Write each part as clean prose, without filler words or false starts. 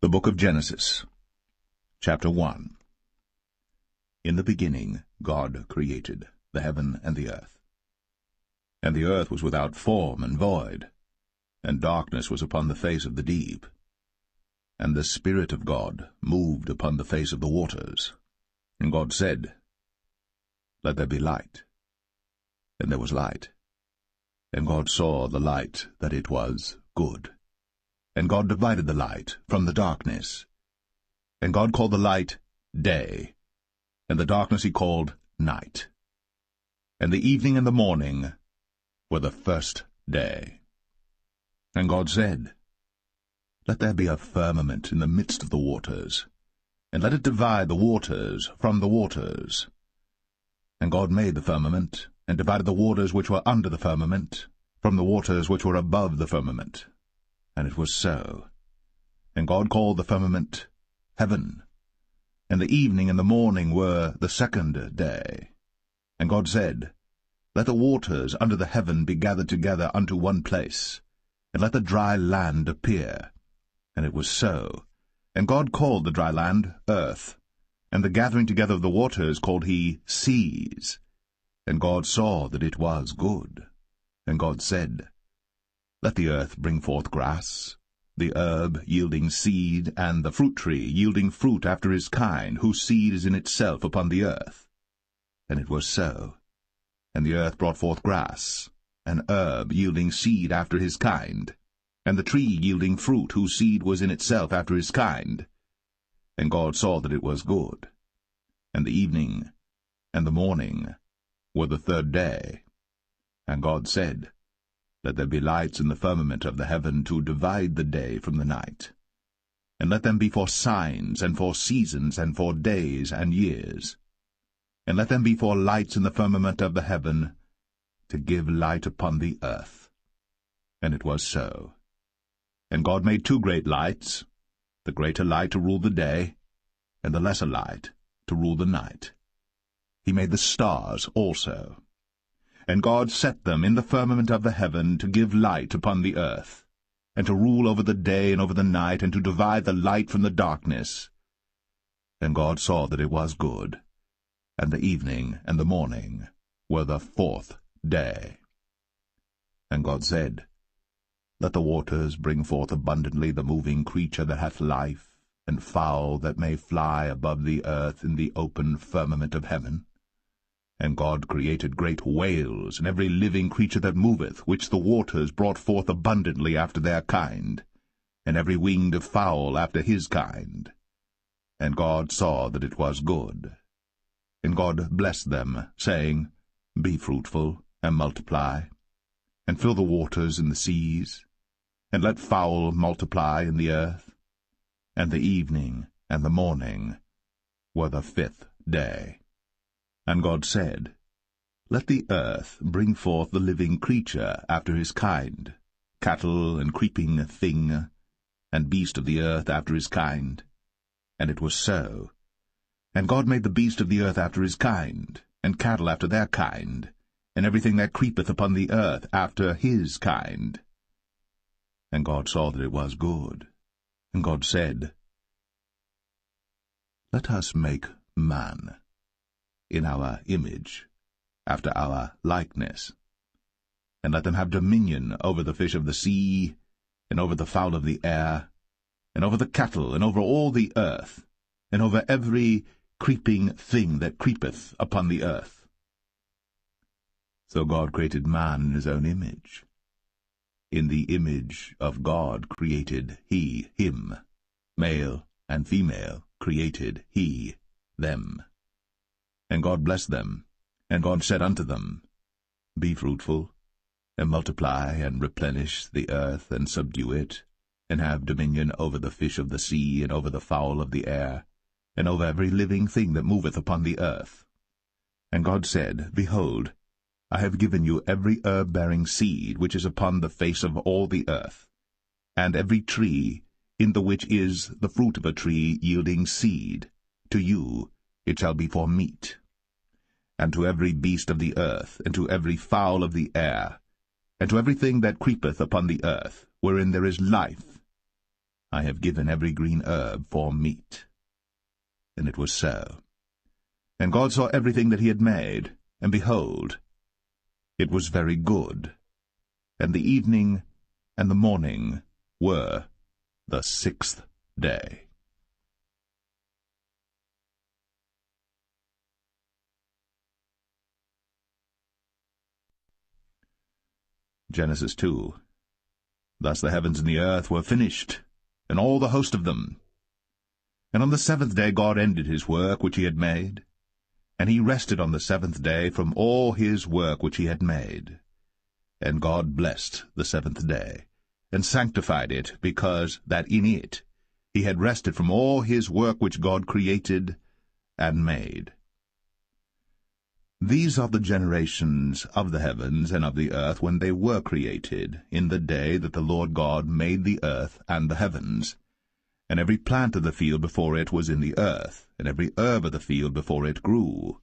The Book of Genesis, Chapter 1. In the beginning God created the heaven and the earth. And the earth was without form and void, and darkness was upon the face of the deep. And the Spirit of God moved upon the face of the waters. And God said, Let there be light. And there was light. And God saw the light that it was good. And God divided the light from the darkness. And God called the light day, and the darkness he called night. And the evening and the morning were the first day. And God said, Let there be a firmament in the midst of the waters, and let it divide the waters from the waters. And God made the firmament, and divided the waters which were under the firmament from the waters which were above the firmament. And it was so. And God called the firmament heaven. And the evening and the morning were the second day. And God said, Let the waters under the heaven be gathered together unto one place, and let the dry land appear. And it was so. And God called the dry land earth, and the gathering together of the waters called he seas. And God saw that it was good. And God said, Let the earth bring forth grass, the herb yielding seed, and the fruit tree yielding fruit after his kind, whose seed is in itself upon the earth. And it was so. And the earth brought forth grass, an herb yielding seed after his kind, and the tree yielding fruit, whose seed was in itself after his kind. And God saw that it was good. And the evening and the morning were the third day. And God said, Let there be lights in the firmament of the heaven to divide the day from the night. And let them be for signs, and for seasons, and for days and years. And let them be for lights in the firmament of the heaven, to give light upon the earth. And it was so. And God made two great lights, the greater light to rule the day, and the lesser light to rule the night. He made the stars also. And God set them in the firmament of the heaven to give light upon the earth, and to rule over the day and over the night, and to divide the light from the darkness. And God saw that it was good. And the evening and the morning were the fourth day. And God said, Let the waters bring forth abundantly the moving creature that hath life, and fowl that may fly above the earth in the open firmament of heaven. And God created great whales, and every living creature that moveth, which the waters brought forth abundantly after their kind, and every winged fowl after his kind. And God saw that it was good. And God blessed them, saying, Be fruitful, and multiply, and fill the waters in the seas, and let fowl multiply in the earth. And the evening and the morning were the fifth day. And God said, Let the earth bring forth the living creature after his kind, cattle and creeping thing, and beast of the earth after his kind. And it was so. And God made the beast of the earth after his kind, and cattle after their kind, and everything that creepeth upon the earth after his kind. And God saw that it was good. And God said, Let us make man in our image, after our likeness, and let them have dominion over the fish of the sea, and over the fowl of the air, and over the cattle, and over all the earth, and over every creeping thing that creepeth upon the earth. So God created man in his own image. In the image of God created he him, male and female created he them. And God blessed them, and God said unto them, Be fruitful, and multiply, and replenish the earth, and subdue it, and have dominion over the fish of the sea, and over the fowl of the air, and over every living thing that moveth upon the earth. And God said, Behold, I have given you every herb-bearing seed which is upon the face of all the earth, and every tree in the which is the fruit of a tree yielding seed. To you it shall be for meat. And to every beast of the earth, and to every fowl of the air, and to everything that creepeth upon the earth, wherein there is life, I have given every green herb for meat. And it was so. And God saw everything that he had made, and behold, it was very good. And the evening and the morning were the 6th day. Genesis 2. Thus the heavens and the earth were finished, and all the host of them. And on the 7th day God ended his work which he had made, and he rested on the 7th day from all his work which he had made. And God blessed the 7th day, and sanctified it, because that in it he had rested from all his work which God created and made. These are the generations of the heavens and of the earth when they were created, in the day that the Lord God made the earth and the heavens. And every plant of the field before it was in the earth, and every herb of the field before it grew.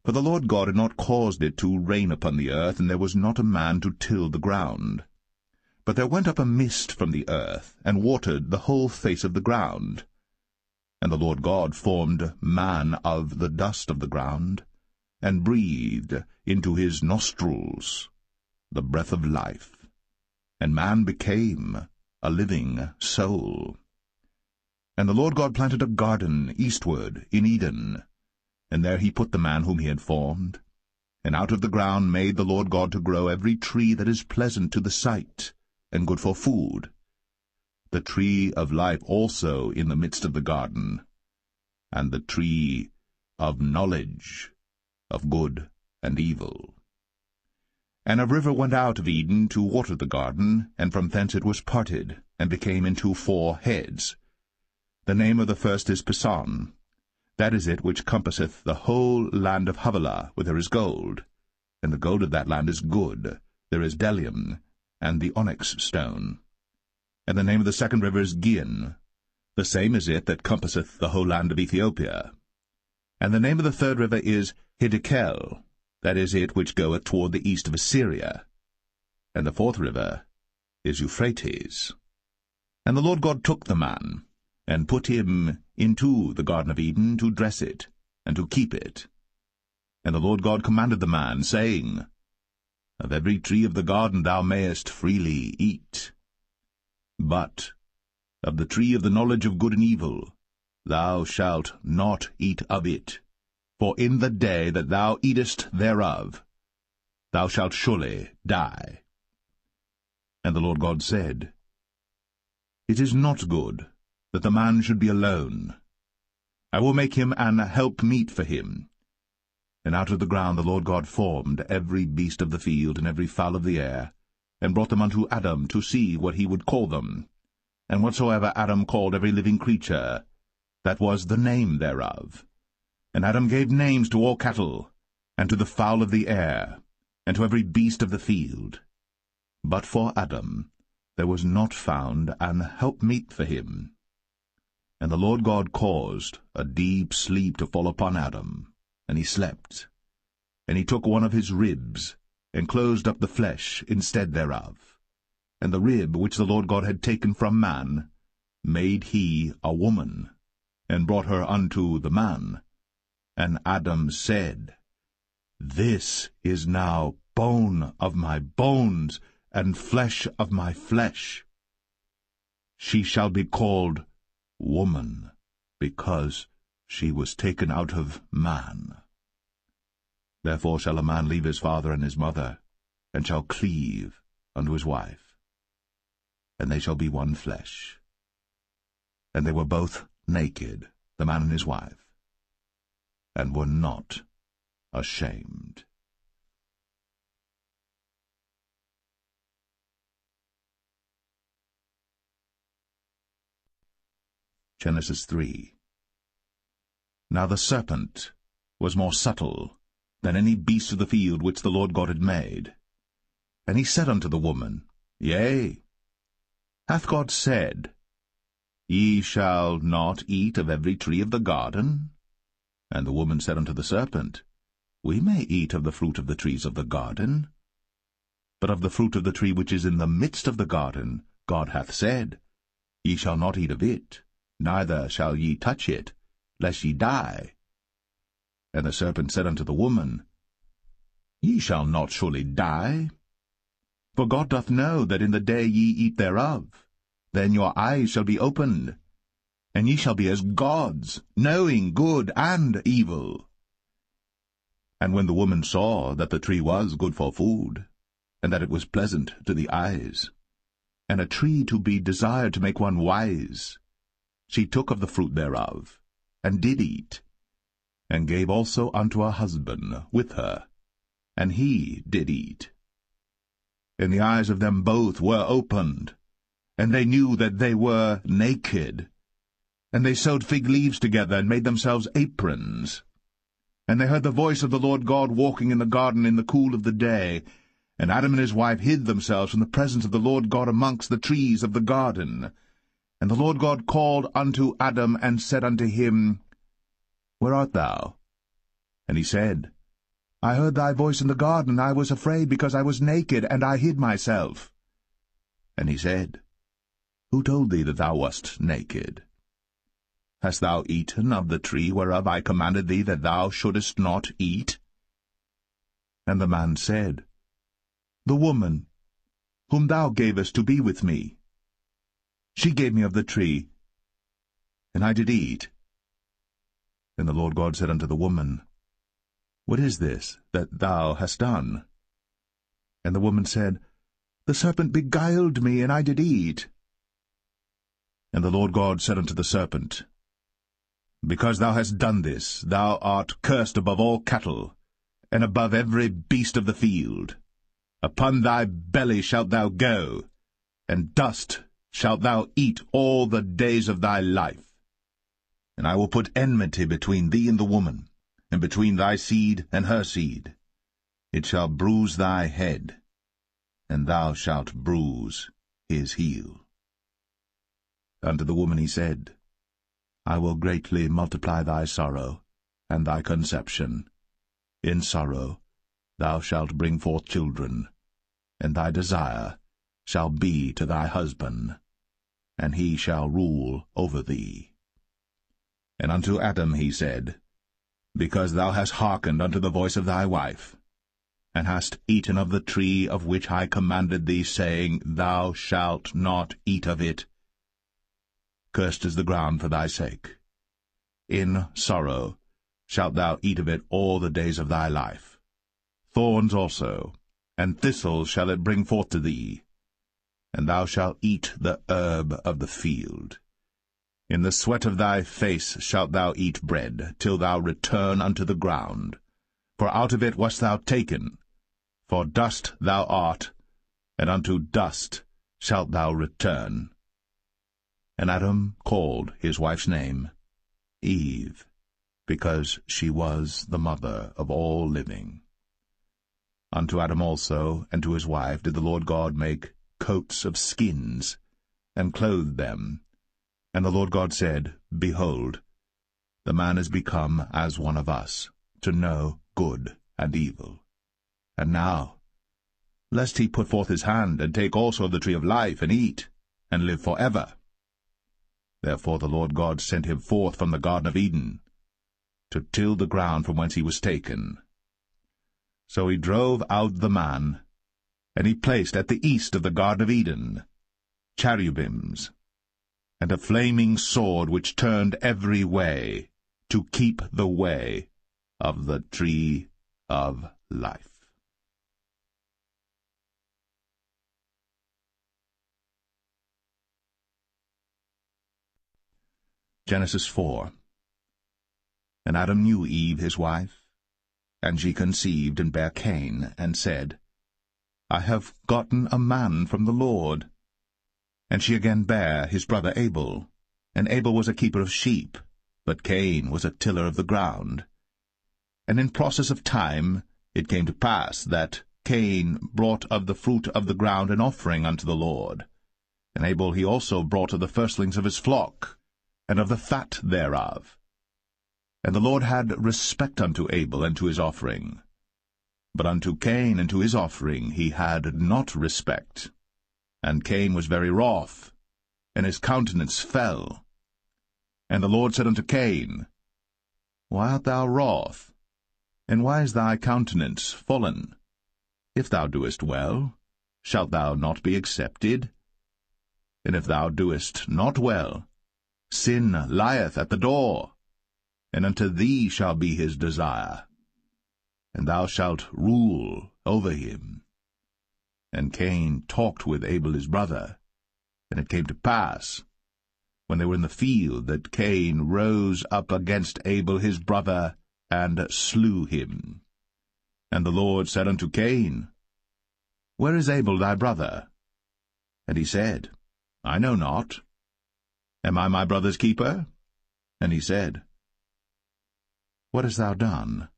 For the Lord God had not caused it to rain upon the earth, and there was not a man to till the ground. But there went up a mist from the earth, and watered the whole face of the ground. And the Lord God formed man of the dust of the ground, and breathed into his nostrils the breath of life. And man became a living soul. And the Lord God planted a garden eastward in Eden, and there he put the man whom he had formed. And out of the ground made the Lord God to grow every tree that is pleasant to the sight, and good for food, the tree of life also in the midst of the garden, and the tree of knowledge of good and evil. And a river went out of Eden to water the garden, and from thence it was parted, and became into 4 heads. The name of the first is Pison. That is it which compasseth the whole land of Havilah, where there is gold. And the gold of that land is good. There is bdellium, and the onyx stone. And the name of the second river is Gihon. The same is it that compasseth the whole land of Ethiopia. And the name of the third river is Hiddekel. That is it which goeth toward the east of Assyria. And the 4th river is Euphrates. And the Lord God took the man, and put him into the Garden of Eden to dress it, and to keep it. And the Lord God commanded the man, saying, Of every tree of the garden thou mayest freely eat, but of the tree of the knowledge of good and evil thou shalt not eat of it, for in the day that thou eatest thereof thou shalt surely die. And the Lord God said, It is not good that the man should be alone. I will make him an helpmeet for him. And out of the ground the Lord God formed every beast of the field and every fowl of the air, and brought them unto Adam to see what he would call them. And whatsoever Adam called every living creature, that was the name thereof. And Adam gave names to all cattle, and to the fowl of the air, and to every beast of the field. But for Adam there was not found an helpmeet for him. And the Lord God caused a deep sleep to fall upon Adam, and he slept. And he took one of his ribs, and closed up the flesh instead thereof. And the rib which the Lord God had taken from man made he a woman, and brought her unto the man. And Adam said, This is now bone of my bones, and flesh of my flesh. She shall be called woman, because she was taken out of man. Therefore shall a man leave his father and his mother, and shall cleave unto his wife, and they shall be one flesh. And they were both naked, the man and his wife, and were not ashamed. Genesis 3. Now the serpent was more subtle than any beast of the field which the Lord God had made. And he said unto the woman, Yea, hath God said, Ye shall not eat of every tree of the garden? And the woman said unto the serpent, We may eat of the fruit of the trees of the garden. But of the fruit of the tree which is in the midst of the garden, God hath said, Ye shall not eat of it, neither shall ye touch it, lest ye die. And the serpent said unto the woman, Ye shall not surely die. For God doth know that in the day ye eat thereof, then your eyes shall be opened, and ye shall be as gods, knowing good and evil. And when the woman saw that the tree was good for food, and that it was pleasant to the eyes, and a tree to be desired to make one wise, she took of the fruit thereof, and did eat, and gave also unto her husband with her, and he did eat. And the eyes of them both were opened, and they knew that they were naked. And they sewed fig leaves together, and made themselves aprons. And they heard the voice of the Lord God walking in the garden in the cool of the day. And Adam and his wife hid themselves from the presence of the Lord God amongst the trees of the garden. And the Lord God called unto Adam, and said unto him, Where art thou? And he said, I heard thy voice in the garden, and I was afraid, because I was naked, and I hid myself. And he said, Who told thee that thou wast naked? Hast thou eaten of the tree whereof I commanded thee that thou shouldest not eat? And the man said, The woman, whom thou gavest to be with me, she gave me of the tree, and I did eat. And the Lord God said unto the woman, What is this that thou hast done? And the woman said, The serpent beguiled me, and I did eat. And the Lord God said unto the serpent, Because thou hast done this, thou art cursed above all cattle, and above every beast of the field. Upon thy belly shalt thou go, and dust shalt thou eat all the days of thy life. And I will put enmity between thee and the woman, and between thy seed and her seed. It shall bruise thy head, and thou shalt bruise his heel. Unto the woman he said, I will greatly multiply thy sorrow, and thy conception. In sorrow thou shalt bring forth children, and thy desire shall be to thy husband, and he shall rule over thee. And unto Adam he said, Because thou hast hearkened unto the voice of thy wife, and hast eaten of the tree of which I commanded thee, saying, Thou shalt not eat of it, cursed is the ground for thy sake. In sorrow shalt thou eat of it all the days of thy life. Thorns also, and thistles shall it bring forth to thee, and thou shalt eat the herb of the field. In the sweat of thy face shalt thou eat bread, till thou return unto the ground. For out of it wast thou taken, for dust thou art, and unto dust shalt thou return. And Adam called his wife's name Eve, because she was the mother of all living. Unto Adam also and to his wife did the Lord God make coats of skins, and clothed them. And the Lord God said, Behold, the man is become as one of us, to know good and evil. And now, lest he put forth his hand, and take also of the tree of life, and eat, and live forever. Therefore the Lord God sent him forth from the Garden of Eden, to till the ground from whence he was taken. So he drove out the man, and he placed at the east of the Garden of Eden cherubims, and a flaming sword which turned every way, to keep the way of the tree of life. Genesis 4. And Adam knew Eve his wife, and she conceived and bare Cain, and said, I have gotten a man from the Lord. And she again bare his brother Abel. And Abel was a keeper of sheep, but Cain was a tiller of the ground. And in process of time it came to pass that Cain brought of the fruit of the ground an offering unto the Lord. And Abel he also brought of the firstlings of his flock, and of the fat thereof. And the Lord had respect unto Abel and to his offering. But unto Cain and to his offering he had not respect. And Cain was very wroth, and his countenance fell. And the Lord said unto Cain, Why art thou wroth? And why is thy countenance fallen? If thou doest well, shalt thou not be accepted? And if thou doest not well, sin lieth at the door, and unto thee shall be his desire, and thou shalt rule over him. And Cain talked with Abel his brother. And it came to pass, when they were in the field, that Cain rose up against Abel his brother, and slew him. And the Lord said unto Cain, Where is Abel thy brother? And he said, I know not. Am I my brother's keeper? And he said, What hast thou done?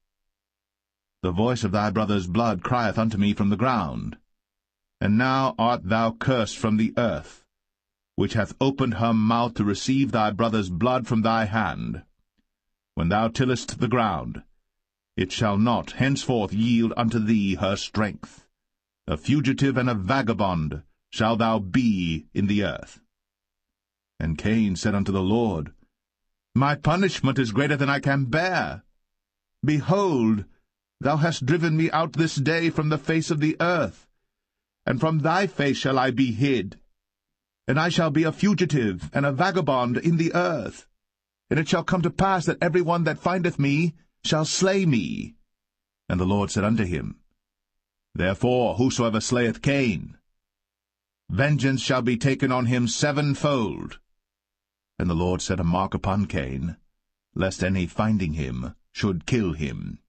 The voice of thy brother's blood crieth unto me from the ground. And now art thou cursed from the earth, which hath opened her mouth to receive thy brother's blood from thy hand. When thou tillest the ground, it shall not henceforth yield unto thee her strength. A fugitive and a vagabond shalt thou be in the earth. And Cain said unto the Lord, My punishment is greater than I can bear. Behold, thou hast driven me out this day from the face of the earth, and from thy face shall I be hid. And I shall be a fugitive and a vagabond in the earth. And it shall come to pass that every one that findeth me shall slay me. And the Lord said unto him, Therefore whosoever slayeth Cain, vengeance shall be taken on him sevenfold. And the Lord set a mark upon Cain, lest any finding him should kill him.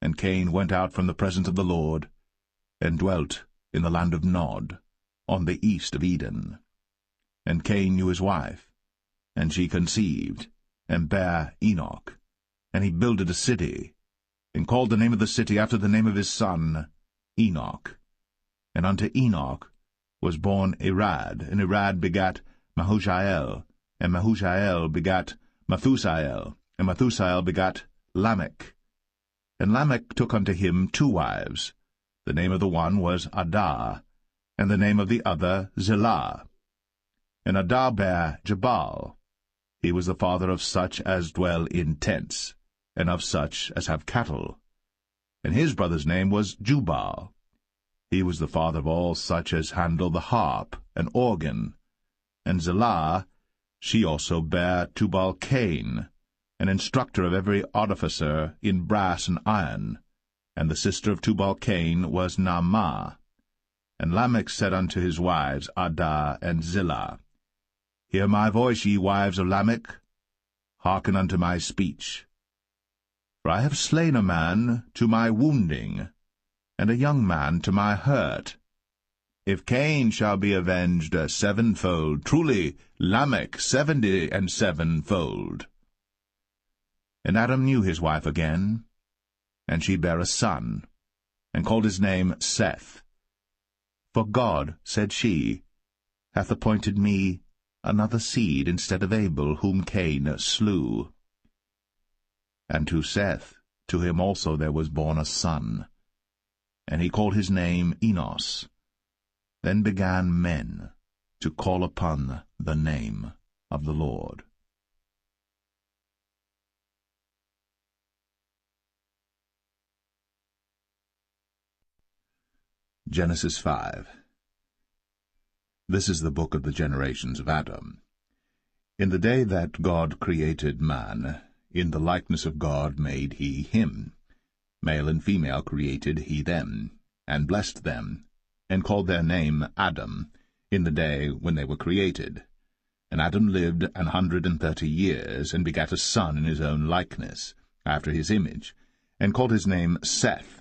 And Cain went out from the presence of the Lord, and dwelt in the land of Nod, on the east of Eden. And Cain knew his wife, and she conceived, and bare Enoch. And he builded a city, and called the name of the city after the name of his son, Enoch. And unto Enoch was born Irad, and Irad begat Mahushael, and Mahushael begat Methusael, and Methusael begat Lamech. And Lamech took unto him 2 wives. The name of the one was Adah, and the name of the other Zillah. And Adah bare Jabal. He was the father of such as dwell in tents, and of such as have cattle. And his brother's name was Jubal. He was the father of all such as handle the harp and organ. And Zillah, she also bare Tubal-Cain, an instructor of every artificer in brass and iron. And the sister of Tubal-Cain was Naamah. And Lamech said unto his wives, Adah and Zillah, Hear my voice, ye wives of Lamech. Hearken unto my speech. For I have slain a man to my wounding, and a young man to my hurt. If Cain shall be avenged sevenfold, truly Lamech 77fold. And Adam knew his wife again, and she bare a son, and called his name Seth. For God, said she, hath appointed me another seed instead of Abel, whom Cain slew. And to Seth, to him also there was born a son, and he called his name Enos. Then began men to call upon the name of the Lord. Genesis 5. This is the book of the generations of Adam. In the day that God created man, in the likeness of God made he him. Male and female created he them, and blessed them, and called their name Adam, in the day when they were created. And Adam lived 130 years, and begat a son in his own likeness, after his image, and called his name Seth.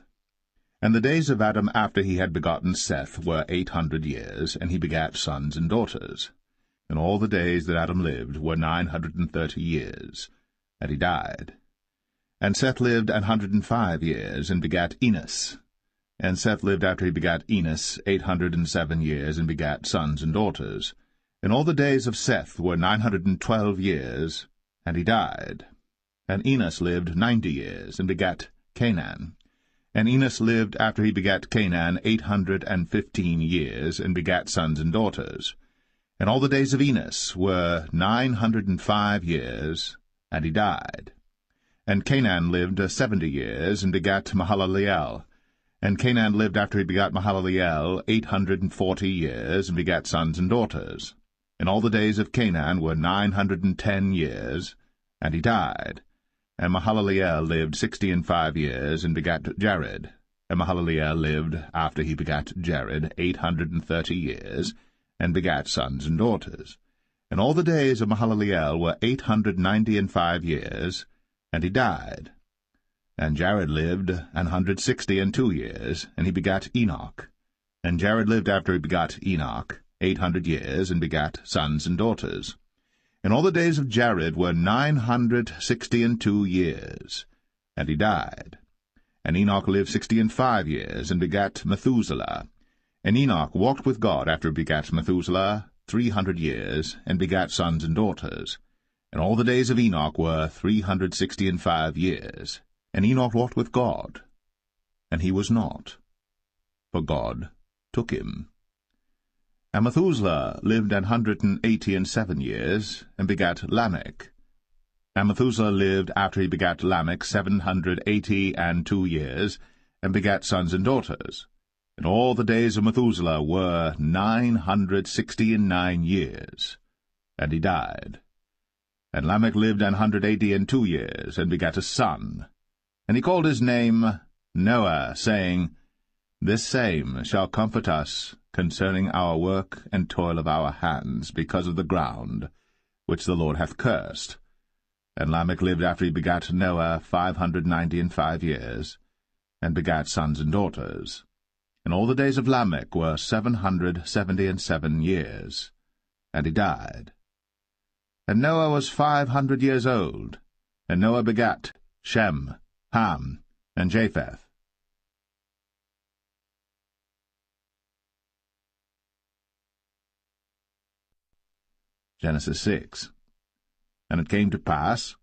And the days of Adam after he had begotten Seth were 800 years, and he begat sons and daughters. And all the days that Adam lived were 930 years, and he died. And Seth lived 105 years, and begat Enos. And Seth lived after he begat Enos 807 years, and begat sons and daughters. And all the days of Seth were 912 years, and he died. And Enos lived 90 years, and begat Canaan. And Enos lived after he begat Canaan 815 years, and begat sons and daughters. And all the days of Enos were 905 years, and he died. And Canaan lived 70 years, and begat Mahalaleel. And Canaan lived after he begat Mahalaleel 840 years, and begat sons and daughters. And all the days of Canaan were 910 years, and he died. And Mahalaleel lived 65 years, and begat Jared. And Mahalaleel lived, after he begat Jared, 830 years, and begat sons and daughters. And all the days of Mahalaleel were 895 years, and he died. And Jared lived 162 years, and he begat Enoch. And Jared lived after he begat Enoch 800 years, and begat sons and daughters. And all the days of Jared were 962 years, and he died. And Enoch lived 65 years, and begat Methuselah. And Enoch walked with God after he begat Methuselah 300 years, and begat sons and daughters. And all the days of Enoch were 365 years. And Enoch walked with God, and he was not, for God took him. And Methuselah lived 187 years, and begat Lamech. And Methuselah lived after he begat Lamech 782 years, and begat sons and daughters. And all the days of Methuselah were 969 years, and he died. And Lamech lived 182 years, and begat a son. And he called his name Noah, saying, This same shall comfort us concerning our work and toil of our hands, because of the ground which the Lord hath cursed. And Lamech lived after he begat Noah 595 years, and begat sons and daughters. And all the days of Lamech were 777 years, and he died. And Noah was 500 years old, and Noah begat Shem, Ham, and Japheth. Genesis 6. And it came to pass,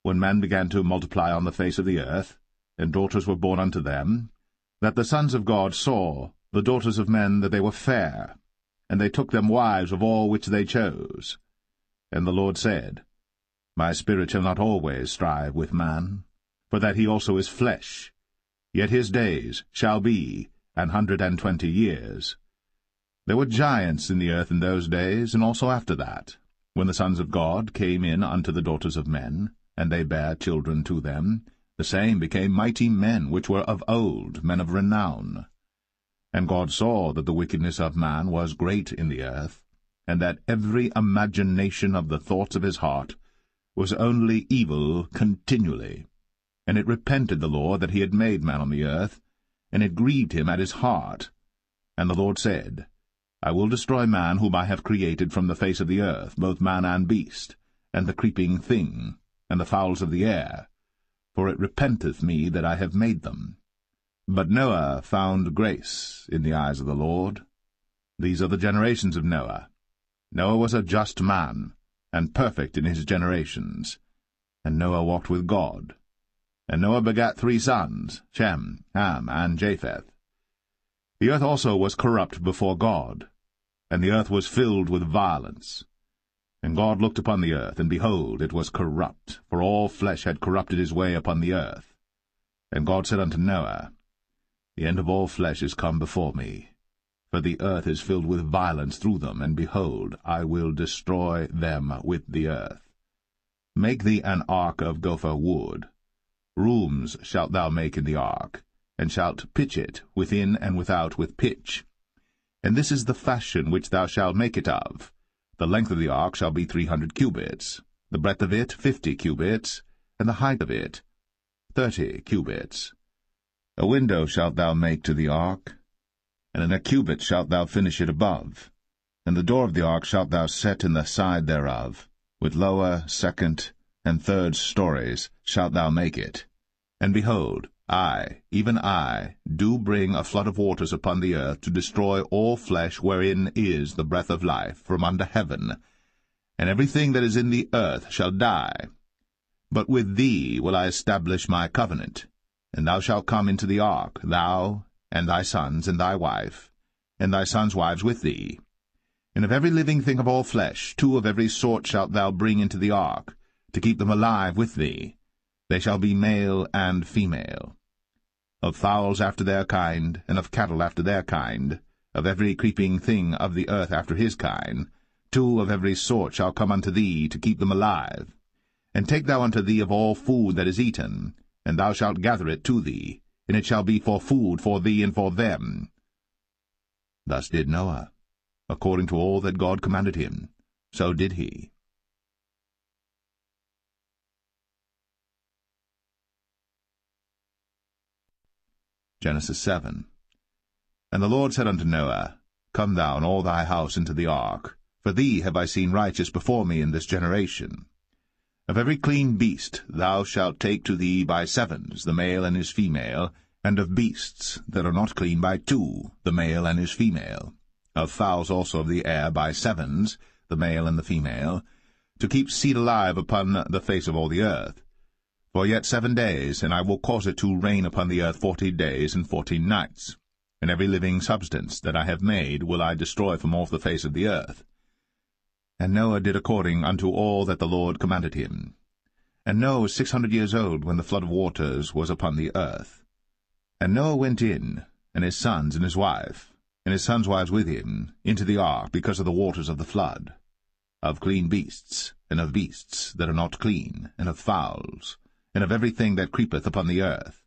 when men began to multiply on the face of the earth, and daughters were born unto them, that the sons of God saw the daughters of men that they were fair, and they took them wives of all which they chose. And the Lord said, My spirit shall not always strive with man, for that he also is flesh, yet his days shall be 120 years. There were giants in the earth in those days, and also after that, when the sons of God came in unto the daughters of men, and they bare children to them, the same became mighty men which were of old, men of renown. And God saw that the wickedness of man was great in the earth, and that every imagination of the thoughts of his heart was only evil continually. And it repented the Lord that he had made man on the earth, and it grieved him at his heart. And the Lord said, I will destroy man whom I have created from the face of the earth, both man and beast, and the creeping thing, and the fowls of the air, for it repenteth me that I have made them. But Noah found grace in the eyes of the Lord. These are the generations of Noah. Noah was a just man, and perfect in his generations. And Noah walked with God. And Noah begat 3 sons, Shem, Ham, and Japheth. The earth also was corrupt before God, and the earth was filled with violence. And God looked upon the earth, and behold, it was corrupt, for all flesh had corrupted his way upon the earth. And God said unto Noah, The end of all flesh is come before me, for the earth is filled with violence through them, and behold, I will destroy them with the earth. Make thee an ark of gopher wood. Rooms shalt thou make in the ark, and shalt pitch it within and without with pitch. And this is the fashion which thou shalt make it of. The length of the ark shall be 300 cubits, the breadth of it 50 cubits, and the height of it 30 cubits. A window shalt thou make to the ark, and in a cubit shalt thou finish it above. And the door of the ark shalt thou set in the side thereof, with lower, second, and third stories shalt thou make it. And behold, I, even I, do bring a flood of waters upon the earth to destroy all flesh wherein is the breath of life from under heaven, and everything that is in the earth shall die. But with thee will I establish my covenant, and thou shalt come into the ark, thou, and thy sons, and thy wife, and thy sons' wives with thee. And of every living thing of all flesh, 2 of every sort shalt thou bring into the ark, to keep them alive with thee. They shall be male and female. Of fowls after their kind, and of cattle after their kind, of every creeping thing of the earth after his kind, 2 of every sort shall come unto thee, to keep them alive. And take thou unto thee of all food that is eaten, and thou shalt gather it to thee, and it shall be for food for thee and for them. Thus did Noah. According to all that God commanded him, so did he. Genesis 7. And the Lord said unto Noah, Come thou and all thy house into the ark, for thee have I seen righteous before me in this generation. Of every clean beast thou shalt take to thee by 7s, the male and his female, and of beasts that are not clean by 2, the male and his female. Of fowls also of the air by 7s, the male and the female, to keep seed alive upon the face of all the earth. For yet 7 days, and I will cause it to rain upon the earth 40 days and 14 nights. And every living substance that I have made will I destroy from off the face of the earth. And Noah did according unto all that the Lord commanded him. And Noah was 600 years old when the flood of waters was upon the earth. And Noah went in, and his sons and his wife, and his sons' wives with him, into the ark because of the waters of the flood, of clean beasts, and of beasts that are not clean, and of fowls, and of everything that creepeth upon the earth.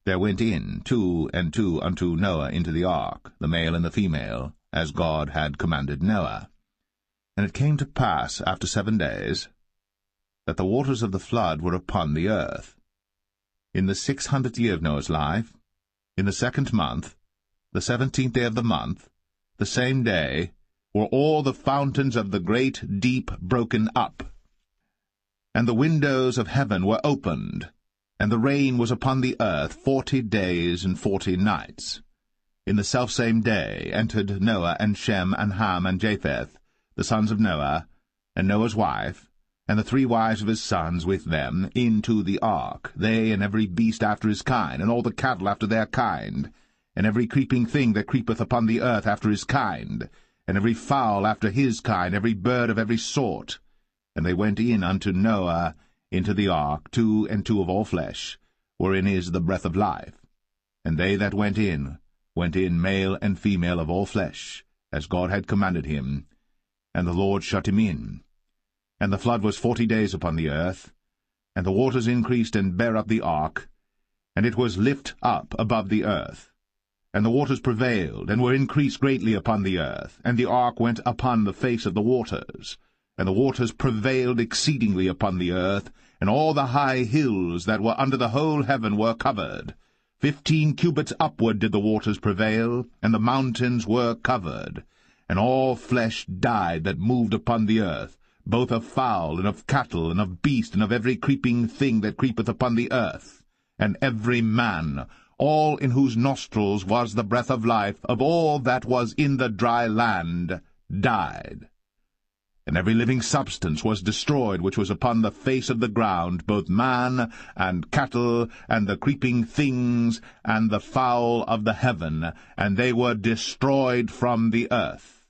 There went in 2 and 2 unto Noah into the ark, the male and the female, as God had commanded Noah. And it came to pass after 7 days, that the waters of the flood were upon the earth. In the 600th year of Noah's life, in the 2nd month, the 17th day of the month, the same day, were all the fountains of the great deep broken up, and the windows of heaven were opened, and the rain was upon the earth 40 days and 40 nights. In the selfsame day entered Noah and Shem and Ham and Japheth, the sons of Noah, and Noah's wife, and the 3 wives of his sons with them, into the ark, they and every beast after his kind, and all the cattle after their kind, and every creeping thing that creepeth upon the earth after his kind, and every fowl after his kind, every bird of every sort. And they went in unto Noah into the ark, 2 and 2 of all flesh, wherein is the breath of life. And they that went in male and female of all flesh, as God had commanded him. And the Lord shut him in. And the flood was 40 days upon the earth, and the waters increased and bare up the ark, and it was lift up above the earth. And the waters prevailed, and were increased greatly upon the earth, and the ark went upon the face of the waters. And the waters prevailed exceedingly upon the earth, and all the high hills that were under the whole heaven were covered. 15 cubits upward did the waters prevail, and the mountains were covered. And all flesh died that moved upon the earth, both of fowl, and of cattle, and of beast, and of every creeping thing that creepeth upon the earth. And every man, all in whose nostrils was the breath of life, of all that was in the dry land, died. And every living substance was destroyed which was upon the face of the ground, both man and cattle, and the creeping things, and the fowl of the heaven, and they were destroyed from the earth.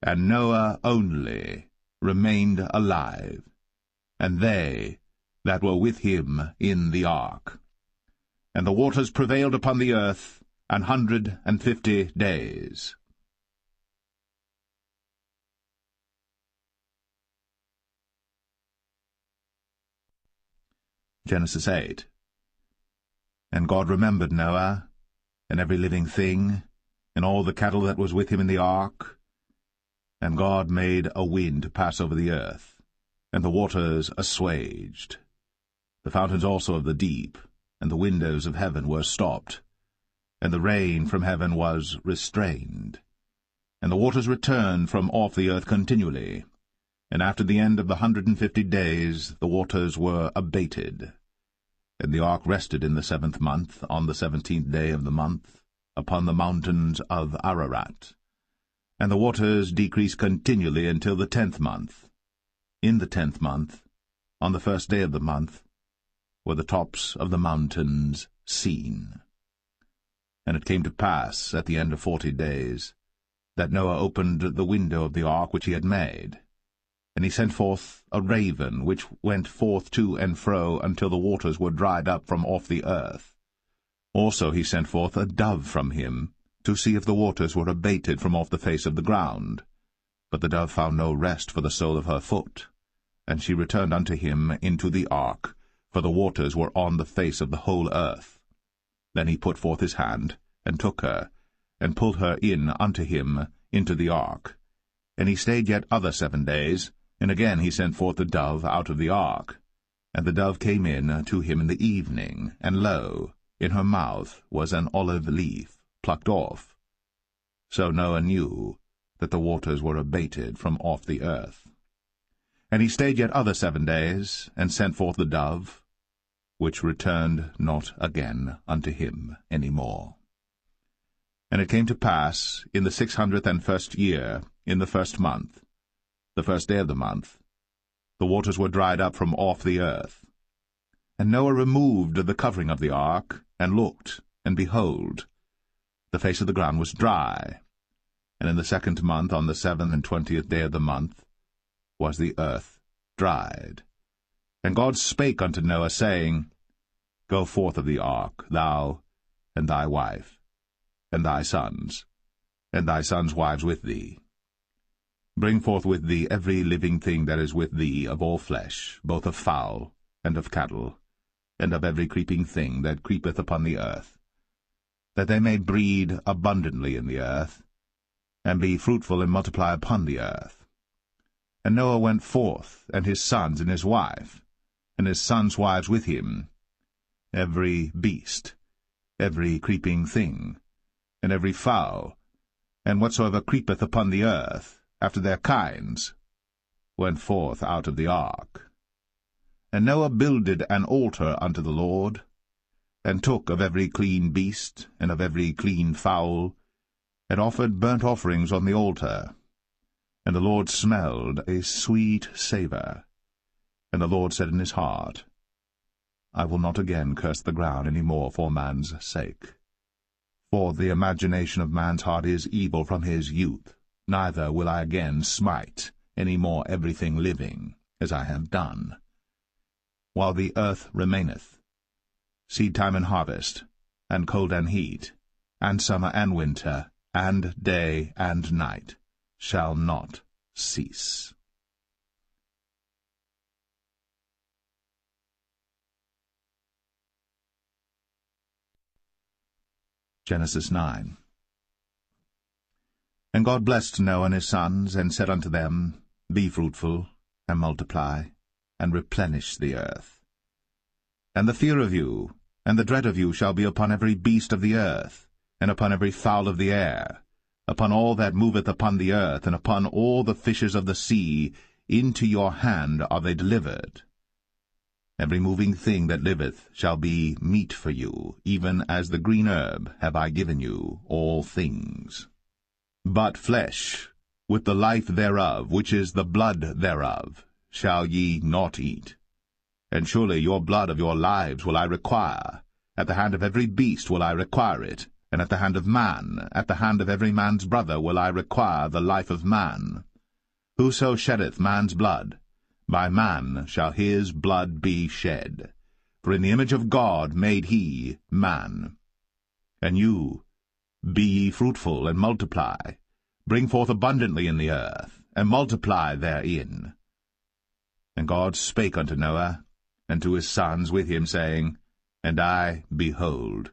And Noah only remained alive, and they that were with him in the ark. And the waters prevailed upon the earth 150 days. Genesis 8. And God remembered Noah, and every living thing, and all the cattle that was with him in the ark. And God made a wind to pass over the earth, and the waters assuaged. The fountains also of the deep, and the windows of heaven were stopped, and the rain from heaven was restrained. And the waters returned from off the earth continually. And after the end of the 150 days the waters were abated. And the ark rested in the 7th month, on the 17th day of the month, upon the mountains of Ararat. And the waters decreased continually until the 10th month. In the 10th month, on the 1st day of the month, were the tops of the mountains seen. And it came to pass, at the end of 40 days, that Noah opened the window of the ark which he had made. And he sent forth a raven, which went forth to and fro until the waters were dried up from off the earth. Also he sent forth a dove from him, to see if the waters were abated from off the face of the ground. But the dove found no rest for the sole of her foot. And she returned unto him into the ark, for the waters were on the face of the whole earth. Then he put forth his hand, and took her, and pulled her in unto him into the ark. And he stayed yet other 7 days, and again he sent forth the dove out of the ark. And the dove came in to him in the evening, and lo, in her mouth was an olive leaf plucked off. So Noah knew that the waters were abated from off the earth. And he stayed yet other 7 days, and sent forth the dove, which returned not again unto him any more. And it came to pass, in the 601st year, in the 1st month, the 1st day of the month, the waters were dried up from off the earth. And Noah removed the covering of the ark, and looked, and behold, the face of the ground was dry. And in the 2nd month, on the 27th day of the month, was the earth dried. And God spake unto Noah, saying, Go forth of the ark, thou, and thy wife, and thy sons wives with thee. Bring forth with thee every living thing that is with thee of all flesh, both of fowl, and of cattle, and of every creeping thing that creepeth upon the earth, that they may breed abundantly in the earth, and be fruitful and multiply upon the earth. And Noah went forth, and his sons and his wife, and his sons' wives with him, every beast, every creeping thing, and every fowl, and whatsoever creepeth upon the earth, after their kinds, went forth out of the ark. And Noah builded an altar unto the Lord, and took of every clean beast, and of every clean fowl, and offered burnt offerings on the altar. And the Lord smelled a sweet savour. And the Lord said in his heart, I will not again curse the ground any more for man's sake. For the imagination of man's heart is evil from his youth, neither will I again smite any more everything living, as I have done. While the earth remaineth, seed-time and harvest, and cold and heat, and summer and winter, and day and night, shall not cease. Genesis 9. And God blessed Noah and his sons, and said unto them, Be fruitful, and multiply, and replenish the earth. And the fear of you, and the dread of you shall be upon every beast of the earth, and upon every fowl of the air, upon all that moveth upon the earth, and upon all the fishes of the sea. Into your hand are they delivered. Every moving thing that liveth shall be meat for you, even as the green herb have I given you all things. But flesh, with the life thereof, which is the blood thereof, shall ye not eat. And surely your blood of your lives will I require. At the hand of every beast will I require it, and at the hand of man, at the hand of every man's brother will I require the life of man. Whoso sheddeth man's blood, by man shall his blood be shed. For in the image of God made he man. And you, be ye fruitful, and multiply, bring forth abundantly in the earth, and multiply therein. And God spake unto Noah, and to his sons with him, saying, And I, behold,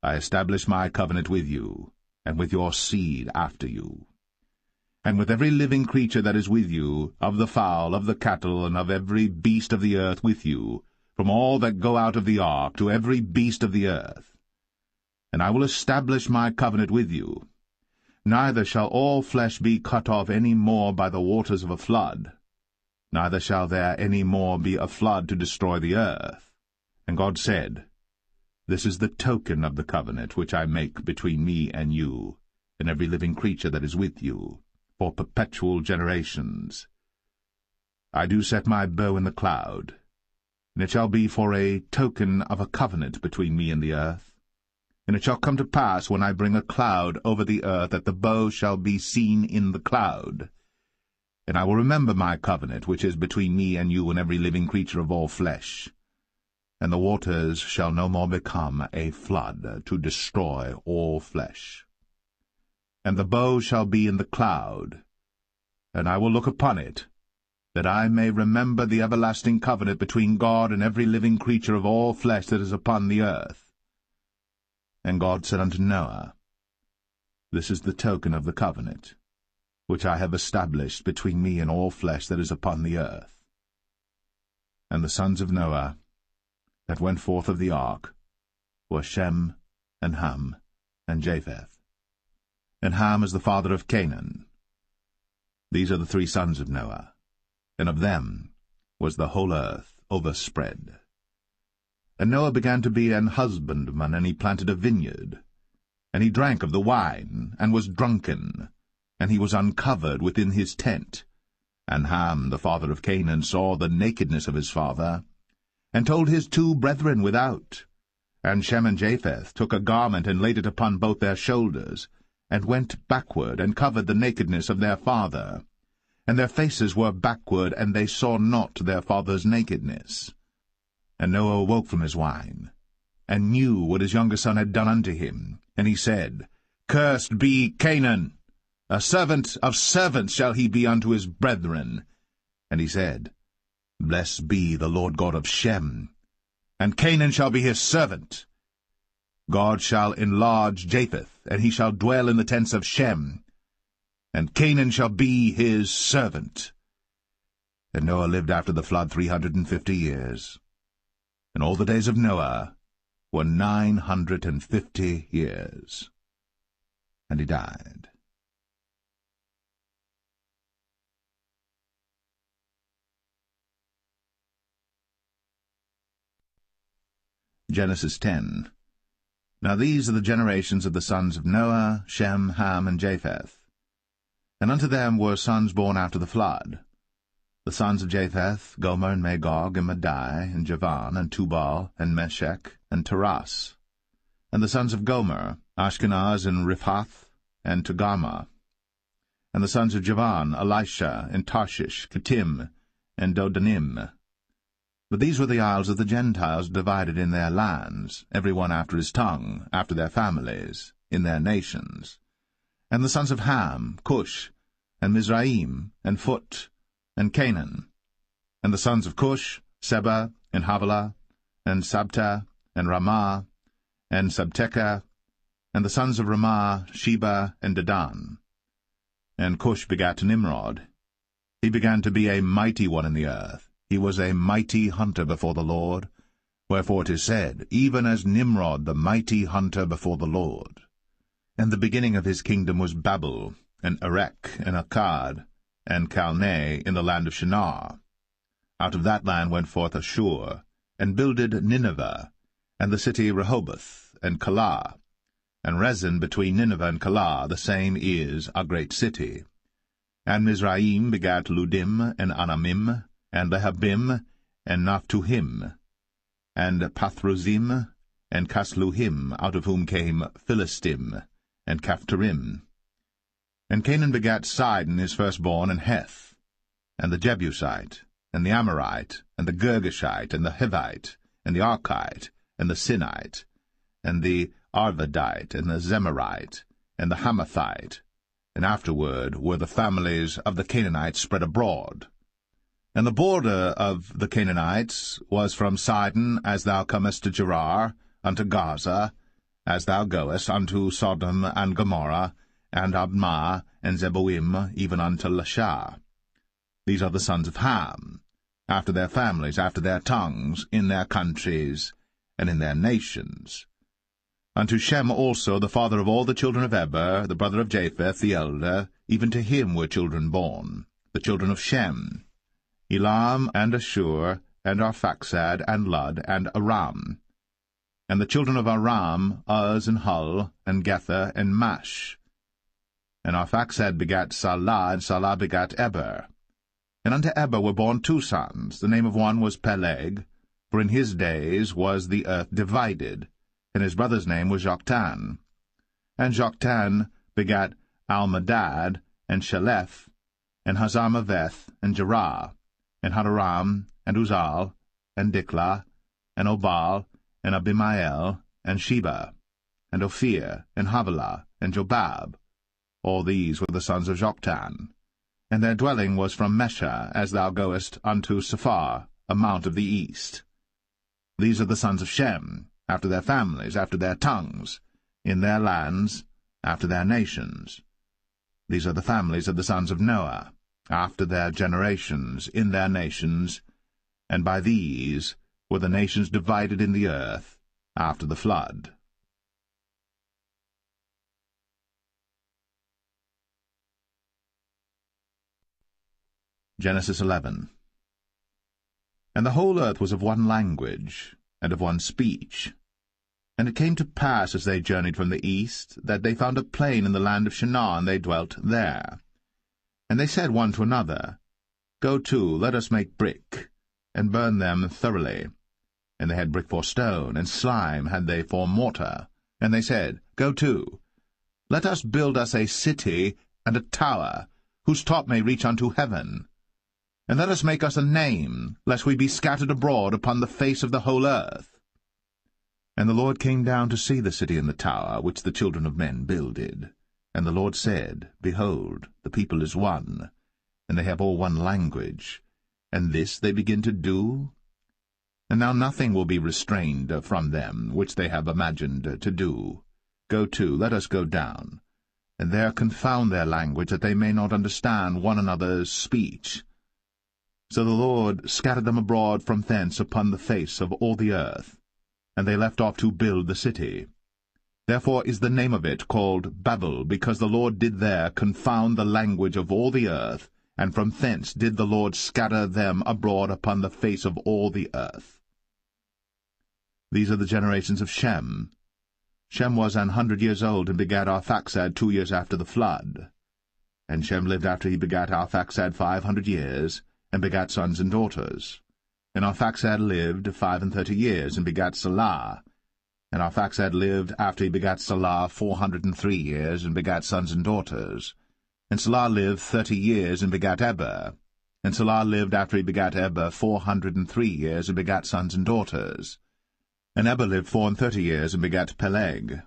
I establish my covenant with you, and with your seed after you, and with every living creature that is with you, of the fowl, of the cattle, and of every beast of the earth with you, from all that go out of the ark to every beast of the earth. And I will establish my covenant with you. Neither shall all flesh be cut off any more by the waters of a flood, neither shall there any more be a flood to destroy the earth. And God said, This is the token of the covenant which I make between me and you, and every living creature that is with you, for perpetual generations. I do set my bow in the cloud, and it shall be for a token of a covenant between me and the earth. And it shall come to pass, when I bring a cloud over the earth, that the bow shall be seen in the cloud. And I will remember my covenant, which is between me and you and every living creature of all flesh. And the waters shall no more become a flood to destroy all flesh. And the bow shall be in the cloud, and I will look upon it, that I may remember the everlasting covenant between God and every living creature of all flesh that is upon the earth. And God said unto Noah, This is the token of the covenant, which I have established between me and all flesh that is upon the earth. And the sons of Noah that went forth of the ark were Shem, and Ham, and Japheth. And Ham is the father of Canaan. These are the 3 sons of Noah, and of them was the whole earth overspread. And Noah began to be an husbandman, and he planted a vineyard. And he drank of the wine, and was drunken, and he was uncovered within his tent. And Ham, the father of Canaan, saw the nakedness of his father, and told his 2 brethren without. And Shem and Japheth took a garment, and laid it upon both their shoulders, and went backward, and covered the nakedness of their father. And their faces were backward, and they saw not their father's nakedness. And Noah awoke from his wine, and knew what his younger son had done unto him. And he said, Cursed be Canaan! A servant of servants shall he be unto his brethren. And he said, Blessed be the Lord God of Shem, and Canaan shall be his servant. God shall enlarge Japheth, and he shall dwell in the tents of Shem, and Canaan shall be his servant. And Noah lived after the flood 350 years. And all the days of Noah were 950 years. And he died. Genesis 10. Now these are the generations of the sons of Noah, Shem, Ham, and Japheth. And unto them were sons born after the flood. The sons of Japheth, Gomer, and Magog, and Madai, and Javan, and Tubal, and Meshech, and Taras. And the sons of Gomer, Ashkenaz, and Riphath, and Togarmah. And the sons of Javan, Elisha, and Tarshish, Kittim, and Dodanim. But these were the isles of the Gentiles divided in their lands, every one after his tongue, after their families, in their nations. And the sons of Ham, Cush, and Mizraim, and Phut, and Canaan. And the sons of Cush, Seba, and Havilah, and Sabta, and Ramah, and Sabteca. And the sons of Ramah, Sheba, and Dedan. And Cush begat Nimrod. He began to be a mighty one in the earth. He was a mighty hunter before the Lord. Wherefore it is said, Even as Nimrod the mighty hunter before the Lord. And the beginning of his kingdom was Babel, and Erech, and Akkad, and Calneh in the land of Shinar. Out of that land went forth Ashur, and builded Nineveh, and the city Rehoboth, and Calah. And Rezin between Nineveh and Calah, the same is a great city. And Mizraim begat Ludim, and Anamim, and Lehabim, and Naphtuhim, and Pathruzim, and Casluhim, out of whom came Philistim, and Caphtorim. And Canaan begat Sidon his firstborn, and Heth, and the Jebusite, and the Amorite, and the Girgashite, and the Hivite, and the Archite, and the Sinite, and the Arvadite, and the Zemarite, and the Hamathite. And afterward were the families of the Canaanites spread abroad. And the border of the Canaanites was from Sidon, as thou comest to Gerar, unto Gaza, as thou goest unto Sodom and Gomorrah, and Admah, and Zeboim, even unto Lasha. These are the sons of Ham, after their families, after their tongues, in their countries, and in their nations. Unto Shem also, the father of all the children of Eber, the brother of Japheth, the elder, even to him were children born, the children of Shem, Elam, and Ashur, and Arphaxad, and Lud, and Aram. And the children of Aram, Uz, and Hul, and Gether, and Mash. And Arphaxad begat Salah, and Salah begat Eber. And unto Eber were born 2 sons. The name of one was Peleg, for in his days was the earth divided, and his brother's name was Joktan. And Joktan begat Almadad, and Sheleph, and Hazarmaveth, and Jerah, and Hadoram, and Uzal, and Diklah, and Obal, and Abimael, and Sheba, and Ophir, and Havilah, and Jobab. All these were the sons of Joktan. And their dwelling was from Mesha, as thou goest unto Sephar, a mount of the east. These are the sons of Shem, after their families, after their tongues, in their lands, after their nations. These are the families of the sons of Noah, after their generations, in their nations, and by these were the nations divided in the earth after the flood. Genesis 11. And the whole earth was of one language, and of one speech. And it came to pass, as they journeyed from the east, that they found a plain in the land of Shinar, and they dwelt there. And they said one to another, Go to, let us make brick, and burn them thoroughly. And they had brick for stone, and slime had they for mortar. And they said, Go to, let us build us a city and a tower, whose top may reach unto heaven. And let us make us a name, lest we be scattered abroad upon the face of the whole earth. And the Lord came down to see the city and the tower, which the children of men builded. And the Lord said, Behold, the people is one, and they have all one language, and this they begin to do? And now nothing will be restrained from them, which they have imagined to do. Go to, let us go down, and there confound their language, that they may not understand one another's speech. So the Lord scattered them abroad from thence upon the face of all the earth, and they left off to build the city. Therefore is the name of it called Babel, because the Lord did there confound the language of all the earth, and from thence did the Lord scatter them abroad upon the face of all the earth. These are the generations of Shem. Shem was 100 years old, and begat Arphaxad 2 years after the flood. And Shem lived after he begat Arphaxad 500 years, and begat sons and daughters. And Arphaxad lived 35 years, and begat Salah. And Arphaxad lived after he begat Salah 403 years, and begat sons and daughters. And Salah lived 30 years, and begat Eber. And Salah lived after he begat Eber 403 years, and begat sons and daughters. And Eber lived 34 years, and begat Peleg.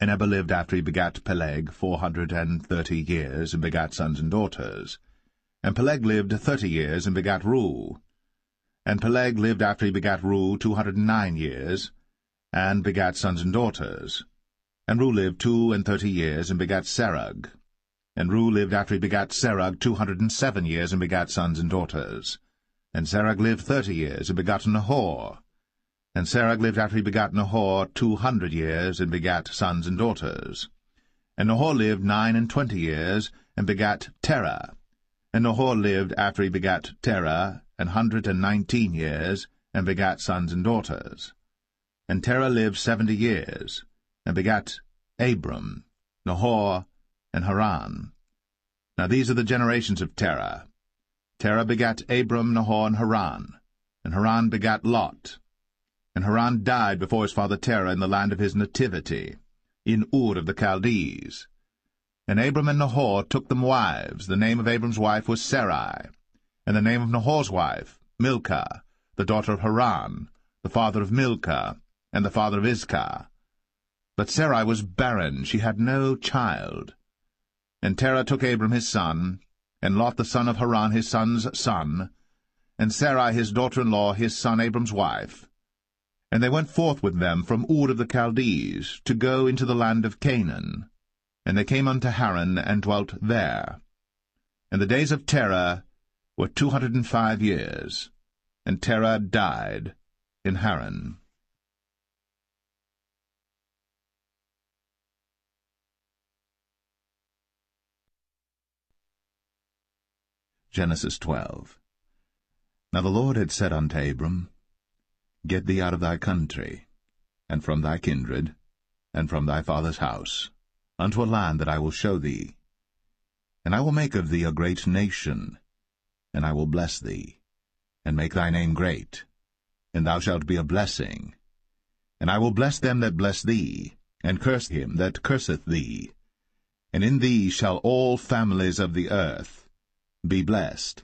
And Eber lived after he begat Peleg 430 years, and begat sons and daughters. And Peleg lived 30 years, and begat Reu. And Peleg lived after he begat Reu 209 years, and begat sons and daughters. And Reu lived 32 years, and begat Serug. And Reu lived after he begat Serug 207 years, and begat sons and daughters. And Serug lived 30 years, and begat Nahor. And Serug lived after he begat Nahor 200 years, and begat sons and daughters. And Nahor lived 29 years, and begat Terah. And Nahor lived after he begat Terah 119 years, and begat sons and daughters. And Terah lived 70 years, and begat Abram, Nahor, and Haran. Now these are the generations of Terah. Terah begat Abram, Nahor, and Haran begat Lot. And Haran died before his father Terah in the land of his nativity, in Ur of the Chaldees. And Abram and Nahor took them wives. The name of Abram's wife was Sarai, and the name of Nahor's wife, Milcah, the daughter of Haran, the father of Milcah, and the father of Iscah. But Sarai was barren, she had no child. And Terah took Abram his son, and Lot the son of Haran his son's son, and Sarai his daughter-in-law his son Abram's wife. And they went forth with them from Ur of the Chaldees, to go into the land of Canaan. And they came unto Haran, and dwelt there. And the days of Terah were 205 years, and Terah died in Haran. Genesis 12. Now the Lord had said unto Abram, Get thee out of thy country, and from thy kindred, and from thy father's house, unto a land that I will show thee. And I will make of thee a great nation, and I will bless thee, and make thy name great, and thou shalt be a blessing. And I will bless them that bless thee, and curse him that curseth thee. And in thee shall all families of the earth be blessed.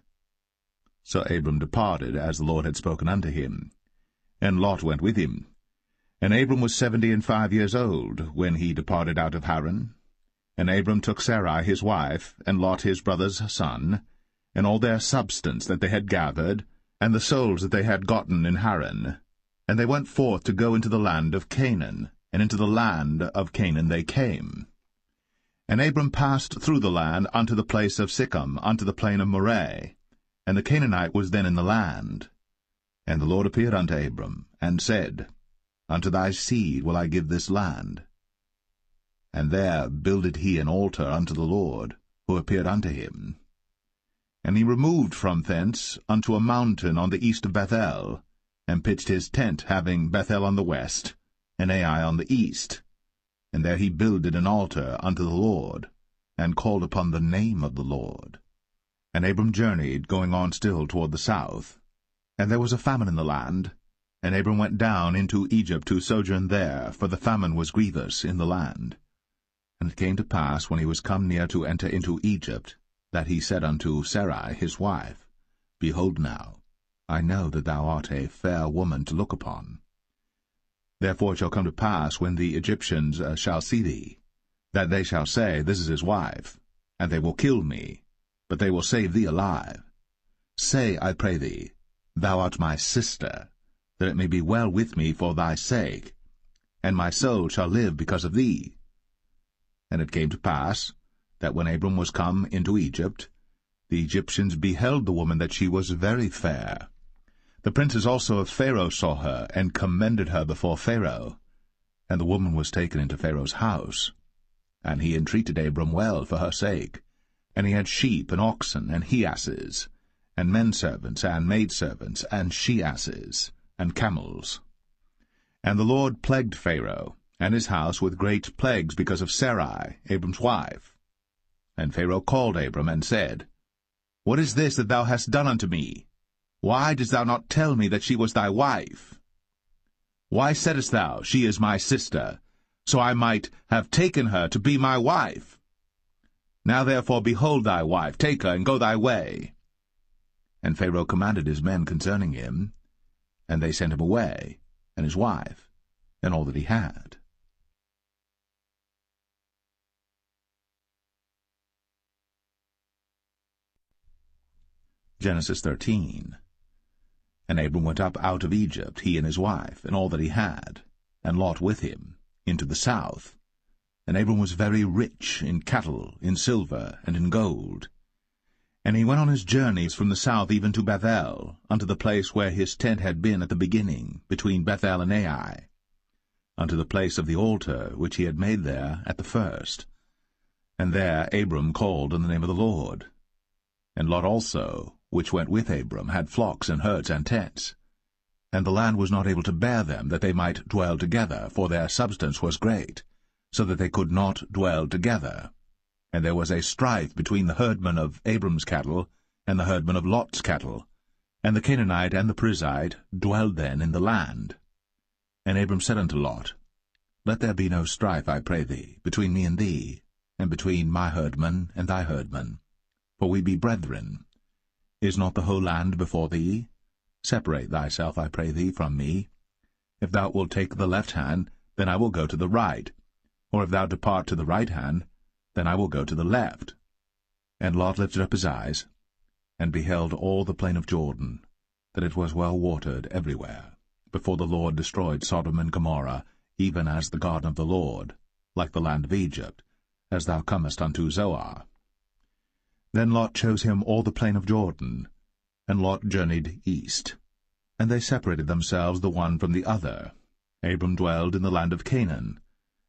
So Abram departed, as the Lord had spoken unto him. And Lot went with him. And Abram was 75 years old, when he departed out of Haran. And Abram took Sarai his wife, and Lot his brother's son, and all their substance that they had gathered, and the souls that they had gotten in Haran. And they went forth to go into the land of Canaan, and into the land of Canaan they came. And Abram passed through the land unto the place of Sichem, unto the plain of Moreh, and the Canaanite was then in the land. And the Lord appeared unto Abram, and said, Unto thy seed will I give this land. And there builded he an altar unto the Lord, who appeared unto him. And he removed from thence unto a mountain on the east of Bethel, and pitched his tent, having Bethel on the west, and Ai on the east. And there he builded an altar unto the Lord, and called upon the name of the Lord. And Abram journeyed, going on still toward the south. And there was a famine in the land, and Abram went down into Egypt to sojourn there, for the famine was grievous in the land. And it came to pass, when he was come near to enter into Egypt, that he said unto Sarai his wife, Behold now, I know that thou art a fair woman to look upon. Therefore it shall come to pass, when the Egyptians shall see thee, that they shall say, This is his wife, and they will kill me, but they will save thee alive. Say, I pray thee, Thou art my sister, that it may be well with me for thy sake, and my soul shall live because of thee. And it came to pass, that when Abram was come into Egypt, the Egyptians beheld the woman that she was very fair. The princes also of Pharaoh saw her, and commended her before Pharaoh. And the woman was taken into Pharaoh's house. And he entreated Abram well for her sake. And he had sheep, and oxen, and he-asses, and menservants, and maidservants, and she-asses, and camels. And the Lord plagued Pharaoh, and his house with great plagues because of Sarai, Abram's wife. And Pharaoh called Abram, and said, What is this that thou hast done unto me? Why didst thou not tell me that she was thy wife? Why saidst thou, She is my sister, so I might have taken her to be my wife? Now therefore behold thy wife, take her, and go thy way. And Pharaoh commanded his men concerning him, and they sent him away, and his wife, and all that he had. Genesis 13. And Abram went up out of Egypt, he and his wife, and all that he had, and Lot with him, into the south. And Abram was very rich in cattle, in silver, and in gold. And he went on his journeys from the south even to Bethel, unto the place where his tent had been at the beginning, between Bethel and Ai, unto the place of the altar which he had made there at the first. And there Abram called on the name of the Lord. And Lot also, which went with Abram, had flocks and herds and tents. And the land was not able to bear them, that they might dwell together, for their substance was great, so that they could not dwell together. And there was a strife between the herdmen of Abram's cattle and the herdmen of Lot's cattle. And the Canaanite and the Perizzite dwelled then in the land. And Abram said unto Lot, Let there be no strife, I pray thee, between me and thee, and between my herdmen and thy herdmen, for we be brethren. Is not the whole land before thee? Separate thyself, I pray thee, from me. If thou wilt take the left hand, then I will go to the right. Or if thou depart to the right hand, then I will go to the left. And Lot lifted up his eyes, and beheld all the plain of Jordan, that it was well watered everywhere, before the Lord destroyed Sodom and Gomorrah, even as the garden of the Lord, like the land of Egypt, as thou comest unto Zoar. Then Lot chose him all the plain of Jordan, and Lot journeyed east. And they separated themselves the one from the other. Abram dwelled in the land of Canaan,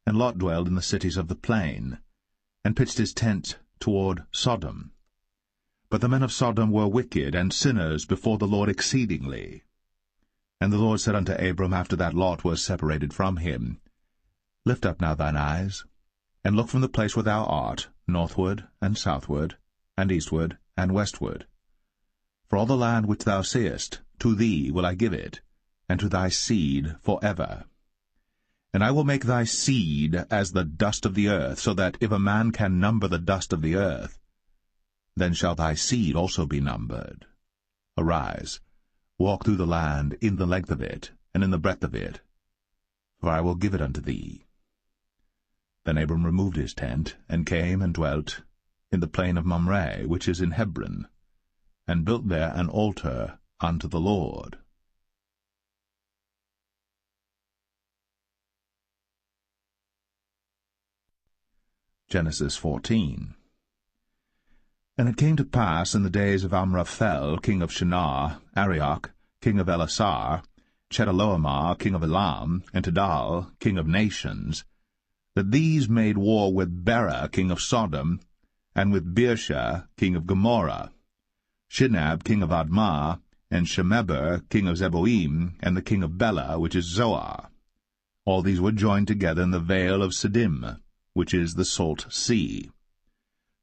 and Lot dwelled in the cities of the plain, and pitched his tent toward Sodom. But the men of Sodom were wicked and sinners before the Lord exceedingly. And the Lord said unto Abram, after that Lot was separated from him, Lift up now thine eyes, and look from the place where thou art, northward and southward, and eastward and westward. For all the land which thou seest, to thee will I give it, and to thy seed for ever. And I will make thy seed as the dust of the earth, so that if a man can number the dust of the earth, then shall thy seed also be numbered. Arise, walk through the land in the length of it, and in the breadth of it, for I will give it unto thee. Then Abram removed his tent, and came and dwelt in the plain of Mamre, which is in Hebron, and built there an altar unto the Lord. Genesis 14. And it came to pass in the days of Amraphel, king of Shinar, Arioch, king of Elasar, Chedorlaomer, king of Elam, and Tidal, king of nations, that these made war with Bera, king of Sodom, and with Birsha, king of Gomorrah, Shinab, king of Admah, and Shemeber, king of Zeboim, and the king of Bela, which is Zoar. All these were joined together in the vale of Siddim, which is the salt sea.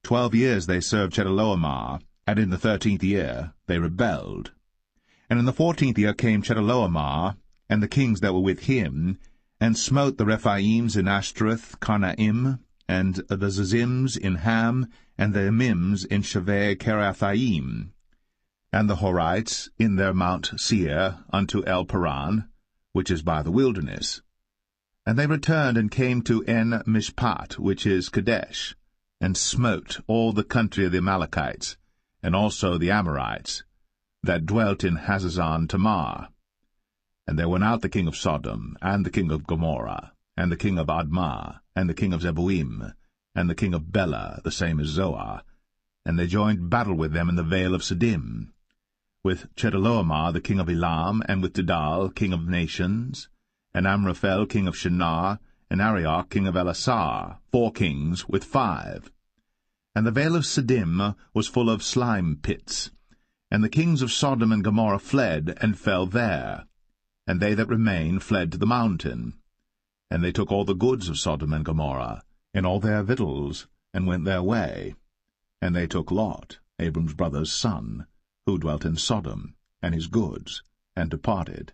12 years they served Chedorlaomer, and in the 13th year they rebelled. And in the 14th year came Chedorlaomer, and the kings that were with him, and smote the Rephaims in Ashtaroth, Karnaim, and the Zazims in Ham, and the Emims in Shaveh Kerathaim, and the Horites in their Mount Seir unto El Paran, which is by the wilderness. And they returned and came to En-Mishpat, which is Kadesh, and smote all the country of the Amalekites, and also the Amorites, that dwelt in Hazazon Tamar. And there went out the king of Sodom, and the king of Gomorrah, and the king of Admah, and the king of Zeboim, and the king of Bela, the same as Zoar, and they joined battle with them in the vale of Siddim, with Chedorlaomer the king of Elam, and with Tidal, king of nations, and Amraphel king of Shinar, and Arioch king of Elasar, 4 kings with 5. And the vale of Siddim was full of slime pits. And the kings of Sodom and Gomorrah fled, and fell there. And they that remained fled to the mountain. And they took all the goods of Sodom and Gomorrah, and all their victuals, and went their way. And they took Lot, Abram's brother's son, who dwelt in Sodom, and his goods, and departed.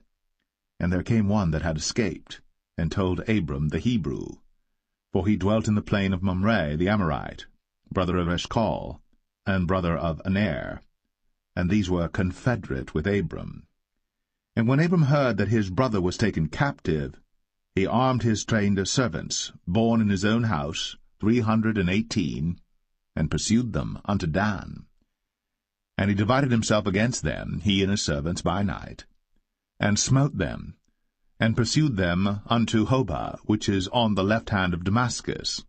And there came one that had escaped, and told Abram the Hebrew. For he dwelt in the plain of Mamre the Amorite, brother of Eshcol, and brother of Aner. And these were confederate with Abram. And when Abram heard that his brother was taken captive, he armed his trained servants, born in his own house, 318, and pursued them unto Dan. And he divided himself against them, he and his servants, by night, and smote them, and pursued them unto Hobah, which is on the left hand of Damascus.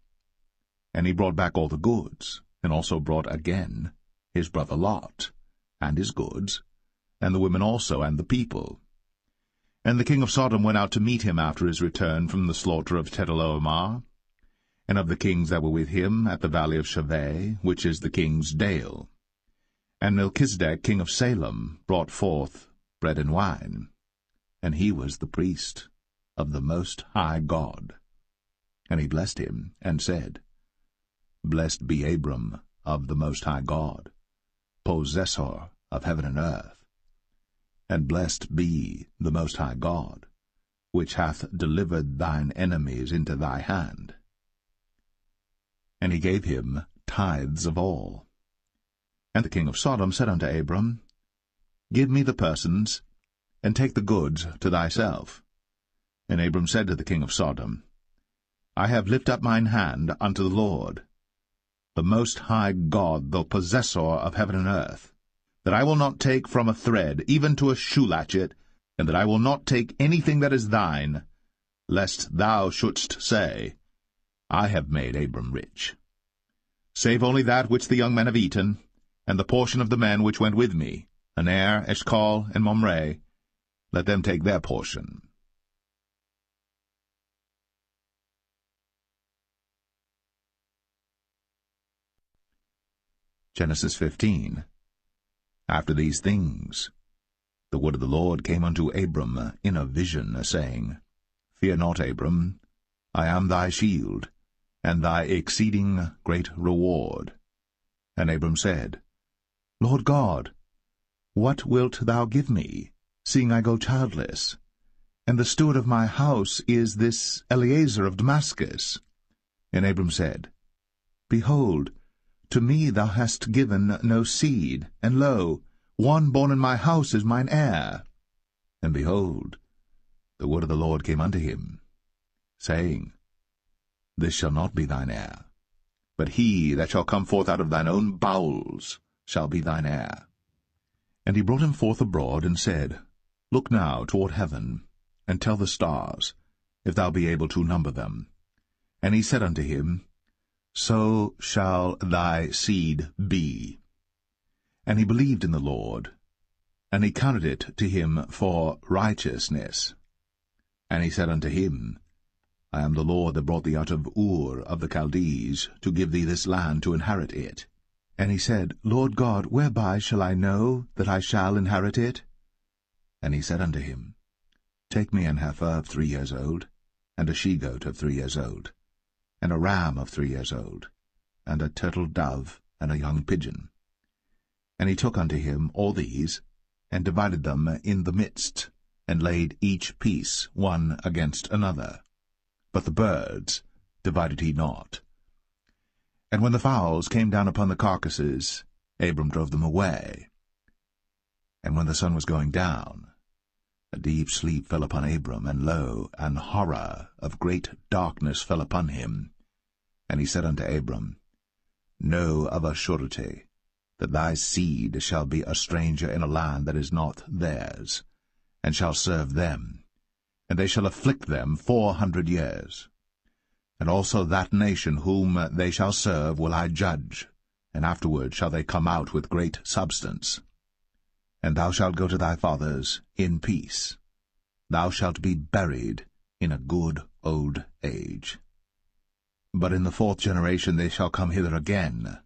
And he brought back all the goods, and also brought again his brother Lot, and his goods, and the women also, and the people. And the king of Sodom went out to meet him after his return from the slaughter of Chedorlaomer, and of the kings that were with him at the valley of Shaveh, which is the king's dale. And Melchizedek king of Salem brought forth bread and wine, and he was the priest of the Most High God. And he blessed him, and said, Blessed be Abram of the Most High God, possessor of heaven and earth. And blessed be the Most High God, which hath delivered thine enemies into thy hand. And he gave him tithes of all. And the king of Sodom said unto Abram, Give me the persons, and take the goods to thyself. And Abram said to the king of Sodom, I have lifted up mine hand unto the Lord, the Most High God, the possessor of heaven and earth, that I will not take from a thread, even to a shoe latchet, and that I will not take anything that is thine, lest thou shouldst say, I have made Abram rich. Save only that which the young men have eaten, and the portion of the men which went with me, Aner, Eshcol, and Mamre, let them take their portion. Genesis 15. After these things, the word of the Lord came unto Abram in a vision, saying, Fear not, Abram, I am thy shield, and thy exceeding great reward. And Abram said, Lord God, what wilt thou give me, seeing I go childless? and the steward of my house is this Eliezer of Damascus. And Abram said, Behold, to me thou hast given no seed, and lo, one born in my house is mine heir. And behold, the word of the Lord came unto him, saying, This shall not be thine heir, but he that shall come forth out of thine own bowels shall be thine heir. And he brought him forth abroad, and said, Look now toward heaven, and tell the stars, if thou be able to number them. And he said unto him, So shall thy seed be. And he believed in the Lord, and he counted it to him for righteousness. And he said unto him, I am the Lord that brought thee out of Ur of the Chaldees, to give thee this land to inherit it. And he said, Lord God, whereby shall I know that I shall inherit it? And he said unto him, Take me an heifer of 3 years old, and a she-goat of 3 years old, and a ram of 3 years old, and a turtle-dove, and a young pigeon. And he took unto him all these, and divided them in the midst, and laid each piece one against another. But the birds divided he not. And when the fowls came down upon the carcasses, Abram drove them away. And when the sun was going down, a deep sleep fell upon Abram, and lo, an horror of great darkness fell upon him. And he said unto Abram, Know of a surety that thy seed shall be a stranger in a land that is not theirs, and shall serve them, and they shall afflict them 400 years. And also that nation whom they shall serve will I judge, and afterward shall they come out with great substance. And thou shalt go to thy fathers in peace. Thou shalt be buried in a good old age. But in the 4th generation they shall come hither again,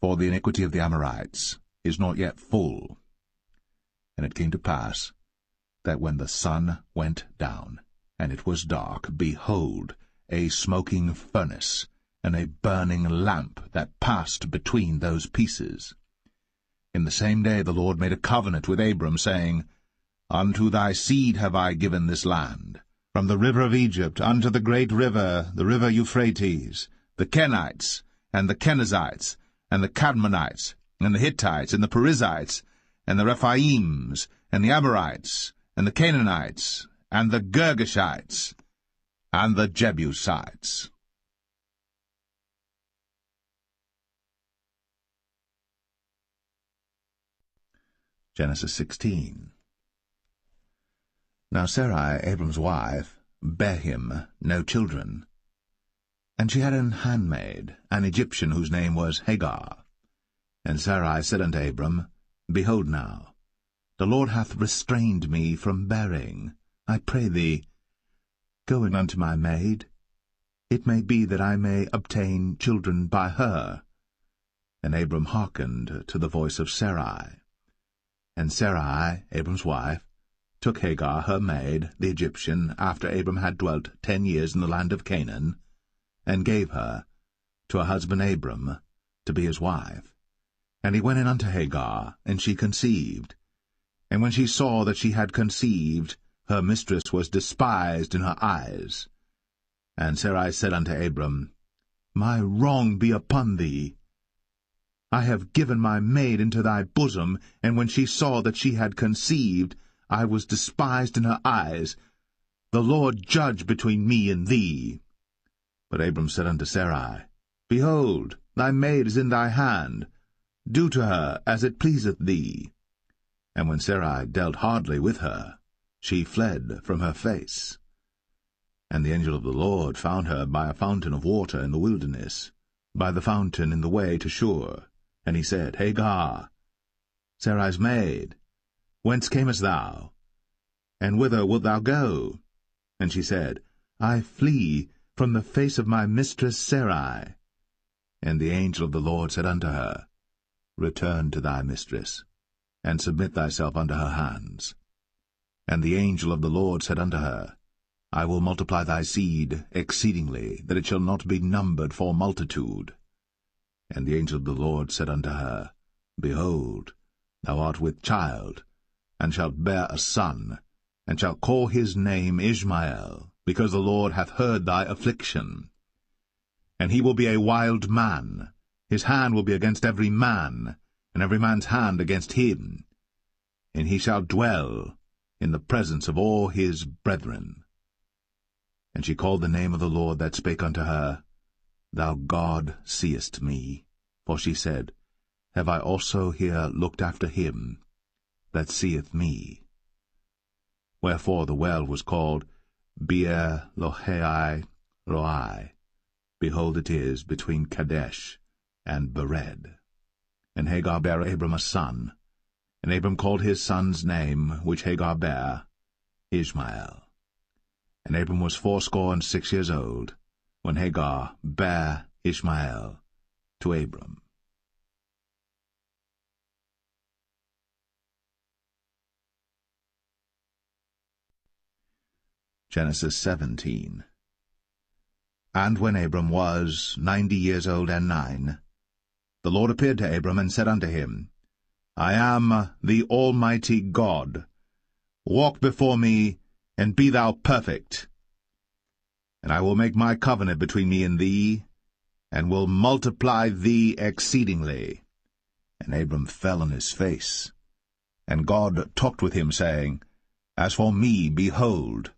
for the iniquity of the Amorites is not yet full. And it came to pass, that when the sun went down, and it was dark, behold, a smoking furnace, and a burning lamp that passed between those pieces. In the same day the Lord made a covenant with Abram, saying, Unto thy seed have I given this land, from the river of Egypt unto the great river, the river Euphrates, the Kenites, and the Kenizzites, and the Cadmonites, and the Hittites, and the Perizzites, and the Rephaims, and the Amorites, and the Canaanites, and the Girgashites, and the Jebusites. Genesis 16. Now Sarai, Abram's wife, bare him no children, and she had an handmaid, an Egyptian, whose name was Hagar. And Sarai said unto Abram, Behold now, the Lord hath restrained me from bearing. I pray thee, go in unto my maid. It may be that I may obtain children by her. And Abram hearkened to the voice of Sarai. And Sarai, Abram's wife, took Hagar her maid, the Egyptian, after Abram had dwelt 10 years in the land of Canaan, and gave her to her husband Abram to be his wife. And he went in unto Hagar, and she conceived. And when she saw that she had conceived, her mistress was despised in her eyes. And Sarai said unto Abram, My wrong be upon thee. I have given my maid into thy bosom, and when she saw that she had conceived, I was despised in her eyes. The Lord judge between me and thee. But Abram said unto Sarai, Behold, thy maid is in thy hand. Do to her as it pleaseth thee. And when Sarai dealt hardly with her, she fled from her face. And the angel of the Lord found her by a fountain of water in the wilderness, by the fountain in the way to Shur. And he said, Hagar, Sarai's maid, whence camest thou? And whither wilt thou go? And she said, I flee from the face of my mistress Sarai. And the angel of the Lord said unto her, Return to thy mistress, and submit thyself unto her hands. And the angel of the Lord said unto her, I will multiply thy seed exceedingly, that it shall not be numbered for multitude. And the angel of the Lord said unto her, Behold, thou art with child, and shalt bear a son, and shalt call his name Ishmael, because the Lord hath heard thy affliction. And he will be a wild man, his hand will be against every man, and every man's hand against him. And he shall dwell in the presence of all his brethren. And she called the name of the Lord that spake unto her, Thou God seest me. For she said, Have I also here looked after him that seeth me? Wherefore the well was called Beer-Lahai Roi. Behold, it is between Kadesh and Bered. And Hagar bare Abram a son, and Abram called his son's name, which Hagar bare, Ishmael. And Abram was 86 years old, when Hagar bare Ishmael to Abram. Genesis 17. And when Abram was 90 years old and 9, the Lord appeared to Abram and said unto him, I am the Almighty God. Walk before me, and be thou perfect. And I will make my covenant between me and thee, and will multiply thee exceedingly. And Abram fell on his face. And God talked with him, saying, As for me, behold,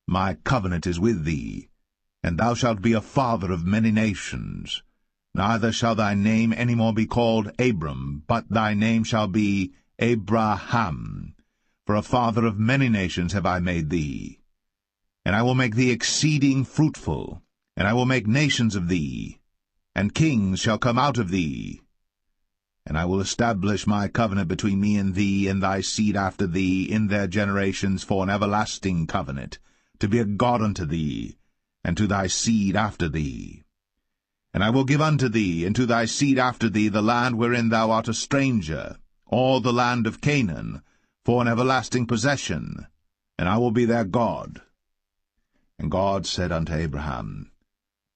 my covenant is with thee, and thou shalt be a father of many nations. Neither shall thy name any more be called Abram, but thy name shall be Abraham. For a father of many nations have I made thee. And I will make thee exceeding fruitful, and I will make nations of thee, and kings shall come out of thee. And I will establish my covenant between me and thee and thy seed after thee in their generations for an everlasting covenant, to be a God unto thee, and to thy seed after thee. And I will give unto thee, and to thy seed after thee, the land wherein thou art a stranger, all the land of Canaan, for an everlasting possession, and I will be their God. And God said unto Abraham,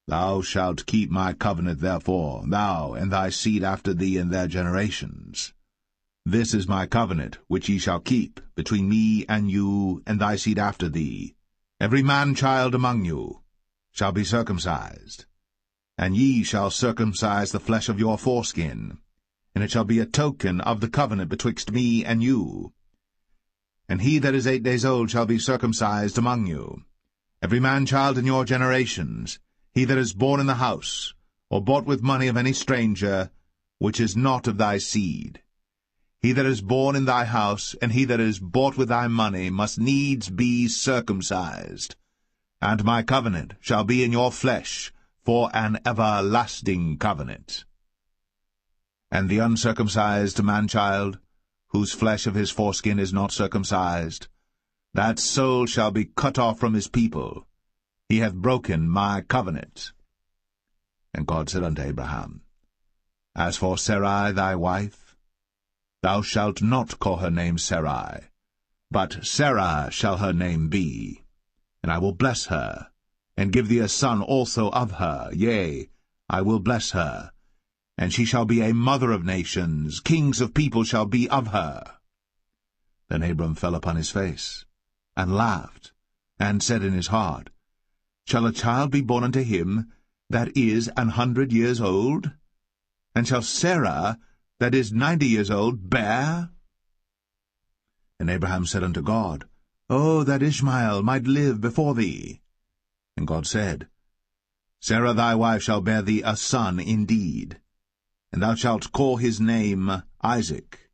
Thou shalt keep my covenant therefore, thou and thy seed after thee in their generations. This is my covenant, which ye shall keep, between me and you and thy seed after thee. Every man-child among you shall be circumcised, and ye shall circumcise the flesh of your foreskin, and it shall be a token of the covenant betwixt me and you. And he that is 8 days old shall be circumcised among you, every man-child in your generations, he that is born in the house, or bought with money of any stranger, which is not of thy seed. He that is born in thy house, and he that is bought with thy money, must needs be circumcised. And my covenant shall be in your flesh, for an everlasting covenant. And the uncircumcised man-child, whose flesh of his foreskin is not circumcised, that soul shall be cut off from his people. He hath broken my covenant. And God said unto Abraham, As for Sarai thy wife, thou shalt not call her name Sarai, but Sarah shall her name be. And I will bless her, and give thee a son also of her. Yea, I will bless her, and she shall be a mother of nations. Kings of people shall be of her. Then Abram fell upon his face, and laughed, and said in his heart, Shall a child be born unto him that is 100 years old? And shall Sarah, that is 90 years old, bear? And Abraham said unto God, Oh, that Ishmael might live before thee. And God said, Sarah thy wife shall bear thee a son indeed, and thou shalt call his name Isaac.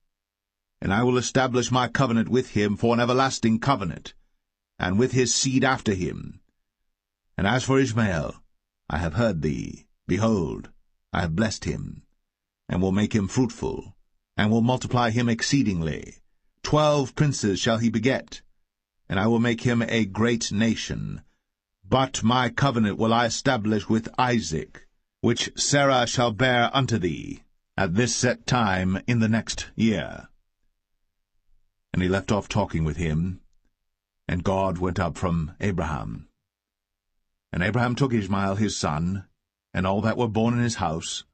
And I will establish my covenant with him for an everlasting covenant, and with his seed after him. And as for Ishmael, I have heard thee. Behold, I have blessed him, and will make him fruitful, and will multiply him exceedingly. 12 princes shall he beget, and I will make him a great nation. But my covenant will I establish with Isaac, which Sarah shall bear unto thee, at this set time in the next year. And he left off talking with him, and God went up from Abraham. And Abraham took Ishmael his son, and all that were born in his house,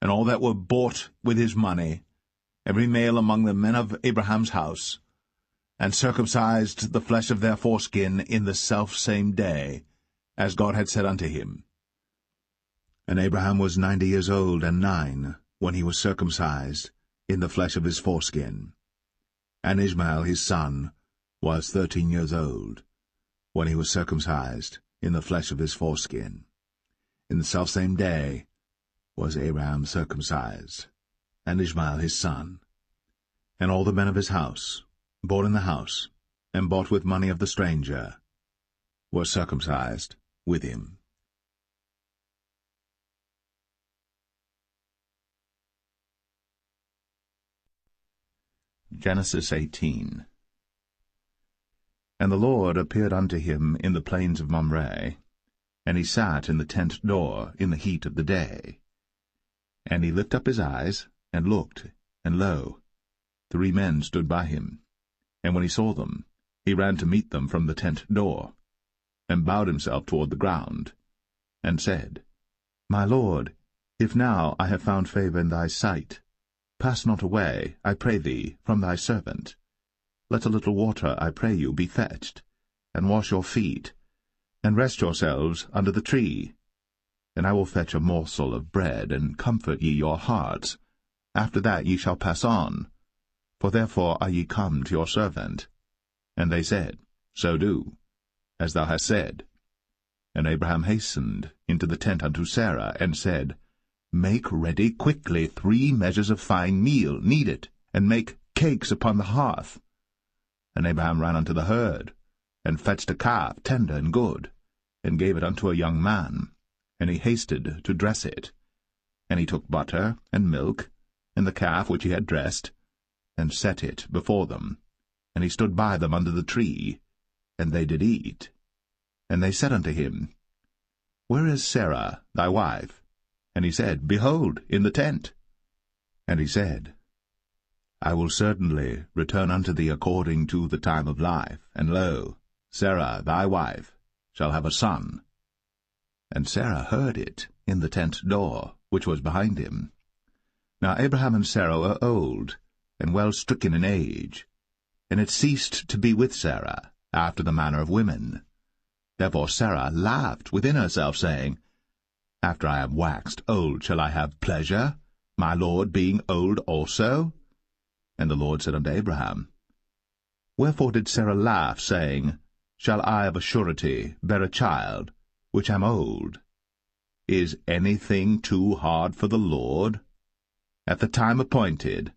and all that were bought with his money, every male among the men of Abraham's house, and circumcised the flesh of their foreskin in the selfsame day, as God had said unto him. And Abraham was 90 years old and 9, when he was circumcised in the flesh of his foreskin. And Ishmael his son was 13 years old, when he was circumcised in the flesh of his foreskin. In the selfsame day was Abraham circumcised, and Ishmael his son. And all the men of his house, born in the house, and bought with money of the stranger, were circumcised with him. Genesis 18. And the Lord appeared unto him in the plains of Mamre, and he sat in the tent door in the heat of the day. And he lifted up his eyes, and looked, and lo, 3 men stood by him. And when he saw them, he ran to meet them from the tent door, and bowed himself toward the ground, and said, My Lord, if now I have found favor in thy sight, pass not away, I pray thee, from thy servant. Let a little water, I pray you, be fetched, and wash your feet, and rest yourselves under the tree. And I will fetch a morsel of bread, and comfort ye your hearts. After that ye shall pass on, for therefore are ye come to your servant. And they said, So do, as thou hast said. And Abraham hastened into the tent unto Sarah, and said, Make ready quickly 3 measures of fine meal, knead it, and make cakes upon the hearth. And Abraham ran unto the herd, and fetched a calf tender and good, and gave it unto a young man, and he hasted to dress it. And he took butter and milk, and the calf which he had dressed, and set it before them. And he stood by them under the tree, and they did eat. And they said unto him, Where is Sarah thy wife? And he said, Behold, in the tent. And he said, I will certainly return unto thee according to the time of life, and lo, Sarah thy wife shall have a son. And Sarah heard it in the tent door, which was behind him. Now Abraham and Sarah were old, and well stricken in age, and it ceased to be with Sarah, after the manner of women. Therefore Sarah laughed within herself, saying, After I am waxed old shall I have pleasure, my Lord being old also? And the Lord said unto Abraham, Wherefore did Sarah laugh, saying, Shall I of a surety bear a child, which am old? Is anything too hard for the Lord? At the time appointed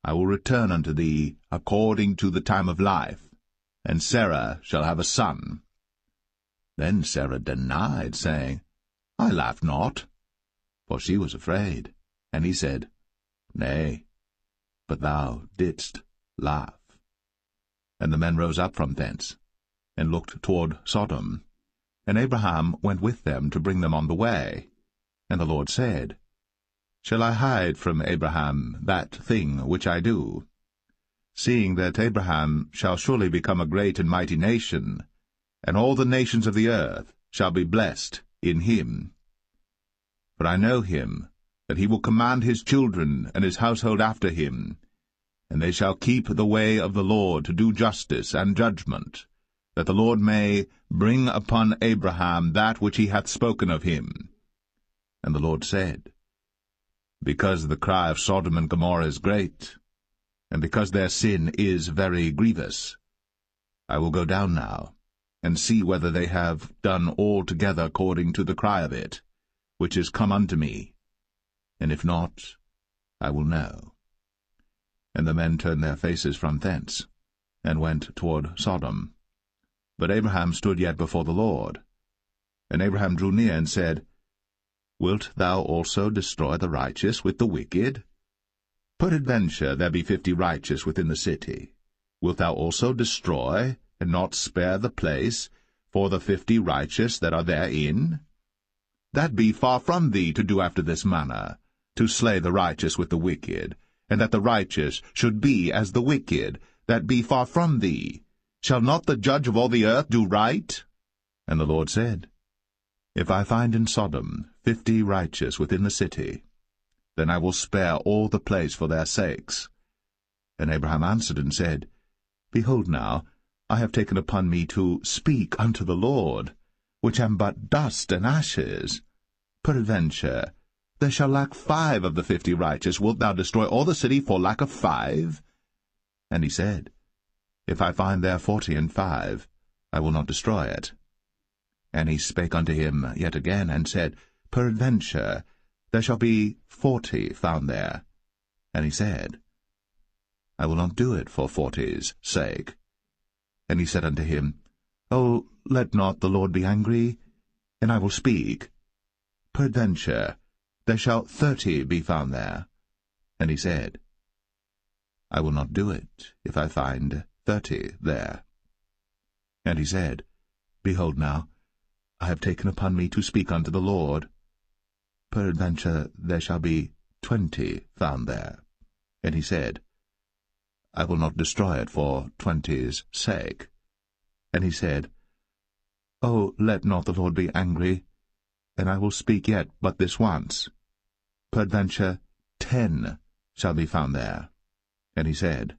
I will return unto thee according to the time of life, and Sarah shall have a son. Then Sarah denied, saying, I laughed not, for she was afraid. And he said, Nay, but thou didst laugh. And the men rose up from thence, and looked toward Sodom. And Abraham went with them to bring them on the way. And the Lord said, Shall I hide from Abraham that thing which I do? Seeing that Abraham shall surely become a great and mighty nation, and all the nations of the earth shall be blessed in him. For I know him, that he will command his children and his household after him, and they shall keep the way of the Lord to do justice and judgment, that the Lord may bring upon Abraham that which he hath spoken of him. And the Lord said, Because the cry of Sodom and Gomorrah is great, and because their sin is very grievous, I will go down now, and see whether they have done altogether according to the cry of it, which is come unto me. And if not, I will know. And the men turned their faces from thence, and went toward Sodom. But Abraham stood yet before the Lord. And Abraham drew near, and said, Wilt thou also destroy the righteous with the wicked? Peradventure there be 50 righteous within the city. Wilt thou also destroy, and not spare the place, for the 50 righteous that are therein? That be far from thee to do after this manner, to slay the righteous with the wicked, and that the righteous should be as the wicked, that be far from thee. Shall not the judge of all the earth do right? And the Lord said, If I find in Sodom 50 righteous within the city, then I will spare all the place for their sakes. And Abraham answered and said, Behold now, I have taken upon me to speak unto the Lord, which am but dust and ashes. Peradventure, there shall lack 5 of the 50 righteous. Wilt thou destroy all the city for lack of 5? And he said, If I find there 40 and 5, I will not destroy it. And he spake unto him yet again, and said, Peradventure, there shall be 40 found there. And he said, I will not do it for 40's sake. And he said unto him, O, let not the Lord be angry, and I will speak. Peradventure, there shall 30 be found there. And he said, I will not do it, if I find 30 there. And he said, Behold now, I have taken upon me to speak unto the Lord. Peradventure there shall be 20 found there. And he said, I will not destroy it for 20's sake. And he said, O, let not the Lord be angry, and I will speak yet but this once. Peradventure 10 shall be found there. And he said,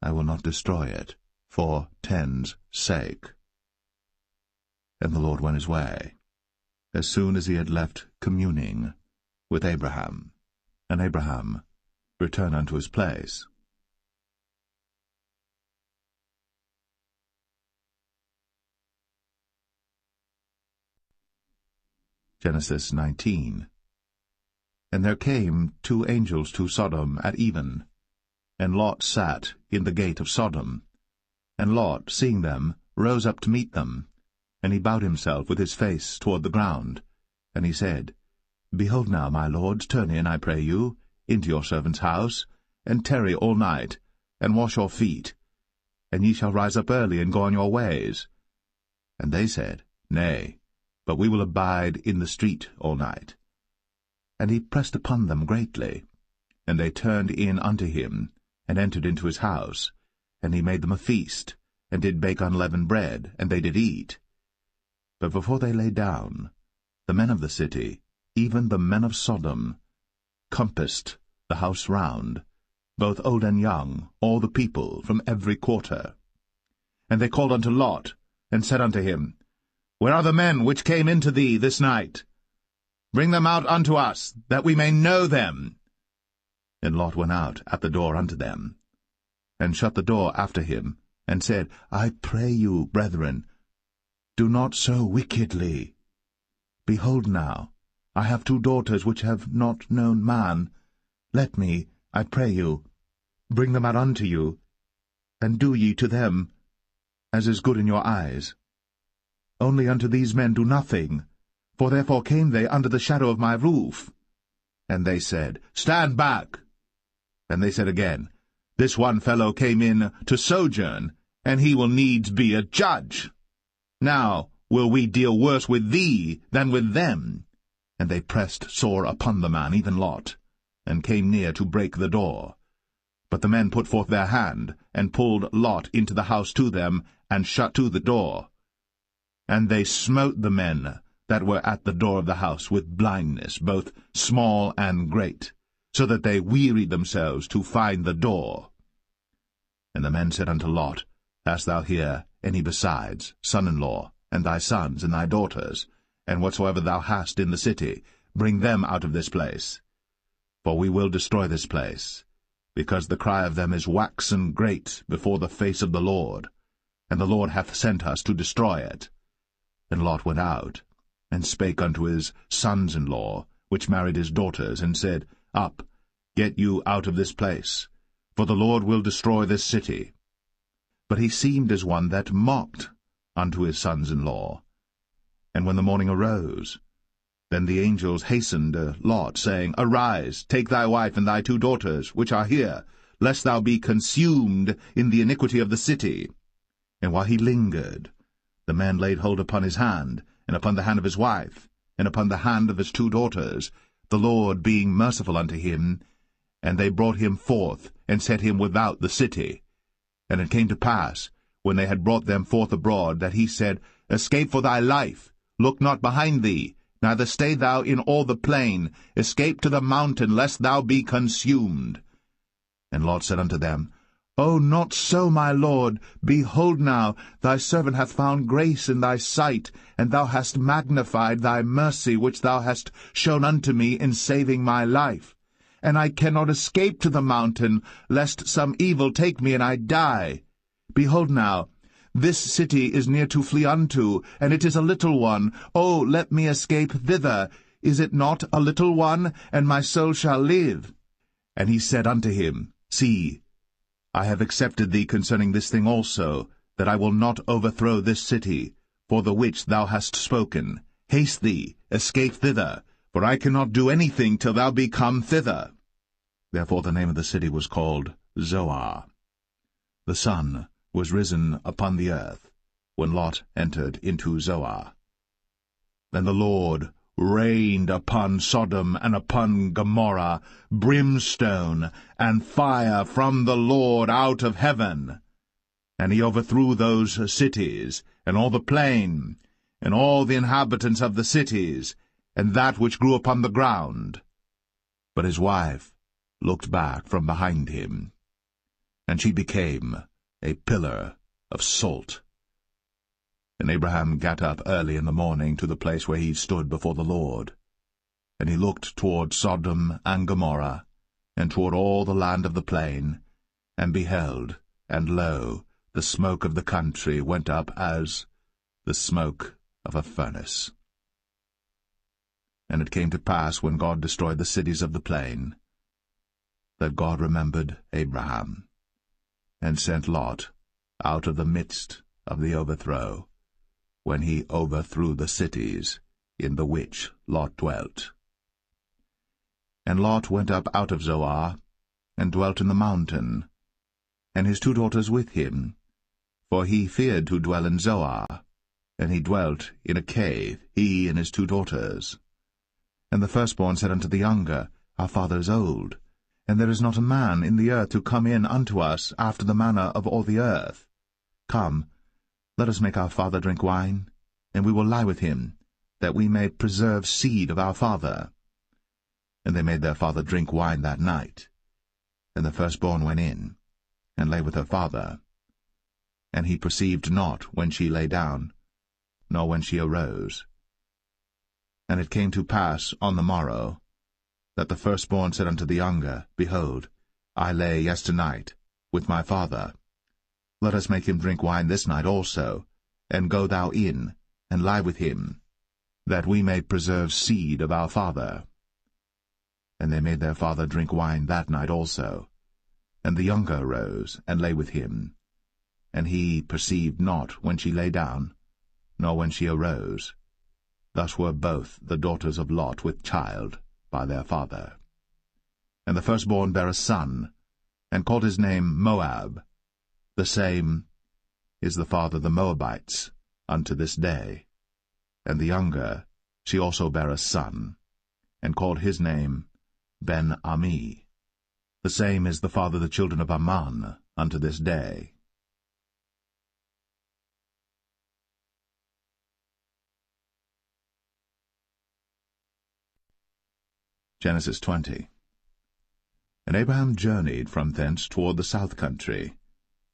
I will not destroy it for 10's sake. And the Lord went his way, as soon as he had left communing with Abraham. And Abraham returned unto his place. Genesis 19. And there came 2 angels to Sodom at even, and Lot sat in the gate of Sodom. And Lot, seeing them, rose up to meet them, and he bowed himself with his face toward the ground. And he said, Behold now, my lords, turn in, I pray you, into your servant's house, and tarry all night, and wash your feet, and ye shall rise up early and go on your ways. And they said, Nay, but we will abide in the street all night. And he pressed upon them greatly. And they turned in unto him, and entered into his house. And he made them a feast, and did bake unleavened bread, and they did eat. But before they lay down, the men of the city, even the men of Sodom, compassed the house round, both old and young, all the people from every quarter. And they called unto Lot, and said unto him, Where are the men which came into thee this night? Bring them out unto us, that we may know them. And Lot went out at the door unto them, and shut the door after him, and said, I pray you, brethren, do not so wickedly. Behold now, I have 2 daughters which have not known man. Let me, I pray you, bring them out unto you, and do ye to them as is good in your eyes. Only unto these men do nothing, for therefore came they under the shadow of my roof. And they said, Stand back. And they said again, This one fellow came in to sojourn, and he will needs be a judge. Now will we deal worse with thee than with them. And they pressed sore upon the man, even Lot, and came near to break the door. But the men put forth their hand, and pulled Lot into the house to them, and shut to the door. And they smote the men that were at the door of the house with blindness, both small and great, so that they wearied themselves to find the door. And the men said unto Lot, Hast thou here any besides, son-in-law, and thy sons, and thy daughters, and whatsoever thou hast in the city, bring them out of this place? For we will destroy this place, because the cry of them is waxen great before the face of the Lord, and the Lord hath sent us to destroy it. And Lot went out, and spake unto his sons-in-law, which married his daughters, and said, Up, get you out of this place, for the Lord will destroy this city. But he seemed as one that mocked unto his sons-in-law. And when the morning arose, then the angels hastened Lot, saying, Arise, take thy wife and thy 2 daughters, which are here, lest thou be consumed in the iniquity of the city. And while he lingered, the man laid hold upon his hand, and upon the hand of his wife, and upon the hand of his 2 daughters, the Lord being merciful unto him. And they brought him forth, and set him without the city. And it came to pass, when they had brought them forth abroad, that he said, Escape for thy life, look not behind thee, neither stay thou in all the plain, escape to the mountain, lest thou be consumed. And Lot said unto them, "Oh, not so, my lord. Behold now, thy servant hath found grace in thy sight, and thou hast magnified thy mercy which thou hast shown unto me in saving my life. And I cannot escape to the mountain, lest some evil take me and I die. Behold now, this city is near to flee unto, and it is a little one. Oh, let me escape thither. Is it not a little one, and my soul shall live?" And he said unto him, See, I have accepted thee concerning this thing also, that I will not overthrow this city, for the which thou hast spoken. Haste thee, escape thither, for I cannot do anything till thou be come thither. Therefore the name of the city was called Zoar. The sun was risen upon the earth, when Lot entered into Zoar. Then the Lord rained upon Sodom and upon Gomorrah brimstone and fire from the Lord out of heaven. And he overthrew those cities, and all the plain, and all the inhabitants of the cities, and that which grew upon the ground. But his wife looked back from behind him, and she became a pillar of salt. And Abraham got up early in the morning to the place where he stood before the Lord. And he looked toward Sodom and Gomorrah, and toward all the land of the plain, and beheld, and lo, the smoke of the country went up as the smoke of a furnace. And it came to pass, when God destroyed the cities of the plain, that God remembered Abraham, and sent Lot out of the midst of the overthrow, when he overthrew the cities in the which Lot dwelt. And Lot went up out of Zoar, and dwelt in the mountain, and his 2 daughters with him, for he feared to dwell in Zoar, and he dwelt in a cave, he and his 2 daughters. And the firstborn said unto the younger, Our father is old, and there is not a man in the earth to come in unto us after the manner of all the earth. Come, let us make our father drink wine, and we will lie with him, that we may preserve seed of our father. And they made their father drink wine that night. And the firstborn went in, and lay with her father. And he perceived not when she lay down, nor when she arose. And it came to pass on the morrow, that the firstborn said unto the younger, Behold, I lay yesternight with my father. Let us make him drink wine this night also, and go thou in, and lie with him, that we may preserve seed of our father. And they made their father drink wine that night also. And the younger arose, and lay with him. And he perceived not when she lay down, nor when she arose. Thus were both the daughters of Lot with child by their father. And the firstborn bare a son, and called his name Moab. The same is the father of the Moabites unto this day. And the younger, she also bare a son, and called his name Ben-Ami. The same is the father of the children of Ammon unto this day. Genesis 20. And Abraham journeyed from thence toward the south country,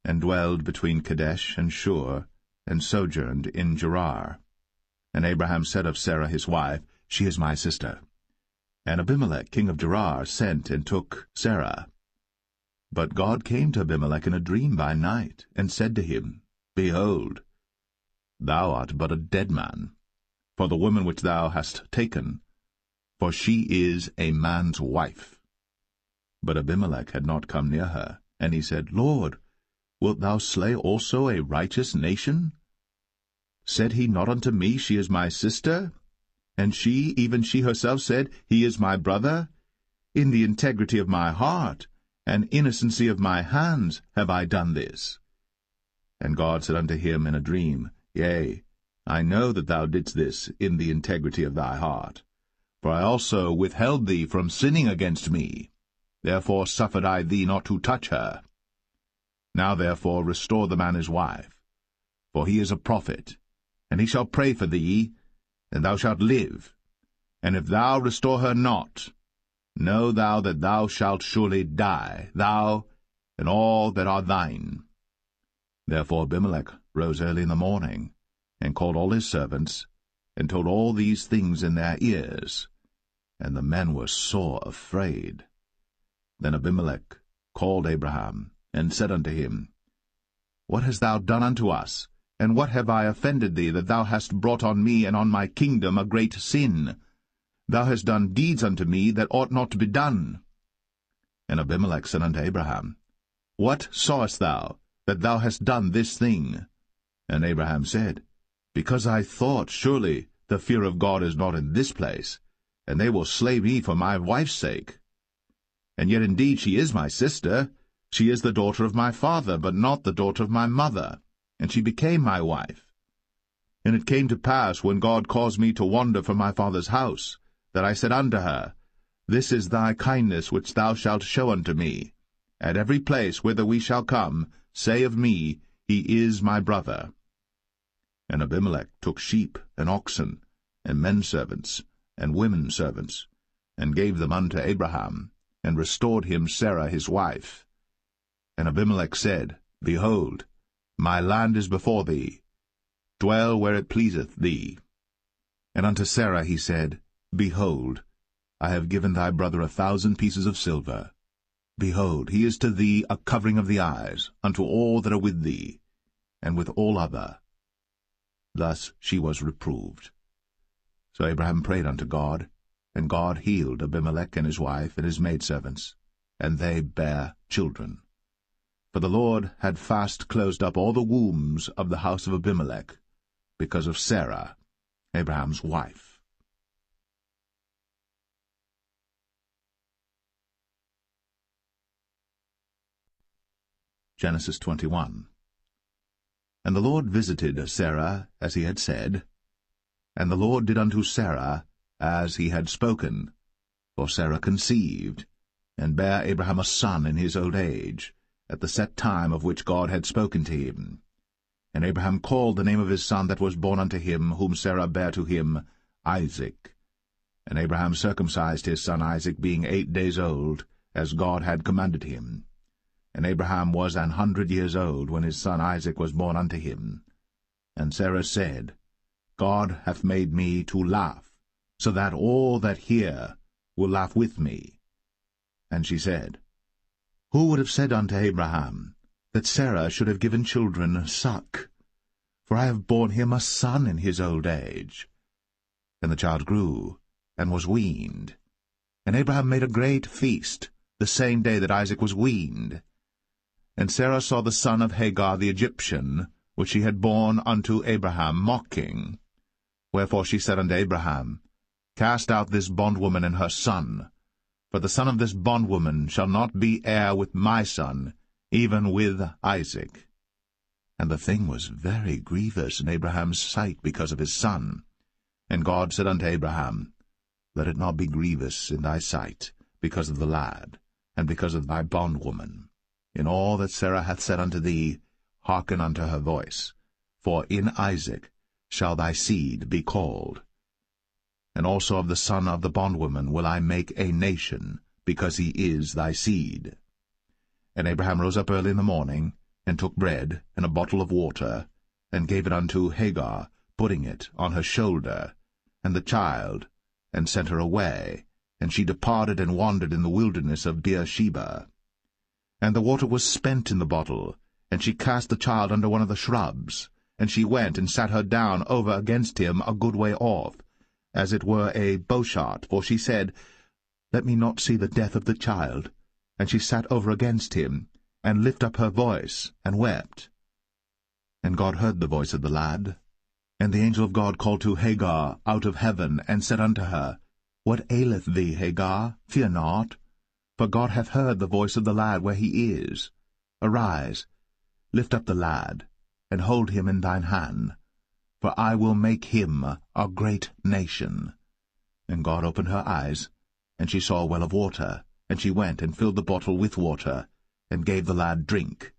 and dwelled between Kadesh and Shur, and sojourned in Gerar. And Abraham said of Sarah his wife, She is my sister. And Abimelech king of Gerar sent and took Sarah. But God came to Abimelech in a dream by night, and said to him, Behold, thou art but a dead man, for the woman which thou hast taken, for she is a man's wife. But Abimelech had not come near her, and he said, Lord, wilt thou slay also a righteous nation? Said he not unto me, She is my sister? And she, even she herself, said, He is my brother? In the integrity of my heart, and innocency of my hands, have I done this. And God said unto him in a dream, Yea, I know that thou didst this in the integrity of thy heart. For I also withheld thee from sinning against me. Therefore suffered I thee not to touch her. Now therefore restore the man his wife, for he is a prophet, and he shall pray for thee, and thou shalt live. And if thou restore her not, know thou that thou shalt surely die, thou and all that are thine. Therefore Abimelech rose early in the morning, and called all his servants, and told all these things in their ears. And the men were sore afraid. Then Abimelech called Abraham, and said unto him, What hast thou done unto us? And what have I offended thee, that thou hast brought on me and on my kingdom a great sin? Thou hast done deeds unto me that ought not to be done. And Abimelech said unto Abraham, What sawest thou, that thou hast done this thing? And Abraham said, Because I thought, surely the fear of God is not in this place, and they will slay me for my wife's sake. And yet indeed she is my sister. She is the daughter of my father, but not the daughter of my mother, and she became my wife. And it came to pass, when God caused me to wander from my father's house, that I said unto her, This is thy kindness which thou shalt show unto me. At every place whither we shall come, say of me, He is my brother. And Abimelech took sheep and oxen, and men servants, and women servants, and gave them unto Abraham, and restored him Sarah his wife. And Abimelech said, Behold, my land is before thee. Dwell where it pleaseth thee. And unto Sarah he said, Behold, I have given thy brother 1,000 pieces of silver. Behold, he is to thee a covering of the eyes, unto all that are with thee, and with all other. Thus she was reproved. So Abraham prayed unto God, and God healed Abimelech and his wife and his maidservants, and they bare children. For the Lord had fast closed up all the wombs of the house of Abimelech, because of Sarah, Abraham's wife. Genesis 21. And the Lord visited Sarah as he had said, and the Lord did unto Sarah as he had spoken. For Sarah conceived, and bare Abraham a son in his old age, at the set time of which God had spoken to him. And Abraham called the name of his son that was born unto him, whom Sarah bare to him, Isaac. And Abraham circumcised his son Isaac, being 8 days old, as God had commanded him. And Abraham was 100 years old when his son Isaac was born unto him. And Sarah said, God hath made me to laugh, so that all that hear will laugh with me. And she said, Who would have said unto Abraham, that Sarah should have given children suck? For I have borne him a son in his old age. And the child grew, and was weaned. And Abraham made a great feast, the same day that Isaac was weaned. And Sarah saw the son of Hagar the Egyptian, which she had borne unto Abraham, mocking. Wherefore she said unto Abraham, Cast out this bondwoman and her son, for the son of this bondwoman shall not be heir with my son, even with Isaac. And the thing was very grievous in Abraham's sight because of his son. And God said unto Abraham, Let it not be grievous in thy sight, because of the lad, and because of thy bondwoman. In all that Sarah hath said unto thee, hearken unto her voice, for in Isaac shall thy seed be called. And also of the son of the bondwoman will I make a nation, because he is thy seed. And Abraham rose up early in the morning, and took bread and a bottle of water, and gave it unto Hagar, putting it on her shoulder, and the child, and sent her away, and she departed and wandered in the wilderness of Beersheba. And the water was spent in the bottle, and she cast the child under one of the shrubs, and she went and sat her down over against him a good way off, as it were a bowshot, for she said, Let me not see the death of the child. And she sat over against him, and lifted up her voice, and wept. And God heard the voice of the lad. And the angel of God called to Hagar out of heaven, and said unto her, What aileth thee, Hagar? Fear not. For God hath heard the voice of the lad where he is. Arise, lift up the lad, and hold him in thine hand, for I will make him a great nation. And God opened her eyes, and she saw a well of water, and she went and filled the bottle with water, and gave the lad drink.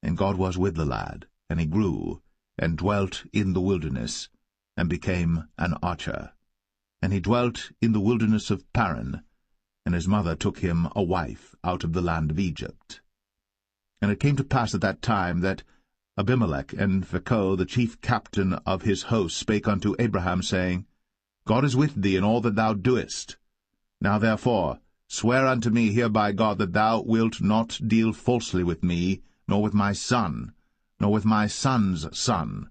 And God was with the lad, and he grew, and dwelt in the wilderness, and became an archer. And he dwelt in the wilderness of Paran, and his mother took him a wife out of the land of Egypt. And it came to pass at that time that Abimelech and Phicol, the chief captain of his host, spake unto Abraham, saying, God is with thee in all that thou doest. Now therefore swear unto me here by God that thou wilt not deal falsely with me, nor with my son, nor with my son's son,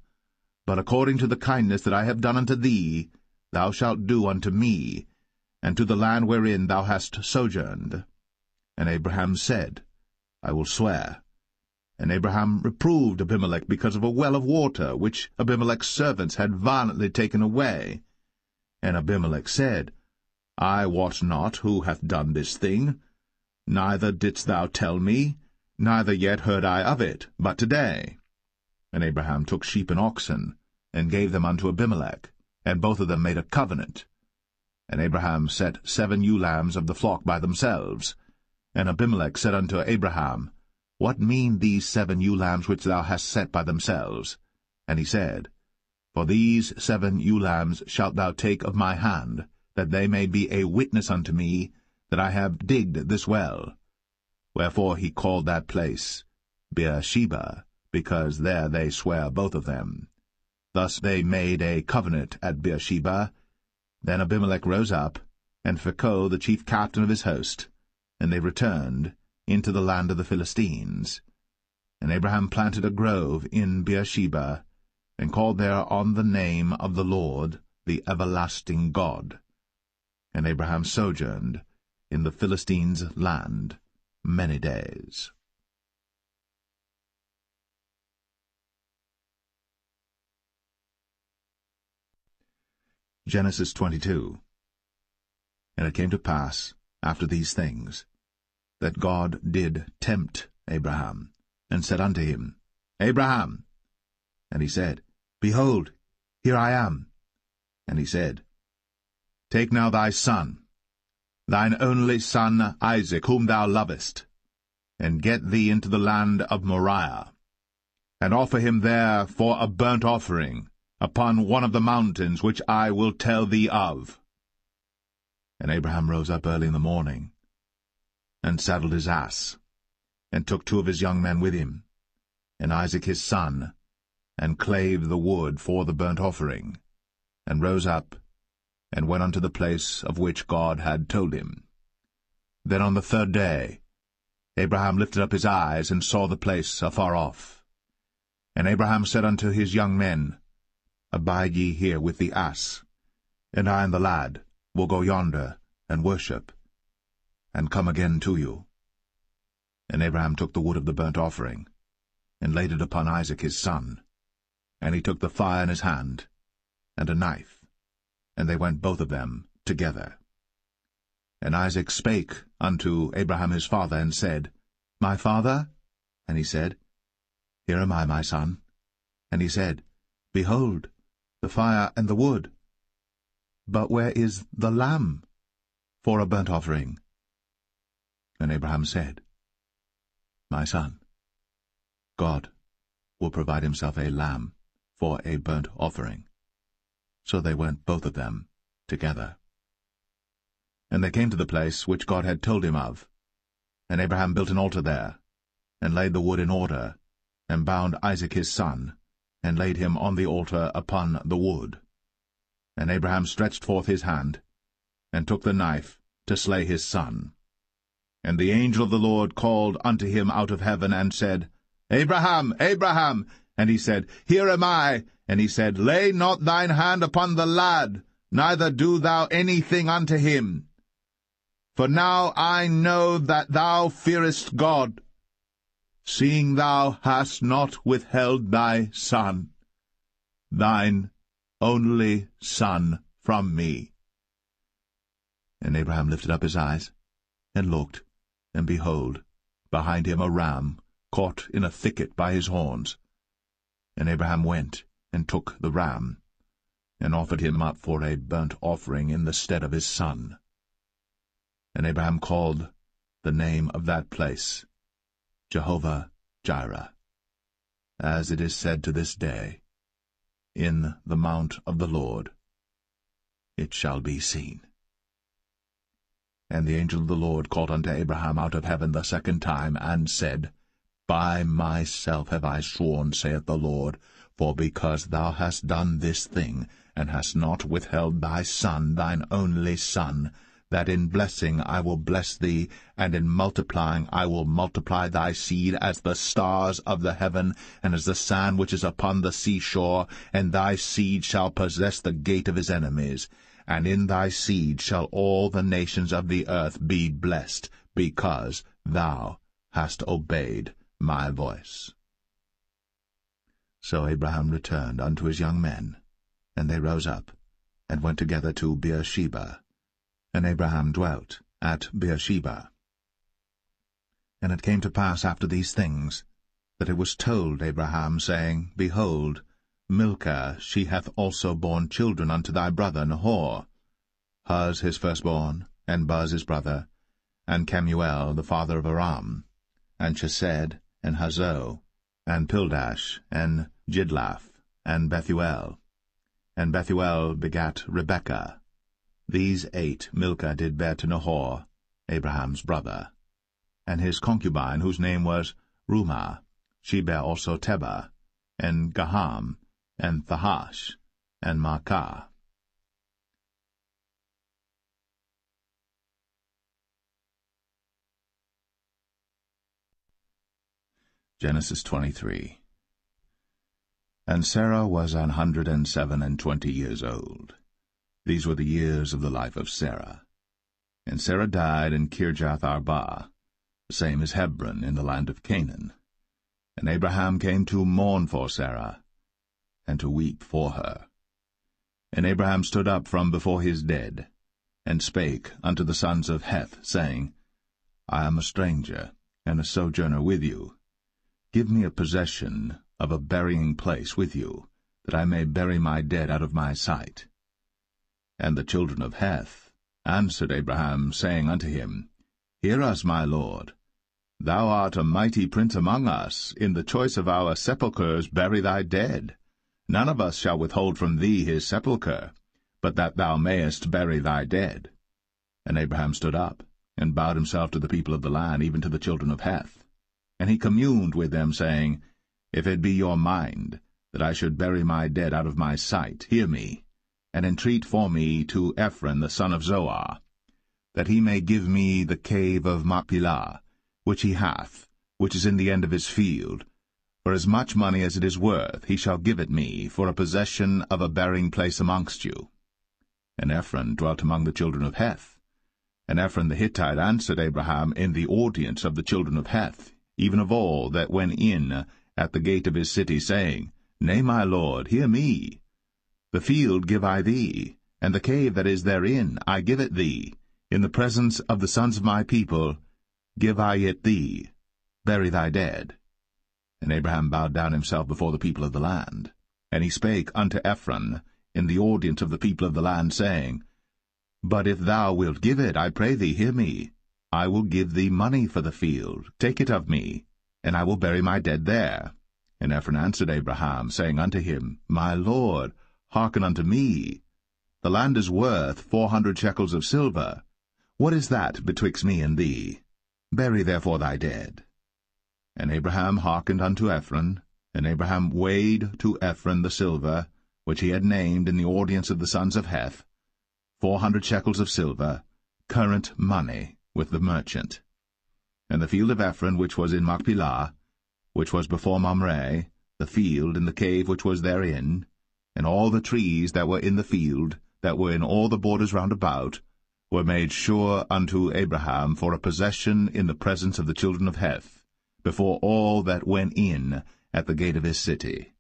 but according to the kindness that I have done unto thee, thou shalt do unto me, and to the land wherein thou hast sojourned. And Abraham said, I will swear. And Abraham reproved Abimelech because of a well of water, which Abimelech's servants had violently taken away. And Abimelech said, I wot not who hath done this thing, neither didst thou tell me, neither yet heard I of it, but today. And Abraham took sheep and oxen, and gave them unto Abimelech, and both of them made a covenant. And Abraham set 7 ewe lambs of the flock by themselves. And Abimelech said unto Abraham, What mean these 7 ewe lambs which thou hast set by themselves? And he said, For these 7 ewe lambs shalt thou take of my hand, that they may be a witness unto me that I have digged this well. Wherefore he called that place Beersheba, because there they sware both of them. Thus they made a covenant at Beersheba. Then Abimelech rose up, and Phicol the chief captain of his host, and they returned into the land of the Philistines. And Abraham planted a grove in Beersheba, and called there on the name of the Lord, the everlasting God. And Abraham sojourned in the Philistines' land many days. Genesis 22. And it came to pass, after these things, that God did tempt Abraham, and said unto him, Abraham. And he said, Behold, here I am. And he said, Take now thy son, thine only son Isaac, whom thou lovest, and get thee into the land of Moriah, and offer him there for a burnt offering upon one of the mountains which I will tell thee of. And Abraham rose up early in the morning, and saddled his ass, and took 2 of his young men with him, and Isaac his son, and clave the wood for the burnt offering, and rose up, and went unto the place of which God had told him. Then on the 3rd day Abraham lifted up his eyes, and saw the place afar off. And Abraham said unto his young men, Abide ye here with the ass, and I and the lad will go yonder, and worship, and come again to you. And Abraham took the wood of the burnt offering, and laid it upon Isaac his son. And he took the fire in his hand, and a knife, and they went both of them together. And Isaac spake unto Abraham his father, and said, My father? And he said, Here am I, my son. And he said, Behold, the fire and the wood. But where is the lamb for a burnt offering? And Abraham said, My son, God will provide himself a lamb for a burnt offering. So they went both of them together. And they came to the place which God had told him of. And Abraham built an altar there, and laid the wood in order, and bound Isaac his son, and laid him on the altar upon the wood. And Abraham stretched forth his hand, and took the knife to slay his son. And the angel of the Lord called unto him out of heaven, and said, Abraham, Abraham! And he said, Here am I. And he said, Lay not thine hand upon the lad, neither do thou anything unto him. For now I know that thou fearest God, seeing thou hast not withheld thy son, thine only son, from me. And Abraham lifted up his eyes, and looked, and behold, behind him a ram caught in a thicket by his horns. And Abraham went, and took the ram, and offered him up for a burnt offering in the stead of his son. And Abraham called the name of that place Jehovah-Jireh, as it is said to this day, In the mount of the Lord it shall be seen. And the angel of the Lord called unto Abraham out of heaven the 2nd time, and said, By myself have I sworn, saith the Lord, for because thou hast done this thing, and hast not withheld thy son, thine only son, that in blessing I will bless thee, and in multiplying I will multiply thy seed as the stars of the heaven, and as the sand which is upon the seashore, and thy seed shall possess the gate of his enemies. And in thy seed shall all the nations of the earth be blessed, because thou hast obeyed my voice. So Abraham returned unto his young men, and they rose up, and went together to Beersheba. And Abraham dwelt at Beersheba. And it came to pass after these things, that it was told Abraham, saying, Behold, Milcah, she hath also borne children unto thy brother Nahor, Huz his firstborn, and Buz his brother, and Kemuel the father of Aram, and Chesed, and Hazo, and Pildash, and Jidlaph, and Bethuel. And Bethuel begat Rebekah. These 8 Milcah did bear to Nahor, Abraham's brother. And his concubine, whose name was Rumah, she bare also Tebah, and Gaham, and Thahash, and Maacah. Genesis 23. And Sarah was 127 years old. These were the years of the life of Sarah. And Sarah died in Kirjath-Arba, the same as Hebron in the land of Canaan. And Abraham came to mourn for Sarah, and to weep for her. And Abraham stood up from before his dead, and spake unto the sons of Heth, saying, I am a stranger, and a sojourner with you. Give me a possession of a burying place with you, that I may bury my dead out of my sight. And the children of Heth answered Abraham, saying unto him, Hear us, my lord. Thou art a mighty prince among us. In the choice of our sepulchres bury thy dead. None of us shall withhold from thee his sepulchre, but that thou mayest bury thy dead. And Abraham stood up, and bowed himself to the people of the land, even to the children of Heth. And he communed with them, saying, If it be your mind that I should bury my dead out of my sight, hear me, and entreat for me to Ephron the son of Zoar, that he may give me the cave of Machpelah, which he hath, which is in the end of his field. For as much money as it is worth, he shall give it me, for a possession of a burying place amongst you. And Ephron dwelt among the children of Heth. And Ephron the Hittite answered Abraham in the audience of the children of Heth, even of all that went in at the gate of his city, saying, Nay, my lord, hear me. The field give I thee, and the cave that is therein I give it thee. In the presence of the sons of my people give I it thee. Bury thy dead. And Abraham bowed down himself before the people of the land. And he spake unto Ephron in the audience of the people of the land, saying, But if thou wilt give it, I pray thee, hear me. I will give thee money for the field. Take it of me, and I will bury my dead there. And Ephron answered Abraham, saying unto him, My lord, hearken unto me. The land is worth 400 shekels of silver. What is that betwixt me and thee? Bury therefore thy dead. And Abraham hearkened unto Ephron, and Abraham weighed to Ephron the silver, which he had named in the audience of the sons of Heth, 400 shekels of silver, current money, with the merchant. And the field of Ephron which was in Machpelah, which was before Mamre, the field and the cave which was therein, and all the trees that were in the field, that were in all the borders round about, were made sure unto Abraham for a possession in the presence of the children of Heth, before all that went in at the gate of his city.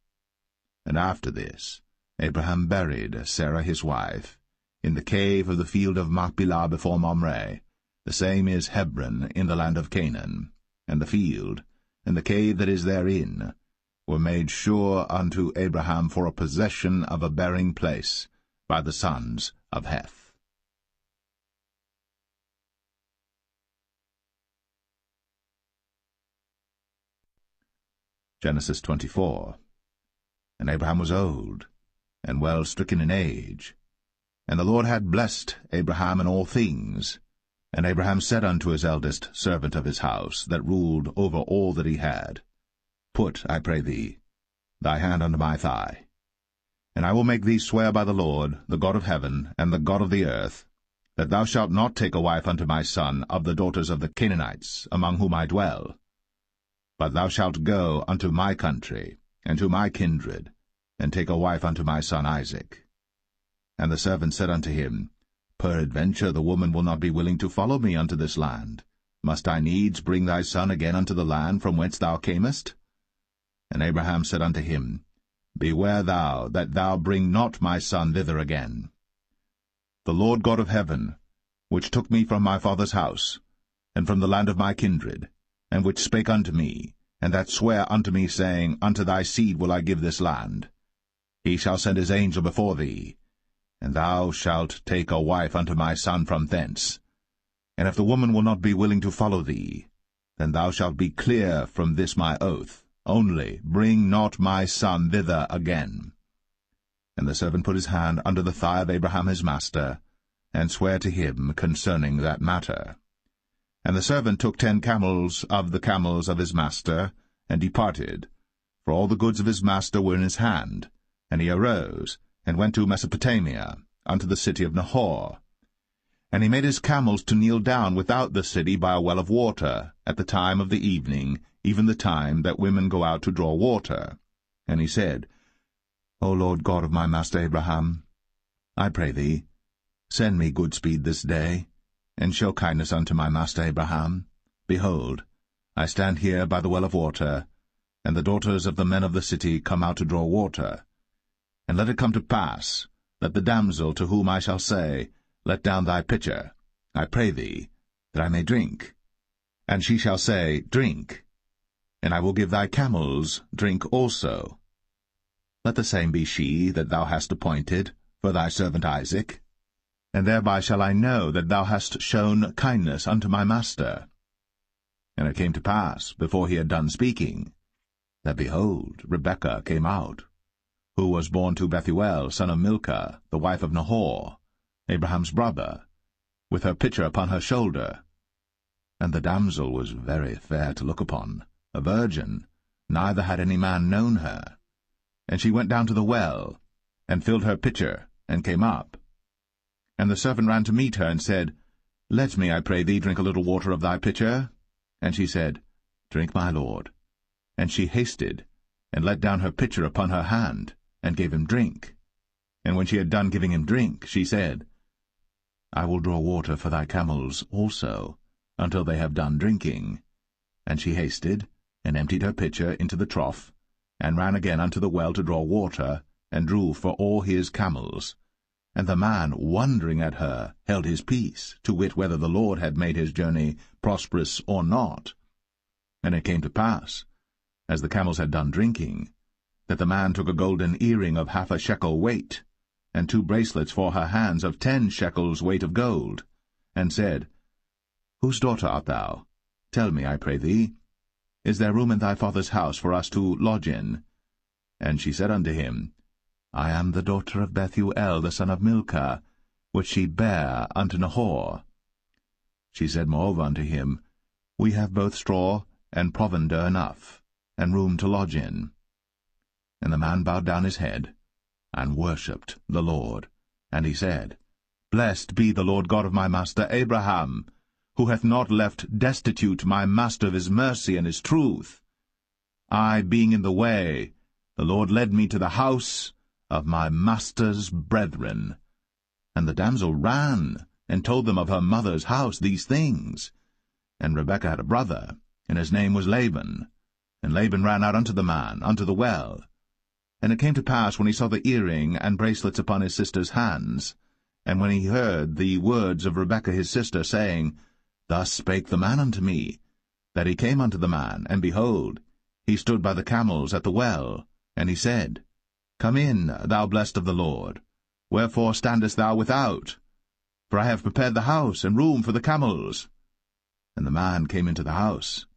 And after this Abraham buried Sarah his wife, in the cave of the field of Machpelah before Mamre, the same is Hebron in the land of Canaan, and the field, and the cave that is therein, were made sure unto Abraham for a possession of a burying place by the sons of Heth. Genesis 24. And Abraham was old, and well stricken in age. And the Lord had blessed Abraham in all things. And Abraham said unto his eldest servant of his house, that ruled over all that he had, Put, I pray thee, thy hand under my thigh, and I will make thee swear by the Lord, the God of heaven, and the God of the earth, that thou shalt not take a wife unto my son of the daughters of the Canaanites, among whom I dwell, but thou shalt go unto my country, and to my kindred, and take a wife unto my son Isaac. And the servant said unto him, Peradventure the woman will not be willing to follow me unto this land. Must I needs bring thy son again unto the land from whence thou camest? And Abraham said unto him, Beware thou that thou bring not my son thither again. The Lord God of heaven, which took me from my father's house, and from the land of my kindred, and which spake unto me, and that sware unto me, saying, Unto thy seed will I give this land, he shall send his angel before thee, and thou shalt take a wife unto my son from thence. And if the woman will not be willing to follow thee, then thou shalt be clear from this my oath. Only bring not my son thither again. And the servant put his hand under the thigh of Abraham his master, and sware to him concerning that matter. And the servant took 10 camels of the camels of his master, and departed, for all the goods of his master were in his hand. And he arose, and went to Mesopotamia, unto the city of Nahor. And he made his camels to kneel down without the city by a well of water, at the time of the evening, even the time that women go out to draw water. And he said, O Lord God of my master Abraham, I pray thee, send me good speed this day, and show kindness unto my master Abraham. Behold, I stand here by the well of water, and the daughters of the men of the city come out to draw water. And let it come to pass, that the damsel to whom I shall say, Let down thy pitcher, I pray thee, that I may drink. And she shall say, Drink. And I will give thy camels drink also. Let the same be she that thou hast appointed for thy servant Isaac. And thereby shall I know that thou hast shown kindness unto my master. And it came to pass, before he had done speaking, that, behold, Rebekah came out, who was born to Bethuel, son of Milcah, the wife of Nahor, Abraham's brother, with her pitcher upon her shoulder. And the damsel was very fair to look upon, a virgin, neither had any man known her. And she went down to the well, and filled her pitcher, and came up. And the servant ran to meet her, and said, Let me, I pray thee, drink a little water of thy pitcher. And she said, Drink, my lord. And she hasted, and let down her pitcher upon her hand, and gave him drink. And when she had done giving him drink, she said, I will draw water for thy camels also, until they have done drinking. And she hasted, and emptied her pitcher into the trough, and ran again unto the well to draw water, and drew for all his camels. And the man, wondering at her, held his peace, to wit whether the Lord had made his journey prosperous or not. And it came to pass, as the camels had done drinking, that the man took a golden earring of 1/2 a shekel weight, and 2 bracelets for her hands of 10 shekels weight of gold, and said, Whose daughter art thou? Tell me, I pray thee. Is there room in thy father's house for us to lodge in? And she said unto him, I am the daughter of Bethuel, the son of Milcah, which she bare unto Nahor. She said moreover unto him, We have both straw and provender enough, and room to lodge in. And the man bowed down his head, and worshipped the Lord. And he said, Blessed be the Lord God of my master Abraham, who hath not left destitute my master of his mercy and his truth. I being in the way, the Lord led me to the house of my master's brethren. And the damsel ran, and told them of her mother's house these things. And Rebekah had a brother, and his name was Laban. And Laban ran out unto the man, unto the well. And it came to pass, when he saw the earring and bracelets upon his sister's hands, and when he heard the words of Rebekah his sister, saying, Thus spake the man unto me, that he came unto the man, and behold, he stood by the camels at the well. And he said, Come in, thou blessed of the Lord. Wherefore standest thou without? For I have prepared the house and room for the camels. And the man came into the house,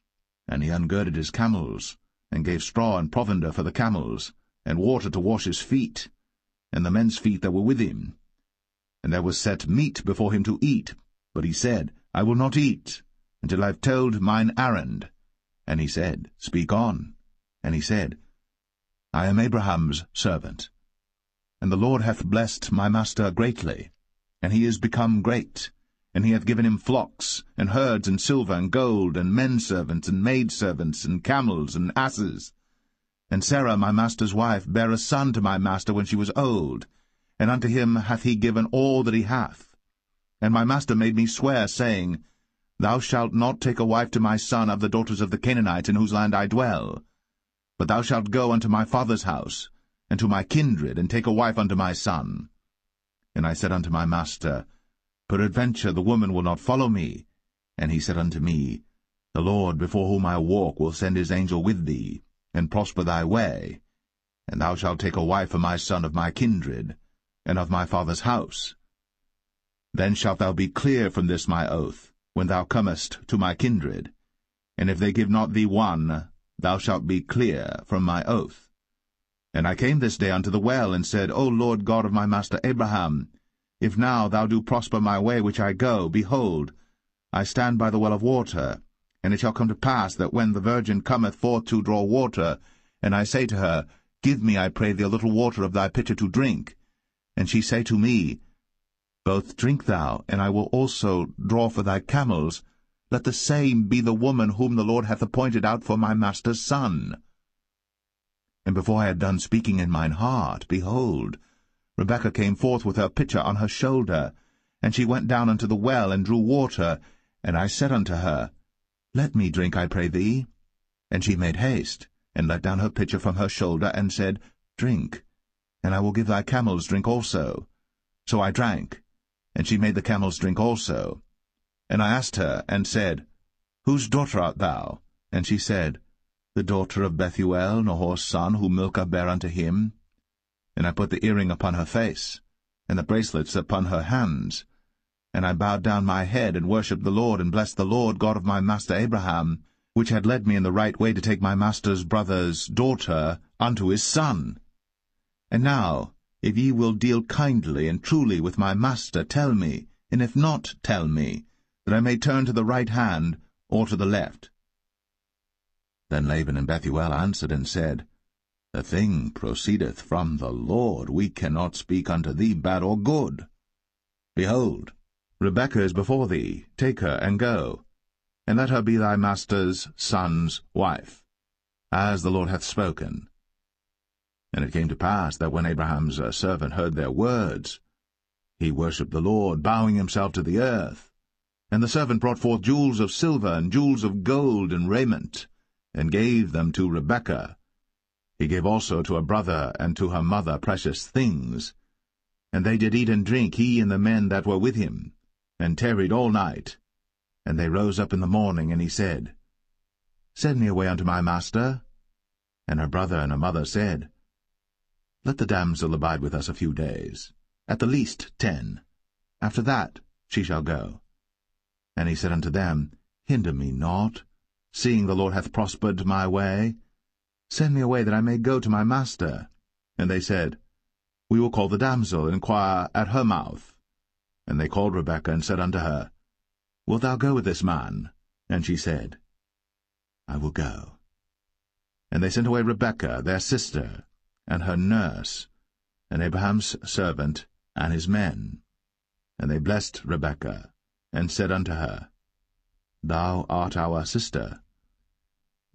and he ungirded his camels, and gave straw and provender for the camels, and water to wash his feet, and the men's feet that were with him. And there was set meat before him to eat, but he said, I will not eat until I have told mine errand. And he said, Speak on. And he said, I am Abraham's servant. And the Lord hath blessed my master greatly, and he is become great, and he hath given him flocks, and herds, and silver, and gold, and menservants, and maidservants, and camels, and asses. And Sarah my master's wife bare a son to my master when she was old, and unto him hath he given all that he hath. And my master made me swear, saying, Thou shalt not take a wife to my son of the daughters of the Canaanites in whose land I dwell, but thou shalt go unto my father's house, and to my kindred, and take a wife unto my son. And I said unto my master, Peradventure the woman will not follow me. And he said unto me, The Lord before whom I walk will send his angel with thee, and prosper thy way. And thou shalt take a wife for my son of my kindred, and of my father's house. Then shalt thou be clear from this my oath, when thou comest to my kindred. And if they give not thee one, thou shalt be clear from my oath. And I came this day unto the well, and said, O Lord God of my master Abraham, if now thou do prosper my way which I go, behold, I stand by the well of water. And it shall come to pass that when the virgin cometh forth to draw water, and I say to her, Give me, I pray thee, a little water of thy pitcher to drink, and she say to me, Both drink thou, and I will also draw for thy camels, let the same be the woman whom the Lord hath appointed out for my master's son. And before I had done speaking in mine heart, behold, Rebekah came forth with her pitcher on her shoulder, and she went down unto the well, and drew water. And I said unto her, Let me drink, I pray thee. And she made haste, and let down her pitcher from her shoulder, and said, Drink, and I will give thy camels drink also. So I drank, and she made the camels drink also. And I asked her, and said, Whose daughter art thou? And she said, The daughter of Bethuel, Nahor's son, whom Milcah bare unto him. And I put the earring upon her face, and the bracelets upon her hands. And I bowed down my head, and worshipped the Lord, and blessed the Lord God of my master Abraham, which had led me in the right way to take my master's brother's daughter unto his son. And now, if ye will deal kindly and truly with my master, tell me, and if not, tell me, that I may turn to the right hand or to the left. Then Laban and Bethuel answered and said, The thing proceedeth from the Lord. We cannot speak unto thee bad or good. Behold, Rebekah is before thee. Take her, and go, and let her be thy master's son's wife, as the Lord hath spoken. And it came to pass that when Abraham's servant heard their words, he worshipped the Lord, bowing himself to the earth. And the servant brought forth jewels of silver, and jewels of gold, and raiment, and gave them to Rebekah. He gave also to her brother and to her mother precious things. And they did eat and drink, he and the men that were with him, and tarried all night. And they rose up in the morning, and he said, Send me away unto my master. And her brother and her mother said, Let the damsel abide with us a few days, at the least 10. After that she shall go. And he said unto them, Hinder me not, seeing the Lord hath prospered my way. Send me away, that I may go to my master. And they said, We will call the damsel, and inquire at her mouth. And they called Rebekah, and said unto her, Wilt thou go with this man? And she said, I will go. And they sent away Rebekah, their sister, and her nurse, and Abraham's servant, and his men. And they blessed Rebekah, and said unto her, Thou art our sister.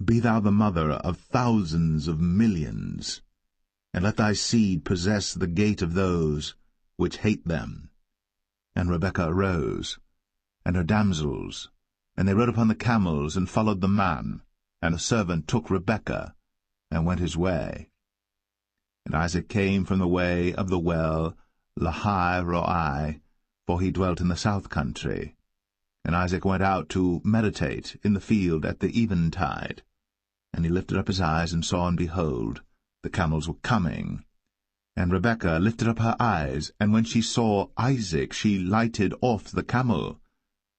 Be thou the mother of thousands of millions, and let thy seed possess the gate of those which hate them. And Rebekah arose, and her damsels, and they rode upon the camels, and followed the man. And the servant took Rebekah, and went his way. And Isaac came from the way of the well Lahai-roi, for he dwelt in the south country. And Isaac went out to meditate in the field at the eventide. And he lifted up his eyes, and saw, and behold, the camels were coming. And Rebekah lifted up her eyes, and when she saw Isaac, she lighted off the camel.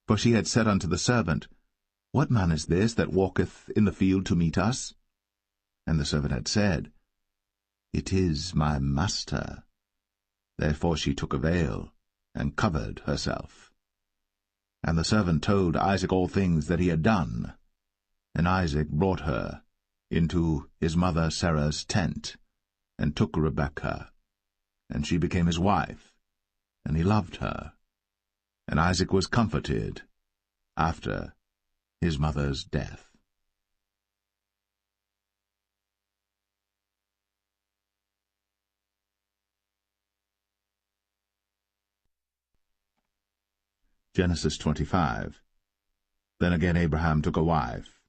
For she had said unto the servant, What man is this that walketh in the field to meet us? And the servant had said, It is my master. Therefore she took a veil, and covered herself. And the servant told Isaac all things that he had done. And Isaac brought her into his mother Sarah's tent, and took Rebekah, and she became his wife, and he loved her. And Isaac was comforted after his mother's death. Genesis 25. Then again Abraham took a wife,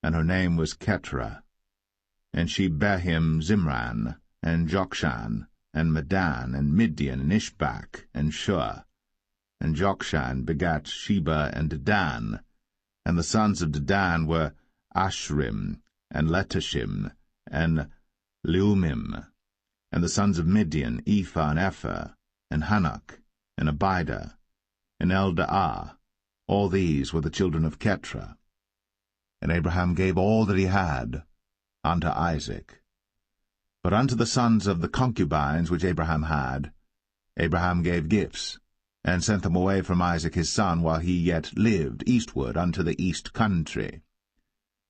and her name was Keturah. And she bare him Zimran, and Jokshan, and Medan, and Midian, and Ishbak, and Shua. And Jokshan begat Sheba and Dedan. And the sons of Dedan were Ashrim, and Letashim, and Leumim. And the sons of Midian, Ephah and Epher, and Hanok, and Abidah, and Eldaah. All these were the children of Keturah. And Abraham gave all that he had unto Isaac. But unto the sons of the concubines which Abraham had, Abraham gave gifts, and sent them away from Isaac his son while he yet lived eastward unto the east country.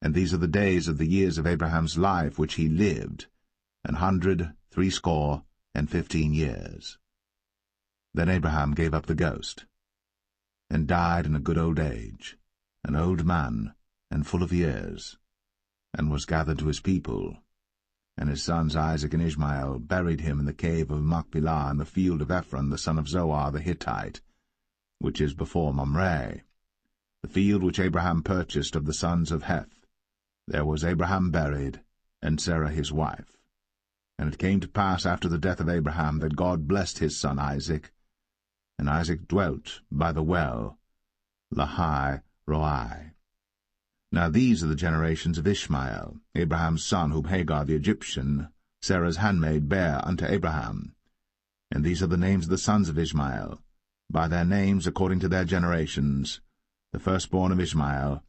And these are the days of the years of Abraham's life which he lived, 160 years. Then Abraham gave up the ghost, and died in a good old age, an old man, and full of years, and was gathered to his people. And his sons Isaac and Ishmael buried him in the cave of Machpelah in the field of Ephron the son of Zoar the Hittite, which is before Mamre, the field which Abraham purchased of the sons of Heth. There was Abraham buried, and Sarah his wife. And it came to pass after the death of Abraham that God blessed his son Isaac, and Isaac dwelt by the well, Lahai Roi. Now these are the generations of Ishmael, Abraham's son, whom Hagar the Egyptian, Sarah's handmaid, bare unto Abraham. And these are the names of the sons of Ishmael, by their names according to their generations: the firstborn of Ishmael,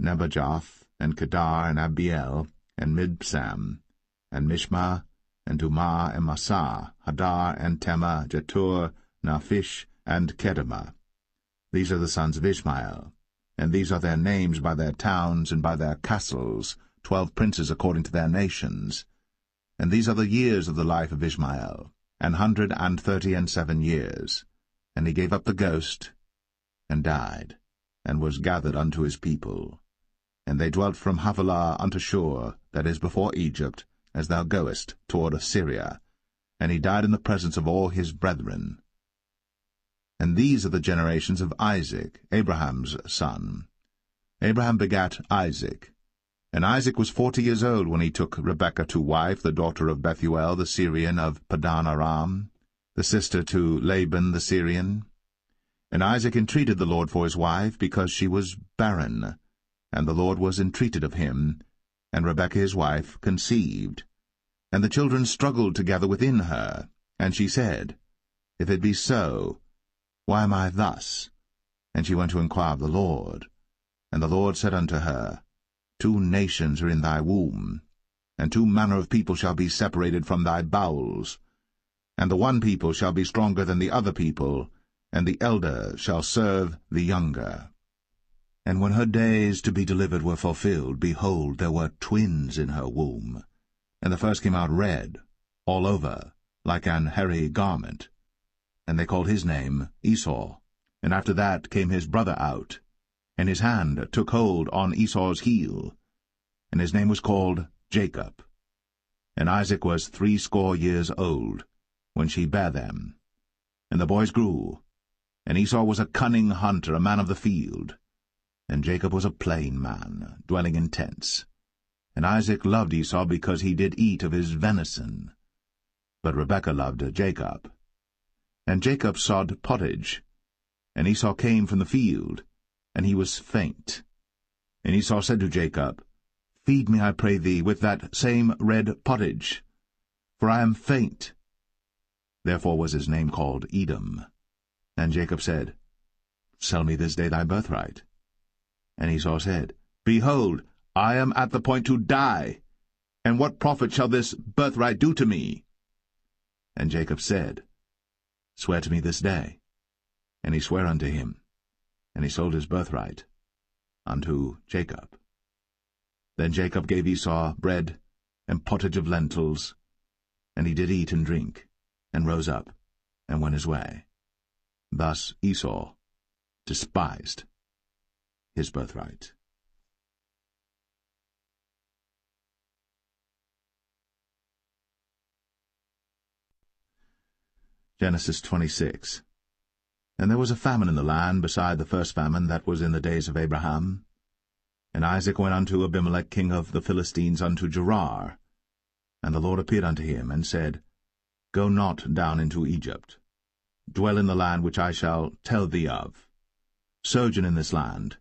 Nebajoth, and Kedar, and Abiel, and Mibsam, and Mishma, and Dumah, and Massa, Hadar, and Tema, Jetur, Naphish, and Kedemah. These are the sons of Ishmael, and these are their names by their towns and by their castles, 12 princes according to their nations. And these are the years of the life of Ishmael, 137 years. And he gave up the ghost, and died, and was gathered unto his people. And they dwelt from Havilah unto Shur, that is before Egypt, as thou goest toward Assyria. And he died in the presence of all his brethren. And these are the generations of Isaac, Abraham's son. Abraham begat Isaac. And Isaac was 40 years old when he took Rebekah to wife, the daughter of Bethuel the Syrian of Padan Aram, the sister to Laban the Syrian. And Isaac entreated the Lord for his wife, because she was barren. And the Lord was entreated of him, and Rebekah his wife conceived. And the children struggled together within her. And she said, If it be so, why am I thus? And she went to inquire of the Lord. And the Lord said unto her, 2 nations are in thy womb, and 2 manner of people shall be separated from thy bowels. And the one people shall be stronger than the other people, and the elder shall serve the younger. And when her days to be delivered were fulfilled, behold, there were twins in her womb. And the first came out red, all over, like an hairy garment. And they called his name Esau. And after that came his brother out, and his hand took hold on Esau's heel, and his name was called Jacob. And Isaac was 80 years old when she bare them. And the boys grew, and Esau was a cunning hunter, a man of the field, and Jacob was a plain man, dwelling in tents. And Isaac loved Esau because he did eat of his venison, but Rebekah loved Jacob. And Jacob sod pottage, and Esau came from the field, and he was faint. And Esau said to Jacob, Feed me, I pray thee, with that same red pottage, for I am faint. Therefore was his name called Edom. And Jacob said, Sell me this day thy birthright. And Esau said, Behold, I am at the point to die, and what profit shall this birthright do to me? And Jacob said, Swear to me this day. And he sware unto him. and he sold his birthright unto Jacob. Then Jacob gave Esau bread and pottage of lentils, and he did eat and drink, and rose up, and went his way. Thus Esau despised his birthright. Genesis 26. And there was a famine in the land beside the first famine that was in the days of Abraham. And Isaac went unto Abimelech king of the Philistines unto Gerar. And the Lord appeared unto him, and said, Go not down into Egypt. Dwell in the land which I shall tell thee of. Sojourn in this land,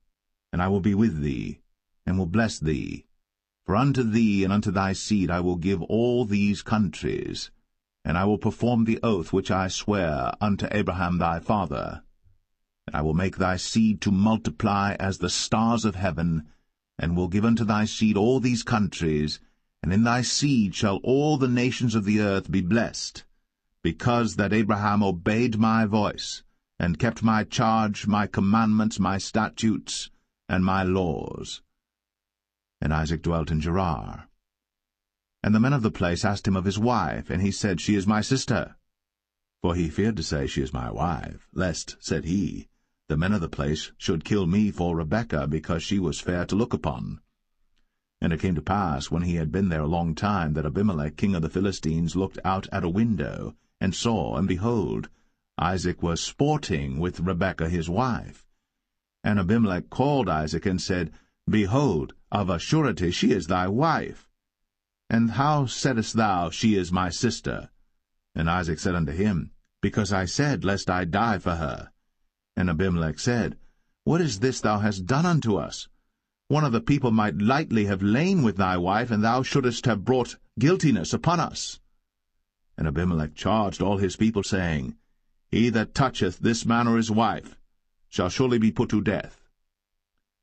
and I will be with thee, and will bless thee. For unto thee and unto thy seed I will give all these countries, and I will perform the oath which I sware unto Abraham thy father. And I will make thy seed to multiply as the stars of heaven, and will give unto thy seed all these countries, and in thy seed shall all the nations of the earth be blessed, because that Abraham obeyed my voice, and kept my charge, my commandments, my statutes, and my laws. And Isaac dwelt in Gerar. And the men of the place asked him of his wife, and he said, She is my sister. For he feared to say, She is my wife, lest, said he, the men of the place should kill me for Rebekah, because she was fair to look upon. And it came to pass, when he had been there a long time, that Abimelech king of the Philistines looked out at a window, and saw, and behold, Isaac was sporting with Rebekah his wife. And Abimelech called Isaac, and said, Behold, of a surety she is thy wife. And how saidst thou, She is my sister? And Isaac said unto him, Because I said, Lest I die for her. And Abimelech said, What is this thou hast done unto us? One of the people might lightly have lain with thy wife, and thou shouldest have brought guiltiness upon us. And Abimelech charged all his people, saying, He that toucheth this man or his wife shall surely be put to death.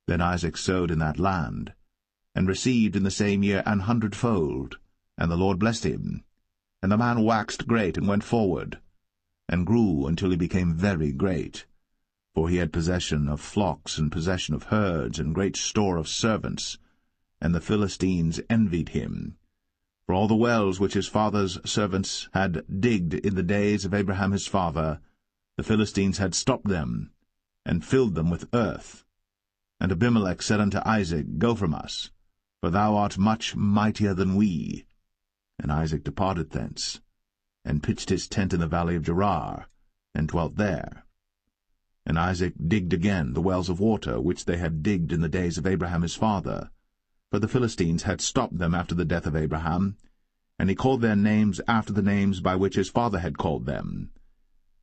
Then Isaac sowed in that land, and received in the same year 100-fold, and the Lord blessed him. And the man waxed great, and went forward, and grew until he became very great. For he had possession of flocks, and possession of herds, and great store of servants. And the Philistines envied him. For all the wells which his father's servants had digged in the days of Abraham his father, the Philistines had stopped them, and filled them with earth. And Abimelech said unto Isaac, Go from us, for thou art much mightier than we. And Isaac departed thence, and pitched his tent in the valley of Gerar, and dwelt there. And Isaac digged again the wells of water, which they had digged in the days of Abraham his father, for the Philistines had stopped them after the death of Abraham, and he called their names after the names by which his father had called them.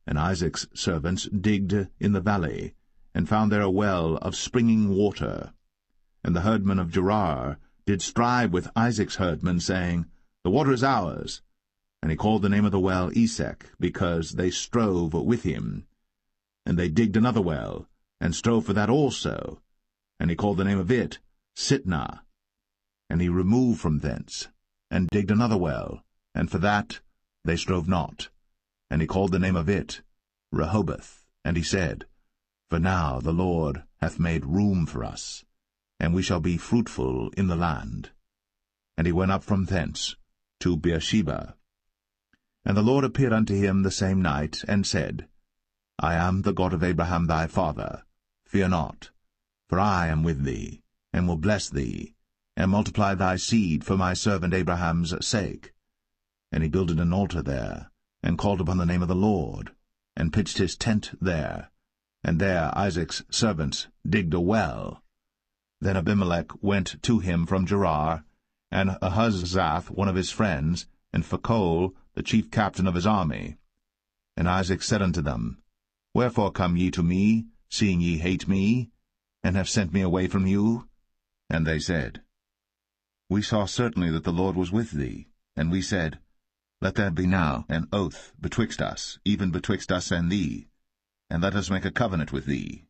And Isaac's servants digged in the valley, and found there a well of springing water. And the herdmen of Gerar did strive with Isaac's herdmen, saying, The water is ours. And he called the name of the well Esek, because they strove with him. And they digged another well, and strove for that also. And he called the name of it Sitnah. And he removed from thence, and digged another well, and for that they strove not. And he called the name of it Rehoboth. And he said, For now the Lord hath made room for us, and we shall be fruitful in the land. And he went up from thence to Beersheba. And the Lord appeared unto him the same night, and said, I am the God of Abraham thy father. Fear not, for I am with thee, and will bless thee, and multiply thy seed for my servant Abraham's sake. And he builded an altar there, and called upon the name of the Lord, and pitched his tent there. And there Isaac's servants digged a well. Then Abimelech went to him from Gerar, and Ahuzzath one of his friends, and Phicol the chief captain of his army. And Isaac said unto them, Wherefore come ye to me, seeing ye hate me, and have sent me away from you? And they said, We saw certainly that the Lord was with thee. And we said, Let there be now an oath betwixt us, even betwixt us and thee, and let us make a covenant with thee,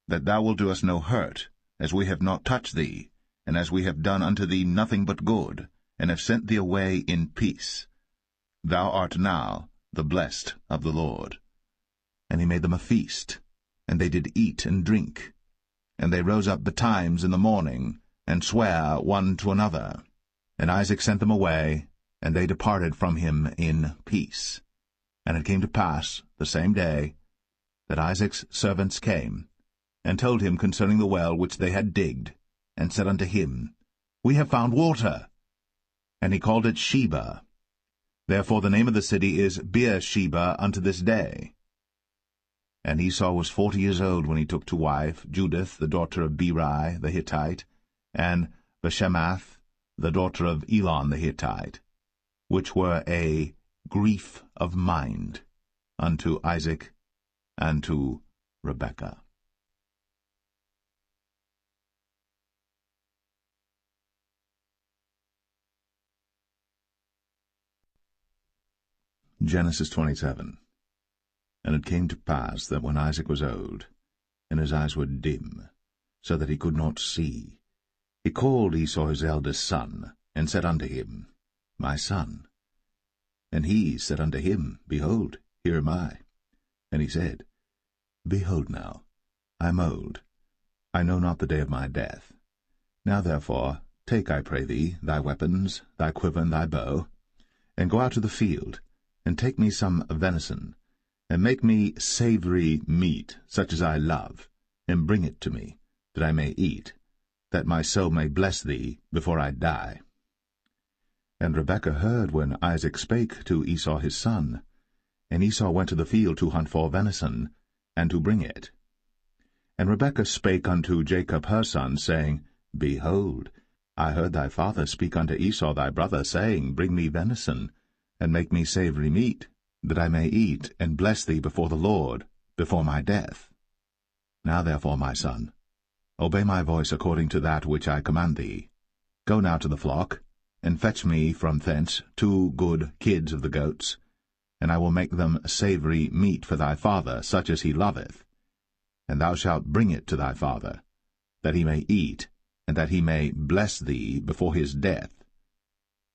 that thou wilt do us no hurt, as we have not touched thee, and as we have done unto thee nothing but good, and have sent thee away in peace. Thou art now the blessed of the Lord. And he made them a feast, and they did eat and drink. And they rose up betimes in the morning, and sware one to another. And Isaac sent them away, and they departed from him in peace. And it came to pass, the same day, that Isaac's servants came, and told him concerning the well which they had digged, and said unto him, We have found water. And he called it Sheba. Therefore the name of the city is Beersheba unto this day. And Esau was 40 years old when he took to wife Judith the daughter of Beri the Hittite, and Bashemath the daughter of Elon the Hittite, which were a grief of mind unto Isaac and to Rebekah. Genesis 27. And it came to pass that when Isaac was old, and his eyes were dim, so that he could not see, he called Esau his eldest son, and said unto him, My son. And he said unto him, Behold, here am I. And he said, Behold now, I am old, I know not the day of my death. Now therefore, take, I pray thee, thy weapons, thy quiver, and thy bow, and go out to the field, and take me some venison, and make me savory meat, such as I love, and bring it to me, that I may eat, that my soul may bless thee before I die. And Rebekah heard when Isaac spake to Esau his son. And Esau went to the field to hunt for venison, and to bring it. And Rebekah spake unto Jacob her son, saying, Behold, I heard thy father speak unto Esau thy brother, saying, Bring me venison, and make me savory meat, that I may eat, and bless thee before the Lord, before my death. Now therefore, my son, obey my voice according to that which I command thee. Go now to the flock, and fetch me from thence 2 good kids of the goats, and I will make them savory meat for thy father, such as he loveth. And thou shalt bring it to thy father, that he may eat, and that he may bless thee before his death.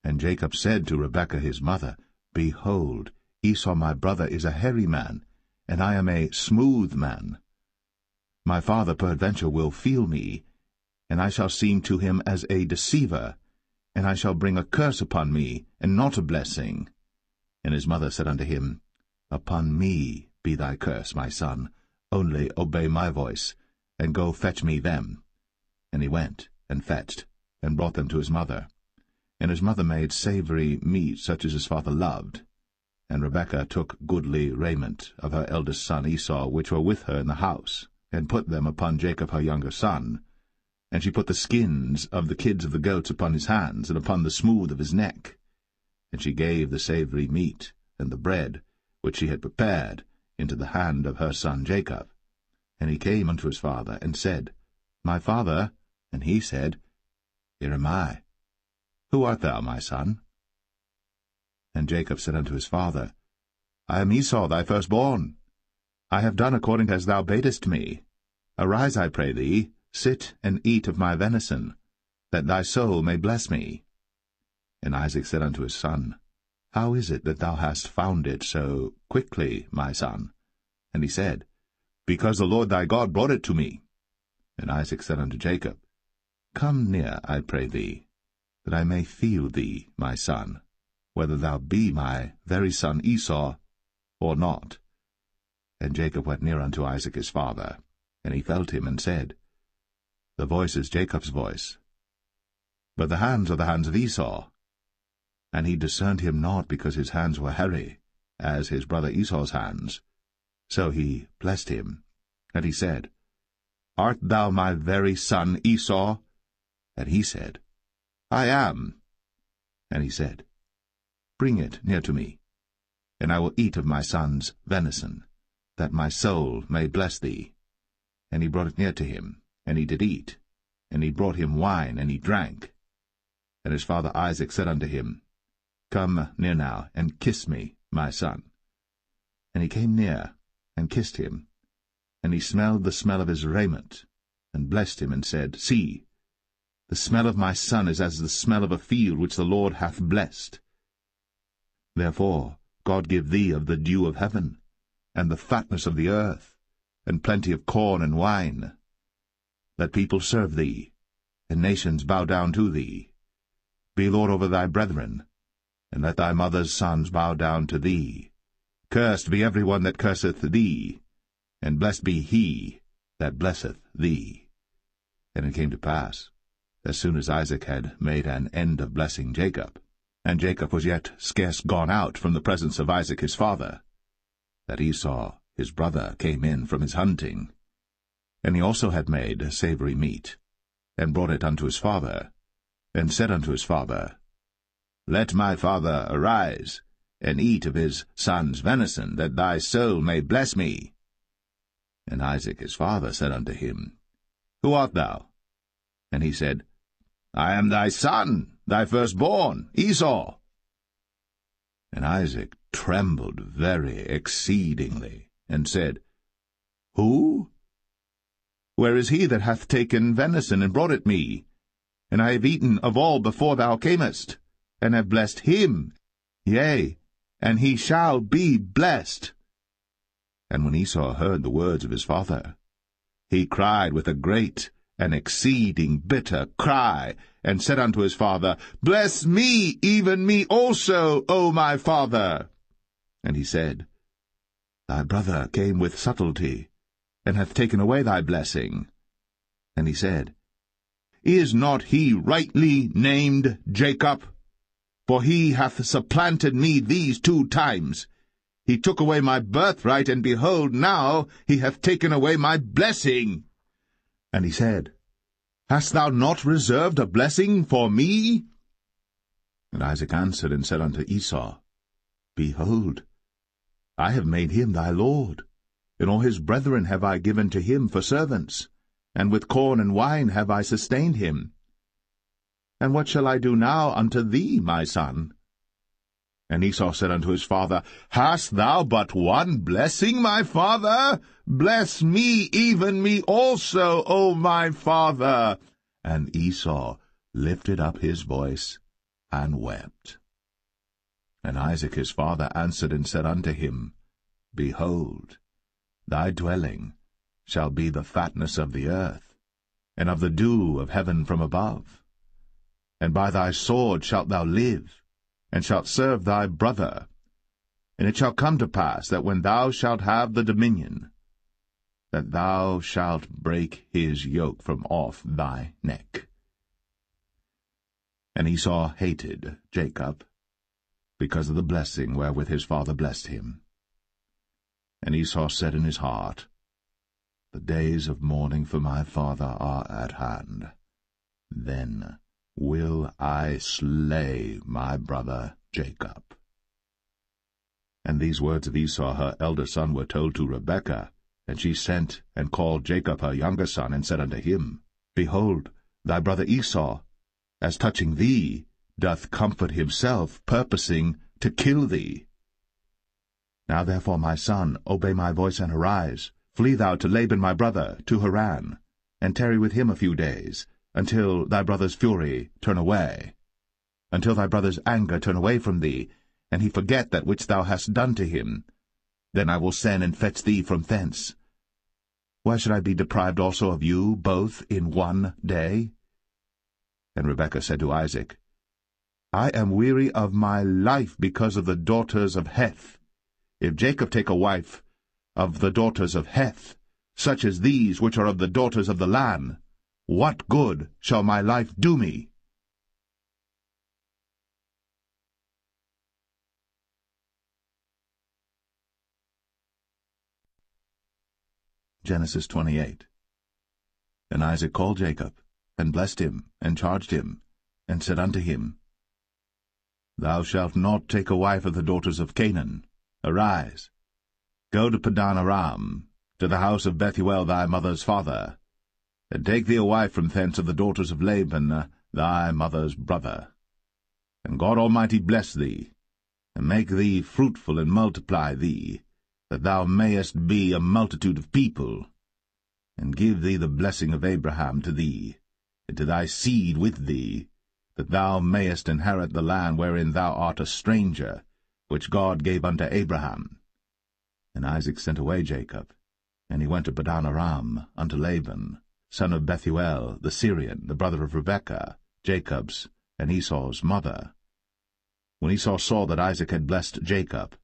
And Jacob said to Rebekah his mother, Behold, Esau my brother is a hairy man, and I am a smooth man. My father peradventure will feel me, and I shall seem to him as a deceiver, and I shall bring a curse upon me, and not a blessing. And his mother said unto him, Upon me be thy curse, my son, only obey my voice, and go fetch me them. And he went, and fetched, and brought them to his mother. And his mother made savory meat such as his father loved. And Rebekah took goodly raiment of her eldest son Esau, which were with her in the house, and put them upon Jacob her younger son. And she put the skins of the kids of the goats upon his hands, and upon the smooth of his neck. And she gave the savory meat, and the bread, which she had prepared, into the hand of her son Jacob. And he came unto his father, and said, My father. And he said, Here am I. Who art thou, my son? And Jacob said unto his father, I am Esau thy firstborn. I have done according as thou badest me. Arise, I pray thee, sit and eat of my venison, that thy soul may bless me. And Isaac said unto his son, How is it that thou hast found it so quickly, my son? And he said, Because the Lord thy God brought it to me. And Isaac said unto Jacob, Come near, I pray thee, that I may feel thee, my son, whether thou be my very son Esau, or not. And Jacob went near unto Isaac his father, and he felt him, and said, The voice is Jacob's voice, but the hands are the hands of Esau. And he discerned him not, because his hands were hairy, as his brother Esau's hands. So he blessed him, and he said, Art thou my very son Esau? And he said, I am. And he said, Bring it near to me, and I will eat of my son's venison, that my soul may bless thee. And he brought it near to him, and he did eat. And he brought him wine, and he drank. And his father Isaac said unto him, Come near now, and kiss me, my son. And he came near, and kissed him. And he smelled the smell of his raiment, and blessed him, and said, See, the smell of my son is as the smell of a field which the Lord hath blessed. Therefore God give thee of the dew of heaven, and the fatness of the earth, and plenty of corn and wine. Let people serve thee, and nations bow down to thee. Be lord over thy brethren, and let thy mother's sons bow down to thee. Cursed be every one that curseth thee, and blessed be he that blesseth thee. And it came to pass, as soon as Isaac had made an end of blessing Jacob, and Jacob was yet scarce gone out from the presence of Isaac his father, that Esau his brother came in from his hunting. And he also had made savory meat, and brought it unto his father, and said unto his father, Let my father arise, and eat of his son's venison, that thy soul may bless me. And Isaac his father said unto him, Who art thou? And he said, I am thy son, thy firstborn, Esau. And Isaac trembled very exceedingly, and said, Who? Where is he that hath taken venison and brought it me? And I have eaten of all before thou camest, and have blessed him, yea, and he shall be blessed. And when Esau heard the words of his father, he cried with a great and exceeding bitter cry, and said unto his father, Bless me, even me also, O my father. And he said, Thy brother came with subtlety, and hath taken away thy blessing. And he said, Is not he rightly named Jacob? For he hath supplanted me these 2 times. He took away my birthright, and behold, now he hath taken away my blessing. And he said, Hast thou not reserved a blessing for me? And Isaac answered and said unto Esau, Behold, I have made him thy lord, and all his brethren have I given to him for servants, and with corn and wine have I sustained him. And what shall I do now unto thee, my son? And Esau said unto his father, Hast thou but one blessing, my father? Bless me, even me also, O my father. And Esau lifted up his voice and wept. And Isaac his father answered and said unto him, Behold, thy dwelling shall be the fatness of the earth, and of the dew of heaven from above. And by thy sword shalt thou live, and shalt serve thy brother. And it shall come to pass that when thou shalt have the dominion, that thou shalt break his yoke from off thy neck. And Esau hated Jacob, because of the blessing wherewith his father blessed him. And Esau said in his heart, The days of mourning for my father are at hand. Then will I slay my brother Jacob. And these words of Esau her elder son were told to Rebekah, and she sent and called Jacob her younger son, and said unto him, Behold, thy brother Esau, as touching thee, doth comfort himself, purposing to kill thee. Now therefore, my son, obey my voice, and arise. Flee thou to Laban my brother, to Haran, and tarry with him a few days, until thy brother's fury turn away, until thy brother's anger turn away from thee, and he forget that which thou hast done to him. Then I will send and fetch thee from thence. Why should I be deprived also of you both in one day? And Rebekah said to Isaac, I am weary of my life because of the daughters of Heth. If Jacob take a wife of the daughters of Heth, such as these which are of the daughters of the land, what good shall my life do me? Genesis 28. And Isaac called Jacob, and blessed him, and charged him, and said unto him, Thou shalt not take a wife of the daughters of Canaan. Arise, go to Padan Aram, to the house of Bethuel thy mother's father, and take thee a wife from thence of the daughters of Laban thy mother's brother. And God Almighty bless thee, and make thee fruitful, and multiply thee, that thou mayest be a multitude of people, and give thee the blessing of Abraham to thee, and to thy seed with thee, that thou mayest inherit the land wherein thou art a stranger, which God gave unto Abraham. And Isaac sent away Jacob, And he went to Padan-aram unto Laban, son of Bethuel the Syrian, the brother of Rebekah, Jacob's and Esau's mother. When Esau saw that Isaac had blessed Jacob,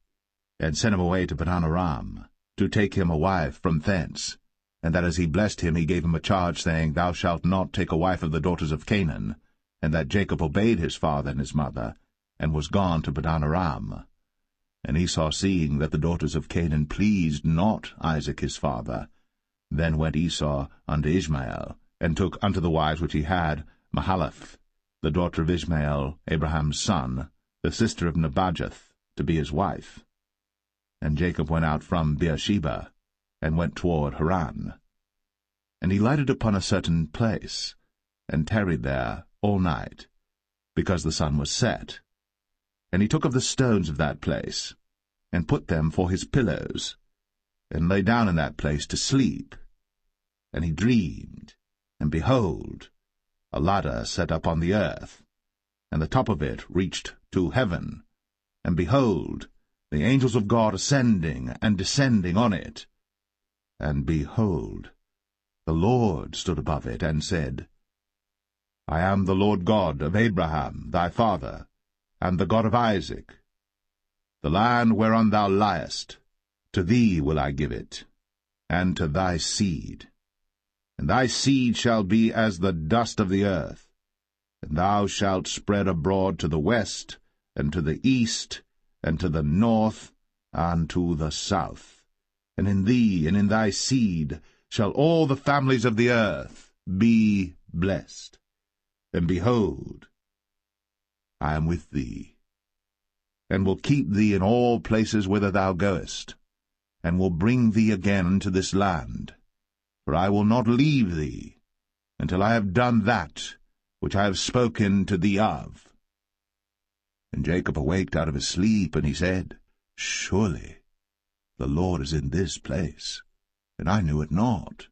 and sent him away to Padan-aram, to take him a wife from thence, and that as he blessed him he gave him a charge, saying, Thou shalt not take a wife of the daughters of Canaan, and that Jacob obeyed his father and his mother, and was gone to Padan-aram. And Esau, seeing that the daughters of Canaan pleased not Isaac his father, then went Esau unto Ishmael, and took unto the wives which he had Mahalath, the daughter of Ishmael, Abraham's son, the sister of Nebajoth, to be his wife. And Jacob went out from Beersheba, and went toward Haran. And he lighted upon a certain place, and tarried there all night, because the sun was set. And he took of the stones of that place, and put them for his pillows, and lay down in that place to sleep. And he dreamed, and behold, a ladder set up on the earth, and the top of it reached to heaven, and behold, the angels of God ascending and descending on it. And behold, the Lord stood above it, and said, I am the Lord God of Abraham thy father, and the God of Isaac. The land whereon thou liest, to thee will I give it, and to thy seed. And thy seed shall be as the dust of the earth, and thou shalt spread abroad to the west, and to the east, and to the north, and to the south. And in thee and in thy seed shall all the families of the earth be blessed. And behold, I am with thee, and will keep thee in all places whither thou goest, and will bring thee again into this land. For I will not leave thee, until I have done that which I have spoken to thee of. And Jacob awaked out of his sleep, and he said, Surely the Lord is in this place, and I knew it not.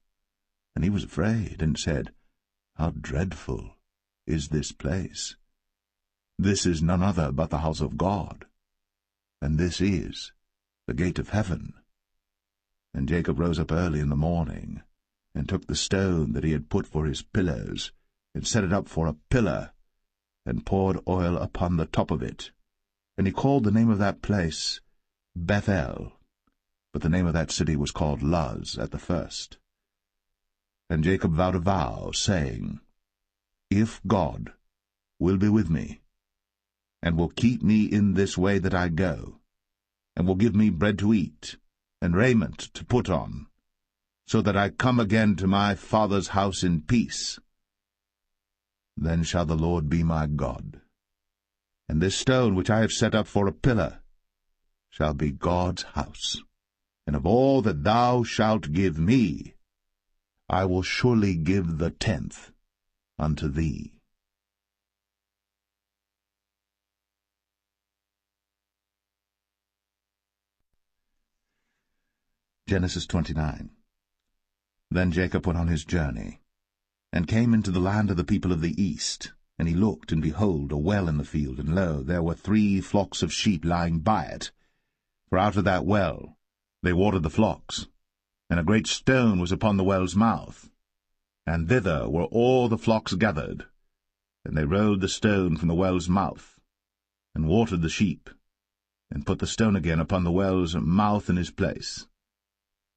And he was afraid, and said, How dreadful is this place! This is none other but the house of God, and this is the gate of heaven. And Jacob rose up early in the morning, and took the stone that he had put for his pillows, and set it up for a pillar, and poured oil upon the top of it. And he called the name of that place Bethel, but the name of that city was called Luz at the first. And Jacob vowed a vow, saying, If God will be with me, and will keep me in this way that I go, and will give me bread to eat, and raiment to put on, so that I come again to my father's house in peace, then shall the Lord be my God. And this stone which I have set up for a pillar shall be God's house. And of all that thou shalt give me, I will surely give the 10th unto thee. Genesis 29. Then Jacob went on his journey, and came into the land of the people of the east. And he looked, and behold, a well in the field, and lo, there were 3 flocks of sheep lying by it. For out of that well they watered the flocks. And a great stone was upon the well's mouth, and thither were all the flocks gathered. And they rolled the stone from the well's mouth, and watered the sheep, and put the stone again upon the well's mouth in his place.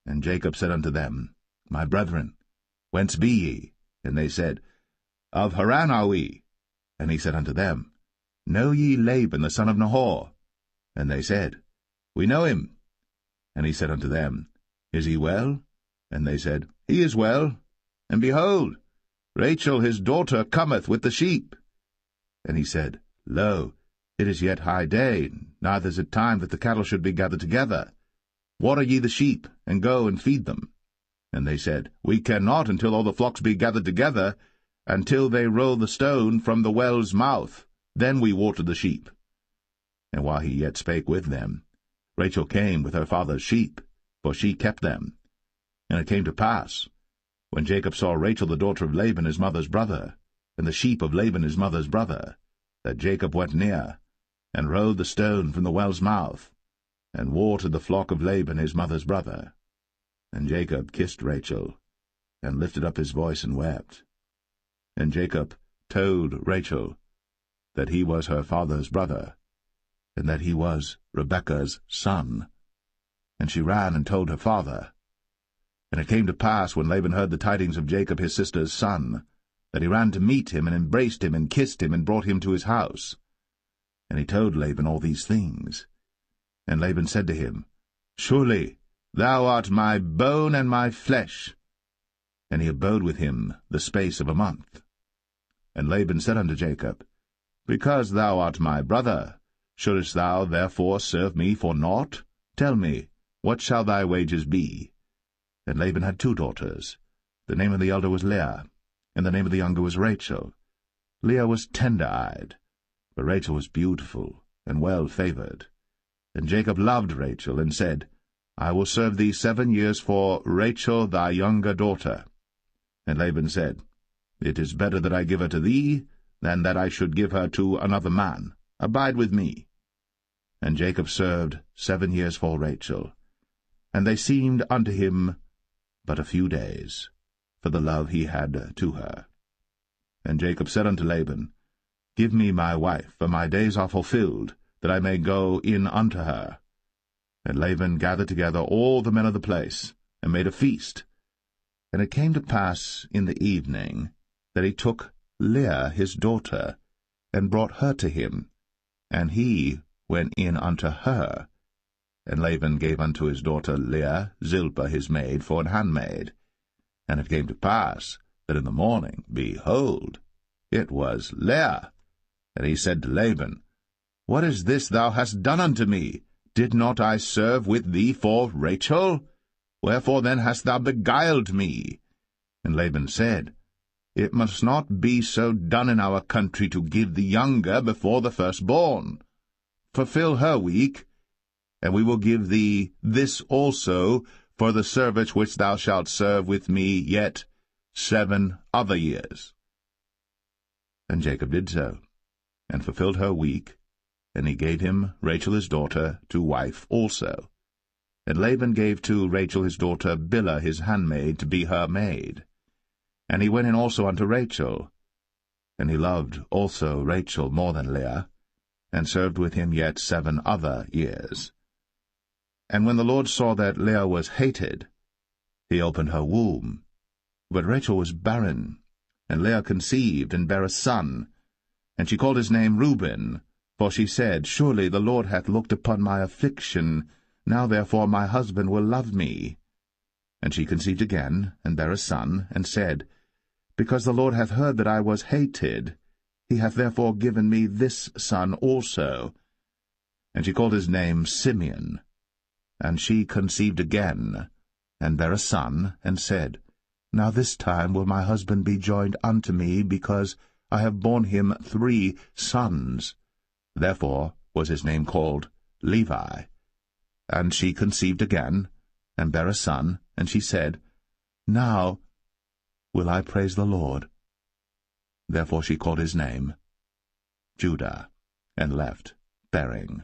And Jacob said unto them, My brethren, whence be ye? And they said, Of Haran are we. And he said unto them, Know ye Laban the son of Nahor? And they said, We know him. And he said unto them, Is he well? And they said, He is well. And behold, Rachel his daughter cometh with the sheep. And he said, Lo, it is yet high day, neither is it time that the cattle should be gathered together. Water ye the sheep, and go and feed them. And they said, We cannot until all the flocks be gathered together, until they roll the stone from the well's mouth. Then we water the sheep. And while he yet spake with them, Rachel came with her father's sheep, for she kept them. And it came to pass, when Jacob saw Rachel the daughter of Laban his mother's brother, and the sheep of Laban his mother's brother, that Jacob went near, and rolled the stone from the well's mouth, and watered the flock of Laban his mother's brother. And Jacob kissed Rachel, and lifted up his voice and wept. And Jacob told Rachel that he was her father's brother, and that he was Rebekah's son. And she ran and told her father. And it came to pass, when Laban heard the tidings of Jacob his sister's son, that he ran to meet him, and embraced him, and kissed him, and brought him to his house. And he told Laban all these things. And Laban said to him, Surely thou art my bone and my flesh. And he abode with him the space of a month. And Laban said unto Jacob, Because thou art my brother, shouldest thou therefore serve me for naught? Tell me, what shall thy wages be? And Laban had 2 daughters. The name of the elder was Leah, and the name of the younger was Rachel. Leah was tender-eyed, but Rachel was beautiful and well-favored. And Jacob loved Rachel, and said, I will serve thee 7 years for Rachel thy younger daughter. And Laban said, It is better that I give her to thee, than that I should give her to another man. Abide with me. And Jacob served 7 years for Rachel. And they seemed unto him but a few days, for the love he had to her. And Jacob said unto Laban, Give me my wife, for my days are fulfilled, that I may go in unto her. And Laban gathered together all the men of the place, and made a feast. And it came to pass in the evening that he took Leah his daughter, and brought her to him, and he went in unto her. And Laban gave unto his daughter Leah Zilpah his maid for an handmaid. And it came to pass that in the morning, behold, it was Leah. And he said to Laban, What is this thou hast done unto me? Did not I serve with thee for Rachel? Wherefore then hast thou beguiled me? And Laban said, It must not be so done in our country to give the younger before the firstborn. Fulfill her week, and we will give thee this also for the service which thou shalt serve with me yet 7 other years. And Jacob did so, and fulfilled her week, and he gave him Rachel his daughter to wife also. And Laban gave to Rachel his daughter Bilhah his handmaid to be her maid. And he went in also unto Rachel. And he loved also Rachel more than Leah, and served with him yet 7 other years. And when the Lord saw that Leah was hated, he opened her womb. But Rachel was barren, and Leah conceived, and bare a son. And she called his name Reuben, for she said, Surely the Lord hath looked upon my affliction, now therefore my husband will love me. And she conceived again, and bare a son, and said, Because the Lord hath heard that I was hated, he hath therefore given me this son also. And she called his name Simeon. And she conceived again, and bare a son, and said, Now this time will my husband be joined unto me, because I have borne him 3 sons. Therefore was his name called Levi. And she conceived again, and bare a son, and she said, Now will I praise the Lord. Therefore she called his name Judah, and left bearing.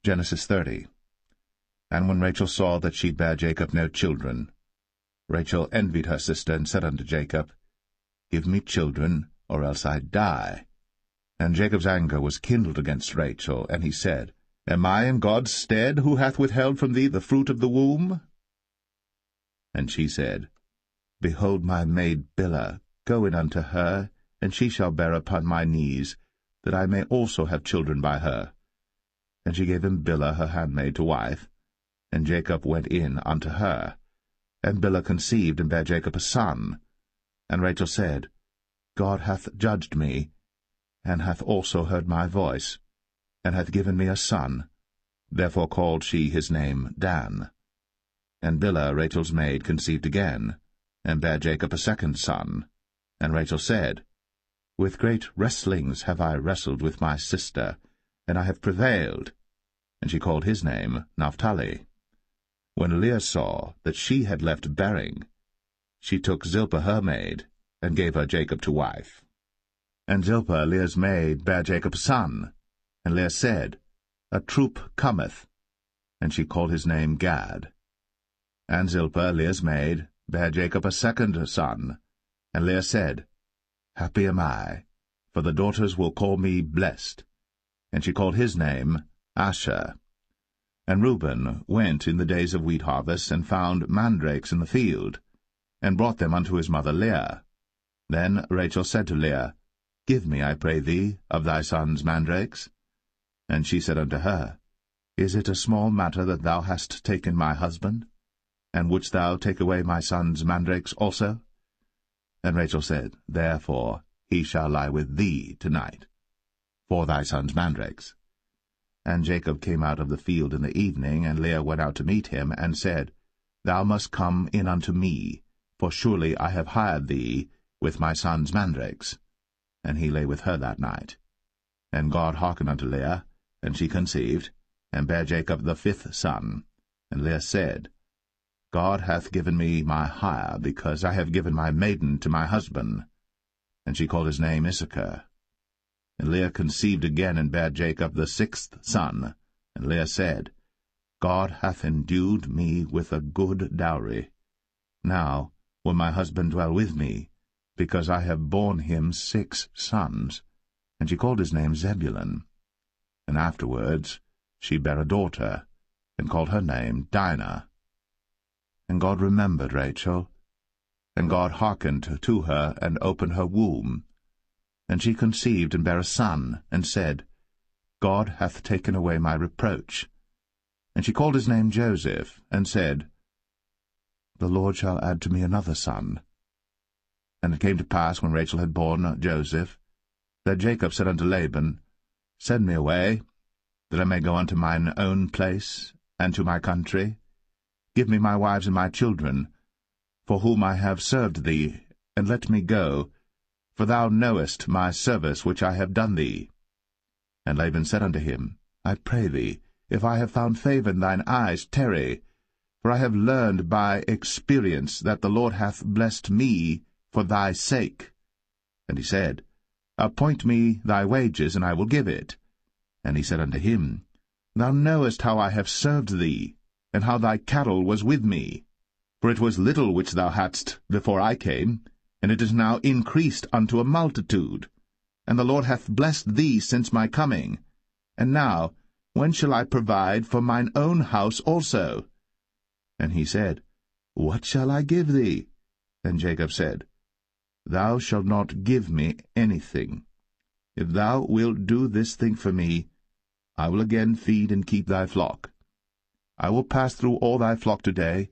Genesis 30. And when Rachel saw that she bare Jacob no children, Rachel envied her sister, and said unto Jacob, Give me children, or else I die. And Jacob's anger was kindled against Rachel, and he said, Am I in God's stead, who hath withheld from thee the fruit of the womb? And she said, Behold my maid Bilhah, go in unto her, and she shall bear upon my knees, that I may also have children by her. And she gave him Bilhah her handmaid to wife, and Jacob went in unto her. And Bilhah conceived, and bare Jacob a son. And Rachel said, God hath judged me, and hath also heard my voice, and hath given me a son. Therefore called she his name Dan. And Bilhah Rachel's maid conceived again, and bare Jacob a second son. And Rachel said, With great wrestlings have I wrestled with my sister, and I have prevailed. And she called his name Naphtali. When Leah saw that she had left bearing, she took Zilpah her maid, and gave her Jacob to wife. And Zilpah, Leah's maid, bare Jacob a son. And Leah said, A troop cometh. And she called his name Gad. And Zilpah, Leah's maid, bare Jacob a second son. And Leah said, Happy am I, for the daughters will call me blessed. And she called his name Asher. And Reuben went in the days of wheat harvest, and found mandrakes in the field, and brought them unto his mother Leah. Then Rachel said to Leah, Give me, I pray thee, of thy son's mandrakes. And she said unto her, Is it a small matter that thou hast taken my husband? And wouldst thou take away my son's mandrakes also? And Rachel said, Therefore he shall lie with thee tonight, for thy son's mandrakes. And Jacob came out of the field in the evening, and Leah went out to meet him, and said, Thou must come in unto me, for surely I have hired thee with my son's mandrakes. And he lay with her that night. And God hearkened unto Leah, and she conceived, and bare Jacob the fifth son. And Leah said, God hath given me my hire, because I have given my maiden to my husband. And she called his name Issachar. And Leah conceived again, and bare Jacob the sixth son. And Leah said, God hath endued me with a good dowry. Now will my husband dwell with me, because I have borne him 6 sons. And she called his name Zebulun. And afterwards she bare a daughter, and called her name Dinah. And God remembered Rachel, and God hearkened to her, and opened her womb. And she conceived, and bare a son, and said, God hath taken away my reproach. And she called his name Joseph, and said, The Lord shall add to me another son. And it came to pass, when Rachel had borne Joseph, that Jacob said unto Laban, Send me away, that I may go unto mine own place, and to my country. Give me my wives and my children, for whom I have served thee, and let me go, for thou knowest my service which I have done thee. And Laban said unto him, I pray thee, if I have found favour in thine eyes, tarry, for I have learned by experience that the Lord hath blessed me for thy sake. And he said, Appoint me thy wages, and I will give it. And he said unto him, Thou knowest how I have served thee, and how thy cattle was with me. For it was little which thou hadst before I came, and it is now increased unto a multitude. And the Lord hath blessed thee since my coming. And now, when shall I provide for mine own house also? And he said, What shall I give thee? And Jacob said, Thou shalt not give me anything. If thou wilt do this thing for me, I will again feed and keep thy flock. I will pass through all thy flock today,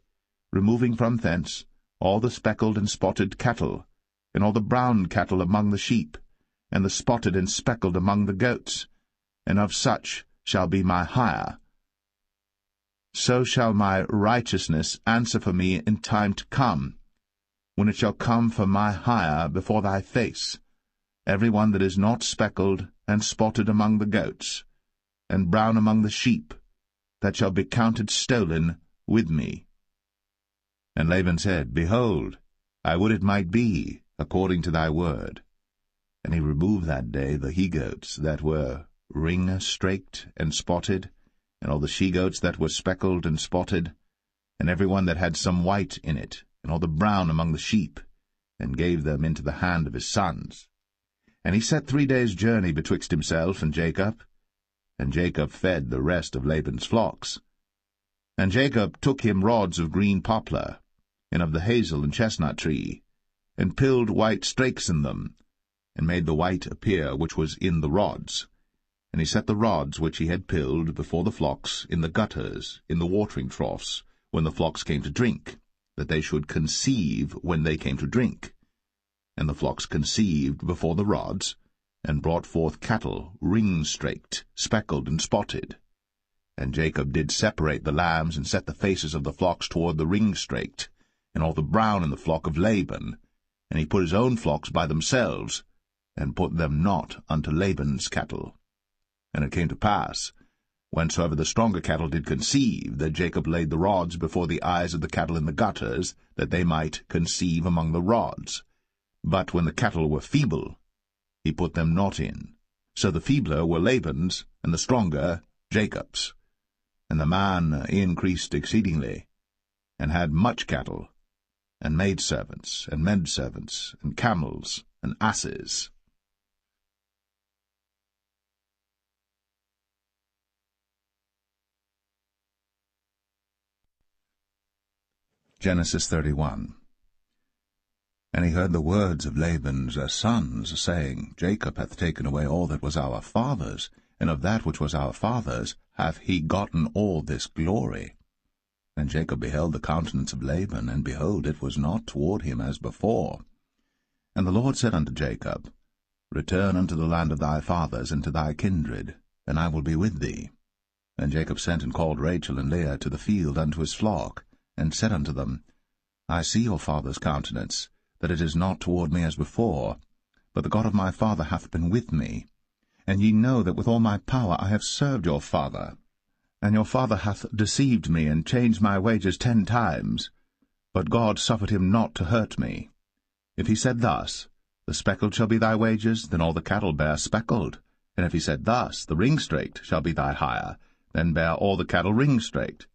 removing from thence all the speckled and spotted cattle, and all the brown cattle among the sheep, and the spotted and speckled among the goats, and of such shall be my hire. So shall my righteousness answer for me in time to come, when it shall come for my hire before thy face, every one that is not speckled and spotted among the goats, and brown among the sheep, that shall be counted stolen with me. And Laban said, Behold, I would it might be according to thy word. And he removed that day the he-goats that were ring-straked and spotted, and all the she-goats that were speckled and spotted, and every one that had some white in it, and all the brown among the sheep, and gave them into the hand of his sons. And he set 3 days' journey betwixt himself and Jacob fed the rest of Laban's flocks. And Jacob took him rods of green poplar, and of the hazel and chestnut tree, and pilled white strakes in them, and made the white appear which was in the rods. And he set the rods which he had pilled before the flocks in the gutters, in the watering troughs, when the flocks came to drink, that they should conceive when they came to drink. And the flocks conceived before the rods, and brought forth cattle, ring-straked, speckled, and spotted. And Jacob did separate the lambs, and set the faces of the flocks toward the ring-straked, and all the brown in the flock of Laban. And he put his own flocks by themselves, and put them not unto Laban's cattle. And it came to pass, whensoever the stronger cattle did conceive, that Jacob laid the rods before the eyes of the cattle in the gutters, that they might conceive among the rods. But when the cattle were feeble, he put them not in. So the feebler were Laban's, and the stronger Jacob's. And the man increased exceedingly, and had much cattle, and maidservants, and menservants, and camels, and asses. Genesis 31. And he heard the words of Laban's sons, saying, Jacob hath taken away all that was our father's, and of that which was our father's hath he gotten all this glory. And Jacob beheld the countenance of Laban, and behold, it was not toward him as before. And the Lord said unto Jacob, Return unto the land of thy fathers, and to thy kindred, and I will be with thee. And Jacob sent and called Rachel and Leah to the field unto his flock, and said unto them, I see your father's countenance, that it is not toward me as before, but the God of my father hath been with me. And ye know that with all my power I have served your father. And your father hath deceived me, and changed my wages 10 times. But God suffered him not to hurt me. If he said thus, The speckled shall be thy wages, then all the cattle bear speckled. And if he said thus, The ring-straked shall be thy hire, then bear all the cattle ring-straked.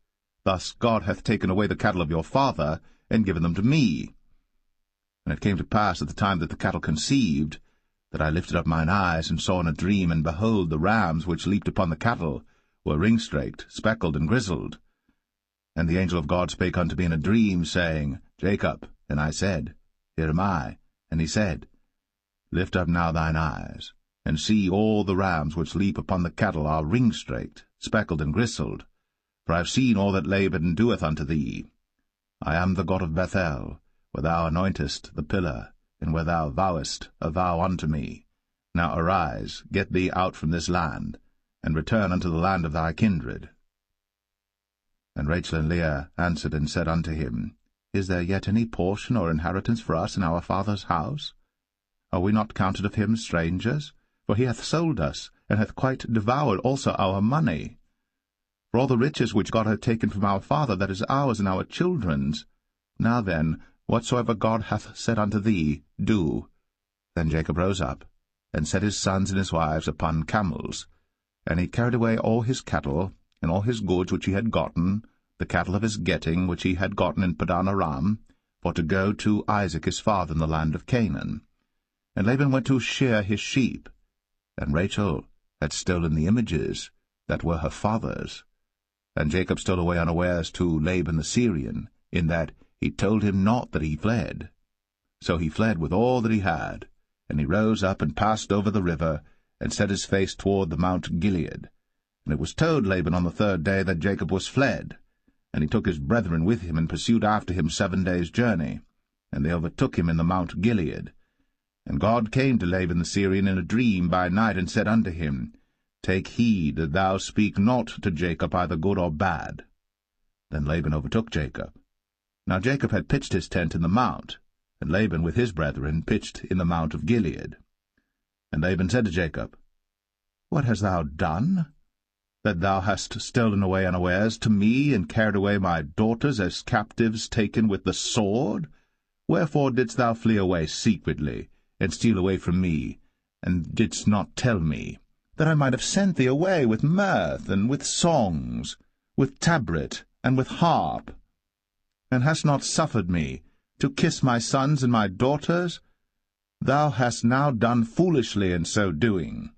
Thus God hath taken away the cattle of your father, and given them to me. And it came to pass at the time that the cattle conceived, that I lifted up mine eyes, and saw in a dream, and behold, the rams which leaped upon the cattle were ring-straked, speckled, and grizzled. And the angel of God spake unto me in a dream, saying, Jacob. And I said, Here am I. And he said, Lift up now thine eyes, and see all the rams which leap upon the cattle are ring-straked, speckled, and grizzled. For I have seen all that Laban doeth unto thee. I am the God of Bethel, where thou anointest the pillar, and where thou vowest a vow unto me. Now arise, get thee out from this land, and return unto the land of thy kindred. And Rachel and Leah answered and said unto him, Is there yet any portion or inheritance for us in our father's house? Are we not counted of him strangers? For he hath sold us, and hath quite devoured also our money. For all the riches which God hath taken from our father, that is ours and our children's. Now then, whatsoever God hath said unto thee, do. Then Jacob rose up, and set his sons and his wives upon camels. And he carried away all his cattle, and all his goods which he had gotten, the cattle of his getting which he had gotten in Padan Aram, for to go to Isaac his father in the land of Canaan. And Laban went to shear his sheep. And Rachel had stolen the images that were her father's. And Jacob stole away unawares to Laban the Syrian, in that he told him not that he fled. So he fled with all that he had, and he rose up and passed over the river, and set his face toward the Mount Gilead. And it was told Laban on the 3rd day that Jacob was fled. And he took his brethren with him, and pursued after him 7 days' journey. And they overtook him in the Mount Gilead. And God came to Laban the Syrian in a dream by night, and said unto him, Take heed that thou speak not to Jacob either good or bad. Then Laban overtook Jacob. Now Jacob had pitched his tent in the mount, and Laban with his brethren pitched in the mount of Gilead. And Laban said to Jacob, What hast thou done, that thou hast stolen away unawares to me, and carried away my daughters as captives taken with the sword? Wherefore didst thou flee away secretly, and steal away from me, and didst not tell me, that I might have sent thee away with mirth, and with songs, with tabret, and with harp, and hast not suffered me to kiss my sons and my daughters? Thou hast now done foolishly in so doing.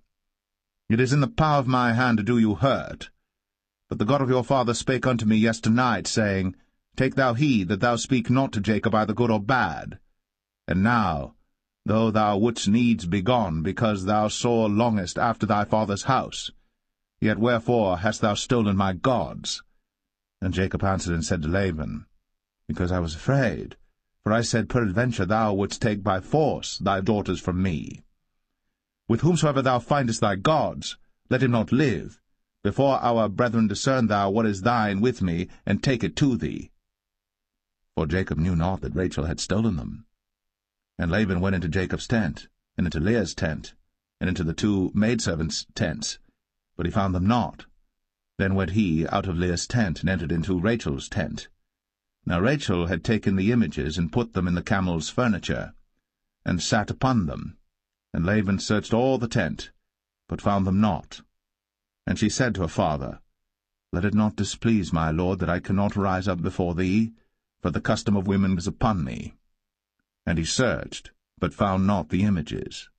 It is in the power of my hand to do you hurt. But the God of your father spake unto me yesternight, saying, Take thou heed that thou speak not to Jacob either good or bad. And now, though thou wouldst needs be gone, because thou sore longest after thy father's house, yet wherefore hast thou stolen my gods? And Jacob answered and said to Laban, Because I was afraid, for I said, Peradventure thou wouldst take by force thy daughters from me. With whomsoever thou findest thy gods, let him not live. Before our brethren discern thou what is thine with me, and take it to thee. For Jacob knew not that Rachel had stolen them. And Laban went into Jacob's tent, and into Leah's tent, and into the 2 maidservants' tents, but he found them not. Then went he out of Leah's tent, and entered into Rachel's tent. Now Rachel had taken the images, and put them in the camel's furniture, and sat upon them. And Laban searched all the tent, but found them not. And she said to her father, Let it not displease my lord that I cannot rise up before thee, for the custom of women is upon me. And he searched, but found not the images.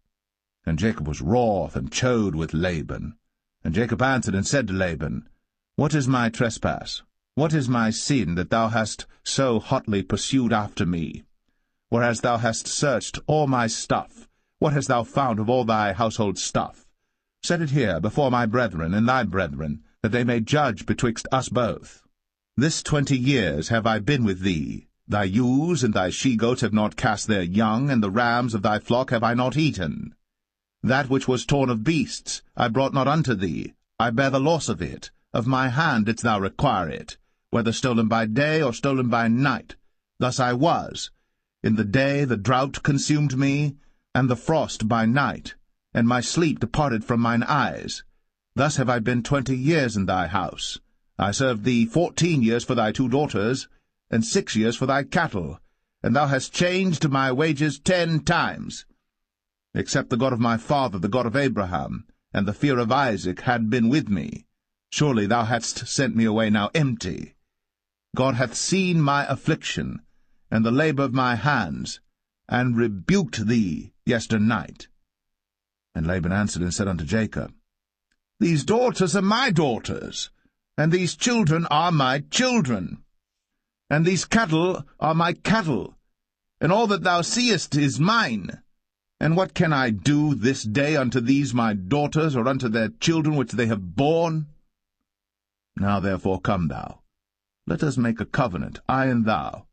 And Jacob was wroth and chode with Laban. And Jacob answered and said to Laban, What is my trespass? What is my sin, that thou hast so hotly pursued after me? Whereas thou hast searched all my stuff, what hast thou found of all thy household stuff? Set it here before my brethren and thy brethren, that they may judge betwixt us both. This 20 years have I been with thee. Thy ewes and thy she-goats have not cast their young, and the rams of thy flock have I not eaten. That which was torn of beasts I brought not unto thee. I bear the loss of it. Of my hand didst thou require it, whether stolen by day or stolen by night. Thus I was. In the day the drought consumed me, and the frost by night, and my sleep departed from mine eyes. Thus have I been 20 years in thy house. I served thee 14 years for thy 2 daughters, and 6 years for thy cattle, and thou hast changed my wages 10 times. Except the God of my father, the God of Abraham, and the fear of Isaac had been with me, surely thou hadst sent me away now empty. God hath seen my affliction, and the labor of my hands, and rebuked thee yesternight. And Laban answered and said unto Jacob, These daughters are my daughters, and these children are my children, and these cattle are my cattle, and all that thou seest is mine. And what can I do this day unto these my daughters, or unto their children which they have borne? Now therefore come thou, let us make a covenant, I and thou,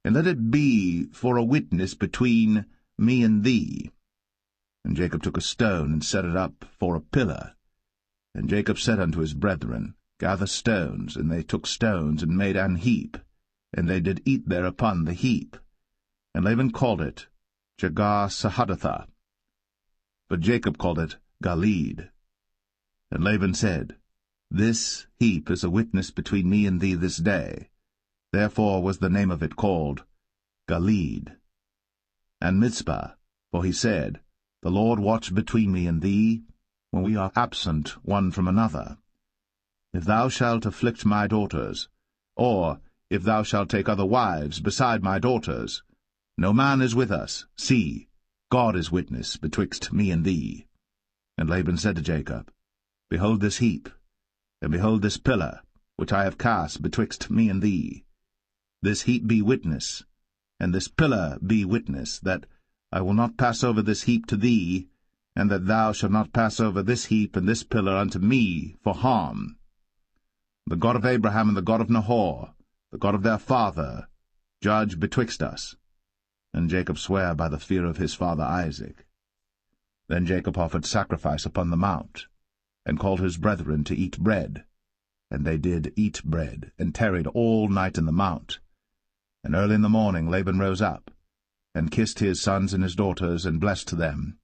and let it be for a witness between me and thee. And Jacob took a stone, and set it up for a pillar. And Jacob said unto his brethren, Gather stones. And they took stones, and made an heap, and they did eat thereupon the heap. And Laban called it Jegar-sahadathah, but Jacob called it Galeed. And Laban said, This heap is a witness between me and thee this day. Therefore was the name of it called Galeed. And Mizpah, for he said, The Lord watch between me and thee, when we are absent one from another. If thou shalt afflict my daughters, or if thou shalt take other wives beside my daughters, no man is with us. See, God is witness betwixt me and thee. And Laban said to Jacob, Behold this heap, and behold this pillar, which I have cast betwixt me and thee. This heap be witness, and this pillar be witness, that I will not pass over this heap to thee, and that thou shalt not pass over this heap and this pillar unto me for harm. The God of Abraham and the God of Nahor, the God of their father, judge betwixt us. And Jacob sware by the fear of his father Isaac. Then Jacob offered sacrifice upon the mount, and called his brethren to eat bread. And they did eat bread, and tarried all night in the mount. And early in the morning Laban rose up, and kissed his sons and his daughters, and blessed them.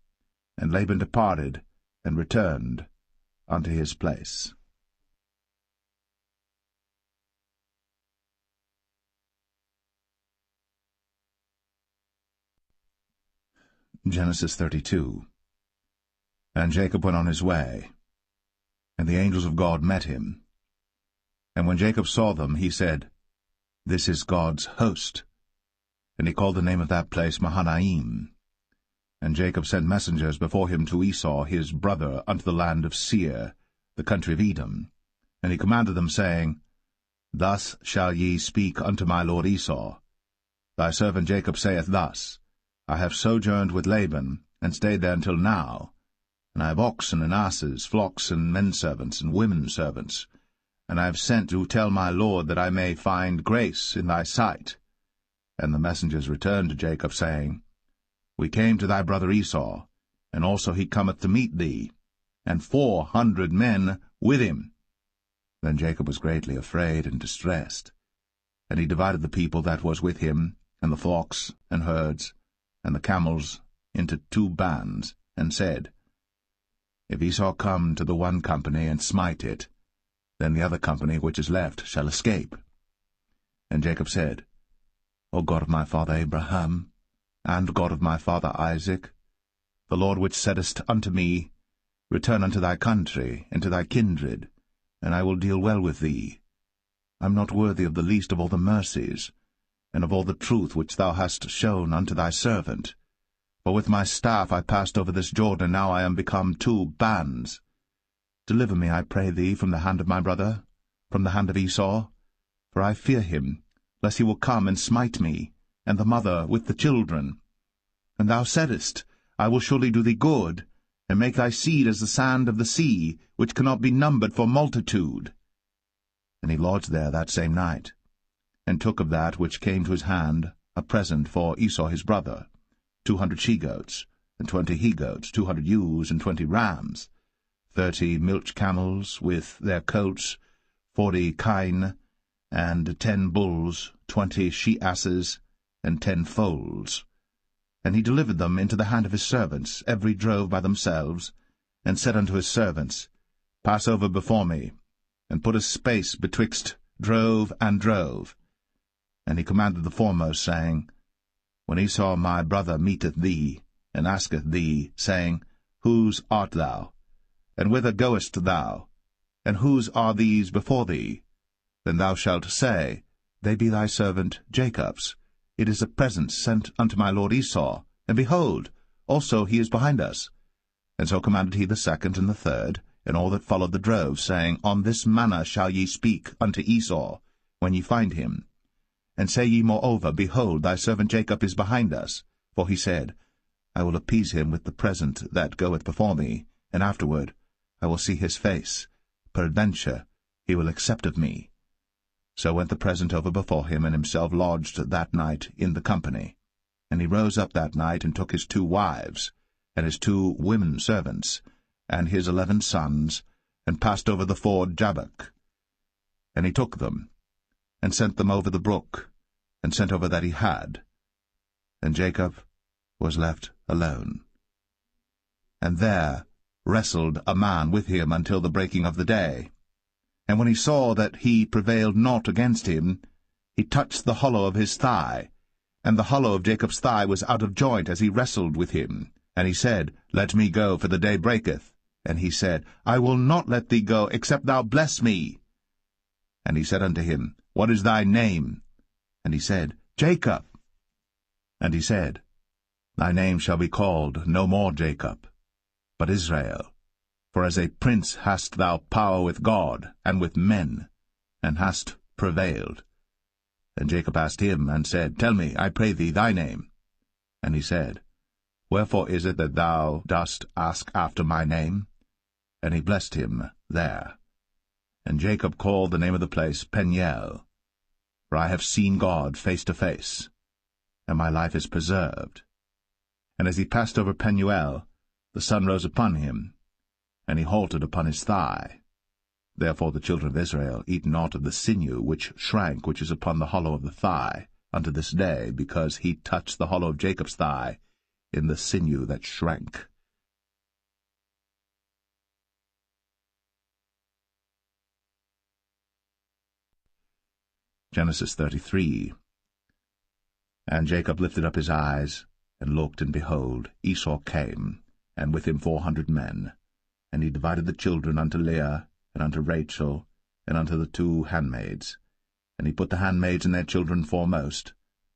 And Laban departed, and returned unto his place. Genesis 32. And Jacob went on his way, and the angels of God met him. And when Jacob saw them, he said, This is God's host. And he called the name of that place Mahanaim. And Jacob sent messengers before him to Esau his brother unto the land of Seir, the country of Edom. And he commanded them, saying, Thus shall ye speak unto my lord Esau. Thy servant Jacob saith thus, I have sojourned with Laban, and stayed there until now. And I have oxen and asses, flocks and menservants and women servants. And I have sent to tell my lord that I may find grace in thy sight. And the messengers returned to Jacob, saying, We came to thy brother Esau, and also he cometh to meet thee, and 400 men with him. Then Jacob was greatly afraid and distressed. And he divided the people that was with him, and the flocks and herds, and the camels, into 2 bands, and said, If Esau come to the one company and smite it, then the other company which is left shall escape. And Jacob said, O God of my father Abraham, and God of my father Isaac, the Lord which saidest unto me, Return unto thy country, and to thy kindred, and I will deal well with thee. I am not worthy of the least of all the mercies, and of all the truth which thou hast shown unto thy servant. For with my staff I passed over this Jordan, now I am become 2 bands. Deliver me, I pray thee, from the hand of my brother, from the hand of Esau, for I fear him, lest he will come and smite me, and the mother with the children. And thou saidest, I will surely do thee good, and make thy seed as the sand of the sea, which cannot be numbered for multitude. And he lodged there that same night, and took of that which came to his hand a present for Esau his brother, 200 she-goats, and 20 he-goats, 200 ewes, and 20 rams, 30 milch camels with their coats, 40 kine, and 10 bulls, 20 she-asses, and 10 foals. And he delivered them into the hand of his servants, every drove by themselves, and said unto his servants, Pass over before me, and put a space betwixt drove and drove. And he commanded the foremost, saying, When Esau my brother meeteth thee, and asketh thee, saying, Whose art thou? And whither goest thou? And whose are these before thee? Then thou shalt say, They be thy servant Jacob's. It is a present sent unto my lord Esau, and behold, also he is behind us. And so commanded he the second and the third, and all that followed the drove, saying, On this manner shall ye speak unto Esau, when ye find him. And say ye moreover, Behold, thy servant Jacob is behind us. For he said, I will appease him with the present that goeth before me, and afterward I will see his face. Peradventure he will accept of me. So went the present over before him, and himself lodged that night in the company. And he rose up that night, and took his 2 wives, and his 2 women servants, and his 11 sons, and passed over the ford Jabbok. And he took them, and sent them over the brook, and sent over that he had. And Jacob was left alone. And there wrestled a man with him until the breaking of the day. And when he saw that he prevailed not against him, he touched the hollow of his thigh, and the hollow of Jacob's thigh was out of joint as he wrestled with him. And he said, Let me go, for the day breaketh. And he said, I will not let thee go, except thou bless me. And he said unto him, What is thy name? And he said, Jacob. And he said, Thy name shall be called no more Jacob, but Israel. For as a prince hast thou power with God and with men, and hast prevailed. And Jacob asked him, and said, Tell me, I pray thee, thy name. And he said, Wherefore is it that thou dost ask after my name? And he blessed him there. And Jacob called the name of the place Peniel, for I have seen God face to face, and my life is preserved. And as he passed over Penuel, the sun rose upon him, and he halted upon his thigh. Therefore the children of Israel eat not of the sinew which shrank, which is upon the hollow of the thigh, unto this day, because he touched the hollow of Jacob's thigh in the sinew that shrank. Genesis 33. And Jacob lifted up his eyes, and looked, and behold, Esau came, and with him 400 men. And he divided the children unto Leah, and unto Rachel, and unto the 2 handmaids. And he put the handmaids and their children foremost,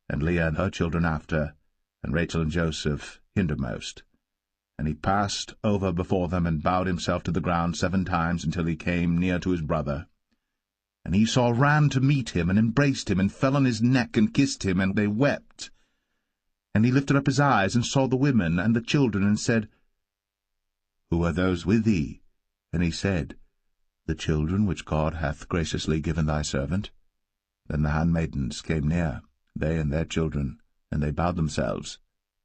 and Leah and her children after, and Rachel and Joseph hindermost. And he passed over before them, and bowed himself to the ground 7 times, until he came near to his brother. And Esau ran to meet him, and embraced him, and fell on his neck, and kissed him, and they wept. And he lifted up his eyes, and saw the women and the children, and said, Who are those with thee? And he said, The children which God hath graciously given thy servant. Then the handmaidens came near, they and their children, and they bowed themselves.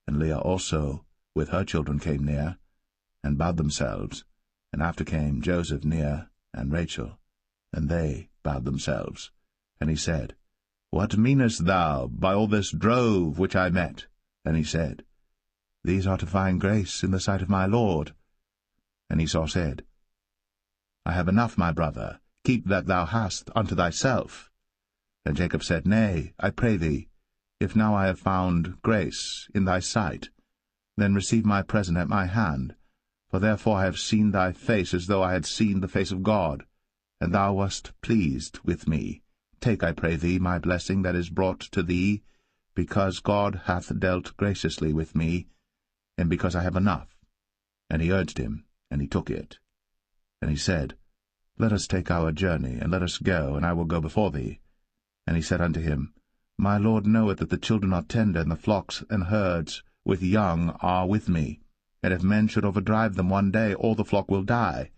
And Leah also with her children came near, and bowed themselves. And after came Joseph near, and Rachel, and they bowed themselves. And he said, What meanest thou by all this drove which I met? And he said, These are to find grace in the sight of my Lord. And Esau said, I have enough, my brother, keep that thou hast unto thyself. And Jacob said, Nay, I pray thee, if now I have found grace in thy sight, then receive my present at my hand. For therefore I have seen thy face as though I had seen the face of God, and thou wast pleased with me. Take, I pray thee, my blessing that is brought to thee, because God hath dealt graciously with me, and because I have enough. And he urged him, and he took it. And he said, Let us take our journey, and let us go, and I will go before thee. And he said unto him, My Lord knoweth that the children are tender, and the flocks and herds with young are with me. And if men should overdrive them one day, all the flock will die.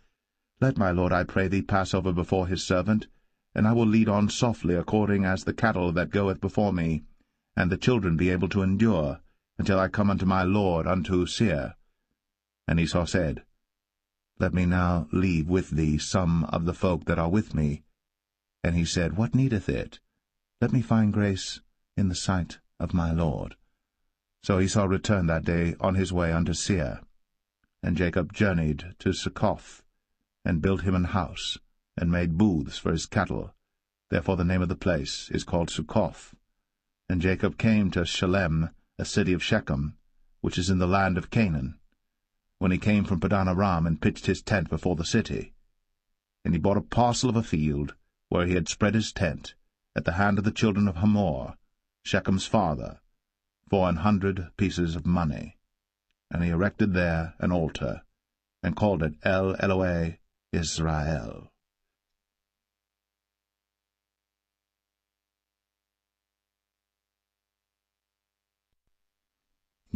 Let my Lord, I pray thee, pass over before his servant, and I will lead on softly according as the cattle that goeth before me, and the children be able to endure, until I come unto my Lord unto Seir. And Esau said, Let me now leave with thee some of the folk that are with me. And he said, What needeth it? Let me find grace in the sight of my Lord. So Esau returned that day on his way unto Seir. And Jacob journeyed to Succoth, and built him an house, and made booths for his cattle. Therefore the name of the place is called Succoth. And Jacob came to Shalem, a city of Shechem, which is in the land of Canaan, when he came from Padan Aram, and pitched his tent before the city. And he bought a parcel of a field, where he had spread his tent, at the hand of the children of Hamor, Shechem's father, for 100 pieces of money. And he erected there an altar, and called it El Elohe Israel.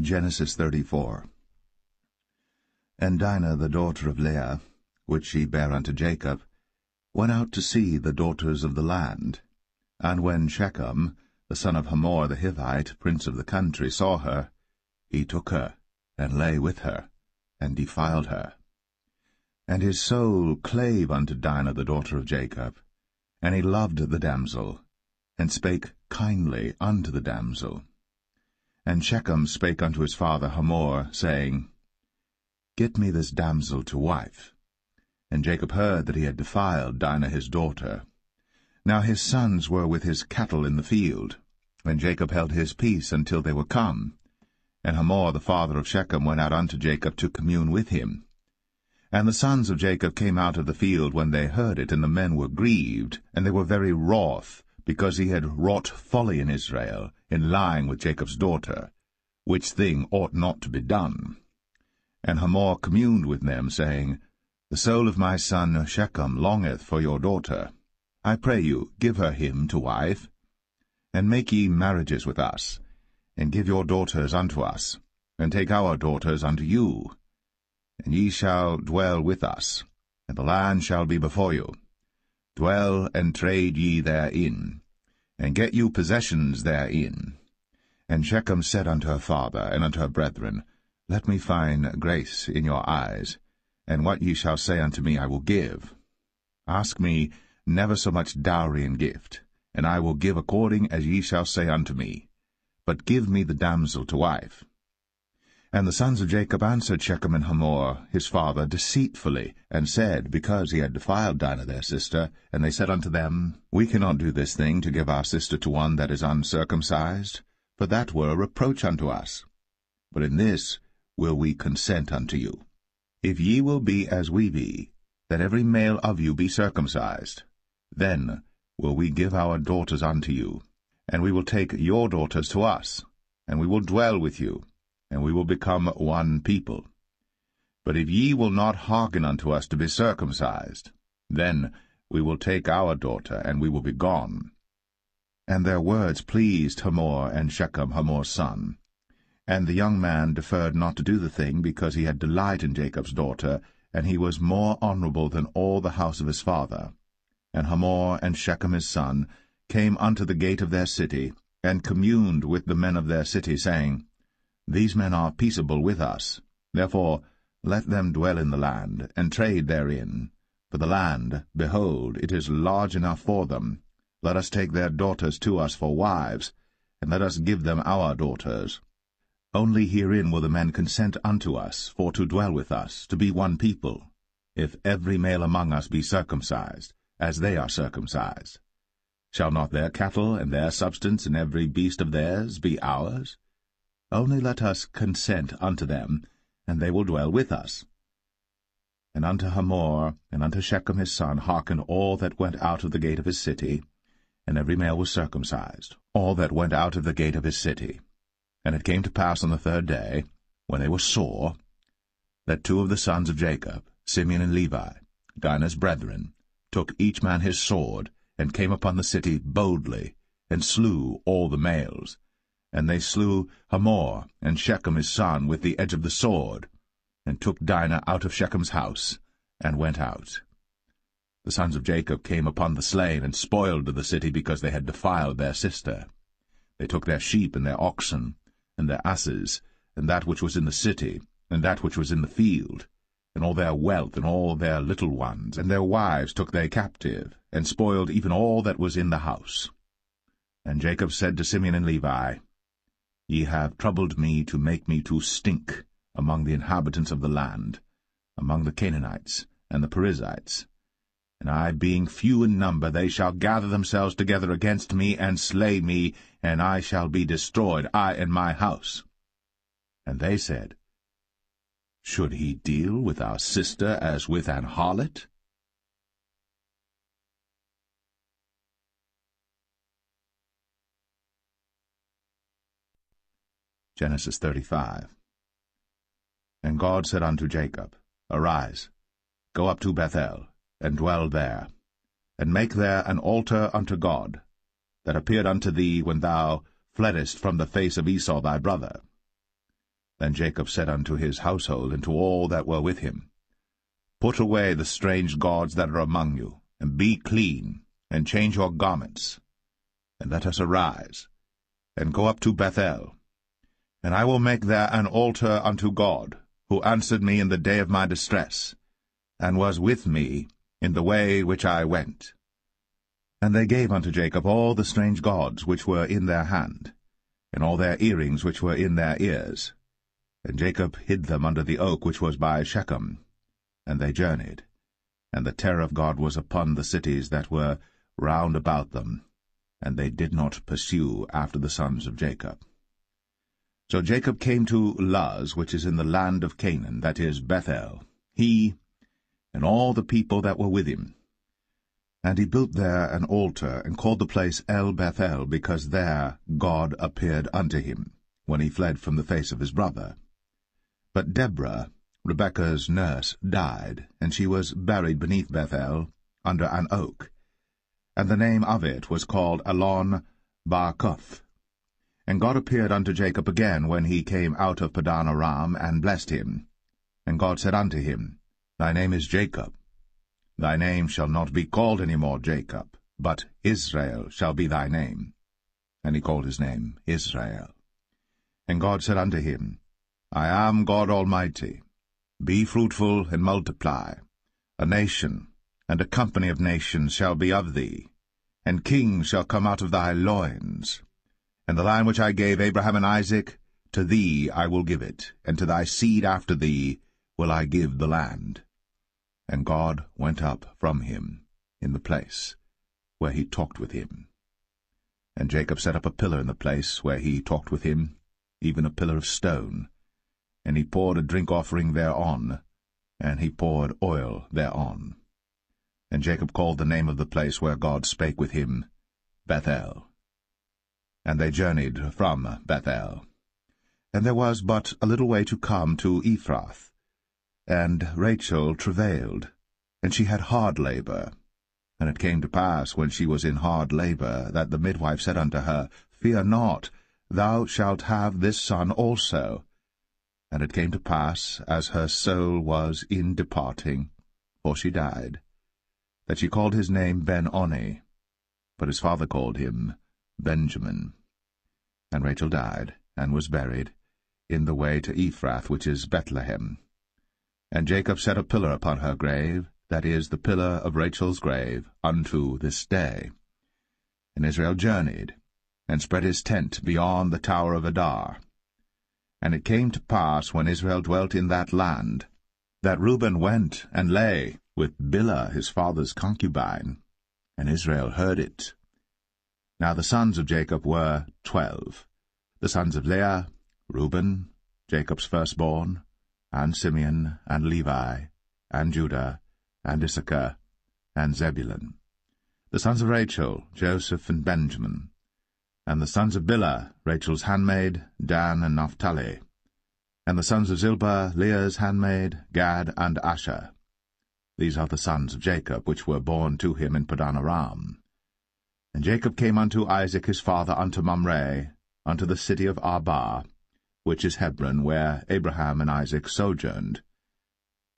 Genesis 34. And Dinah the daughter of Leah, which she bare unto Jacob, went out to see the daughters of the land. And when Shechem, the son of Hamor the Hivite, prince of the country, saw her, he took her, and lay with her, and defiled her. And his soul clave unto Dinah the daughter of Jacob, and he loved the damsel, and spake kindly unto the damsel. And Shechem spake unto his father Hamor, saying, Get me this damsel to wife. And Jacob heard that he had defiled Dinah his daughter. Now his sons were with his cattle in the field, and Jacob held his peace until they were come. And Hamor the father of Shechem went out unto Jacob to commune with him. And the sons of Jacob came out of the field when they heard it, and the men were grieved, and they were very wroth, because he had wrought folly in Israel, in lying with Jacob's daughter, which thing ought not to be done. And Hamor communed with them, saying, The soul of my son Shechem longeth for your daughter. I pray you, give her him to wife. And make ye marriages with us, and give your daughters unto us, and take our daughters unto you. And ye shall dwell with us, and the land shall be before you. Dwell and trade ye therein, and get you possessions therein. And Shechem said unto her father and unto her brethren, Let me find grace in your eyes, and what ye shall say unto me I will give. Ask me never so much dowry and gift, and I will give according as ye shall say unto me. But give me the damsel to wife. And the sons of Jacob answered Shechem and Hamor his father deceitfully, and said, because he had defiled Dinah their sister, and they said unto them, We cannot do this thing to give our sister to one that is uncircumcised, for that were a reproach unto us. But in this will we consent unto you. If ye will be as we be, that every male of you be circumcised, then will we give our daughters unto you, and we will take your daughters to us, and we will dwell with you, and we will become one people. But if ye will not hearken unto us to be circumcised, then we will take our daughter, and we will be gone. And their words pleased Hamor and Shechem, Hamor's son. And the young man deferred not to do the thing, because he had delight in Jacob's daughter, and he was more honorable than all the house of his father. And Hamor and Shechem his son came unto the gate of their city, and communed with the men of their city, saying, These men are peaceable with us. Therefore let them dwell in the land, and trade therein. For the land, behold, it is large enough for them. Let us take their daughters to us for wives, and let us give them our daughters. Only herein will the men consent unto us, for to dwell with us, to be one people, if every male among us be circumcised, as they are circumcised. Shall not their cattle and their substance and every beast of theirs be ours? Only let us consent unto them, and they will dwell with us. And unto Hamor and unto Shechem his son hearkened all that went out of the gate of his city, and every male was circumcised, all that went out of the gate of his city. And it came to pass on the 3rd day, when they were sore, that 2 of the sons of Jacob, Simeon and Levi, Dinah's brethren, took each man his sword, and came upon the city boldly, and slew all the males. And they slew Hamor and Shechem his son with the edge of the sword, and took Dinah out of Shechem's house, and went out. The sons of Jacob came upon the slain, and spoiled the city, because they had defiled their sister. They took their sheep and their oxen, and their asses, and that which was in the city, and that which was in the field, and all their wealth, and all their little ones, and their wives took they captive, and spoiled even all that was in the house. And Jacob said to Simeon and Levi, Ye have troubled me to make me to stink among the inhabitants of the land, among the Canaanites and the Perizzites. And I, being few in number, they shall gather themselves together against me, and slay me, and I shall be destroyed, I and my house. And they said, Should he deal with our sister as with an harlot? Genesis 35. And God said unto Jacob, Arise, go up to Bethel, and dwell there, and make there an altar unto God, that appeared unto thee when thou fleddest from the face of Esau thy brother. Then Jacob said unto his household and to all that were with him, Put away the strange gods that are among you, and be clean, and change your garments, and let us arise, and go up to Bethel. And I will make there an altar unto God, who answered me in the day of my distress, and was with me in the way which I went. And they gave unto Jacob all the strange gods which were in their hand, and all their earrings which were in their ears. And Jacob hid them under the oak which was by Shechem. And they journeyed, and the terror of God was upon the cities that were round about them, and they did not pursue after the sons of Jacob. So Jacob came to Luz, which is in the land of Canaan, that is Bethel, he and all the people that were with him. And he built there an altar, and called the place El-Bethel, because there God appeared unto him, when he fled from the face of his brother. But Deborah, Rebekah's nurse, died, and she was buried beneath Bethel, under an oak. And the name of it was called Allon-Bachuth. And God appeared unto Jacob again when he came out of Padan Aram, and blessed him. And God said unto him, Thy name is Jacob. Thy name shall not be called any more Jacob, but Israel shall be thy name. And he called his name Israel. And God said unto him, I am God Almighty. Be fruitful and multiply. A nation and a company of nations shall be of thee, and kings shall come out of thy loins. And the land which I gave Abraham and Isaac, to thee I will give it, and to thy seed after thee will I give the land. And God went up from him in the place where he talked with him. And Jacob set up a pillar in the place where he talked with him, even a pillar of stone. And he poured a drink offering thereon, and he poured oil thereon. And Jacob called the name of the place where God spake with him, Bethel. And they journeyed from Bethel. And there was but a little way to come to Ephrath. And Rachel travailed, and she had hard labor. And it came to pass, when she was in hard labor, that the midwife said unto her, Fear not, thou shalt have this son also. And it came to pass, as her soul was in departing, for she died, that she called his name Ben-Oni, but his father called him Benjamin. And Rachel died, and was buried, in the way to Ephrath, which is Bethlehem. And Jacob set a pillar upon her grave, that is, the pillar of Rachel's grave, unto this day. And Israel journeyed, and spread his tent beyond the tower of Adar. And it came to pass, when Israel dwelt in that land, that Reuben went and lay with Bilhah his father's concubine, and Israel heard it. Now the sons of Jacob were 12, the sons of Leah, Reuben, Jacob's firstborn, and Simeon, and Levi, and Judah, and Issachar, and Zebulun. The sons of Rachel, Joseph and Benjamin. And the sons of Bilhah, Rachel's handmaid, Dan and Naphtali. And the sons of Zilpah, Leah's handmaid, Gad and Asher. These are the sons of Jacob, which were born to him in Padan Aram. And Jacob came unto Isaac his father unto Mamre, unto the city of Arba, which is Hebron, where Abraham and Isaac sojourned.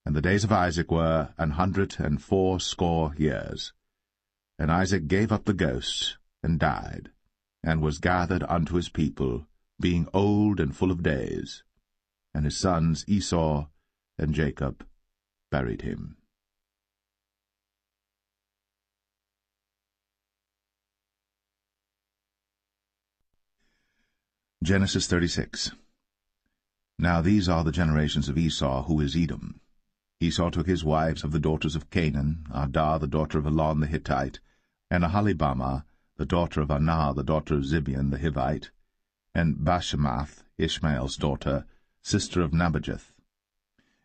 And the days of Isaac were 180 years. And Isaac gave up the ghost, and died, and was gathered unto his people, being old and full of days. And his sons Esau and Jacob buried him. Genesis 36. Now these are the generations of Esau, who is Edom. Esau took his wives of the daughters of Canaan, Adah the daughter of Elon the Hittite, and Aholibamah the daughter of Anah the daughter of Zibeon the Hivite, and Bashemath, Ishmael's daughter, sister of Nebajoth.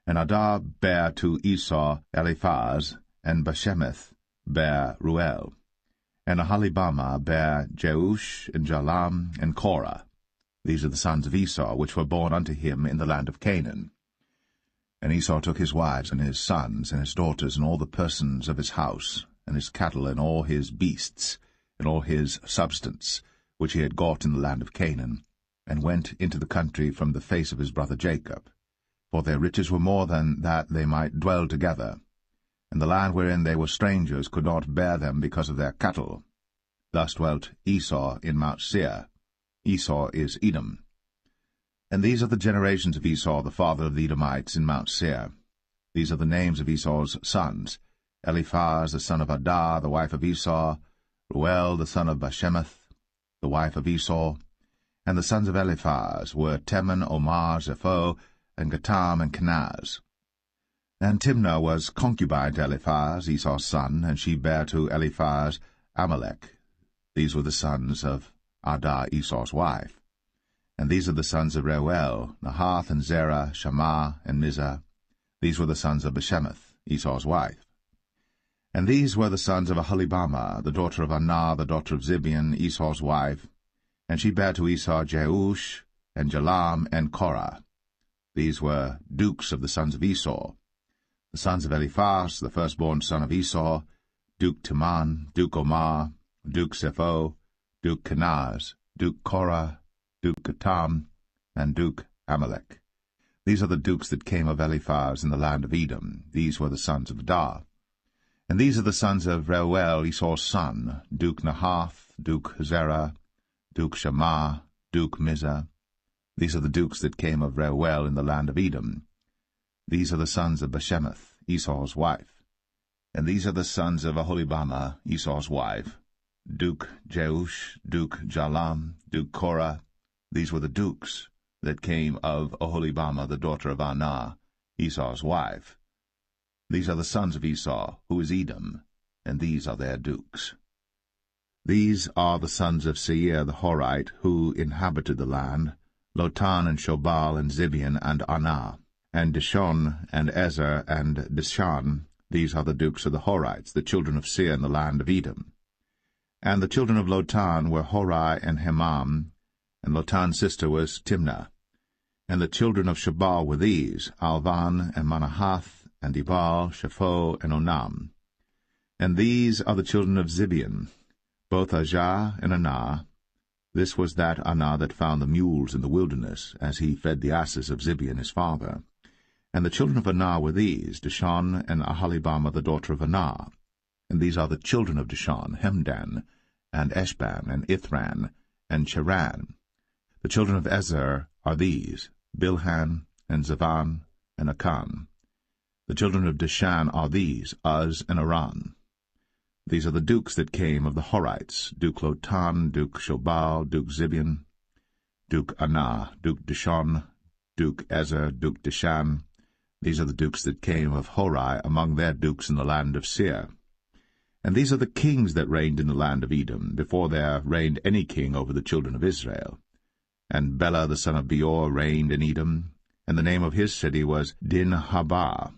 And Adah bare to Esau Eliphaz, and Bashemath bare Ruel. And Aholibamah bare Jeush, and Jalam, and Korah. These are the sons of Esau, which were born unto him in the land of Canaan. And Esau took his wives, and his sons, and his daughters, and all the persons of his house, and his cattle, and all his beasts, and all his substance, which he had got in the land of Canaan, and went into the country from the face of his brother Jacob. For their riches were more than that they might dwell together, and the land wherein they were strangers could not bear them because of their cattle. Thus dwelt Esau in Mount Seir. Esau is Edom. And these are the generations of Esau, the father of the Edomites, in Mount Seir. These are the names of Esau's sons: Eliphaz the son of Adah, the wife of Esau, Ruel the son of Bashemath, the wife of Esau. And the sons of Eliphaz were Teman, Omar, Zepho, and Gatam, and Kenaz. And Timnah was concubine to Eliphaz, Esau's son, and she bare to Eliphaz Amalek. These were the sons of Adah, Esau's wife. And these are the sons of Reuel, Nahath, and Zerah, Shammah, and Mizah. These were the sons of Bashemath, Esau's wife. And these were the sons of Aholibamah, the daughter of Anah, the daughter of Zibeon, Esau's wife. And she bare to Esau Jeush, and Jalam, and Korah. These were dukes of the sons of Esau. The sons of Eliphaz, the firstborn son of Esau, Duke Teman, Duke Omar, Duke Zepho, Duke Kenaz, Duke Korah, Duke Gatam, and Duke Amalek. These are the dukes that came of Eliphaz in the land of Edom. These were the sons of Adah. And these are the sons of Reuel, Esau's son, Duke Nahath, Duke Zerah, Duke Shammah, Duke Mizah. These are the dukes that came of Reuel in the land of Edom. These are the sons of Bashemath, Esau's wife. And these are the sons of Aholibamah, Esau's wife, Duke Jeush, Duke Jalam, Duke Korah. These were the dukes that came of Aholibamah, the daughter of Anah, Esau's wife. These are the sons of Esau, who is Edom, and these are their dukes. These are the sons of Seir the Horite, who inhabited the land, Lotan, and Shobal, and Zibeon, and Anah, and Dishon, and Ezer, and Dishan. These are the dukes of the Horites, the children of Seir in the land of Edom. And the children of Lotan were Horai and Hemam, and Lotan's sister was Timnah. And the children of Shobal were these: Alvan, and Manahath, and Ebal, Shepho, and Onam. And these are the children of Zibeon, both Ajah and Anah. This was that Anah that found the mules in the wilderness, as he fed the asses of Zibeon his father. And the children of Anah were these: Dishon, and Aholibamah the daughter of Anah. And these are the children of Dishon: Hemdan, and Eshban, and Ithran, and Cheran. The children of Ezer are these: Bilhan, and Zavan, and Akan. The children of Dishan are these: Uz and Aran. These are the dukes that came of the Horites: Duke Lotan, Duke Shobal, Duke Zibeon, Duke Anah, Duke Dishon, Duke Ezer, Duke Dishan. These are the dukes that came of Horai among their dukes in the land of Seir. And these are the kings that reigned in the land of Edom, before there reigned any king over the children of Israel. And Bela the son of Beor reigned in Edom, and the name of his city was Dinhabah.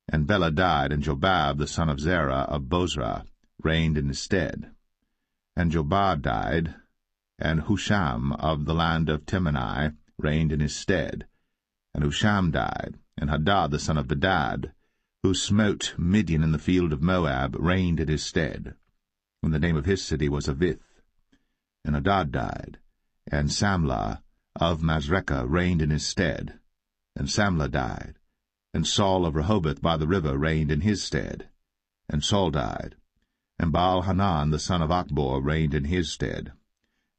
And Bela died, and Jobab the son of Zerah of Bozrah reigned in his stead. And Jobab died, and Husham of the land of Temani reigned in his stead. And Husham died, and Hadad the son of Bedad, who smote Midian in the field of Moab, reigned in his stead. And the name of his city was Avith. And Hadad died, and Samlah of Masrekah reigned in his stead. And Samlah died, and Saul of Rehoboth by the river reigned in his stead. And Saul died, and Baal-Hanan the son of Achbor reigned in his stead.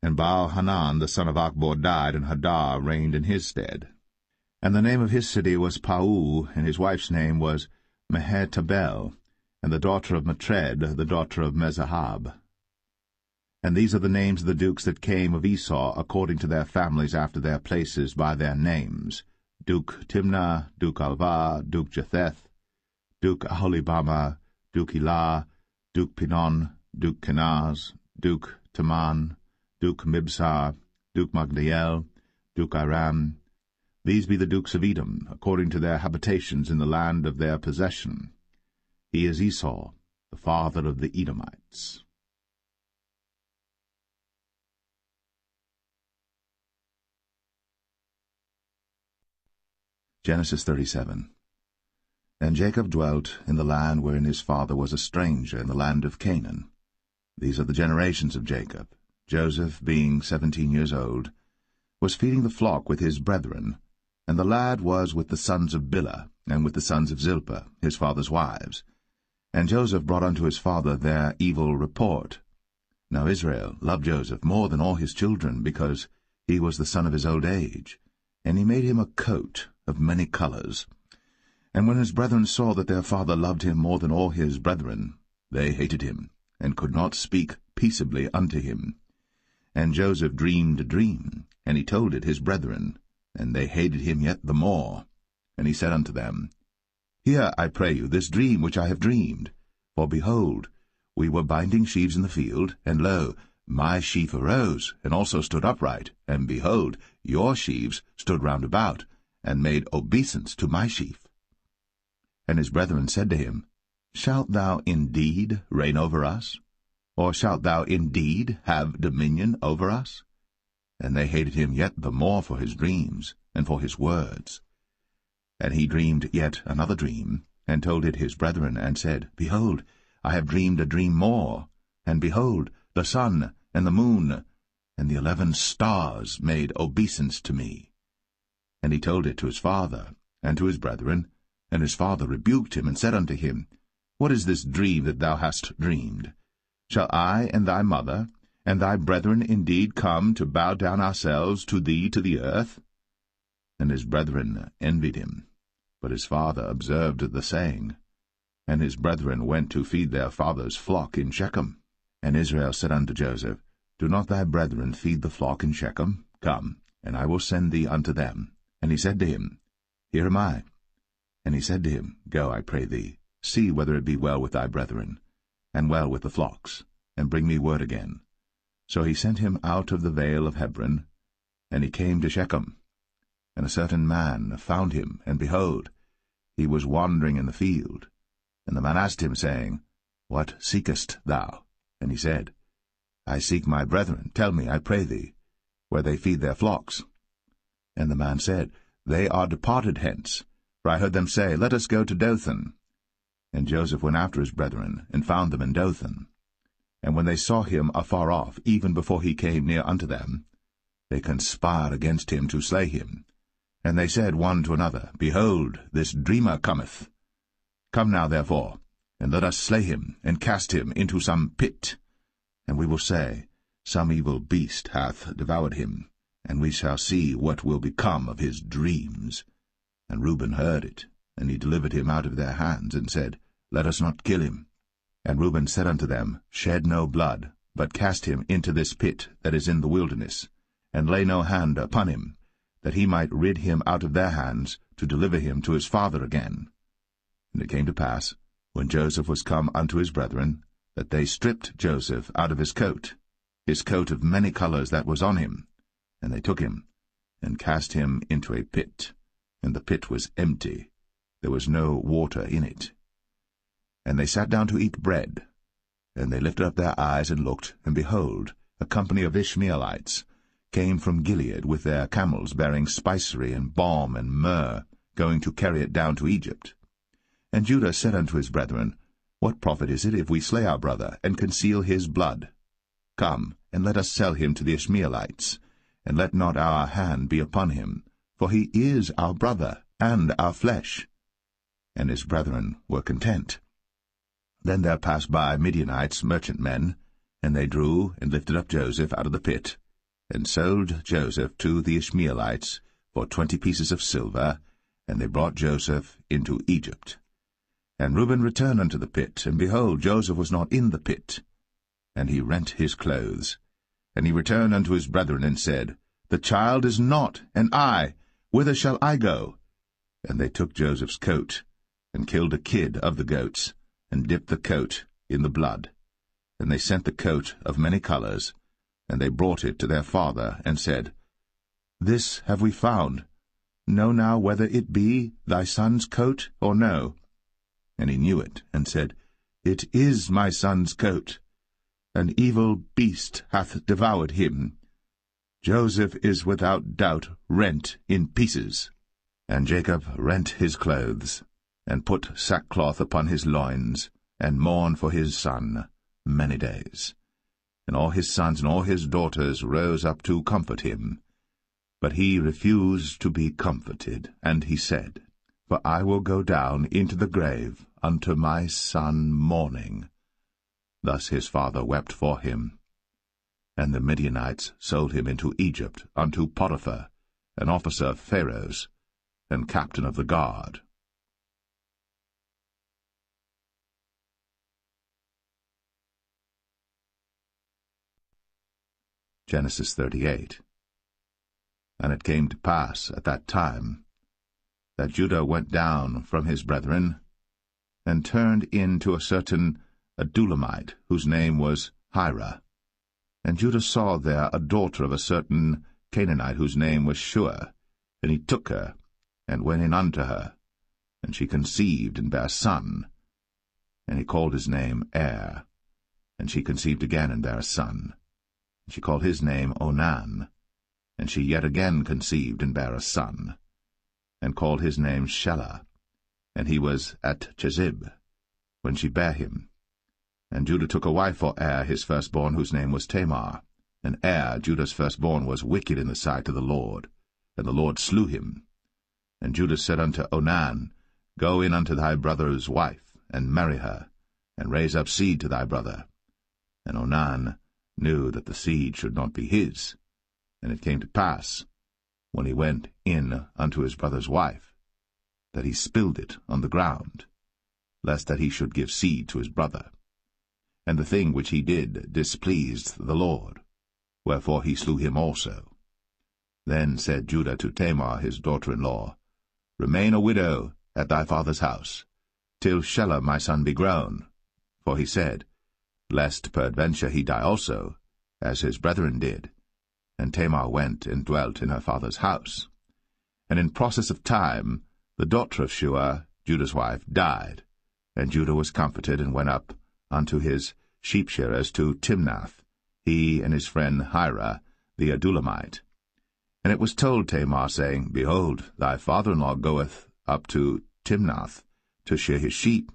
And Baal-Hanan the son of Achbor died, and Hadar reigned in his stead. And the name of his city was Pau, and his wife's name was Mehetabel, and the daughter of Matred, the daughter of Mezahab. And these are the names of the dukes that came of Esau, according to their families after their places by their names: Duke Timnah, Duke Alvah, Duke Jetheth, Duke Aholibama, Duke Elah, Duke Pinon, Duke Kenaz, Duke Taman, Duke Mibsar, Duke Magdiel, Duke Aram. These be the dukes of Edom, according to their habitations in the land of their possession. He is Esau, the father of the Edomites. Genesis 37. And Jacob dwelt in the land wherein his father was a stranger, in the land of Canaan. These are the generations of Jacob. Joseph, being 17 years old, was feeding the flock with his brethren, and the lad was with the sons of Bilhah, and with the sons of Zilpah, his father's wives. And Joseph brought unto his father their evil report. Now Israel loved Joseph more than all his children, because he was the son of his old age. And he made him a coat of many colors. And when his brethren saw that their father loved him more than all his brethren, they hated him, and could not speak peaceably unto him. And Joseph dreamed a dream, and he told it his brethren, and they hated him yet the more. And he said unto them, Hear, I pray you, this dream which I have dreamed. For behold, we were binding sheaves in the field, and lo, my sheaf arose, and also stood upright, and behold, your sheaves stood round about, and made obeisance to my sheaf. And his brethren said to him, Shalt thou indeed reign over us? Or shalt thou indeed have dominion over us? And they hated him yet the more for his dreams, and for his words. And he dreamed yet another dream, and told it his brethren, and said, Behold, I have dreamed a dream more, and behold, the sun, and the moon, and the 11 stars made obeisance to me. And he told it to his father, and to his brethren, and his father rebuked him, and said unto him, What is this dream that thou hast dreamed? Shall I and thy mother, and thy brethren indeed come to bow down ourselves to thee to the earth? And his brethren envied him. But his father observed the saying. And his brethren went to feed their father's flock in Shechem. And Israel said unto Joseph, Do not thy brethren feed the flock in Shechem? Come, and I will send thee unto them. And he said to him, Here am I. And he said to him, Go, I pray thee, see whether it be well with thy brethren, and well with the flocks, and bring me word again. So he sent him out of the vale of Hebron, and he came to Shechem. And a certain man found him, and behold, he was wandering in the field. And the man asked him, saying, What seekest thou? And he said, I seek my brethren. Tell me, I pray thee, where they feed their flocks. And the man said, They are departed hence, for I heard them say, Let us go to Dothan. And Joseph went after his brethren, and found them in Dothan. And when they saw him afar off, even before he came near unto them, they conspired against him to slay him. And they said one to another, Behold, this dreamer cometh. Come now, therefore, and let us slay him, and cast him into some pit. And we will say, Some evil beast hath devoured him, and we shall see what will become of his dreams. And Reuben heard it, and he delivered him out of their hands, and said, Let us not kill him. And Reuben said unto them, Shed no blood, but cast him into this pit that is in the wilderness, and lay no hand upon him, that he might rid him out of their hands, to deliver him to his father again. And it came to pass, when Joseph was come unto his brethren, that they stripped Joseph out of his coat of many colors that was on him, And they took him, and cast him into a pit, and the pit was empty, there was no water in it. And they sat down to eat bread, and they lifted up their eyes and looked, and behold, a company of Ishmaelites came from Gilead with their camels bearing spicery and balm and myrrh, going to carry it down to Egypt. And Judah said unto his brethren, What profit is it if we slay our brother, and conceal his blood? Come, and let us sell him to the Ishmaelites, and let not our hand be upon him, for he is our brother, and our flesh. And his brethren were content. Then there passed by Midianites, merchantmen, and they drew and lifted up Joseph out of the pit, and sold Joseph to the Ishmaelites for 20 pieces of silver, and they brought Joseph into Egypt. And Reuben returned unto the pit, and behold, Joseph was not in the pit. And he rent his clothes. And he returned unto his brethren, and said, The child is not, and I, whither shall I go? And they took Joseph's coat, and killed a kid of the goats, and dipped the coat in the blood. And they sent the coat of many colors, and they brought it to their father, and said, This have we found. Know now whether it be thy son's coat or no. And he knew it, and said, It is my son's coat. An evil beast hath devoured him. Joseph is without doubt rent in pieces. And Jacob rent his clothes, and put sackcloth upon his loins, and mourned for his son many days. And all his sons and all his daughters rose up to comfort him. But he refused to be comforted, and he said, For I will go down into the grave unto my son mourning. Thus his father wept for him. And the Midianites sold him into Egypt unto Potiphar, an officer of Pharaoh's, and captain of the guard. Genesis 38. And it came to pass at that time that Judah went down from his brethren, and turned in to a certain Adullamite, whose name was Hira. And Judah saw there a daughter of a certain Canaanite, whose name was Shua. And he took her, and went in unto her. And she conceived, and bare a son. And he called his name Er. And she conceived again, and bare a son. And she called his name Onan. And she yet again conceived, and bare a son. And called his name Shelah. And he was at Chezib, when she bare him. And Judah took a wife for Er his firstborn, whose name was Tamar. And Er, Judah's firstborn, was wicked in the sight of the Lord, and the Lord slew him. And Judah said unto Onan, Go in unto thy brother's wife, and marry her, and raise up seed to thy brother. And Onan knew that the seed should not be his. And it came to pass, when he went in unto his brother's wife, that he spilled it on the ground, lest that he should give seed to his brother. And the thing which he did displeased the Lord, wherefore he slew him also. Then said Judah to Tamar his daughter-in-law, Remain a widow at thy father's house, till Shelah my son be grown. For he said, Lest peradventure he die also, as his brethren did. And Tamar went and dwelt in her father's house. And in process of time the daughter of Shua, Judah's wife, died. And Judah was comforted, and went up unto his sheep-shearers to Timnath, he and his friend Hira, the Adullamite. And it was told Tamar, saying, Behold, thy father-in-law goeth up to Timnath to shear his sheep.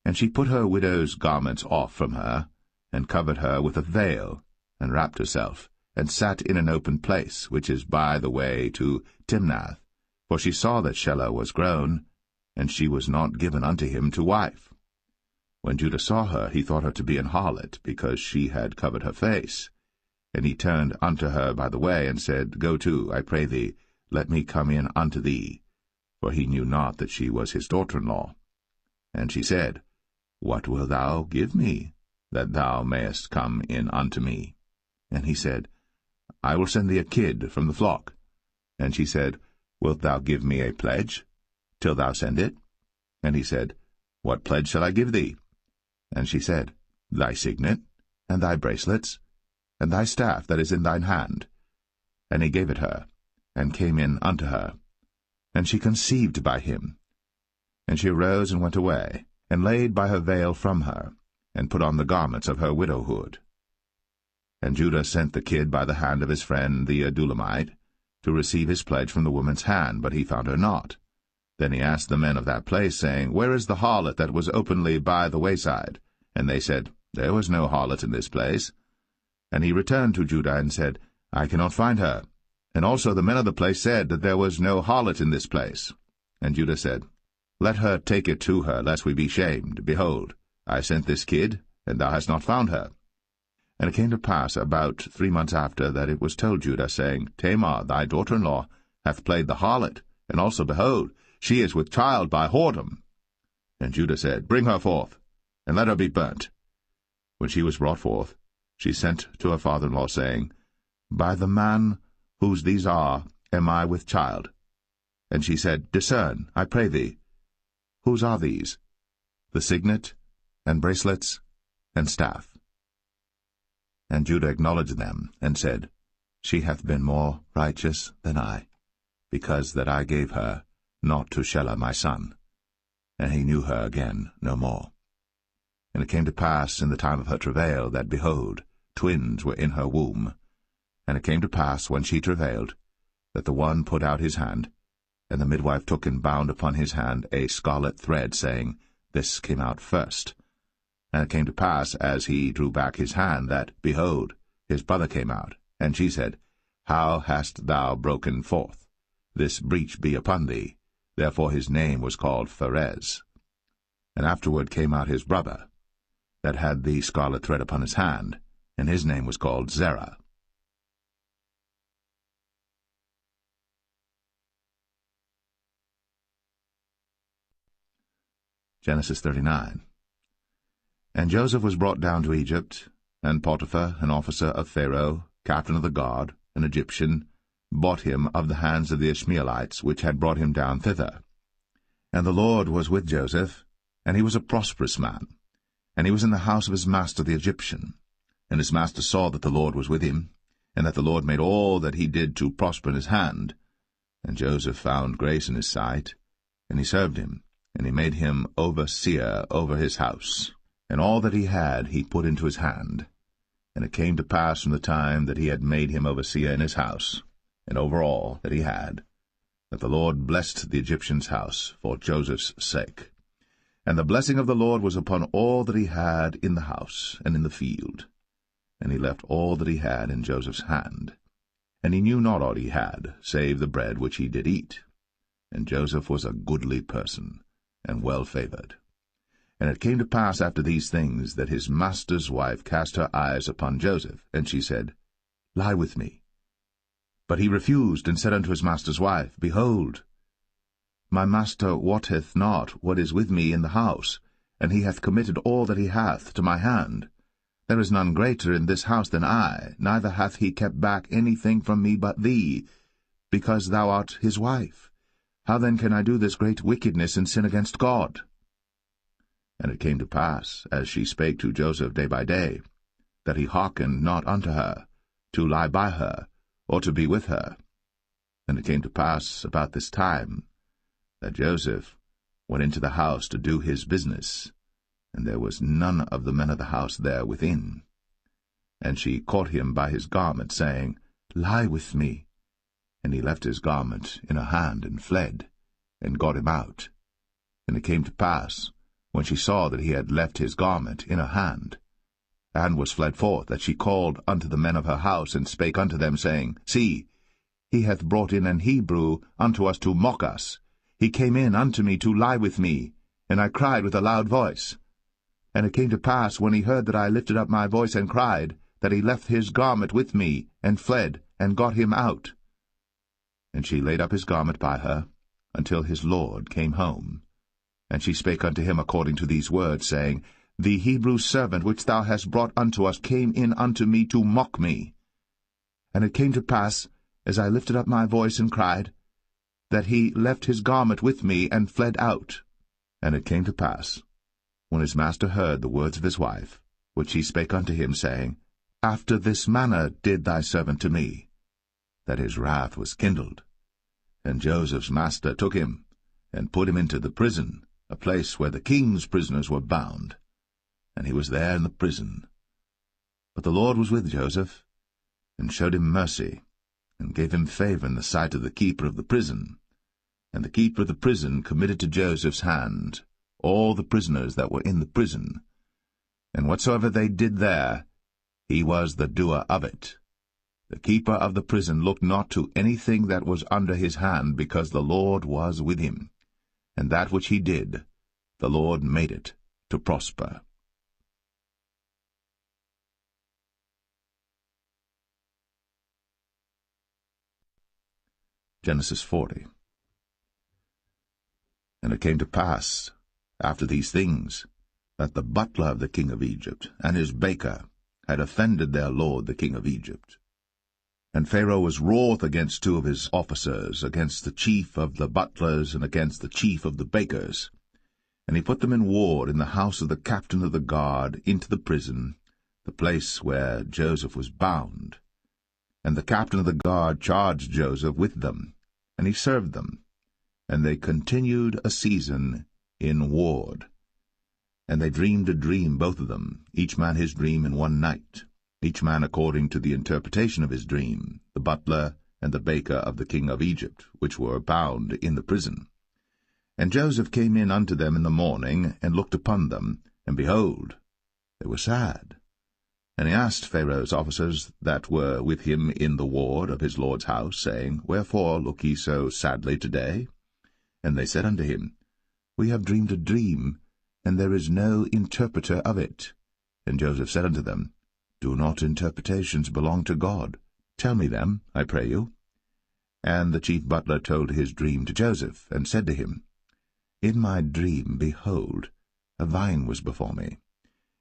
And she put her widow's garments off from her, and covered her with a veil, and wrapped herself, and sat in an open place, which is by the way to Timnath. For she saw that Shelah was grown, and she was not given unto him to wife. When Judah saw her, he thought her to be an harlot, because she had covered her face. And he turned unto her by the way, and said, Go to, I pray thee, let me come in unto thee. For he knew not that she was his daughter-in-law. And she said, What wilt thou give me, that thou mayest come in unto me? And he said, I will send thee a kid from the flock. And she said, Wilt thou give me a pledge, till thou send it? And he said, What pledge shall I give thee? And she said, Thy signet, and thy bracelets, and thy staff that is in thine hand. And he gave it her, and came in unto her. And she conceived by him. And she arose and went away, and laid by her veil from her, and put on the garments of her widowhood. And Judah sent the kid by the hand of his friend the Adulamite, to receive his pledge from the woman's hand, but he found her not. Then he asked the men of that place, saying, Where is the harlot that was openly by the wayside? And they said, There was no harlot in this place. And he returned to Judah, and said, I cannot find her. And also the men of the place said that there was no harlot in this place. And Judah said, Let her take it to her, lest we be shamed. Behold, I sent this kid, and thou hast not found her. And it came to pass about 3 months after that it was told Judah, saying, Tamar, thy daughter-in-law, hath played the harlot, and also, behold, she is with child by whoredom. And Judah said, Bring her forth, and let her be burnt. When she was brought forth, she sent to her father-in-law, saying, By the man whose these are am I with child. And she said, Discern, I pray thee, whose are these? The signet, and bracelets, and staff. And Judah acknowledged them, and said, She hath been more righteous than I, because that I gave her not to Shelah my son. And he knew her again no more. And it came to pass in the time of her travail, that, behold, twins were in her womb. And it came to pass, when she travailed, that the one put out his hand, and the midwife took and bound upon his hand a scarlet thread, saying, This came out first. And it came to pass, as he drew back his hand, that, behold, his brother came out. And she said, How hast thou broken forth? This breach be upon thee. Therefore his name was called Pharez. And afterward came out his brother, that had the scarlet thread upon his hand, and his name was called Zerah. Genesis 39. And Joseph was brought down to Egypt, and Potiphar, an officer of Pharaoh, captain of the guard, an Egyptian, bought him of the hands of the Ishmaelites, which had brought him down thither. And the Lord was with Joseph, and he was a prosperous man. And he was in the house of his master the Egyptian. And his master saw that the Lord was with him, and that the Lord made all that he did to prosper in his hand. And Joseph found grace in his sight, and he served him, and he made him overseer over his house. And all that he had he put into his hand. And it came to pass from the time that he had made him overseer in his house, and over all that he had, that the Lord blessed the Egyptian's house for Joseph's sake. And the blessing of the Lord was upon all that he had in the house and in the field. And he left all that he had in Joseph's hand. And he knew not aught he had, save the bread which he did eat. And Joseph was a goodly person, and well-favored. And it came to pass after these things, that his master's wife cast her eyes upon Joseph, and she said, Lie with me. But he refused, and said unto his master's wife, Behold, my master wotteth not what is with me in the house, and he hath committed all that he hath to my hand. There is none greater in this house than I, neither hath he kept back anything from me but thee, because thou art his wife. How then can I do this great wickedness and sin against God? And it came to pass, as she spake to Joseph day by day, that he hearkened not unto her, to lie by her, or to be with her. And it came to pass about this time, that Joseph went into the house to do his business, and there was none of the men of the house there within. And she caught him by his garment, saying, Lie with me. And he left his garment in her hand, and fled, and got him out. And it came to pass, when she saw that he had left his garment in her hand, and was fled forth, that she called unto the men of her house, and spake unto them, saying, See, he hath brought in an Hebrew unto us to mock us. He came in unto me to lie with me, and I cried with a loud voice. And it came to pass, when he heard that I lifted up my voice and cried, that he left his garment with me, and fled, and got him out. And she laid up his garment by her, until his lord came home. And she spake unto him according to these words, saying, The Hebrew servant which thou hast brought unto us came in unto me to mock me. And it came to pass, as I lifted up my voice and cried, that he left his garment with me, and fled out. And it came to pass, when his master heard the words of his wife, which she spake unto him, saying, After this manner did thy servant to me, that his wrath was kindled. And Joseph's master took him, and put him into the prison, a place where the king's prisoners were bound. And he was there in the prison. But the Lord was with Joseph, and showed him mercy, and gave him favor in the sight of the keeper of the prison. And the keeper of the prison committed to Joseph's hand all the prisoners that were in the prison. And whatsoever they did there, he was the doer of it. The keeper of the prison looked not to anything that was under his hand, because the Lord was with him. And that which he did, the Lord made it to prosper. Genesis 40. And it came to pass, after these things, that the butler of the king of Egypt and his baker had offended their lord the king of Egypt. And Pharaoh was wroth against two of his officers, against the chief of the butlers and against the chief of the bakers. And he put them in ward in the house of the captain of the guard into the prison, the place where Joseph was bound. And the captain of the guard charged Joseph with them, and he served them. And they continued a season in ward. And they dreamed a dream, both of them, each man his dream in one night, each man according to the interpretation of his dream, the butler and the baker of the king of Egypt, which were bound in the prison. And Joseph came in unto them in the morning, and looked upon them, and behold, they were sad. And he asked Pharaoh's officers that were with him in the ward of his lord's house, saying, Wherefore look ye so sadly today? And they said unto him, We have dreamed a dream, and there is no interpreter of it. And Joseph said unto them, Do not interpretations belong to God? Tell me them, I pray you. And the chief butler told his dream to Joseph, and said to him, In my dream, behold, a vine was before me.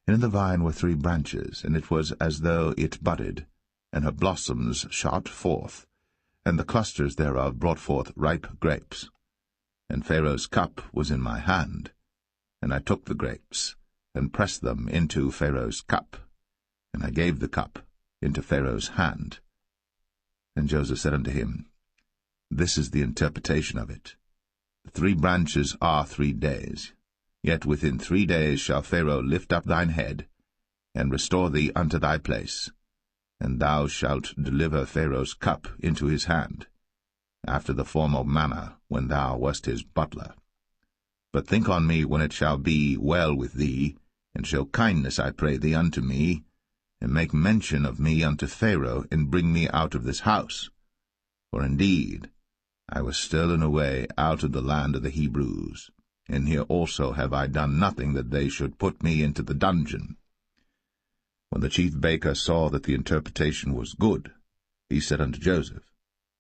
And in the vine were 3 branches, and it was as though it budded, and her blossoms shot forth, and the clusters thereof brought forth ripe grapes. And Pharaoh's cup was in my hand, and I took the grapes, and pressed them into Pharaoh's cup, and I gave the cup into Pharaoh's hand. And Joseph said unto him, This is the interpretation of it. The 3 branches are 3 days. Yet within 3 days shall Pharaoh lift up thine head, and restore thee unto thy place, and thou shalt deliver Pharaoh's cup into his hand, after the former manner when thou wast his butler. But think on me when it shall be well with thee, and show kindness, I pray thee, unto me, and make mention of me unto Pharaoh, and bring me out of this house. For indeed I was stolen away out of the land of the Hebrews, and here also have I done nothing that they should put me into the dungeon. When the chief baker saw that the interpretation was good, he said unto Joseph,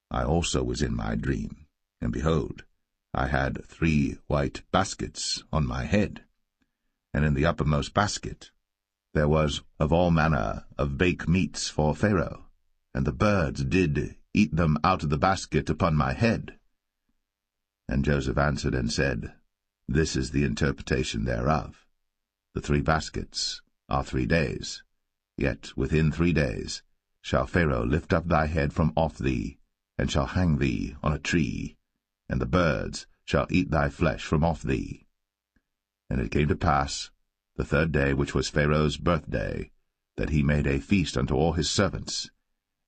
I also was in my dream, and behold, I had 3 white baskets on my head, and in the uppermost basket there was of all manner of bake meats for Pharaoh, and the birds did eat them out of the basket upon my head. And Joseph answered and said, This is the interpretation thereof. The 3 baskets are 3 days. Yet within 3 days shall Pharaoh lift up thy head from off thee, and shall hang thee on a tree, and the birds shall eat thy flesh from off thee. And it came to pass, the 3rd day, which was Pharaoh's birthday, that he made a feast unto all his servants,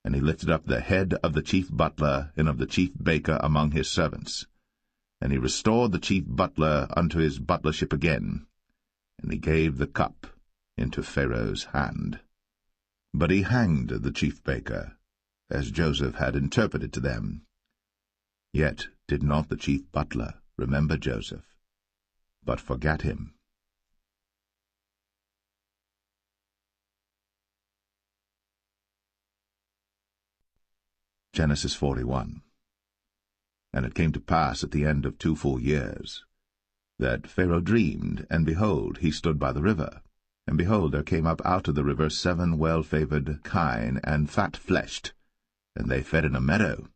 and he lifted up the head of the chief butler and of the chief baker among his servants. And he restored the chief butler unto his butlership again, and he gave the cup into Pharaoh's hand. But he hanged the chief baker, as Joseph had interpreted to them. Yet did not the chief butler remember Joseph, but forgat him. Genesis 41. And it came to pass at the end of 2 full years, that Pharaoh dreamed, and behold, he stood by the river. And behold, there came up out of the river 7 well-favored kine, and fat-fleshed, and they fed in a meadow.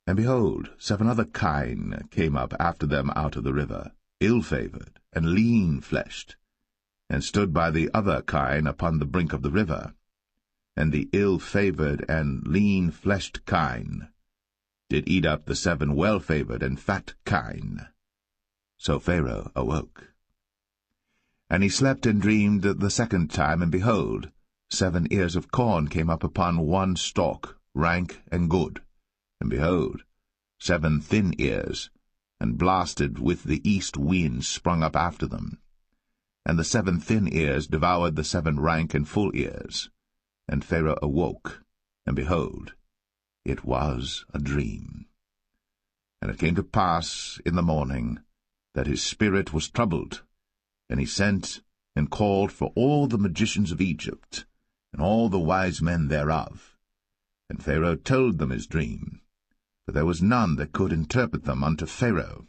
And behold, 7 other kine came up after them out of the river, ill-favored, and lean-fleshed, and stood by the other kine upon the brink of the river. and the ill-favoured and lean-fleshed kine did eat up the 7 well-favoured and fat kine. So Pharaoh awoke. And he slept and dreamed the second time, and behold, 7 ears of corn came up upon one stalk, rank and good. And behold, 7 thin ears, and blasted with the east wind, sprung up after them. And the 7 thin ears devoured the 7 rank and full ears. And Pharaoh awoke, and behold, it was a dream. And it came to pass in the morning that his spirit was troubled, and he sent and called for all the magicians of Egypt, and all the wise men thereof. And Pharaoh told them his dream, but there was none that could interpret them unto Pharaoh.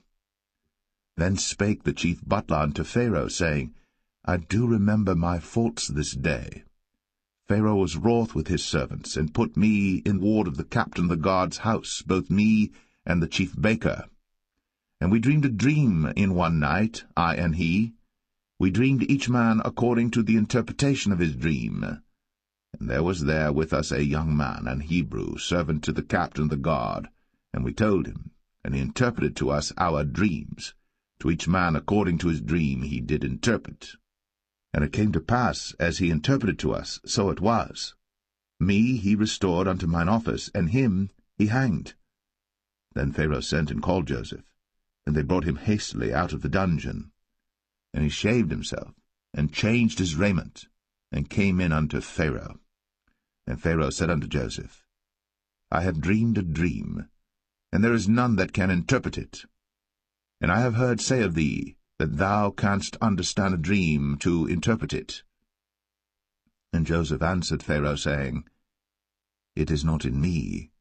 Then spake the chief butler unto Pharaoh, saying, I do remember my faults this day. Pharaoh was wroth with his servants, and put me in ward of the captain of the guard's house, both me and the chief baker. And we dreamed a dream in one night, I and he. We dreamed each man according to the interpretation of his dream. And there was there with us a young man, an Hebrew, servant to the captain of the guard. And we told him, and he interpreted to us our dreams. To each man according to his dream he did interpret. And it came to pass, as he interpreted to us, so it was. Me he restored unto mine office, and him he hanged. Then Pharaoh sent and called Joseph, and they brought him hastily out of the dungeon. And he shaved himself, and changed his raiment, and came in unto Pharaoh. And Pharaoh said unto Joseph, I have dreamed a dream, and there is none that can interpret it. And I have heard say of thee, that thou canst understand a dream to interpret it. And Joseph answered Pharaoh, saying, It is not in me.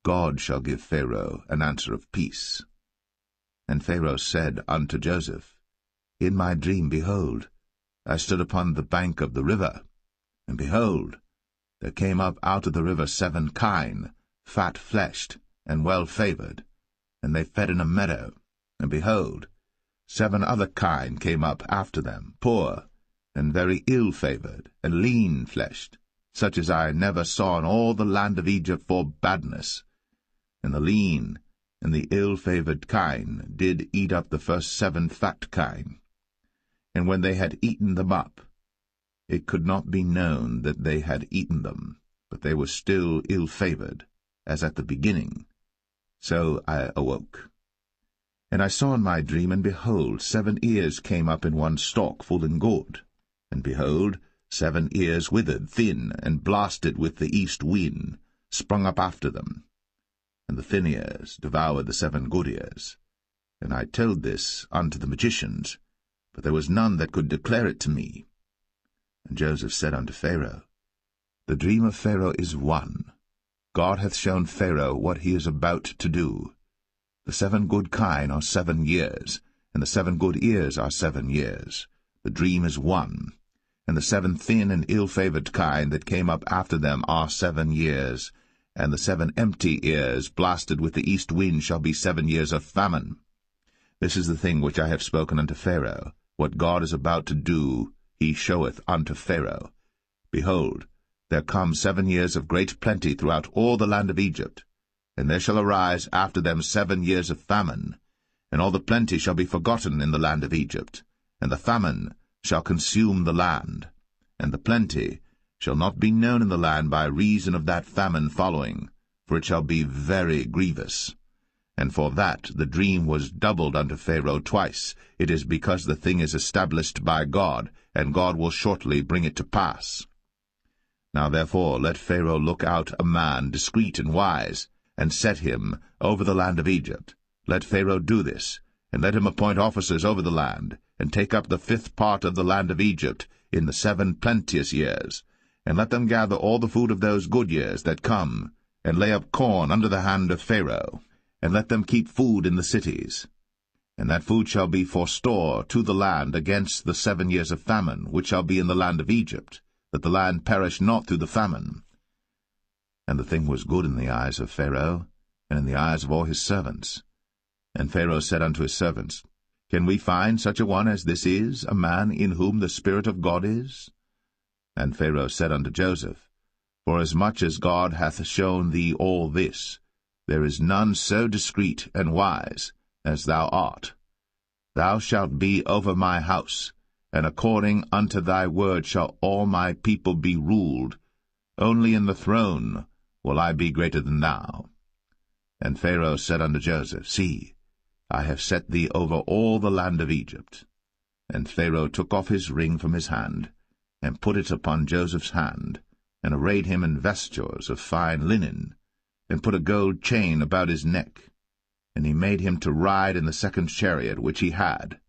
God shall give Pharaoh an answer of peace. And Pharaoh said unto Joseph, In my dream, behold, I stood upon the bank of the river, and behold, there came up out of the river 7 kine, fat-fleshed, and well-favoured, and they fed in a meadow, and behold, 7 other kine came up after them, poor, and very ill-favoured, and lean-fleshed, such as I never saw in all the land of Egypt for badness. And the lean and the ill-favoured kine did eat up the first 7 fat kine. And when they had eaten them up, it could not be known that they had eaten them, but they were still ill-favoured, as at the beginning. So I awoke. And I saw in my dream, and behold, 7 ears came up in one stalk, full and good. And behold, 7 ears withered, thin, and blasted with the east wind, sprung up after them. And the thin ears devoured the 7 good ears. And I told this unto the magicians, but there was none that could declare it to me. And Joseph said unto Pharaoh, The dream of Pharaoh is one. God hath shown Pharaoh what he is about to do. The 7 good kine are 7 years, and the 7 good ears are 7 years. The dream is one. And the 7 thin and ill-favoured kine that came up after them are 7 years, and the 7 empty ears blasted with the east wind shall be 7 years of famine. This is the thing which I have spoken unto Pharaoh. What God is about to do, he showeth unto Pharaoh. Behold, there come 7 years of great plenty throughout all the land of Egypt, and there shall arise after them 7 years of famine, and all the plenty shall be forgotten in the land of Egypt, and the famine shall consume the land, and the plenty shall not be known in the land by reason of that famine following, for it shall be very grievous. And for that the dream was doubled unto Pharaoh twice. It is because the thing is established by God, and God will shortly bring it to pass. Now therefore let Pharaoh look out a man discreet and wise, and set him over the land of Egypt. Let Pharaoh do this, and let him appoint officers over the land, and take up the 5th part of the land of Egypt in the 7 plenteous years, and let them gather all the food of those good years that come, and lay up corn under the hand of Pharaoh, and let them keep food in the cities. And that food shall be for store to the land against the 7 years of famine, which shall be in the land of Egypt, that the land perish not through the famine. And the thing was good in the eyes of Pharaoh, and in the eyes of all his servants. And Pharaoh said unto his servants, Can we find such a one as this is, a man in whom the Spirit of God is? And Pharaoh said unto Joseph, Forasmuch as God hath shown thee all this, there is none so discreet and wise as thou art. Thou shalt be over my house, and according unto thy word shall all my people be ruled. Only in the throne will I be greater than thou. And Pharaoh said unto Joseph, See, I have set thee over all the land of Egypt. And Pharaoh took off his ring from his hand, and put it upon Joseph's hand, and arrayed him in vestures of fine linen, and put a gold chain about his neck. And he made him to ride in the second chariot which he had.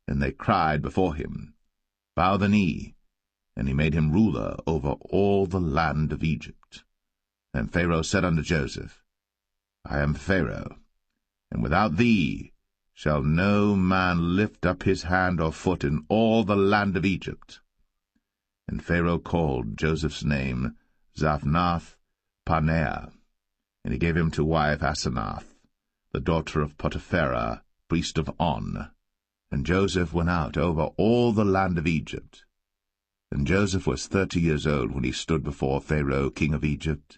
And they cried before him, Bow the knee. And he made him ruler over all the land of Egypt. And Pharaoh said unto Joseph, I am Pharaoh, and without thee shall no man lift up his hand or foot in all the land of Egypt. And Pharaoh called Joseph's name Zaphnath-Paneah, and he gave him to wife Asenath, the daughter of Potipherah, priest of On. And Joseph went out over all the land of Egypt. And Joseph was 30 years old when he stood before Pharaoh king of Egypt.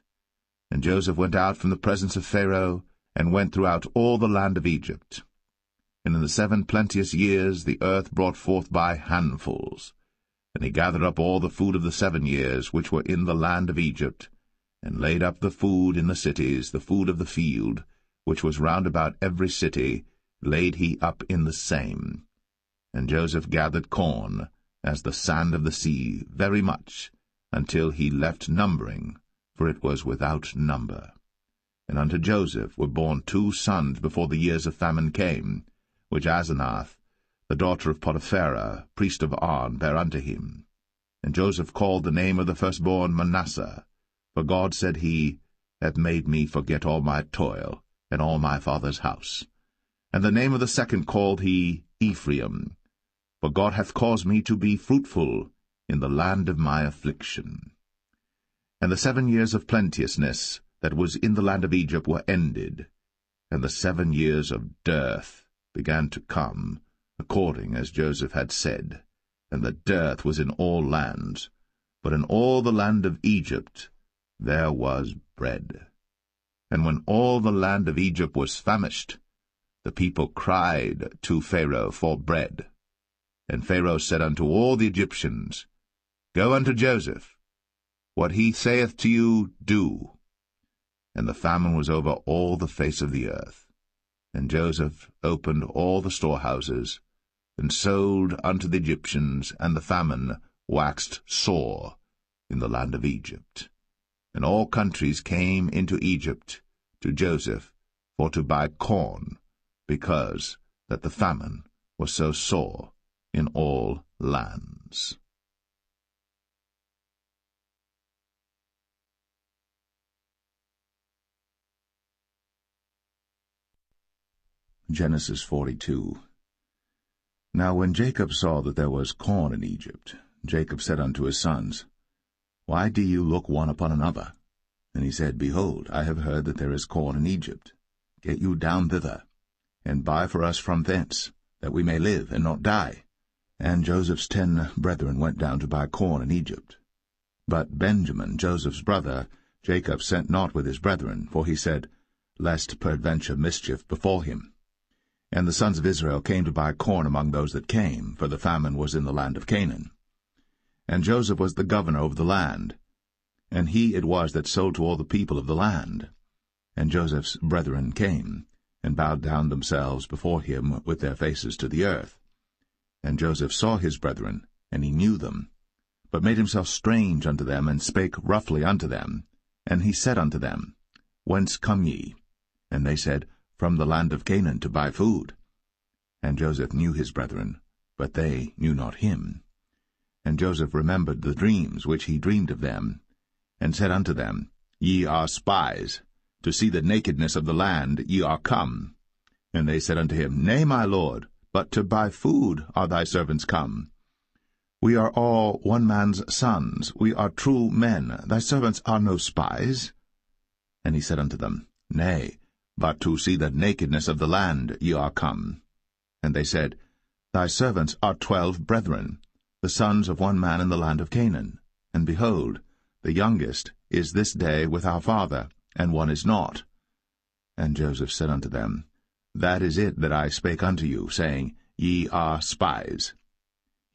And Joseph went out from the presence of Pharaoh, and went throughout all the land of Egypt. And in the 7 plenteous years the earth brought forth by handfuls. And he gathered up all the food of the 7 years which were in the land of Egypt, and laid up the food in the cities, the food of the field, which was round about every city, laid he up in the same. And Joseph gathered corn, as the sand of the sea, very much, until he left numbering, for it was without number. And unto Joseph were born 2 sons before the years of famine came, which Asenath, the daughter of Potipherah, priest of On, bare unto him. And Joseph called the name of the firstborn Manasseh, for God, said he, hath made me forget all my toil, and all my father's house. And the name of the second called he Ephraim, for God hath caused me to be fruitful in the land of my affliction. And the 7 years of plenteousness that was in the land of Egypt were ended, and the 7 years of dearth began to come, according as Joseph had said. And the dearth was in all lands, but in all the land of Egypt there was bread. And when all the land of Egypt was famished, the people cried to Pharaoh for bread. And Pharaoh said unto all the Egyptians, Go unto Joseph. What he saith to you, do. And the famine was over all the face of the earth. And Joseph opened all the storehouses, and sold unto the Egyptians, and the famine waxed sore in the land of Egypt. And all countries came into Egypt to Joseph for to buy corn, because that the famine was so sore in all lands. Genesis 42. Now when Jacob saw that there was corn in Egypt, Jacob said unto his sons, Why do you look one upon another? And he said, Behold, I have heard that there is corn in Egypt. Get you down thither, and buy for us from thence, that we may live and not die. And Joseph's 10 brethren went down to buy corn in Egypt. But Benjamin, Joseph's brother, Jacob sent not with his brethren, for he said, Lest peradventure mischief befall him. And the sons of Israel came to buy corn among those that came, for the famine was in the land of Canaan. And Joseph was the governor over the land, and he it was that sold to all the people of the land. And Joseph's brethren came, and bowed down themselves before him with their faces to the earth. And Joseph saw his brethren, and he knew them, but made himself strange unto them, and spake roughly unto them. And he said unto them, Whence come ye? And they said, From the land of Canaan, to buy food. And Joseph knew his brethren, but they knew not him. And Joseph remembered the dreams which he dreamed of them, and said unto them, Ye are spies. To see the nakedness of the land ye are come. And they said unto him, Nay, my lord, but to buy food are thy servants come. We are all one man's sons, we are true men, thy servants are no spies. And he said unto them, Nay, but to see the nakedness of the land ye are come. And they said, Thy servants are 12 brethren, the sons of one man in the land of Canaan. And behold, The youngest is this day with our father, and one is not. And Joseph said unto them, That is it that I spake unto you, saying, Ye are spies.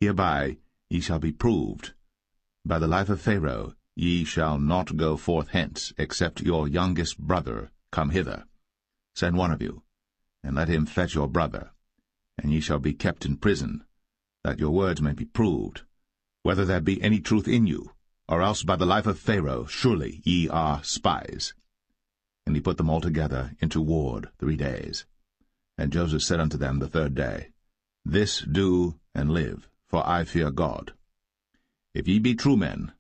Hereby ye shall be proved. By the life of Pharaoh ye shall not go forth hence, except your youngest brother come hither. Send one of you, and let him fetch your brother, and ye shall be kept in prison, that your words may be proved, whether there be any truth in you, or else by the life of Pharaoh surely ye are spies. And he put them all together into ward 3 days. And Joseph said unto them the 3rd day, This do and live, for I fear God. If ye be true men,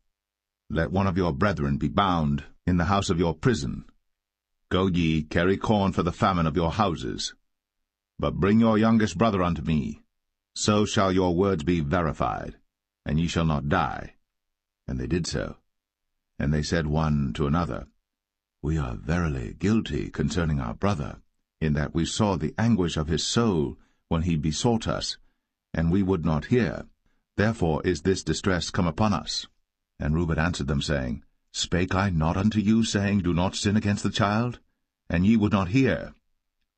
let one of your brethren be bound in the house of your prison. Go ye, carry corn for the famine of your houses. But bring your youngest brother unto me. So shall your words be verified, and ye shall not die. And they did so. And they said one to another, We are verily guilty concerning our brother, in that we saw the anguish of his soul when he besought us, and we would not hear. Therefore is this distress come upon us. And Reuben answered them, saying, Spake I not unto you, saying, Do not sin against the child? And ye would not hear.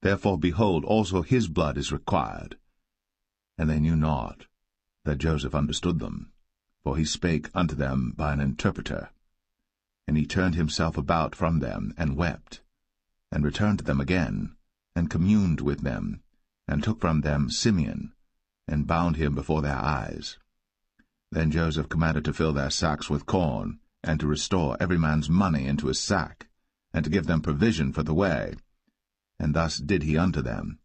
Therefore, behold, also his blood is required. And they knew not that Joseph understood them, for he spake unto them by an interpreter. And he turned himself about from them, and wept, and returned to them again, and communed with them, and took from them Simeon, and bound him before their eyes. Then Joseph commanded to fill their sacks with corn, and to restore every man's money into his sack, and to give them provision for the way. And thus did he unto them.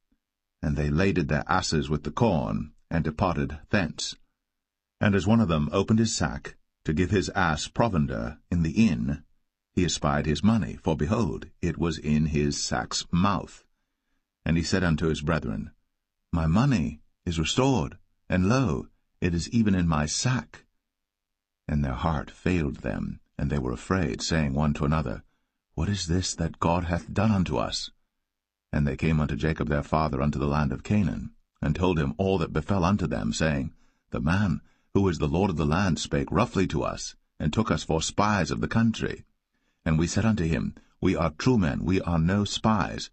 And they laded their asses with the corn, and departed thence. And as one of them opened his sack, to give his ass provender in the inn, he espied his money, for behold, it was in his sack's mouth. And he said unto his brethren, My money is restored, and lo, it is even in my sack. And their heart failed them, and they were afraid, saying one to another, What is this that God hath done unto us? And they came unto Jacob their father unto the land of Canaan, and told him all that befell unto them, saying, The man, who is the Lord of the land, spake roughly to us, and took us for spies of the country. And we said unto him, We are true men, we are no spies.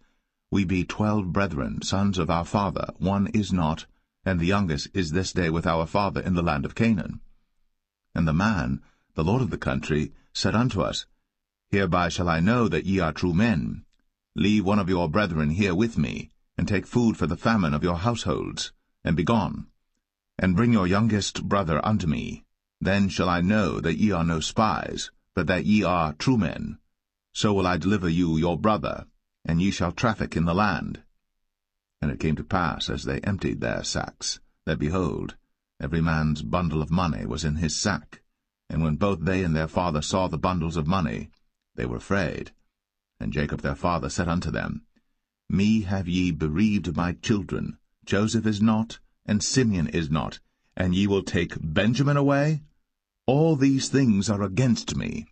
We be 12 brethren, sons of our father, one is not, and the youngest is this day with our father in the land of Canaan. And the man, the Lord of the country, said unto us, Hereby shall I know that ye are true men. Leave one of your brethren here with me, and take food for the famine of your households, and be gone. And bring your youngest brother unto me. Then shall I know that ye are no spies, but that ye are true men. So will I deliver you your brother, and ye shall traffic in the land. And it came to pass, as they emptied their sacks, that, behold, every man's bundle of money was in his sack. And when both they and their father saw the bundles of money, they were afraid. And Jacob their father said unto them, Me have ye bereaved my children. Joseph is not, and Simeon is not, and ye will take Benjamin away? All these things are against me.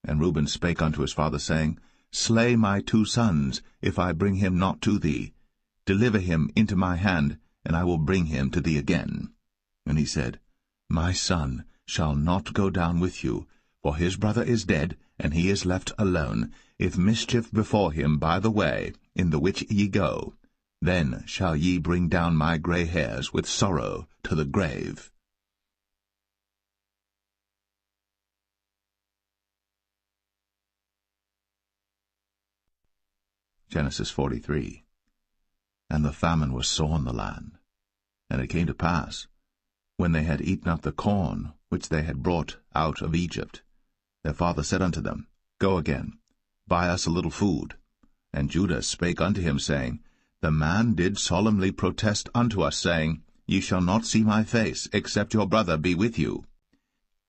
And Reuben spake unto his father, saying, Slay my 2 sons, if I bring him not to thee. Deliver him into my hand, and I will bring him to thee again. And he said, My son shall not go down with you, for his brother is dead, and he is left alone. If mischief befall him by the way, in the which ye go, then shall ye bring down my gray hairs with sorrow to the grave. Genesis 43. And the famine was sore in the land. And it came to pass, when they had eaten up the corn which they had brought out of Egypt, their father said unto them, Go again, buy us a little food. And Judah spake unto him, saying, The man did solemnly protest unto us, saying, Ye shall not see my face, except your brother be with you.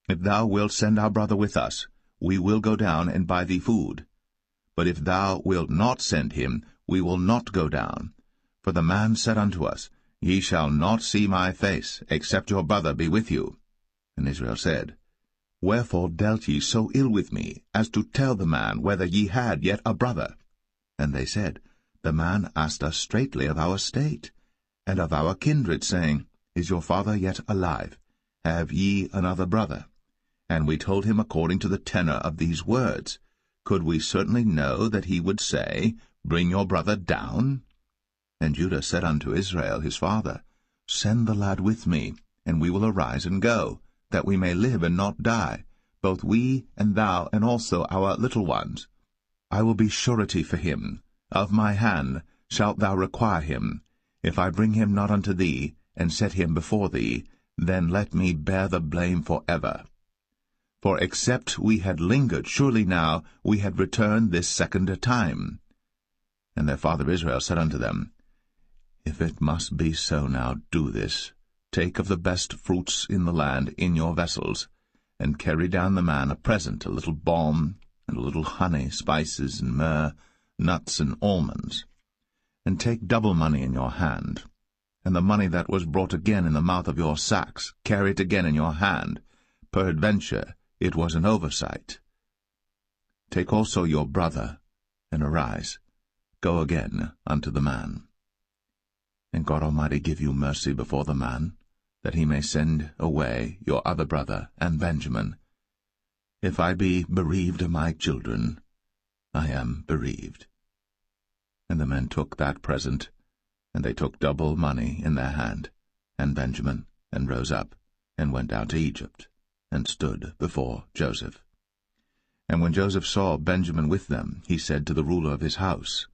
If thou wilt send our brother with us, we will go down and buy thee food. But if thou wilt not send him, we will not go down. For the man said unto us, Ye shall not see my face, except your brother be with you. And Israel said, Wherefore dealt ye so ill with me, as to tell the man whether ye had yet a brother? And they said, The man asked us straitly of our state, and of our kindred, saying, Is your father yet alive? Have ye another brother? And we told him according to the tenor of these words. Could we certainly know that he would say, Bring your brother down? And Judah said unto Israel his father, Send the lad with me, and we will arise and go, that we may live and not die, both we and thou, and also our little ones. I will be surety for him. Of my hand shalt thou require him. If I bring him not unto thee, and set him before thee, then let me bear the blame for ever. For except we had lingered, surely now we had returned this second time. And their father Israel said unto them, If it must be so now, do this. Take of the best fruits in the land in your vessels, and carry down the man a present, a little balm, and a little honey, spices, and myrrh, nuts, and almonds. And take double money in your hand, and the money that was brought again in the mouth of your sacks, carry it again in your hand. Peradventure it was an oversight. Take also your brother, and arise, go again unto the man. And God Almighty give you mercy before the man, that he may send away your other brother and Benjamin. If I be bereaved of my children, I am bereaved. And the men took that present, and they took double money in their hand, and Benjamin, and rose up, and went down to Egypt, and stood before Joseph. And when Joseph saw Benjamin with them, he said to the ruler of his house,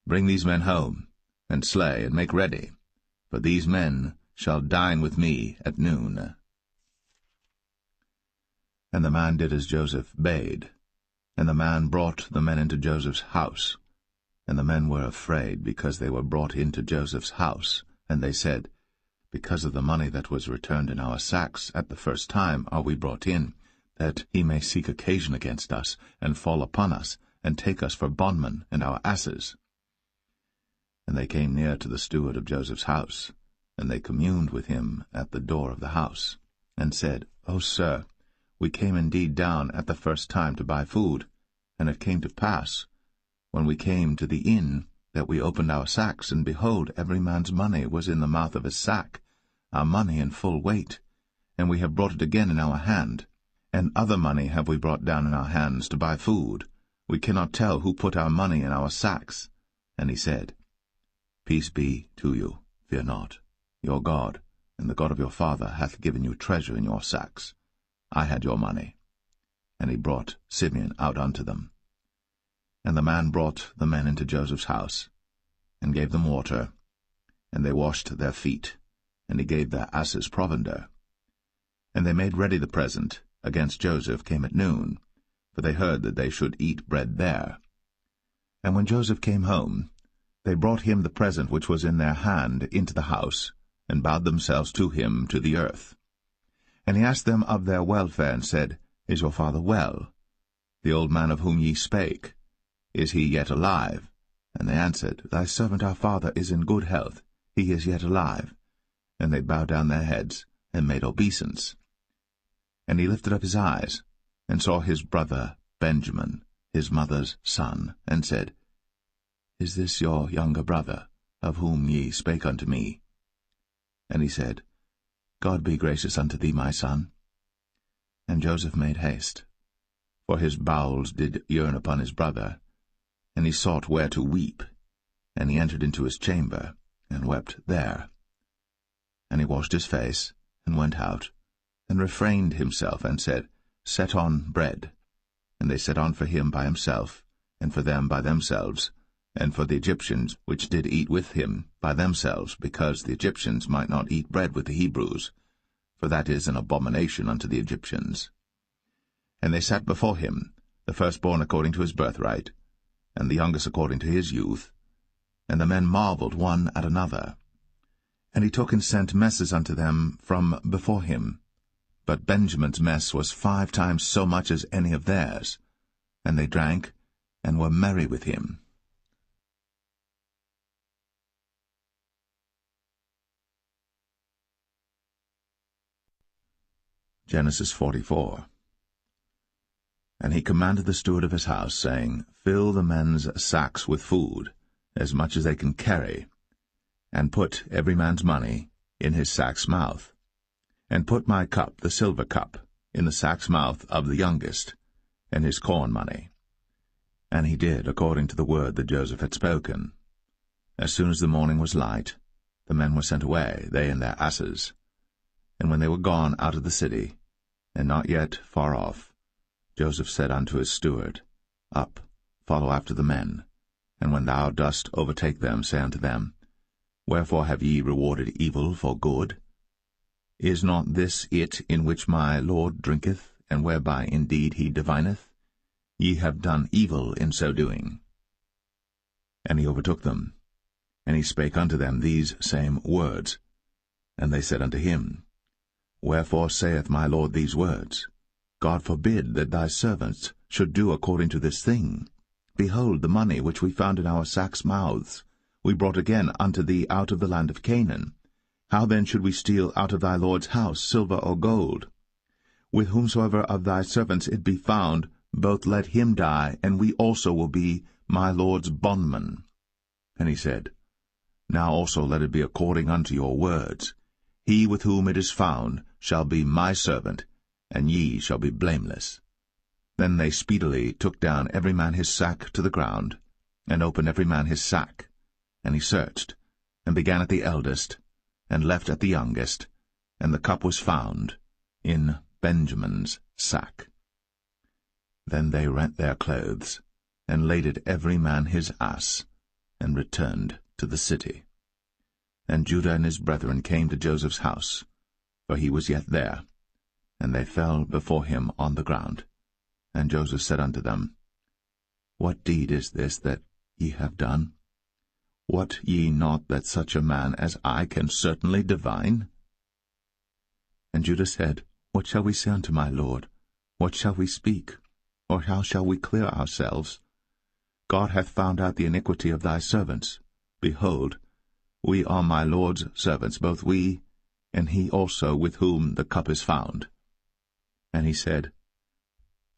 Bring these men home, and slay, and make ready, for these men shall dine with me at noon. And the man did as Joseph bade, and the man brought the men into Joseph's house. And the men were afraid, because they were brought into Joseph's house, and they said, Because of the money that was returned in our sacks at the first time are we brought in, that he may seek occasion against us, and fall upon us, and take us for bondmen and our asses. And they came near to the steward of Joseph's house, and they communed with him at the door of the house, and said, O sir, we came indeed down at the first time to buy food, and it came to pass, when we came to the inn, that we opened our sacks, and behold, every man's money was in the mouth of his sack, our money in full weight, and we have brought it again in our hand. And other money have we brought down in our hands to buy food. We cannot tell who put our money in our sacks. And he said, Peace be to you, fear not. Your God, and the God of your father, hath given you treasure in your sacks. I had your money. And he brought Simeon out unto them. And the man brought the men into Joseph's house, and gave them water, and they washed their feet, and he gave their asses provender. And they made ready the present against Joseph came at noon, for they heard that they should eat bread there. And when Joseph came home, they brought him the present which was in their hand into the house, and bowed themselves to him to the earth. And he asked them of their welfare, and said, Is your father well? The old man of whom ye spake, is he yet alive? And they answered, Thy servant our father is in good health, he is yet alive. And they bowed down their heads, and made obeisance. And he lifted up his eyes, and saw his brother Benjamin, his mother's son, and said, Is this your younger brother, of whom ye spake unto me? And he said, God be gracious unto thee, my son. And Joseph made haste, for his bowels did yearn upon his brother, and he sought where to weep, and he entered into his chamber, and wept there. And he washed his face, and went out, and refrained himself, and said, Set on bread. And they set on for him by himself, and for them by themselves, and for the Egyptians which did eat with him by themselves, because the Egyptians might not eat bread with the Hebrews, for that is an abomination unto the Egyptians. And they sat before him, the firstborn according to his birthright, and the youngest according to his youth. And the men marveled one at another. And he took and sent messes unto them from before him. But Benjamin's mess was 5 times so much as any of theirs. And they drank, and were merry with him. Genesis 44. And he commanded the steward of his house, saying, Fill the men's sacks with food, as much as they can carry, and put every man's money in his sack's mouth. And put my cup, the silver cup, in the sack's mouth of the youngest, and his corn money. And he did according to the word that Joseph had spoken. As soon as the morning was light, the men were sent away, they and their asses. And when they were gone out of the city, and not yet far off, Joseph said unto his steward, Up, follow after the men, and when thou dost overtake them, say unto them, Wherefore have ye rewarded evil for good? Is not this it in which my Lord drinketh, and whereby indeed he divineth? Ye have done evil in so doing. And he overtook them, and he spake unto them these same words. And they said unto him, Wherefore saith my Lord these words? God forbid that thy servants should do according to this thing. Behold, the money which we found in our sacks' mouths we brought again unto thee out of the land of Canaan. How then should we steal out of thy Lord's house silver or gold? With whomsoever of thy servants it be found, both let him die, and we also will be my Lord's bondmen. And he said, Now also let it be according unto your words. He with whom it is found shall be my servant, and ye shall be blameless. Then they speedily took down every man his sack to the ground, and opened every man his sack. And he searched, and began at the eldest, and left at the youngest, and the cup was found in Benjamin's sack. Then they rent their clothes, and laded every man his ass, and returned to the city. And Judah and his brethren came to Joseph's house, for he was yet there, and they fell before him on the ground. And Joseph said unto them, What deed is this that ye have done? Wot ye not that such a man as I can certainly divine? And Judah said, What shall we say unto my lord? What shall we speak? Or how shall we clear ourselves? God hath found out the iniquity of thy servants. Behold, we are my Lord's servants, both we, and he also with whom the cup is found. And he said,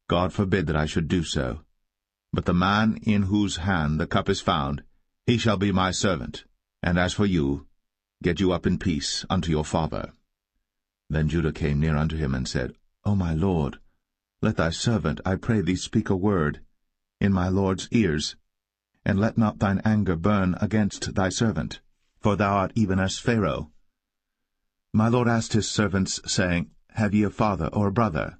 God forbid that I should do so. But the man in whose hand the cup is found, he shall be my servant. And as for you, get you up in peace unto your father. Then Judah came near unto him, and said, O my lord, let thy servant, I pray thee, speak a word in my lord's ears, and let not thine anger burn against thy servant, for thou art even as Pharaoh. My lord asked his servants, saying, Have ye a father or a brother?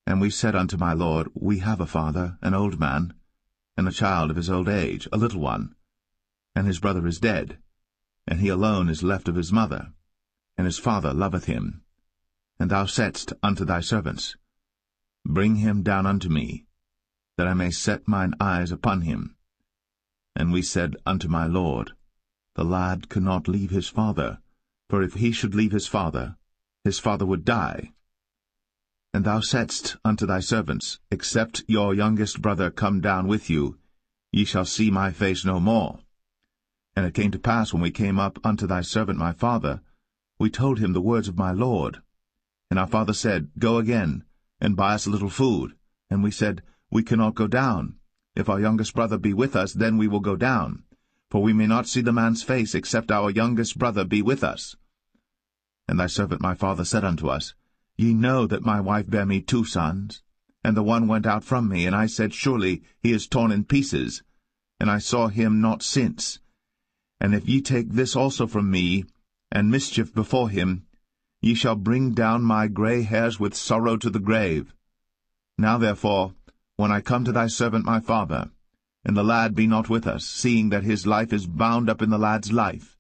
And we said unto my lord, We have a father, an old man, and a child of his old age, a little one. And his brother is dead, and he alone is left of his mother, and his father loveth him. And thou saidst unto thy servants, Bring him down unto me, that I may set mine eyes upon him. And we said unto my lord, The lad cannot leave his father, for if he should leave his father would die. And thou saidst unto thy servants, Except your youngest brother come down with you, ye shall see my face no more. And it came to pass, when we came up unto thy servant my father, we told him the words of my lord. And our father said, Go again, and buy us a little food. And we said, We cannot go down. If our youngest brother be with us, then we will go down. For we may not see the man's face, except our youngest brother be with us. And thy servant my father said unto us, Ye know that my wife bare me 2 sons, and the one went out from me, and I said, Surely he is torn in pieces, and I saw him not since. And if ye take this also from me, and mischief before him, ye shall bring down my gray hairs with sorrow to the grave. Now therefore, when I come to thy servant my father, and the lad be not with us, seeing that his life is bound up in the lad's life,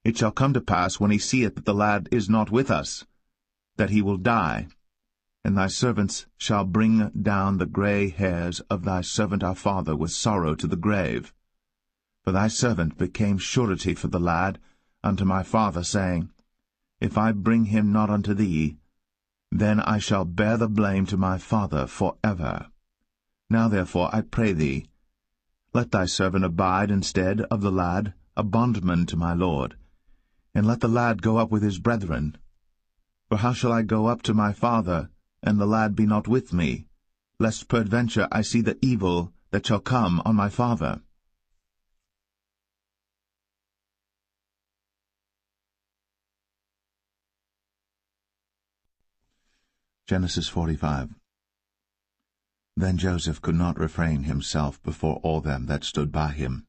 it shall come to pass, when he seeth that the lad is not with us, that he will die. And thy servants shall bring down the gray hairs of thy servant our father with sorrow to the grave. For thy servant became surety for the lad unto my father, saying, If I bring him not unto thee, then I shall bear the blame to my father for ever. Now therefore, I pray thee, let thy servant abide instead of the lad, a bondman to my lord, and let the lad go up with his brethren. For how shall I go up to my father, and the lad be not with me, lest peradventure I see the evil that shall come on my father? Genesis 45. Then Joseph could not refrain himself before all them that stood by him.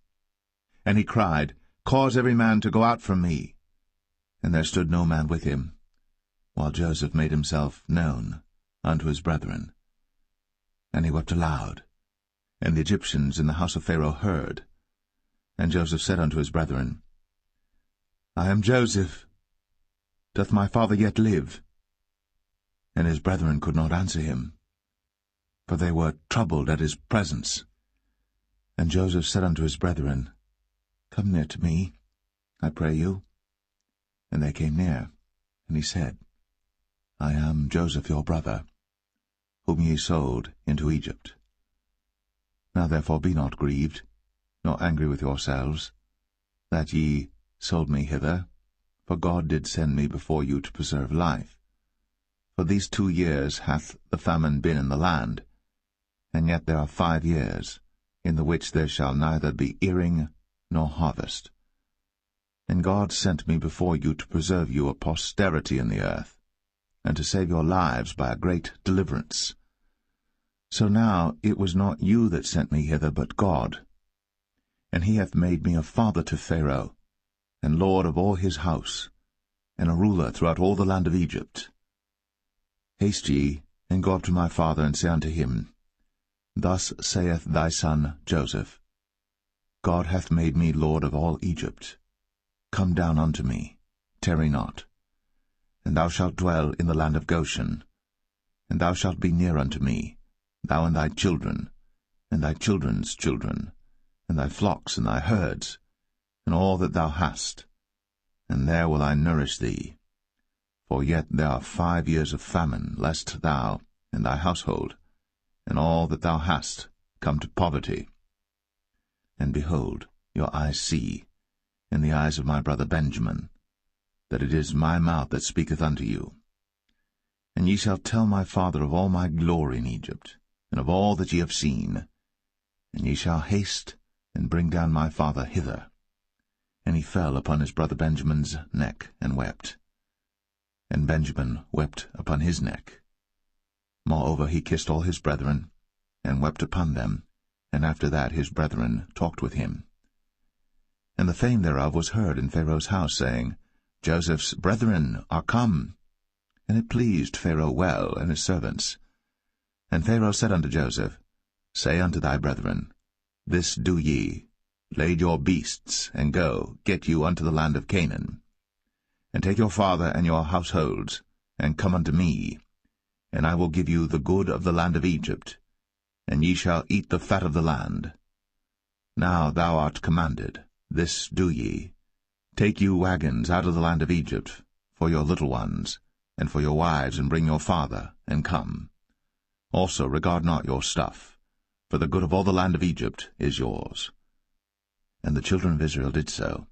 And he cried, Cause every man to go out from me. And there stood no man with him, while Joseph made himself known unto his brethren. And he wept aloud. And the Egyptians in the house of Pharaoh heard. And Joseph said unto his brethren, I am Joseph. Doth my father yet live? And his brethren could not answer him, for they were troubled at his presence. And Joseph said unto his brethren, Come near to me, I pray you. And they came near, and he said, I am Joseph your brother, whom ye sold into Egypt. Now therefore be not grieved, nor angry with yourselves, that ye sold me hither, for God did send me before you to preserve life. For these 2 years hath the famine been in the land, and yet there are 5 years, in the which there shall neither be earing nor harvest. And God sent me before you to preserve you a posterity in the earth, and to save your lives by a great deliverance. So now it was not you that sent me hither, but God. And he hath made me a father to Pharaoh, and lord of all his house, and a ruler throughout all the land of Egypt. Haste ye, and go up to my father, and say unto him, Thus saith thy son Joseph, God hath made me lord of all Egypt. Come down unto me, tarry not. And thou shalt dwell in the land of Goshen, and thou shalt be near unto me, thou and thy children, and thy children's children, and thy flocks and thy herds, and all that thou hast. And there will I nourish thee. For yet there are 5 years of famine, lest thou and thy household, and all that thou hast, come to poverty. And behold, your eyes see, and the eyes of my brother Benjamin, that it is my mouth that speaketh unto you. And ye shall tell my father of all my glory in Egypt, and of all that ye have seen. And ye shall haste, and bring down my father hither. And he fell upon his brother Benjamin's neck, and wept. And Benjamin wept upon his neck. Moreover he kissed all his brethren, and wept upon them, and after that his brethren talked with him. And the fame thereof was heard in Pharaoh's house, saying, Joseph's brethren are come. And it pleased Pharaoh well, and his servants. And Pharaoh said unto Joseph, Say unto thy brethren, This do ye, lade your beasts, and go, get you unto the land of Canaan. And take your father and your households, and come unto me, and I will give you the good of the land of Egypt, and ye shall eat the fat of the land. Now thou art commanded, this do ye, take you wagons out of the land of Egypt, for your little ones, and for your wives, and bring your father, and come. Also regard not your stuff, for the good of all the land of Egypt is yours. And the children of Israel did so.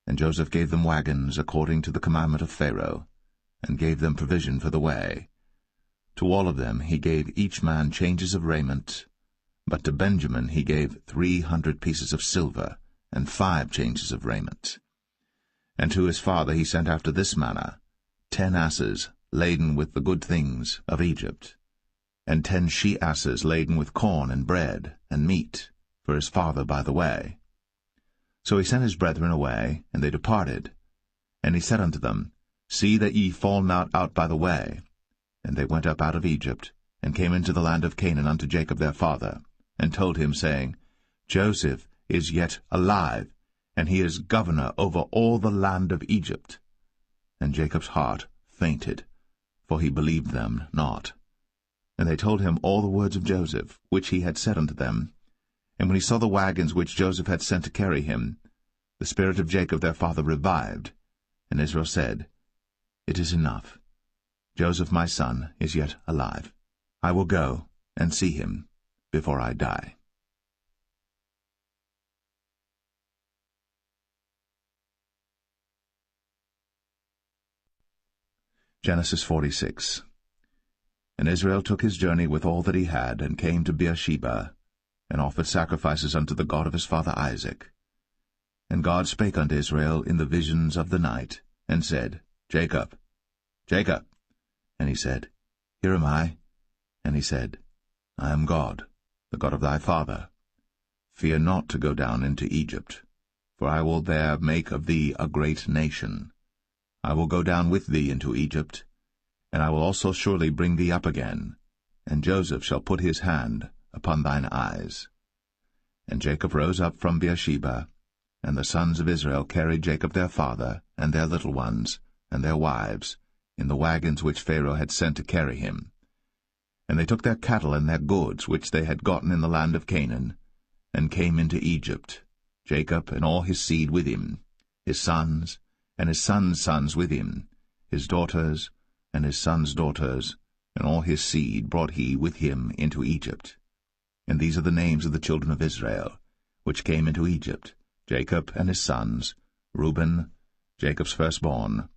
And Joseph gave them wagons according to the commandment of Pharaoh, and gave them provision for the way. To all of them he gave each man changes of raiment, but to Benjamin he gave 300 pieces of silver, and 5 changes of raiment. And to his father he sent after this manner, 10 asses laden with the good things of Egypt, and 10 she-asses laden with corn and bread and meat for his father by the way. So he sent his brethren away, and they departed. And he said unto them, See that ye fall not out by the way. And they went up out of Egypt, and came into the land of Canaan unto Jacob their father, and told him, saying, Joseph is yet alive, and he is governor over all the land of Egypt. And Jacob's heart fainted, for he believed them not. And they told him all the words of Joseph, which he had said unto them. And when he saw the wagons which Joseph had sent to carry him, the spirit of Jacob their father revived. And Israel said, It is enough. Joseph my son is yet alive. I will go and see him before I die. Genesis 46. And Israel took his journey with all that he had, and came to Beersheba, and offered sacrifices unto the God of his father Isaac. And God spake unto Israel in the visions of the night, and said, Jacob, Jacob. And he said, Here am I. And he said, I am God, the God of thy father. Fear not to go down into Egypt, for I will there make of thee a great nation. I will go down with thee into Egypt, and I will also surely bring thee up again, and Joseph shall put his hand upon thine eyes. And Jacob rose up from Beersheba, and the sons of Israel carried Jacob their father, and their little ones, and their wives, in the wagons which Pharaoh had sent to carry him. And they took their cattle and their goods which they had gotten in the land of Canaan, and came into Egypt, Jacob and all his seed with him, his sons, and his sons' sons with him, his daughters, and his sons' daughters, and all his seed brought he with him into Egypt. And these are the names of the children of Israel, which came into Egypt, Jacob and his sons, Reuben, Jacob's firstborn,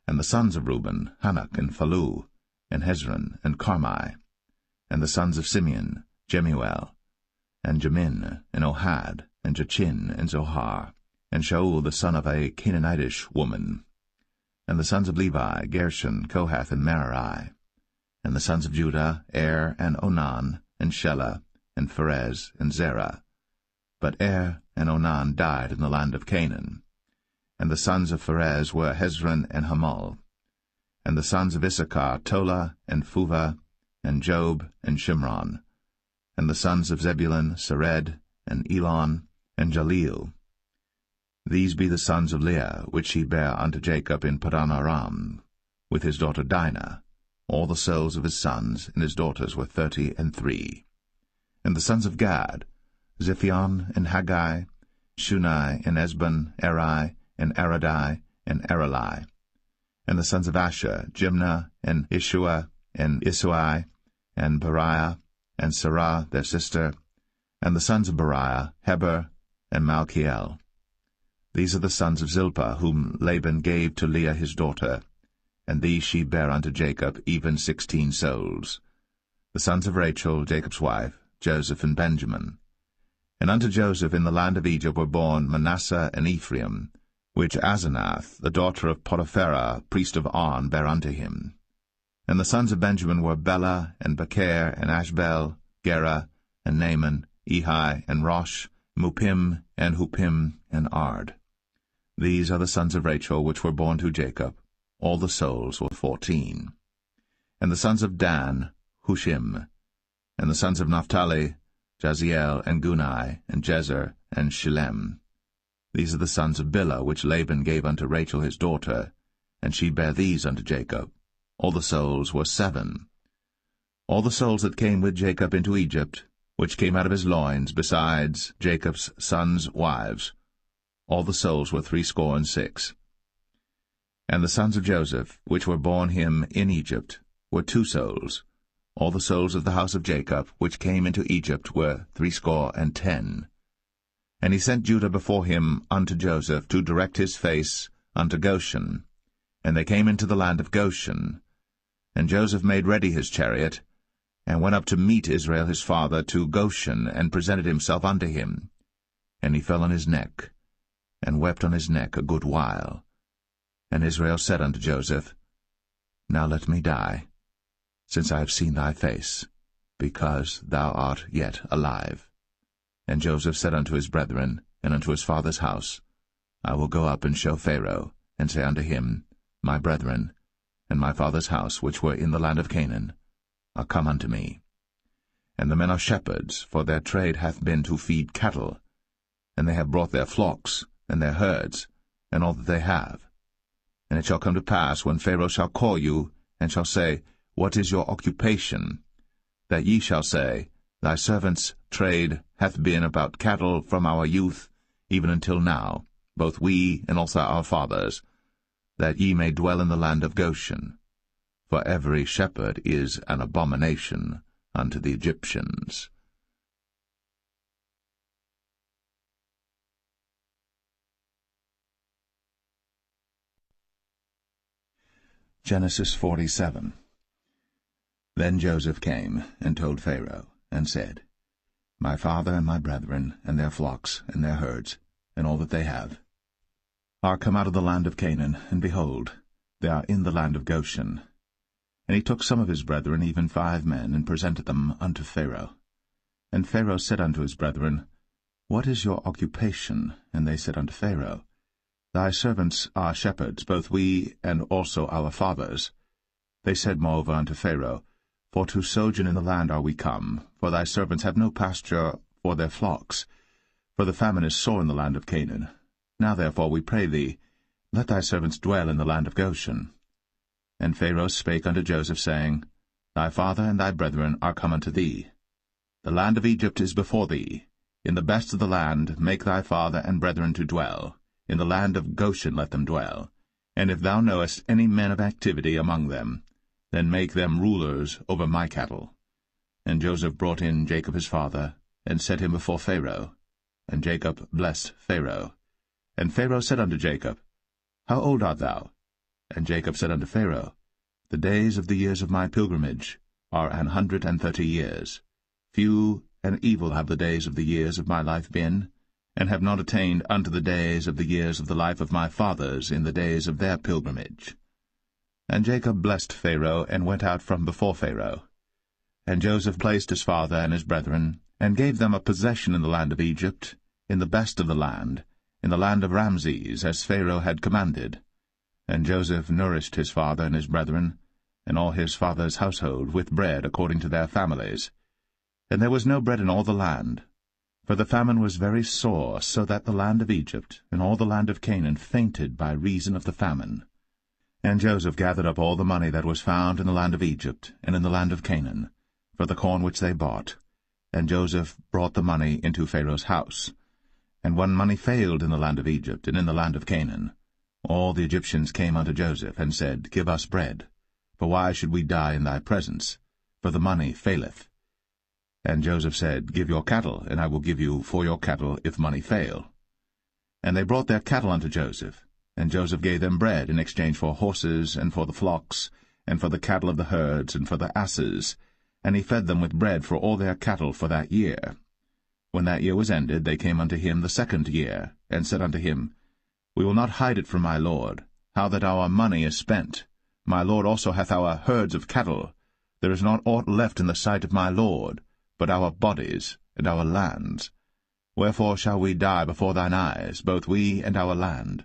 and the sons of Reuben, Hanok and Phalu, and Hezron and Carmi, and the sons of Simeon, Jemuel, and Jamin, and Ohad, and Jachin, and Zohar, and Shaul the son of a Canaanitish woman, and the sons of Levi, Gershon, Kohath, and Merari, and the sons of Judah, Er, and Onan, and Shelah, and Pharez, and Zerah. But Er and Onan died in the land of Canaan. And the sons of Pharez were Hezron and Hamul. And the sons of Issachar, Tola, and Phuvah, and Job, and Shimron. And the sons of Zebulun, Sered, and Elon, and Jaleel. These be the sons of Leah, which he bare unto Jacob in Padan Aram, with his daughter Dinah. All the souls of his sons and his daughters were 33. And the sons of Gad, Ziphion, and Haggai, Shunai, and Esbon, Eri, and Aradai, and Arali. And the sons of Asher, Jimnah, and Ishua, and Isui, and Beriah, and Sarah their sister. And the sons of Beriah, Heber, and Malchiel. These are the sons of Zilpah, whom Laban gave to Leah his daughter, and these she bare unto Jacob, even 16 souls. The sons of Rachel, Jacob's wife, Joseph and Benjamin. And unto Joseph in the land of Egypt were born Manasseh and Ephraim, which Asenath, the daughter of Potipherah, priest of On, bare unto him. And the sons of Benjamin were Bela, and Becher, and Ashbel, Gera, and Naaman, Ehi, and Rosh, Mupim, and Hupim, and Ard. These are the sons of Rachel, which were born to Jacob. All the souls were 14. And the sons of Dan, Hushim. And the sons of Naphtali, Jaziel, and Gunai, and Jezer, and Shillem. These are the sons of Bilhah, which Laban gave unto Rachel his daughter, and she bare these unto Jacob. All the souls were 7. All the souls that came with Jacob into Egypt, which came out of his loins, besides Jacob's sons' wives, all the souls were 66. And the sons of Joseph, which were born him in Egypt, were 2 souls. All the souls of the house of Jacob, which came into Egypt, were 70. And he sent Judah before him unto Joseph, to direct his face unto Goshen. And they came into the land of Goshen. And Joseph made ready his chariot, and went up to meet Israel his father to Goshen, and presented himself unto him. And he fell on his neck, and wept on his neck a good while. And Israel said unto Joseph, Now let me die, since I have seen thy face, because thou art yet alive. And Joseph said unto his brethren, and unto his father's house, I will go up and show Pharaoh, and say unto him, My brethren, and my father's house, which were in the land of Canaan, are come unto me. And the men are shepherds, for their trade hath been to feed cattle, and they have brought their flocks, and their herds, and all that they have. And it shall come to pass, when Pharaoh shall call you, and shall say, What is your occupation? That ye shall say, Thy servant's trade hath been about cattle from our youth, even until now, both we and also our fathers, that ye may dwell in the land of Goshen. For every shepherd is an abomination unto the Egyptians. Genesis 47. Then Joseph came and told Pharaoh, and said, My father and my brethren, and their flocks, and their herds, and all that they have, are come out of the land of Canaan, and behold, they are in the land of Goshen. And he took some of his brethren, even 5 men, and presented them unto Pharaoh. And Pharaoh said unto his brethren, What is your occupation? And they said unto Pharaoh, Thy servants are shepherds, both we and also our fathers. They said moreover unto Pharaoh, For to sojourn in the land are we come, for thy servants have no pasture for their flocks, for the famine is sore in the land of Canaan. Now therefore, we pray thee, let thy servants dwell in the land of Goshen. And Pharaoh spake unto Joseph, saying, Thy father and thy brethren are come unto thee. The land of Egypt is before thee. In the best of the land make thy father and brethren to dwell. In the land of Goshen let them dwell. And if thou knowest any men of activity among them, then make them rulers over my cattle. And Joseph brought in Jacob his father, and set him before Pharaoh. And Jacob blessed Pharaoh. And Pharaoh said unto Jacob, How old art thou? And Jacob said unto Pharaoh, The days of the years of my pilgrimage are 130 years. Few and evil have the days of the years of my life been, and have not attained unto the days of the years of the life of my fathers in the days of their pilgrimage. And Jacob blessed Pharaoh, and went out from before Pharaoh. And Joseph placed his father and his brethren, and gave them a possession in the land of Egypt, in the best of the land, in the land of Ramses, as Pharaoh had commanded. And Joseph nourished his father and his brethren, and all his father's household, with bread according to their families. And there was no bread in all the land, for the famine was very sore, so that the land of Egypt and all the land of Canaan fainted by reason of the famine. And Joseph gathered up all the money that was found in the land of Egypt and in the land of Canaan, for the corn which they bought. And Joseph brought the money into Pharaoh's house. And when money failed in the land of Egypt and in the land of Canaan, all the Egyptians came unto Joseph, and said, Give us bread, for why should we die in thy presence? For the money faileth. And Joseph said, Give your cattle, and I will give you for your cattle, if money fail. And they brought their cattle unto Joseph, and Joseph gave them bread in exchange for horses, and for the flocks, and for the cattle of the herds, and for the asses, and he fed them with bread for all their cattle for that year. When that year was ended, they came unto him the 2nd year, and said unto him, We will not hide it from my lord, how that our money is spent. My lord also hath our herds of cattle. There is not aught left in the sight of my lord, but our bodies and our lands. Wherefore shall we die before thine eyes, both we and our land?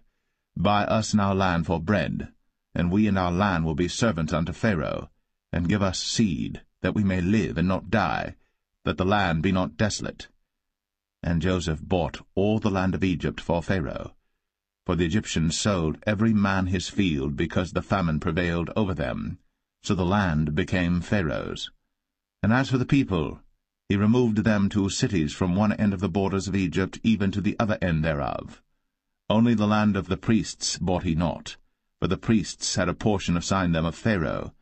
Buy us and our land for bread, and we and our land will be servants unto Pharaoh, and give us seed, that we may live and not die, that the land be not desolate. And Joseph bought all the land of Egypt for Pharaoh. For the Egyptians sold every man his field, because the famine prevailed over them. So the land became Pharaoh's. And as for the people, he removed them to cities from one end of the borders of Egypt even to the other end thereof. Only the land of the priests bought he not, for the priests had a portion assigned them of Pharaoh,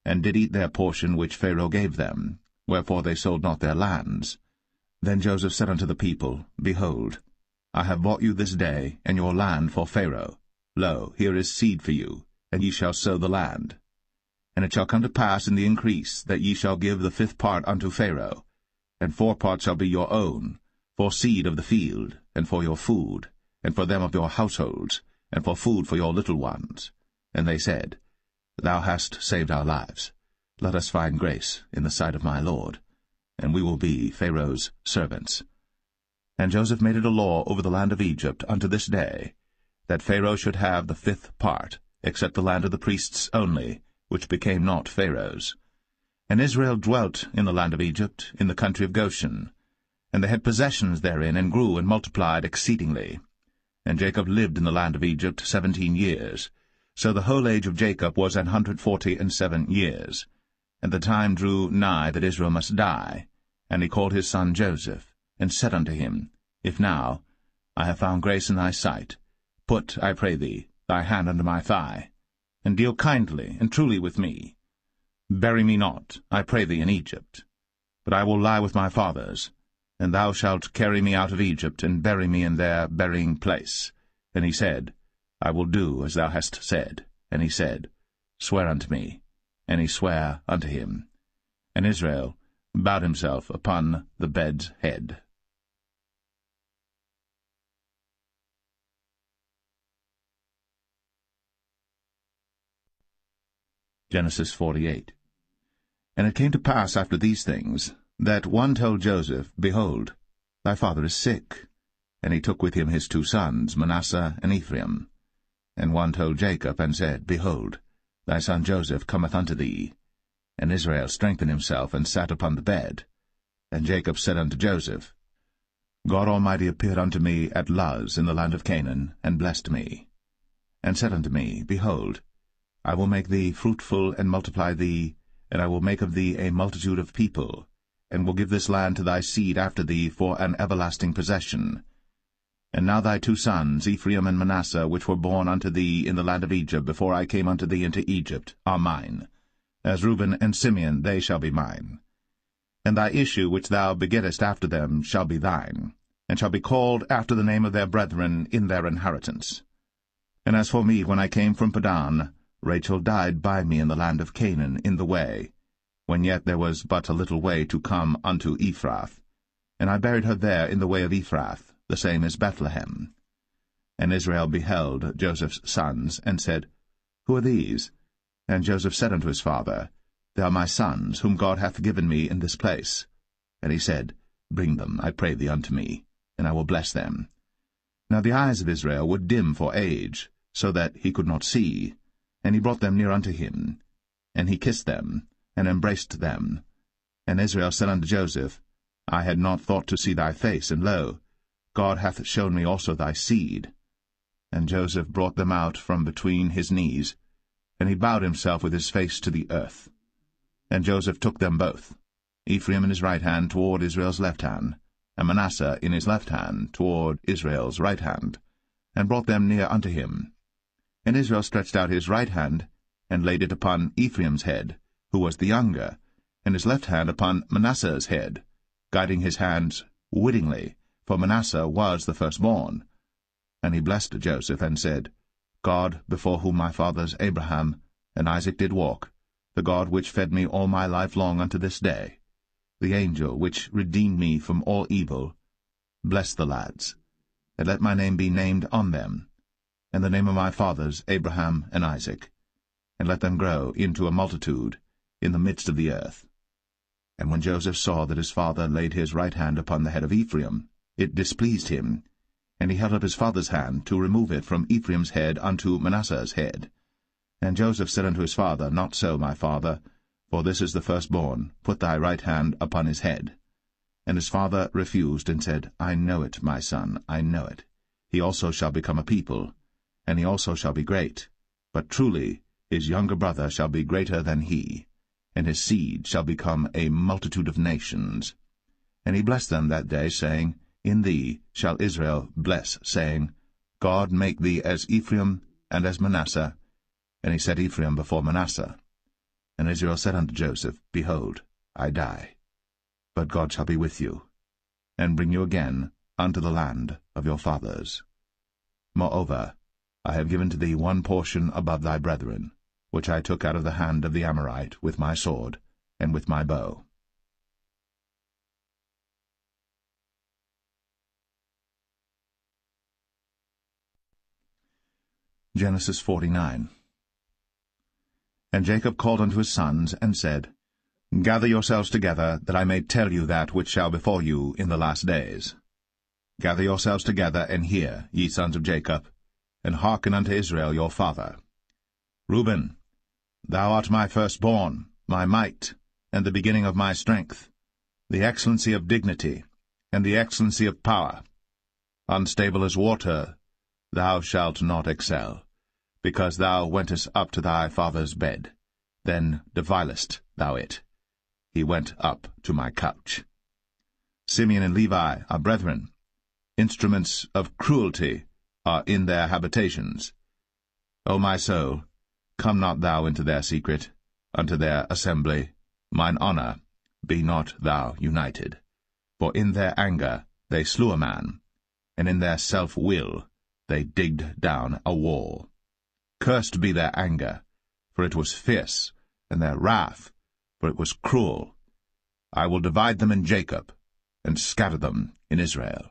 and did eat their portion which Pharaoh gave them, wherefore they sold not their lands. Then Joseph said unto the people, Behold, I have bought you this day and your land for Pharaoh. Lo, here is seed for you, and ye shall sow the land. And it shall come to pass in the increase, that ye shall give the 5th part unto Pharaoh, and 4 parts shall be your own, for seed of the field, and for your food, and for them of your households, and for food for your little ones. And they said, Thou hast saved our lives. Let us find grace in the sight of my lord, and we will be Pharaoh's servants. And Joseph made it a law over the land of Egypt unto this day, that Pharaoh should have the 5th part, except the land of the priests only, which became not Pharaoh's. And Israel dwelt in the land of Egypt, in the country of Goshen. And they had possessions therein, and grew and multiplied exceedingly. And Jacob lived in the land of Egypt 17 years. So the whole age of Jacob was 147 years. And the time drew nigh that Israel must die. And he called his son Joseph, and said unto him, If now I have found grace in thy sight, put, I pray thee, thy hand under my thigh, and deal kindly and truly with me. Bury me not, I pray thee, in Egypt, but I will lie with my fathers, and thou shalt carry me out of Egypt, and bury me in their burying place. And he said, I will do as thou hast said. And he said, Swear unto me. And he sware unto him. And Israel bowed himself upon the bed's head. Genesis 48. And it came to pass after these things, that one told Joseph, Behold, thy father is sick. And he took with him his 2 sons, Manasseh and Ephraim. And one told Jacob, and said, Behold, thy son Joseph cometh unto thee. And Israel strengthened himself, and sat upon the bed. And Jacob said unto Joseph, God Almighty appeared unto me at Luz in the land of Canaan, and blessed me, and said unto me, Behold, I will make thee fruitful, and multiply thee, and I will make of thee a multitude of people, and will give this land to thy seed after thee for an everlasting possession. And now thy 2 sons, Ephraim and Manasseh, which were born unto thee in the land of Egypt, before I came unto thee into Egypt, are mine. As Reuben and Simeon they shall be mine. And thy issue which thou begettest after them shall be thine, and shall be called after the name of their brethren in their inheritance. And as for me, when I came from Padan, Rachel died by me in the land of Canaan in the way, when yet there was but a little way to come unto Ephrath. And I buried her there in the way of Ephrath, the same as Bethlehem. And Israel beheld Joseph's sons, and said, Who are these? And Joseph said unto his father, They are my sons, whom God hath given me in this place. And he said, Bring them, I pray thee, unto me, and I will bless them. Now the eyes of Israel were dim for age, so that he could not see. And he brought them near unto him. And he kissed them, and embraced them. And Israel said unto Joseph, I had not thought to see thy face, and lo, God hath shown me also thy seed. And Joseph brought them out from between his knees, and he bowed himself with his face to the earth. And Joseph took them both, Ephraim in his right hand toward Israel's left hand, and Manasseh in his left hand toward Israel's right hand, and brought them near unto him. And Israel stretched out his right hand, and laid it upon Ephraim's head, who was the younger, and his left hand upon Manasseh's head, guiding his hands wittingly, for Manasseh was the firstborn. And he blessed Joseph, and said, God, before whom my fathers Abraham and Isaac did walk, the God which fed me all my life long unto this day, the angel which redeemed me from all evil, bless the lads, and let my name be named on them, and the name of my fathers Abraham and Isaac, and let them grow into a multitude in the midst of the earth. And when Joseph saw that his father laid his right hand upon the head of Ephraim, it displeased him, and he held up his father's hand to remove it from Ephraim's head unto Manasseh's head. And Joseph said unto his father, Not so, my father, for this is the firstborn. Put thy right hand upon his head. And his father refused, and said, I know it, my son, I know it. He also shall become a people, and he also shall be great. But truly his younger brother shall be greater than he, and his seed shall become a multitude of nations. And he blessed them that day, saying, In thee shall Israel bless, saying, God make thee as Ephraim and as Manasseh. And he set Ephraim before Manasseh. And Israel said unto Joseph, Behold, I die, but God shall be with you, and bring you again unto the land of your fathers. Moreover, I have given to thee one portion above thy brethren, which I took out of the hand of the Amorite with my sword and with my bow. Genesis 49. And Jacob called unto his sons, and said, Gather yourselves together, that I may tell you that which shall befall you in the last days. Gather yourselves together, and hear, ye sons of Jacob, and hearken unto Israel your father. Reuben, thou art my firstborn, my might, and the beginning of my strength, the excellency of dignity, and the excellency of power. Unstable as water, thou shalt not excel, because thou wentest up to thy father's bed, then devilest thou it. He went up to my couch. Simeon and Levi are brethren. Instruments of cruelty are in their habitations. O my soul, come not thou into their secret, unto their assembly, mine honour, be not thou united. For in their anger they slew a man, and in their self-will they digged down a wall. Cursed be their anger, for it was fierce, and their wrath, for it was cruel. I will divide them in Jacob, and scatter them in Israel.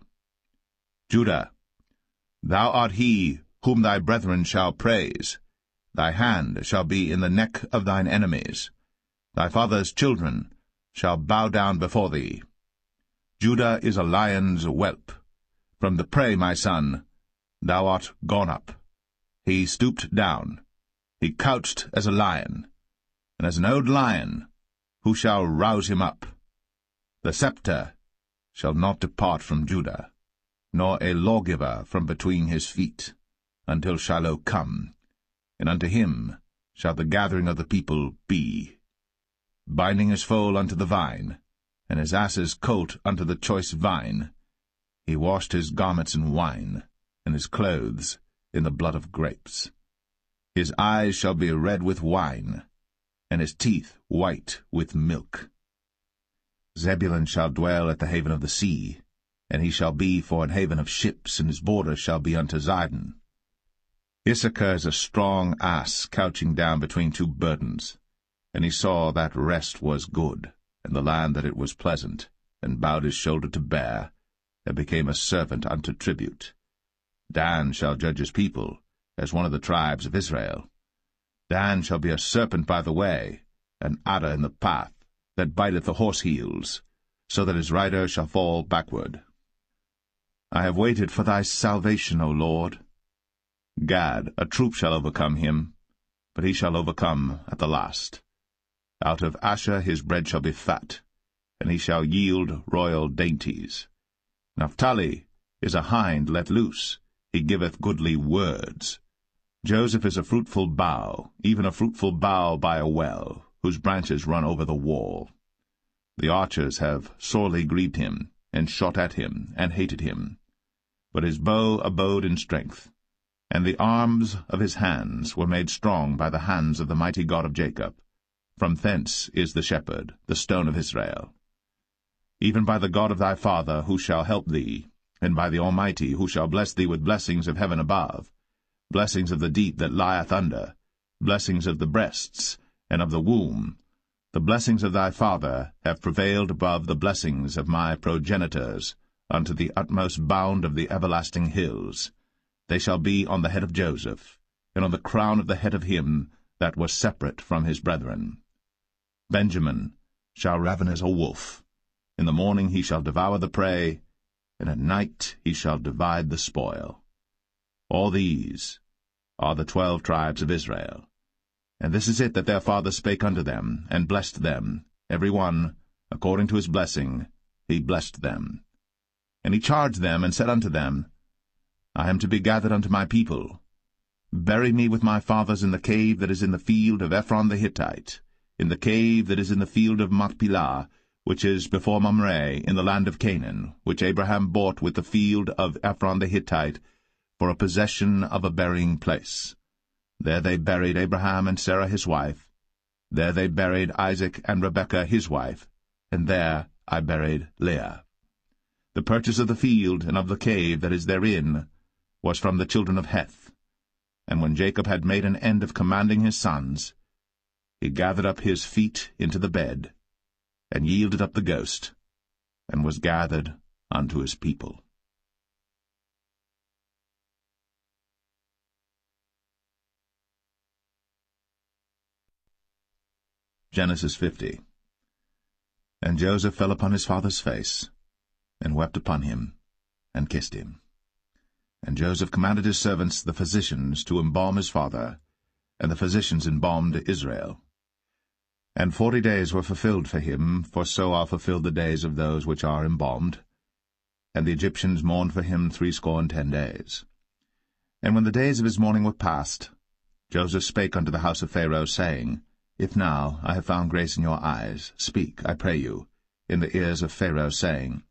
Judah, thou art he whom thy brethren shall praise. Thy hand shall be in the neck of thine enemies. Thy father's children shall bow down before thee. Judah is a lion's whelp. From the prey, my son, thou art gone up. He stooped down. He couched as a lion, and as an old lion, who shall rouse him up? The scepter shall not depart from Judah, nor a lawgiver from between his feet, until Shiloh come, and unto him shall the gathering of the people be. Binding his foal unto the vine, and his ass's colt unto the choice vine, he washed his garments in wine, and his clothes in the blood of grapes. His eyes shall be red with wine, and his teeth white with milk. Zebulun shall dwell at the haven of the sea, and he shall be for an haven of ships, and his border shall be unto Zidon. Issachar is a strong ass couching down between two burdens, and he saw that rest was good, and the land that it was pleasant, and bowed his shoulder to bear, and became a servant unto tribute. Dan shall judge his people, as one of the tribes of Israel. Dan shall be a serpent by the way, an adder in the path, that biteth the horse heels, so that his rider shall fall backward. I have waited for thy salvation, O Lord. Gad, a troop shall overcome him, but he shall overcome at the last. Out of Asher his bread shall be fat, and he shall yield royal dainties. Naphtali is a hind let loose, he giveth goodly words. Joseph is a fruitful bough, even a fruitful bough by a well, whose branches run over the wall. The archers have sorely grieved him, and shot at him, and hated him. But his bow abode in strength, and the arms of his hands were made strong by the hands of the mighty God of Jacob. From thence is the shepherd, the stone of Israel. Even by the God of thy father, who shall help thee, and by the Almighty, who shall bless thee with blessings of heaven above, blessings of the deep that lieth under, blessings of the breasts, and of the womb. The blessings of thy father have prevailed above the blessings of my progenitors, unto the utmost bound of the everlasting hills. They shall be on the head of Joseph, and on the crown of the head of him that was separate from his brethren. Benjamin shall raven as a wolf. In the morning he shall devour the prey, and at night he shall divide the spoil. All these are the 12 tribes of Israel. And this is it that their father spake unto them, and blessed them, every one, according to his blessing, he blessed them. And he charged them, and said unto them, I am to be gathered unto my people. Bury me with my fathers in the cave that is in the field of Ephron the Hittite, in the cave that is in the field of Machpelah, which is before Mamre, in the land of Canaan, which Abraham bought with the field of Ephron the Hittite, for a possession of a burying place. There they buried Abraham and Sarah his wife. There they buried Isaac and Rebekah his wife, and there I buried Leah. The purchase of the field and of the cave that is therein was from the children of Heth. And when Jacob had made an end of commanding his sons, he gathered up his feet into the bed, and yielded up the ghost, and was gathered unto his people. Genesis 50. And Joseph fell upon his father's face, and wept upon him, and kissed him. And Joseph commanded his servants, the physicians, to embalm his father, and the physicians embalmed Israel. And 40 days were fulfilled for him, for so are fulfilled the days of those which are embalmed. And the Egyptians mourned for him 60 days. And when the days of his mourning were past, Joseph spake unto the house of Pharaoh, saying, If now I have found grace in your eyes, speak, I pray you, in the ears of Pharaoh, saying,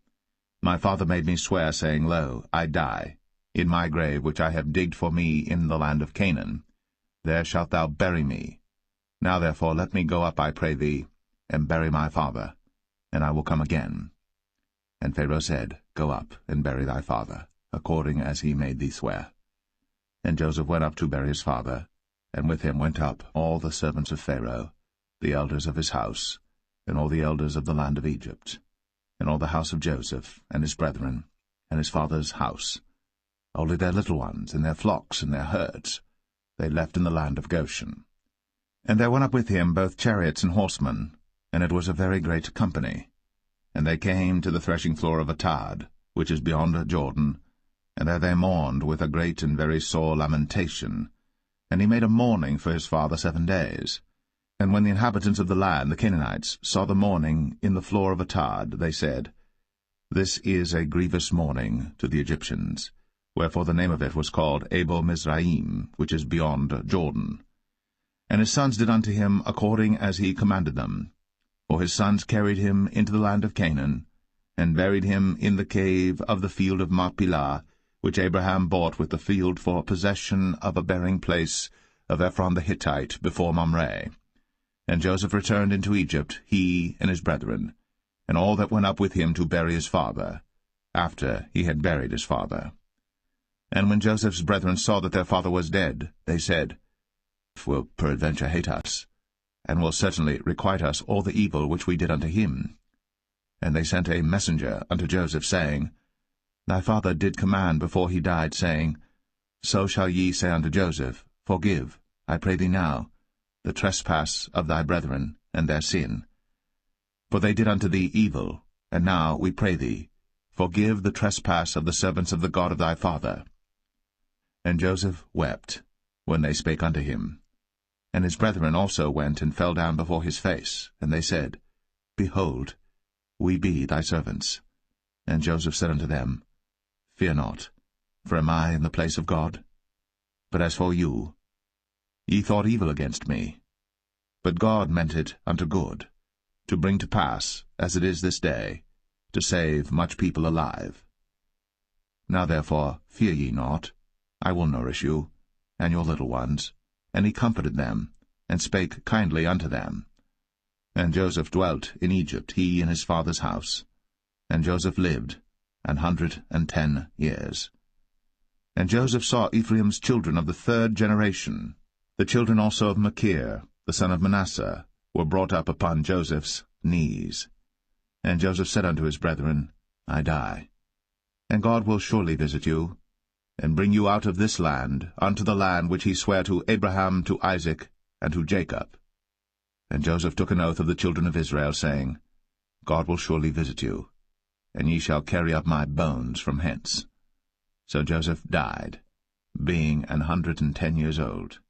My father made me swear, saying, Lo, I die, in my grave which I have digged for me in the land of Canaan. There shalt thou bury me. Now therefore let me go up, I pray thee, and bury my father, and I will come again. And Pharaoh said, Go up, and bury thy father, according as he made thee swear. And Joseph went up to bury his father, and with him went up all the servants of Pharaoh, the elders of his house, and all the elders of the land of Egypt, and all the house of Joseph, and his brethren, and his father's house, only their little ones, and their flocks, and their herds. they left in the land of Goshen. And there went up with him both chariots and horsemen, and it was a very great company. And they came to the threshing floor of Atad, which is beyond Jordan, and there they mourned with a great and very sore lamentation. And he made a mourning for his father 7 days. And when the inhabitants of the land, the Canaanites, saw the mourning in the floor of Atad, they said, This is a grievous mourning to the Egyptians. Wherefore the name of it was called Abel-Mizraim, which is beyond Jordan. And his sons did unto him according as he commanded them. For his sons carried him into the land of Canaan, and buried him in the cave of the field of Machpelah, which Abraham bought with the field for possession of a burying place of Ephron the Hittite before Mamre. And Joseph returned into Egypt, he and his brethren, and all that went up with him to bury his father, after he had buried his father. And when Joseph's brethren saw that their father was dead, they said, Will peradventure hate us, and will certainly requite us all the evil which we did unto him. And they sent a messenger unto Joseph, saying, Thy father did command before he died, saying, So shall ye say unto Joseph, Forgive, I pray thee now, the trespass of thy brethren, and their sin. For they did unto thee evil, and now, we pray thee, forgive the trespass of the servants of the God of thy father. And Joseph wept, when they spake unto him. And his brethren also went and fell down before his face, and they said, Behold, we be thy servants. And Joseph said unto them, Fear not, for am I in the place of God? But as for you, ye thought evil against me. But God meant it unto good, to bring to pass, as it is this day, to save much people alive. Now therefore fear ye not, I will nourish you, and your little ones. And he comforted them, and spake kindly unto them. And Joseph dwelt in Egypt, he and his father's house. And Joseph lived 110 years. And Joseph saw Ephraim's children of the 3rd generation. The children also of Machir, the son of Manasseh, were brought up upon Joseph's knees. And Joseph said unto his brethren, I die, and God will surely visit you, and bring you out of this land unto the land which he sware to Abraham, to Isaac, and to Jacob. And Joseph took an oath of the children of Israel, saying, God will surely visit you, and ye shall carry up my bones from hence. So Joseph died, being 110 years old,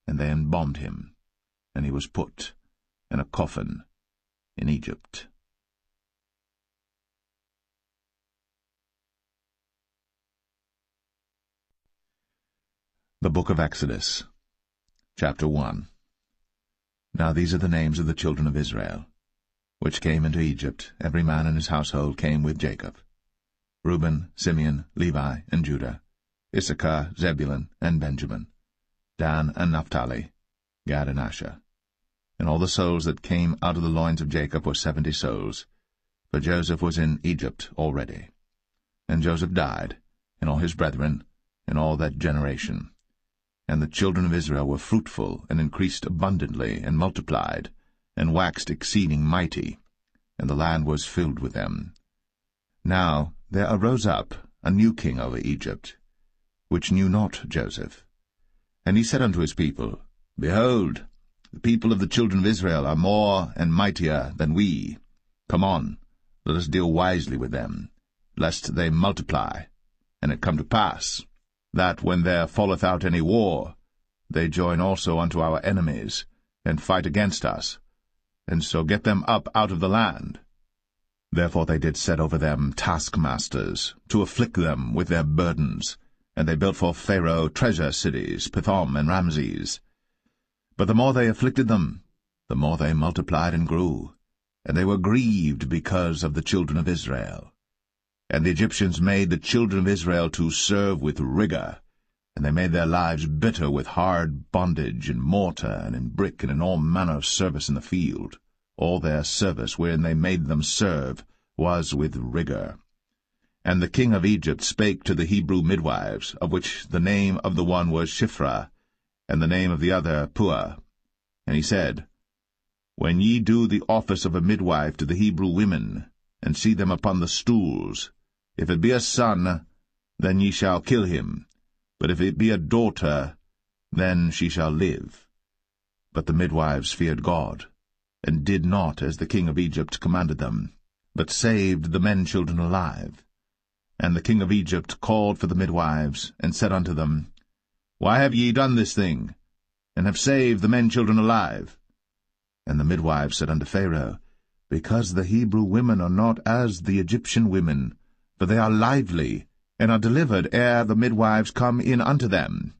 and they embalmed him, and he was put in a coffin in Egypt. The Book of Exodus, Chapter 1. Now these are the names of the children of Israel, which came into Egypt. Every man in his household came with Jacob: Reuben, Simeon, Levi, and Judah, Issachar, Zebulun, and Benjamin, Dan and Naphtali, Gad and Asher. And all the souls that came out of the loins of Jacob were 70 souls, for Joseph was in Egypt already. And Joseph died, and all his brethren, and all that generation. And the children of Israel were fruitful, and increased abundantly, and multiplied, and waxed exceeding mighty, and the land was filled with them. Now there arose up a new king over Egypt, which knew not Joseph. And he said unto his people, Behold, the people of the children of Israel are more and mightier than we. Come on, let us deal wisely with them, lest they multiply. And it come to pass, that when there falleth out any war, they join also unto our enemies, and fight against us, and so get them up out of the land. Therefore they did set over them taskmasters, to afflict them with their burdens, and they built for Pharaoh treasure cities, Pithom and Ramses. But the more they afflicted them, the more they multiplied and grew, and they were grieved because of the children of Israel. And the Egyptians made the children of Israel to serve with rigor, and they made their lives bitter with hard bondage, in mortar, and in brick, and in all manner of service in the field. All their service wherein they made them serve was with rigor. And the king of Egypt spake to the Hebrew midwives, of which the name of the one was Shiphrah, and the name of the other Puah. And he said, When ye do the office of a midwife to the Hebrew women, and see them upon the stools, if it be a son, then ye shall kill him, but if it be a daughter, then she shall live. But the midwives feared God, and did not as the king of Egypt commanded them, but saved the men-children alive. And the king of Egypt called for the midwives, and said unto them, Why have ye done this thing, and have saved the men-children alive? And the midwives said unto Pharaoh, Because the Hebrew women are not as the Egyptian women, for they are lively, and are delivered ere the midwives come in unto them.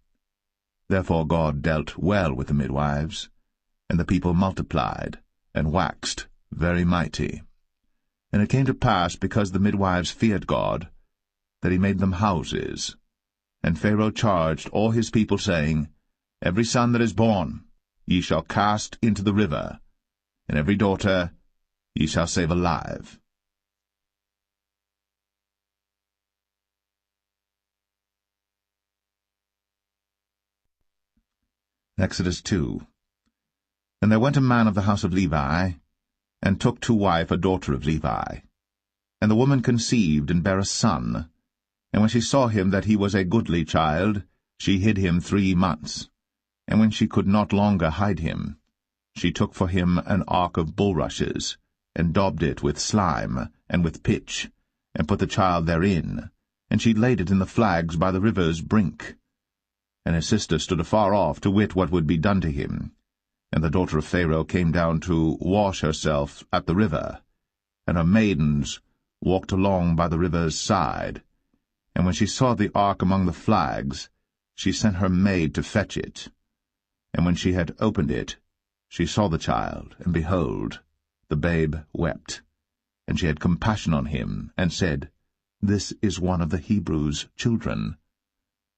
Therefore God dealt well with the midwives, and the people multiplied, and waxed very mighty. And it came to pass, because the midwives feared God, that he made them houses. And Pharaoh charged all his people, saying, Every son that is born ye shall cast into the river, and every daughter ye shall save alive. Exodus 2. And there went a man of the house of Levi, and took to wife a daughter of Levi. And the woman conceived, and bare a son. And when she saw him that he was a goodly child, she hid him 3 months. And when she could not longer hide him, she took for him an ark of bulrushes, and daubed it with slime, and with pitch, and put the child therein, and she laid it in the flags by the river's brink. And his sister stood afar off to wit what would be done to him. And the daughter of Pharaoh came down to wash herself at the river, and her maidens walked along by the river's side. And when she saw the ark among the flags, she sent her maid to fetch it. And when she had opened it, she saw the child, and behold, the babe wept. And she had compassion on him, and said, This is one of the Hebrews' children.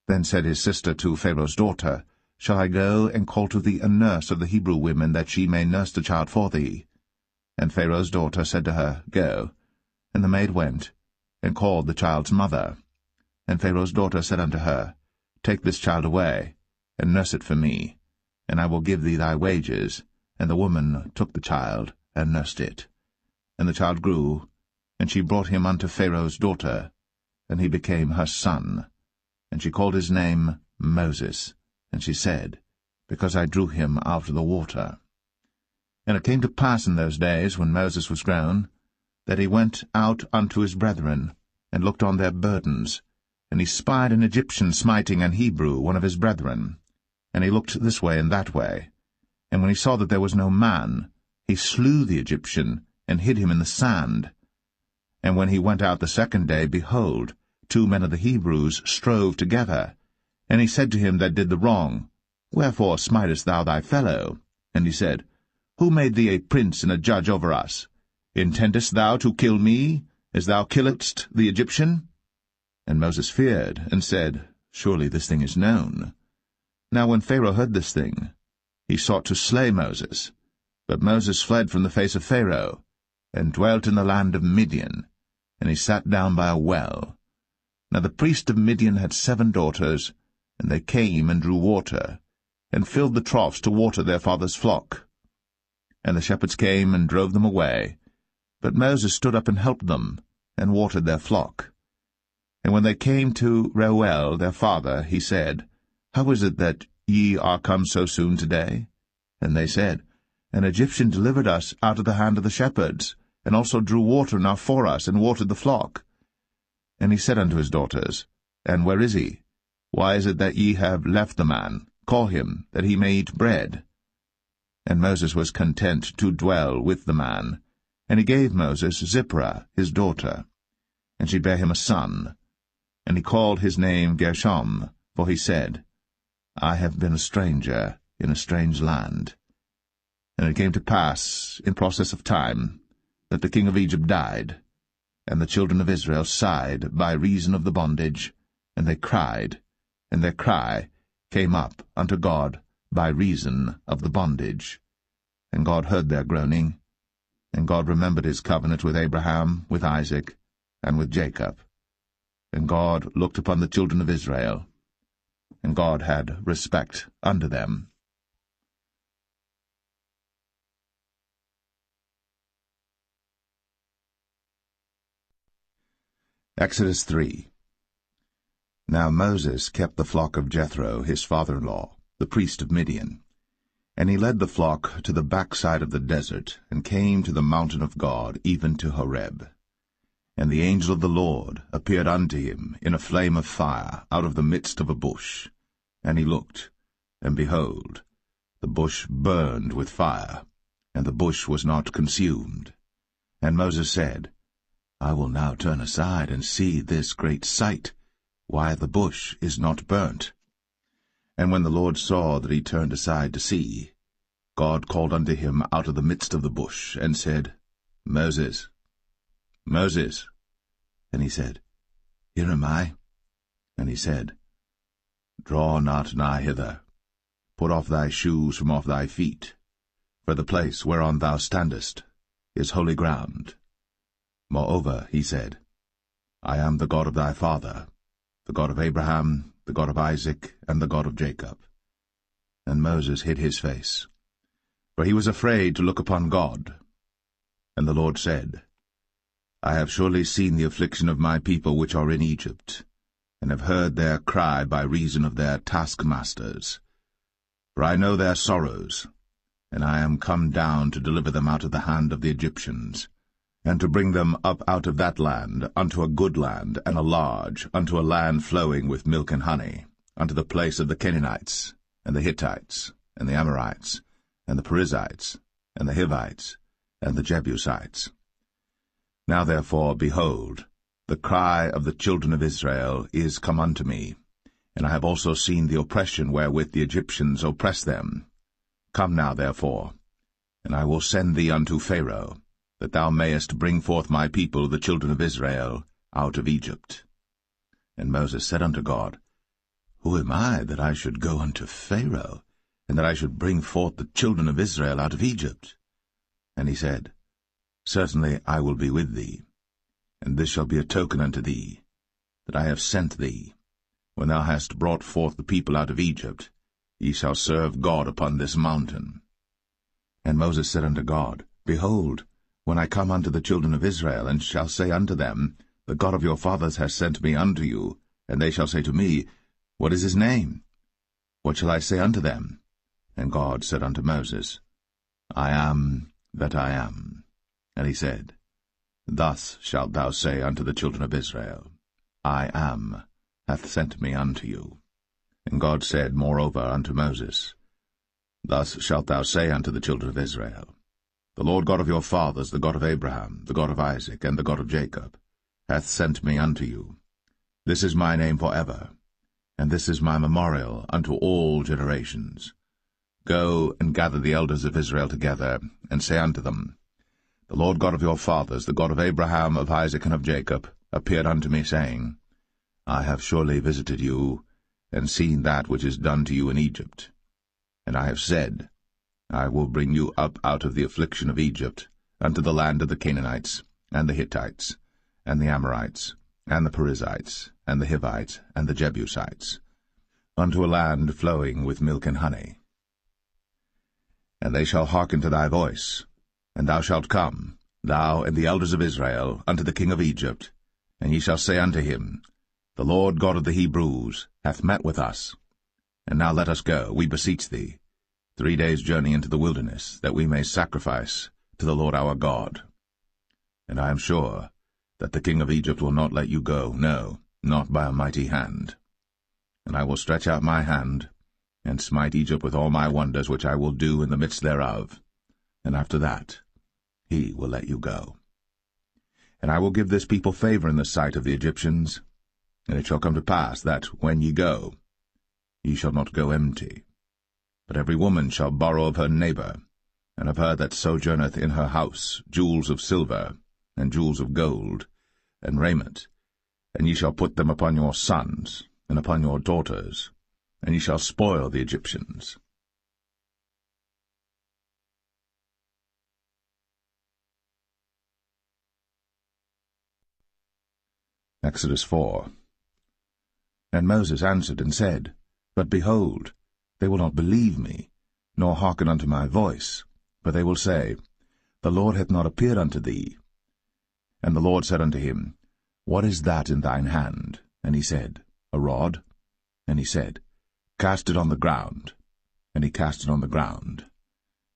Then said his sister to Pharaoh's daughter, Shall I go and call to thee a nurse of the Hebrew women, that she may nurse the child for thee? And Pharaoh's daughter said to her, Go. And the maid went, and called the child's mother. And Pharaoh's daughter said unto her, Take this child away, and nurse it for me, and I will give thee thy wages. And the woman took the child, and nursed it. And the child grew, and she brought him unto Pharaoh's daughter, and he became her son. And she called his name Moses, and she said, Because I drew him out of the water. And it came to pass in those days, when Moses was grown, that he went out unto his brethren, and looked on their burdens. And he spied an Egyptian smiting an Hebrew, one of his brethren. And he looked this way and that way. And when he saw that there was no man, he slew the Egyptian, and hid him in the sand. And when he went out the second day, behold, 2 men of the Hebrews strove together. And he said to him that did the wrong, Wherefore smitest thou thy fellow? And he said, Who made thee a prince and a judge over us? Intendest thou to kill me, as thou killedst the Egyptian? And Moses feared, and said, Surely this thing is known. Now when Pharaoh heard this thing, he sought to slay Moses. But Moses fled from the face of Pharaoh, and dwelt in the land of Midian, and he sat down by a well. Now the priest of Midian had 7 daughters, and they came and drew water, and filled the troughs to water their father's flock. And the shepherds came and drove them away. But Moses stood up and helped them, and watered their flock. And when they came to Reuel their father, he said, How is it that ye are come so soon today? And they said, An Egyptian delivered us out of the hand of the shepherds, and also drew water enough for us, and watered the flock. And he said unto his daughters, And where is he? Why is it that ye have left the man? Call him, that he may eat bread. And Moses was content to dwell with the man. And he gave Moses Zipporah his daughter. And she bare him a son. And he called his name Gershom, for he said, I have been a stranger in a strange land. And it came to pass, in process of time, that the king of Egypt died. And the children of Israel sighed by reason of the bondage, and they cried, and their cry came up unto God by reason of the bondage. And God heard their groaning, and God remembered his covenant with Abraham, with Isaac, and with Jacob. And God looked upon the children of Israel, and God had respect unto them. Exodus 3. Now Moses kept the flock of Jethro his father-in-law, the priest of Midian. And he led the flock to the backside of the desert, and came to the mountain of God, even to Horeb. And the angel of the Lord appeared unto him in a flame of fire out of the midst of a bush. And he looked, and behold, the bush burned with fire, and the bush was not consumed. And Moses said, I will now turn aside and see this great sight, why the bush is not burnt. And when the Lord saw that he turned aside to see, God called unto him out of the midst of the bush, and said, Moses, Moses. And he said, Here am I. And he said, Draw not nigh hither. Put off thy shoes from off thy feet, for the place whereon thou standest is holy ground. Moreover, he said, I am the God of thy father, the God of Abraham, the God of Isaac, and the God of Jacob. And Moses hid his face, for he was afraid to look upon God. And the Lord said, I have surely seen the affliction of my people which are in Egypt, and have heard their cry by reason of their taskmasters. For I know their sorrows, and I am come down to deliver them out of the hand of the Egyptians, and to bring them up out of that land unto a good land, and a large, unto a land flowing with milk and honey, unto the place of the Canaanites, and the Hittites, and the Amorites, and the Perizzites, and the Hivites, and the Jebusites. Now therefore, behold, the cry of the children of Israel is come unto me, and I have also seen the oppression wherewith the Egyptians oppress them. Come now therefore, and I will send thee unto Pharaoh, that thou mayest bring forth my people, the children of Israel, out of Egypt. And Moses said unto God, Who am I, that I should go unto Pharaoh, and that I should bring forth the children of Israel out of Egypt? And he said, Certainly I will be with thee, and this shall be a token unto thee, that I have sent thee. When thou hast brought forth the people out of Egypt, ye shall serve God upon this mountain. And Moses said unto God, Behold, when I come unto the children of Israel, and shall say unto them, The God of your fathers has sent me unto you, and they shall say to me, What is his name? What shall I say unto them? And God said unto Moses, I am that I am. And he said, Thus shalt thou say unto the children of Israel, I am hath sent me unto you. And God said moreover unto Moses, Thus shalt thou say unto the children of Israel, The Lord God of your fathers, the God of Abraham, the God of Isaac, and the God of Jacob, hath sent me unto you. This is my name for ever, and this is my memorial unto all generations. Go and gather the elders of Israel together, and say unto them, The Lord God of your fathers, the God of Abraham, of Isaac, and of Jacob, appeared unto me, saying, I have surely visited you, and seen that which is done to you in Egypt. And I have said, I will bring you up out of the affliction of Egypt, unto the land of the Canaanites, and the Hittites, and the Amorites, and the Perizzites, and the Hivites, and the Jebusites, unto a land flowing with milk and honey. And they shall hearken to thy voice, and thou shalt come, thou and the elders of Israel, unto the king of Egypt, and ye shall say unto him, The Lord God of the Hebrews hath met with us. And now let us go, we beseech thee, 3 days' journey into the wilderness, that we may sacrifice to the Lord our God. And I am sure that the king of Egypt will not let you go, no, not by a mighty hand. And I will stretch out my hand, and smite Egypt with all my wonders which I will do in the midst thereof, and after that he will let you go. And I will give this people favor in the sight of the Egyptians, and it shall come to pass that, when ye go, ye shall not go empty. But every woman shall borrow of her neighbor, and of her that sojourneth in her house, jewels of silver, and jewels of gold, and raiment, and ye shall put them upon your sons, and upon your daughters, and ye shall spoil the Egyptians. Exodus 4. And Moses answered and said, But behold, they will not believe me, nor hearken unto my voice, for they will say, The Lord hath not appeared unto thee. And the Lord said unto him, What is that in thine hand? And he said, A rod. And he said, Cast it on the ground. And he cast it on the ground,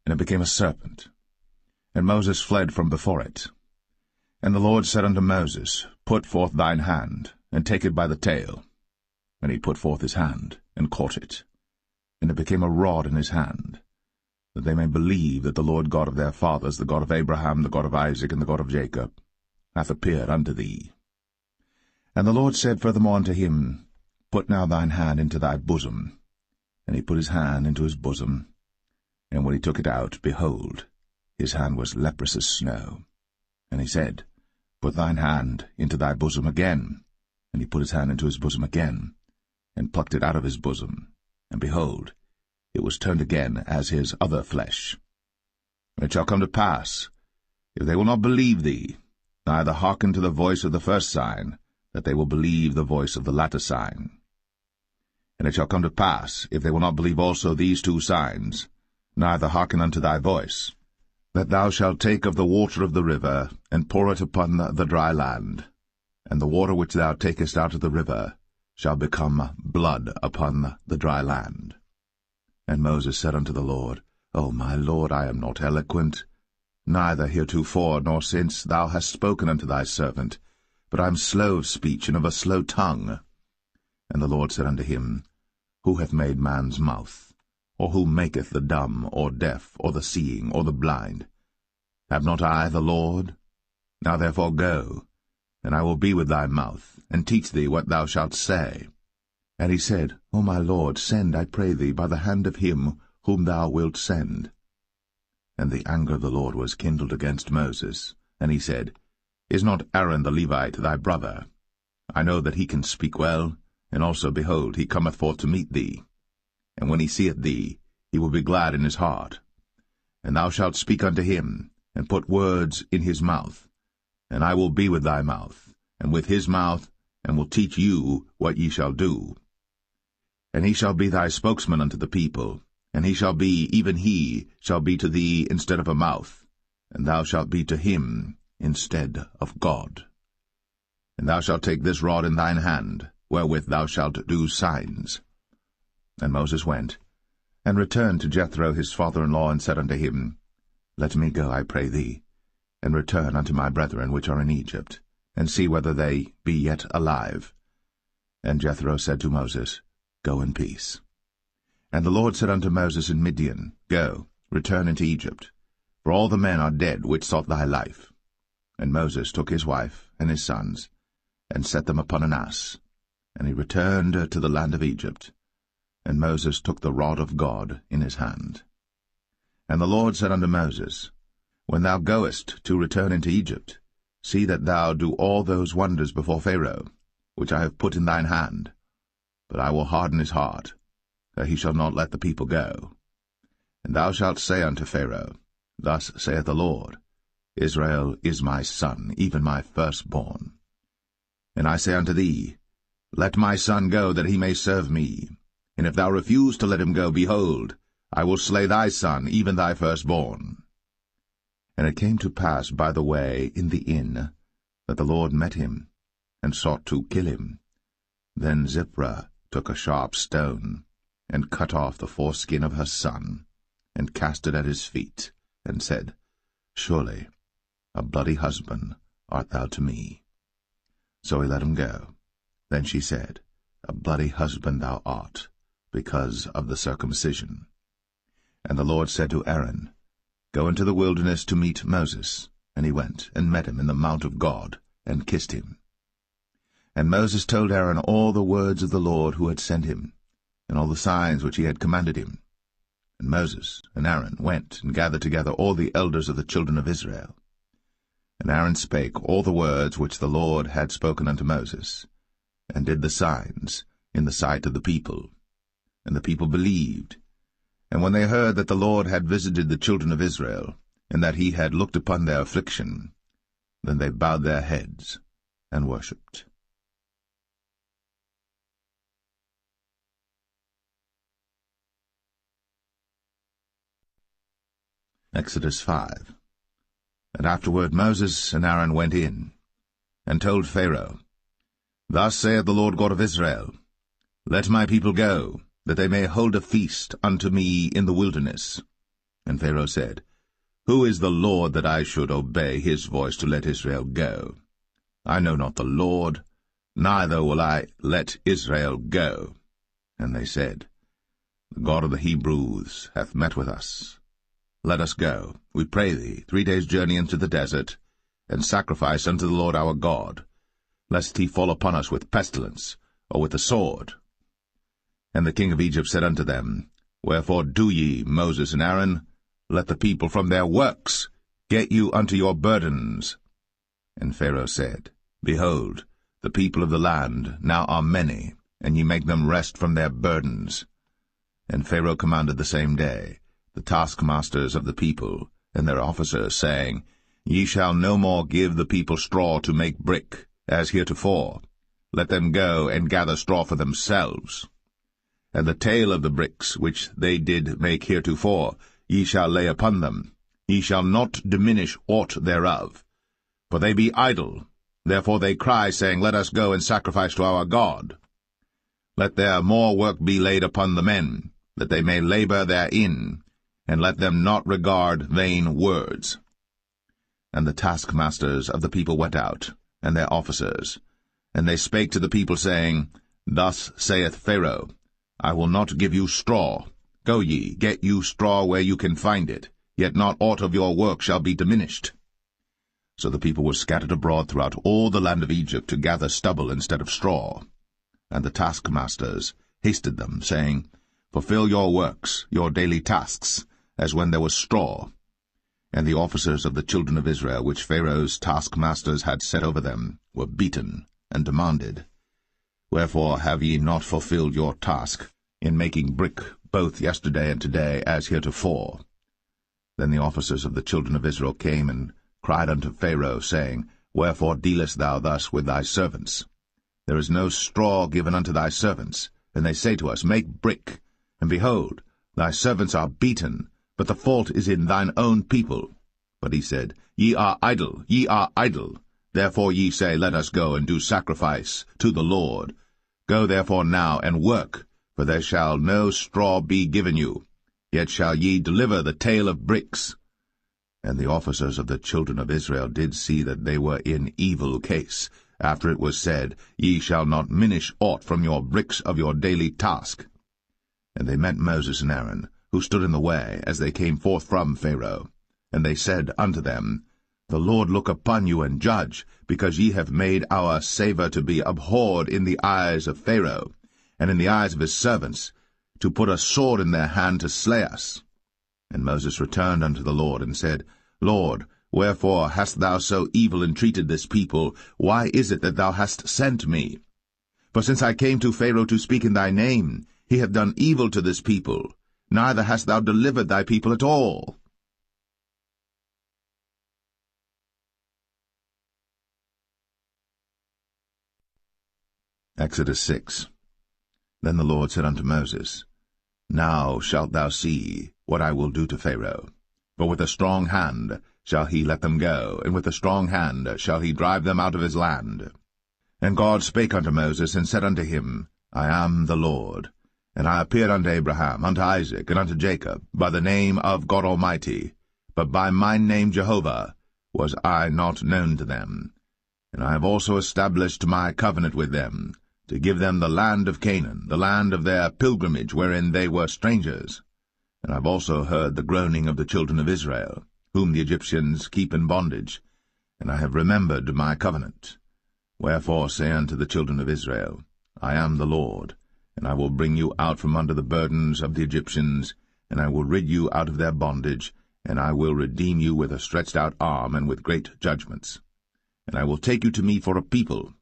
and it became a serpent. And Moses fled from before it. And the Lord said unto Moses, Put forth thine hand, and take it by the tail. And he put forth his hand, and caught it. And it became a rod in his hand, that they may believe that the Lord God of their fathers, the God of Abraham, the God of Isaac, and the God of Jacob, hath appeared unto thee. And the Lord said furthermore unto him, Put now thine hand into thy bosom. And he put his hand into his bosom, and when he took it out, behold, his hand was leprous as snow. And he said, Put thine hand into thy bosom again. And he put his hand into his bosom again, and plucked it out of his bosom. And behold, it was turned again as his other flesh. And it shall come to pass, if they will not believe thee, neither hearken to the voice of the first sign, that they will believe the voice of the latter sign. And it shall come to pass, if they will not believe also these two signs, neither hearken unto thy voice, that thou shalt take of the water of the river, and pour it upon the dry land, and the water which thou takest out of the river shall become blood upon the dry land. And Moses said unto the Lord, O my Lord, I am not eloquent, neither heretofore nor since thou hast spoken unto thy servant, but I am slow of speech and of a slow tongue. And the Lord said unto him, Who hath made man's mouth? Or who maketh the dumb, or deaf, or the seeing, or the blind? Have not I the Lord? Now therefore go, and I will be with thy mouth, and teach thee what thou shalt say. And he said, O my Lord, send, I pray thee, by the hand of him whom thou wilt send. And the anger of the Lord was kindled against Moses, and he said, Is not Aaron the Levite thy brother? I know that he can speak well, and also, behold, he cometh forth to meet thee. And when he seeth thee, he will be glad in his heart. And thou shalt speak unto him, and put words in his mouth. And I will be with thy mouth, and with his mouth, and will teach you what ye shall do. And he shall be thy spokesman unto the people, and he shall be, even he, shall be to thee instead of a mouth, and thou shalt be to him instead of God. And thou shalt take this rod in thine hand, wherewith thou shalt do signs. And Moses went, and returned to Jethro his father-in-law, and said unto him, Let me go, I pray thee, and return unto my brethren which are in Egypt, and see whether they be yet alive. And Jethro said to Moses, Go in peace. And the Lord said unto Moses in Midian, Go, return into Egypt, for all the men are dead which sought thy life. And Moses took his wife and his sons, and set them upon an ass, and he returned to the land of Egypt. And Moses took the rod of God in his hand. And the Lord said unto Moses, When thou goest to return into Egypt, see that thou do all those wonders before Pharaoh, which I have put in thine hand. But I will harden his heart, that he shall not let the people go. And thou shalt say unto Pharaoh, Thus saith the Lord, Israel is my son, even my firstborn. And I say unto thee, Let my son go, that he may serve me. And if thou refuse to let him go, behold, I will slay thy son, even thy firstborn. And it came to pass by the way in the inn, that the Lord met him, and sought to kill him. Then Zipporah took a sharp stone, and cut off the foreskin of her son, and cast it at his feet, and said, Surely a bloody husband art thou to me. So he let him go. Then she said, A bloody husband thou art, because of the circumcision. And the Lord said to Aaron, Go into the wilderness to meet Moses. And he went, and met him in the mount of God, and kissed him. And Moses told Aaron all the words of the Lord who had sent him, and all the signs which he had commanded him. And Moses and Aaron went and gathered together all the elders of the children of Israel. And Aaron spake all the words which the Lord had spoken unto Moses, and did the signs in the sight of the people. And the people believed. And when they heard that the Lord had visited the children of Israel, and that he had looked upon their affliction, then they bowed their heads and worshipped. Exodus 5. And afterward Moses and Aaron went in, and told Pharaoh, Thus saith the Lord God of Israel, Let my people go, that they may hold a feast unto me in the wilderness. And Pharaoh said, Who is the Lord that I should obey his voice to let Israel go? I know not the Lord, neither will I let Israel go. And they said, The God of the Hebrews hath met with us. Let us go, we pray thee, 3 days' journey into the desert, and sacrifice unto the Lord our God, lest he fall upon us with pestilence, or with the sword. And the king of Egypt said unto them, Wherefore do ye, Moses and Aaron? Let the people from their works get you unto your burdens. And Pharaoh said, Behold, the people of the land now are many, and ye make them rest from their burdens. And Pharaoh commanded the same day the taskmasters of the people and their officers, saying, Ye shall no more give the people straw to make brick, as heretofore. Let them go and gather straw for themselves. And the tale of the bricks which they did make heretofore ye shall lay upon them. Ye shall not diminish aught thereof. For they be idle, therefore they cry, saying, Let us go and sacrifice to our God. Let their more work be laid upon the men, that they may labor therein, and let them not regard vain words. And the taskmasters of the people went out, and their officers, and they spake to the people, saying, Thus saith Pharaoh, I will not give you straw. Go ye, get you straw where you can find it, yet not aught of your work shall be diminished. So the people were scattered abroad throughout all the land of Egypt to gather stubble instead of straw. And the taskmasters hasted them, saying, Fulfill your works, your daily tasks, as when there was straw. And the officers of the children of Israel, which Pharaoh's taskmasters had set over them, were beaten, and demanded, Wherefore have ye not fulfilled your task in making brick both yesterday and today as heretofore? Then the officers of the children of Israel came and cried unto Pharaoh, saying, Wherefore dealest thou thus with thy servants? There is no straw given unto thy servants. And they say to us, Make brick. And behold, thy servants are beaten, but the fault is in thine own people. But he said, Ye are idle, ye are idle. Therefore ye say, Let us go and do sacrifice to the Lord. Go therefore now and work, for there shall no straw be given you. Yet shall ye deliver the tale of bricks. And the officers of the children of Israel did see that they were in evil case, after it was said, Ye shall not minish aught from your bricks of your daily task. And they met Moses and Aaron, who stood in the way, as they came forth from Pharaoh. And they said unto them, The Lord look upon you and judge, because ye have made our savour to be abhorred in the eyes of Pharaoh, and in the eyes of his servants, to put a sword in their hand to slay us. And Moses returned unto the Lord, and said, Lord, wherefore hast thou so evil entreated this people? Why is it that thou hast sent me? For since I came to Pharaoh to speak in thy name, he hath done evil to this people, neither hast thou delivered thy people at all. Exodus 6. Then the Lord said unto Moses, Now shalt thou see what I will do to Pharaoh. For with a strong hand shall he let them go, and with a strong hand shall he drive them out of his land. And God spake unto Moses, and said unto him, I am the Lord. And I appeared unto Abraham, unto Isaac, and unto Jacob, by the name of God Almighty, but by my name Jehovah was I not known to them. And I have also established my covenant with them, to give them the land of Canaan, the land of their pilgrimage, wherein they were strangers. And I have also heard the groaning of the children of Israel, whom the Egyptians keep in bondage, and I have remembered my covenant. Wherefore say unto the children of Israel, I am the Lord, and I will bring you out from under the burdens of the Egyptians, and I will rid you out of their bondage, and I will redeem you with a stretched out arm and with great judgments. And I will take you to me for a people,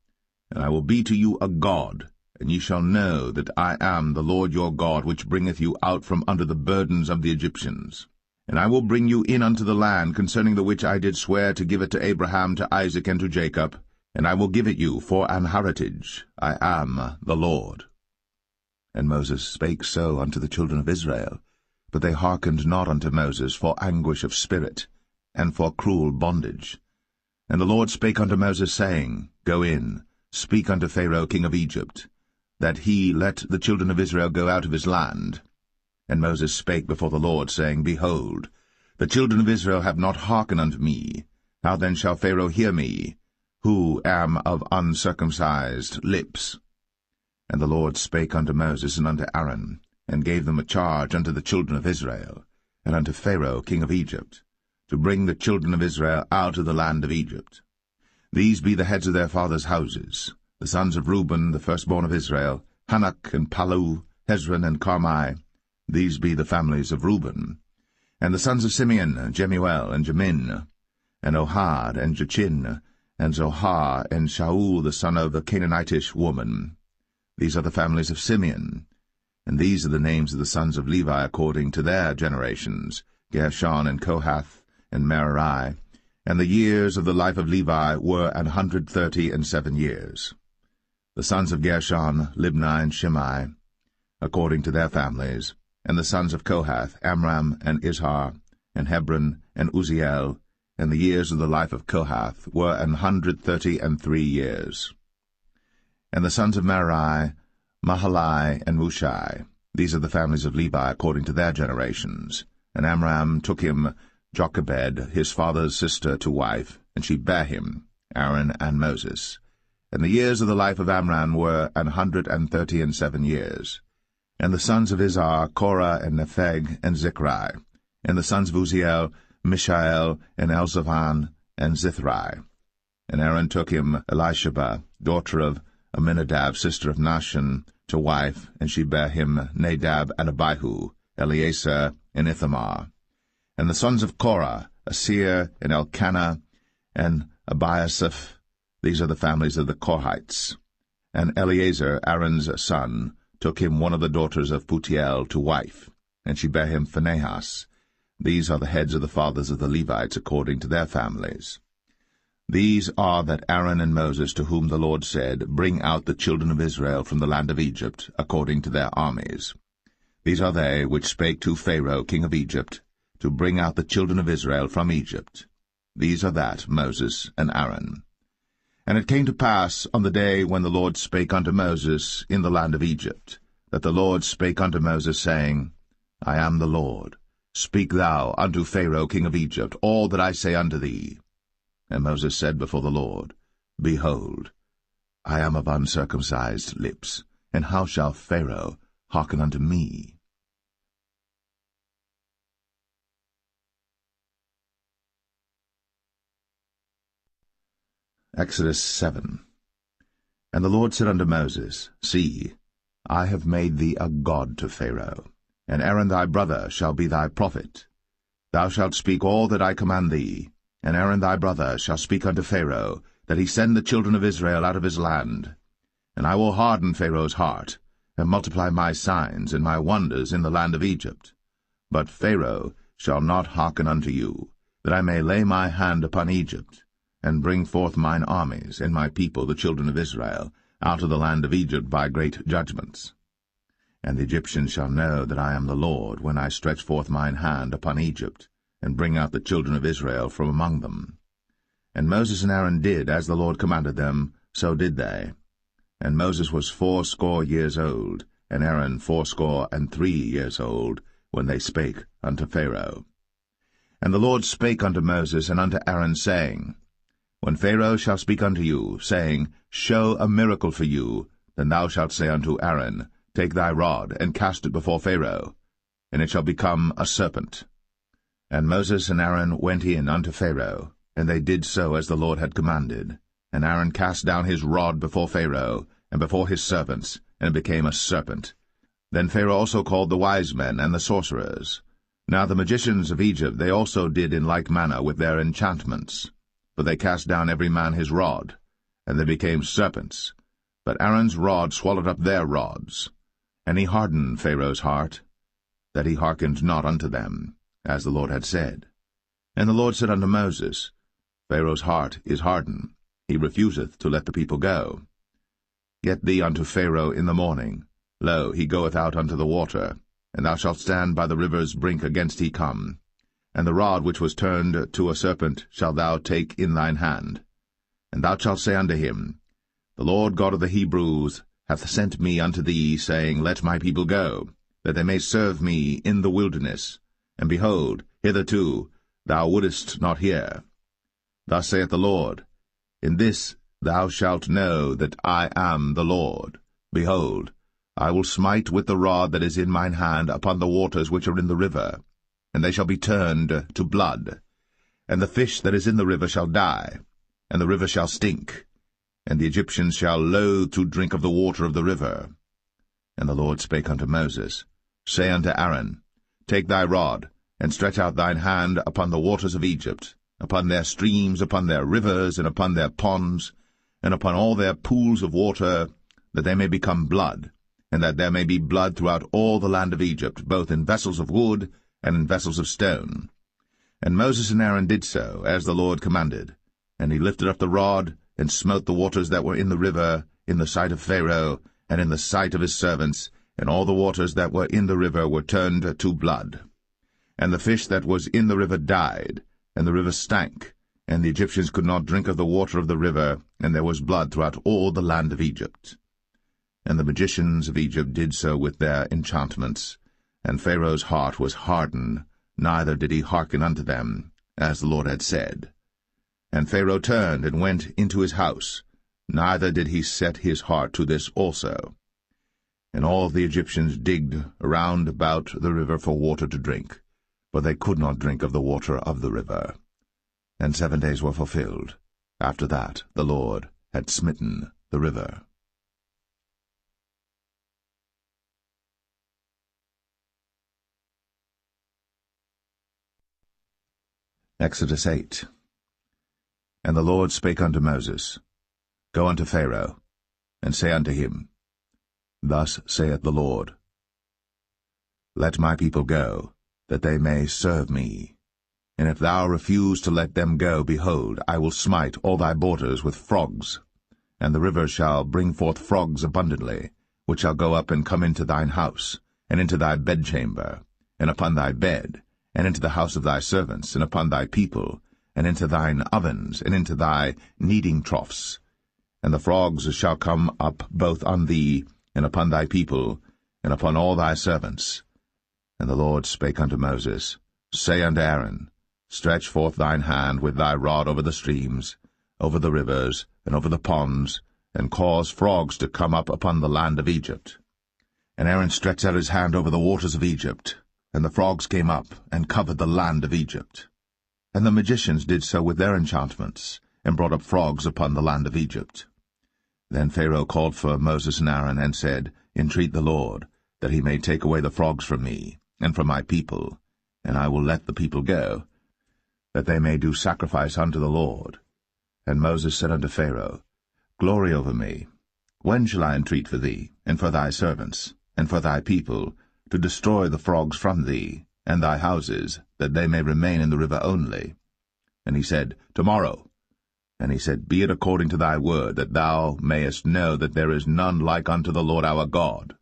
and I will be to you a God, and ye shall know that I am the Lord your God, which bringeth you out from under the burdens of the Egyptians. And I will bring you in unto the land, concerning the which I did swear to give it to Abraham, to Isaac, and to Jacob, and I will give it you for an heritage. I am the Lord. And Moses spake so unto the children of Israel, but they hearkened not unto Moses for anguish of spirit, and for cruel bondage. And the Lord spake unto Moses, saying, Go in, speak unto Pharaoh king of Egypt, that he let the children of Israel go out of his land. And Moses spake before the Lord, saying, Behold, the children of Israel have not hearkened unto me. How then shall Pharaoh hear me, who am of uncircumcised lips? And the Lord spake unto Moses and unto Aaron, and gave them a charge unto the children of Israel, and unto Pharaoh king of Egypt, to bring the children of Israel out of the land of Egypt. These be the heads of their fathers' houses, the sons of Reuben, the firstborn of Israel, Hanok and Palu, Hezron and Carmi. These be the families of Reuben. And the sons of Simeon, Jemuel and Jamin, and Ohad and Jachin, and Zohar and Shaul the son of a Canaanitish woman. These are the families of Simeon. And these are the names of the sons of Levi according to their generations, Gershon and Kohath and Merari. And the years of the life of Levi were 137 years. The sons of Gershon, Libni and Shimei, according to their families. And the sons of Kohath, Amram and Izhar, and Hebron and Uzziel. And the years of the life of Kohath were 133 years. And the sons of Merari, Mahalai and Mushai. These are the families of Levi according to their generations. And Amram took him Jochebed, his father's sister, to wife, and she bare him, Aaron and Moses. And the years of the life of Amram were 137 years. And the sons of Izhar, Korah and Nepheg and Zichri. And the sons of Uzziel, Mishael and Elzaphan and Zithri. And Aaron took him Elisheba, daughter of Aminadab, sister of Nahshon, to wife, and she bare him Nadab and Abihu, Eleazar and Ithamar. And the sons of Korah, Asir and Elkanah and Abiasaph. These are the families of the Korhites. And Eleazar, Aaron's son, took him one of the daughters of Putiel to wife, and she bare him Phinehas. These are the heads of the fathers of the Levites according to their families. These are that Aaron and Moses, to whom the Lord said, Bring out the children of Israel from the land of Egypt, according to their armies. These are they which spake to Pharaoh king of Egypt, to bring out the children of Israel from Egypt. These are that Moses and Aaron. And it came to pass on the day when the Lord spake unto Moses in the land of Egypt, that the Lord spake unto Moses, saying, I am the Lord. Speak thou unto Pharaoh king of Egypt all that I say unto thee. And Moses said before the Lord, Behold, I am of uncircumcised lips, and how shall Pharaoh hearken unto me? Exodus 7. And the Lord said unto Moses, See, I have made thee a god to Pharaoh, and Aaron thy brother shall be thy prophet. Thou shalt speak all that I command thee, and Aaron thy brother shall speak unto Pharaoh, that he send the children of Israel out of his land. And I will harden Pharaoh's heart, and multiply my signs and my wonders in the land of Egypt. But Pharaoh shall not hearken unto you, that I may lay my hand upon Egypt, and bring forth mine armies and my people the children of Israel out of the land of Egypt by great judgments. And the Egyptians shall know that I am the Lord, when I stretch forth mine hand upon Egypt, and bring out the children of Israel from among them. And Moses and Aaron did as the Lord commanded them, so did they. And Moses was 80 years old, and Aaron 83 years old, when they spake unto Pharaoh. And the Lord spake unto Moses and unto Aaron, saying, When Pharaoh shall speak unto you, saying, Show a miracle for you, then thou shalt say unto Aaron, Take thy rod, and cast it before Pharaoh, and it shall become a serpent. And Moses and Aaron went in unto Pharaoh, and they did so as the Lord had commanded. And Aaron cast down his rod before Pharaoh, and before his servants, and it became a serpent. Then Pharaoh also called the wise men and the sorcerers. Now the magicians of Egypt they also did in like manner with their enchantments. For they cast down every man his rod, and they became serpents. But Aaron's rod swallowed up their rods. And he hardened Pharaoh's heart, that he hearkened not unto them, as the Lord had said. And the Lord said unto Moses, Pharaoh's heart is hardened, he refuseth to let the people go. Get thee unto Pharaoh in the morning. Lo, he goeth out unto the water, and thou shalt stand by the river's brink against he come. And the rod which was turned to a serpent shalt thou take in thine hand. And thou shalt say unto him, The Lord God of the Hebrews hath sent me unto thee, saying, Let my people go, that they may serve me in the wilderness. And behold, hitherto thou wouldest not hear. Thus saith the Lord, In this thou shalt know that I am the Lord. Behold, I will smite with the rod that is in mine hand upon the waters which are in the river, and they shall be turned to blood. And the fish that is in the river shall die, and the river shall stink, and the Egyptians shall loathe to drink of the water of the river. And the Lord spake unto Moses, Say unto Aaron, Take thy rod, and stretch out thine hand upon the waters of Egypt, upon their streams, upon their rivers, and upon their ponds, and upon all their pools of water, that they may become blood, and that there may be blood throughout all the land of Egypt, both in vessels of wood and in vessels of stone. And Moses and Aaron did so, as the Lord commanded. And he lifted up the rod, and smote the waters that were in the river, in the sight of Pharaoh, and in the sight of his servants, and all the waters that were in the river were turned to blood. And the fish that was in the river died, and the river stank, and the Egyptians could not drink of the water of the river, and there was blood throughout all the land of Egypt. And the magicians of Egypt did so with their enchantments, and Pharaoh's heart was hardened, neither did he hearken unto them, as the Lord had said. And Pharaoh turned and went into his house, neither did he set his heart to this also. And all the Egyptians digged around about the river for water to drink, but they could not drink of the water of the river. And 7 days were fulfilled. After that the Lord had smitten the river. Exodus 8. And the Lord spake unto Moses, Go unto Pharaoh, and say unto him, Thus saith the Lord, Let my people go, that they may serve me. And if thou refuse to let them go, behold, I will smite all thy borders with frogs, and the river shall bring forth frogs abundantly, which shall go up and come into thine house, and into thy bedchamber, and upon thy bed, and into the house of thy servants, and upon thy people, and into thine ovens, and into thy kneading troughs. And the frogs shall come up both on thee, and upon thy people, and upon all thy servants. And the Lord spake unto Moses, Say unto Aaron, Stretch forth thine hand with thy rod over the streams, over the rivers, and over the ponds, and cause frogs to come up upon the land of Egypt. And Aaron stretched out his hand over the waters of Egypt, and the frogs came up, and covered the land of Egypt. And the magicians did so with their enchantments, and brought up frogs upon the land of Egypt. Then Pharaoh called for Moses and Aaron, and said, Entreat the Lord, that he may take away the frogs from me, and from my people, and I will let the people go, that they may do sacrifice unto the Lord. And Moses said unto Pharaoh, Glory over me. When shall I entreat for thee, and for thy servants, and for thy people, to destroy the frogs from thee, and thy houses, that they may remain in the river only? And he said, Tomorrow. And he said, Be it according to thy word, that thou mayest know that there is none like unto the Lord our God.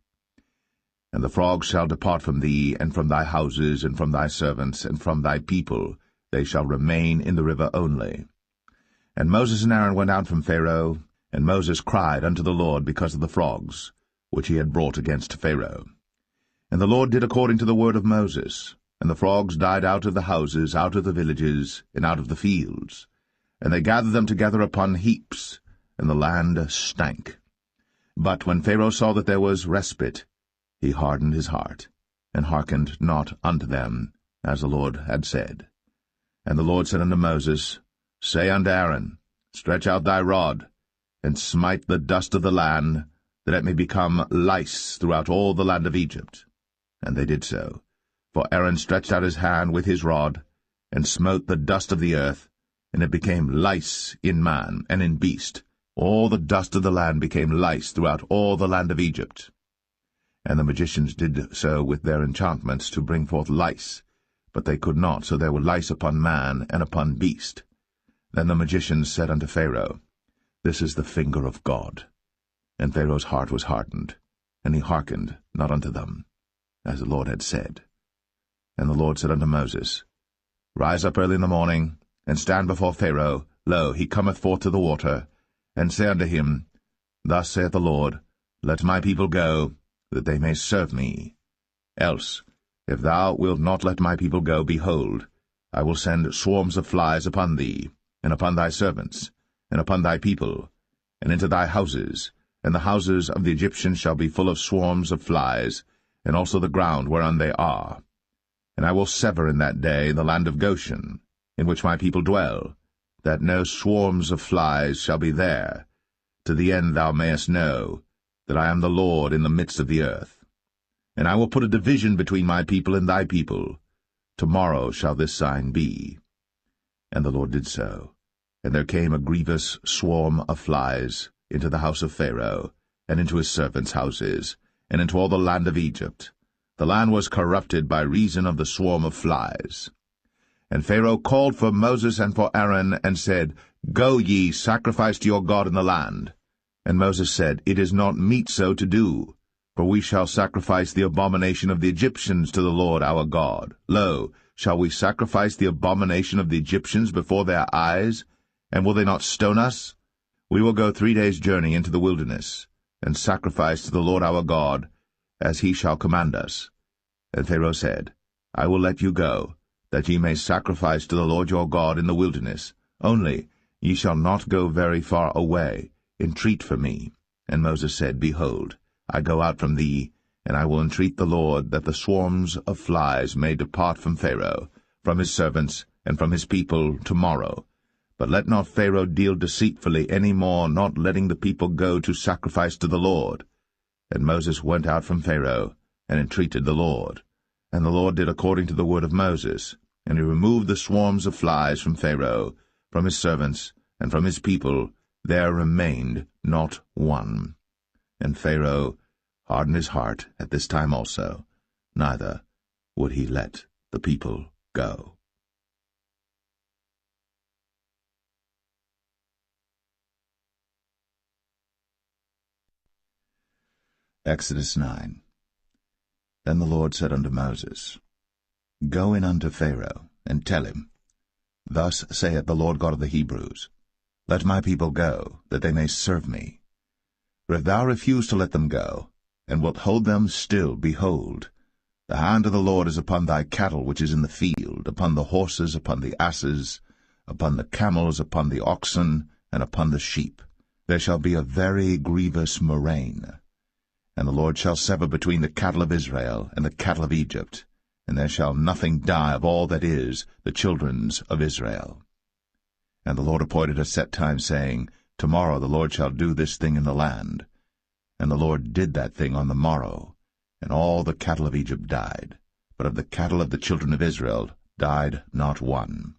And the frogs shall depart from thee, and from thy houses, and from thy servants, and from thy people, they shall remain in the river only. And Moses and Aaron went out from Pharaoh, and Moses cried unto the Lord because of the frogs, which he had brought against Pharaoh. And the Lord did according to the word of Moses, and the frogs died out of the houses, out of the villages, and out of the fields. And they gathered them together upon heaps, and the land stank. But when Pharaoh saw that there was respite, he hardened his heart, and hearkened not unto them, as the Lord had said. And the Lord said unto Moses, Say unto Aaron, Stretch out thy rod, and smite the dust of the land, that it may become lice throughout all the land of Egypt. And they did so. For Aaron stretched out his hand with his rod, and smote the dust of the earth, and it became lice in man and in beast. All the dust of the land became lice throughout all the land of Egypt. And the magicians did so with their enchantments to bring forth lice, but they could not, so there were lice upon man and upon beast. Then the magicians said unto Pharaoh, This is the finger of God. And Pharaoh's heart was hardened, and he hearkened not unto them, as the Lord had said. And the Lord said unto Moses, Rise up early in the morning, and stand before Pharaoh. Lo, he cometh forth to the water. And say unto him, Thus saith the Lord, let my people go, that they may serve me. Else, if thou wilt not let my people go, behold, I will send swarms of flies upon thee, and upon thy servants, and upon thy people, and into thy houses, and the houses of the Egyptians shall be full of swarms of flies, and also the ground whereon they are. And I will sever in that day the land of Goshen, in which my people dwell, that no swarms of flies shall be there, to the end thou mayest know that I am the Lord in the midst of the earth. And I will put a division between my people and thy people. Tomorrow shall this sign be. And the Lord did so. And there came a grievous swarm of flies into the house of Pharaoh, and into his servants' houses, and into all the land of Egypt. The land was corrupted by reason of the swarm of flies. And Pharaoh called for Moses and for Aaron, and said, Go ye, sacrifice to your God in the land. And Moses said, It is not meet so to do, for we shall sacrifice the abomination of the Egyptians to the Lord our God. Lo, shall we sacrifice the abomination of the Egyptians before their eyes? And will they not stone us? We will go 3 days' journey into the wilderness, and sacrifice to the Lord our God, as he shall command us. And Pharaoh said, I will let you go, that ye may sacrifice to the Lord your God in the wilderness. Only ye shall not go very far away. Entreat for me. And Moses said, Behold, I go out from thee, and I will entreat the Lord that the swarms of flies may depart from Pharaoh, from his servants, and from his people tomorrow. But let not Pharaoh deal deceitfully any more, not letting the people go to sacrifice to the Lord. And Moses went out from Pharaoh, and entreated the Lord. And the Lord did according to the word of Moses, and he removed the swarms of flies from Pharaoh, from his servants, and from his people. There remained not one. And Pharaoh hardened his heart at this time also, neither would he let the people go. Exodus 9. Then the Lord said unto Moses, Go in unto Pharaoh, and tell him, Thus saith the Lord God of the Hebrews, Let my people go, that they may serve me. For if thou refuse to let them go, and wilt hold them still, behold, the hand of the Lord is upon thy cattle which is in the field, upon the horses, upon the asses, upon the camels, upon the oxen, and upon the sheep. There shall be a very grievous murrain. And the Lord shall sever between the cattle of Israel and the cattle of Egypt, and there shall nothing die of all that is the children's of Israel. And the Lord appointed a set time, saying, Tomorrow the Lord shall do this thing in the land. And the Lord did that thing on the morrow, and all the cattle of Egypt died, but of the cattle of the children of Israel died not one.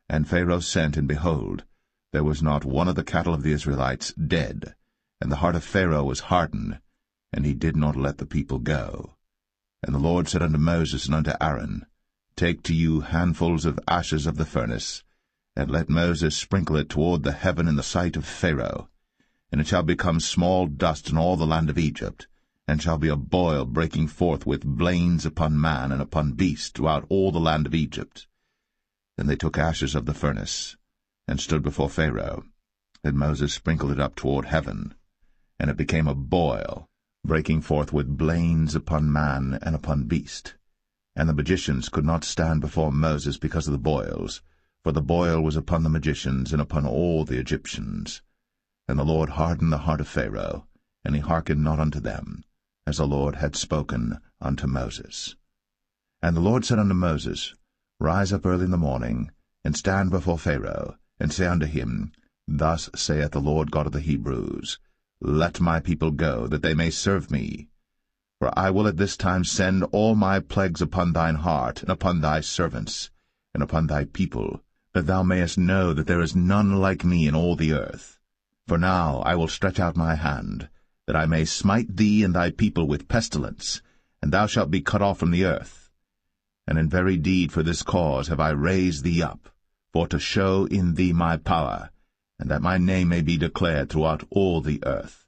And Pharaoh sent, and behold, there was not one of the cattle of the Israelites dead, and the heart of Pharaoh was hardened, and he did not let the people go. And the Lord said unto Moses and unto Aaron, Take to you handfuls of ashes of the furnace, and let Moses sprinkle it toward the heaven in the sight of Pharaoh. And it shall become small dust in all the land of Egypt, and shall be a boil breaking forth with blains upon man and upon beast throughout all the land of Egypt. Then they took ashes of the furnace, and stood before Pharaoh. Then Moses sprinkled it up toward heaven, and it became a boil, breaking forth with blains upon man and upon beast. And the magicians could not stand before Moses because of the boils, for the boil was upon the magicians and upon all the Egyptians. And the Lord hardened the heart of Pharaoh, and he hearkened not unto them, as the Lord had spoken unto Moses. And the Lord said unto Moses, Rise up early in the morning, and stand before Pharaoh, and say unto him, Thus saith the Lord God of the Hebrews, Let my people go, that they may serve me. For I will at this time send all my plagues upon thine heart, and upon thy servants, and upon thy people, that thou mayest know that there is none like me in all the earth. For now I will stretch out my hand, that I may smite thee and thy people with pestilence, and thou shalt be cut off from the earth. And in very deed for this cause have I raised thee up, for to show in thee my power, and that my name may be declared throughout all the earth.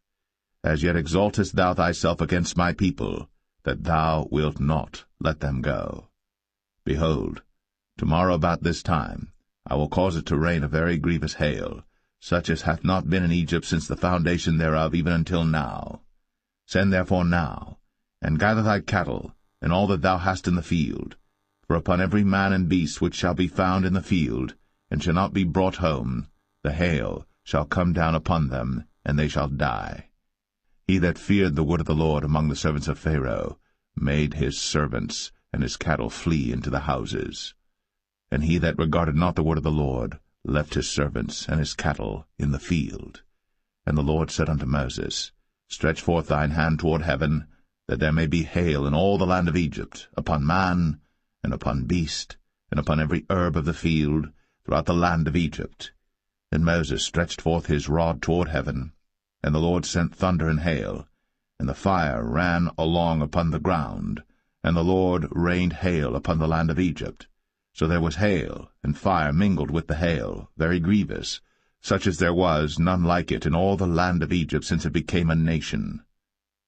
As yet exaltest thou thyself against my people, that thou wilt not let them go. Behold, tomorrow about this time I will cause it to rain a very grievous hail, such as hath not been in Egypt since the foundation thereof even until now. Send therefore now, and gather thy cattle, and all that thou hast in the field. For upon every man and beast which shall be found in the field, and shall not be brought home, the hail shall come down upon them, and they shall die. He that feared the word of the Lord among the servants of Pharaoh made his servants and his cattle flee into the houses. And he that regarded not the word of the Lord left his servants and his cattle in the field. And the Lord said unto Moses, Stretch forth thine hand toward heaven, that there may be hail in all the land of Egypt, upon man, and upon beast, and upon every herb of the field, throughout the land of Egypt. And Moses stretched forth his rod toward heaven, and the Lord sent thunder and hail, and the fire ran along upon the ground, and the Lord rained hail upon the land of Egypt. So there was hail, and fire mingled with the hail, very grievous, such as there was none like it in all the land of Egypt since it became a nation.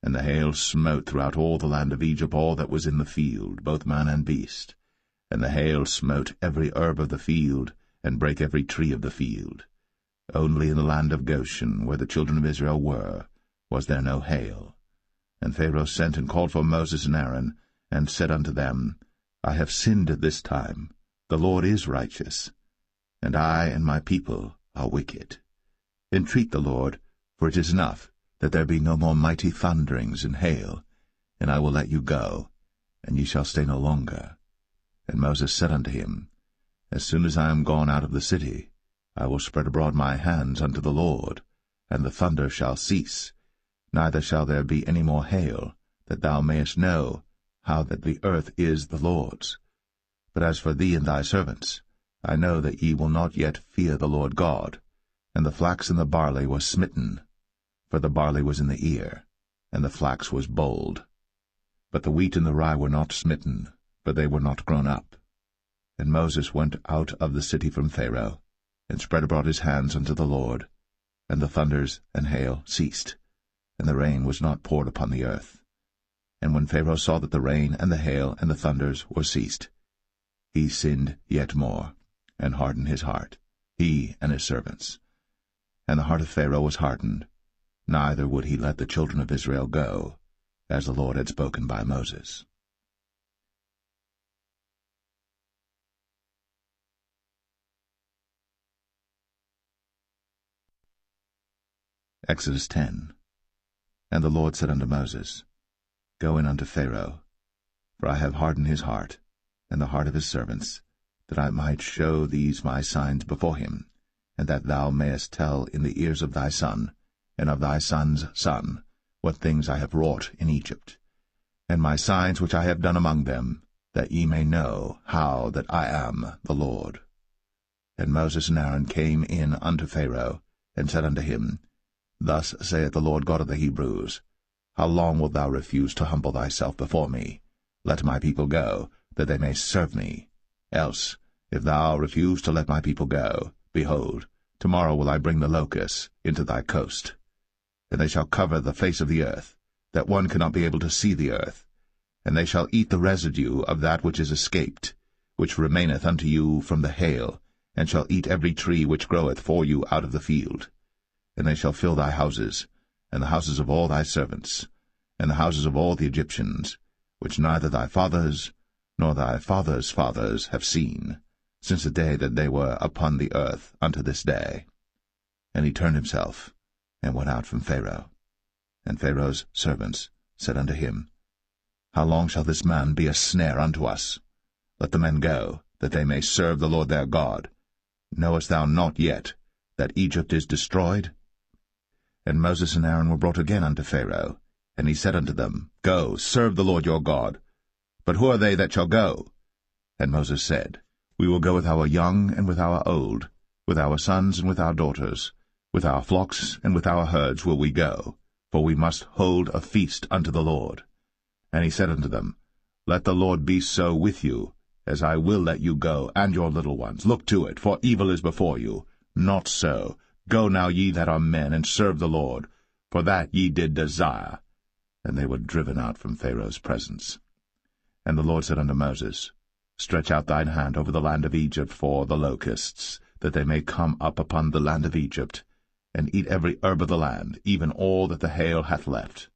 And the hail smote throughout all the land of Egypt all that was in the field, both man and beast. And the hail smote every herb of the field, and brake every tree of the field. Only in the land of Goshen, where the children of Israel were, was there no hail. And Pharaoh sent and called for Moses and Aaron, and said unto them, I have sinned this time. The Lord is righteous, and I and my people are wicked. Entreat the Lord, for it is enough that there be no more mighty thunderings and hail, and I will let you go, and ye shall stay no longer. And Moses said unto him, As soon as I am gone out of the city, I will spread abroad my hands unto the Lord, and the thunder shall cease, neither shall there be any more hail, that thou mayest know how that the earth is the Lord's. But as for thee and thy servants, I know that ye will not yet fear the Lord God. And the flax and the barley was smitten, for the barley was in the ear, and the flax was bold. But the wheat and the rye were not smitten, for they were not grown up. And Moses went out of the city from Pharaoh, and spread abroad his hands unto the Lord, and the thunders and hail ceased, and the rain was not poured upon the earth. And when Pharaoh saw that the rain and the hail and the thunders were ceased, he sinned yet more, and hardened his heart, he and his servants. And the heart of Pharaoh was hardened, neither would he let the children of Israel go, as the Lord had spoken by Moses. Exodus 10. And the Lord said unto Moses, Go in unto Pharaoh, for I have hardened his heart, and the heart of his servants, that I might show these my signs before him, and that thou mayest tell in the ears of thy son, and of thy son's son, what things I have wrought in Egypt, and my signs which I have done among them, that ye may know how that I am the Lord. And Moses and Aaron came in unto Pharaoh, and said unto him, Thus saith the Lord God of the Hebrews, How long wilt thou refuse to humble thyself before me? Let my people go, that they may serve me. Else, if thou refuse to let my people go, behold, tomorrow will I bring the locusts into thy coast. And they shall cover the face of the earth, that one cannot be able to see the earth. And they shall eat the residue of that which is escaped, which remaineth unto you from the hail, and shall eat every tree which groweth for you out of the field. And they shall fill thy houses, and the houses of all thy servants, and the houses of all the Egyptians, which neither thy fathers nor thy fathers' fathers have seen, since the day that they were upon the earth unto this day. And he turned himself, and went out from Pharaoh. And Pharaoh's servants said unto him, How long shall this man be a snare unto us? Let the men go, that they may serve the Lord their God. Knowest thou not yet that Egypt is destroyed? And Moses and Aaron were brought again unto Pharaoh, and he said unto them, Go, serve the Lord your God. But who are they that shall go? And Moses said, We will go with our young and with our old, with our sons and with our daughters, with our flocks and with our herds will we go, for we must hold a feast unto the Lord. And he said unto them, Let the Lord be so with you, as I will let you go, and your little ones. Look to it, for evil is before you. Not so. Go now, ye that are men, and serve the Lord, for that ye did desire. And they were driven out from Pharaoh's presence. And the Lord said unto Moses, Stretch out thine hand over the land of Egypt for the locusts, that they may come up upon the land of Egypt, and eat every herb of the land, even all that the hail hath left.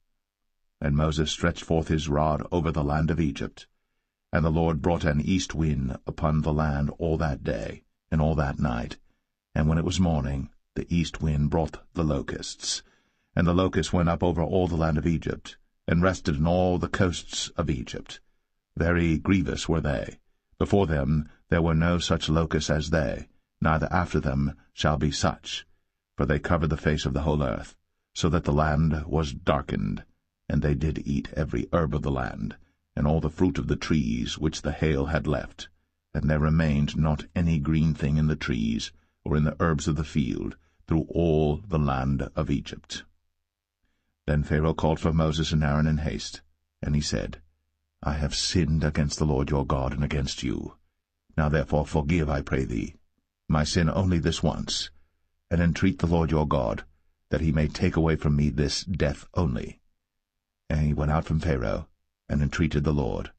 And Moses stretched forth his rod over the land of Egypt. And the Lord brought an east wind upon the land all that day, and all that night. And when it was morning, the east wind brought the locusts. And the locusts went up over all the land of Egypt, and rested in all the coasts of Egypt. Very grievous were they. Before them there were no such locusts as they, neither after them shall be such. For they covered the face of the whole earth, so that the land was darkened. And they did eat every herb of the land, and all the fruit of the trees which the hail had left. And there remained not any green thing in the trees, or in the herbs of the field, through all the land of Egypt. Then Pharaoh called for Moses and Aaron in haste, and he said, I have sinned against the Lord your God and against you. Now therefore forgive, I pray thee, my sin only this once, and entreat the Lord your God, that he may take away from me this death only. And he went out from Pharaoh, and entreated the Lord.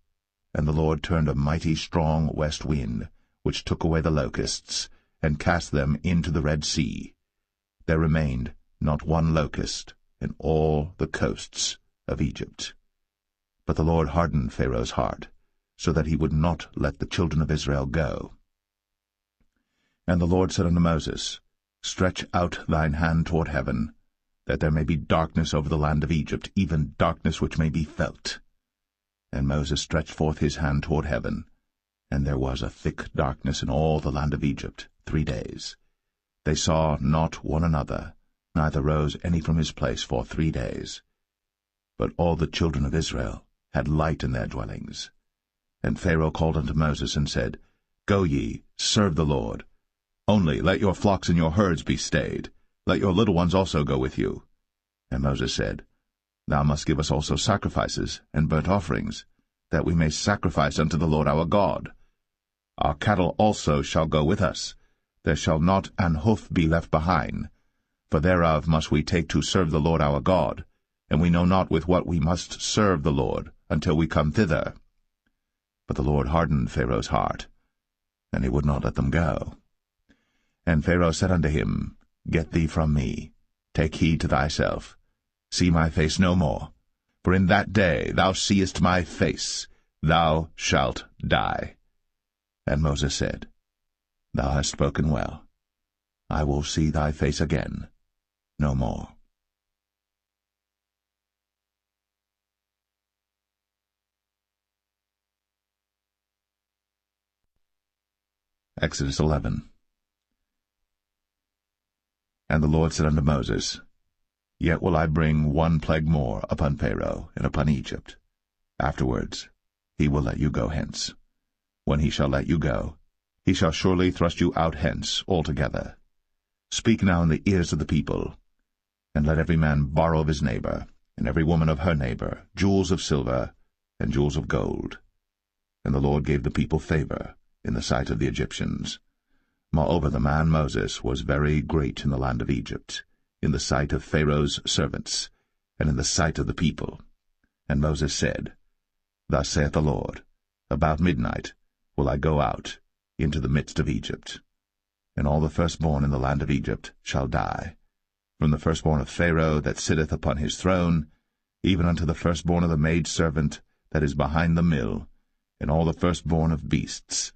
And the Lord turned a mighty strong west wind, which took away the locusts, and cast them into the Red Sea. There remained not one locust in all the coasts of Egypt. But the Lord hardened Pharaoh's heart, so that he would not let the children of Israel go. And the Lord said unto Moses, Stretch out thine hand toward heaven, that there may be darkness over the land of Egypt, even darkness which may be felt. And Moses stretched forth his hand toward heaven, and there was a thick darkness in all the land of Egypt 3 days. They saw not one another, neither rose any from his place for 3 days. But all the children of Israel had light in their dwellings. And Pharaoh called unto Moses, and said, Go ye, serve the Lord. Only let your flocks and your herds be stayed. Let your little ones also go with you. And Moses said, Thou must give us also sacrifices and burnt offerings, that we may sacrifice unto the Lord our God. Our cattle also shall go with us. There shall not an hoof be left behind. For thereof must we take to serve the Lord our God, and we know not with what we must serve the Lord until we come thither. But the Lord hardened Pharaoh's heart, and he would not let them go. And Pharaoh said unto him, Get thee from me, take heed to thyself, see my face no more, for in that day thou seest my face, thou shalt die. And Moses said, Thou hast spoken well. I will see thy face again no more. Exodus 11. And the Lord said unto Moses, Yet will I bring one plague more upon Pharaoh and upon Egypt. Afterwards he will let you go hence. When he shall let you go, he shall surely thrust you out hence altogether. Speak now in the ears of the people, and let every man borrow of his neighbor, and every woman of her neighbor, jewels of silver and jewels of gold. And the Lord gave the people favor in the sight of the Egyptians. Moreover, the man Moses was very great in the land of Egypt, in the sight of Pharaoh's servants, and in the sight of the people. And Moses said, Thus saith the Lord, About midnight will I go out into the midst of Egypt, and all the firstborn in the land of Egypt shall die, from the firstborn of Pharaoh that sitteth upon his throne, even unto the firstborn of the maidservant that is behind the mill, and all the firstborn of beasts.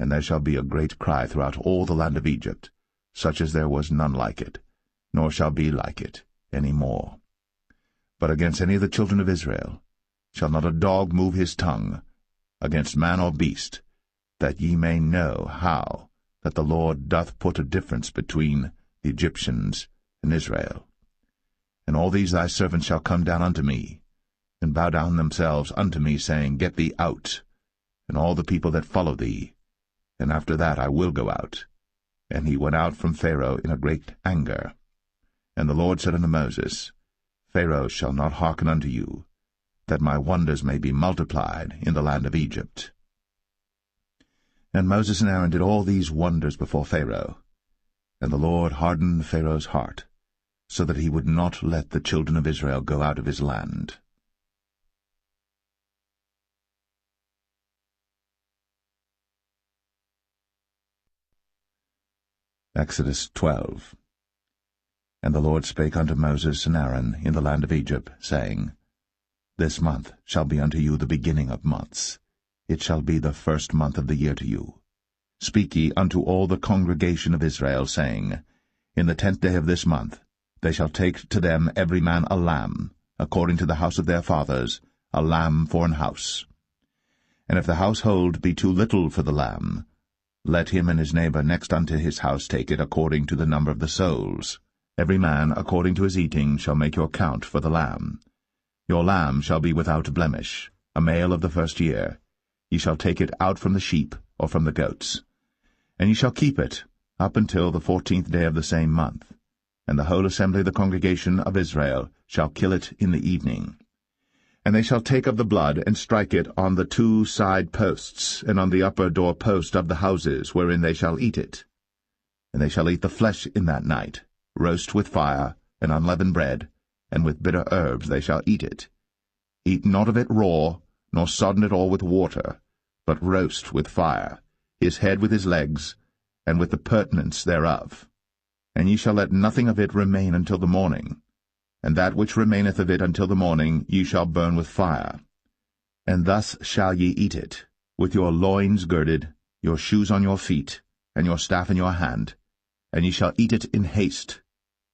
And there shall be a great cry throughout all the land of Egypt, such as there was none like it, nor shall be like it any more. But against any of the children of Israel shall not a dog move his tongue, against man or beast, that ye may know how that the Lord doth put a difference between the Egyptians and Israel. And all these thy servants shall come down unto me, and bow down themselves unto me, saying, Get thee out, and all the people that follow thee, and after that I will go out. And he went out from Pharaoh in a great anger. And the Lord said unto Moses, Pharaoh shall not hearken unto you, that my wonders may be multiplied in the land of Egypt. And Moses and Aaron did all these wonders before Pharaoh. And the Lord hardened Pharaoh's heart, so that he would not let the children of Israel go out of his land. Exodus 12. And the Lord spake unto Moses and Aaron in the land of Egypt, saying, This month shall be unto you the beginning of months. It shall be the first month of the year to you. Speak ye unto all the congregation of Israel, saying, In the 10th day of this month they shall take to them every man a lamb, according to the house of their fathers, a lamb for an house. And if the household be too little for the lamb, let him and his neighbor next unto his house take it according to the number of the souls. Every man according to his eating shall make your count for the lamb. Your lamb shall be without blemish, a male of the first year. Ye shall take it out from the sheep or from the goats. And ye shall keep it up until the 14th day of the same month. And the whole assembly of the congregation of Israel shall kill it in the evening. And they shall take of the blood, and strike it on the 2 side posts, and on the upper door post of the houses wherein they shall eat it. And they shall eat the flesh in that night, roast with fire, and unleavened bread, and with bitter herbs they shall eat it. Eat not of it raw, nor sodden it all with water, but roast with fire, his head with his legs, and with the purtenance thereof. And ye shall let nothing of it remain until the morning, and that which remaineth of it until the morning ye shall burn with fire. And thus shall ye eat it, with your loins girded, your shoes on your feet, and your staff in your hand, and ye shall eat it in haste.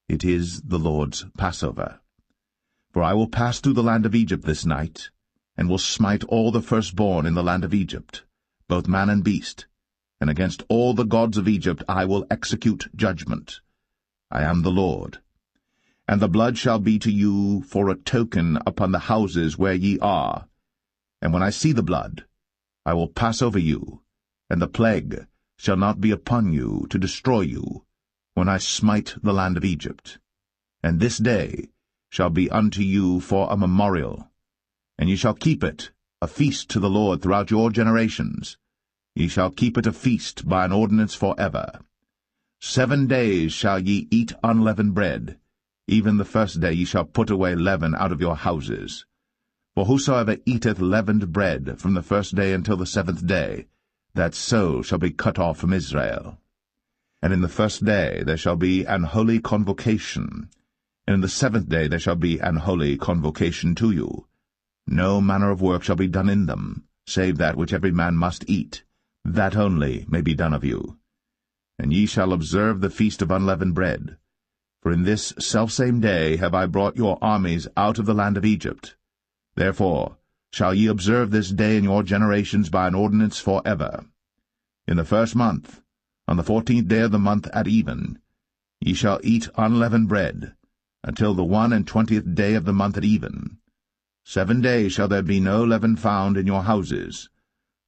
It is the Lord's Passover. For I will pass through the land of Egypt this night, and will smite all the firstborn in the land of Egypt, both man and beast, and against all the gods of Egypt I will execute judgment. I am the Lord. And the blood shall be to you for a token upon the houses where ye are. And when I see the blood, I will pass over you, and the plague shall not be upon you to destroy you, when I smite the land of Egypt. And this day shall be unto you for a memorial, and ye shall keep it a feast to the Lord throughout your generations. Ye shall keep it a feast by an ordinance for ever. 7 days shall ye eat unleavened bread. Even the first day ye shall put away leaven out of your houses. For whosoever eateth leavened bread from the first day until the 7th day, that soul shall be cut off from Israel. And in the first day there shall be an holy convocation, and in the 7th day there shall be an holy convocation to you. No manner of work shall be done in them, save that which every man must eat, that only may be done of you. And ye shall observe the feast of unleavened bread. For in this selfsame day have I brought your armies out of the land of Egypt. Therefore shall ye observe this day in your generations by an ordinance for ever. In the 1st month, on the 14th day of the month at even, ye shall eat unleavened bread, until the 21st day of the month at even. 7 days shall there be no leaven found in your houses.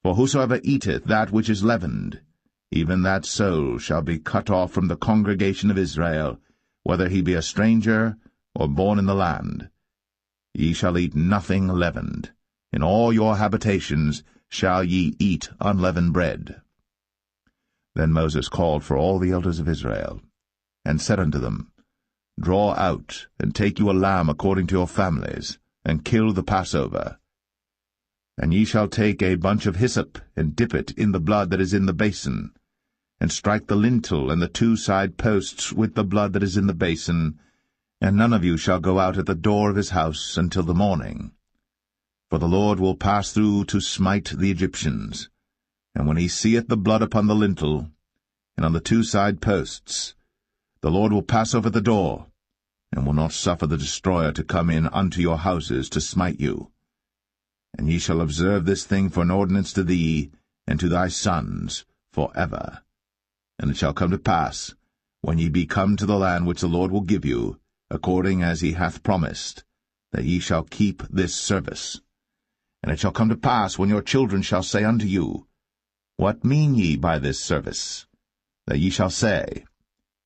For whosoever eateth that which is leavened, even that soul shall be cut off from the congregation of Israel, whether he be a stranger or born in the land. Ye shall eat nothing leavened. In all your habitations shall ye eat unleavened bread. Then Moses called for all the elders of Israel, and said unto them, Draw out, and take you a lamb according to your families, and kill the Passover. And ye shall take a bunch of hyssop, and dip it in the blood that is in the basin, and strike the lintel and the 2 side posts with the blood that is in the basin, and none of you shall go out at the door of his house until the morning. For the Lord will pass through to smite the Egyptians, and when he seeth the blood upon the lintel, and on the 2 side posts, the Lord will pass over the door, and will not suffer the destroyer to come in unto your houses to smite you. And ye shall observe this thing for an ordinance to thee, and to thy sons, for ever. And it shall come to pass, when ye be come to the land which the Lord will give you, according as he hath promised, that ye shall keep this service. And it shall come to pass, when your children shall say unto you, What mean ye by this service? That ye shall say,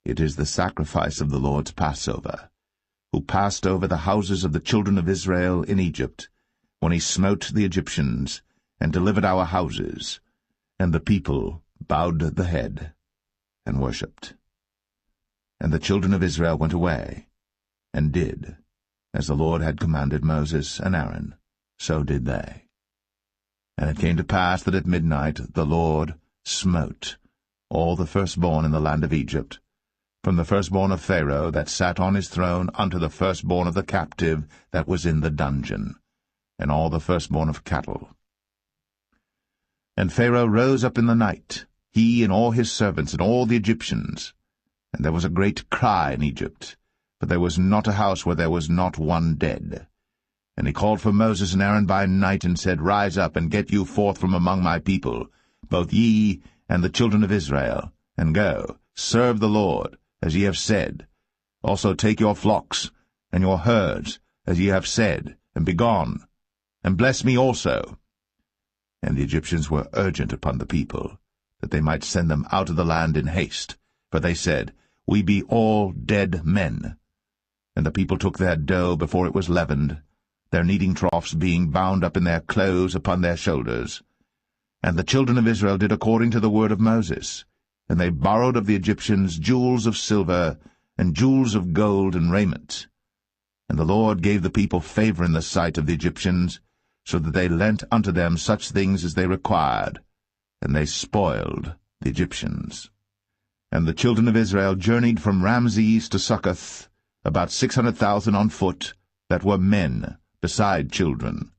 It is the sacrifice of the Lord's Passover, who passed over the houses of the children of Israel in Egypt, when he smote the Egyptians, and delivered our houses. And the people bowed the head, and worshipped. And the children of Israel went away, and did, as the Lord had commanded Moses and Aaron, so did they. And it came to pass that at midnight the Lord smote all the firstborn in the land of Egypt, from the firstborn of Pharaoh that sat on his throne unto the firstborn of the captive that was in the dungeon. and all the firstborn of cattle. And Pharaoh rose up in the night, he and all his servants and all the Egyptians. And there was a great cry in Egypt, for there was not a house where there was not one dead. And he called for Moses and Aaron by night, and said, Rise up, and get you forth from among my people, both ye and the children of Israel, and go, serve the Lord, as ye have said. Also take your flocks and your herds, as ye have said, and be gone, and bless me also. And the Egyptians were urgent upon the people, that they might send them out of the land in haste, for they said, We be all dead men. And the people took their dough before it was leavened, their kneading troughs being bound up in their clothes upon their shoulders. And the children of Israel did according to the word of Moses, and they borrowed of the Egyptians jewels of silver, and jewels of gold and raiment. And the Lord gave the people favor in the sight of the Egyptians, so that they lent unto them such things as they required, and they spoiled the Egyptians. And the children of Israel journeyed from Ramses to Succoth, about 600,000 on foot, that were men, beside children.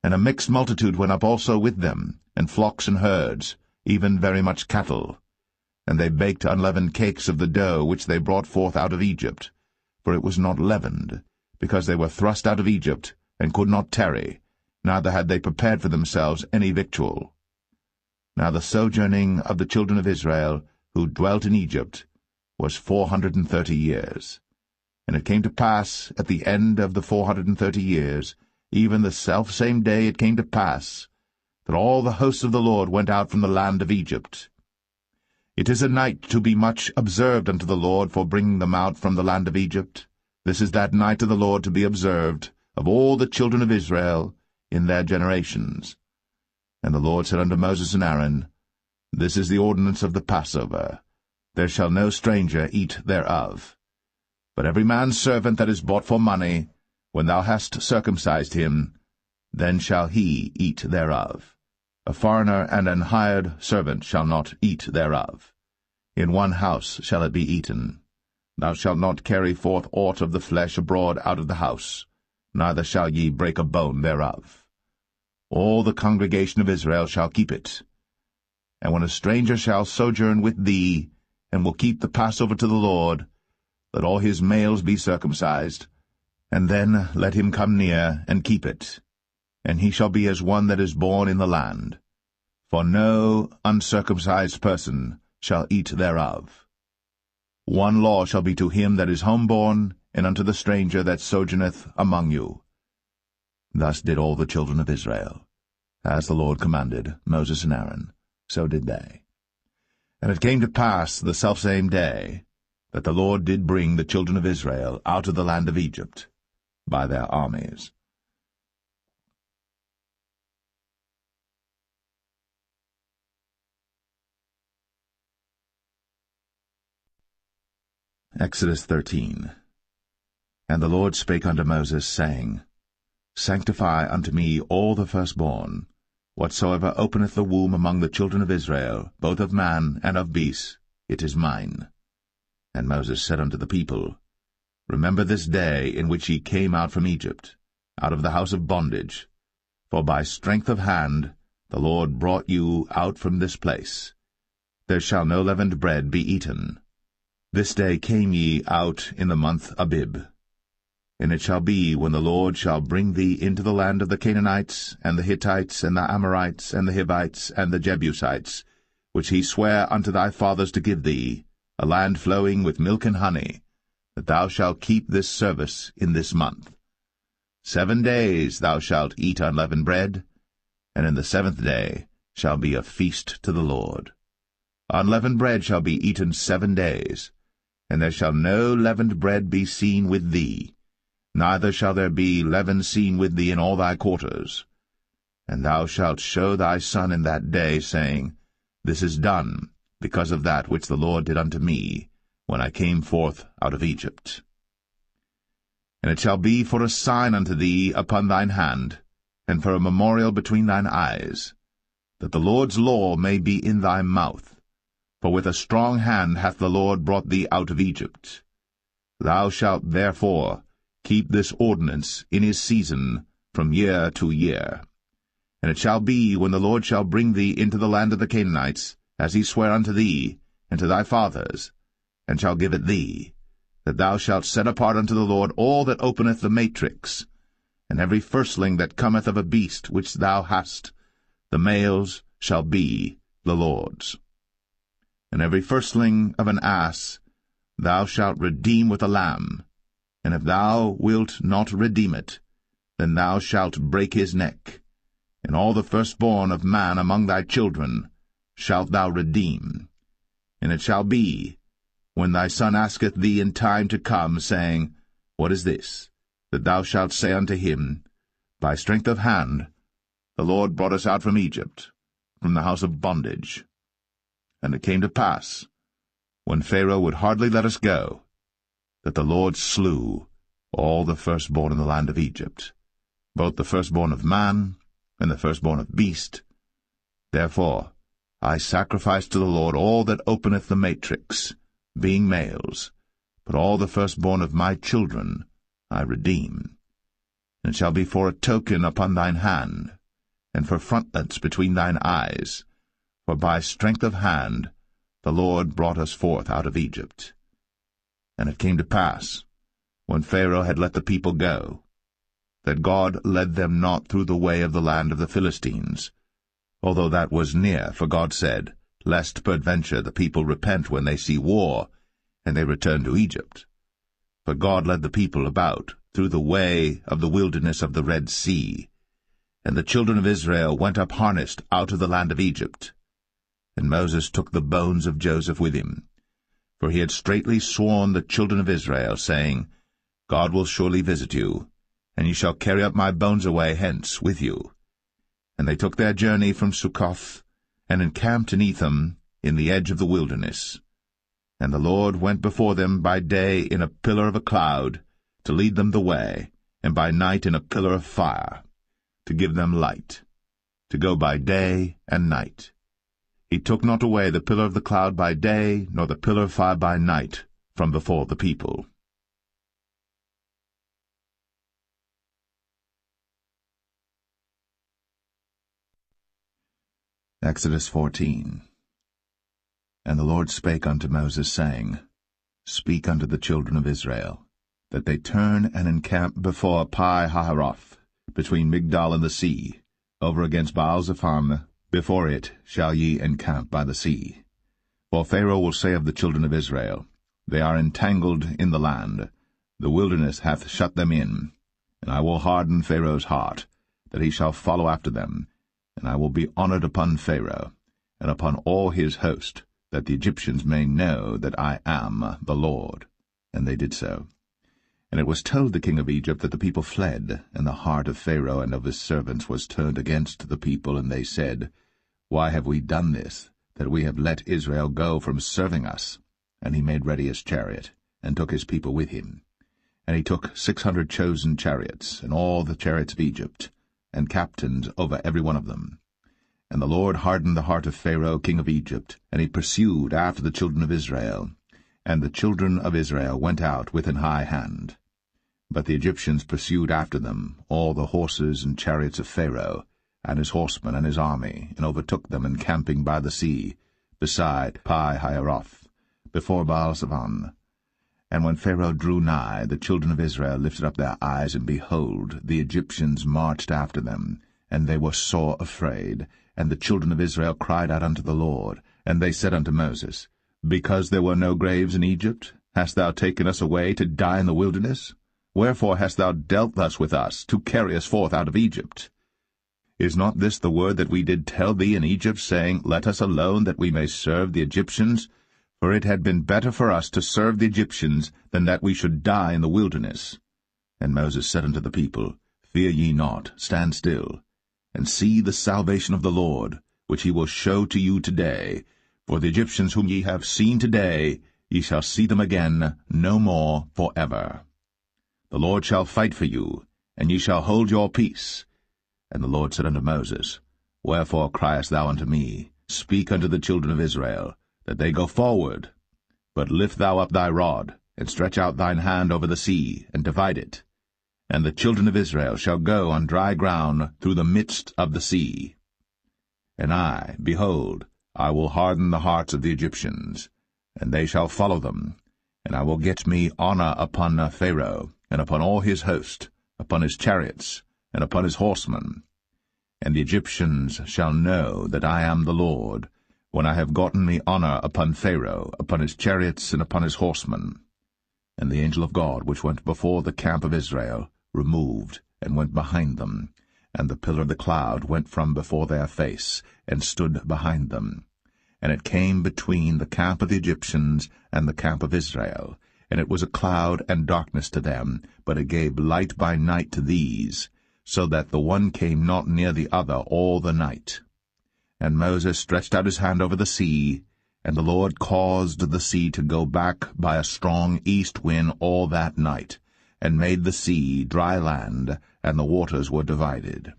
And a mixed multitude went up also with them, and flocks and herds, even very much cattle. And they baked unleavened cakes of the dough which they brought forth out of Egypt, for it was not leavened, because they were thrust out of Egypt, and could not tarry, neither had they prepared for themselves any victual. Now the sojourning of the children of Israel, who dwelt in Egypt, was 430 years. And it came to pass, at the end of the 430 years, even the selfsame day it came to pass, that all the hosts of the Lord went out from the land of Egypt. It is a night to be much observed unto the Lord for bringing them out from the land of Egypt. This is that night of the Lord to be observed of all the children of Israel in their generations. And the Lord said unto Moses and Aaron, This is the ordinance of the Passover. There shall no stranger eat thereof. But every man's servant that is bought for money, when thou hast circumcised him, then shall he eat thereof. A foreigner and an hired servant shall not eat thereof. In one house shall it be eaten. Thou shalt not carry forth aught of the flesh abroad out of the house, neither shall ye break a bone thereof. All the congregation of Israel shall keep it. And when a stranger shall sojourn with thee, and will keep the Passover to the Lord, let all his males be circumcised, and then let him come near and keep it. And he shall be as one that is born in the land. For no uncircumcised person shall eat thereof. One law shall be to him that is homeborn, and unto the stranger that sojourneth among you. Thus did all the children of Israel. As the Lord commanded Moses and Aaron, so did they. And it came to pass the selfsame day, that the Lord did bring the children of Israel out of the land of Egypt by their armies. Exodus 13. And the Lord spake unto Moses, saying, Sanctify unto me all the firstborn, whatsoever openeth the womb among the children of Israel, both of man and of beast, it is mine. And Moses said unto the people, Remember this day in which ye came out from Egypt, out of the house of bondage, for by strength of hand the Lord brought you out from this place. There shall no leavened bread be eaten. This day came ye out in the month Abib. And it shall be, when the Lord shall bring thee into the land of the Canaanites, and the Hittites, and the Amorites, and the Hivites, and the Jebusites, which he sware unto thy fathers to give thee, a land flowing with milk and honey, that thou shalt keep this service in this month. 7 days thou shalt eat unleavened bread, and in the 7th day shall be a feast to the Lord. Unleavened bread shall be eaten 7 days, and there shall no leavened bread be seen with thee, neither shall there be leaven seen with thee in all thy quarters. And thou shalt show thy son in that day, saying, This is done, because of that which the Lord did unto me, when I came forth out of Egypt. And it shall be for a sign unto thee upon thine hand, and for a memorial between thine eyes, that the Lord's law may be in thy mouth. For with a strong hand hath the Lord brought thee out of Egypt. Thou shalt therefore keep this ordinance in his season from year to year. And it shall be, when the Lord shall bring thee into the land of the Canaanites, as he sware unto thee and to thy fathers, and shall give it thee, that thou shalt set apart unto the Lord all that openeth the matrix, and every firstling that cometh of a beast which thou hast, the males shall be the Lord's. And every firstling of an ass thou shalt redeem with a lamb, and if thou wilt not redeem it, then thou shalt break his neck. And all the firstborn of man among thy children shalt thou redeem. And it shall be, when thy son asketh thee in time to come, saying, What is this? That thou shalt say unto him, By strength of hand the Lord brought us out from Egypt, from the house of bondage. And it came to pass, when Pharaoh would hardly let us go, that the Lord slew all the firstborn in the land of Egypt, both the firstborn of man and the firstborn of beast. Therefore I sacrifice to the Lord all that openeth the matrix, being males, but all the firstborn of my children I redeem. And it shall be for a token upon thine hand, and for frontlets between thine eyes, for by strength of hand the Lord brought us forth out of Egypt. And it came to pass, when Pharaoh had let the people go, that God led them not through the way of the land of the Philistines, although that was near, for God said, Lest peradventure the people repent when they see war, and they return to Egypt. But God led the people about through the way of the wilderness of the Red Sea, and the children of Israel went up harnessed out of the land of Egypt. And Moses took the bones of Joseph with him, for he had straitly sworn the children of Israel, saying, God will surely visit you, and ye shall carry up my bones away hence with you. And they took their journey from Succoth, and encamped in Etham, in the edge of the wilderness. And the Lord went before them by day in a pillar of a cloud, to lead them the way, and by night in a pillar of fire, to give them light, to go by day and night. He took not away the pillar of the cloud by day, nor the pillar of fire by night, from before the people. Exodus 14. And the Lord spake unto Moses, saying, Speak unto the children of Israel, that they turn and encamp before Pi-hahiroth, between Migdol and the sea, over against Baal-zephon. Before it shall ye encamp by the sea. For Pharaoh will say of the children of Israel, They are entangled in the land, the wilderness hath shut them in, and I will harden Pharaoh's heart, that he shall follow after them, and I will be honored upon Pharaoh, and upon all his host, that the Egyptians may know that I am the Lord. And they did so. And it was told the king of Egypt that the people fled, and the heart of Pharaoh and of his servants was turned against the people, and they said, Why have we done this, that we have let Israel go from serving us? And he made ready his chariot, and took his people with him. And he took 600 chosen chariots, and all the chariots of Egypt, and captains over every one of them. And the Lord hardened the heart of Pharaoh king of Egypt, and he pursued after the children of Israel. And the children of Israel went out with an high hand. But the Egyptians pursued after them all the horses and chariots of Pharaoh, and his horsemen and his army, and overtook them encamping by the sea, beside Pi-hahiroth, before Baal-zephon. And when Pharaoh drew nigh, the children of Israel lifted up their eyes, and behold, the Egyptians marched after them, and they were sore afraid. And the children of Israel cried out unto the Lord, and they said unto Moses, Because there were no graves in Egypt, hast thou taken us away to die in the wilderness? Wherefore hast thou dealt thus with us, to carry us forth out of Egypt? Is not this the word that we did tell thee in Egypt, saying, Let us alone, that we may serve the Egyptians? For it had been better for us to serve the Egyptians, than that we should die in the wilderness. And Moses said unto the people, Fear ye not, stand still, and see the salvation of the Lord, which he will show to you today. For the Egyptians whom ye have seen today, ye shall see them again no more forever. The Lord shall fight for you, and ye shall hold your peace. And the Lord said unto Moses, Wherefore criest thou unto me? Speak unto the children of Israel, that they go forward. But lift thou up thy rod, and stretch out thine hand over the sea, and divide it. And the children of Israel shall go on dry ground through the midst of the sea. And I, behold, I will harden the hearts of the Egyptians, and they shall follow them. And I will get me honor upon Pharaoh, and upon all his host, upon his chariots, and upon his horsemen. And the Egyptians shall know that I am the Lord, when I have gotten me honor upon Pharaoh, upon his chariots, and upon his horsemen. And the angel of God, which went before the camp of Israel, removed, and went behind them. And the pillar of the cloud went from before their face, and stood behind them. And it came between the camp of the Egyptians and the camp of Israel. And it was a cloud and darkness to them, but it gave light by night to these, so that the one came not near the other all the night. And Moses stretched out his hand over the sea, and the Lord caused the sea to go back by a strong east wind all that night, and made the sea dry land, and the waters were divided.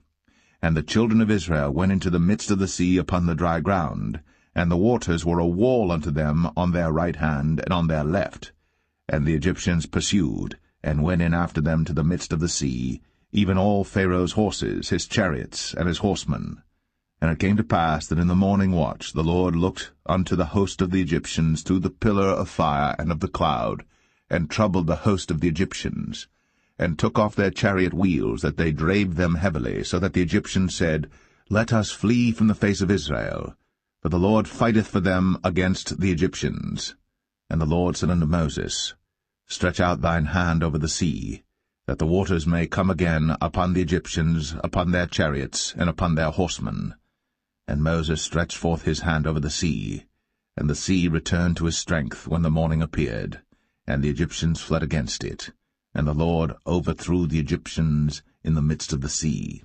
And the children of Israel went into the midst of the sea upon the dry ground, and the waters were a wall unto them on their right hand and on their left. And the Egyptians pursued, and went in after them to the midst of the sea, even all Pharaoh's horses, his chariots, and his horsemen. And it came to pass that in the morning watch the Lord looked unto the host of the Egyptians through the pillar of fire and of the cloud, and troubled the host of the Egyptians, and took off their chariot wheels, that they drave them heavily, so that the Egyptians said, Let us flee from the face of Israel, for the Lord fighteth for them against the Egyptians. And the Lord said unto Moses, Stretch out thine hand over the sea, that the waters may come again upon the Egyptians, upon their chariots, and upon their horsemen. And Moses stretched forth his hand over the sea, and the sea returned to his strength when the morning appeared, and the Egyptians fled against it. And the Lord overthrew the Egyptians in the midst of the sea.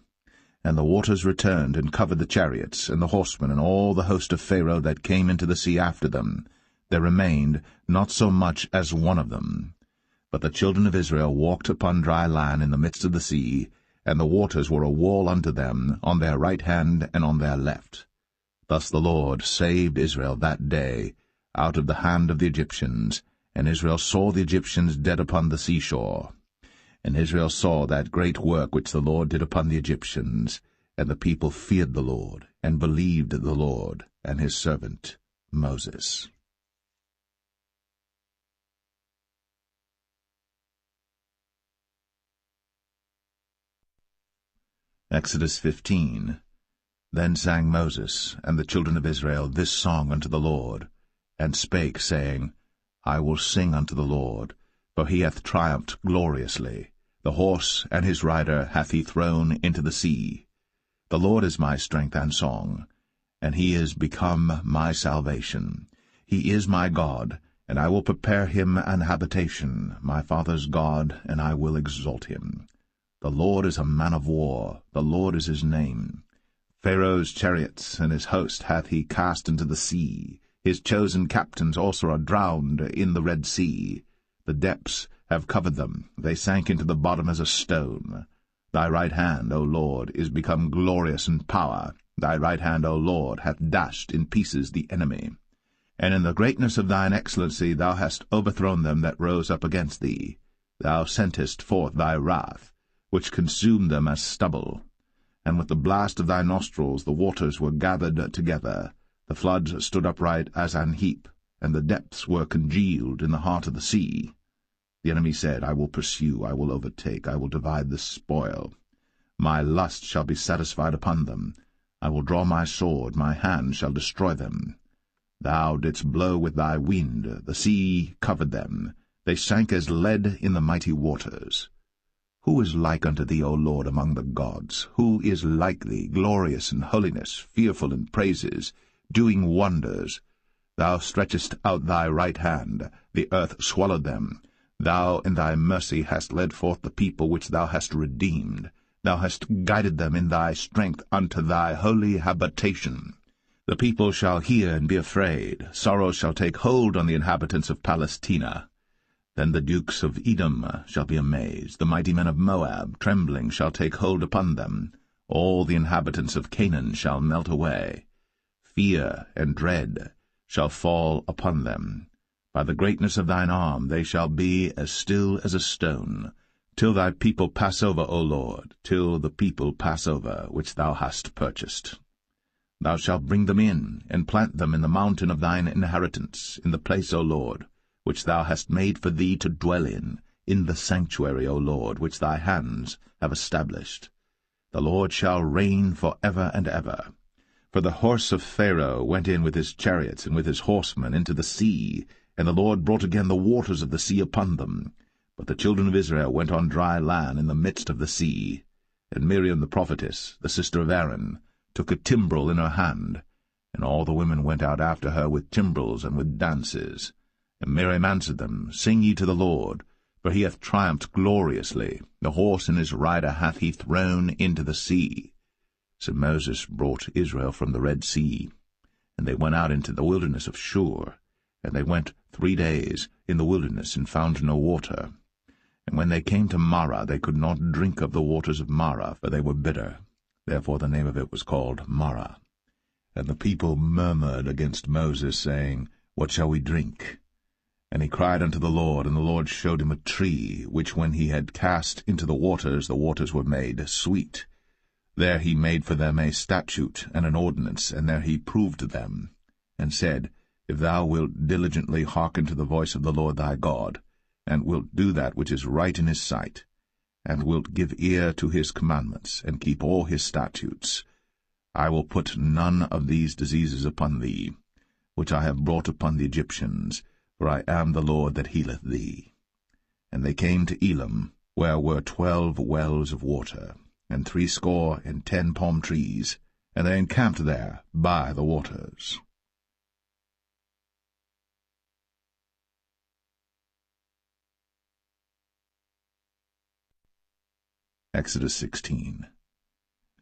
And the waters returned and covered the chariots, and the horsemen, and all the host of Pharaoh that came into the sea after them. There remained not so much as one of them. But the children of Israel walked upon dry land in the midst of the sea, and the waters were a wall unto them on their right hand and on their left. Thus the Lord saved Israel that day out of the hand of the Egyptians, and Israel saw the Egyptians dead upon the seashore. And Israel saw that great work which the Lord did upon the Egyptians, and the people feared the Lord, and believed the Lord and his servant Moses. Exodus 15. Then sang Moses and the children of Israel this song unto the Lord, and spake, saying, I will sing unto the Lord, for he hath triumphed gloriously. The horse and his rider hath he thrown into the sea. The Lord is my strength and song, and he is become my salvation. He is my God, and I will prepare him an habitation, my father's God, and I will exalt him. The Lord is a man of war, the Lord is his name. Pharaoh's chariots and his host hath he cast into the sea. His chosen captains also are drowned in the Red Sea. The depths have covered them, they sank into the bottom as a stone. Thy right hand, O Lord, is become glorious in power. Thy right hand, O Lord, hath dashed in pieces the enemy. And in the greatness of thine excellency thou hast overthrown them that rose up against thee. Thou sentest forth thy wrath, which consumed them as stubble. And with the blast of thy nostrils the waters were gathered together. The floods stood upright as an heap, and the depths were congealed in the heart of the sea. The enemy said, I will pursue, I will overtake, I will divide the spoil. My lust shall be satisfied upon them. I will draw my sword, my hand shall destroy them. Thou didst blow with thy wind, the sea covered them. They sank as lead in the mighty waters. Who is like unto thee, O Lord, among the gods? Who is like thee, glorious in holiness, fearful in praises, doing wonders? Thou stretchest out thy right hand, the earth swallowed them. Thou in thy mercy hast led forth the people which thou hast redeemed. Thou hast guided them in thy strength unto thy holy habitation. The people shall hear and be afraid. Sorrow shall take hold on the inhabitants of Palestina. Then the dukes of Edom shall be amazed. The mighty men of Moab, trembling, shall take hold upon them. All the inhabitants of Canaan shall melt away. Fear and dread shall fall upon them. By the greatness of thine arm they shall be as still as a stone. till thy people pass over, O Lord, till the people pass over, which thou hast purchased. Thou shalt bring them in, and plant them in the mountain of thine inheritance, in the place, O Lord, which thou hast made for thee to dwell in the sanctuary, O Lord, which thy hands have established. The Lord shall reign for ever and ever. For the horse of Pharaoh went in with his chariots and with his horsemen into the sea, and the Lord brought again the waters of the sea upon them. But the children of Israel went on dry land in the midst of the sea. And Miriam the prophetess, the sister of Aaron, took a timbrel in her hand, and all the women went out after her with timbrels and with dances. And Miriam answered them, Sing ye to the Lord, for he hath triumphed gloriously. The horse and his rider hath he thrown into the sea. So Moses brought Israel from the Red Sea, and they went out into the wilderness of Shur. And they went 3 days in the wilderness, and found no water. And when they came to Marah, they could not drink of the waters of Marah, for they were bitter. Therefore the name of it was called Marah. And the people murmured against Moses, saying, What shall we drink? And he cried unto the Lord, and the Lord showed him a tree, which when he had cast into the waters were made sweet. There he made for them a statute and an ordinance, and there he proved them, and said, If thou wilt diligently hearken to the voice of the Lord thy God, and wilt do that which is right in his sight, and wilt give ear to his commandments, and keep all his statutes, I will put none of these diseases upon thee, which I have brought upon the Egyptians, for I am the Lord that healeth thee. And they came to Elim, where were 12 wells of water, and 60 palm trees, and they encamped there by the waters. Exodus 16.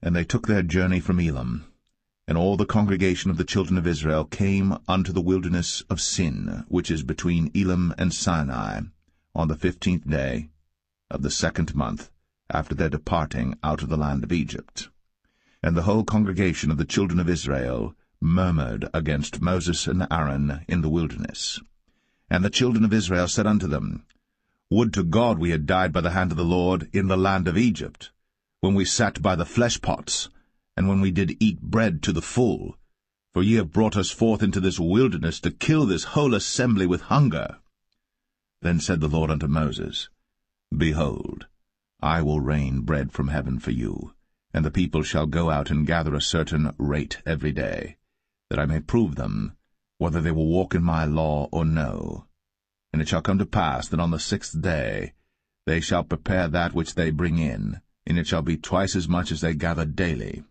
And they took their journey from Elim, and all the congregation of the children of Israel came unto the wilderness of Sin, which is between Elim and Sinai, on the 15th day of the 2nd month, after their departing out of the land of Egypt. And the whole congregation of the children of Israel murmured against Moses and Aaron in the wilderness. And the children of Israel said unto them, Would to God we had died by the hand of the Lord in the land of Egypt, when we sat by the flesh pots, and when we did eat bread to the full. For ye have brought us forth into this wilderness to kill this whole assembly with hunger. Then said the Lord unto Moses, Behold, I will rain bread from heaven for you, and the people shall go out and gather a certain rate every day, that I may prove them, whether they will walk in my law or no. And it shall come to pass that on the 6th day they shall prepare that which they bring in, and it shall be twice as much as they gather daily.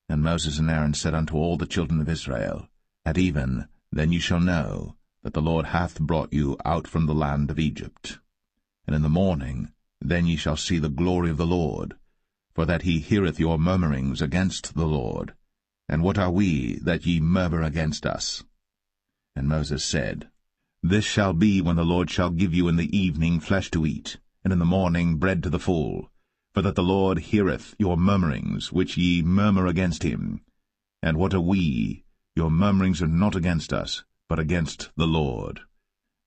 And Moses and Aaron said unto all the children of Israel, At even then ye shall know that the Lord hath brought you out from the land of Egypt. And in the morning then ye shall see the glory of the Lord, for that he heareth your murmurings against the Lord. And what are we, that ye murmur against us? And Moses said, This shall be when the Lord shall give you in the evening flesh to eat, and in the morning bread to the full, for that the Lord heareth your murmurings, which ye murmur against him. And what are we? Your murmurings are not against us, but against the Lord.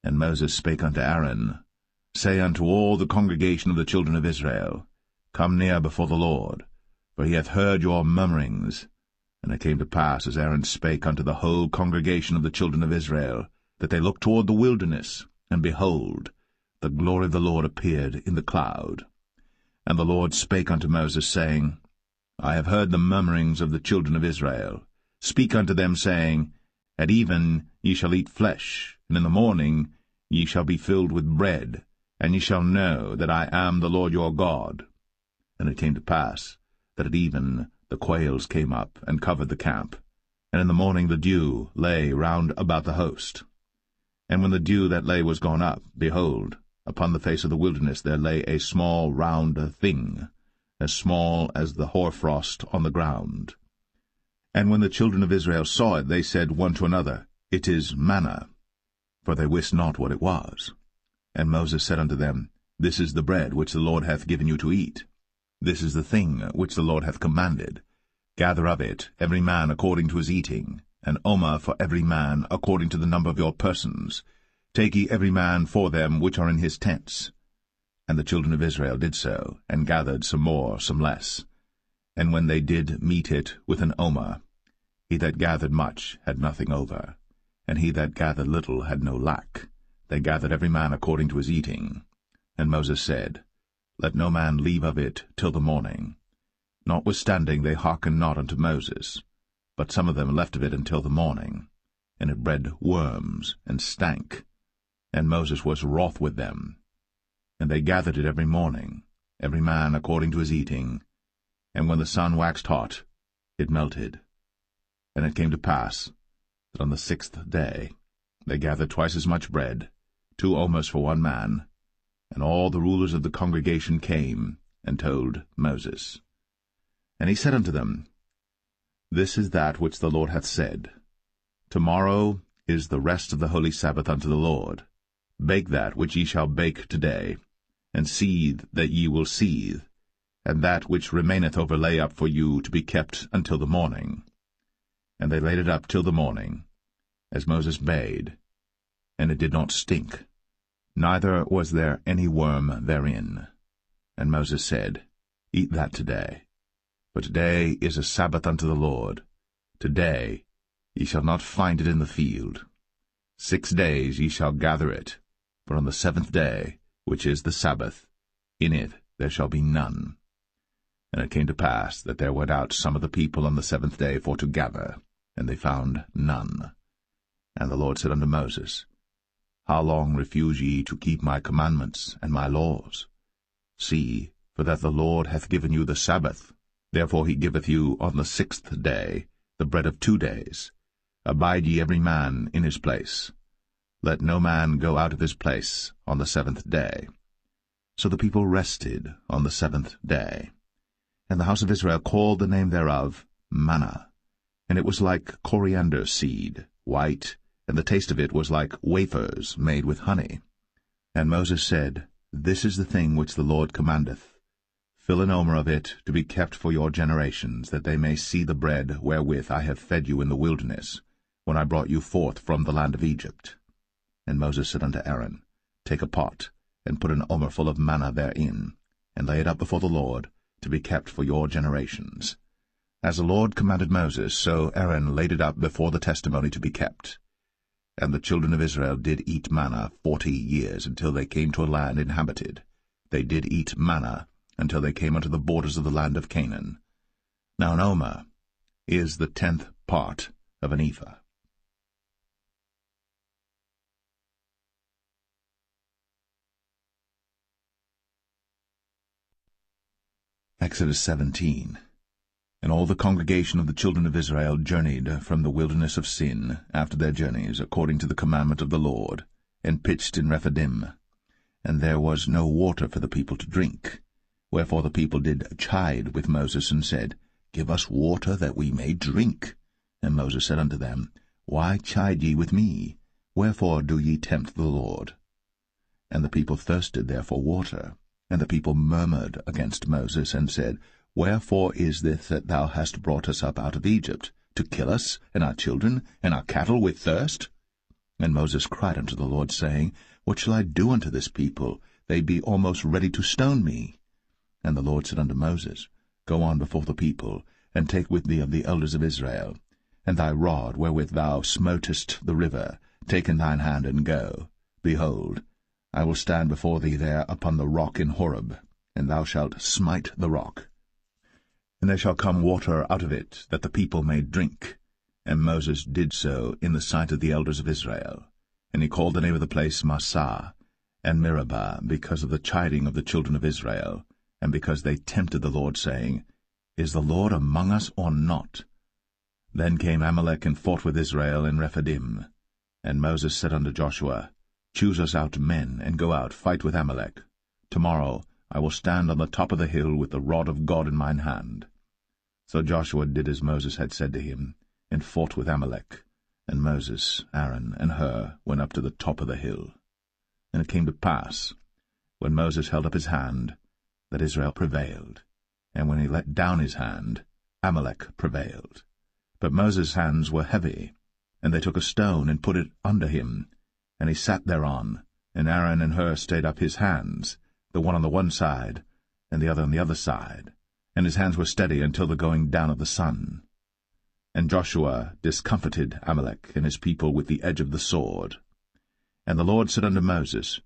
And Moses spake unto Aaron, Say unto all the congregation of the children of Israel, Come near before the Lord, for he hath heard your murmurings. And it came to pass, as Aaron spake unto the whole congregation of the children of Israel, that they looked toward the wilderness, and behold, the glory of the Lord appeared in the cloud. And the Lord spake unto Moses, saying, I have heard the murmurings of the children of Israel. Speak unto them, saying, At even ye shall eat flesh, and in the morning ye shall be filled with bread, and ye shall know that I am the Lord your God. And it came to pass that at even the quails came up and covered the camp, and in the morning the dew lay round about the host. And when the dew that lay was gone up, behold, upon the face of the wilderness there lay a small round thing, as small as the hoarfrost on the ground. And when the children of Israel saw it, they said one to another, It is manna, for they wist not what it was. And Moses said unto them, This is the bread which the Lord hath given you to eat. This is the thing which the Lord hath commanded. Gather of it every man according to his eating, an omer for every man according to the number of your persons. Take ye every man for them which are in his tents. And the children of Israel did so, and gathered some more, some less. And when they did mete it with an omer, he that gathered much had nothing over, and he that gathered little had no lack. They gathered every man according to his eating. And Moses said, Let no man leave of it till the morning. Notwithstanding they hearkened not unto Moses, but some of them left of it until the morning. And it bred worms, and stank. And Moses was wroth with them. And they gathered it every morning, every man according to his eating. And when the sun waxed hot, it melted. And it came to pass that on the 6th day they gathered twice as much bread, 2 omers for one man. And all the rulers of the congregation came and told Moses. And he said unto them, This is that which the Lord hath said. Tomorrow is the rest of the holy Sabbath unto the Lord. Bake that which ye shall bake today, and seethe that ye will seethe, and that which remaineth over lay up for you to be kept until the morning. And they laid it up till the morning, as Moses bade, and it did not stink, neither was there any worm therein. And Moses said, Eat that today, for today is a Sabbath unto the Lord. Today ye shall not find it in the field. 6 days ye shall gather it, but on the 7th day, which is the Sabbath, in it there shall be none. And it came to pass that there went out some of the people on the 7th day for to gather, and they found none. And the Lord said unto Moses, How long refuse ye to keep my commandments and my laws? See, for that the Lord hath given you the Sabbath. Therefore he giveth you on the 6th day the bread of 2 days. Abide ye every man in his place. Let no man go out of his place on the 7th day. So the people rested on the 7th day. And the house of Israel called the name thereof manna. And it was like coriander seed, white, and the taste of it was like wafers made with honey. And Moses said, This is the thing which the Lord commandeth. Fill an omer of it to be kept for your generations, that they may see the bread wherewith I have fed you in the wilderness, when I brought you forth from the land of Egypt. And Moses said unto Aaron, Take a pot, and put an omer full of manna therein, and lay it up before the Lord, to be kept for your generations. As the Lord commanded Moses, so Aaron laid it up before the testimony to be kept. And the children of Israel did eat manna 40 years, until they came to a land inhabited. They did eat manna until they came unto the borders of the land of Canaan. Now an omer is the 10th part of an ephah. Exodus 17. And all the congregation of the children of Israel journeyed from the wilderness of Sin after their journeys, according to the commandment of the Lord, and pitched in Rephidim. And there was no water for the people to drink. Wherefore the people did chide with Moses, and said, Give us water that we may drink. And Moses said unto them, Why chide ye with me? Wherefore do ye tempt the Lord? And the people thirsted there for water. And the people murmured against Moses, and said, Wherefore is this that thou hast brought us up out of Egypt, to kill us, and our children, and our cattle with thirst? And Moses cried unto the Lord, saying, What shall I do unto this people? They be almost ready to stone me. And the Lord said unto Moses, Go on before the people, and take with thee of the elders of Israel, and thy rod wherewith thou smotest the river, take in thine hand, and go. Behold, I will stand before thee there upon the rock in Horeb, and thou shalt smite the rock. And there shall come water out of it, that the people may drink. And Moses did so in the sight of the elders of Israel. And he called the name of the place Massah, and Meribah, because of the chiding of the children of Israel, and because they tempted the Lord, saying, Is the Lord among us or not? Then came Amalek and fought with Israel in Rephidim. And Moses said unto Joshua, Choose us out men, and go out, fight with Amalek. Tomorrow I will stand on the top of the hill with the rod of God in mine hand. So Joshua did as Moses had said to him, and fought with Amalek. And Moses, Aaron, and Hur went up to the top of the hill. And it came to pass, when Moses held up his hand, that Israel prevailed. And when he let down his hand, Amalek prevailed. But Moses' hands were heavy, and they took a stone and put it under him, and he sat thereon, and Aaron and Hur stayed up his hands, the one on the one side, and the other on the other side, and his hands were steady until the going down of the sun. And Joshua discomfited Amalek and his people with the edge of the sword. And the Lord said unto Moses,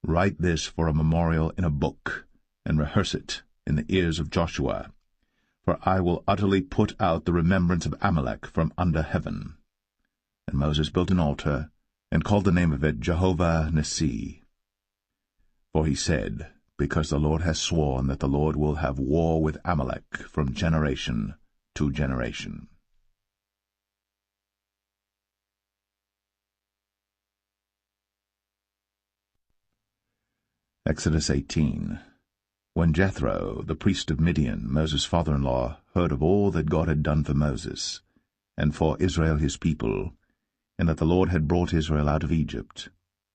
Write this for a memorial in a book, and rehearse it in the ears of Joshua. For I will utterly put out the remembrance of Amalek from under heaven. And Moses built an altar, and called the name of it Jehovah Nissi. For he said, Because the Lord has sworn that the Lord will have war with Amalek from generation to generation. Exodus 18. When Jethro, the priest of Midian, Moses' father-in-law, heard of all that God had done for Moses, and for Israel his people, and that the Lord had brought Israel out of Egypt,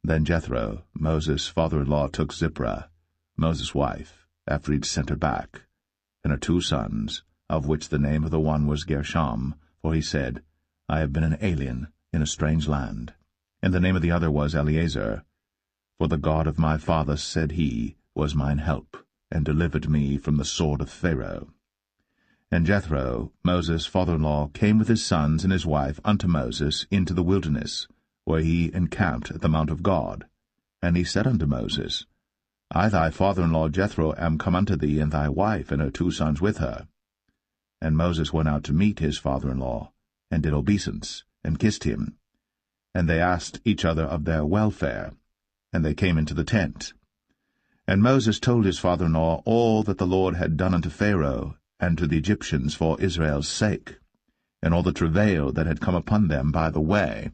then Jethro, Moses' father-in-law, took Zipporah, Moses' wife, after he had sent her back, and her 2 sons, of which the name of the one was Gershom, for he said, I have been an alien in a strange land. And the name of the other was Eleazar, for the God of my father, said he, was mine help, and delivered me from the sword of Pharaoh. And Jethro, Moses' father-in-law, came with his sons and his wife unto Moses into the wilderness, where he encamped at the mount of God. And he said unto Moses, I thy father-in-law Jethro am come unto thee, and thy wife and her 2 sons with her. And Moses went out to meet his father-in-law, and did obeisance, and kissed him. And they asked each other of their welfare, and they came into the tent. And Moses told his father-in-law all that the Lord had done unto Pharaoh and to the Egyptians for Israel's sake, and all the travail that had come upon them by the way,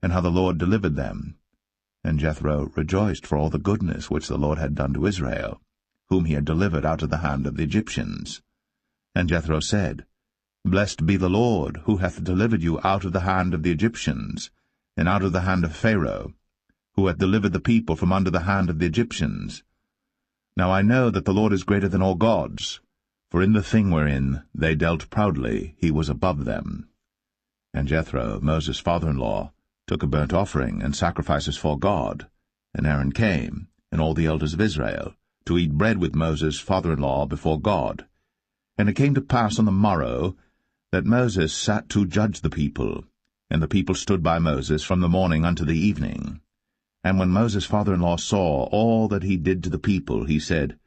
and how the Lord delivered them. And Jethro rejoiced for all the goodness which the Lord had done to Israel, whom he had delivered out of the hand of the Egyptians. And Jethro said, Blessed be the Lord, who hath delivered you out of the hand of the Egyptians, and out of the hand of Pharaoh, who hath delivered the people from under the hand of the Egyptians. Now I know that the Lord is greater than all gods, for in the thing wherein they dealt proudly he was above them. And Jethro, Moses' father-in-law, took a burnt offering and sacrifices for God. And Aaron came, and all the elders of Israel, to eat bread with Moses' father-in-law before God. And it came to pass on the morrow that Moses sat to judge the people, and the people stood by Moses from the morning unto the evening. And when Moses' father-in-law saw all that he did to the people, he said,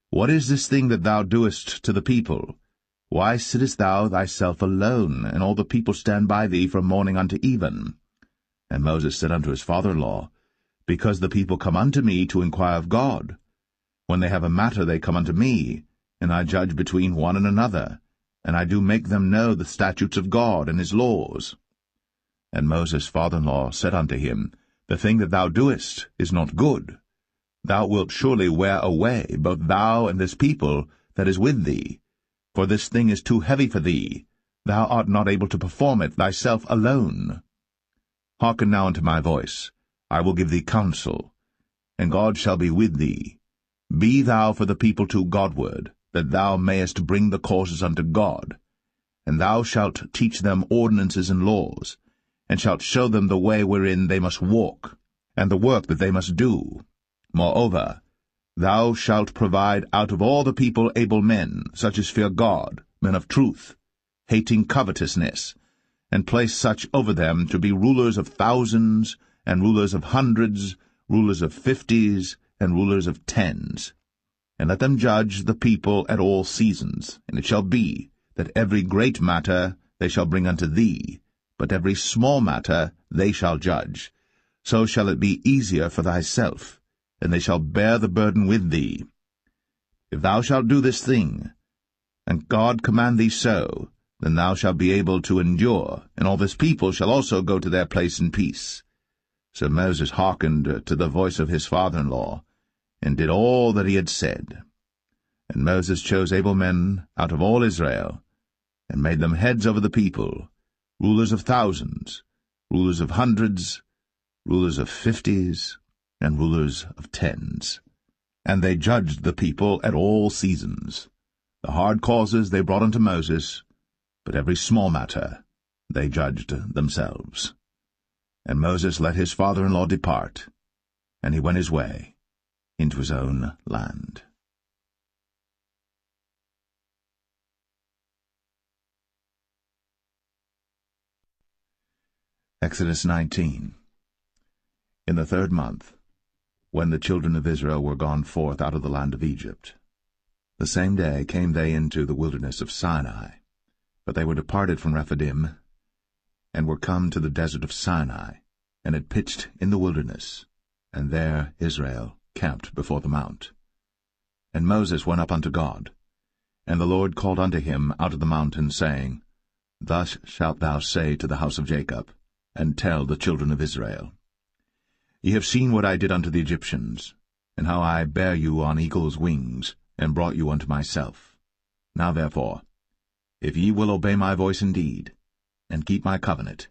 What is this thing that thou doest to the people? Why sittest thou thyself alone, and all the people stand by thee from morning unto even? And Moses said unto his father-in-law, Because the people come unto me to inquire of God. When they have a matter they come unto me, and I judge between one and another, and I do make them know the statutes of God and his laws. And Moses' father-in-law said unto him, The thing that thou doest is not good. Thou wilt surely wear away both thou and this people that is with thee. For this thing is too heavy for thee. Thou art not able to perform it thyself alone. Hearken now unto my voice. I will give thee counsel, and God shall be with thee. Be thou for the people to Godward, that thou mayest bring the causes unto God. And thou shalt teach them ordinances and laws, and shalt show them the way wherein they must walk, and the work that they must do. Moreover, thou shalt provide out of all the people able men, such as fear God, men of truth, hating covetousness, and place such over them to be rulers of thousands, and rulers of hundreds, rulers of 50s, and rulers of 10s. And let them judge the people at all seasons. And it shall be, that every great matter they shall bring unto thee, but every small matter they shall judge. So shall it be easier for thyself, and they shall bear the burden with thee. If thou shalt do this thing, and God command thee so, then thou shalt be able to endure, and all this people shall also go to their place in peace. So Moses hearkened to the voice of his father-in-law, and did all that he had said. And Moses chose able men out of all Israel, and made them heads over the people, rulers of thousands, rulers of hundreds, rulers of 50s, and rulers of 10s. And they judged the people at all seasons. The hard causes they brought unto Moses, but every small matter they judged themselves. And Moses let his father-in-law depart, and he went his way. into his own land. Exodus 19. In the 3rd month, when the children of Israel were gone forth out of the land of Egypt, the same day came they into the wilderness of Sinai. But they were departed from Rephidim, and were come to the desert of Sinai, and had pitched in the wilderness, and there Israel camped before the mount. And Moses went up unto God, and the Lord called unto him out of the mountain, saying, Thus shalt thou say to the house of Jacob, and tell the children of Israel, Ye have seen what I did unto the Egyptians, and how I bare you on eagle's wings, and brought you unto myself. Now therefore, if ye will obey my voice indeed, and keep my covenant,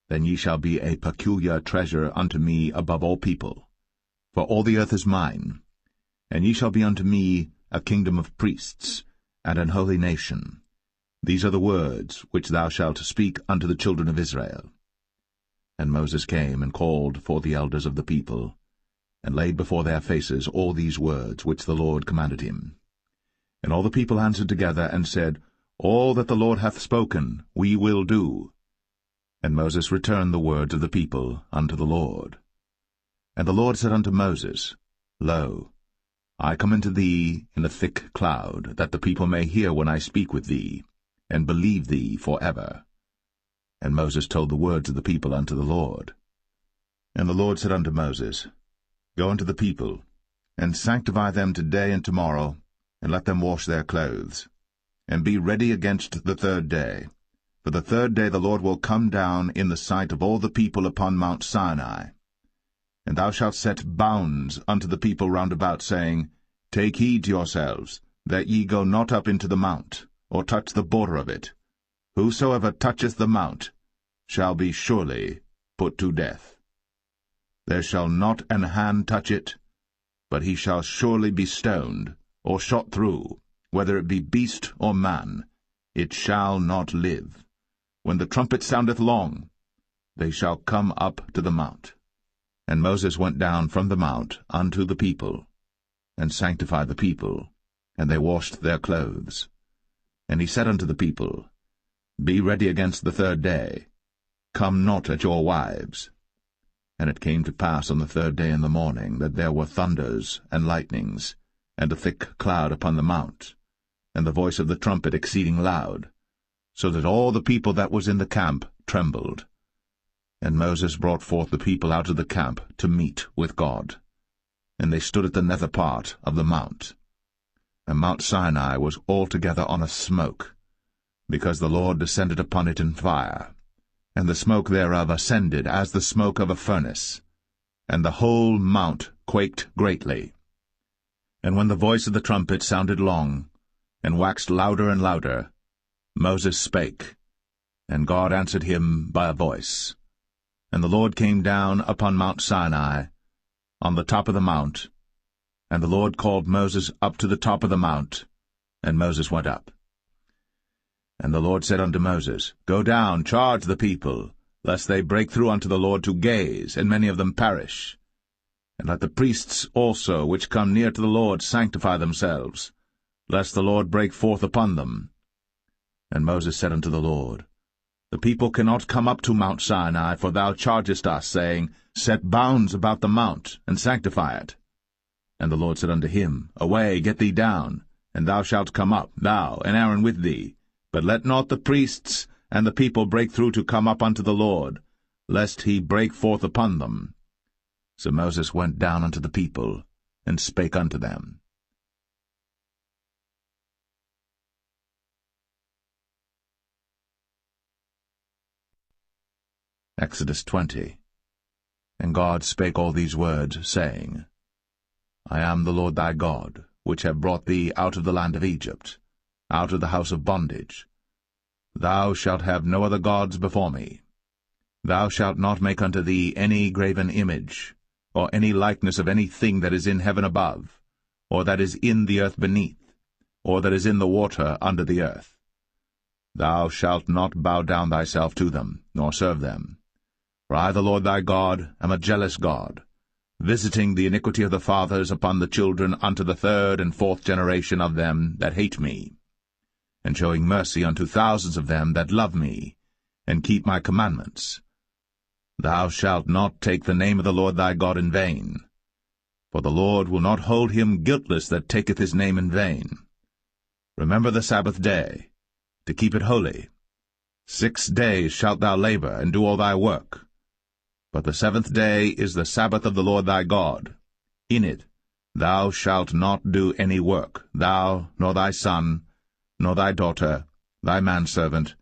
then ye shall be a peculiar treasure unto me above all people. For all the earth is mine, and ye shall be unto me a kingdom of priests, and an holy nation. These are the words which thou shalt speak unto the children of Israel. And Moses came and called for the elders of the people, and laid before their faces all these words which the Lord commanded him. And all the people answered together, and said, All that the Lord hath spoken we will do. And Moses returned the words of the people unto the Lord. And the Lord said unto Moses, Lo, I come unto thee in a thick cloud, that the people may hear when I speak with thee, and believe thee for ever. And Moses told the words of the people unto the Lord. And the Lord said unto Moses, Go unto the people, and sanctify them today and tomorrow, and let them wash their clothes, and be ready against the 3rd day. For the 3rd day the Lord will come down in the sight of all the people upon Mount Sinai. And thou shalt set bounds unto the people round about, saying, Take heed to yourselves, that ye go not up into the mount, or touch the border of it. Whosoever toucheth the mount shall be surely put to death. There shall not an hand touch it, but he shall surely be stoned, or shot through, whether it be beast or man. It shall not live. When the trumpet soundeth long, they shall come up to the mount. And Moses went down from the mount unto the people, and sanctified the people, and they washed their clothes. And he said unto the people, Be ready against the 3rd day. Come not at your wives. And it came to pass on the 3rd day in the morning, that there were thunders and lightnings, and a thick cloud upon the mount, and the voice of the trumpet exceeding loud, so that all the people that was in the camp trembled. And Moses brought forth the people out of the camp to meet with God. And they stood at the nether part of the mount. And Mount Sinai was altogether on a smoke, because the Lord descended upon it in fire, and the smoke thereof ascended as the smoke of a furnace, and the whole mount quaked greatly. And when the voice of the trumpet sounded long, and waxed louder and louder, Moses spake, and God answered him by a voice. And the Lord came down upon Mount Sinai, on the top of the mount, and the Lord called Moses up to the top of the mount, and Moses went up. And the Lord said unto Moses, Go down, charge the people, lest they break through unto the Lord to gaze, and many of them perish. And let the priests also which come near to the Lord sanctify themselves, lest the Lord break forth upon them. And Moses said unto the Lord, The people cannot come up to Mount Sinai, for thou chargest us, saying, Set bounds about the mount, and sanctify it. And the Lord said unto him, Away, get thee down, and thou shalt come up, thou and Aaron with thee. But let not the priests and the people break through to come up unto the Lord, lest he break forth upon them. So Moses went down unto the people, and spake unto them. Exodus 20. And God spake all these words, saying, I am the Lord thy God, which have brought thee out of the land of Egypt, out of the house of bondage. Thou shalt have no other gods before me. Thou shalt not make unto thee any graven image, or any likeness of any thing that is in heaven above, or that is in the earth beneath, or that is in the water under the earth. Thou shalt not bow down thyself to them, nor serve them. For I, the Lord thy God, am a jealous God, visiting the iniquity of the fathers upon the children unto the third and fourth generation of them that hate me, and showing mercy unto thousands of them that love me, and keep my commandments. Thou shalt not take the name of the Lord thy God in vain, for the Lord will not hold him guiltless that taketh his name in vain. Remember the Sabbath day, to keep it holy. 6 days shalt thou labor, and do all thy work. But the 7th day is the Sabbath of the Lord thy God. In it thou shalt not do any work, thou, nor thy son, nor thy daughter, thy manservant,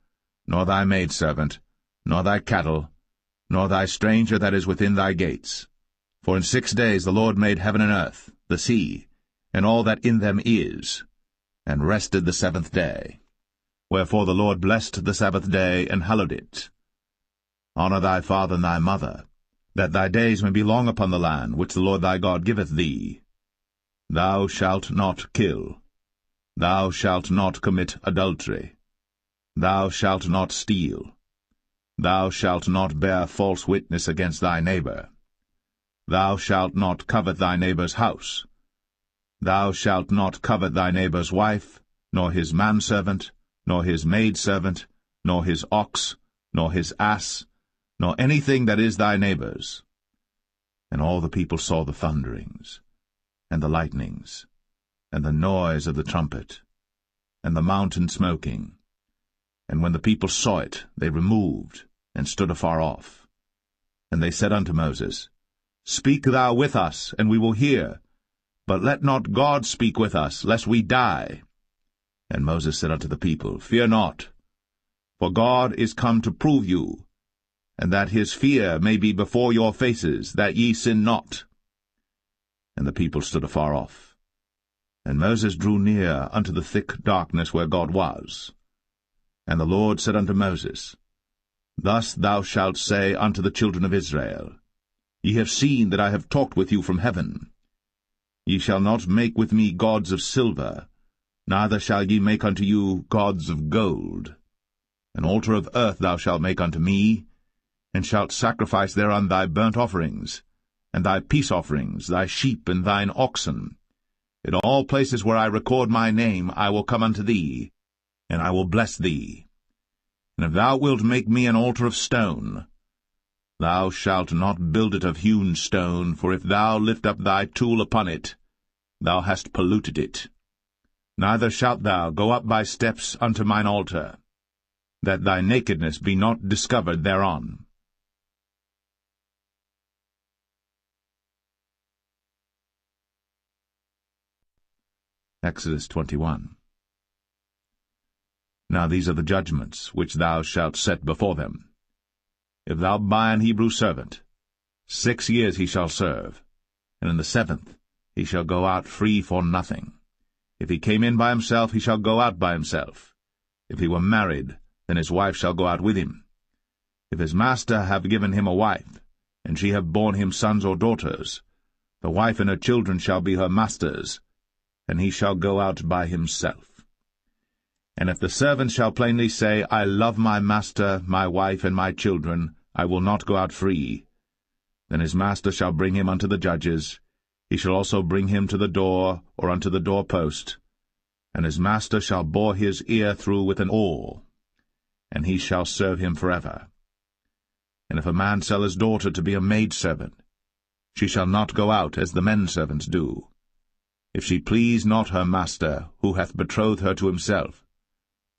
nor thy maidservant, nor thy cattle, nor thy stranger that is within thy gates. For in 6 days the Lord made heaven and earth, the sea, and all that in them is, and rested the 7th day. Wherefore the Lord blessed the Sabbath day, and hallowed it. Honor thy father and thy mother, that thy days may be long upon the land which the Lord thy God giveth thee. Thou shalt not kill. Thou shalt not commit adultery. Thou shalt not steal. Thou shalt not bear false witness against thy neighbor. Thou shalt not covet thy neighbor's house. Thou shalt not covet thy neighbor's wife, nor his manservant, nor his maidservant, nor his ox, nor his ass, nor anything that is thy neighbor's. And all the people saw the thunderings, and the lightnings, and the noise of the trumpet, and the mountain smoking. And when the people saw it, they removed, and stood afar off. And they said unto Moses, Speak thou with us, and we will hear. But let not God speak with us, lest we die. And Moses said unto the people, Fear not, for God is come to prove you, and that his fear may be before your faces, that ye sin not. And the people stood afar off. And Moses drew near unto the thick darkness where God was. And the Lord said unto Moses, Thus thou shalt say unto the children of Israel, Ye have seen that I have talked with you from heaven. Ye shall not make with me gods of silver, neither shall ye make unto you gods of gold. An altar of earth thou shalt make unto me, and shalt sacrifice thereon thy burnt offerings, and thy peace offerings, thy sheep and thine oxen. In all places where I record my name I will come unto thee, and I will bless thee. And if thou wilt make me an altar of stone, thou shalt not build it of hewn stone, for if thou lift up thy tool upon it, thou hast polluted it. Neither shalt thou go up by steps unto mine altar, that thy nakedness be not discovered thereon. Exodus 21. Now these are the judgments which thou shalt set before them. If thou buy an Hebrew servant, 6 years he shall serve, and in the 7th he shall go out free for nothing. If he came in by himself, he shall go out by himself. If he were married, then his wife shall go out with him. If his master have given him a wife, and she have borne him sons or daughters, the wife and her children shall be her master's, and he shall go out by himself. And if the servant shall plainly say, I love my master, my wife, and my children, I will not go out free, then his master shall bring him unto the judges. He shall also bring him to the door, or unto the doorpost, and his master shall bore his ear through with an awl, and he shall serve him forever. And if a man sell his daughter to be a maidservant, she shall not go out as the men servants do. If she please not her master, who hath betrothed her to himself,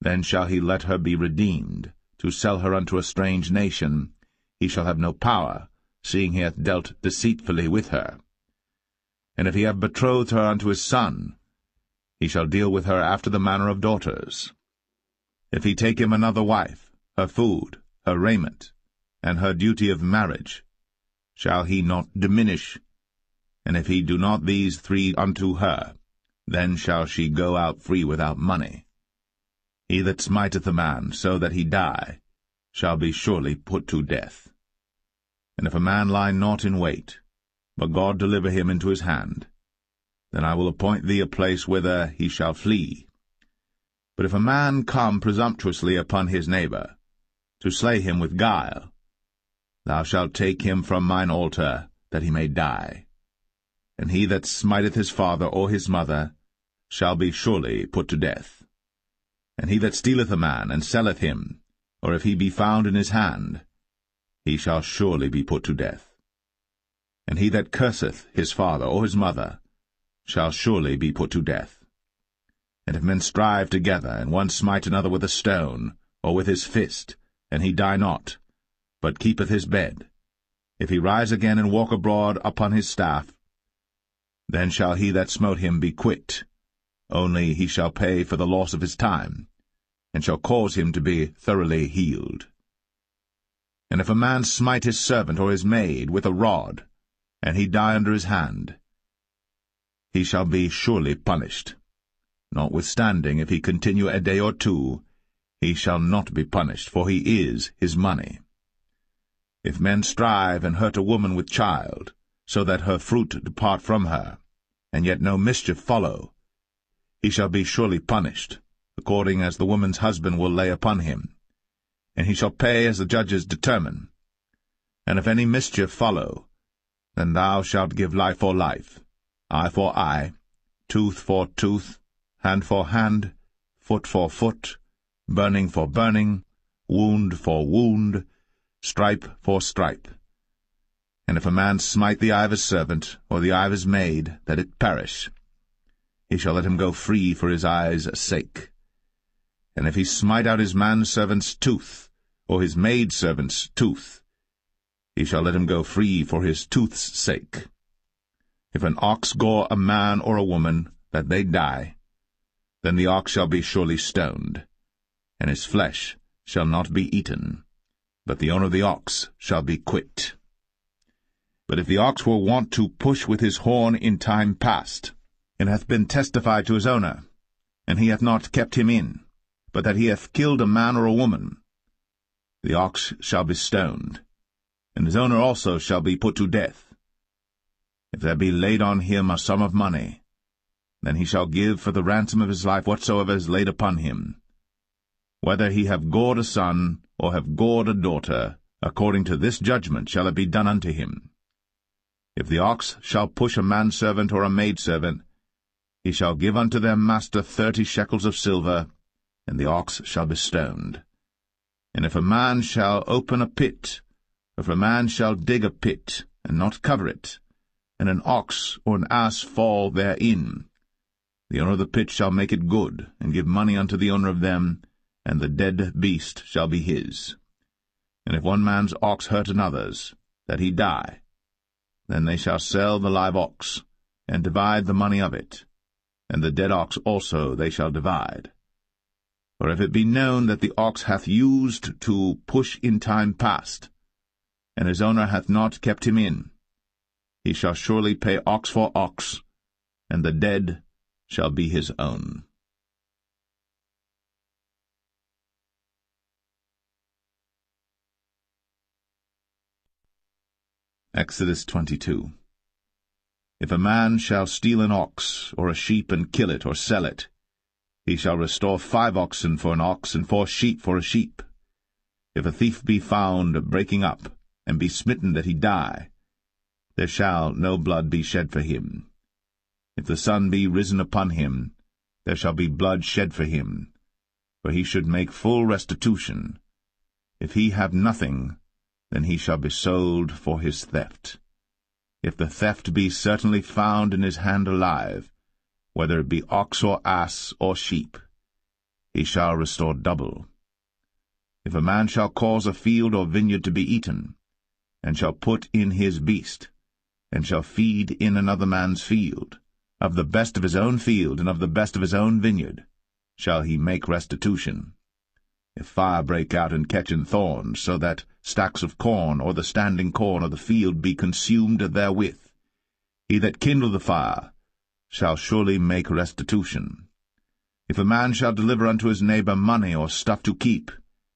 then shall he let her be redeemed, to sell her unto a strange nation. He shall have no power, seeing he hath dealt deceitfully with her. And if he have betrothed her unto his son, he shall deal with her after the manner of daughters. If he take him another wife, her food, her raiment, and her duty of marriage, shall he not diminish? And if he do not these 3 unto her, then shall she go out free without money. He that smiteth a man so that he die shall be surely put to death. And if a man lie not in wait, but God deliver him into his hand, then I will appoint thee a place whither he shall flee. But if a man come presumptuously upon his neighbor, to slay him with guile, thou shalt take him from mine altar, that he may die. and he that smiteth his father or his mother shall be surely put to death. And he that stealeth a man, and selleth him, or if he be found in his hand, he shall surely be put to death. And he that curseth his father or his mother shall surely be put to death. And if men strive together, and one smite another with a stone, or with his fist, and he die not, but keepeth his bed, if he rise again and walk abroad upon his staff, then shall he that smote him be quit, only he shall pay for the loss of his time, and shall cause him to be thoroughly healed. And if a man smite his servant or his maid with a rod, and he die under his hand, he shall be surely punished. Notwithstanding, if he continue a day or two, he shall not be punished, for he is his money. If men strive and hurt a woman with child, so that her fruit depart from her, and yet no mischief follow, he shall be surely punished, according as the woman's husband will lay upon him, and he shall pay as the judges determine. And if any mischief follow, then thou shalt give life for life, eye for eye, tooth for tooth, hand for hand, foot for foot, burning for burning, wound for wound, stripe for stripe. And if a man smite the eye of his servant, or the eye of his maid, that it perish, he shall let him go free for his eye's sake. And if he smite out his manservant's tooth, or his maidservant's tooth, he shall let him go free for his tooth's sake. If an ox gore a man or a woman, that they die, then the ox shall be surely stoned, and his flesh shall not be eaten, but the owner of the ox shall be quit. But if the ox were wont to push with his horn in time past, and hath been testified to his owner, and he hath not kept him in, but that he hath killed a man or a woman, the ox shall be stoned, and his owner also shall be put to death. If there be laid on him a sum of money, then he shall give for the ransom of his life whatsoever is laid upon him. Whether he have gored a son, or have gored a daughter, according to this judgment shall it be done unto him. If the ox shall push a manservant or a maidservant, he shall give unto their master 30 shekels of silver, and the ox shall be stoned. And if a man shall open a pit, or if a man shall dig a pit, and not cover it, and an ox or an ass fall therein, the owner of the pit shall make it good, and give money unto the owner of them, and the dead beast shall be his. And if one man's ox hurt another's, that he die, then they shall sell the live ox, and divide the money of it, and the dead ox also they shall divide. For if it be known that the ox hath used to push in time past, and his owner hath not kept him in, he shall surely pay ox for ox, and the dead shall be his own. Exodus 22. If a man shall steal an ox or a sheep and kill it or sell it, he shall restore 5 oxen for an ox and 4 sheep for a sheep. If a thief be found breaking up, and be smitten that he die, there shall no blood be shed for him. If the sun be risen upon him, there shall be blood shed for him, for he should make full restitution. If he have nothing, then he shall be sold for his theft. If the theft be certainly found in his hand alive, whether it be ox or ass or sheep, he shall restore double. If a man shall cause a field or vineyard to be eaten, and shall put in his beast, and shall feed in another man's field, of the best of his own field and of the best of his own vineyard, shall he make restitution. If fire break out and catch in thorns, so that stacks of corn or the standing corn of the field be consumed therewith, he that kindled the fire shall surely make restitution. If a man shall deliver unto his neighbor money or stuff to keep,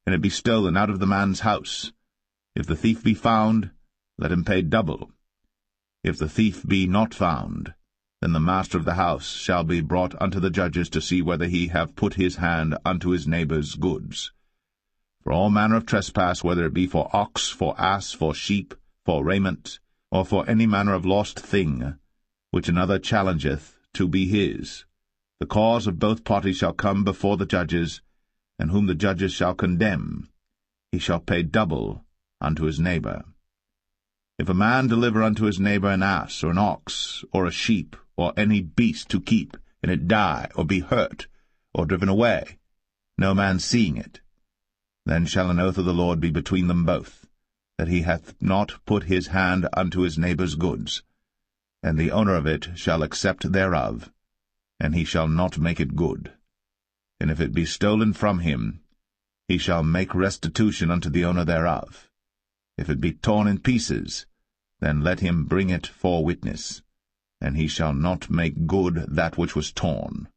and it be stolen out of the man's house, if the thief be found, let him pay double. If the thief be not found, then the master of the house shall be brought unto the judges to see whether he have put his hand unto his neighbor's goods. For all manner of trespass, whether it be for ox, for ass, for sheep, for raiment, or for any manner of lost thing, which another challengeth to be his, the cause of both parties shall come before the judges, and whom the judges shall condemn, he shall pay double unto his neighbor. If a man deliver unto his neighbor an ass, or an ox, or a sheep, or any beast to keep, and it die, or be hurt, or driven away, no man seeing it, then shall an oath of the Lord be between them both, that he hath not put his hand unto his neighbor's goods, and the owner of it shall accept thereof, and he shall not make it good. And if it be stolen from him, he shall make restitution unto the owner thereof. If it be torn in pieces, then let him bring it for witness, and he shall not make good that which was torn.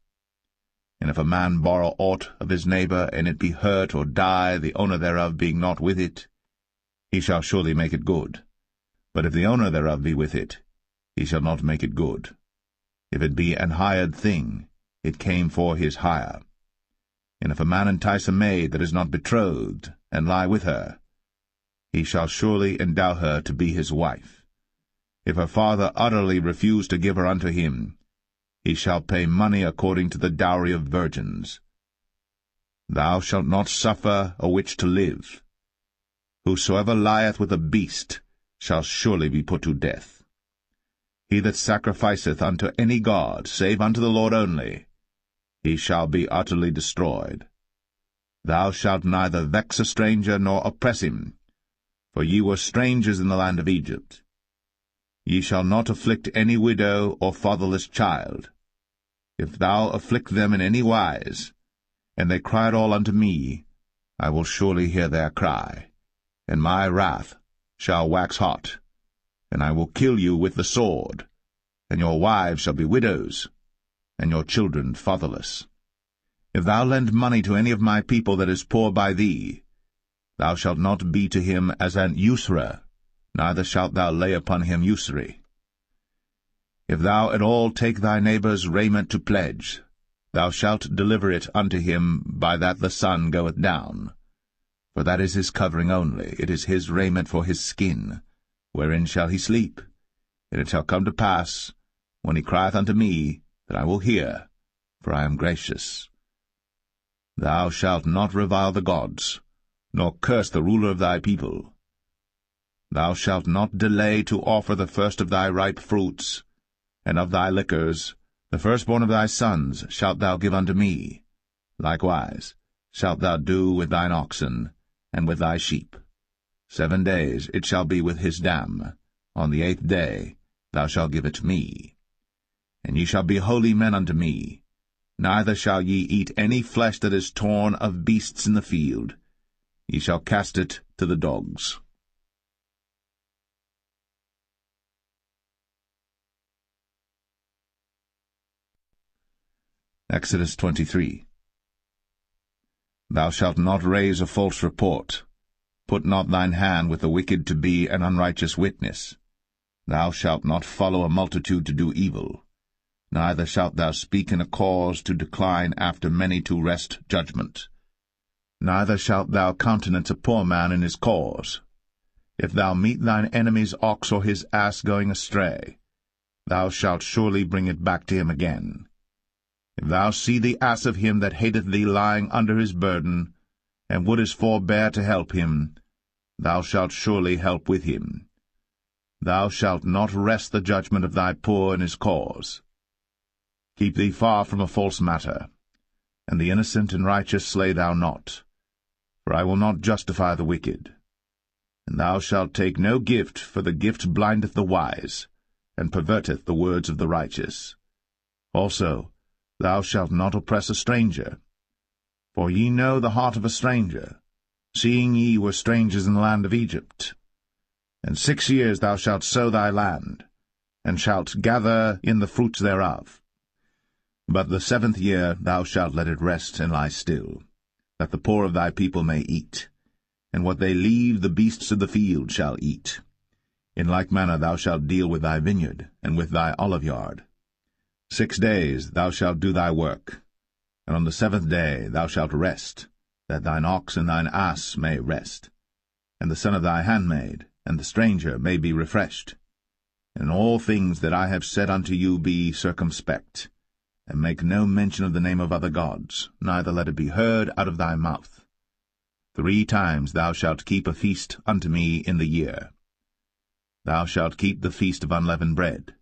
And if a man borrow aught of his neighbor, and it be hurt or die, the owner thereof being not with it, he shall surely make it good. But if the owner thereof be with it, he shall not make it good. If it be an hired thing, it came for his hire. And if a man entice a maid that is not betrothed, and lie with her, he shall surely endow her to be his wife. If her father utterly refuse to give her unto him, he shall pay money according to the dowry of virgins. Thou shalt not suffer a witch to live. Whosoever lieth with a beast shall surely be put to death. He that sacrificeth unto any god, save unto the Lord only, he shall be utterly destroyed. Thou shalt neither vex a stranger nor oppress him, for ye were strangers in the land of Egypt. Ye shall not afflict any widow or fatherless child. If thou afflict them in any wise, and they cry at all unto me, I will surely hear their cry, and my wrath shall wax hot, and I will kill you with the sword, and your wives shall be widows, and your children fatherless. If thou lend money to any of my people that is poor by thee, thou shalt not be to him as an usurer, neither shalt thou lay upon him usury. If thou at all take thy neighbor's raiment to pledge, thou shalt deliver it unto him by that the sun goeth down. For that is his covering only, it is his raiment for his skin. Wherein shall he sleep? And it shall come to pass, when he crieth unto me, that I will hear, for I am gracious. Thou shalt not revile the gods, nor curse the ruler of thy people. Thou shalt not delay to offer the first of thy ripe fruits, and of thy liquors, the firstborn of thy sons shalt thou give unto me. Likewise shalt thou do with thine oxen, and with thy sheep. 7 days it shall be with his dam. On the 8th day thou shalt give it me. And ye shall be holy men unto me. Neither shall ye eat any flesh that is torn of beasts in the field. Ye shall cast it to the dogs. Exodus 23. Thou shalt not raise a false report. Put not thine hand with the wicked to be an unrighteous witness. Thou shalt not follow a multitude to do evil. Neither shalt thou speak in a cause to decline after many to wrest judgment. Neither shalt thou countenance a poor man in his cause. If thou meet thine enemy's ox or his ass going astray, thou shalt surely bring it back to him again. If thou see the ass of him that hateth thee lying under his burden, and wouldest forbear to help him, thou shalt surely help with him. Thou shalt not wrest the judgment of thy poor in his cause. Keep thee far from a false matter, and the innocent and righteous slay thou not, for I will not justify the wicked. And thou shalt take no gift, for the gift blindeth the wise, and perverteth the words of the righteous. Also, thou shalt not oppress a stranger. For ye know the heart of a stranger, seeing ye were strangers in the land of Egypt. And 6 years thou shalt sow thy land, and shalt gather in the fruits thereof. But the 7th year thou shalt let it rest and lie still, that the poor of thy people may eat, and what they leave the beasts of the field shall eat. In like manner thou shalt deal with thy vineyard, and with thy oliveyard. 6 days thou shalt do thy work, and on the 7th day thou shalt rest, that thine ox and thine ass may rest, and the son of thy handmaid, and the stranger may be refreshed. In all things that I have said unto you be circumspect, and make no mention of the name of other gods, neither let it be heard out of thy mouth. 3 times thou shalt keep a feast unto me in the year. Thou shalt keep the feast of unleavened bread.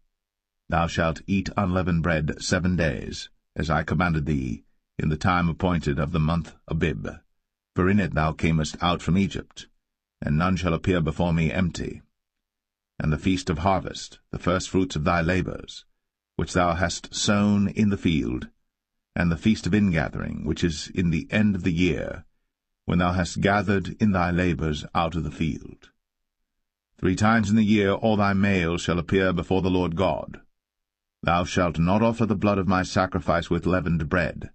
Thou shalt eat unleavened bread 7 days, as I commanded thee, in the time appointed of the month Abib. For in it thou camest out from Egypt, and none shall appear before me empty. And the feast of harvest, the firstfruits of thy labours, which thou hast sown in the field, and the feast of ingathering, which is in the end of the year, when thou hast gathered in thy labours out of the field. 3 times in the year all thy males shall appear before the Lord God. Thou shalt not offer the blood of my sacrifice with leavened bread,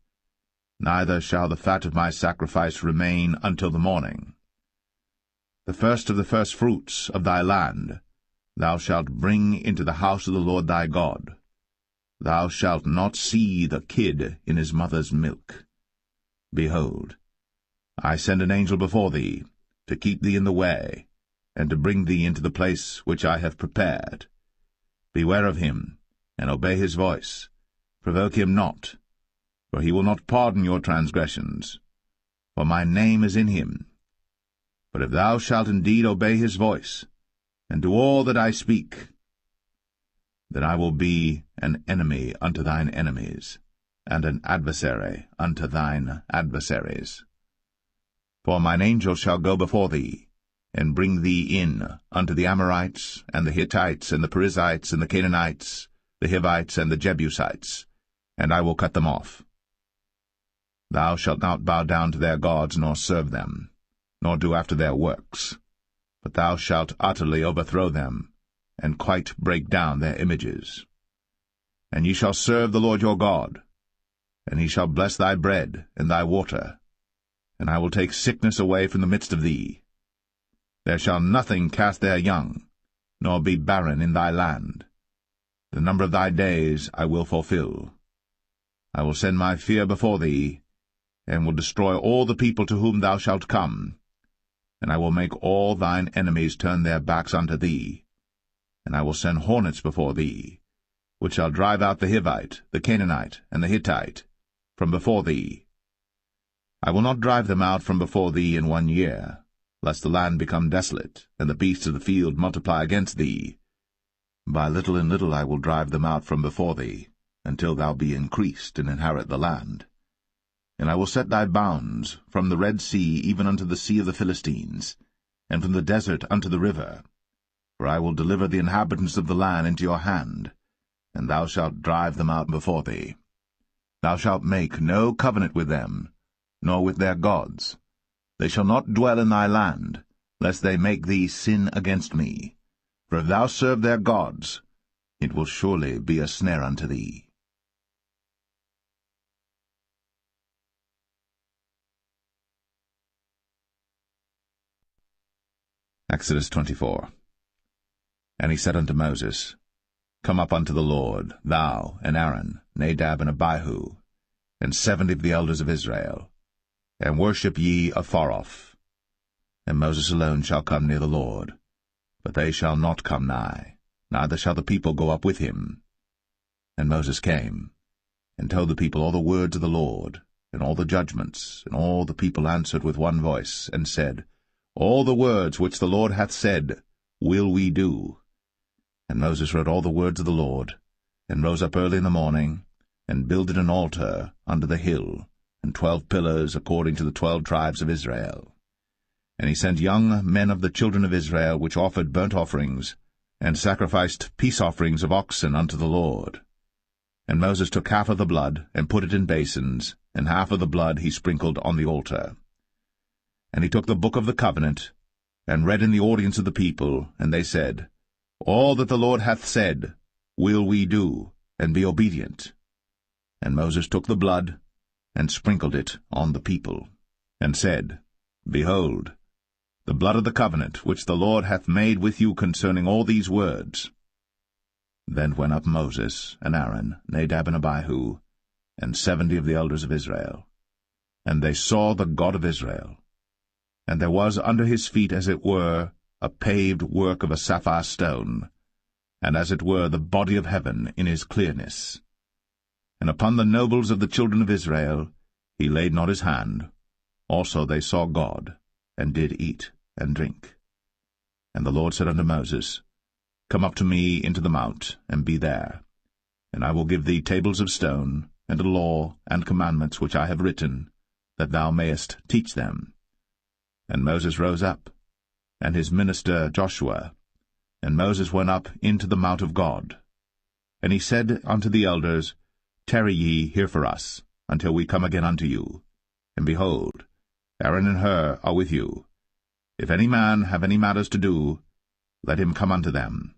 neither shall the fat of my sacrifice remain until the morning. The first of the firstfruits of thy land thou shalt bring into the house of the Lord thy God. Thou shalt not see the kid in his mother's milk. Behold, I send an angel before thee, to keep thee in the way, and to bring thee into the place which I have prepared. Beware of him, and obey his voice. Provoke him not, for he will not pardon your transgressions, for my name is in him. But if thou shalt indeed obey his voice, and do all that I speak, then I will be an enemy unto thine enemies, and an adversary unto thine adversaries. For mine angel shall go before thee, and bring thee in unto the Amorites, and the Hittites, and the Perizzites, and the Canaanites, the Hivites, and the Jebusites, and I will cut them off. Thou shalt not bow down to their gods, nor serve them, nor do after their works, but thou shalt utterly overthrow them, and quite break down their images. And ye shall serve the Lord your God, and he shall bless thy bread and thy water, and I will take sickness away from the midst of thee. There shall nothing cast their young, nor be barren in thy land. The number of thy days I will fulfill. I will send my fear before thee, and will destroy all the people to whom thou shalt come, and I will make all thine enemies turn their backs unto thee. And I will send hornets before thee, which shall drive out the Hivite, the Canaanite, and the Hittite from before thee. I will not drive them out from before thee in 1 year, lest the land become desolate, and the beasts of the field multiply against thee. By little and little I will drive them out from before thee, until thou be increased and inherit the land. And I will set thy bounds from the Red Sea even unto the sea of the Philistines, and from the desert unto the river. For I will deliver the inhabitants of the land into your hand, and thou shalt drive them out before thee. Thou shalt make no covenant with them, nor with their gods. They shall not dwell in thy land, lest they make thee sin against me. For if thou serve their gods, it will surely be a snare unto thee. Exodus 24. And he said unto Moses, Come up unto the Lord, thou, and Aaron, Nadab, and Abihu, and 70 of the elders of Israel, and worship ye afar off. And Moses alone shall come near the Lord, but they shall not come nigh, neither shall the people go up with him. And Moses came, and told the people all the words of the Lord, and all the judgments, and all the people answered with one voice, and said, All the words which the Lord hath said will we do. And Moses wrote all the words of the Lord, and rose up early in the morning, and builded an altar under the hill, and 12 pillars according to the 12 tribes of Israel. And he sent young men of the children of Israel, which offered burnt offerings, and sacrificed peace offerings of oxen unto the Lord. And Moses took half of the blood, and put it in basins, and half of the blood he sprinkled on the altar. And he took the book of the covenant, and read in the audience of the people, and they said, All that the Lord hath said will we do, and be obedient. And Moses took the blood, and sprinkled it on the people, and said, Behold, the blood of the covenant which the Lord hath made with you concerning all these words. Then went up Moses, and Aaron, Nadab, and Abihu, and 70 of the elders of Israel. And they saw the God of Israel. And there was under his feet, as it were, a paved work of a sapphire stone, and as it were the body of heaven in his clearness. And upon the nobles of the children of Israel he laid not his hand. Also they saw God, and did eat and drink. And the Lord said unto Moses, Come up to me into the mount, and be there. And I will give thee tables of stone, and a law and commandments which I have written, that thou mayest teach them. And Moses rose up, and his minister Joshua, and Moses went up into the mount of God. And he said unto the elders, Tarry ye here for us, until we come again unto you. And behold, Aaron and Hur are with you. If any man have any matters to do, let him come unto them.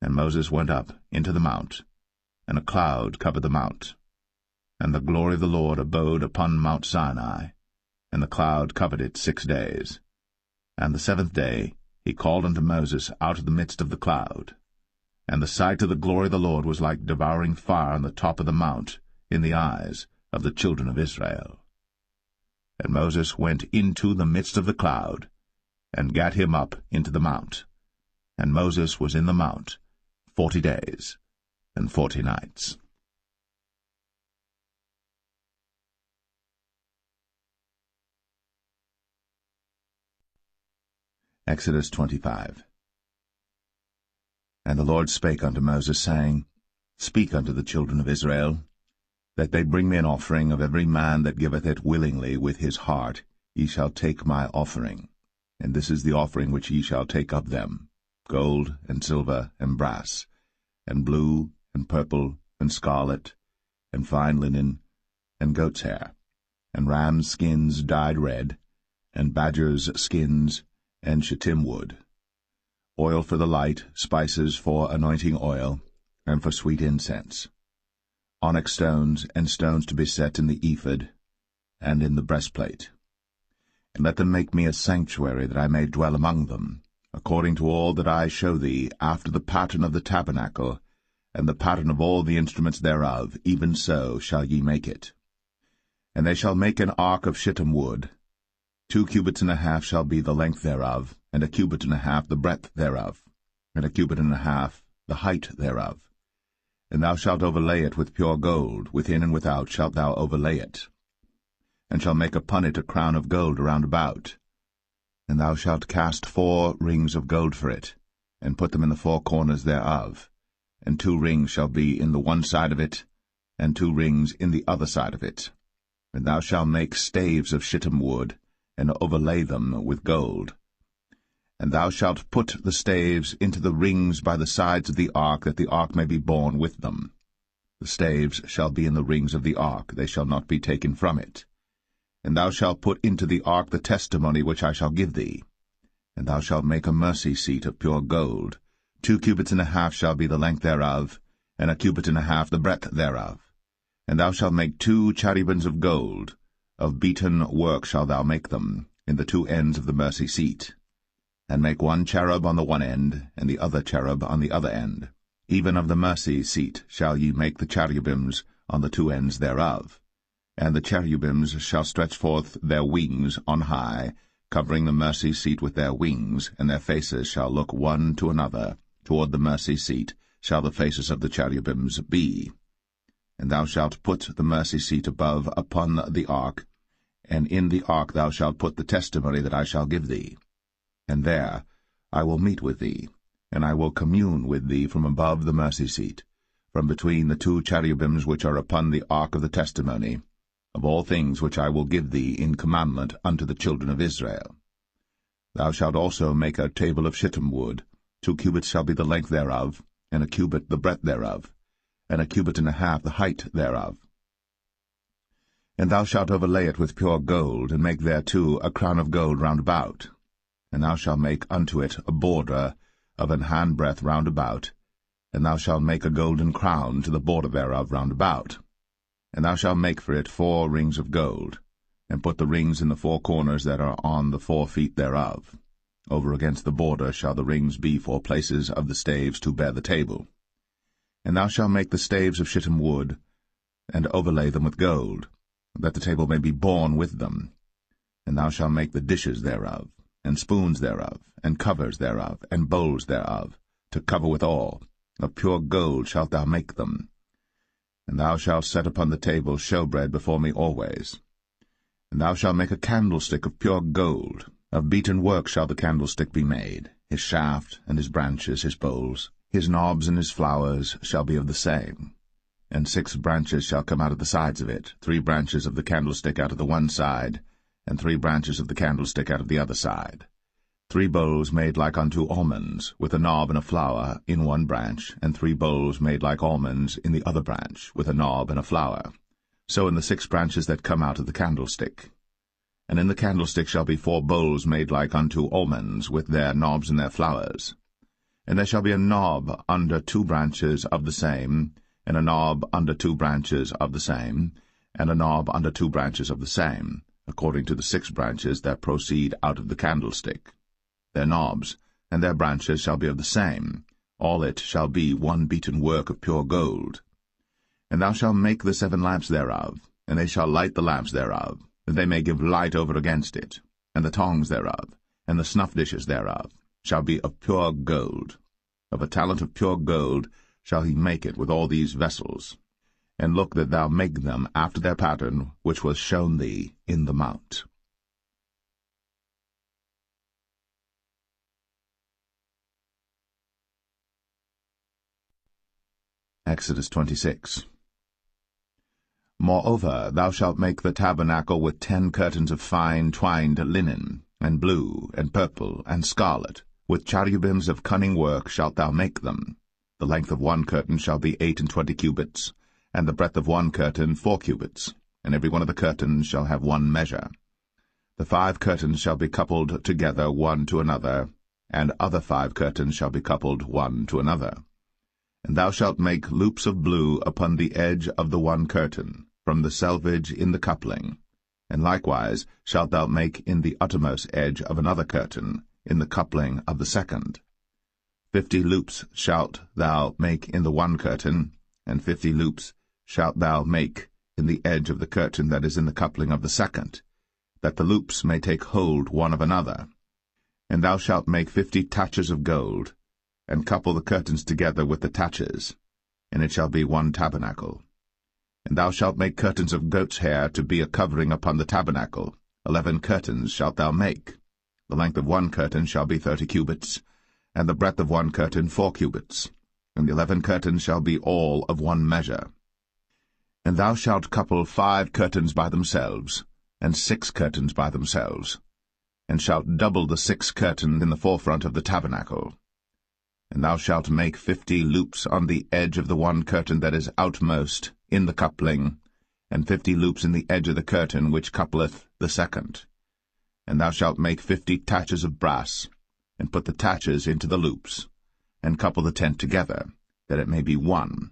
And Moses went up into the mount, and a cloud covered the mount. And the glory of the Lord abode upon Mount Sinai, and the cloud covered it 6 days. And the 7th day he called unto Moses out of the midst of the cloud. And the sight of the glory of the Lord was like devouring fire on the top of the mount in the eyes of the children of Israel. And Moses went into the midst of the cloud, and gat him up into the mount. And Moses was in the mount 40 days and 40 nights. Exodus 25. And the Lord spake unto Moses, saying, Speak unto the children of Israel, that they bring me an offering of every man that giveth it willingly with his heart. Ye shall take my offering. And this is the offering which ye shall take of them, gold, and silver, and brass, and blue, and purple, and scarlet, and fine linen, and goat's hair, and rams' skins dyed red, and badgers' skins, and shittim wood, oil for the light, spices for anointing oil, and for sweet incense, onyx stones, and stones to be set in the ephod, and in the breastplate. And let them make me a sanctuary, that I may dwell among them, according to all that I show thee, after the pattern of the tabernacle, and the pattern of all the instruments thereof, even so shall ye make it. And they shall make an ark of shittim wood. 2 cubits and a half shall be the length thereof, and a cubit and a half the breadth thereof, and a cubit and a half the height thereof. And thou shalt overlay it with pure gold, within and without shalt thou overlay it, and shalt make upon it a crown of gold round about. And thou shalt cast 4 rings of gold for it, and put them in the 4 corners thereof, and 2 rings shall be in the one side of it, and 2 rings in the other side of it. And thou shalt make staves of shittim wood, and overlay them with gold. And thou shalt put the staves into the rings by the sides of the ark, that the ark may be borne with them. The staves shall be in the rings of the ark, they shall not be taken from it. And thou shalt put into the ark the testimony which I shall give thee. And thou shalt make a mercy seat of pure gold. 2 cubits and a half shall be the length thereof, and a cubit and a half the breadth thereof. And thou shalt make 2 cherubims of gold. Of beaten work shalt thou make them, in the 2 ends of the mercy seat. And make 1 cherub on the one end, and the other cherub on the other end. Even of the mercy seat shall ye make the cherubims on the 2 ends thereof. And the cherubims shall stretch forth their wings on high, covering the mercy seat with their wings, and their faces shall look one to another. Toward the mercy seat shall the faces of the cherubims be. And thou shalt put the mercy seat above upon the ark, and in the ark thou shalt put the testimony that I shall give thee. And there I will meet with thee, and I will commune with thee from above the mercy seat, from between the 2 cherubims which are upon the ark of the testimony, of all things which I will give thee in commandment unto the children of Israel. Thou shalt also make a table of shittim wood. 2 cubits shall be the length thereof, and a cubit the breadth thereof, and a cubit and a half the height thereof. And thou shalt overlay it with pure gold, and make thereto a crown of gold round about. And thou shalt make unto it a border of an handbreadth round about, and thou shalt make a golden crown to the border thereof round about. And thou shalt make for it 4 rings of gold, and put the rings in the 4 corners that are on the 4 feet thereof. Over against the border shall the rings be for places of the staves to bear the table. And thou shalt make the staves of shittim wood, and overlay them with gold, that the table may be borne with them. And thou shalt make the dishes thereof, and spoons thereof, and covers thereof, and bowls thereof, to cover withal, of pure gold shalt thou make them. And thou shalt set upon the table showbread before me always. And thou shalt make a candlestick of pure gold. Of beaten work shall the candlestick be made. His shaft, and his branches, his bowls, his knobs and his flowers shall be of the same. And 6 branches shall come out of the sides of it, 3 branches of the candlestick out of the one side, and 3 branches of the candlestick out of the other side. 3 bowls made like unto almonds, with a knob and a flower in one branch, and 3 bowls made like almonds in the other branch, with a knob and a flower. So in the 6 branches that come out of the candlestick. And in the candlestick shall be 4 bowls made like unto almonds, with their knobs and their flowers. And there shall be a knob under 2 branches of the same, and a knob under 2 branches of the same, and a knob under 2 branches of the same, according to the 6 branches that proceed out of the candlestick. Their knobs and their branches shall be of the same. All it shall be one beaten work of pure gold. And thou shalt make the 7 lamps thereof, and they shall light the lamps thereof, that they may give light over against it. And the tongs thereof, and the snuff dishes thereof, shall be of pure gold. Of a talent of pure gold shall he make it with all these vessels. And look that thou make them after their pattern, which was shown thee in the mount. Exodus 26. Moreover, thou shalt make the tabernacle with 10 curtains of fine twined linen, and blue, and purple, and scarlet. With cherubims of cunning work shalt thou make them. The length of one curtain shall be 28 cubits, and the breadth of one curtain 4 cubits, and every one of the curtains shall have one measure. The 5 curtains shall be coupled together one to another, and other 5 curtains shall be coupled one to another. And thou shalt make loops of blue upon the edge of the one curtain, from the selvage in the coupling. And likewise shalt thou make in the uttermost edge of another curtain, in the coupling of the second. 50 loops shalt thou make in the one curtain, and 50 loops shalt thou make in the edge of the curtain that is in the coupling of the second, that the loops may take hold one of another. And thou shalt make 50 taches of gold, and couple the curtains together with the taches, and it shall be one tabernacle. And thou shalt make curtains of goat's hair to be a covering upon the tabernacle. 11 curtains shalt thou make. The length of one curtain shall be 30 cubits, and the breadth of one curtain 4 cubits, and the 11 curtains shall be all of one measure. And thou shalt couple 5 curtains by themselves, and 6 curtains by themselves, and shalt double the 6 curtains in the forefront of the tabernacle. And thou shalt make 50 loops on the edge of the one curtain that is outmost in the coupling, and 50 loops in the edge of the curtain which coupleth the second. And thou shalt make 50 taches of brass, and put the taches into the loops, and couple the tent together, that it may be one.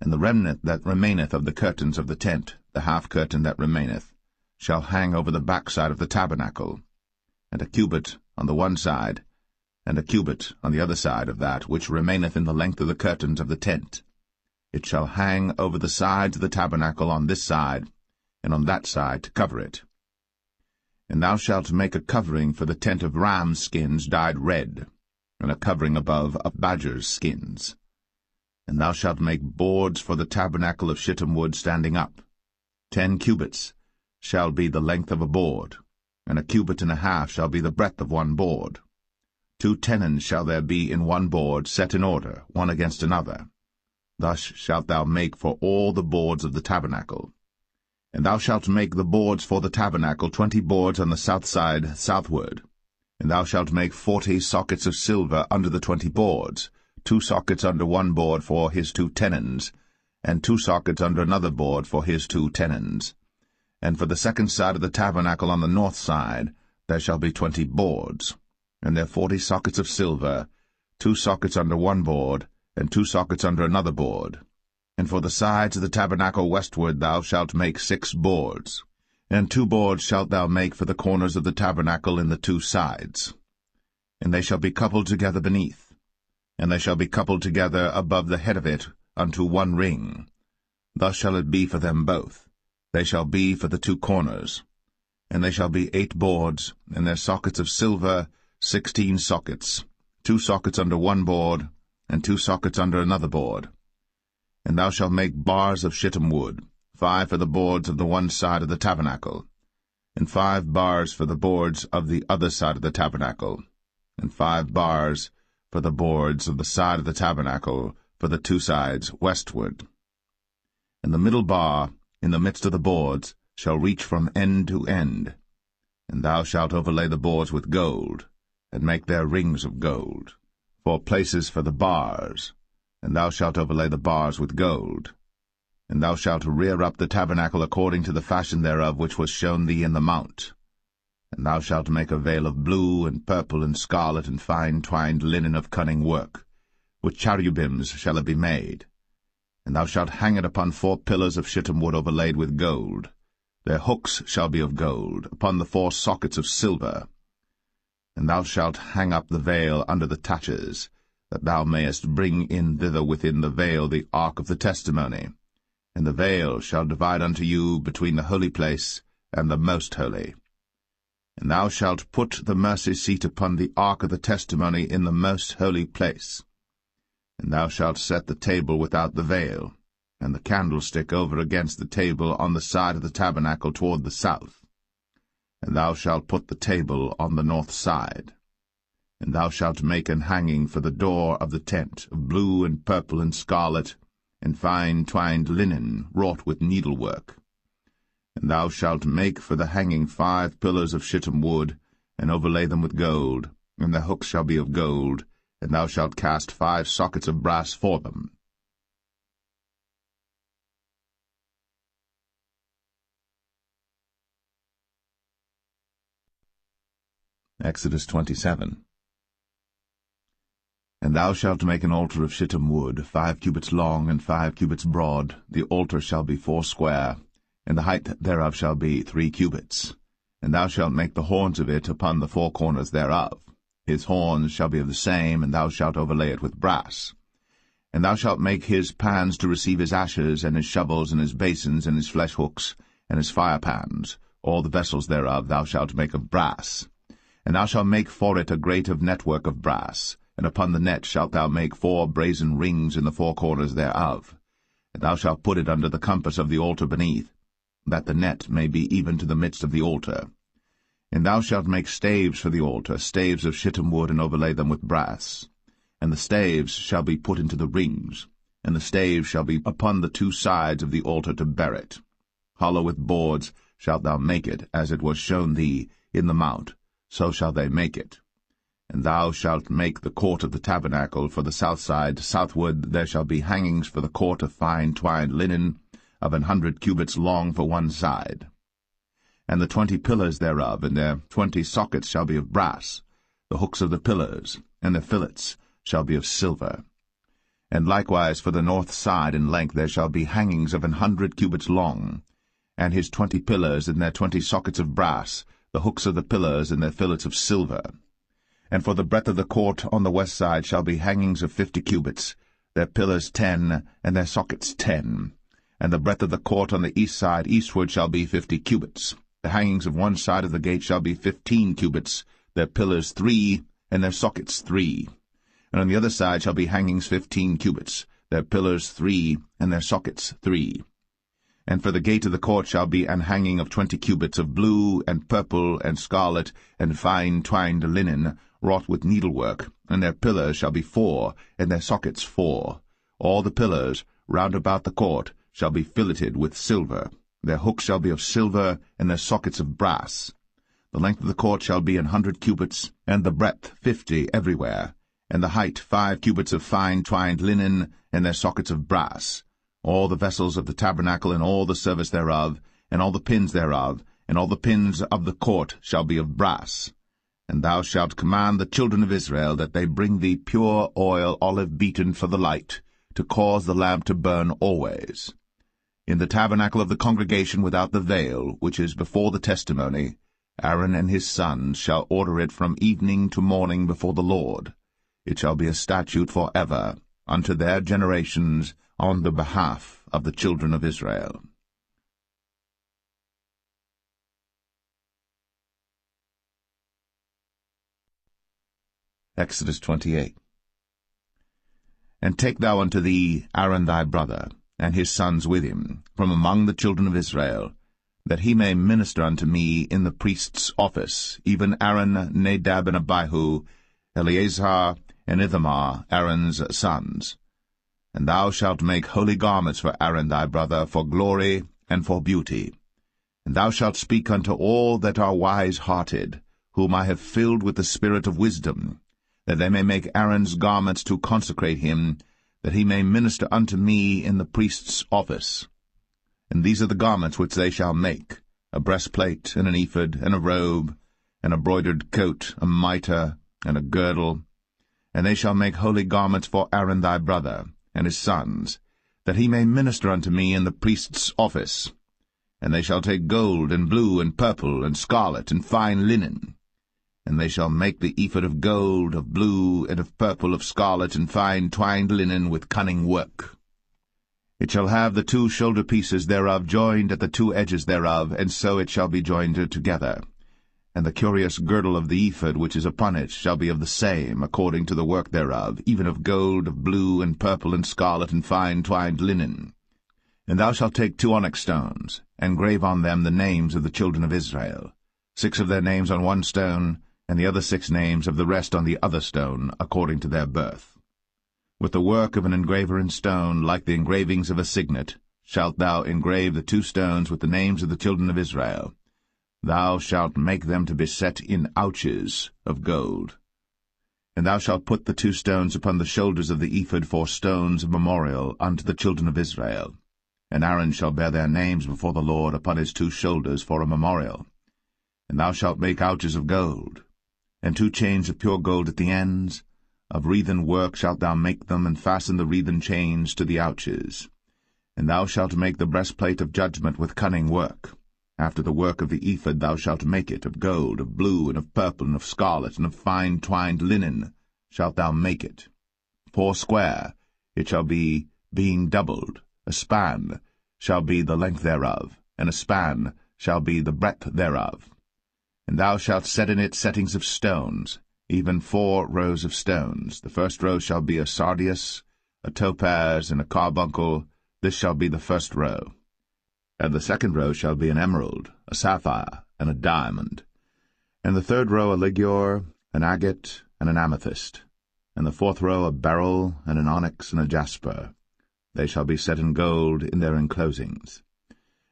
And the remnant that remaineth of the curtains of the tent, the half curtain that remaineth, shall hang over the backside of the tabernacle, and a cubit on the one side, and a cubit on the other side of that which remaineth in the length of the curtains of the tent. It shall hang over the sides of the tabernacle on this side, and on that side to cover it. And thou shalt make a covering for the tent of ram's skins dyed red, and a covering above of badger's skins. And thou shalt make boards for the tabernacle of shittim wood standing up. 10 cubits shall be the length of a board, and a cubit and a half shall be the breadth of one board. 2 tenons shall there be in one board, set in order, one against another. Thus shalt thou make for all the boards of the tabernacle. And thou shalt make the boards for the tabernacle 20 boards on the south side southward. And thou shalt make 40 sockets of silver under the 20 boards, 2 sockets under one board for his 2 tenons, and 2 sockets under another board for his 2 tenons. And for the second side of the tabernacle on the north side there shall be 20 boards, and there 40 sockets of silver, 2 sockets under one board, and 2 sockets under another board. And for the sides of the tabernacle westward thou shalt make 6 boards. And 2 boards shalt thou make for the corners of the tabernacle in the 2 sides. And they shall be coupled together beneath, and they shall be coupled together above the head of it unto one ring. Thus shall it be for them both. They shall be for the 2 corners. And they shall be 8 boards, and their sockets of silver 16 sockets, 2 sockets under one board, and 2 sockets under another board. And thou shalt make bars of shittim wood, 5 for the boards of the one side of the tabernacle, and 5 bars for the boards of the other side of the tabernacle, and 5 bars for the boards of the side of the tabernacle for the 2 sides westward. And the middle bar in the midst of the boards shall reach from end to end. And thou shalt overlay the boards with gold, and make their rings of gold, for places for the bars, and thou shalt overlay the bars with gold. And thou shalt rear up the tabernacle according to the fashion thereof which was shown thee in the mount. And thou shalt make a veil of blue, and purple, and scarlet, and fine twined linen of cunning work. With cherubims shall it be made. And thou shalt hang it upon 4 pillars of shittim wood overlaid with gold. Their hooks shall be of gold, upon the 4 sockets of silver. And thou shalt hang up the veil under the taches, that thou mayest bring in thither within the veil the ark of the testimony. And the veil shall divide unto you between the holy place and the most holy. And thou shalt put the mercy seat upon the ark of the testimony in the most holy place. And thou shalt set the table without the veil, and the candlestick over against the table on the side of the tabernacle toward the south. And thou shalt put the table on the north side. And thou shalt make an hanging for the door of the tent, of blue and purple and scarlet, and fine twined linen, wrought with needlework. And thou shalt make for the hanging 5 pillars of shittim wood, and overlay them with gold, and their hooks shall be of gold, and thou shalt cast 5 sockets of brass for them. Exodus 27. And thou shalt make an altar of shittim wood, 5 cubits long and 5 cubits broad. The altar shall be 4 square, and the height thereof shall be 3 cubits. And thou shalt make the horns of it upon the 4 corners thereof. His horns shall be of the same, and thou shalt overlay it with brass. And thou shalt make his pans to receive his ashes, and his shovels, and his basins, and his flesh hooks, and his fire pans. All the vessels thereof thou shalt make of brass. And thou shalt make for it a grate of network of brass, and upon the net shalt thou make 4 brazen rings in the 4 corners thereof. And thou shalt put it under the compass of the altar beneath, that the net may be even to the midst of the altar. And thou shalt make staves for the altar, staves of shittim wood, and overlay them with brass. And the staves shall be put into the rings, and the staves shall be upon the 2 sides of the altar to bear it. Hollow with boards shalt thou make it, as it was shown thee in the mount, so shall they make it. And thou shalt make the court of the tabernacle for the south side. Southward there shall be hangings for the court of fine twined linen, of 100 cubits long for one side. And the 20 pillars thereof, and their 20 sockets shall be of brass. The hooks of the pillars, and their fillets, shall be of silver. And likewise for the north side in length there shall be hangings of 100 cubits long, and his 20 pillars, and their 20 sockets of brass, the hooks of the pillars, and their fillets of silver. And for the breadth of the court on the west side shall be hangings of 50 cubits, their pillars 10, and their sockets 10. And the breadth of the court on the east side eastward shall be 50 cubits. The hangings of one side of the gate shall be 15 cubits, their pillars 3, and their sockets 3. And on the other side shall be hangings 15 cubits, their pillars 3, and their sockets 3. And for the gate of the court shall be an hanging of 20 cubits of blue, and purple, and scarlet, and fine twined linen, wrought with needlework, and their pillars shall be 4, and their sockets 4. All the pillars round about the court shall be filleted with silver. Their hooks shall be of silver, and their sockets of brass. The length of the court shall be 100 cubits, and the breadth 50 everywhere, and the height 5 cubits of fine twined linen, and their sockets of brass. All the vessels of the tabernacle, and all the service thereof, and all the pins thereof, and all the pins of the court shall be of brass. And thou shalt command the children of Israel that they bring thee pure oil, olive beaten for the light, to cause the lamp to burn always. In the tabernacle of the congregation without the veil, which is before the testimony, Aaron and his sons shall order it from evening to morning before the Lord. It shall be a statute for ever, unto their generations, on the behalf of the children of Israel. Exodus 28. And take thou unto thee Aaron thy brother, and his sons with him, from among the children of Israel, that he may minister unto me in the priest's office, even Aaron, Nadab, and Abihu, Eleazar, and Ithamar, Aaron's sons. And thou shalt make holy garments for Aaron thy brother, for glory and for beauty. And thou shalt speak unto all that are wise-hearted, whom I have filled with the spirit of wisdom, that they may make Aaron's garments to consecrate him, that he may minister unto me in the priest's office. And these are the garments which they shall make, a breastplate, and an ephod, and a robe, and a broidered coat, a mitre, and a girdle. And they shall make holy garments for Aaron thy brother, and his sons, that he may minister unto me in the priest's office. And they shall take gold, and blue, and purple, and scarlet, and fine linen. And they shall make the ephod of gold, of blue, and of purple, of scarlet, and fine twined linen with cunning work. It shall have the 2 shoulder pieces thereof joined at the 2 edges thereof, and so it shall be joined together. And the curious girdle of the ephod which is upon it shall be of the same, according to the work thereof, even of gold, of blue, and purple, and scarlet, and fine twined linen. And thou shalt take 2 onyx stones, and grave on them the names of the children of Israel, 6 of their names on one stone, and the other 6 names of the rest on the other stone, according to their birth. With the work of an engraver in stone, like the engravings of a signet, shalt thou engrave the 2 stones with the names of the children of Israel. Thou shalt make them to be set in ouches of gold. And thou shalt put the 2 stones upon the shoulders of the ephod for stones of memorial unto the children of Israel. And Aaron shall bear their names before the Lord upon his 2 shoulders for a memorial. And thou shalt make ouches of gold, and 2 chains of pure gold at the ends. Of wreathen work shalt thou make them, and fasten the wreathen chains to the ouches. And thou shalt make the breastplate of judgment with cunning work. After the work of the ephod thou shalt make it, of gold, of blue, and of purple, and of scarlet, and of fine twined linen shalt thou make it. 4 square it shall be, being doubled. A span shall be the length thereof, and a span shall be the breadth thereof. And thou shalt set in it settings of stones, even 4 rows of stones. The first row shall be a sardius, a topaz, and a carbuncle. This shall be the first row. And the second row shall be an emerald, a sapphire, and a diamond. And the third row a ligure, an agate, and an amethyst. And the 4th row a beryl, and an onyx, and a jasper. They shall be set in gold in their enclosings.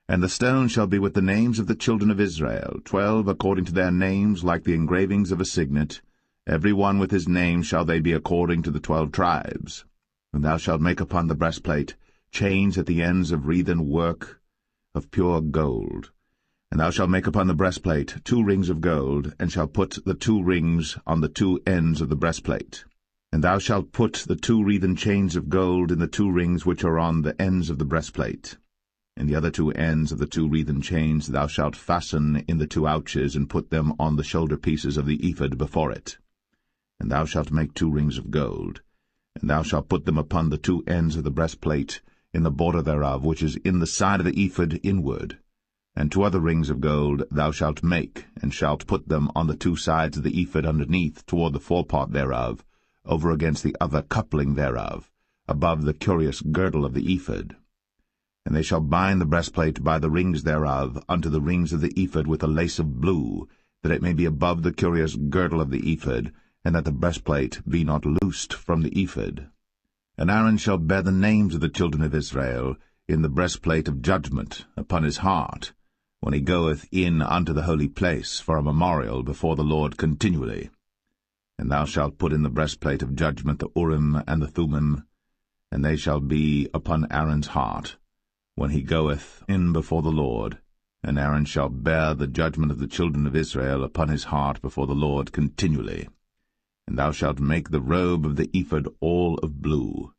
And the stone shall be with the names of the children of Israel, 12 according to their names, like the engravings of a signet. Every one with his name shall they be according to the 12 tribes. And thou shalt make upon the breastplate chains at the ends of wreathen work of pure gold. And thou shalt make upon the breastplate 2 rings of gold, and shalt put the 2 rings on the 2 ends of the breastplate. And thou shalt put the 2 wreathen chains of gold in the 2 rings which are on the ends of the breastplate. And the other 2 ends of the 2 wreathen chains thou shalt fasten in the 2 ouches, and put them on the shoulder pieces of the ephod before it. And thou shalt make 2 rings of gold, and thou shalt put them upon the 2 ends of the breastplate, in the border thereof, which is in the side of the ephod inward. And 2 other rings of gold thou shalt make, and shalt put them on the 2 sides of the ephod underneath, toward the forepart thereof, over against the other coupling thereof, above the curious girdle of the ephod. And they shall bind the breastplate by the rings thereof unto the rings of the ephod with a lace of blue, that it may be above the curious girdle of the ephod, and that the breastplate be not loosed from the ephod. And Aaron shall bear the names of the children of Israel in the breastplate of judgment upon his heart, when he goeth in unto the holy place for a memorial before the Lord continually. And thou shalt put in the breastplate of judgment the Urim and the Thummim, and they shall be upon Aaron's heart, when he goeth in before the Lord. And Aaron shall bear the judgment of the children of Israel upon his heart before the Lord continually. And thou shalt make the robe of the ephod all of blue.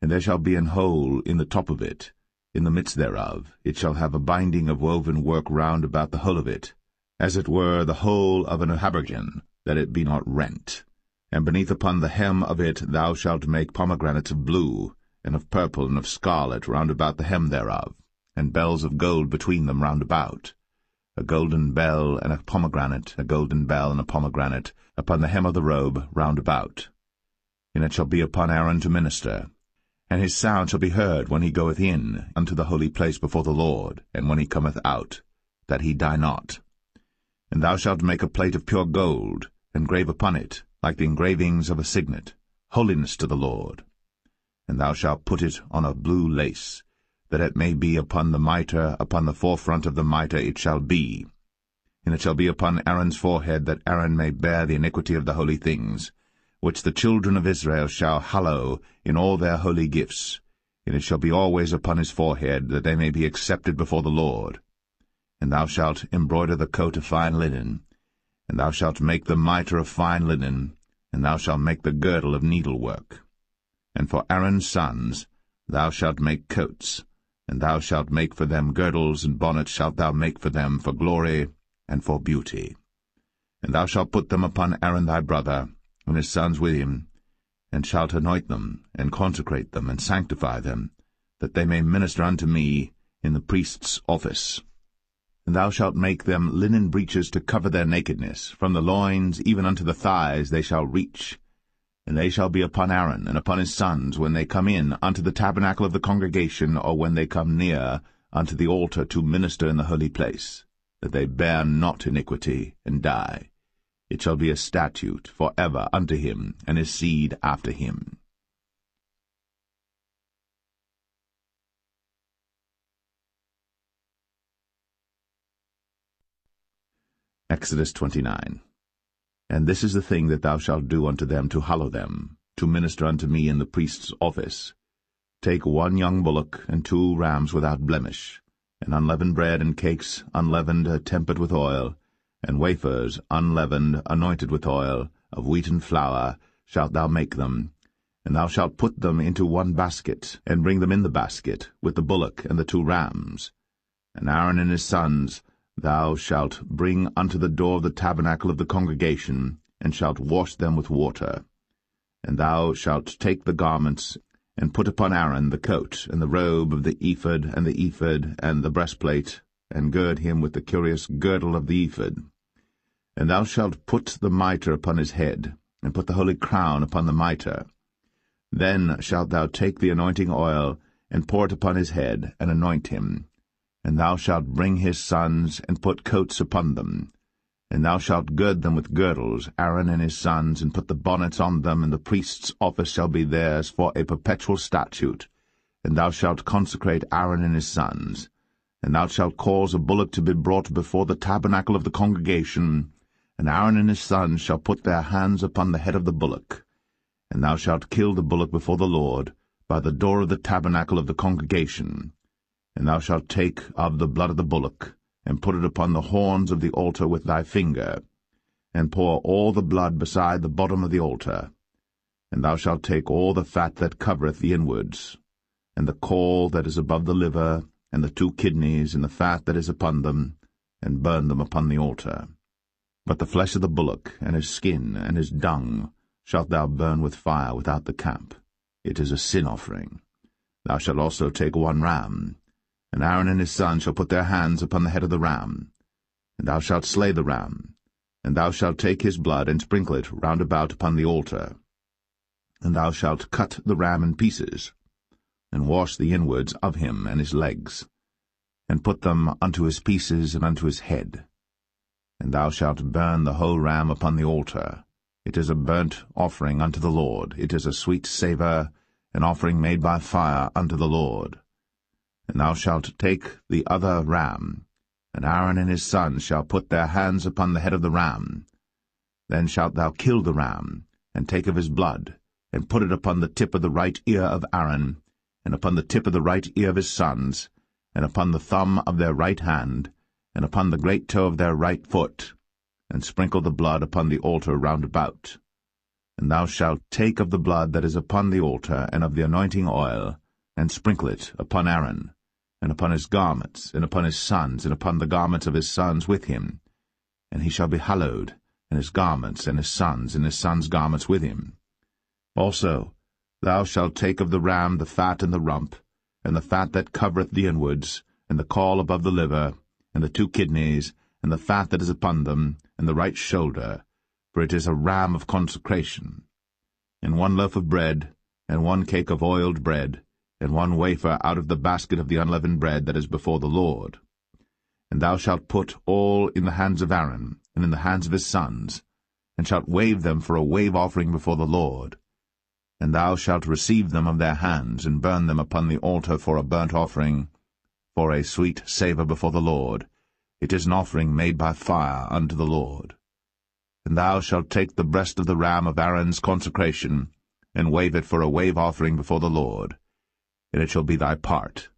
And there shall be an hole in the top of it, in the midst thereof. It shall have a binding of woven work round about the whole of it, as it were the whole of an habergeon, that it be not rent. And beneath upon the hem of it thou shalt make pomegranates of blue, and of purple, and of scarlet round about the hem thereof, and bells of gold between them round about. A golden bell and a pomegranate, a golden bell and a pomegranate, upon the hem of the robe round about. and it shall be upon Aaron to minister. And his sound shall be heard when he goeth in unto the holy place before the Lord, and when he cometh out, that he die not. And thou shalt make a plate of pure gold, and grave upon it, like the engravings of a signet, holiness to the Lord. And thou shalt put it on a blue lace, that it may be upon the mitre, upon the forefront of the mitre it shall be. And it shall be upon Aaron's forehead, that Aaron may bear the iniquity of the holy things, which the children of Israel shall hallow in all their holy gifts. And it shall be always upon his forehead, that they may be accepted before the Lord. And thou shalt embroider the coat of fine linen, and thou shalt make the mitre of fine linen, and thou shalt make the girdle of needlework. And for Aaron's sons thou shalt make coats, and thou shalt make for them girdles, and bonnets shalt thou make for them for glory and for beauty. And thou shalt put them upon Aaron thy brother, and his sons with him, and shalt anoint them, and consecrate them, and sanctify them, that they may minister unto me in the priest's office. And thou shalt make them linen breeches to cover their nakedness, from the loins even unto the thighs they shall reach. And they shall be upon Aaron and upon his sons when they come in unto the tabernacle of the congregation, or when they come near unto the altar to minister in the holy place, that they bear not iniquity, and die. It shall be a statute for ever unto him, and his seed after him. Exodus 29. And this is the thing that thou shalt do unto them to hallow them, to minister unto me in the priest's office. Take 1 young bullock, and 2 rams without blemish, and unleavened bread and cakes unleavened tempered with oil, and wafers unleavened anointed with oil, of wheaten flour shalt thou make them. And thou shalt put them into 1 basket, and bring them in the basket, with the bullock and the 2 rams. And Aaron and his sons thou shalt bring unto the door of the tabernacle of the congregation, and shalt wash them with water. And thou shalt take the garments, and put upon Aaron the coat, and the robe of the ephod, and the ephod, and the breastplate, and gird him with the curious girdle of the ephod. And thou shalt put the mitre upon his head, and put the holy crown upon the mitre. Then shalt thou take the anointing oil, and pour it upon his head, and anoint him. And thou shalt bring his sons, and put coats upon them. And thou shalt gird them with girdles, Aaron and his sons, and put the bonnets on them, and the priest's office shall be theirs for a perpetual statute. And thou shalt consecrate Aaron and his sons. And thou shalt cause a bullock to be brought before the tabernacle of the congregation, and Aaron and his sons shall put their hands upon the head of the bullock. And thou shalt kill the bullock before the Lord, by the door of the tabernacle of the congregation. And thou shalt take of the blood of the bullock, and put it upon the horns of the altar with thy finger, and pour all the blood beside the bottom of the altar. And thou shalt take all the fat that covereth the inwards, and the caul that is above the liver, and the 2 kidneys, and the fat that is upon them, and burn them upon the altar. But the flesh of the bullock, and his skin, and his dung, shalt thou burn with fire without the camp. It is a sin offering. Thou shalt also take 1 ram, and Aaron and his sons shall put their hands upon the head of the ram. And thou shalt slay the ram, and thou shalt take his blood, and sprinkle it round about upon the altar. And thou shalt cut the ram in pieces, and wash the inwards of him and his legs, and put them unto his pieces and unto his head. And thou shalt burn the whole ram upon the altar. It is a burnt offering unto the Lord. It is a sweet savour, an offering made by fire unto the Lord. And thou shalt take the other ram, and Aaron and his sons shall put their hands upon the head of the ram. Then shalt thou kill the ram, and take of his blood, and put it upon the tip of the right ear of Aaron, and upon the tip of the right ear of his sons, and upon the thumb of their right hand, and upon the great toe of their right foot, and sprinkle the blood upon the altar round about. And thou shalt take of the blood that is upon the altar, and of the anointing oil, and sprinkle it upon Aaron, and upon his garments, and upon his sons, and upon the garments of his sons with him. And he shall be hallowed, and his garments, and his sons' garments with him. Also thou shalt take of the ram the fat and the rump, and the fat that covereth the inwards, and the caul above the liver, and the 2 kidneys, and the fat that is upon them, and the right shoulder, for it is a ram of consecration. and 1 loaf of bread, and 1 cake of oiled bread, and 1 wafer out of the basket of the unleavened bread that is before the Lord. And thou shalt put all in the hands of Aaron, and in the hands of his sons, and shalt wave them for a wave offering before the Lord. And thou shalt receive them of their hands, and burn them upon the altar for a burnt offering, for a sweet savour before the Lord. It is an offering made by fire unto the Lord. And thou shalt take the breast of the ram of Aaron's consecration, and wave it for a wave offering before the Lord, and it shall be thy part.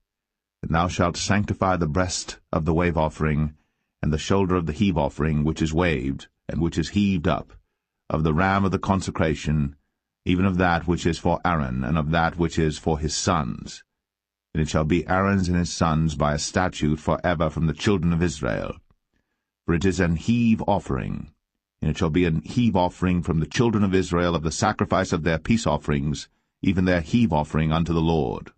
And thou shalt sanctify the breast of the wave offering, and the shoulder of the heave offering, which is waved, and which is heaved up, of the ram of the consecration, even of that which is for Aaron, and of that which is for his sons. And it shall be Aaron's and his sons by a statute for ever from the children of Israel. For it is an heave offering, and it shall be an heave offering from the children of Israel of the sacrifice of their peace offerings, even their heave offering unto the Lord.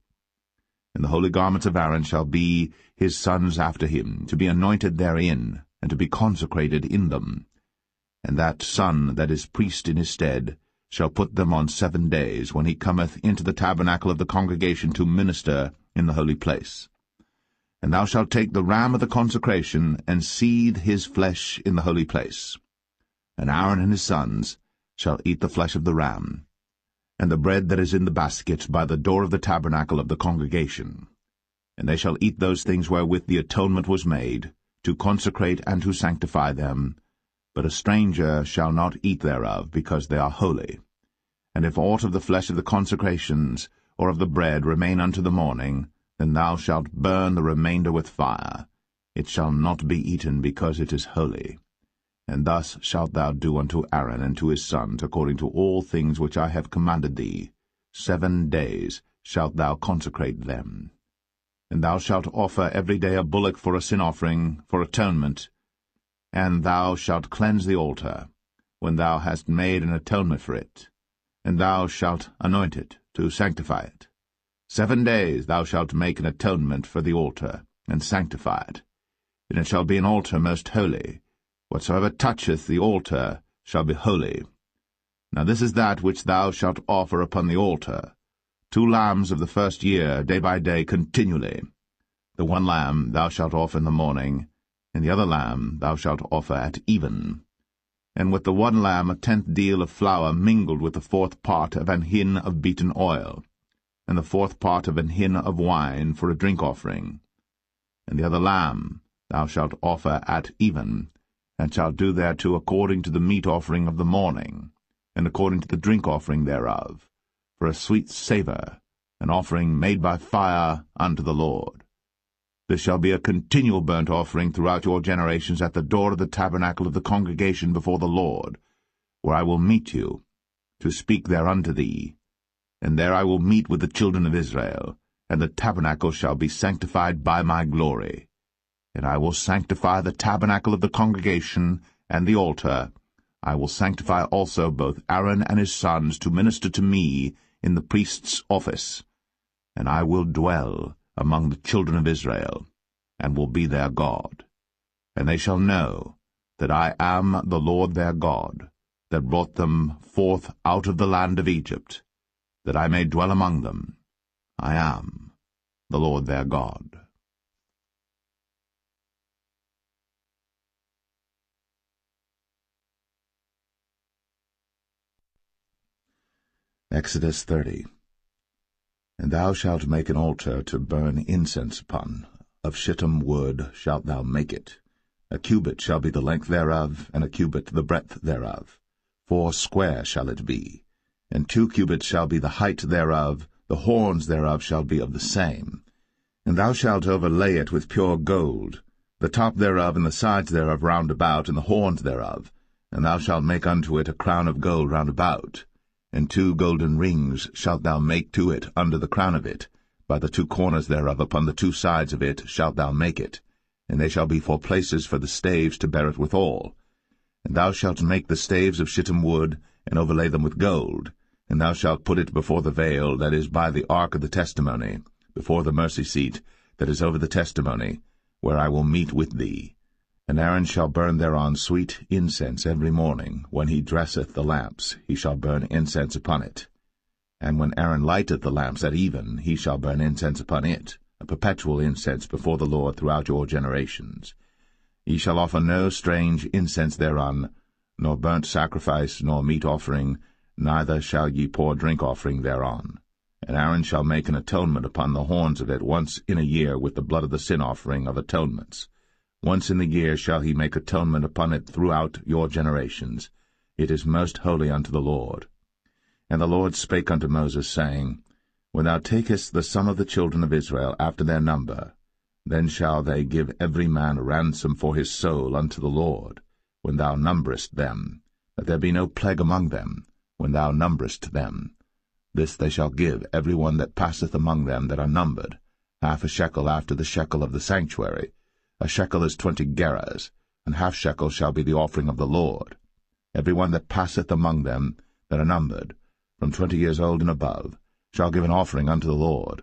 And the holy garments of Aaron shall be his sons after him, to be anointed therein, and to be consecrated in them. And that son that is priest in his stead shall put them on 7 days, when he cometh into the tabernacle of the congregation to minister in the holy place. And thou shalt take the ram of the consecration, and seethe his flesh in the holy place. And Aaron and his sons shall eat the flesh of the ram, and the bread that is in the basket by the door of the tabernacle of the congregation. And they shall eat those things wherewith the atonement was made, to consecrate and to sanctify them. But a stranger shall not eat thereof, because they are holy. And if aught of the flesh of the consecrations, or of the bread, remain unto the morning, then thou shalt burn the remainder with fire. It shall not be eaten, because it is holy. And thus shalt thou do unto Aaron and to his sons, according to all things which I have commanded thee. 7 days shalt thou consecrate them. And thou shalt offer every day a bullock for a sin offering, for atonement. And thou shalt cleanse the altar, when thou hast made an atonement for it. And thou shalt anoint it, to sanctify it. 7 days thou shalt make an atonement for the altar, and sanctify it. And it shall be an altar most holy. Whatsoever toucheth the altar shall be holy. Now this is that which thou shalt offer upon the altar: 2 lambs of the first year, day by day, continually. The 1 lamb thou shalt offer in the morning, and the other lamb thou shalt offer at even. And with the 1 lamb 1/10 deal of flour mingled with the 4th part of an hin of beaten oil, and the 4th part of an hin of wine for a drink offering. And the other lamb thou shalt offer at even, and shalt do thereto according to the meat offering of the morning, and according to the drink offering thereof, for a sweet savour, an offering made by fire unto the Lord. This shall be a continual burnt offering throughout your generations at the door of the tabernacle of the congregation before the Lord, where I will meet you, to speak there unto thee. And there I will meet with the children of Israel, and the tabernacle shall be sanctified by my glory. And I will sanctify the tabernacle of the congregation and the altar. I will sanctify also both Aaron and his sons to minister to me in the priest's office. And I will dwell among the children of Israel, and will be their God. And they shall know that I am the Lord their God, that brought them forth out of the land of Egypt, that I may dwell among them. I am the Lord their God. Exodus 30. And thou shalt make an altar to burn incense upon. Of shittim wood shalt thou make it. 1 cubit shall be the length thereof, and 1 cubit the breadth thereof. 4 square shall it be. And 2 cubits shall be the height thereof. The horns thereof shall be of the same. And thou shalt overlay it with pure gold, the top thereof and the sides thereof round about, and the horns thereof. And thou shalt make unto it a crown of gold round about. And 2 golden rings shalt thou make to it under the crown of it. By the 2 corners thereof upon the 2 sides of it shalt thou make it. And they shall be for places for the staves to bear it withal. And thou shalt make the staves of shittim wood, and overlay them with gold. And thou shalt put it before the veil that is by the ark of the testimony, before the mercy seat that is over the testimony, where I will meet with thee. And Aaron shall burn thereon sweet incense every morning. When he dresseth the lamps, he shall burn incense upon it. And when Aaron lighteth the lamps at even, he shall burn incense upon it, a perpetual incense before the Lord throughout your generations. Ye shall offer no strange incense thereon, nor burnt sacrifice, nor meat offering, neither shall ye pour drink offering thereon. And Aaron shall make an atonement upon the horns of it once in a year with the blood of the sin offering of atonements. Once in the year shall he make atonement upon it throughout your generations. It is most holy unto the Lord. And the Lord spake unto Moses, saying, When thou takest the sum of the children of Israel after their number, then shall they give every man a ransom for his soul unto the Lord, when thou numberest them, that there be no plague among them, when thou numberest them. This they shall give every one that passeth among them that are numbered, half a shekel after the shekel of the sanctuary. A shekel is 20 gerahs, and half shekel shall be the offering of the Lord. Every one that passeth among them that are numbered, from 20 years old and above, shall give an offering unto the Lord.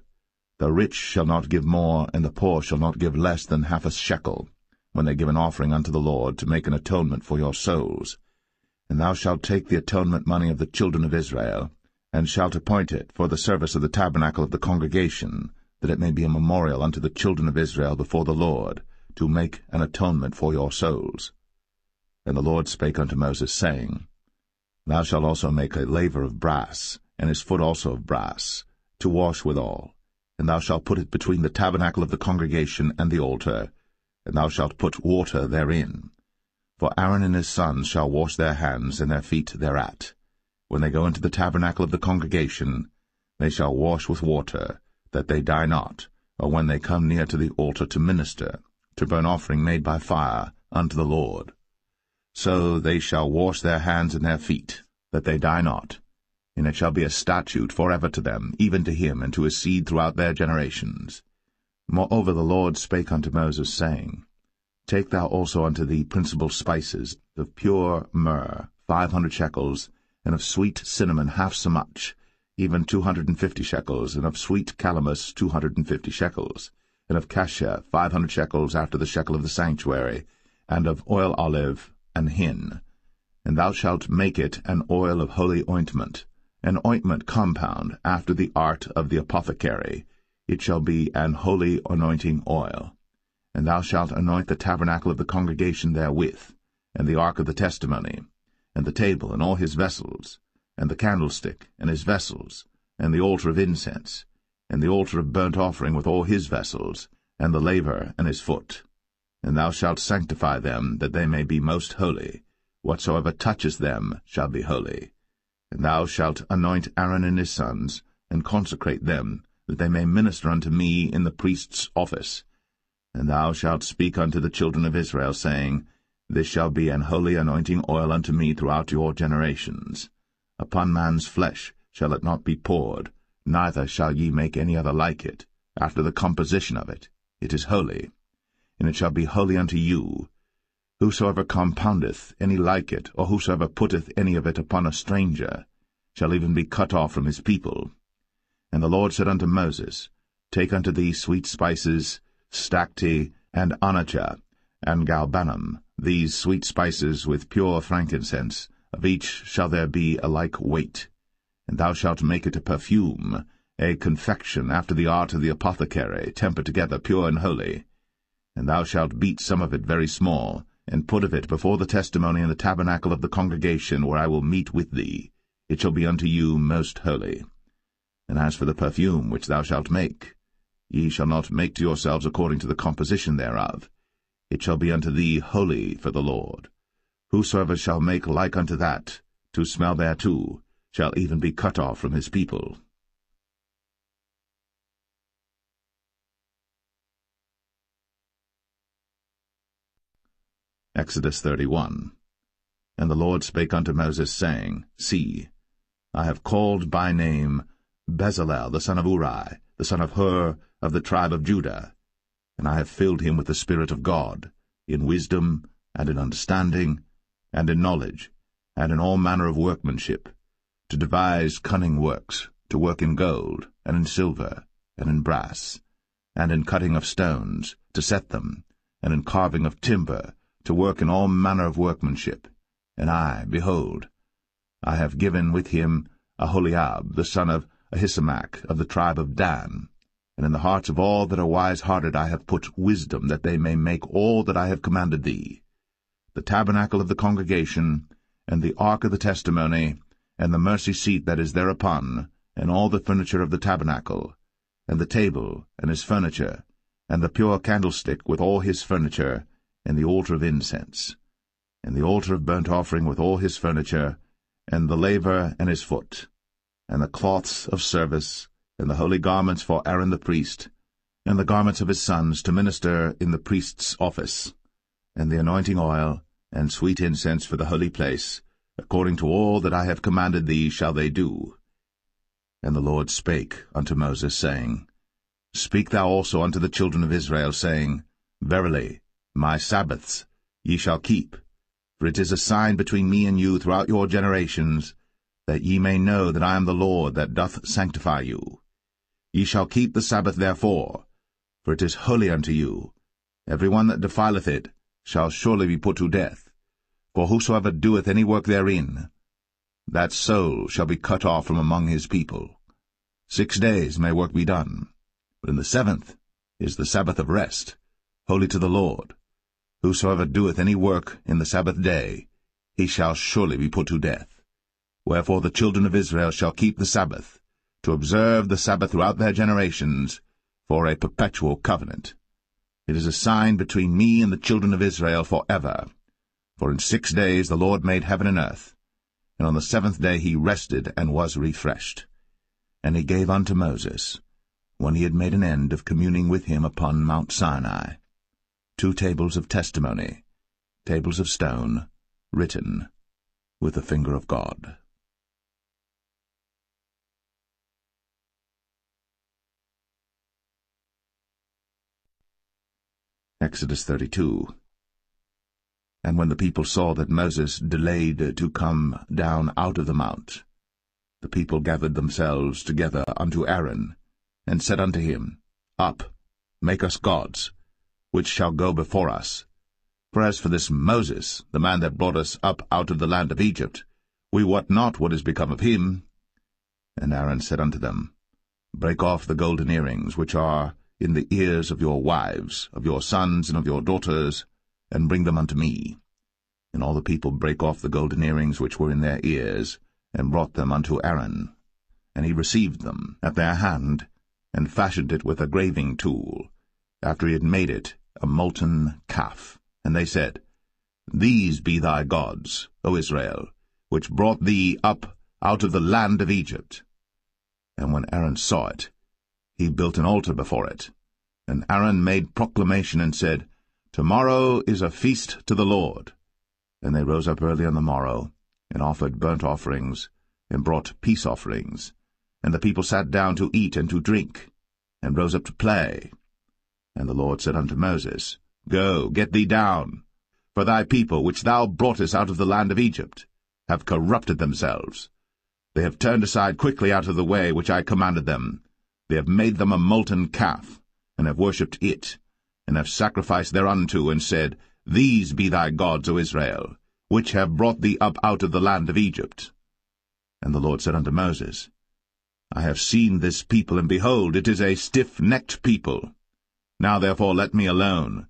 The rich shall not give more, and the poor shall not give less than half a shekel, when they give an offering unto the Lord, to make an atonement for your souls. And thou shalt take the atonement money of the children of Israel, and shalt appoint it for the service of the tabernacle of the congregation, that it may be a memorial unto the children of Israel before the Lord, to make an atonement for your souls. And the Lord spake unto Moses, saying, Thou shalt also make a laver of brass, and his foot also of brass, to wash withal. And thou shalt put it between the tabernacle of the congregation and the altar, and thou shalt put water therein. For Aaron and his sons shall wash their hands and their feet thereat. When they go into the tabernacle of the congregation, they shall wash with water, that they die not, or when they come near to the altar to minister, to burn offering made by fire unto the Lord. So they shall wash their hands and their feet, that they die not. And it shall be a statute forever to them, even to him and to his seed throughout their generations. Moreover the Lord spake unto Moses, saying, Take thou also unto thee principal spices, of pure myrrh 500 shekels, and of sweet cinnamon half so much, even 250 shekels, and of sweet calamus 250 shekels, and of cassia 500 shekels after the shekel of the sanctuary, and of oil olive and hin. And thou shalt make it an oil of holy ointment, an ointment compound after the art of the apothecary. It shall be an holy anointing oil. And thou shalt anoint the tabernacle of the congregation therewith, and the ark of the testimony, and the table and all his vessels, and the candlestick and his vessels, and the altar of incense, and the altar of burnt offering with all his vessels, and the laver and his foot. And thou shalt sanctify them, that they may be most holy. Whatsoever toucheth them shall be holy. And thou shalt anoint Aaron and his sons, and consecrate them, that they may minister unto me in the priest's office. And thou shalt speak unto the children of Israel, saying, This shall be an holy anointing oil unto me throughout your generations. Upon man's flesh shall it not be poured, neither shall ye make any other like it, after the composition of it. It is holy, and it shall be holy unto you. Whosoever compoundeth any like it, or whosoever putteth any of it upon a stranger, shall even be cut off from his people. And the Lord said unto Moses, Take unto thee sweet spices, stacte, and onycha, and galbanum, these sweet spices with pure frankincense, of each shall there be a like weight. And thou shalt make it a perfume, a confection after the art of the apothecary, tempered together pure and holy. And thou shalt beat some of it very small, and put of it before the testimony in the tabernacle of the congregation, where I will meet with thee. It shall be unto you most holy. And as for the perfume which thou shalt make, ye shall not make to yourselves according to the composition thereof. It shall be unto thee holy for the Lord. Whosoever shall make like unto that, to smell thereto, shall even be cut off from his people. Exodus 31. And the Lord spake unto Moses, saying, See, I have called by name Bezalel the son of Uri, the son of Hur, of the tribe of Judah, and I have filled him with the Spirit of God, in wisdom, and in understanding, and in knowledge, and in all manner of workmanship, to devise cunning works, to work in gold, and in silver, and in brass, and in cutting of stones, to set them, and in carving of timber, to work in all manner of workmanship. And I, behold, I have given with him Aholiab, the son of Ahisamach, of the tribe of Dan. And in the hearts of all that are wise-hearted I have put wisdom, that they may make all that I have commanded thee, the tabernacle of the congregation, and the ark of the testimony, and the mercy seat that is thereupon, and all the furniture of the tabernacle, and the table, and his furniture, and the pure candlestick with all his furniture, and the altar of incense, and the altar of burnt offering with all his furniture, and the laver and his foot, and the cloths of service, and the holy garments for Aaron the priest, and the garments of his sons to minister in the priest's office, and the anointing oil, and sweet incense for the holy place, according to all that I have commanded thee shall they do. And the Lord spake unto Moses, saying, Speak thou also unto the children of Israel, saying, Verily, my Sabbaths ye shall keep, for it is a sign between me and you throughout your generations, that ye may know that I am the Lord that doth sanctify you. Ye shall keep the Sabbath therefore, for it is holy unto you. Every one that defileth it shall surely be put to death. For whosoever doeth any work therein, that soul shall be cut off from among his people. 6 days may work be done, but in the 7th is the Sabbath of rest, holy to the Lord. Whosoever doeth any work in the Sabbath day, he shall surely be put to death. Wherefore the children of Israel shall keep the Sabbath, to observe the Sabbath throughout their generations, for a perpetual covenant. It is a sign between me and the children of Israel forever. For in 6 days the Lord made heaven and earth, and on the 7th day he rested and was refreshed. And he gave unto Moses, when he had made an end of communing with him upon Mount Sinai, 2 tables of testimony, tables of stone, written with the finger of God. Exodus 32. And when the people saw that Moses delayed to come down out of the mount, the people gathered themselves together unto Aaron, and said unto him, Up, make us gods, which shall go before us. For as for this Moses, the man that brought us up out of the land of Egypt, we wot not what is become of him. And Aaron said unto them, Break off the golden earrings which are in the ears of your wives, of your sons, and of your daughters, and bring them unto me. And all the people brake off the golden earrings which were in their ears, and brought them unto Aaron. And he received them at their hand, and fashioned it with a graving tool, after he had made it a molten calf. And they said, These be thy gods, O Israel, which brought thee up out of the land of Egypt. And when Aaron saw it, he built an altar before it. And Aaron made proclamation and said, Tomorrow is a feast to the Lord. And they rose up early on the morrow, and offered burnt offerings, and brought peace offerings. And the people sat down to eat and to drink, and rose up to play. And the Lord said unto Moses, Go, get thee down, for thy people, which thou broughtest out of the land of Egypt, have corrupted themselves. They have turned aside quickly out of the way which I commanded them. They have made them a molten calf, and have worshipped it, and have sacrificed thereunto, and said, These be thy gods, O Israel, which have brought thee up out of the land of Egypt. And the Lord said unto Moses, I have seen this people, and behold, it is a stiff-necked people. Now therefore let me alone,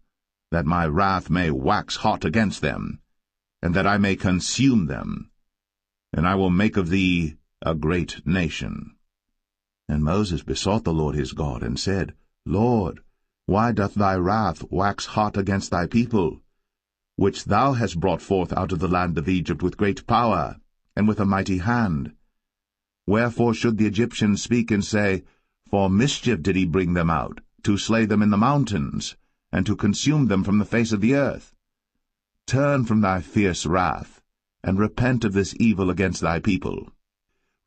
that my wrath may wax hot against them, and that I may consume them, and I will make of thee a great nation. And Moses besought the Lord his God, and said, Lord, why doth thy wrath wax hot against thy people, which thou hast brought forth out of the land of Egypt with great power, and with a mighty hand? Wherefore should the Egyptians speak and say, For mischief did he bring them out, to slay them in the mountains, and to consume them from the face of the earth? Turn from thy fierce wrath, and repent of this evil against thy people.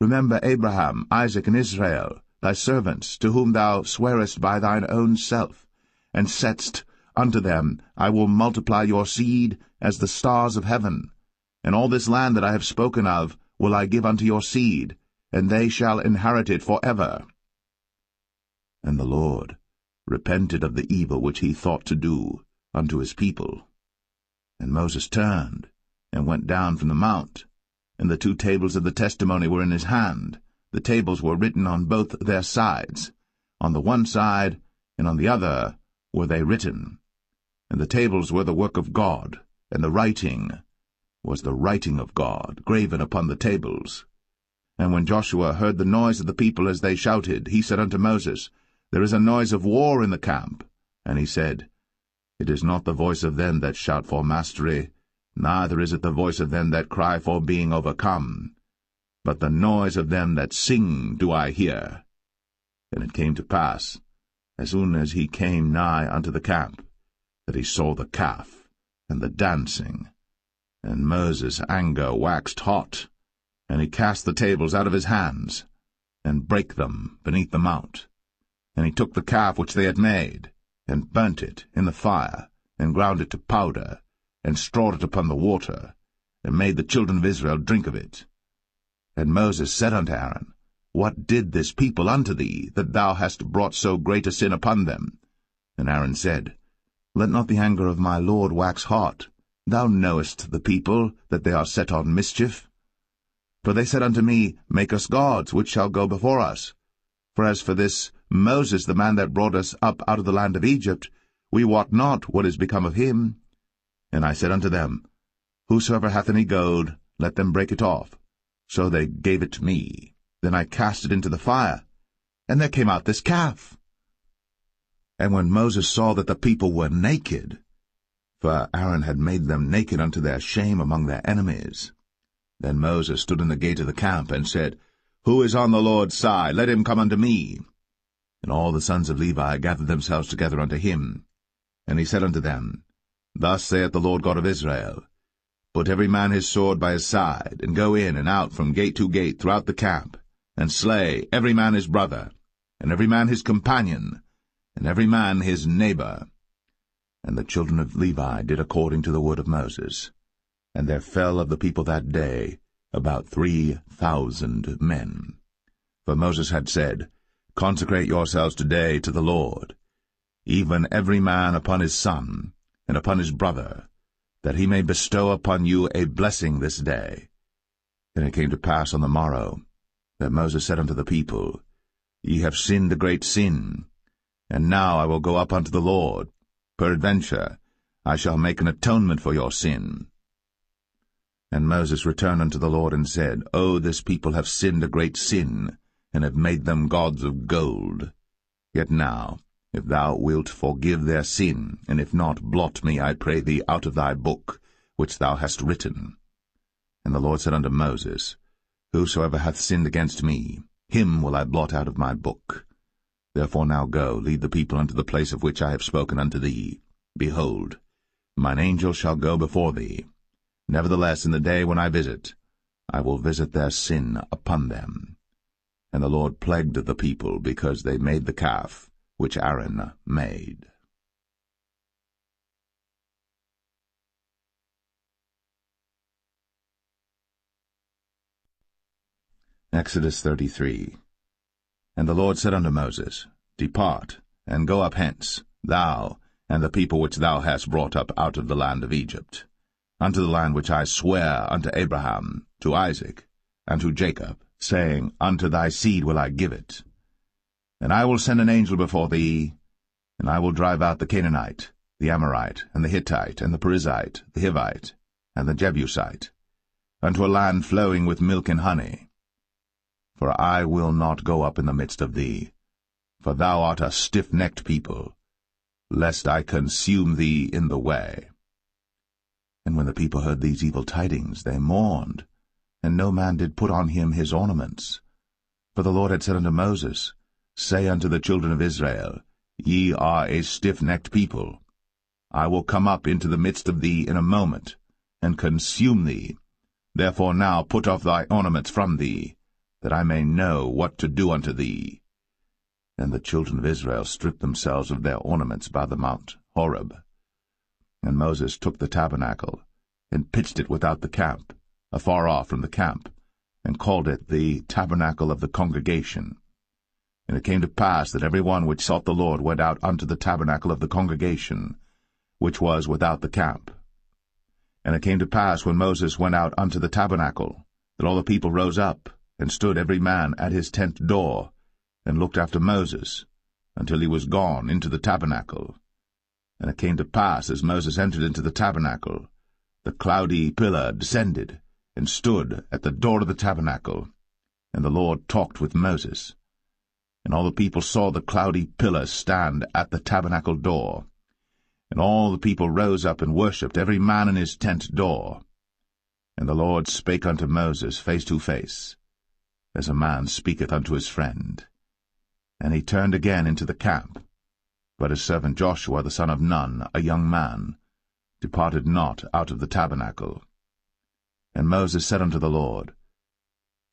Remember Abraham, Isaac, and Israel, thy servants, to whom thou swarest by thine own self, and saidst unto them, I will multiply your seed as the stars of heaven, and all this land that I have spoken of will I give unto your seed, and they shall inherit it forever. And the Lord repented of the evil which he thought to do unto his people. And Moses turned, and went down from the mount, and the 2 tables of the testimony were in his hand. The tables were written on both their sides. On the one side and on the other were they written. And the tables were the work of God, and the writing was the writing of God, graven upon the tables. And when Joshua heard the noise of the people as they shouted, he said unto Moses, There is a noise of war in the camp. And he said, It is not the voice of them that shout for mastery, neither is it the voice of them that cry for being overcome, but the noise of them that sing do I hear. And it came to pass, as soon as he came nigh unto the camp, that he saw the calf and the dancing. And Moses' anger waxed hot, and he cast the tables out of his hands, and brake them beneath the mount. And he took the calf which they had made, and burnt it in the fire, and ground it to powder, and strawed it upon the water, and made the children of Israel drink of it. And Moses said unto Aaron, What did this people unto thee, that thou hast brought so great a sin upon them? And Aaron said, Let not the anger of my Lord wax hot. Thou knowest the people, that they are set on mischief. For they said unto me, Make us gods, which shall go before us. For as for this Moses, the man that brought us up out of the land of Egypt, we wot not what is become of him. And I said unto them, Whosoever hath any gold, let them break it off. So they gave it to me. Then I cast it into the fire, and there came out this calf. And when Moses saw that the people were naked, for Aaron had made them naked unto their shame among their enemies, then Moses stood in the gate of the camp, and said, Who is on the Lord's side? Let him come unto me. And all the sons of Levi gathered themselves together unto him. And he said unto them, Thus saith the Lord God of Israel, Put every man his sword by his side, and go in and out from gate to gate throughout the camp, and slay every man his brother, and every man his companion, and every man his neighbor. And the children of Levi did according to the word of Moses. And there fell of the people that day about 3,000 men. For Moses had said, Consecrate yourselves today to the Lord, even every man upon his son, and upon his brother, that he may bestow upon you a blessing this day. And it came to pass on the morrow, that Moses said unto the people, Ye have sinned a great sin, and now I will go up unto the Lord. Peradventure I shall make an atonement for your sin. And Moses returned unto the Lord, and said, O this people have sinned a great sin, and have made them gods of gold. Yet now, if thou wilt forgive their sin, and if not, blot me, I pray thee, out of thy book, which thou hast written. And the Lord said unto Moses, Whosoever hath sinned against me, him will I blot out of my book. Therefore now go, lead the people unto the place of which I have spoken unto thee. Behold, mine angel shall go before thee. Nevertheless, in the day when I visit, I will visit their sin upon them. And the Lord plagued the people, because they made the calf which Aaron made. Exodus 33. And the Lord said unto Moses, Depart, and go up hence, thou, and the people which thou hast brought up out of the land of Egypt, unto the land which I sware unto Abraham, to Isaac, and to Jacob, saying, Unto thy seed will I give it. And I will send an angel before thee, and I will drive out the Canaanite, the Amorite, and the Hittite, and the Perizzite, the Hivite, and the Jebusite, unto a land flowing with milk and honey. For I will not go up in the midst of thee, for thou art a stiff-necked people, lest I consume thee in the way. And when the people heard these evil tidings, they mourned, and no man did put on him his ornaments. For the Lord had said unto Moses, Say unto the children of Israel, Ye are a stiff-necked people. I will come up into the midst of thee in a moment, and consume thee. Therefore now put off thy ornaments from thee, that I may know what to do unto thee. And the children of Israel stripped themselves of their ornaments by the mount Horeb. And Moses took the tabernacle, and pitched it without the camp, afar off from the camp, and called it the tabernacle of the congregation. And it came to pass that every one which sought the Lord went out unto the tabernacle of the congregation, which was without the camp. And it came to pass, when Moses went out unto the tabernacle, that all the people rose up, and stood every man at his tent door, and looked after Moses, until he was gone into the tabernacle. And it came to pass, as Moses entered into the tabernacle, the cloudy pillar descended, and stood at the door of the tabernacle, and the Lord talked with Moses. And all the people saw the cloudy pillar stand at the tabernacle door. And all the people rose up and worshipped, every man in his tent door. And the Lord spake unto Moses face to face, as a man speaketh unto his friend. And he turned again into the camp. But his servant Joshua the son of Nun, a young man, departed not out of the tabernacle. And Moses said unto the Lord,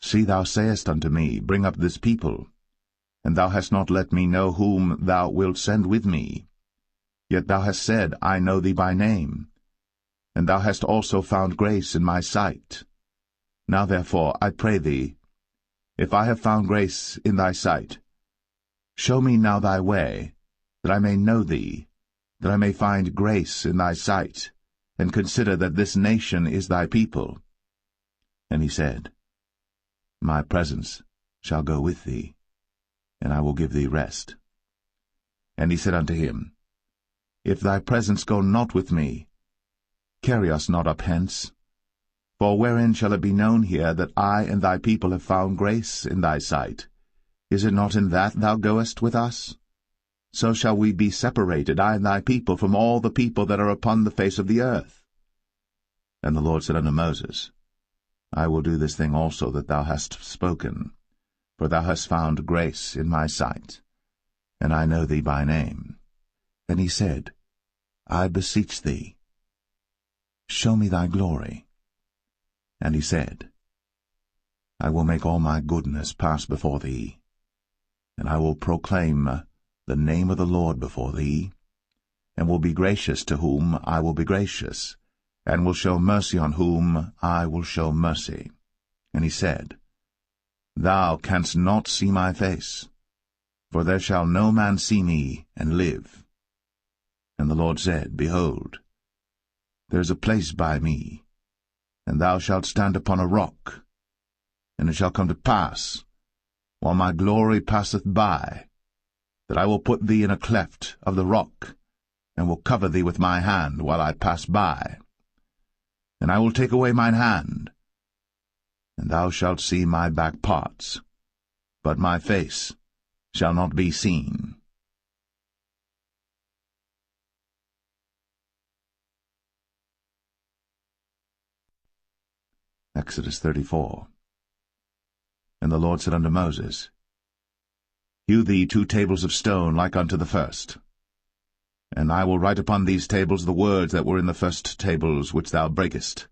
See, thou sayest unto me, Bring up this people, and thou hast not let me know whom thou wilt send with me. Yet thou hast said, I know thee by name, and thou hast also found grace in my sight. Now therefore, I pray thee, if I have found grace in thy sight, show me now thy way, that I may know thee, that I may find grace in thy sight, and consider that this nation is thy people. And he said, My presence shall go with thee, and I will give thee rest. And he said unto him, If thy presence go not with me, carry us not up hence. For wherein shall it be known here that I and thy people have found grace in thy sight? Is it not in that thou goest with us? So shall we be separated, I and thy people, from all the people that are upon the face of the earth. And the Lord said unto Moses, I will do this thing also that thou hast spoken, for thou hast found grace in my sight, and I know thee by name. And he said, I beseech thee, show me thy glory. And he said, I will make all my goodness pass before thee, and I will proclaim the name of the Lord before thee, and will be gracious to whom I will be gracious, and will show mercy on whom I will show mercy. And he said, Thou canst not see my face, for there shall no man see me and live. And the Lord said, Behold, there is a place by me, and thou shalt stand upon a rock. And it shall come to pass, while my glory passeth by, that I will put thee in a cleft of the rock, and will cover thee with my hand while I pass by. And I will take away mine hand, and thou shalt see my back parts, but my face shall not be seen. Exodus 34. And the Lord said unto Moses, Hew thee 2 tables of stone like unto the first. And I will write upon these tables the words that were in the first tables which thou breakest.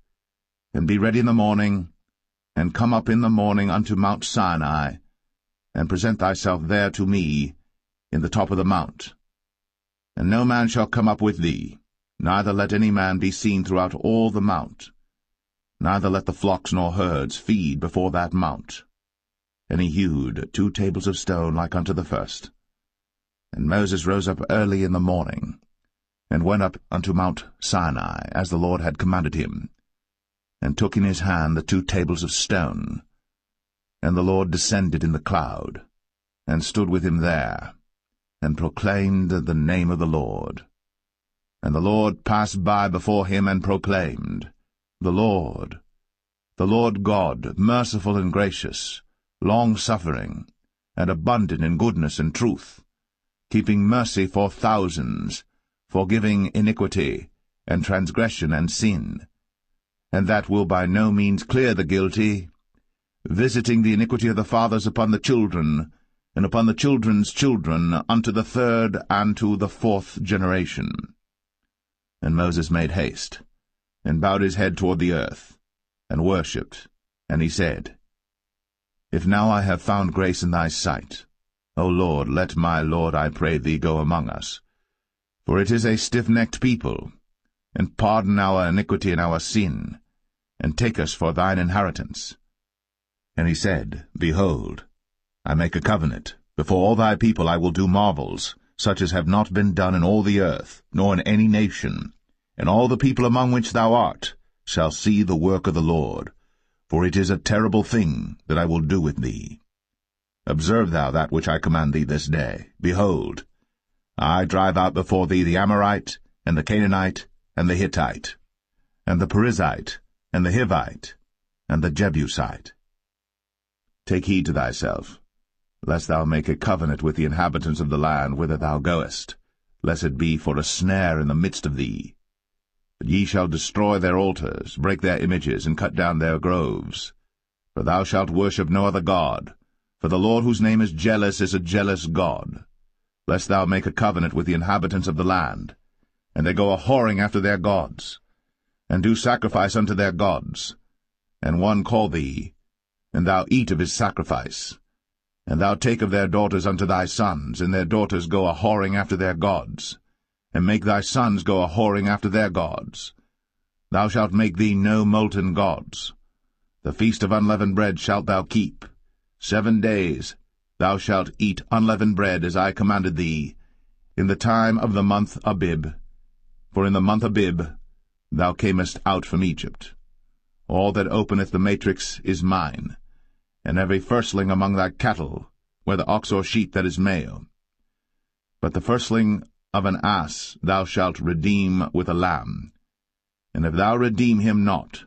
And be ready in the morning, and come up in the morning unto Mount Sinai, and present thyself there to me in the top of the mount. And no man shall come up with thee, neither let any man be seen throughout all the mount, neither let the flocks nor herds feed before that mount. And he hewed 2 tables of stone like unto the first. And Moses rose up early in the morning, and went up unto Mount Sinai, as the Lord had commanded him, and took in his hand the 2 tables of stone. And the Lord descended in the cloud, and stood with him there, and proclaimed the name of the Lord. And the Lord passed by before him, and proclaimed, The Lord God, merciful and gracious, long-suffering, and abundant in goodness and truth, keeping mercy for thousands, forgiving iniquity, and transgression and sin, and that will by no means clear the guilty, visiting the iniquity of the fathers upon the children, and upon the children's children, unto the 3rd and to the 4th generation. And Moses made haste, and bowed his head toward the earth, and worshipped, and he said, If now I have found grace in thy sight, O Lord, let my Lord, I pray thee, go among us. For it is a stiff-necked people, and pardon our iniquity and our sin, and take us for thine inheritance. And he said, Behold, I make a covenant. Before all thy people I will do marvels, such as have not been done in all the earth, nor in any nation. And all the people among which thou art shall see the work of the Lord, for it is a terrible thing that I will do with thee. Observe thou that which I command thee this day. Behold, I drive out before thee the Amorite, and the Canaanite, and the Hittite, and the Perizzite, and the Hivite, and the Jebusite. Take heed to thyself, lest thou make a covenant with the inhabitants of the land whither thou goest, lest it be for a snare in the midst of thee. But ye shall destroy their altars, break their images, and cut down their groves. For thou shalt worship no other god, for the Lord whose name is jealous is a jealous God. Lest thou make a covenant with the inhabitants of the land, and they go a-whoring after their gods, and do sacrifice unto their gods, and one call thee, and thou eat of his sacrifice, and thou take of their daughters unto thy sons, and their daughters go a-whoring after their gods, and make thy sons go a-whoring after their gods. Thou shalt make thee no molten gods. The feast of unleavened bread shalt thou keep. 7 days thou shalt eat unleavened bread, as I commanded thee, in the time of the month Abib. For in the month Abib thou camest out from Egypt. All that openeth the matrix is mine, and every firstling among thy cattle, whether ox or sheep that is male. But the firstling of an ass thou shalt redeem with a lamb, and if thou redeem him not,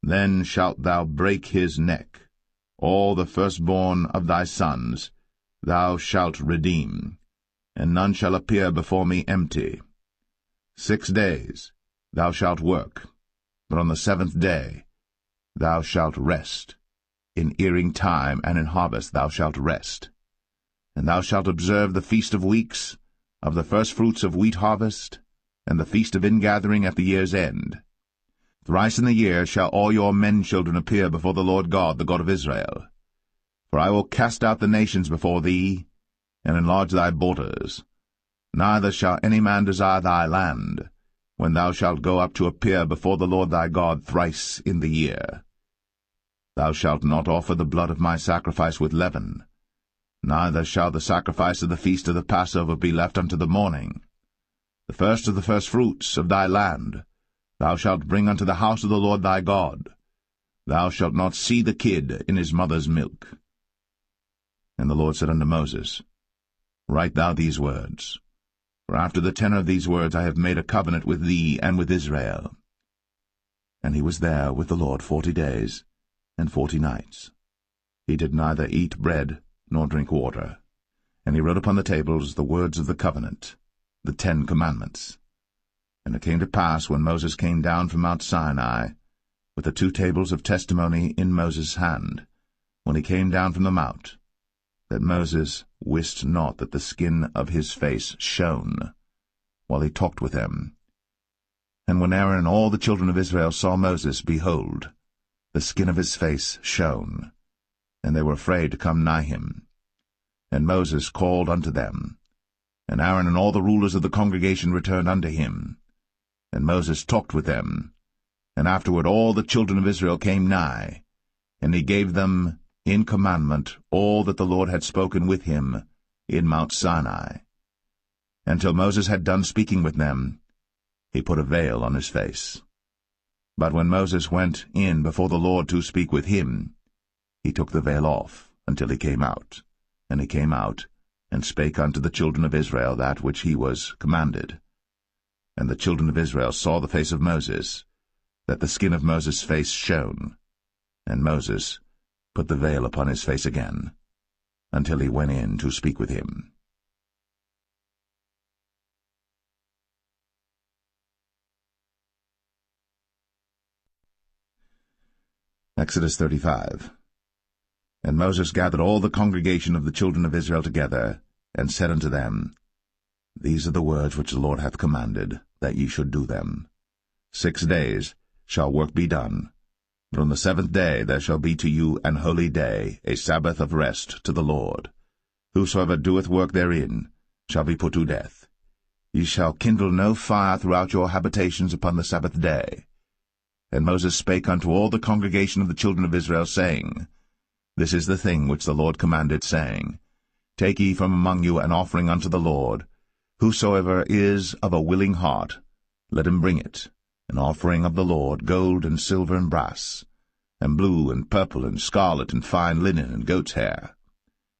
then shalt thou break his neck. All the firstborn of thy sons thou shalt redeem, and none shall appear before me empty. 6 days thou shalt work, but on the 7th day thou shalt rest. In earing time and in harvest thou shalt rest. And thou shalt observe the feast of weeks, of the firstfruits of wheat harvest, and the feast of ingathering at the year's end. Thrice in the year shall all your men-children appear before the Lord God, the God of Israel. For I will cast out the nations before thee, and enlarge thy borders. Neither shall any man desire thy land, when thou shalt go up to appear before the Lord thy God thrice in the year. Thou shalt not offer the blood of my sacrifice with leaven, neither shall the sacrifice of the feast of the Passover be left unto the morning. The first of the firstfruits of thy land thou shalt bring unto the house of the Lord thy God. Thou shalt not see the kid in his mother's milk. And the Lord said unto Moses, Write thou these words, for after the tenor of these words I have made a covenant with thee and with Israel. And he was there with the Lord 40 days and 40 nights. He did neither eat bread nor drink water. And he wrote upon the tables the words of the covenant, the 10 commandments. And it came to pass, when Moses came down from Mount Sinai, with the 2 tables of testimony in Moses' hand, when he came down from the mount, that Moses wist not that the skin of his face shone, while he talked with them. And when Aaron and all the children of Israel saw Moses, behold, the skin of his face shone, and they were afraid to come nigh him. And Moses called unto them, and Aaron and all the rulers of the congregation returned unto him. And Moses talked with them, and afterward all the children of Israel came nigh, and he gave them in commandment all that the Lord had spoken with him in Mount Sinai. And till Moses had done speaking with them, he put a veil on his face. But when Moses went in before the Lord to speak with him, he took the veil off until he came out. And he came out, and spake unto the children of Israel that which he was commanded. And the children of Israel saw the face of Moses, that the skin of Moses' face shone. And Moses put the veil upon his face again, until he went in to speak with him. Exodus 35. And Moses gathered all the congregation of the children of Israel together, and said unto them, These are the words which the Lord hath commanded, that ye should do them. 6 days shall work be done, but on the 7th day there shall be to you an holy day, a Sabbath of rest to the Lord. Whosoever doeth work therein shall be put to death. Ye shall kindle no fire throughout your habitations upon the Sabbath day. And Moses spake unto all the congregation of the children of Israel, saying, This is the thing which the Lord commanded, saying, Take ye from among you an offering unto the Lord. Whosoever is of a willing heart, let him bring it, an offering of the Lord, gold and silver and brass, and blue and purple and scarlet and fine linen and goat's hair,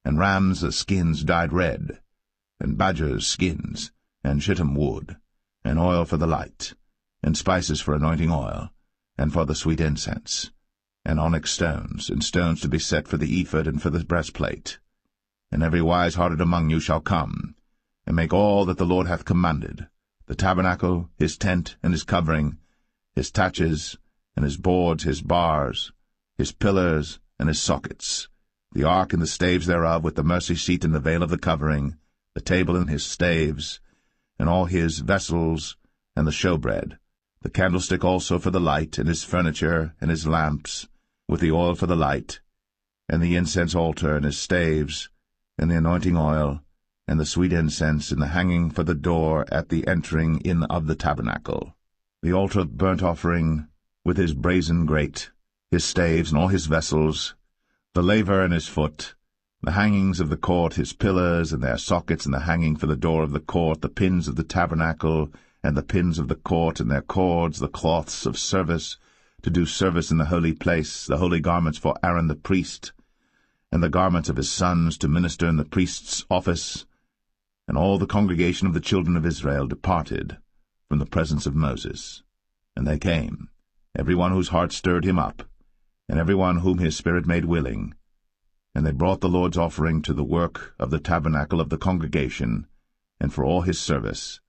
and rams' skins dyed red, and badgers' skins, and shittim wood, and oil for the light, and spices for anointing oil, and for the sweet incense, and onyx stones, and stones to be set for the ephod and for the breastplate. And every wise-hearted among you shall come, and make all that the Lord hath commanded, the tabernacle, his tent, and his covering, his taches, and his boards, his bars, his pillars, and his sockets, the ark and the staves thereof, with the mercy seat and the veil of the covering, the table and his staves, and all his vessels, and the showbread, the candlestick also for the light, and his furniture, and his lamps, with the oil for the light, and the incense altar, and his staves, and the anointing oil, and the sweet incense, and the hanging for the door at the entering in of the tabernacle, the altar of burnt offering, with his brazen grate, his staves, and all his vessels, the laver and his foot, the hangings of the court, his pillars, and their sockets, and the hanging for the door of the court, the pins of the tabernacle, and the pins of the court, and their cords, the cloths of service, to do service in the holy place, the holy garments for Aaron the priest, and the garments of his sons to minister in the priest's office. And all the congregation of the children of Israel departed from the presence of Moses. And they came, every one whose heart stirred him up, and every one whom his spirit made willing. And they brought the Lord's offering to the work of the tabernacle of the congregation, and for all his service,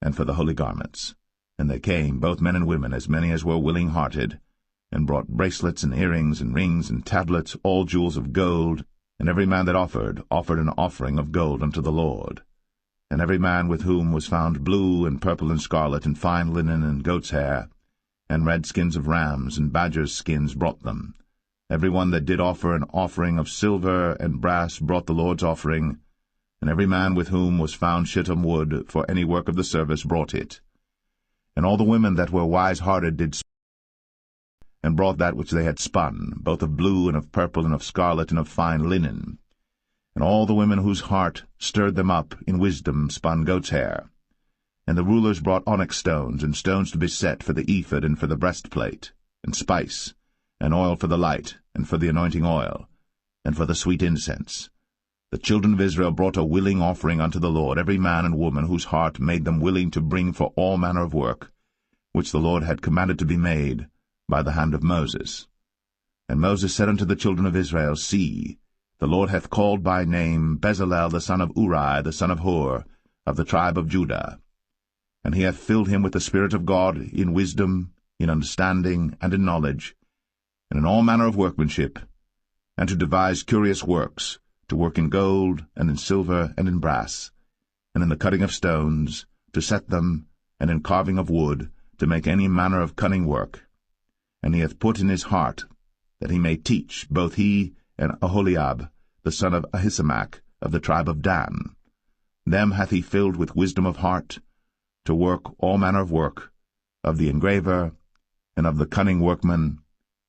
and for the holy garments. And they came, both men and women, as many as were willing-hearted, and brought bracelets and earrings and rings and tablets, all jewels of gold, and every man that offered an offering of gold unto the Lord. And every man with whom was found blue and purple and scarlet and fine linen and goat's hair, and red skins of rams and badgers' skins brought them. Every one that did offer an offering of silver and brass brought the Lord's offering, and every man with whom was found shittim wood for any work of the service brought it. And all the women that were wise-hearted did spin, and brought that which they had spun, both of blue and of purple and of scarlet and of fine linen. And all the women whose heart stirred them up in wisdom spun goat's hair. And the rulers brought onyx stones, and stones to be set for the ephod and for the breastplate, and spice, and oil for the light, and for the anointing oil, and for the sweet incense. The children of Israel brought a willing offering unto the Lord, every man and woman whose heart made them willing to bring for all manner of work, which the Lord had commanded to be made by the hand of Moses. And Moses said unto the children of Israel, See, the Lord hath called by name Bezalel the son of Uri, the son of Hur, of the tribe of Judah. And he hath filled him with the Spirit of God in wisdom, in understanding, and in knowledge, and in all manner of workmanship, and to devise curious works, to work in gold, and in silver, and in brass, and in the cutting of stones, to set them, and in carving of wood, to make any manner of cunning work. And he hath put in his heart that he may teach, both he and Aholiab, the son of Ahisamach, of the tribe of Dan. Them hath he filled with wisdom of heart, to work all manner of work, of the engraver, and of the cunning workman,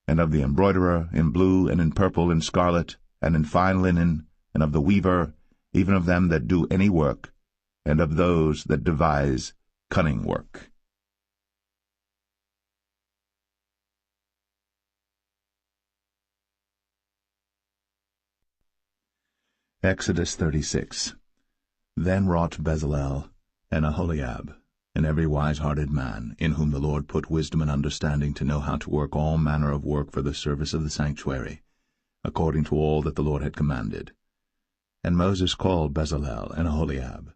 and of the embroiderer, in blue, and in purple, and scarlet, and in fine linen, and of the weaver, even of them that do any work, and of those that devise cunning work. Exodus 36. Then wrought Bezalel and Aholiab, and every wise-hearted man, in whom the Lord put wisdom and understanding to know how to work all manner of work for the service of the sanctuary, according to all that the Lord had commanded. And Moses called Bezalel and Aholiab,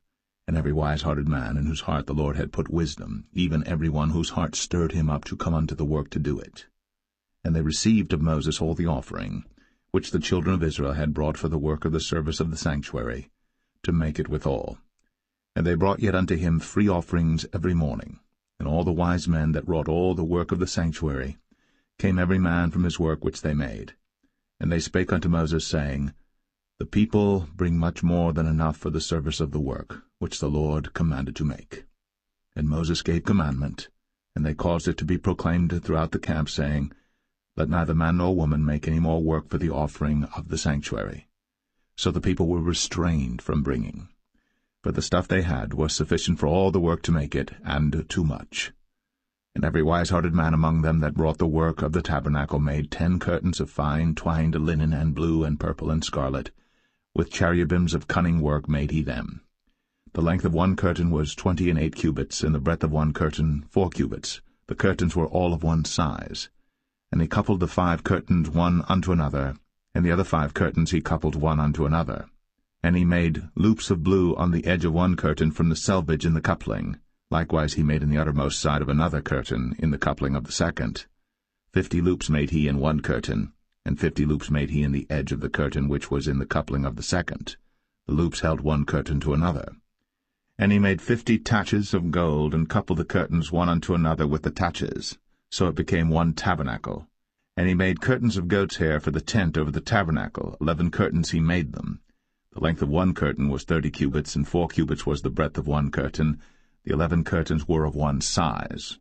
and every wise-hearted man, in whose heart the Lord had put wisdom, even every one whose heart stirred him up to come unto the work to do it. And they received of Moses all the offering, which the children of Israel had brought for the work of the service of the sanctuary, to make it withal. And they brought yet unto him free offerings every morning. And all the wise men that wrought all the work of the sanctuary came every man from his work which they made. And they spake unto Moses, saying, The people bring much more than enough for the service of the work, which the Lord commanded to make. And Moses gave commandment, and they caused it to be proclaimed throughout the camp, saying, Let neither man nor woman make any more work for the offering of the sanctuary. So the people were restrained from bringing. For the stuff they had was sufficient for all the work to make it, and too much. And every wise-hearted man among them that wrought the work of the tabernacle made 10 curtains of fine twined linen and blue and purple and scarlet. With cherubims of cunning work made he them. The length of one curtain was 28 cubits, and the breadth of one curtain 4 cubits. The curtains were all of one size. And he coupled the 5 curtains one unto another, and the other 5 curtains he coupled one unto another. And he made loops of blue on the edge of one curtain from the selvage in the coupling. Likewise he made in the uttermost side of another curtain in the coupling of the second. 50 loops made he in one curtain, and 50 loops made he in the edge of the curtain which was in the coupling of the second. The loops held one curtain to another. And he made 50 taches of gold, and coupled the curtains one unto another with the taches. So it became one tabernacle. And he made curtains of goat's hair for the tent over the tabernacle. 11 curtains he made them. The length of one curtain was 30 cubits, and 4 cubits was the breadth of one curtain. The 11 curtains were of one size.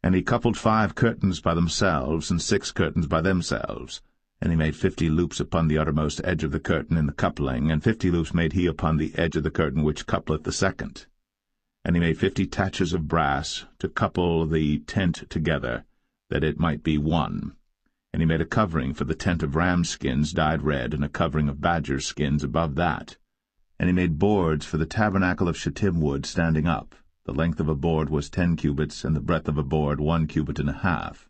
And he coupled 5 curtains by themselves, and 6 curtains by themselves. And he made 50 loops upon the uttermost edge of the curtain in the coupling, and 50 loops made he upon the edge of the curtain which coupleth the second. And he made 50 taches of brass to couple the tent together, that it might be one. And he made a covering for the tent of rams' skins dyed red, and a covering of badgers' skins above that. And he made boards for the tabernacle of shittim wood standing up. The length of a board was 10 cubits, and the breadth of a board 1 cubit and a half.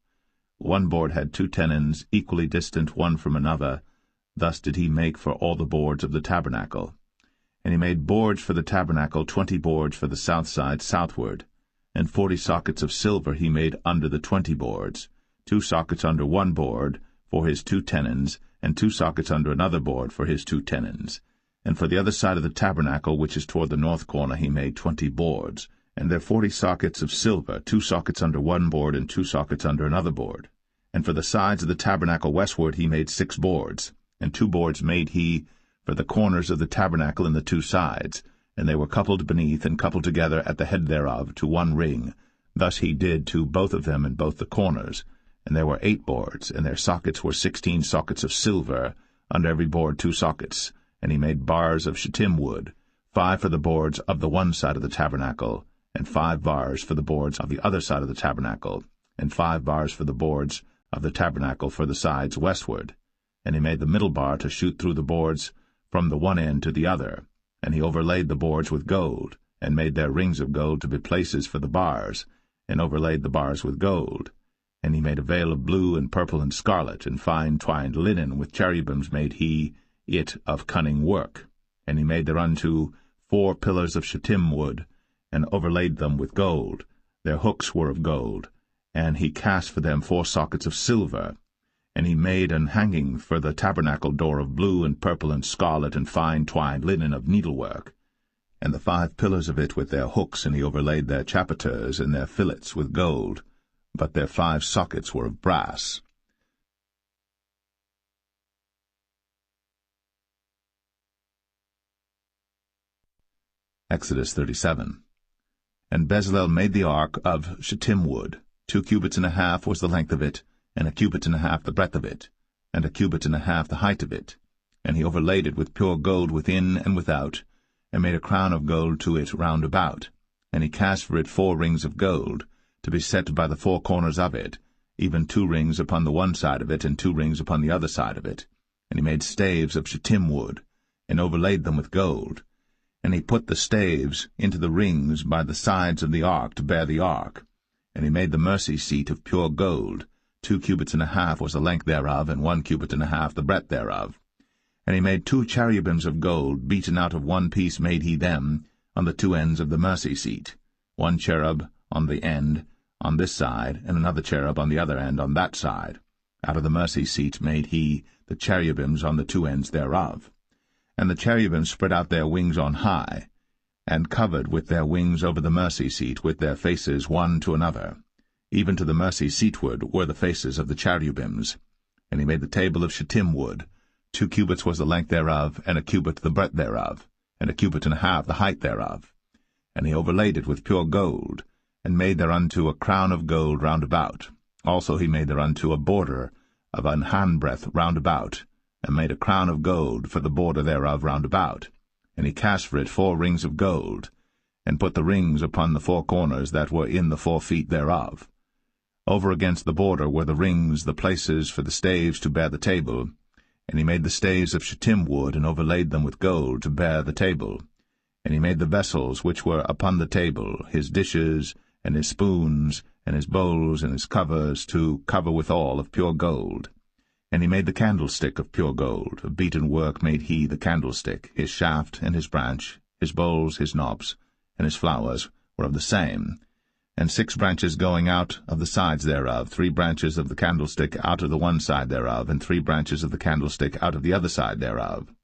One board had 2 tenons, equally distant one from another. Thus did he make for all the boards of the tabernacle. And he made boards for the tabernacle, 20 boards for the south side southward. And 40 sockets of silver he made under the 20 boards, 2 sockets under one board for his 2 tenons, and 2 sockets under another board for his 2 tenons. And for the other side of the tabernacle, which is toward the north corner, he made 20 boards, and there 40 sockets of silver, 2 sockets under one board, and 2 sockets under another board. And for the sides of the tabernacle westward he made 6 boards, and 2 boards made he for the corners of the tabernacle in the 2 sides, and they were coupled beneath, and coupled together at the head thereof to one ring. Thus he did to both of them in both the corners. And there were 8 boards, and their sockets were 16 sockets of silver, under every board 2 sockets. And he made bars of shittim wood, 5 for the boards of the one side of the tabernacle, and 5 bars for the boards of the other side of the tabernacle, and 5 bars for the boards of the tabernacle for the sides westward. And he made the middle bar to shoot through the boards from the one end to the other. And he overlaid the boards with gold, and made their rings of gold to be places for the bars, and overlaid the bars with gold. And he made a veil of blue and purple and scarlet, and fine twined linen, with cherubims made he it of cunning work. And he made thereunto 4 pillars of shittim wood, and overlaid them with gold. Their hooks were of gold. And he cast for them 4 sockets of silver. And he made an hanging for the tabernacle door of blue and purple and scarlet, and fine twined linen of needlework. And the 5 pillars of it with their hooks, and he overlaid their chapiters and their fillets with gold. But their 5 sockets were of brass. Exodus 37. And Bezalel made the ark of shittim wood. 2 cubits and a half was the length of it, and 1 cubit and a half the breadth of it, and 1 cubit and a half the height of it. And he overlaid it with pure gold within and without, and made a crown of gold to it round about. And he cast for it 4 rings of gold, to be set by the 4 corners of it, even 2 rings upon the one side of it, and 2 rings upon the other side of it. And he made staves of shittim wood, and overlaid them with gold. And he put the staves into the rings by the sides of the ark to bear the ark. And he made the mercy seat of pure gold. 2 cubits and a half was the length thereof, and 1 cubit and a half the breadth thereof. And he made 2 cherubims of gold, beaten out of one piece made he them, on the 2 ends of the mercy seat, 1 cherub on the end on this side, and another cherub on the other end on that side. Out of the mercy seat made he the cherubims on the 2 ends thereof. And the cherubims spread out their wings on high, and covered with their wings over the mercy seat, with their faces one to another. Even to the mercy seatward were the faces of the cherubims. And he made the table of shittim wood. 2 cubits was the length thereof, and 1 cubit the breadth thereof, and 1 cubit and a half the height thereof. And he overlaid it with pure gold, and made thereunto a crown of gold round about. Also he made thereunto a border of an handbreadth round about, and made a crown of gold for the border thereof round about. And he cast for it 4 rings of gold. and put the rings upon the 4 corners that were in the 4 feet thereof. Over against the border were the rings, the places for the staves to bear the table. And he made the staves of shittim wood, and overlaid them with gold to bear the table. And he made the vessels which were upon the table, his dishes, and his spoons, and his bowls, and his covers, to cover withal of pure gold. And he made the candlestick of pure gold. Of beaten work made he the candlestick. His shaft and his branch, his bowls, his knobs, and his flowers were of the same. And 6 branches going out of the sides thereof, 3 branches of the candlestick out of the one side thereof, and 3 branches of the candlestick out of the other side thereof.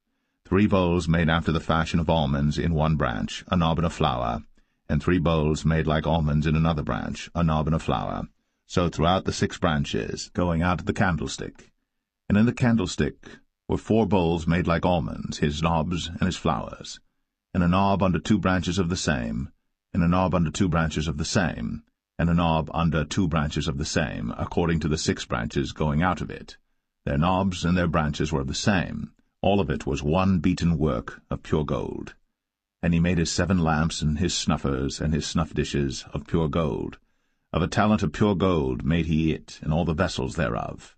3 bowls made after the fashion of almonds in one branch, a knob and a flower, and 3 bowls made like almonds in another branch, a knob and a flower. So throughout the 6 branches, going out of the candlestick. And in the candlestick were 4 bowls made like almonds, his knobs and his flowers, and a knob under 2 branches of the same, and a knob under 2 branches of the same, and a knob under 2 branches of the same, according to the 6 branches going out of it. Their knobs and their branches were of the same. All of it was one beaten work of pure gold. And he made his 7 lamps, and his snuffers, and his snuff dishes of pure gold. Of a talent of pure gold made he it, and all the vessels thereof.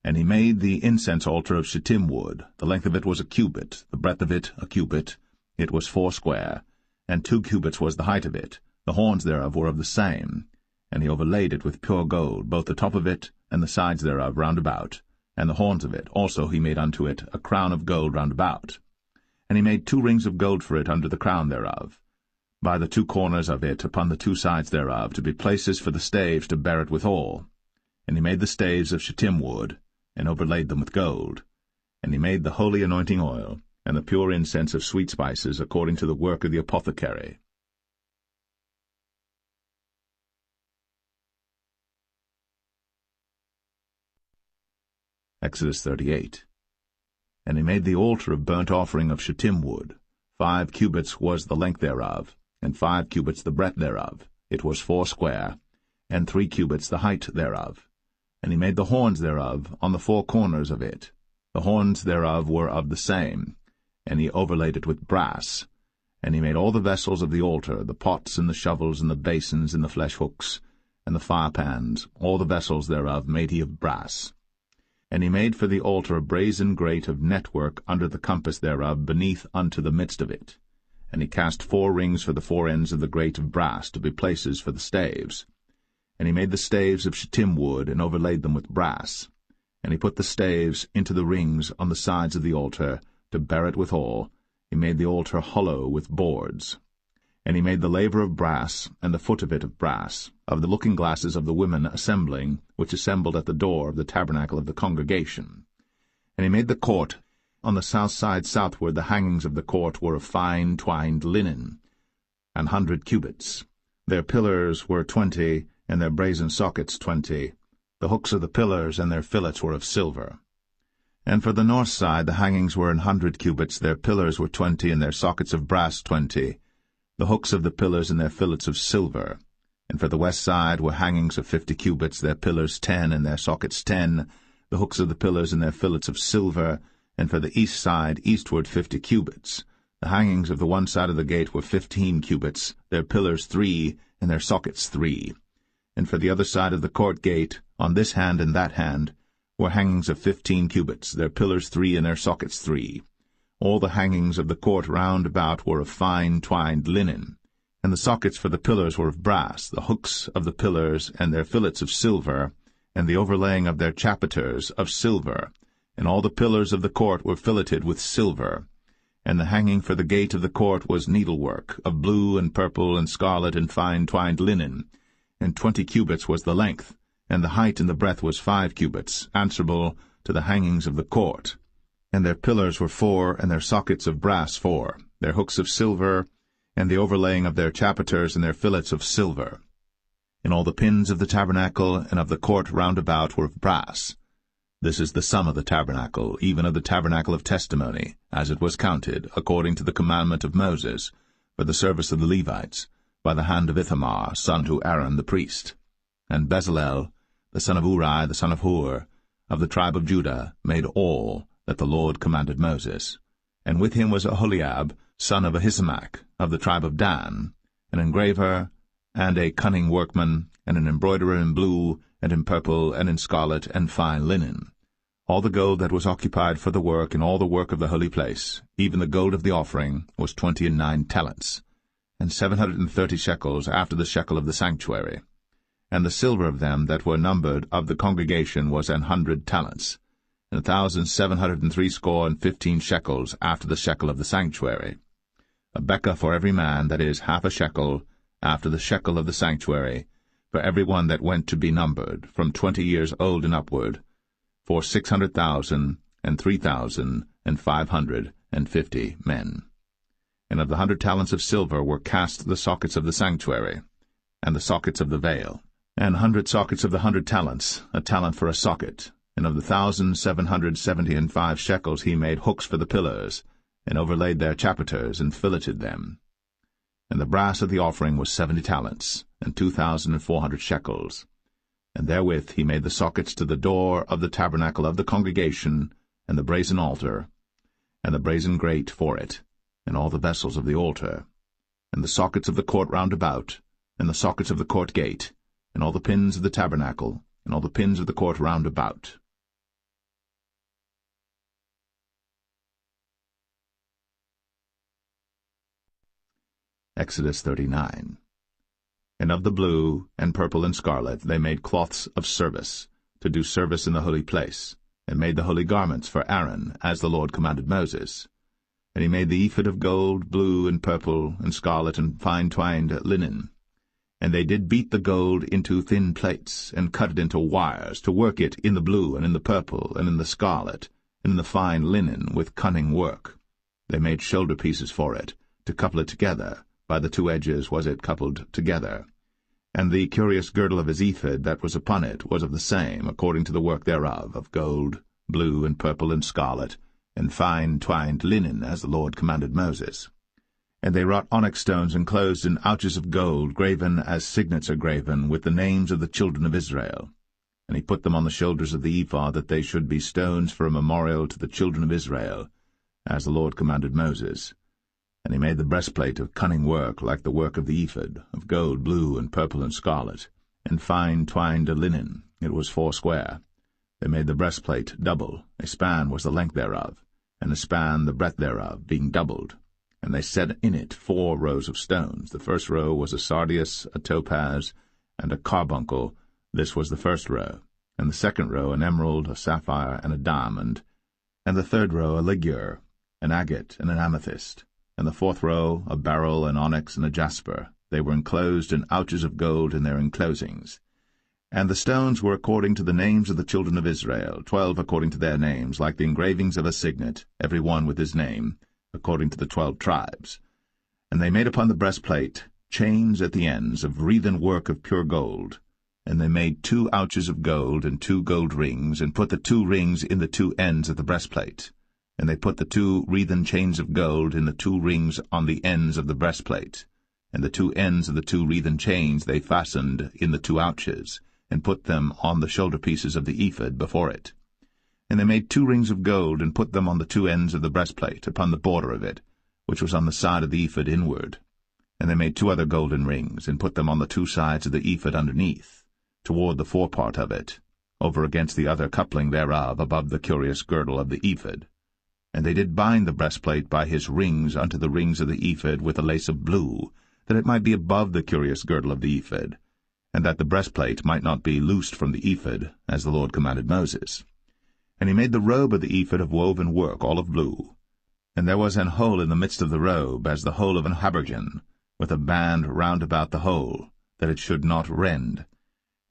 And he made the incense altar of shittim wood. The length of it was a cubit, the breadth of it a cubit. It was 4 square, and 2 cubits was the height of it. The horns thereof were of the same. And he overlaid it with pure gold, both the top of it and the sides thereof round about. And the horns of it also he made unto it a crown of gold round about. And he made 2 rings of gold for it under the crown thereof, by the 2 corners of it upon the 2 sides thereof, to be places for the staves to bear it withal. And he made the staves of shittim wood, and overlaid them with gold. And he made the holy anointing oil, and the pure incense of sweet spices, according to the work of the apothecary. Exodus 38. And he made the altar of burnt offering of shittim wood. 5 cubits was the length thereof, and 5 cubits the breadth thereof. It was 4 square, and 3 cubits the height thereof. And he made the horns thereof on the 4 corners of it. The horns thereof were of the same, and he overlaid it with brass. And he made all the vessels of the altar, the pots and the shovels and the basins and the flesh hooks, and the firepans, all the vessels thereof made he of brass. And he made for the altar a brazen grate of network under the compass thereof beneath unto the midst of it. And he cast 4 rings for the 4 ends of the grate of brass, to be places for the staves. And he made the staves of shittim wood, and overlaid them with brass. And he put the staves into the rings on the sides of the altar, to bear it withal. He made the altar hollow with boards. And he made the laver of brass, and the foot of it of brass, of the looking-glasses of the women assembling, which assembled at the door of the tabernacle of the congregation. And he made the court. On the south side southward the hangings of the court were of fine twined linen, 100 cubits. Their pillars were 20, and their brazen sockets 20. The hooks of the pillars and their fillets were of silver. And for the north side the hangings were 100 cubits, their pillars were 20, and their sockets of brass 20. The hooks of the pillars and their fillets of silver. And for the west side were hangings of 50 cubits, their pillars 10, and their sockets 10, the hooks of the pillars and their fillets of silver. And for the east side eastward 50 cubits. The hangings of the one side of the gate were 15 cubits, their pillars 3, and their sockets 3. And for the other side of the court gate, on this hand and that hand, were hangings of 15 cubits, their pillars 3, and their sockets 3. All the hangings of the court round about were of fine twined linen. And the sockets for the pillars were of brass, the hooks of the pillars and their fillets of silver, and the overlaying of their chapiters of silver. And all the pillars of the court were filleted with silver. And the hanging for the gate of the court was needlework, of blue and purple and scarlet and fine twined linen. And 20 cubits was the length, and the height and the breadth was 5 cubits, answerable to the hangings of the court. And their pillars were 4, and their sockets of brass 4, their hooks of silver, and the overlaying of their chapiters and their fillets of silver. And all the pins of the tabernacle and of the court round about were of brass. This is the sum of the tabernacle, even of the tabernacle of testimony, as it was counted, according to the commandment of Moses, for the service of the Levites, by the hand of Ithamar, son to Aaron the priest. And Bezalel, the son of Uri, the son of Hur, of the tribe of Judah, made all that the Lord commanded Moses. And with him was Aholiab, son of Ahisamach, of the tribe of Dan, an engraver, and a cunning workman, and an embroiderer in blue, and in purple, and in scarlet, and fine linen. All the gold that was occupied for the work and all the work of the holy place, even the gold of the offering, was 29 talents, and 730 shekels after the shekel of the sanctuary. And the silver of them that were numbered of the congregation was 100 talents, and 1,760 shekels after the shekel of the sanctuary. A bekah for every man, that is, half a shekel, after the shekel of the sanctuary, for every one that went to be numbered, from 20 years old and upward, for 600,000 and 3,550 men. And of the 100 talents of silver were cast the sockets of the sanctuary, and the sockets of the veil, and 100 sockets of the 100 talents, a talent for a socket. And of the 1,775 shekels he made hooks for the pillars, and overlaid their chapiters, and filleted them. And the brass of the offering was 70 talents, and 2,400 shekels. And therewith he made the sockets to the door of the tabernacle of the congregation, and the brazen altar, and the brazen grate for it, and all the vessels of the altar, and the sockets of the court round about, and the sockets of the court gate, and all the pins of the tabernacle, and all the pins of the court round about. Exodus 39. And of the blue, and purple, and scarlet they made cloths of service, to do service in the holy place, and made the holy garments for Aaron, as the Lord commanded Moses. And he made the ephod of gold, blue, and purple, and scarlet, and fine-twined linen. And they did beat the gold into thin plates, and cut it into wires, to work it in the blue, and in the purple, and in the scarlet, and in the fine linen, with cunning work. They made shoulder pieces for it, to couple it together. By the two edges was it coupled together. And the curious girdle of his ephod that was upon it was of the same, according to the work thereof, of gold, blue, and purple, and scarlet, and fine twined linen, as the Lord commanded Moses. And they wrought onyx stones enclosed in ouches of gold, graven as signets are graven, with the names of the children of Israel. And he put them on the shoulders of the ephod, that they should be stones for a memorial to the children of Israel, as the Lord commanded Moses. And he made the breastplate of cunning work, like the work of the ephod, of gold, blue, and purple, and scarlet, and fine twined linen. It was 4 They made the breastplate double. A span was the length thereof, and a span the breadth thereof, being doubled. And they set in it 4 rows of stones. The first row was a sardius, a topaz, and a carbuncle. This was the first row. And the second row an emerald, a sapphire, and a diamond. And the third row a ligure, an agate, and an amethyst. And the fourth row a beryl, an onyx, and a jasper. They were enclosed in ouches of gold in their enclosings. And the stones were according to the names of the children of Israel, 12 according to their names, like the engravings of a signet, every one with his name, according to the 12 tribes. And they made upon the breastplate chains at the ends of wreathen work of pure gold. And they made 2 ouches of gold and 2 gold rings, and put the 2 rings in the 2 ends of the breastplate. And they put the 2 wreathen chains of gold in the 2 rings on the ends of the breastplate. And the 2 ends of the 2 wreathen chains they fastened in the 2 ouches, and put them on the shoulder pieces of the ephod before it. And they made 2 rings of gold, and put them on the 2 ends of the breastplate, upon the border of it, which was on the side of the ephod inward. And they made 2 other golden rings, and put them on the 2 sides of the ephod underneath, toward the forepart of it, over against the other coupling thereof, above the curious girdle of the ephod. And they did bind the breastplate by his rings unto the rings of the ephod with a lace of blue, that it might be above the curious girdle of the ephod, and that the breastplate might not be loosed from the ephod, as the Lord commanded Moses. And he made the robe of the ephod of woven work, all of blue. And there was an hole in the midst of the robe, as the hole of an habergeon, with a band round about the hole, that it should not rend.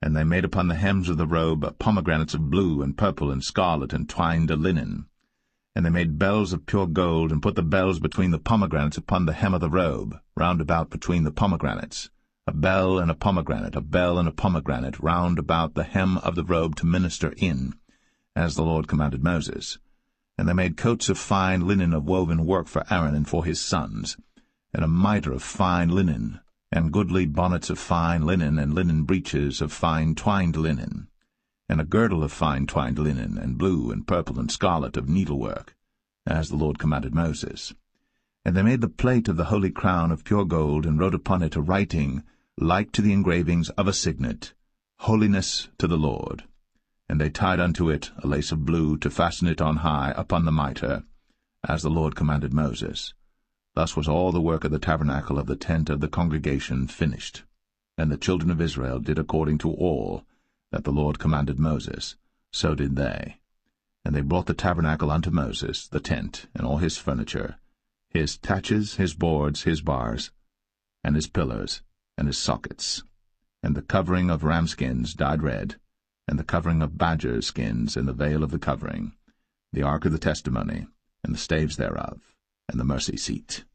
And they made upon the hems of the robe pomegranates of blue and purple and scarlet and twined linen. And they made bells of pure gold, and put the bells between the pomegranates upon the hem of the robe, round about between the pomegranates, a bell and a pomegranate, a bell and a pomegranate, round about the hem of the robe to minister in, as the Lord commanded Moses. And they made coats of fine linen of woven work for Aaron and for his sons, and a mitre of fine linen, and goodly bonnets of fine linen, and linen breeches of fine twined linen, and a girdle of fine twined linen, and blue and purple and scarlet of needlework, as the Lord commanded Moses. And they made the plate of the holy crown of pure gold, and wrote upon it a writing like to the engravings of a signet, Holiness to the Lord. And they tied unto it a lace of blue, to fasten it on high upon the mitre, as the Lord commanded Moses. Thus was all the work of the tabernacle of the tent of the congregation finished. And the children of Israel did according to all that the Lord commanded Moses, so did they. And they brought the tabernacle unto Moses, the tent, and all his furniture, his taches, his boards, his bars, and his pillars, and his sockets, and the covering of ram skins dyed red, and the covering of badger skins, and the veil of the covering, the ark of the testimony, and the staves thereof, and the mercy seat,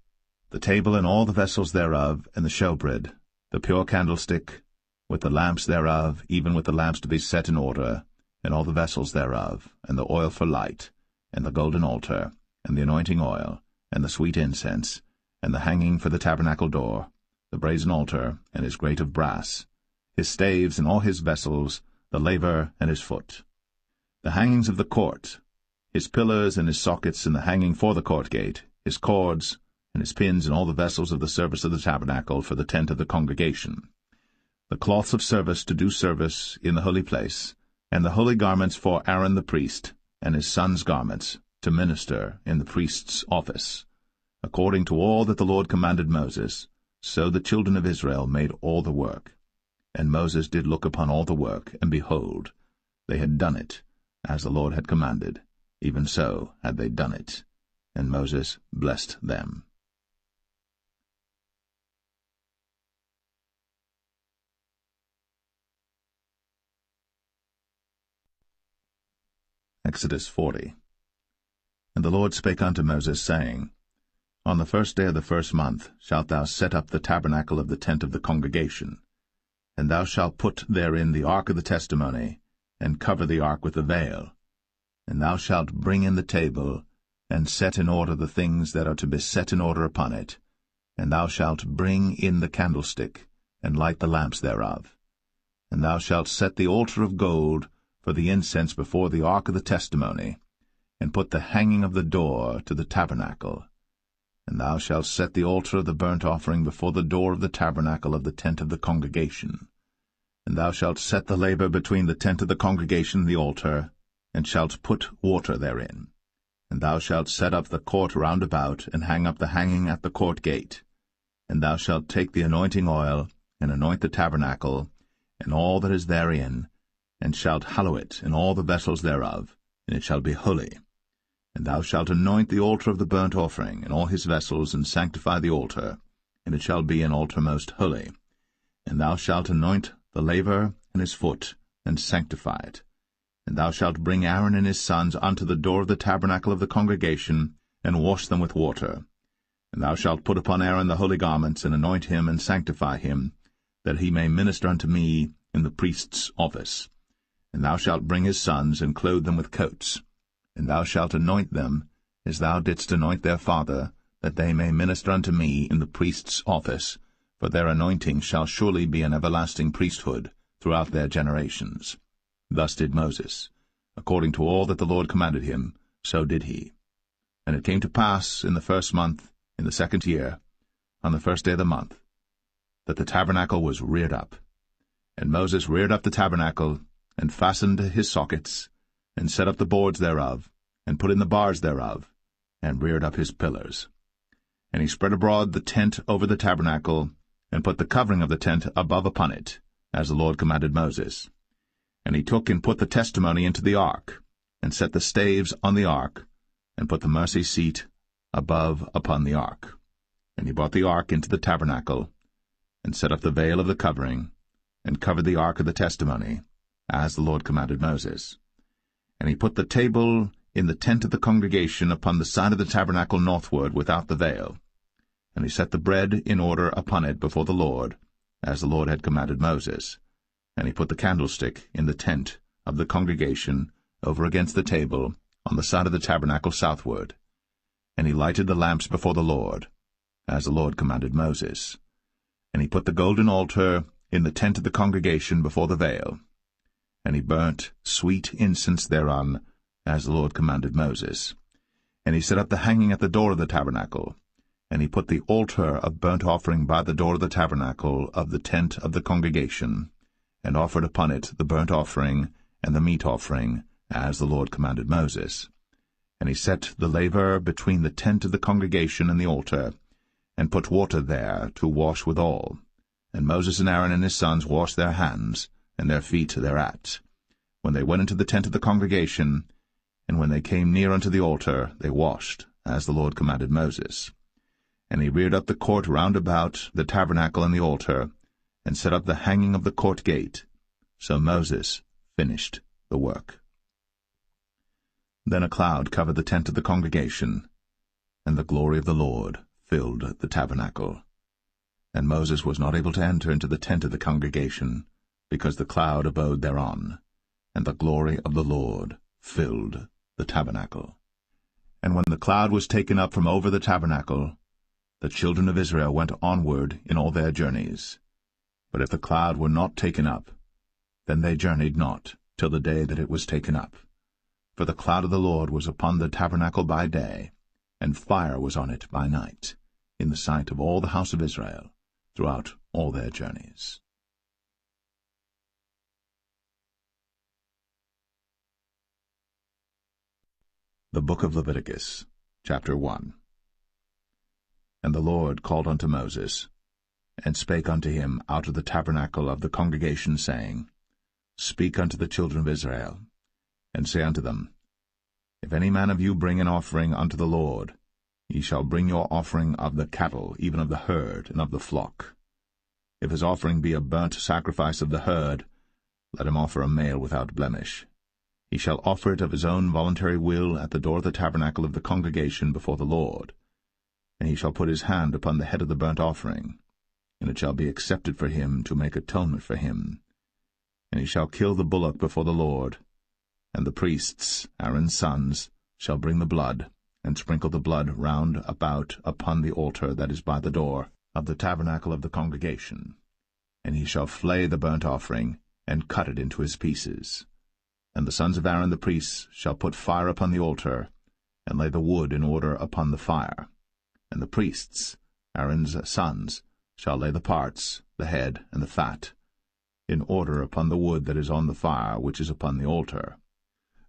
the table and all the vessels thereof, and the showbread, the pure candlestick, with the lamps thereof, even with the lamps to be set in order, and all the vessels thereof, and the oil for light, and the golden altar, and the anointing oil, and the sweet incense, and the hanging for the tabernacle door, the brazen altar, and his grate of brass, his staves and all his vessels, the laver and his foot, the hangings of the court, his pillars and his sockets, and the hanging for the court gate, his cords, and his pins, and all the vessels of the service of the tabernacle for the tent of the congregation, the cloths of service to do service in the holy place, and the holy garments for Aaron the priest, and his sons' garments, to minister in the priest's office. According to all that the Lord commanded Moses, so the children of Israel made all the work. And Moses did look upon all the work, and behold, they had done it, as the Lord had commanded, even so had they done it. And Moses blessed them. Exodus 40. And the Lord spake unto Moses, saying, On the first day of the first month shalt thou set up the tabernacle of the tent of the congregation, and thou shalt put therein the ark of the testimony, and cover the ark with the veil. And thou shalt bring in the table, and set in order the things that are to be set in order upon it. And thou shalt bring in the candlestick, and light the lamps thereof. And thou shalt set the altar of gold for the incense before the ark of the testimony, and put the hanging of the door to the tabernacle. And thou shalt set the altar of the burnt offering before the door of the tabernacle of the tent of the congregation. And thou shalt set the laver between the tent of the congregation and the altar, and shalt put water therein. And thou shalt set up the court round about, and hang up the hanging at the court gate. And thou shalt take the anointing oil, and anoint the tabernacle, and all that is therein, and shalt hallow it, and all the vessels thereof, and it shall be holy. And thou shalt anoint the altar of the burnt offering, and all his vessels, and sanctify the altar, and it shall be an altar most holy. And thou shalt anoint the laver and his foot, and sanctify it. And thou shalt bring Aaron and his sons unto the door of the tabernacle of the congregation, and wash them with water. And thou shalt put upon Aaron the holy garments, and anoint him, and sanctify him, that he may minister unto me in the priest's office. And thou shalt bring his sons, and clothe them with coats. And thou shalt anoint them, as thou didst anoint their father, that they may minister unto me in the priest's office, for their anointing shall surely be an everlasting priesthood throughout their generations. Thus did Moses. According to all that the Lord commanded him, so did he. And it came to pass in the first month, in the second year, on the first day of the month, that the tabernacle was reared up. And Moses reared up the tabernacle, and fastened his sockets, and set up the boards thereof, and put in the bars thereof, and reared up his pillars. And he spread abroad the tent over the tabernacle, and put the covering of the tent above upon it, as the Lord commanded Moses. And he took and put the testimony into the ark, and set the staves on the ark, and put the mercy seat above upon the ark. And he brought the ark into the tabernacle, and set up the veil of the covering, and covered the ark of the testimony, as the Lord commanded Moses. And he put the table in the tent of the congregation upon the side of the tabernacle northward without the veil. And he set the bread in order upon it before the Lord, as the Lord had commanded Moses. And he put the candlestick in the tent of the congregation over against the table on the side of the tabernacle southward. And he lighted the lamps before the Lord, as the Lord commanded Moses. And he put the golden altar in the tent of the congregation before the veil. And he burnt sweet incense thereon, as the Lord commanded Moses. And he set up the hanging at the door of the tabernacle, And he put the altar of burnt offering by the door of the tabernacle of the tent of the congregation, and offered upon it the burnt offering and the meat offering, as the Lord commanded Moses. And he set the laver between the tent of the congregation and the altar, and put water there to wash withal. And Moses and Aaron and his sons washed their hands and their feet thereat, when they went into the tent of the congregation, and when they came near unto the altar, they washed, as the Lord commanded Moses. And he reared up the court round about the tabernacle and the altar, and set up the hanging of the court gate. So Moses finished the work. Then a cloud covered the tent of the congregation, and the glory of the Lord filled the tabernacle. And Moses was not able to enter into the tent of the congregation, because the cloud abode thereon, and the glory of the Lord filled the tabernacle. And when the cloud was taken up from over the tabernacle, the children of Israel went onward in all their journeys. But if the cloud were not taken up, then they journeyed not till the day that it was taken up. For the cloud of the Lord was upon the tabernacle by day, and fire was on it by night, in the sight of all the house of Israel, throughout all their journeys. The Book of Leviticus, chapter 1. And the Lord called unto Moses, and spake unto him out of the tabernacle of the congregation, saying, Speak unto the children of Israel, and say unto them, If any man of you bring an offering unto the Lord, ye shall bring your offering of the cattle, even of the herd, and of the flock. If his offering be a burnt sacrifice of the herd, let him offer a male without blemish. He shall offer it of his own voluntary will at the door of the tabernacle of the congregation before the Lord. And he shall put his hand upon the head of the burnt offering, and it shall be accepted for him to make atonement for him. And he shall kill the bullock before the Lord, and the priests, Aaron's sons, shall bring the blood, and sprinkle the blood round about upon the altar that is by the door of the tabernacle of the congregation. And he shall flay the burnt offering, and cut it into his pieces. And the sons of Aaron the priests shall put fire upon the altar, and lay the wood in order upon the fire. And the priests, Aaron's sons, shall lay the parts, the head, and the fat, in order upon the wood that is on the fire which is upon the altar.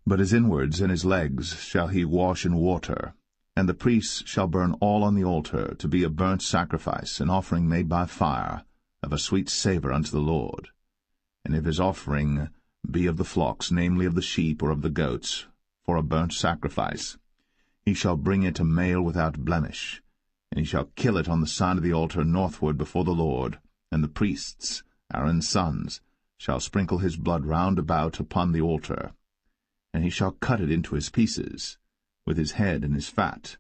But his inwards and his legs shall he wash in water, and the priests shall burn all on the altar to be a burnt sacrifice, an offering made by fire, of a sweet savour unto the Lord. And if his offering be of the flocks, namely of the sheep or of the goats, for a burnt sacrifice, he shall bring it a male without blemish, and he shall kill it on the side of the altar northward before the Lord, and the priests, Aaron's sons, shall sprinkle his blood round about upon the altar. And he shall cut it into his pieces, with his head and his fat,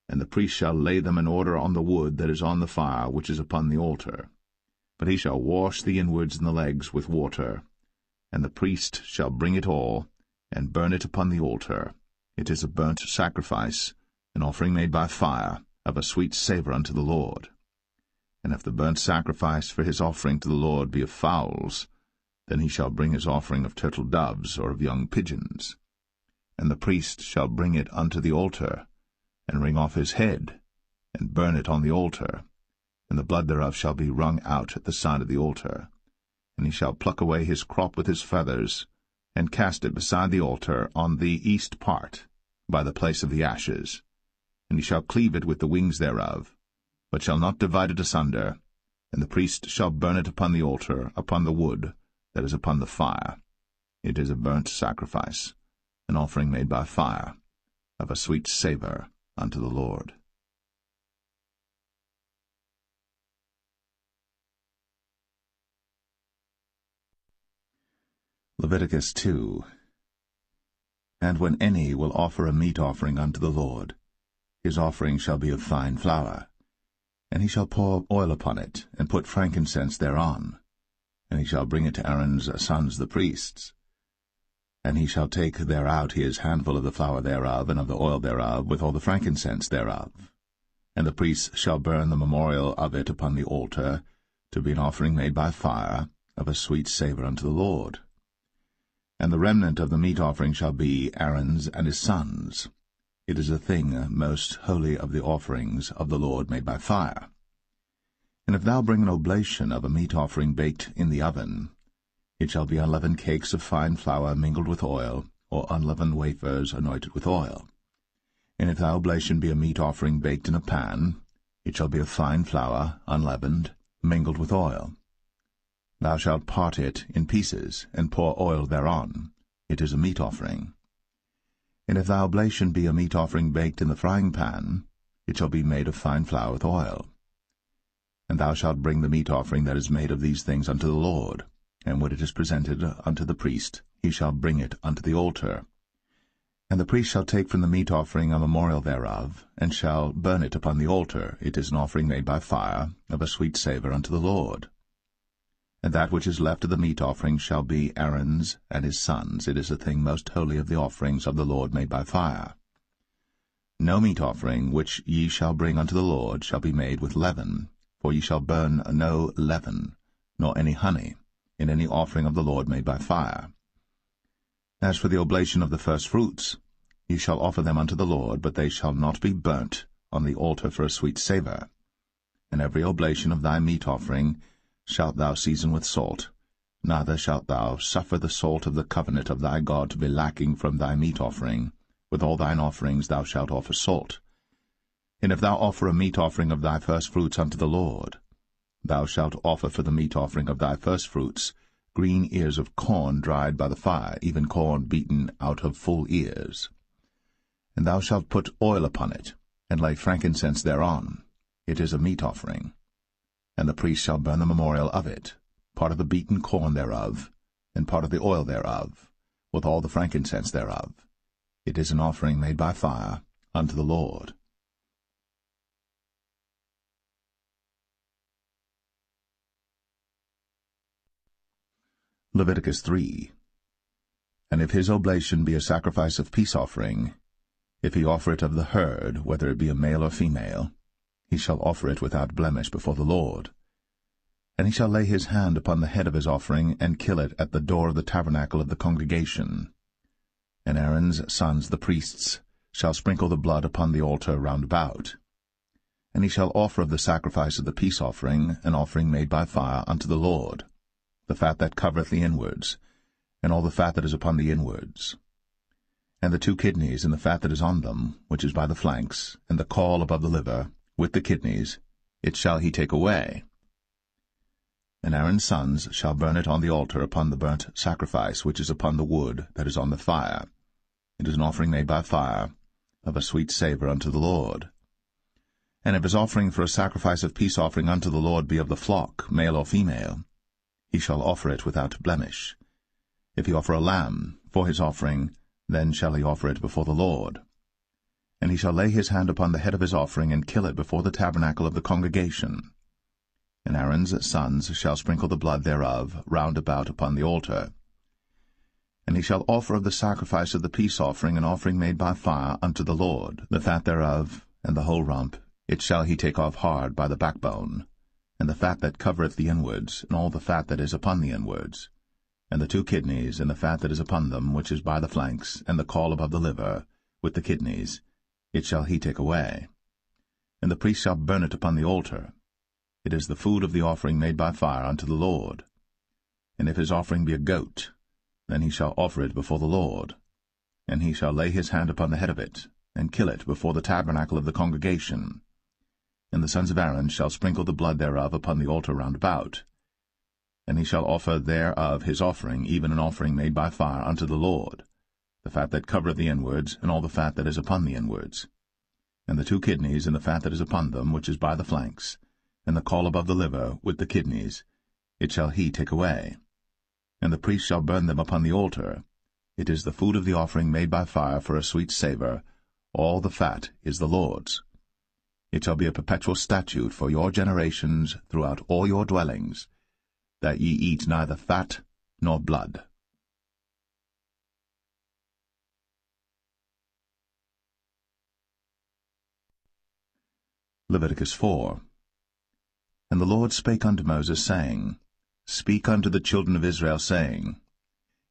and the priest shall lay them in order on the wood that is on the fire which is upon the altar. But he shall wash the inwards and the legs with water, and the priest shall bring it all, and burn it upon the altar. It is a burnt sacrifice, an offering made by fire, of a sweet savour unto the Lord. And if the burnt sacrifice for his offering to the Lord be of fowls, then he shall bring his offering of turtle doves or of young pigeons. And the priest shall bring it unto the altar, and wring off his head, and burn it on the altar, and the blood thereof shall be wrung out at the side of the altar. And he shall pluck away his crop with his feathers, and cast it beside the altar on the east part, by the place of the ashes. And he shall cleave it with the wings thereof, but shall not divide it asunder. And the priest shall burn it upon the altar, upon the wood that is upon the fire. It is a burnt sacrifice, an offering made by fire, of a sweet savour unto the Lord. Leviticus 2. And when any will offer a meat offering unto the Lord, his offering shall be of fine flour, and he shall pour oil upon it, and put frankincense thereon, and he shall bring it to Aaron's sons the priests. And he shall take thereout his handful of the flour thereof, and of the oil thereof, with all the frankincense thereof. And the priests shall burn the memorial of it upon the altar, to be an offering made by fire, of a sweet savour unto the Lord. And the remnant of the meat offering shall be Aaron's and his sons. It is a thing most holy of the offerings of the Lord made by fire. And if thou bring an oblation of a meat offering baked in the oven, it shall be unleavened cakes of fine flour mingled with oil, or unleavened wafers anointed with oil. And if thy oblation be a meat offering baked in a pan, it shall be of fine flour, unleavened, mingled with oil. Thou shalt part it in pieces, and pour oil thereon. It is a meat offering. And if thy oblation be a meat offering baked in the frying pan, it shall be made of fine flour with oil. And thou shalt bring the meat offering that is made of these things unto the Lord, and when it is presented unto the priest, he shall bring it unto the altar. And the priest shall take from the meat offering a memorial thereof, and shall burn it upon the altar. It is an offering made by fire, of a sweet savour unto the Lord. And that which is left of the meat offering shall be Aaron's and his sons. It is a thing most holy of the offerings of the Lord made by fire. No meat offering which ye shall bring unto the Lord shall be made with leaven, for ye shall burn no leaven, nor any honey, in any offering of the Lord made by fire. As for the oblation of the firstfruits, ye shall offer them unto the Lord, but they shall not be burnt on the altar for a sweet savour. And every oblation of thy meat offering shalt thou season with salt, neither shalt thou suffer the salt of the covenant of thy God to be lacking from thy meat offering. With all thine offerings thou shalt offer salt. And if thou offer a meat offering of thy firstfruits unto the Lord, thou shalt offer for the meat offering of thy firstfruits green ears of corn dried by the fire, even corn beaten out of full ears. And thou shalt put oil upon it, and lay frankincense thereon. It is a meat offering. And the priest shall burn the memorial of it, part of the beaten corn thereof, and part of the oil thereof, with all the frankincense thereof. It is an offering made by fire unto the Lord. Leviticus 3. And if his oblation be a sacrifice of peace offering, if he offer it of the herd, whether it be a male or female, he shall offer it without blemish before the Lord. And he shall lay his hand upon the head of his offering, and kill it at the door of the tabernacle of the congregation. And Aaron's sons the priests shall sprinkle the blood upon the altar round about. And he shall offer of the sacrifice of the peace offering an offering made by fire unto the Lord, the fat that covereth the inwards, and all the fat that is upon the inwards, and the 2 kidneys, and the fat that is on them, which is by the flanks, and the caul above the liver, with the kidneys, it shall he take away. And Aaron's sons shall burn it on the altar upon the burnt sacrifice which is upon the wood that is on the fire. It is an offering made by fire, of a sweet savour unto the Lord. And if his offering for a sacrifice of peace offering unto the Lord be of the flock, male or female, he shall offer it without blemish. If he offer a lamb for his offering, then shall he offer it before the Lord. And he shall lay his hand upon the head of his offering, and kill it before the tabernacle of the congregation. And Aaron's sons shall sprinkle the blood thereof round about upon the altar. And he shall offer of the sacrifice of the peace offering an offering made by fire unto the Lord, the fat thereof, and the whole rump, it shall he take off hard by the backbone, and the fat that covereth the inwards, and all the fat that is upon the inwards, and the 2 kidneys, and the fat that is upon them, which is by the flanks, and the caul above the liver, with the kidneys, it shall he take away. And the priest shall burn it upon the altar. It is the food of the offering made by fire unto the Lord. And if his offering be a goat, then he shall offer it before the Lord. And he shall lay his hand upon the head of it, and kill it before the tabernacle of the congregation. And the sons of Aaron shall sprinkle the blood thereof upon the altar round about. And he shall offer thereof his offering, even an offering made by fire unto the Lord, the fat that covereth the inwards, and all the fat that is upon the inwards, and the 2 kidneys, and the fat that is upon them, which is by the flanks, and the caul above the liver, with the kidneys, it shall he take away. And the priest shall burn them upon the altar. It is the food of the offering made by fire for a sweet savour. All the fat is the Lord's. It shall be a perpetual statute for your generations throughout all your dwellings, that ye eat neither fat nor blood. Leviticus 4. And the Lord spake unto Moses, saying, Speak unto the children of Israel, saying,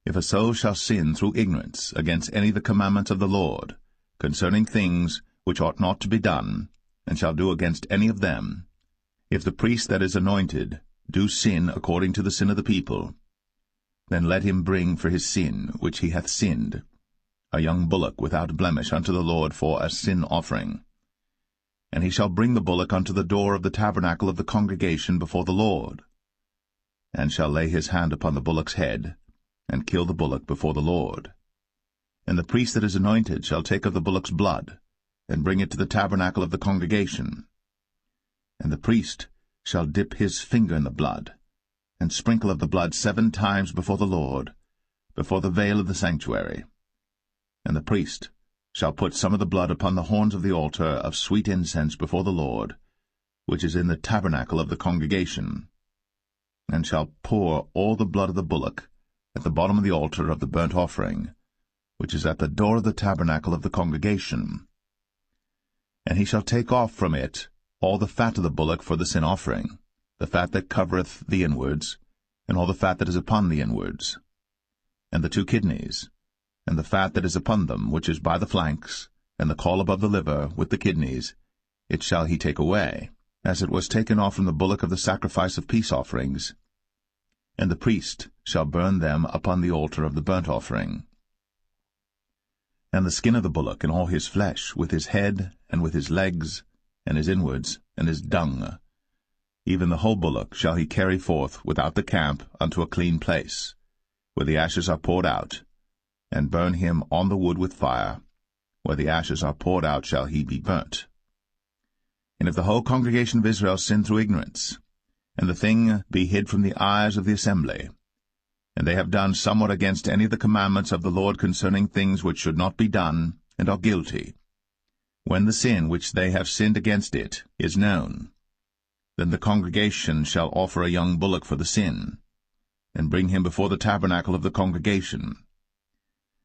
If a soul shall sin through ignorance against any of the commandments of the Lord, concerning things which ought not to be done, and shall do against any of them, if the priest that is anointed do sin according to the sin of the people, then let him bring for his sin which he hath sinned a young bullock without blemish unto the Lord for a sin offering. And he shall bring the bullock unto the door of the tabernacle of the congregation before the Lord, and shall lay his hand upon the bullock's head, and kill the bullock before the Lord. And the priest that is anointed shall take of the bullock's blood, and bring it to the tabernacle of the congregation. And the priest shall dip his finger in the blood, and sprinkle of the blood 7 times before the Lord, before the veil of the sanctuary. And the priest shall put some of the blood upon the horns of the altar of sweet incense before the Lord, which is in the tabernacle of the congregation, and shall pour all the blood of the bullock at the bottom of the altar of the burnt offering, which is at the door of the tabernacle of the congregation. And he shall take off from it all the fat of the bullock for the sin offering, the fat that covereth the inwards, and all the fat that is upon the inwards, and the 2 kidneys, and the fat that is upon them, which is by the flanks, and the caul above the liver, with the kidneys, it shall he take away, as it was taken off from the bullock of the sacrifice of peace offerings. And the priest shall burn them upon the altar of the burnt offering. And the skin of the bullock, and all his flesh, with his head, and with his legs, and his inwards, and his dung, even the whole bullock shall he carry forth without the camp unto a clean place, where the ashes are poured out, and burn him on the wood with fire. Where the ashes are poured out shall he be burnt. And if the whole congregation of Israel sin through ignorance, and the thing be hid from the eyes of the assembly, and they have done somewhat against any of the commandments of the Lord concerning things which should not be done, and are guilty, when the sin which they have sinned against it is known, then the congregation shall offer a young bullock for the sin, and bring him before the tabernacle of the congregation.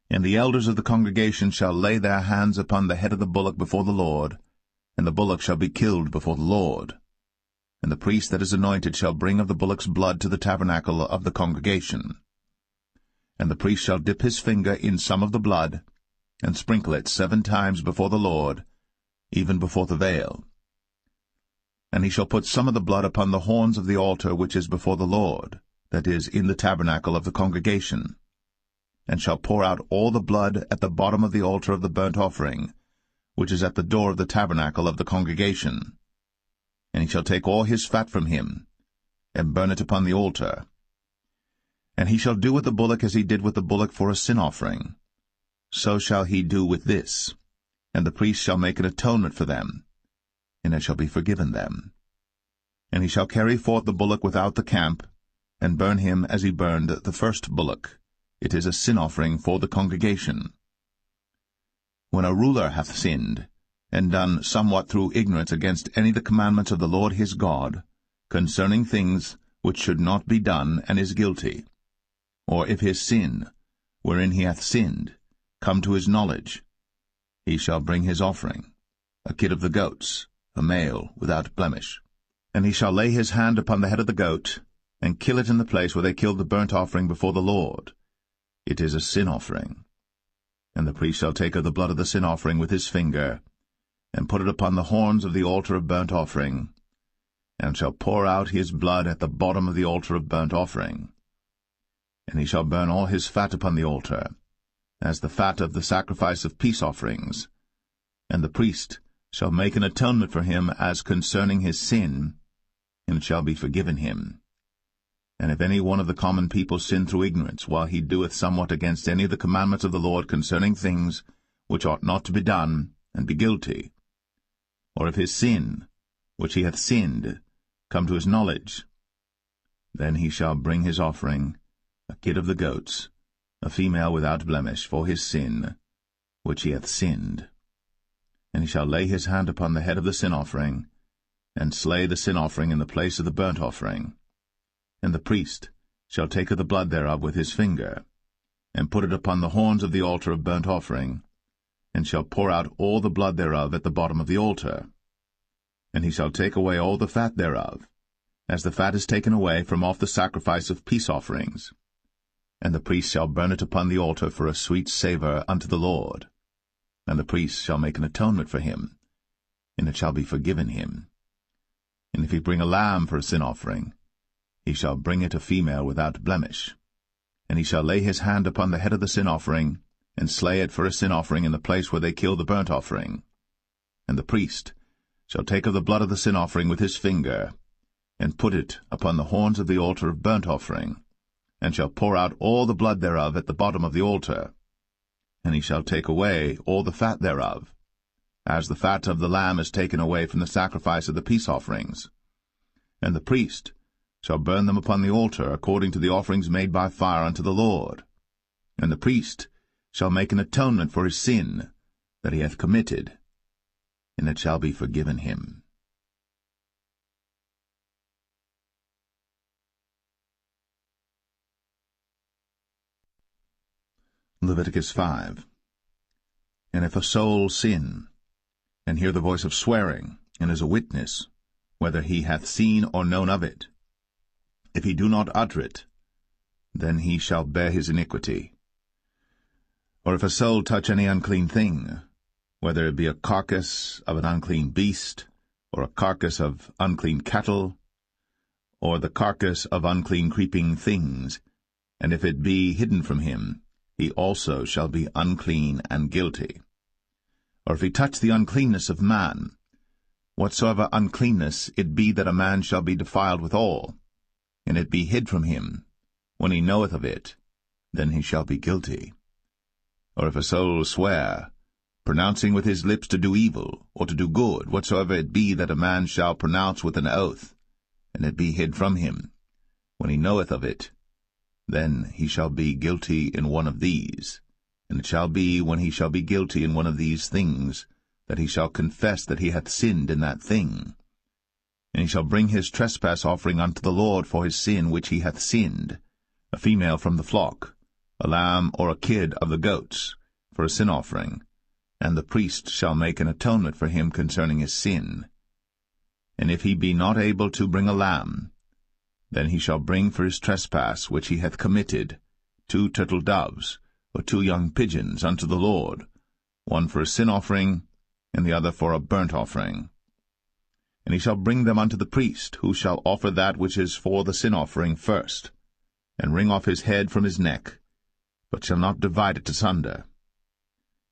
And the elders of the congregation shall lay their hands upon the head of the bullock before the Lord, and the bullock shall be killed before the Lord. And the priest that is anointed shall bring of the bullock's blood to the tabernacle of the congregation. And the priest shall dip his finger in some of the blood, and sprinkle it 7 times before the Lord, even before the veil. And he shall put some of the blood upon the horns of the altar which is before the Lord, that is, in the tabernacle of the congregation, and shall pour out all the blood at the bottom of the altar of the burnt offering, which is at the door of the tabernacle of the congregation. And he shall take all his fat from him, and burn it upon the altar. And he shall do with the bullock as he did with the bullock for a sin offering. So shall he do with this, and the priest shall make an atonement for them, and it shall be forgiven them. And he shall carry forth the bullock without the camp, and burn him as he burned the first bullock. It is a sin offering for the congregation. When a ruler hath sinned, and done somewhat through ignorance against any of the commandments of the Lord his God, concerning things which should not be done, and is guilty, or if his sin, wherein he hath sinned, come to his knowledge, he shall bring his offering, a kid of the goats, a male without blemish. And he shall lay his hand upon the head of the goat, and kill it in the place where they killed the burnt offering before the Lord. It is a sin offering. And the priest shall take of the blood of the sin offering with his finger, and put it upon the horns of the altar of burnt offering, and shall pour out his blood at the bottom of the altar of burnt offering. And he shall burn all his fat upon the altar, as the fat of the sacrifice of peace offerings. And the priest shall make an atonement for him as concerning his sin, and it shall be forgiven him. And if any one of the common people sin through ignorance, while he doeth somewhat against any of the commandments of the Lord concerning things which ought not to be done, and be guilty, or if his sin, which he hath sinned, come to his knowledge, then he shall bring his offering, a kid of the goats, a female without blemish, for his sin, which he hath sinned. And he shall lay his hand upon the head of the sin offering, and slay the sin offering in the place of the burnt offering. And the priest shall take of the blood thereof with his finger, and put it upon the horns of the altar of burnt offering, and shall pour out all the blood thereof at the bottom of the altar. And he shall take away all the fat thereof, as the fat is taken away from off the sacrifice of peace offerings. And the priest shall burn it upon the altar for a sweet savour unto the Lord. And the priest shall make an atonement for him, and it shall be forgiven him. And if he bring a lamb for a sin offering, he shall bring it a female without blemish. And he shall lay his hand upon the head of the sin offering, and slay it for a sin offering in the place where they kill the burnt offering. And the priest shall take of the blood of the sin offering with his finger, and put it upon the horns of the altar of burnt offering, and shall pour out all the blood thereof at the bottom of the altar. And he shall take away all the fat thereof, as the fat of the lamb is taken away from the sacrifice of the peace offerings. And the priest shall burn them upon the altar according to the offerings made by fire unto the Lord. And the priest shall make an atonement for his sin that he hath committed, and it shall be forgiven him. Leviticus 5. And if a soul sin, and hear the voice of swearing, and is a witness, whether he hath seen or known of it, if he do not utter it, then he shall bear his iniquity. Or if a soul touch any unclean thing, whether it be a carcass of an unclean beast, or a carcass of unclean cattle, or the carcass of unclean creeping things, and if it be hidden from him, he also shall be unclean and guilty. Or if he touch the uncleanness of man, whatsoever uncleanness it be that a man shall be defiled withal, and it be hid from him, when he knoweth of it, then he shall be guilty. Or if a soul swear, pronouncing with his lips to do evil, or to do good, whatsoever it be that a man shall pronounce with an oath, and it be hid from him, when he knoweth of it, then he shall be guilty in one of these. And it shall be, when he shall be guilty in one of these things, that he shall confess that he hath sinned in that thing. And he shall bring his trespass offering unto the Lord for his sin which he hath sinned, a female from the flock, a lamb or a kid of the goats, for a sin offering, and the priest shall make an atonement for him concerning his sin. And if he be not able to bring a lamb, then he shall bring for his trespass which he hath committed 2 turtle doves, or 2 young pigeons unto the Lord, one for a sin offering, and the other for a burnt offering. And he shall bring them unto the priest, who shall offer that which is for the sin offering first, and wring off his head from his neck, but shall not divide it asunder.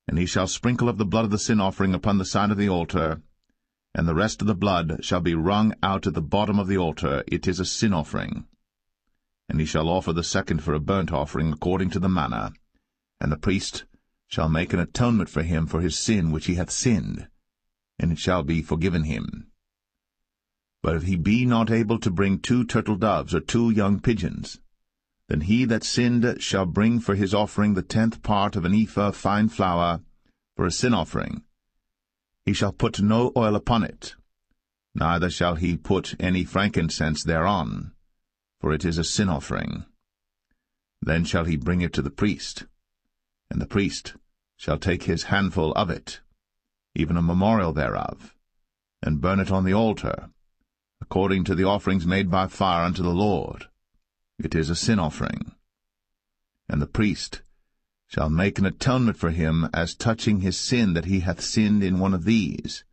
And he shall sprinkle of the blood of the sin offering upon the side of the altar, and the rest of the blood shall be wrung out at the bottom of the altar. It is a sin offering. And he shall offer the second for a burnt offering according to the manner, and the priest shall make an atonement for him for his sin which he hath sinned, and it shall be forgiven him. But if he be not able to bring 2 turtle doves or 2 young pigeons, then he that sinned shall bring for his offering the 10th part of an ephah of fine flour for a sin offering. He shall put no oil upon it, neither shall he put any frankincense thereon, for it is a sin offering. Then shall he bring it to the priest, and the priest shall take his handful of it, even a memorial thereof, and burn it on the altar, according to the offerings made by fire unto the Lord. It is a sin offering. And the priest shall make an atonement for him as touching his sin that he hath sinned in one of these,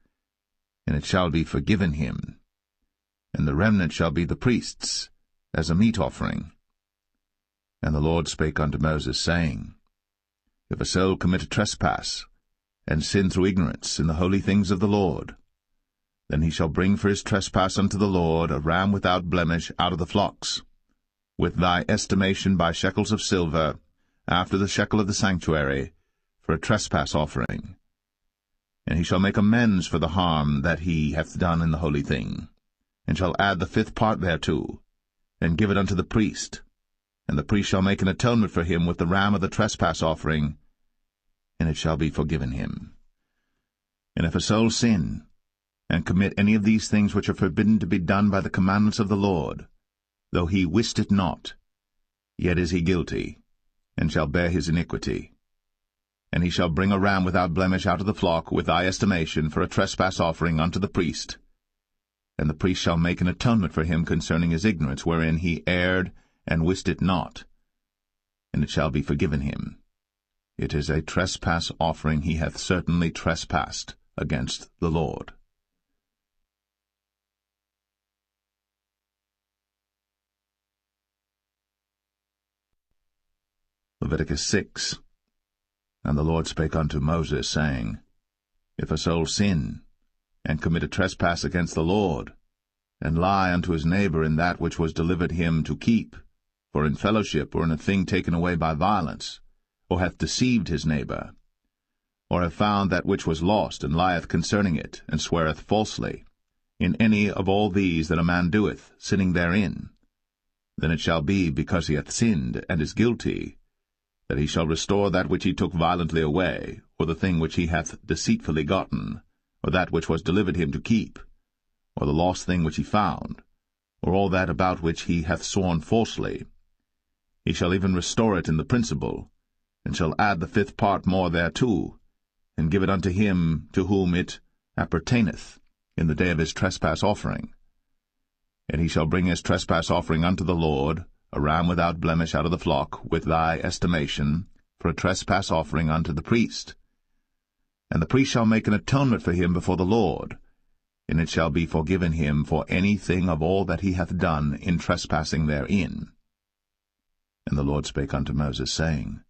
and it shall be forgiven him. And the remnant shall be the priest's, as a meat offering. And the Lord spake unto Moses, saying, If a soul commit a trespass, and sin through ignorance in the holy things of the Lord, then he shall bring for his trespass unto the Lord a ram without blemish out of the flocks, with thy estimation by shekels of silver, after the shekel of the sanctuary, for a trespass offering. And he shall make amends for the harm that he hath done in the holy thing, and shall add the 5th part thereto, and give it unto the priest. And the priest shall make an atonement for him with the ram of the trespass offering, and it shall be forgiven him. And if a soul sin, and commit any of these things which are forbidden to be done by the commandments of the Lord, though he wist it not, yet is he guilty, and shall bear his iniquity. And he shall bring a ram without blemish out of the flock, with thy estimation, for a trespass offering unto the priest. And the priest shall make an atonement for him concerning his ignorance, wherein he erred and wist it not, and it shall be forgiven him. It is a trespass offering. He hath certainly trespassed against the Lord. Leviticus 6. And the Lord spake unto Moses, saying, If a soul sin, and commit a trespass against the Lord, and lie unto his neighbor in that which was delivered him to keep, for in fellowship or in a thing taken away by violence, or hath deceived his neighbor, or have found that which was lost, and lieth concerning it, and sweareth falsely, in any of all these that a man doeth, sinning therein, then it shall be, because he hath sinned, and is guilty, that he shall restore that which he took violently away, or the thing which he hath deceitfully gotten, or that which was delivered him to keep, or the lost thing which he found, or all that about which he hath sworn falsely. He shall even restore it in the principal, and shall add the 5th part more thereto, and give it unto him to whom it appertaineth in the day of his trespass offering. And he shall bring his trespass offering unto the Lord, a ram without blemish out of the flock, with thy estimation, for a trespass offering unto the priest. And the priest shall make an atonement for him before the Lord, and it shall be forgiven him for anything of all that he hath done in trespassing therein. And the Lord spake unto Moses, saying,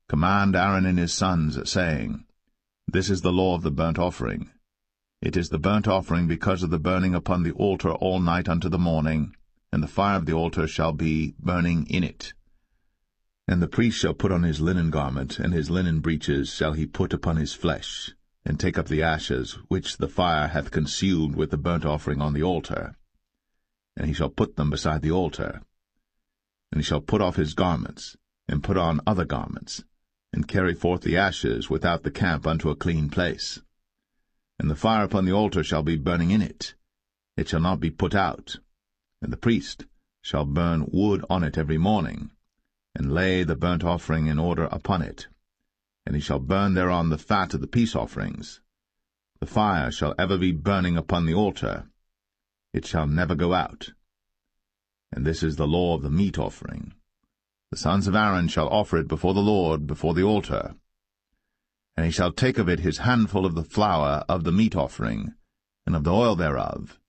Command Aaron and his sons, saying, This is the law of the burnt offering. It is the burnt offering because of the burning upon the altar all night unto the morning, and the fire of the altar shall be burning in it. And the priest shall put on his linen garment, and his linen breeches shall he put upon his flesh, and take up the ashes which the fire hath consumed with the burnt offering on the altar. And he shall put them beside the altar. And he shall put off his garments, and put on other garments, and carry forth the ashes without the camp unto a clean place. And the fire upon the altar shall be burning in it. It shall not be put out. And the priest shall burn wood on it every morning, and lay the burnt offering in order upon it. And he shall burn thereon the fat of the peace offerings. The fire shall ever be burning upon the altar. It shall never go out. And this is the law of the meat offering. The sons of Aaron shall offer it before the Lord, before the altar. And he shall take of it his handful of the flour of the meat offering, and of the oil thereof,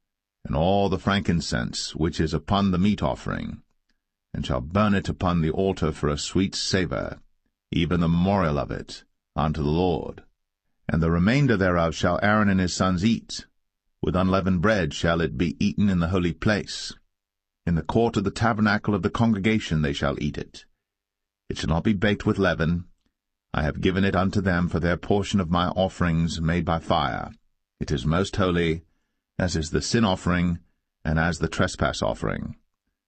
and all the frankincense which is upon the meat offering, and shall burn it upon the altar for a sweet savour, even the memorial of it, unto the Lord. And the remainder thereof shall Aaron and his sons eat. With unleavened bread shall it be eaten in the holy place. In the court of the tabernacle of the congregation they shall eat it. It shall not be baked with leaven. I have given it unto them for their portion of my offerings made by fire. It is most holy, as is the sin offering, and as the trespass offering.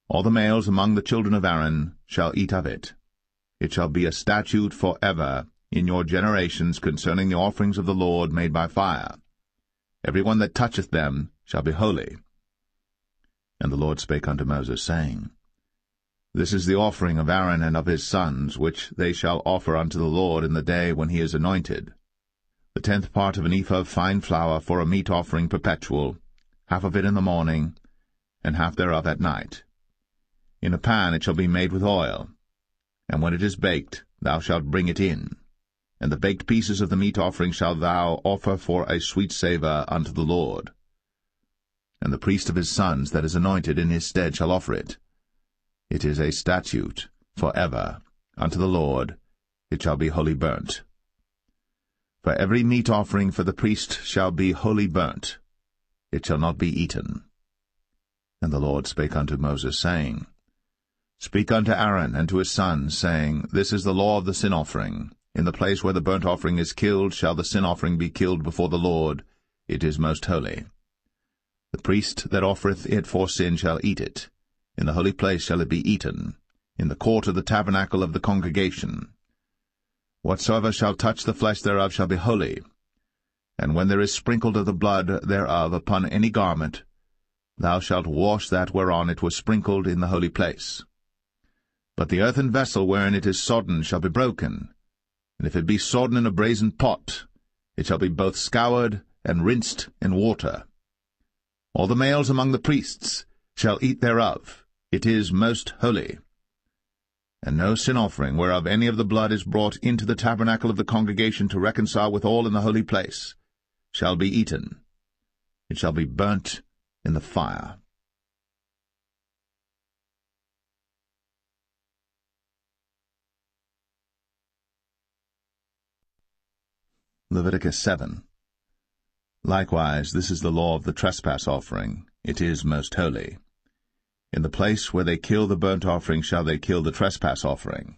All the males among the children of Aaron shall eat of it. It shall be a statute for ever in your generations concerning the offerings of the Lord made by fire. Every one that toucheth them shall be holy. And the Lord spake unto Moses, saying, This is the offering of Aaron and of his sons, which they shall offer unto the Lord in the day when he is anointed. The 10th part of an ephah of fine flour for a meat offering perpetual, half of it in the morning, and half thereof at night. In a pan it shall be made with oil, and when it is baked, thou shalt bring it in. And the baked pieces of the meat offering shalt thou offer for a sweet savour unto the Lord. And the priest of his sons that is anointed in his stead shall offer it. It is a statute for ever unto the Lord. It shall be wholly burnt. For every meat offering for the priest shall be wholly burnt. It shall not be eaten. And the Lord spake unto Moses, saying, Speak unto Aaron and to his sons, saying, This is the law of the sin offering. In the place where the burnt offering is killed shall the sin offering be killed before the Lord. It is most holy. The priest that offereth it for sin shall eat it. In the holy place shall it be eaten, in the court of the tabernacle of the congregation. Whatsoever shall touch the flesh thereof shall be holy. And when there is sprinkled of the blood thereof upon any garment, thou shalt wash that whereon it was sprinkled in the holy place. But the earthen vessel wherein it is sodden shall be broken, and if it be sodden in a brazen pot, it shall be both scoured and rinsed in water. All the males among the priests shall eat thereof. It is most holy. And no sin offering, whereof any of the blood is brought into the tabernacle of the congregation to reconcile with all in the holy place, shall be eaten. It shall be burnt in the fire. Leviticus 7. Likewise, this is the law of the trespass offering. It is most holy. In the place where they kill the burnt offering shall they kill the trespass offering,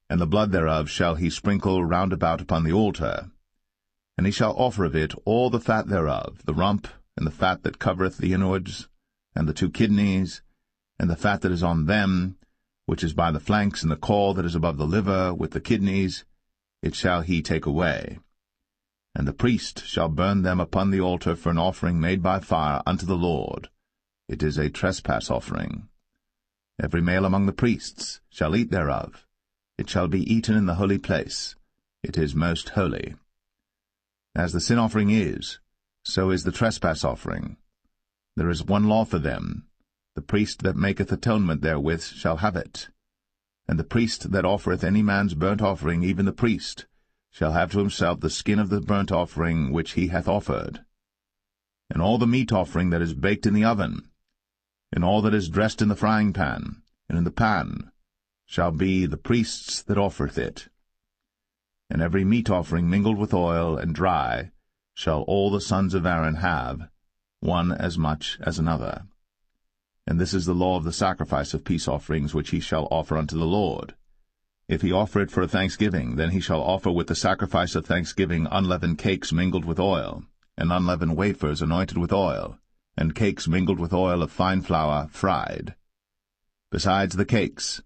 and the blood thereof shall he sprinkle round about upon the altar. And he shall offer of it all the fat thereof, the rump, and the fat that covereth the inwards, and the 2 kidneys, and the fat that is on them, which is by the flanks, and the caul that is above the liver, with the kidneys, it shall he take away. And the priest shall burn them upon the altar for an offering made by fire unto the Lord. It is a trespass offering. Every male among the priests shall eat thereof. It shall be eaten in the holy place. It is most holy. As the sin offering is, so is the trespass offering. There is one law for them. The priest that maketh atonement therewith shall have it. And the priest that offereth any man's burnt offering, even the priest, shall have to himself the skin of the burnt offering which he hath offered. And all the meat offering that is baked in the oven, and all that is dressed in the frying pan, and in the pan, shall be the priest's that offereth it. And every meat offering mingled with oil and dry shall all the sons of Aaron have, one as much as another. And this is the law of the sacrifice of peace offerings which he shall offer unto the Lord. If he offer it for a thanksgiving, then he shall offer with the sacrifice of thanksgiving unleavened cakes mingled with oil, and unleavened wafers anointed with oil, and cakes mingled with oil of fine flour fried. Besides the cakes,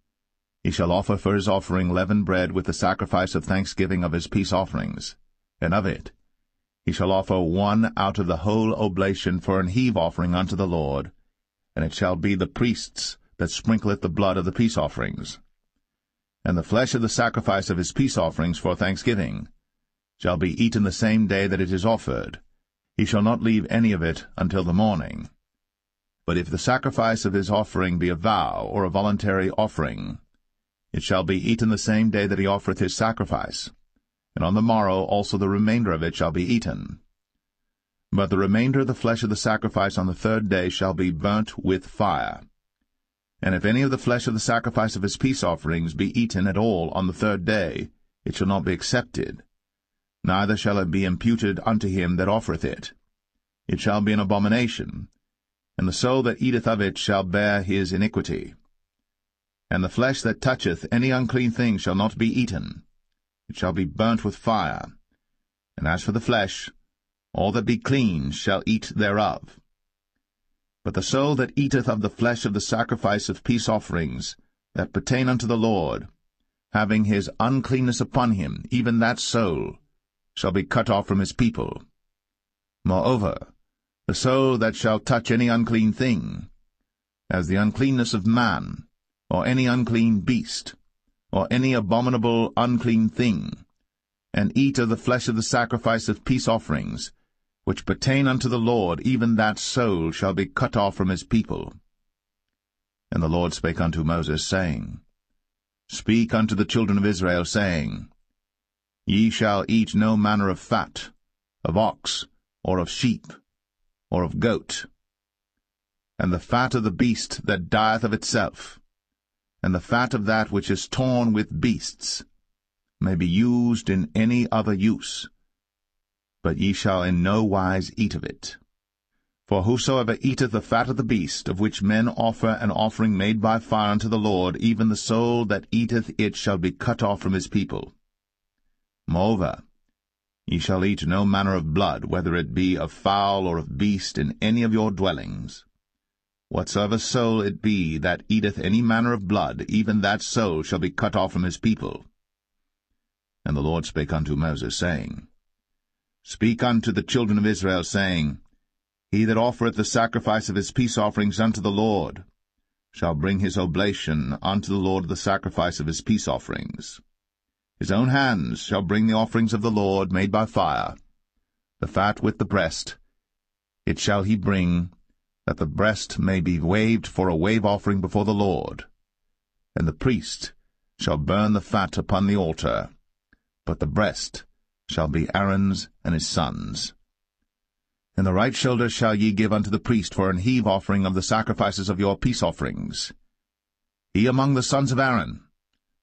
he shall offer for his offering leavened bread with the sacrifice of thanksgiving of his peace offerings, and of it he shall offer one out of the whole oblation for an heave offering unto the Lord, and it shall be the priest's that sprinkleth the blood of the peace offerings. And the flesh of the sacrifice of his peace offerings for thanksgiving shall be eaten the same day that it is offered. He shall not leave any of it until the morning. But if the sacrifice of his offering be a vow or a voluntary offering, it shall be eaten the same day that he offereth his sacrifice, and on the morrow also the remainder of it shall be eaten. But the remainder of the flesh of the sacrifice on the 3rd day shall be burnt with fire. And if any of the flesh of the sacrifice of his peace offerings be eaten at all on the 3rd day, it shall not be accepted, neither shall it be imputed unto him that offereth it. It shall be an abomination, and the soul that eateth of it shall bear his iniquity. And the flesh that toucheth any unclean thing shall not be eaten. It shall be burnt with fire. And as for the flesh, all that be clean shall eat thereof. But the soul that eateth of the flesh of the sacrifice of peace offerings, that pertain unto the Lord, having his uncleanness upon him, even that soul, shall be cut off from his people. Moreover, the soul that shall touch any unclean thing, as the uncleanness of man, or any unclean beast, or any abominable unclean thing, and eat of the flesh of the sacrifice of peace offerings, which pertain unto the Lord, even that soul shall be cut off from his people. And the Lord spake unto Moses, saying, Speak unto the children of Israel, saying, Ye shall eat no manner of fat, of ox, or of sheep, or of goat, and the fat of the beast that dieth of itself, and the fat of that which is torn with beasts, may be used in any other use, but ye shall in no wise eat of it. For whosoever eateth the fat of the beast, of which men offer an offering made by fire unto the Lord, even the soul that eateth it shall be cut off from his people. Moreover, ye shall eat no manner of blood, whether it be of fowl or of beast, in any of your dwellings. Whatsoever soul it be that eateth any manner of blood, even that soul shall be cut off from his people. And the Lord spake unto Moses, saying, Speak unto the children of Israel, saying, He that offereth the sacrifice of his peace offerings unto the Lord shall bring his oblation unto the Lord of the sacrifice of his peace offerings. His own hands shall bring the offerings of the Lord made by fire, the fat with the breast. It shall he bring, that the breast may be waved for a wave offering before the Lord. And the priest shall burn the fat upon the altar, but the breast shall be Aaron's and his sons'. And the right shoulder shall ye give unto the priest for an heave offering of the sacrifices of your peace offerings. He among the sons of Aaron,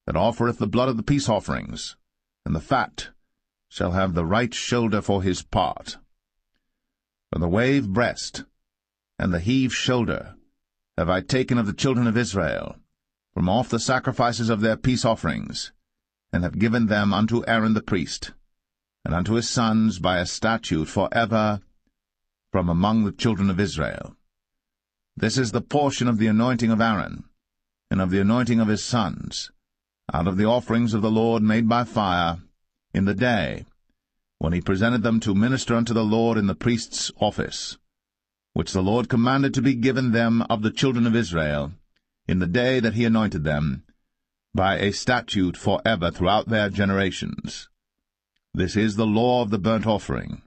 that offereth the blood of the peace offerings, and the fat, shall have the right shoulder for his part. For the wave breast and the heave shoulder have I taken of the children of Israel, from off the sacrifices of their peace offerings, and have given them unto Aaron the priest, and unto his sons by a statute for ever from among the children of Israel. This is the portion of the anointing of Aaron, and of the anointing of his sons, out of the offerings of the Lord made by fire, in the day when he presented them to minister unto the Lord in the priest's office, which the Lord commanded to be given them of the children of Israel, in the day that he anointed them, by a statute for ever throughout their generations. This is the law of the burnt offering,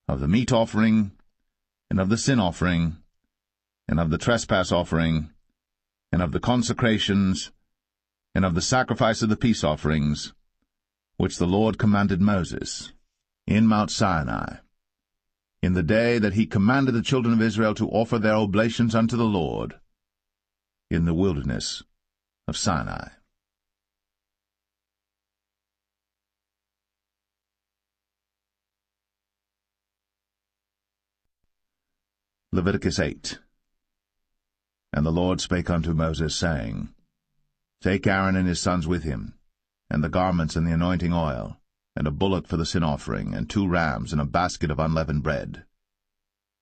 of the meat offering, and of the sin offering, and of the trespass offering, and of the consecrations, and of the sacrifice of the peace offerings, which the Lord commanded Moses in Mount Sinai, in the day that he commanded the children of Israel to offer their oblations unto the Lord, in the wilderness of Sinai. Leviticus 8. And the Lord spake unto Moses, saying, Take Aaron and his sons with him, and the garments and the anointing oil, and a bullock for the sin offering, and 2 rams, and a basket of unleavened bread.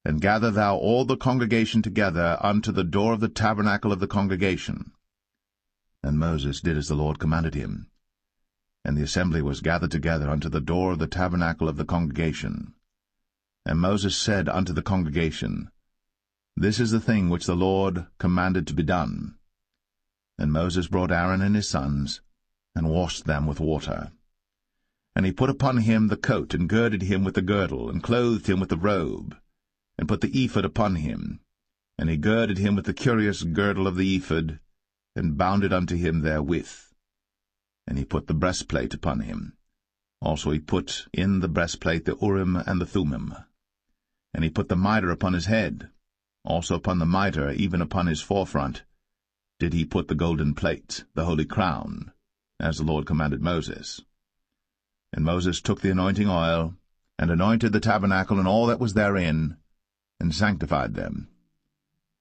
And gather thou all the congregation together unto the door of the tabernacle of the congregation. And Moses did as the Lord commanded him. And the assembly was gathered together unto the door of the tabernacle of the congregation. And Moses said unto the congregation, This is the thing which the Lord commanded to be done. And Moses brought Aaron and his sons, and washed them with water. And he put upon him the coat, and girded him with the girdle, and clothed him with the robe, and put the ephod upon him. And he girded him with the curious girdle of the ephod, and bound it unto him therewith. And he put the breastplate upon him. Also he put in the breastplate the Urim and the Thummim. And he put the mitre upon his head. Also upon the mitre, even upon his forefront, did he put the golden plate, the holy crown, as the Lord commanded Moses. And Moses took the anointing oil, and anointed the tabernacle and all that was therein, and sanctified them.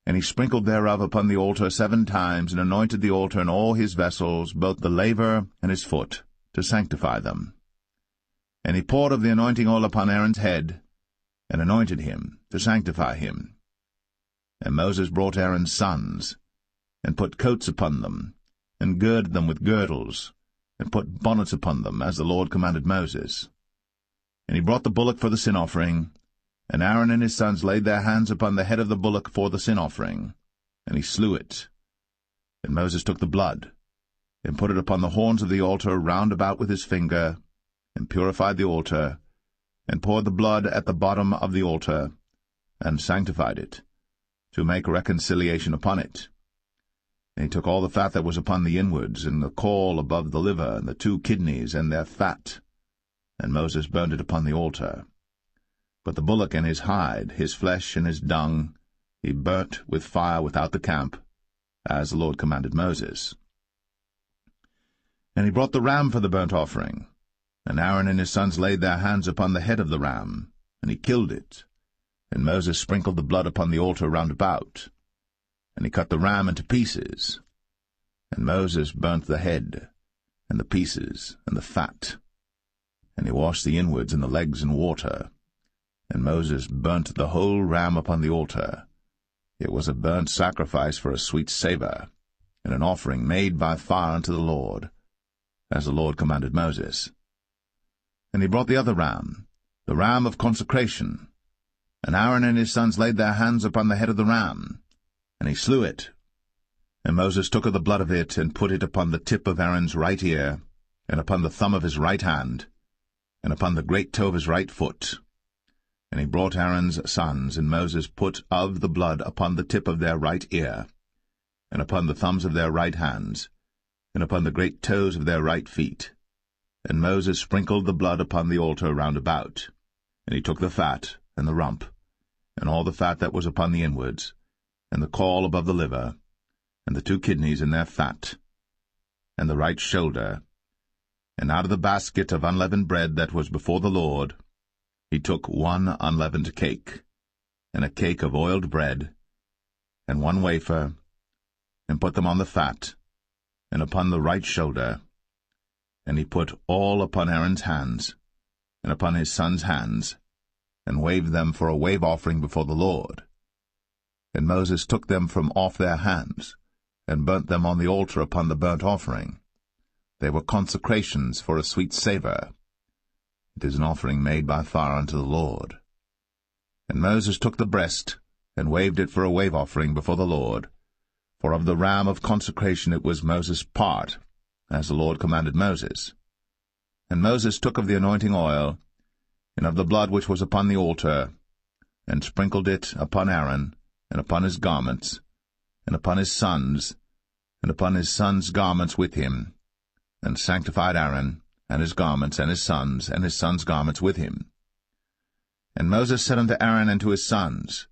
And he sprinkled thereof upon the altar 7 times, and anointed the altar and all his vessels, both the laver and his foot, to sanctify them. And he poured of the anointing oil upon Aaron's head, and anointed him, to sanctify him. And Moses brought Aaron's sons, and put coats upon them, and girded them with girdles, and put bonnets upon them, as the Lord commanded Moses. And he brought the bullock for the sin offering, and Aaron and his sons laid their hands upon the head of the bullock for the sin offering, and he slew it. And Moses took the blood, and put it upon the horns of the altar round about with his finger, and purified the altar, and poured the blood at the bottom of the altar, and sanctified it, to make reconciliation upon it. And he took all the fat that was upon the inwards, and the caul above the liver, and the 2 kidneys, and their fat, and Moses burned it upon the altar. But the bullock and his hide, his flesh and his dung, he burnt with fire without the camp, as the Lord commanded Moses. And he brought the ram for the burnt offering, and Aaron and his sons laid their hands upon the head of the ram, and he killed it. And Moses sprinkled the blood upon the altar round about. And he cut the ram into pieces. And Moses burnt the head, and the pieces, and the fat. And he washed the inwards and the legs in water. And Moses burnt the whole ram upon the altar. It was a burnt sacrifice for a sweet savour, and an offering made by fire unto the Lord, as the Lord commanded Moses. And he brought the other ram, the ram of consecration. And Aaron and his sons laid their hands upon the head of the ram, and he slew it. And Moses took of the blood of it, and put it upon the tip of Aaron's right ear, and upon the thumb of his right hand, and upon the great toe of his right foot. And he brought Aaron's sons, and Moses put of the blood upon the tip of their right ear, and upon the thumbs of their right hands, and upon the great toes of their right feet. And Moses sprinkled the blood upon the altar round about. And he took the fat, and the rump, and all the fat that was upon the inwards, and the caul above the liver, and the 2 kidneys in their fat, and the right shoulder, and out of the basket of unleavened bread that was before the Lord, he took 1 unleavened cake, and a cake of oiled bread, and 1 wafer, and put them on the fat, and upon the right shoulder. And he put all upon Aaron's hands, and upon his sons' hands, and waved them for a wave offering before the Lord. And Moses took them from off their hands, and burnt them on the altar upon the burnt offering. They were consecrations for a sweet savour. It is an offering made by fire unto the Lord. And Moses took the breast, and waved it for a wave offering before the Lord. For of the ram of consecration it was Moses' part, as the Lord commanded Moses. And Moses took of the anointing oil, and of the blood which was upon the altar, and sprinkled it upon Aaron, and upon his garments, and upon his sons, and upon his sons' garments with him, and sanctified Aaron, and his garments, and his sons' garments with him. And Moses said unto Aaron and to his sons,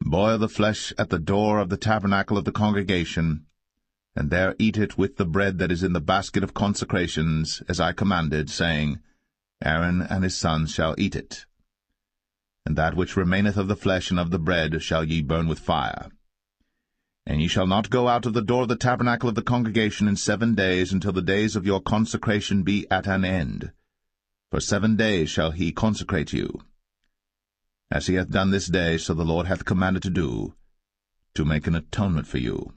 Boil the flesh at the door of the tabernacle of the congregation, and there eat it with the bread that is in the basket of consecrations, as I commanded, saying, Aaron and his sons shall eat it. And that which remaineth of the flesh and of the bread shall ye burn with fire. And ye shall not go out of the door of the tabernacle of the congregation in 7 days, until the days of your consecration be at an end. For 7 days shall he consecrate you. As he hath done this day, so the Lord hath commanded to do, to make an atonement for you.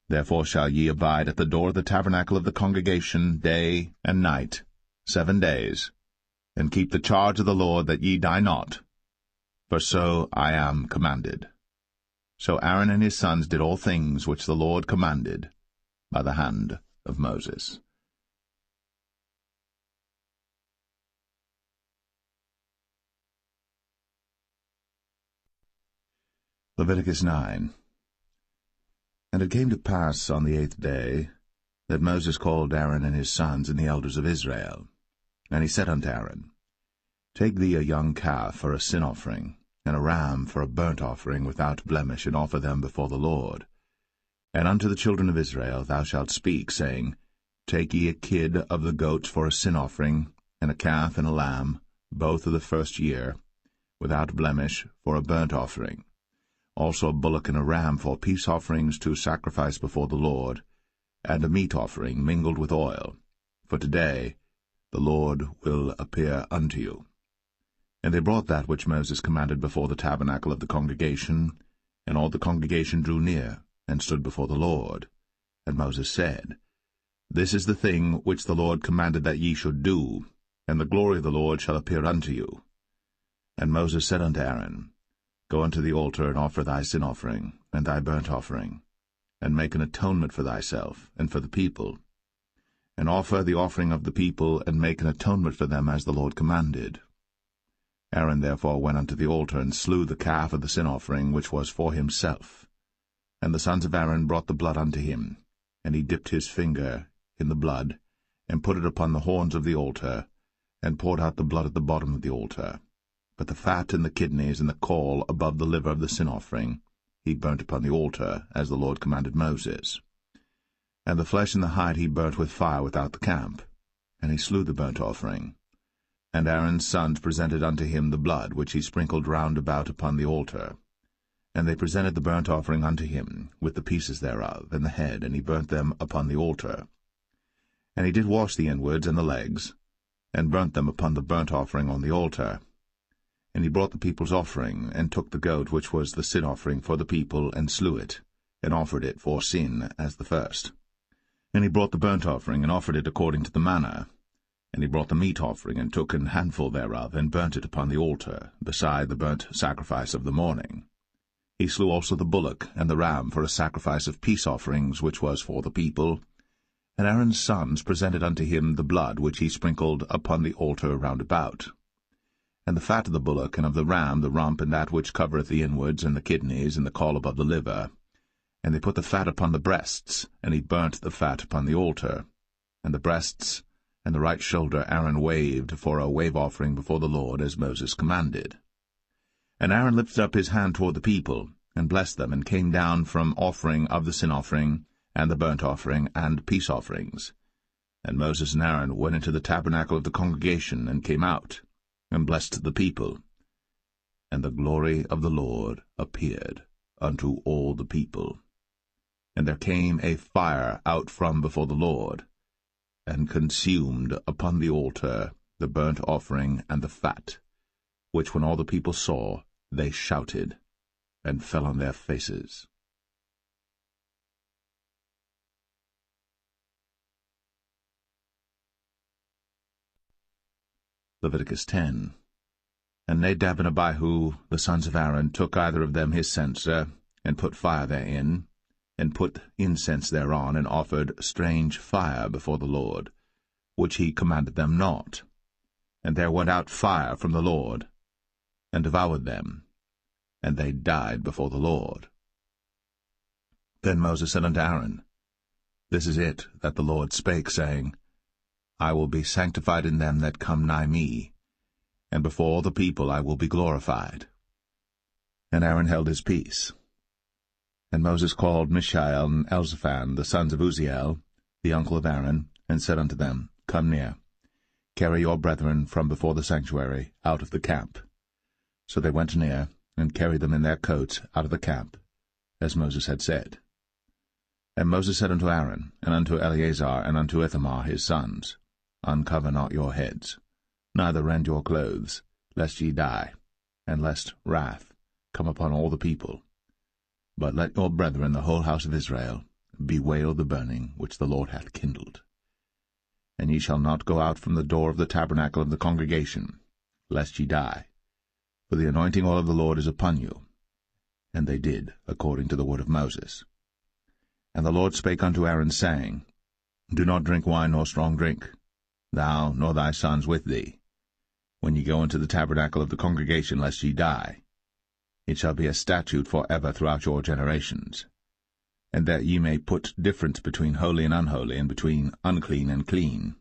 Therefore shall ye abide at the door of the tabernacle of the congregation day and night, 7 days, and keep the charge of the Lord, that ye die not. For so I am commanded. So Aaron and his sons did all things which the Lord commanded by the hand of Moses. Leviticus 9. And it came to pass on the 8th day that Moses called Aaron and his sons and the elders of Israel. And he said unto Aaron, Take thee a young calf for a sin offering, and a ram for a burnt offering without blemish, and offer them before the Lord. And unto the children of Israel thou shalt speak, saying, Take ye a kid of the goats for a sin offering, and a calf and a lamb, both of the first year, without blemish, for a burnt offering. Also a bullock and a ram for peace offerings to sacrifice before the Lord, and a meat offering mingled with oil. For today the Lord will appear unto you. And they brought that which Moses commanded before the tabernacle of the congregation, and all the congregation drew near, and stood before the Lord. And Moses said, This is the thing which the Lord commanded that ye should do, and the glory of the Lord shall appear unto you. And Moses said unto Aaron, Go unto the altar, and offer thy sin offering, and thy burnt offering, and make an atonement for thyself, and for the people. And offer the offering of the people, and make an atonement for them, as the Lord commanded. Aaron therefore went unto the altar, and slew the calf of the sin offering, which was for himself. And the sons of Aaron brought the blood unto him, and he dipped his finger in the blood, and put it upon the horns of the altar, and poured out the blood at the bottom of the altar. But the fat and the kidneys and the caul above the liver of the sin offering he burnt upon the altar, as the Lord commanded Moses. And the flesh and the hide he burnt with fire without the camp. And he slew the burnt offering. And Aaron's sons presented unto him the blood, which he sprinkled round about upon the altar. And they presented the burnt offering unto him, with the pieces thereof, and the head, and he burnt them upon the altar. And he did wash the inwards and the legs, and burnt them upon the burnt offering on the altar. And he brought the people's offering, and took the goat which was the sin offering for the people, and slew it, and offered it for sin as the first. And he brought the burnt offering, and offered it according to the manner. And he brought the meat offering, and took an handful thereof, and burnt it upon the altar, beside the burnt sacrifice of the morning. He slew also the bullock and the ram for a sacrifice of peace offerings, which was for the people. And Aaron's sons presented unto him the blood which he sprinkled upon the altar round about. And the fat of the bullock and of the ram, the rump, and that which covereth the inwards, and the kidneys, and the caul above the liver, And they put the fat upon the breasts, and he burnt the fat upon the altar. And the breasts and the right shoulder Aaron waved for a wave offering before the Lord, as Moses commanded. And Aaron lifted up his hand toward the people, and blessed them, and came down from offering of the sin offering, and the burnt offering, and peace offerings. And Moses and Aaron went into the tabernacle of the congregation, and came out, and blessed the people. And the glory of the Lord appeared unto all the people. And there came a fire out from before the Lord, and consumed upon the altar the burnt offering and the fat, which when all the people saw, they shouted, and fell on their faces. Leviticus 10. And Nadab and Abihu, the sons of Aaron, took either of them his censer, and put fire therein, and put incense thereon, and offered strange fire before the Lord, which he commanded them not. And there went out fire from the Lord, and devoured them, and they died before the Lord. Then Moses said unto Aaron, This is it that the Lord spake, saying, I will be sanctified in them that come nigh me, and before all the people I will be glorified. And Aaron held his peace. And Moses called Mishael and Elzaphan, the sons of Uzziel, the uncle of Aaron, and said unto them, Come near, carry your brethren from before the sanctuary out of the camp. So they went near, and carried them in their coats out of the camp, as Moses had said. And Moses said unto Aaron, and unto Eleazar, and unto Ithamar his sons, Uncover not your heads, neither rend your clothes, lest ye die, and lest wrath come upon all the people. But let your brethren, the whole house of Israel, bewail the burning which the Lord hath kindled. And ye shall not go out from the door of the tabernacle of the congregation, lest ye die. For the anointing oil of the Lord is upon you. And they did according to the word of Moses. And the Lord spake unto Aaron, saying, Do not drink wine nor strong drink, thou nor thy sons with thee, when ye go into the tabernacle of the congregation, lest ye die. It shall be a statute for ever throughout your generations. And that ye may put difference between holy and unholy, and between unclean and clean,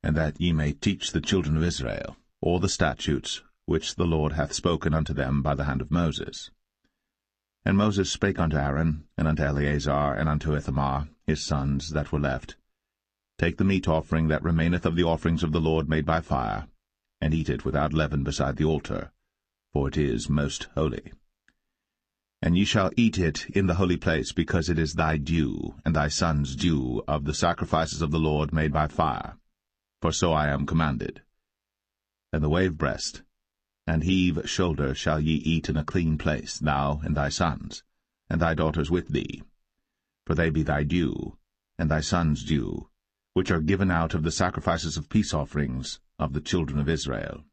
and that ye may teach the children of Israel all the statutes which the Lord hath spoken unto them by the hand of Moses. And Moses spake unto Aaron, and unto Eleazar, and unto Ithamar, his sons that were left, Take the meat offering that remaineth of the offerings of the Lord made by fire, and eat it without leaven beside the altar, for it is most holy. And ye shall eat it in the holy place, because it is thy due, and thy son's due, of the sacrifices of the Lord made by fire, for so I am commanded. And the wave breast and heave shoulder shall ye eat in a clean place, thou and thy sons, and thy daughters with thee, for they be thy due, and thy son's due, which are given out of the sacrifices of peace offerings of the children of Israel.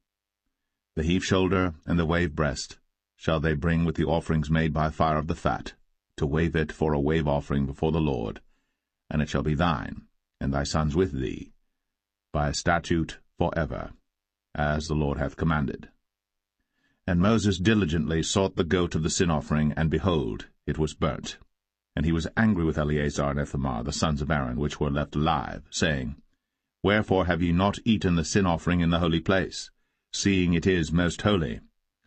The heave shoulder and the wave breast shall they bring with the offerings made by fire of the fat, to wave it for a wave offering before the Lord, and it shall be thine, and thy sons with thee, by a statute for ever, as the Lord hath commanded. And Moses diligently sought the goat of the sin offering, and behold, it was burnt. And he was angry with Eleazar and Ithamar, the sons of Aaron, which were left alive, saying, Wherefore have ye not eaten the sin offering in the holy place, seeing it is most holy?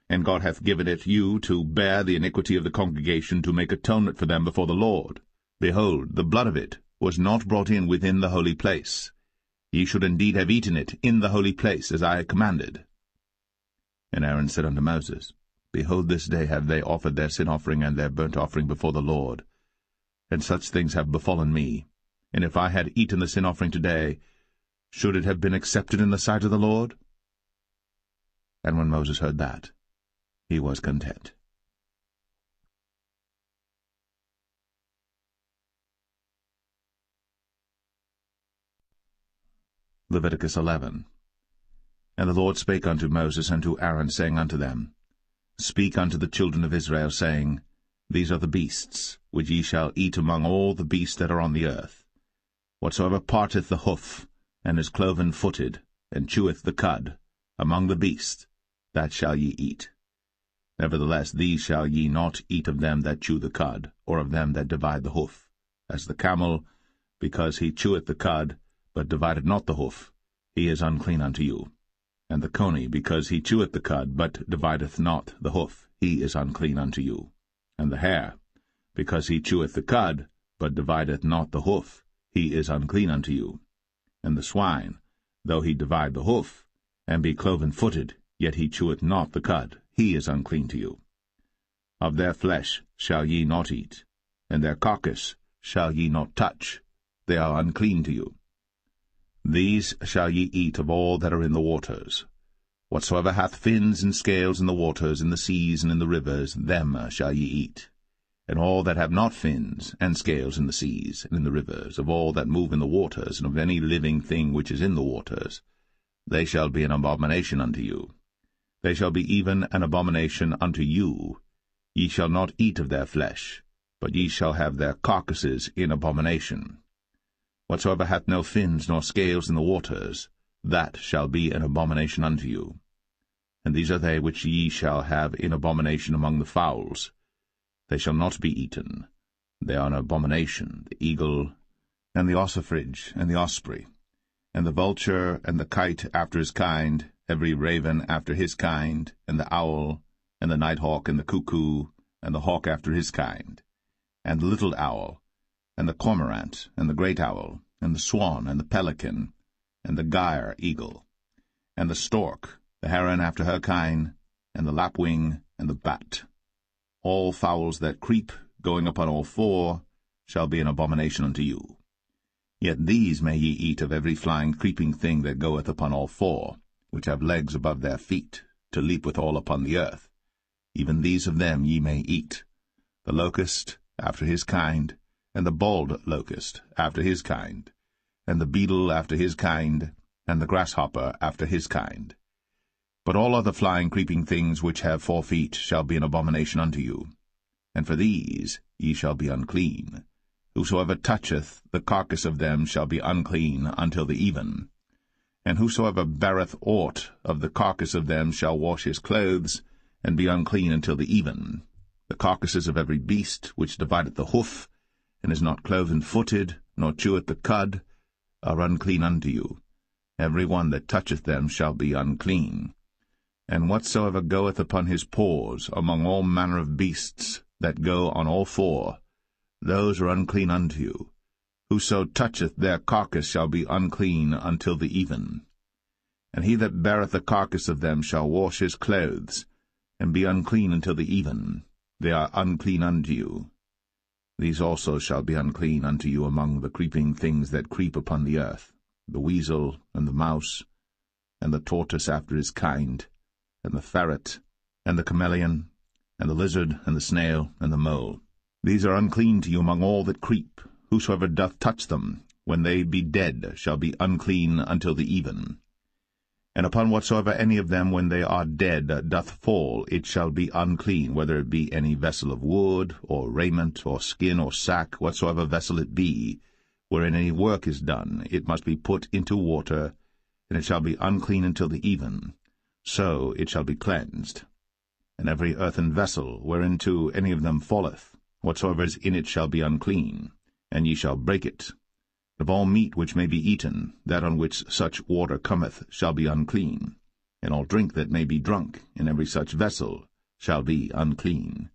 And God hath given it you to bear the iniquity of the congregation, to make atonement for them before the Lord. Behold, the blood of it was not brought in within the holy place. Ye should indeed have eaten it in the holy place, as I commanded. And Aaron said unto Moses, Behold, this day have they offered their sin offering and their burnt offering before the Lord. And such things have befallen me. And if I had eaten the sin offering today, should it have been accepted in the sight of the Lord? And when Moses heard that, he was content. Leviticus 11. And the Lord spake unto Moses and to Aaron, saying unto them, Speak unto the children of Israel, saying, These are the beasts, which ye shall eat among all the beasts that are on the earth. Whatsoever parteth the hoof, and is cloven-footed, and cheweth the cud, among the beasts, that shall ye eat. Nevertheless these shall ye not eat of them that chew the cud, or of them that divide the hoof. As the camel, because he cheweth the cud, but divideth not the hoof, he is unclean unto you. And the coney, because he cheweth the cud, but divideth not the hoof, he is unclean unto you. And the hare, because he cheweth the cud, but divideth not the hoof, he is unclean unto you. And the swine, though he divide the hoof, and be cloven-footed, yet he cheweth not the cud, he is unclean to you. Of their flesh shall ye not eat, and their carcass shall ye not touch, they are unclean to you. These shall ye eat of all that are in the waters. Whatsoever hath fins and scales in the waters, in the seas, and in the rivers, them shall ye eat. And all that have not fins and scales in the seas, and in the rivers, of all that move in the waters, and of any living thing which is in the waters, they shall be an abomination unto you. They shall be even an abomination unto you. Ye shall not eat of their flesh, but ye shall have their carcasses in abomination. Whatsoever hath no fins nor scales in the waters, that shall be an abomination unto you. And these are they which ye shall have in abomination among the fowls. They shall not be eaten. They are an abomination, the eagle, and the ossifrage, and the osprey, and the vulture, and the kite after his kind, every raven after his kind, and the owl, and the nighthawk, and the cuckoo, and the hawk after his kind, and the little owl, and the cormorant, and the great owl, and the swan, and the pelican, and the gyre eagle, and the stork, the heron after her kind, and the lapwing, and the bat. All fowls that creep, going upon all four, shall be an abomination unto you. Yet these may ye eat of every flying creeping thing that goeth upon all four, which have legs above their feet, to leap withal upon the earth. Even these of them ye may eat, the locust after his kind, and the bald locust after his kind, and the beetle after his kind, and the grasshopper after his kind. But all other flying creeping things which have 4 feet shall be an abomination unto you. And for these ye shall be unclean. Whosoever toucheth the carcass of them shall be unclean until the even. And whosoever beareth aught of the carcass of them shall wash his clothes, and be unclean until the even. The carcasses of every beast which divideth the hoof, and is not cloven-footed, nor cheweth the cud, are unclean unto you. Every one that toucheth them shall be unclean. And whatsoever goeth upon his paws among all manner of beasts that go on all four, those are unclean unto you. Whoso toucheth their carcass shall be unclean until the even. And he that beareth the carcass of them shall wash his clothes, and be unclean until the even. They are unclean unto you. These also shall be unclean unto you among the creeping things that creep upon the earth, the weasel, and the mouse, and the tortoise after his kind, and the ferret, and the chameleon, and the lizard, and the snail, and the mole. These are unclean to you among all that creep. Whosoever doth touch them, when they be dead, shall be unclean until the even. And upon whatsoever any of them, when they are dead, doth fall, it shall be unclean, whether it be any vessel of wood, or raiment, or skin, or sack, whatsoever vessel it be, wherein any work is done, it must be put into water, and it shall be unclean until the even. So it shall be cleansed. And every earthen vessel, whereinto any of them falleth, whatsoever is in it shall be unclean, and ye shall break it. Of all meat which may be eaten, that on which such water cometh shall be unclean, and all drink that may be drunk in every such vessel shall be unclean.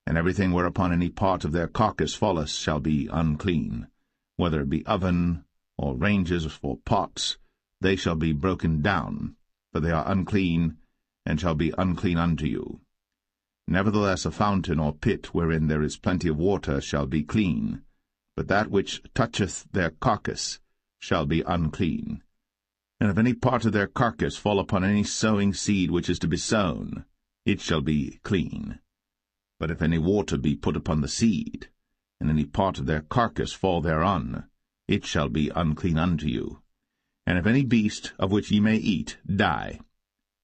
And everything whereupon any part of their carcass falleth shall be unclean, whether it be oven, or ranges, or pots, they shall be broken down, for they are unclean, and shall be unclean unto you. Nevertheless a fountain or pit wherein there is plenty of water shall be clean, but that which toucheth their carcass shall be unclean. And if any part of their carcass fall upon any sowing seed which is to be sown, it shall be clean. But if any water be put upon the seed, and any part of their carcass fall thereon, it shall be unclean unto you. And if any beast, of which ye may eat, die,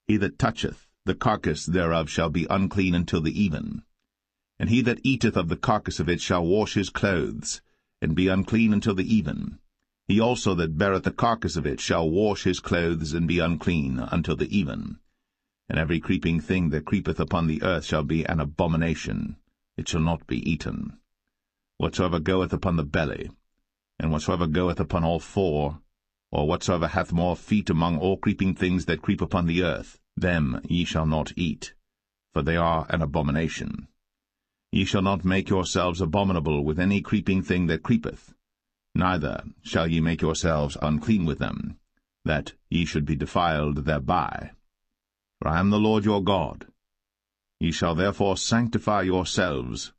he that toucheth the carcass thereof shall be unclean until the even. And he that eateth of the carcass of it shall wash his clothes, and be unclean until the even. He also that beareth the carcass of it shall wash his clothes, and be unclean until the even. And every creeping thing that creepeth upon the earth shall be an abomination, it shall not be eaten. Whatsoever goeth upon the belly, and whatsoever goeth upon all four, or whatsoever hath more feet among all creeping things that creep upon the earth, them ye shall not eat, for they are an abomination. Ye shall not make yourselves abominable with any creeping thing that creepeth, neither shall ye make yourselves unclean with them, that ye should be defiled thereby. For I am the Lord your God. Ye shall therefore sanctify yourselves,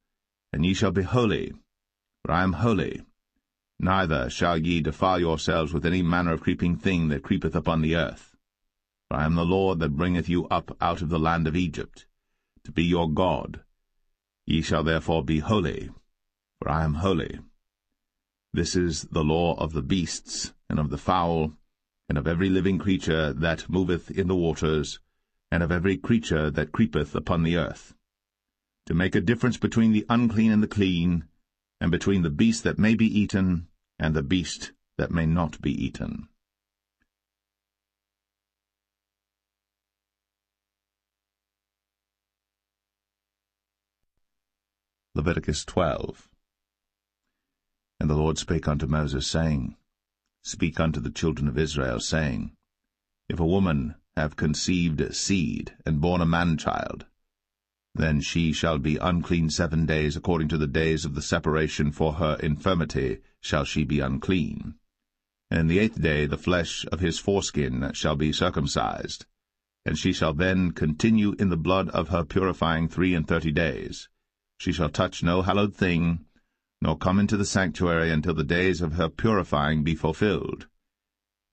and ye shall be holy, for I am holy. Neither shall ye defile yourselves with any manner of creeping thing that creepeth upon the earth. For I am the Lord that bringeth you up out of the land of Egypt, to be your God. Ye shall therefore be holy, for I am holy. This is the law of the beasts, and of the fowl, and of every living creature that moveth in the waters, and of every creature that creepeth upon the earth, to make a difference between the unclean and the clean, and between the beast that may be eaten and the beast that may not be eaten. Leviticus 12. And the Lord spake unto Moses, saying, Speak unto the children of Israel, saying, If a woman have conceived seed, and born a man-child, then she shall be unclean 7 days, according to the days of the separation for her infirmity shall she be unclean. And in the 8th day the flesh of his foreskin shall be circumcised, and she shall then continue in the blood of her purifying 33 days. She shall touch no hallowed thing, nor come into the sanctuary until the days of her purifying be fulfilled.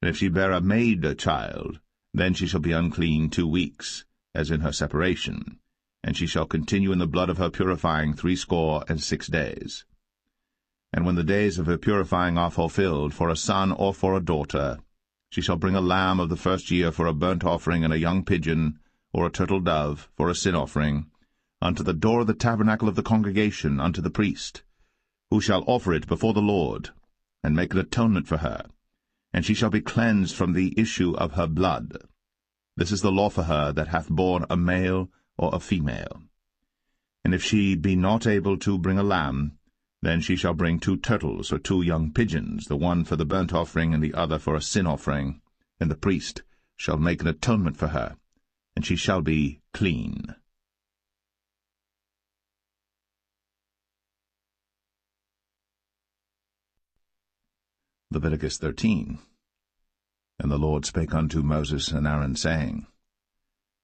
And if she bear a maid-child, then she shall be unclean 2 weeks, as in her separation, and she shall continue in the blood of her purifying 66 days. And when the days of her purifying are fulfilled, for a son or for a daughter, she shall bring a lamb of the first year for a burnt offering, and a young pigeon, or a turtle-dove, for a sin offering, unto the door of the tabernacle of the congregation, unto the priest, who shall offer it before the Lord, and make an atonement for her, and she shall be cleansed from the issue of her blood. This is the law for her that hath borne a male or a female. And if she be not able to bring a lamb, then she shall bring 2 turtles or 2 young pigeons, the one for the burnt offering and the other for a sin offering, and the priest shall make an atonement for her, and she shall be clean. Leviticus 13. And the Lord spake unto Moses and Aaron, saying,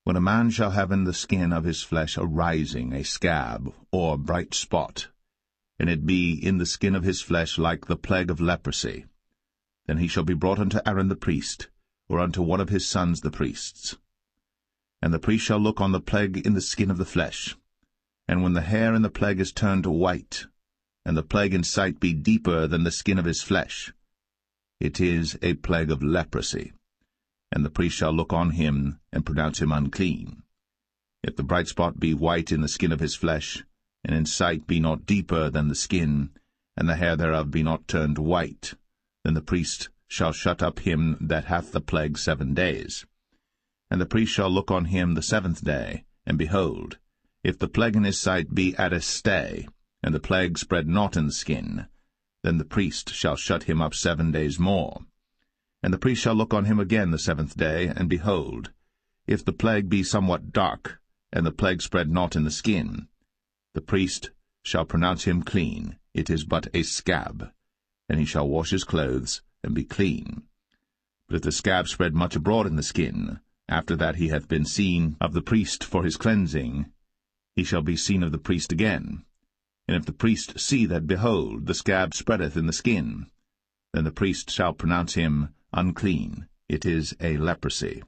When a man shall have in the skin of his flesh a rising, a scab, or bright spot, and it be in the skin of his flesh like the plague of leprosy, then he shall be brought unto Aaron the priest, or unto one of his sons the priests. And the priest shall look on the plague in the skin of the flesh, and when the hair in the plague is turned white, and the plague in sight be deeper than the skin of his flesh, it is a plague of leprosy. And the priest shall look on him, and pronounce him unclean. If the bright spot be white in the skin of his flesh, and in sight be not deeper than the skin, and the hair thereof be not turned white, then the priest shall shut up him that hath the plague 7 days. And the priest shall look on him the 7th day, and behold, if the plague in his sight be at a stay, and the plague spread not in the skin, then the priest shall shut him up 7 days more. And the priest shall look on him again the 7th day, and behold, if the plague be somewhat dark, and the plague spread not in the skin, the priest shall pronounce him clean, it is but a scab, and he shall wash his clothes, and be clean. But if the scab spread much abroad in the skin, after that he hath been seen of the priest for his cleansing, he shall be seen of the priest again. And if the priest see that, behold, the scab spreadeth in the skin, then the priest shall pronounce him unclean, it is a leprosy.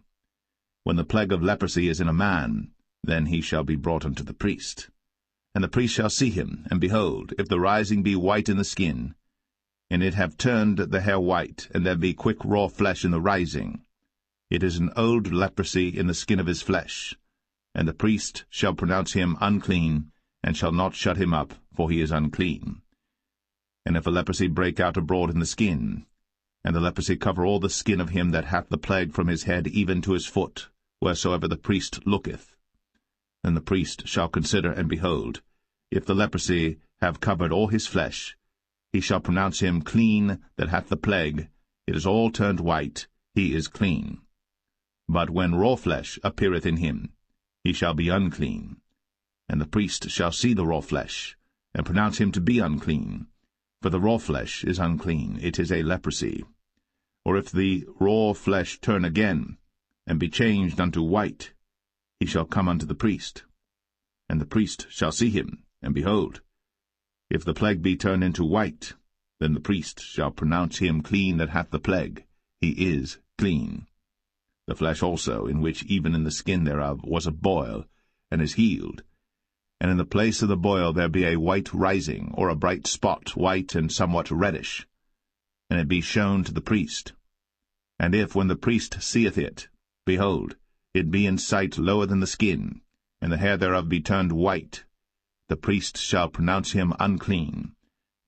When the plague of leprosy is in a man, then he shall be brought unto the priest. And the priest shall see him, and behold, if the rising be white in the skin, and it have turned the hair white, and there be quick raw flesh in the rising, it is an old leprosy in the skin of his flesh, and the priest shall pronounce him unclean, and shall not shut him up, for he is unclean. And if a leprosy break out abroad in the skin, and the leprosy cover all the skin of him that hath the plague from his head even to his foot, wheresoever the priest looketh. Then the priest shall consider, and behold, if the leprosy have covered all his flesh, he shall pronounce him clean that hath the plague. It is all turned white, he is clean. But when raw flesh appeareth in him, he shall be unclean. And the priest shall see the raw flesh, and pronounce him to be unclean. For the raw flesh is unclean, it is a leprosy. Or if the raw flesh turn again, and be changed unto white, he shall come unto the priest. And the priest shall see him, and behold, if the plague be turned into white, then the priest shall pronounce him clean that hath the plague. He is clean. The flesh also, in which even in the skin thereof was a boil, and is healed, and in the place of the boil there be a white rising, or a bright spot, white and somewhat reddish, and it be shown to the priest. And if, when the priest seeth it, behold, it be in sight lower than the skin, and the hair thereof be turned white, the priest shall pronounce him unclean.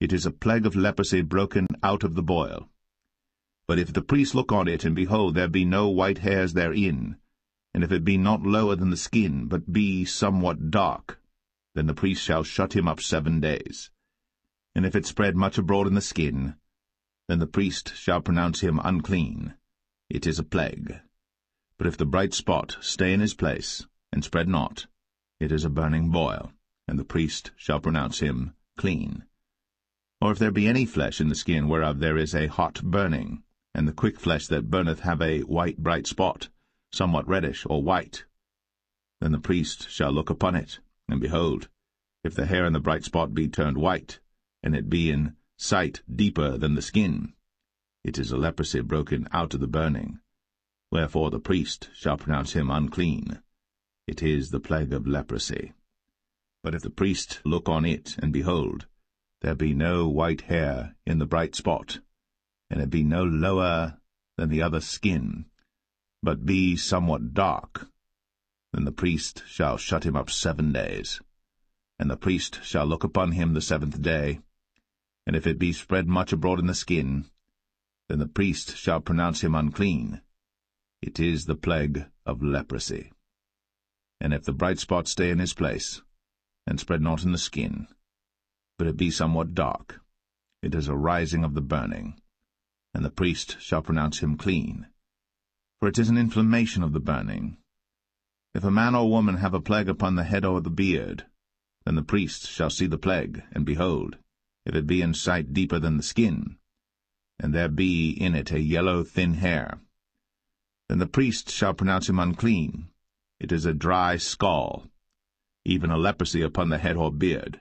It is a plague of leprosy broken out of the boil. But if the priest look on it, and behold, there be no white hairs therein, and if it be not lower than the skin, but be somewhat dark, then the priest shall shut him up 7 days. And if it spread much abroad in the skin, then the priest shall pronounce him unclean. It is a plague. But if the bright spot stay in his place, and spread not, it is a burning boil, and the priest shall pronounce him clean. Or if there be any flesh in the skin whereof there is a hot burning, and the quick flesh that burneth have a white bright spot, somewhat reddish or white, then the priest shall look upon it, and behold, if the hair in the bright spot be turned white, and it be in sight deeper than the skin, it is a leprosy broken out of the burning. Wherefore the priest shall pronounce him unclean. It is the plague of leprosy. But if the priest look on it, and behold, there be no white hair in the bright spot, and it be no lower than the other skin, but be somewhat dark, then the priest shall shut him up 7 days. And the priest shall look upon him the 7th day, and if it be spread much abroad in the skin, then the priest shall pronounce him unclean. It is the plague of leprosy. And if the bright spot stay in his place, and spread not in the skin, but it be somewhat dark, it is a rising of the burning, and the priest shall pronounce him clean. For it is an inflammation of the burning. If a man or woman have a plague upon the head or the beard, then the priest shall see the plague, and behold, if it be in sight deeper than the skin, and there be in it a yellow thin hair, then the priest shall pronounce him unclean. It is a dry scall, even a leprosy upon the head or beard.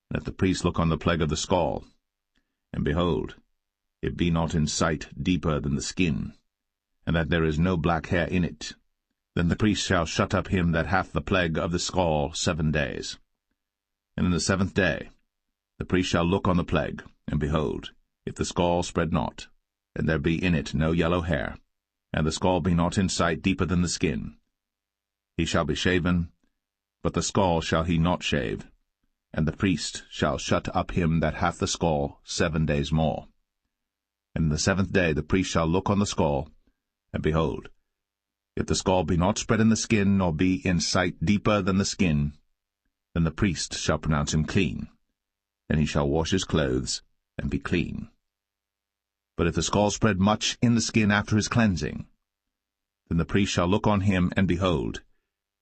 And if the priest look on the plague of the scall, and behold, it be not in sight deeper than the skin, and that there is no black hair in it, then the priest shall shut up him that hath the plague of the scall 7 days. And in the 7th day the priest shall look on the plague, and behold, if the scall spread not, and there be in it no yellow hair, and the scall be not in sight deeper than the skin, he shall be shaven, but the scall shall he not shave, and the priest shall shut up him that hath the scall 7 days more. And in the 7th day the priest shall look on the scall, and behold, if the scall be not spread in the skin, nor be in sight deeper than the skin, then the priest shall pronounce him clean, and he shall wash his clothes, and be clean. But if the scall spread much in the skin after his cleansing, then the priest shall look on him, and behold,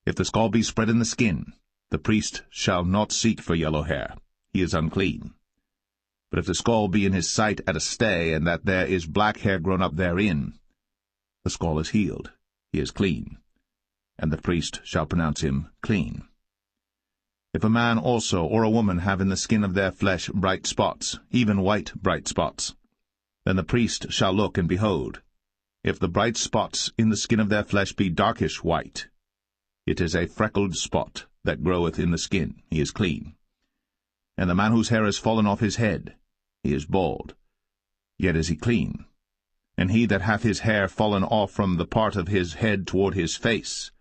if the scall be spread in the skin, the priest shall not seek for yellow hair, he is unclean. But if the scall be in his sight at a stay, and that there is black hair grown up therein, the scall is healed, he is clean, and the priest shall pronounce him clean. If a man also or a woman have in the skin of their flesh bright spots, even white bright spots, then the priest shall look, and behold, if the bright spots in the skin of their flesh be darkish white, it is a freckled spot that groweth in the skin, he is clean. And the man whose hair is fallen off his head, he is bald, yet is he clean. And he that hath his hair fallen off from the part of his head toward his face,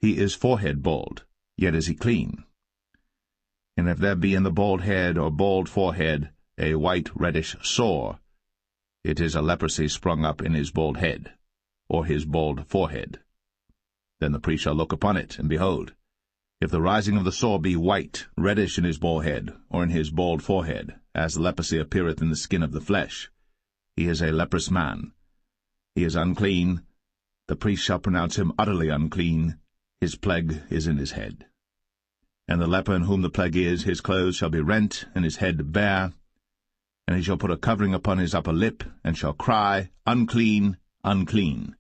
he is forehead bald, yet is he clean. And if there be in the bald head or bald forehead a white reddish sore, it is a leprosy sprung up in his bald head, or his bald forehead. Then the priest shall look upon it, and behold, if the rising of the sore be white, reddish in his bald head, or in his bald forehead, as the leprosy appeareth in the skin of the flesh, he is a leprous man. He is unclean. The priest shall pronounce him utterly unclean. His plague is in his head. And the leper in whom the plague is, his clothes shall be rent, and his head bare. And he shall put a covering upon his upper lip, and shall cry, Unclean, unclean.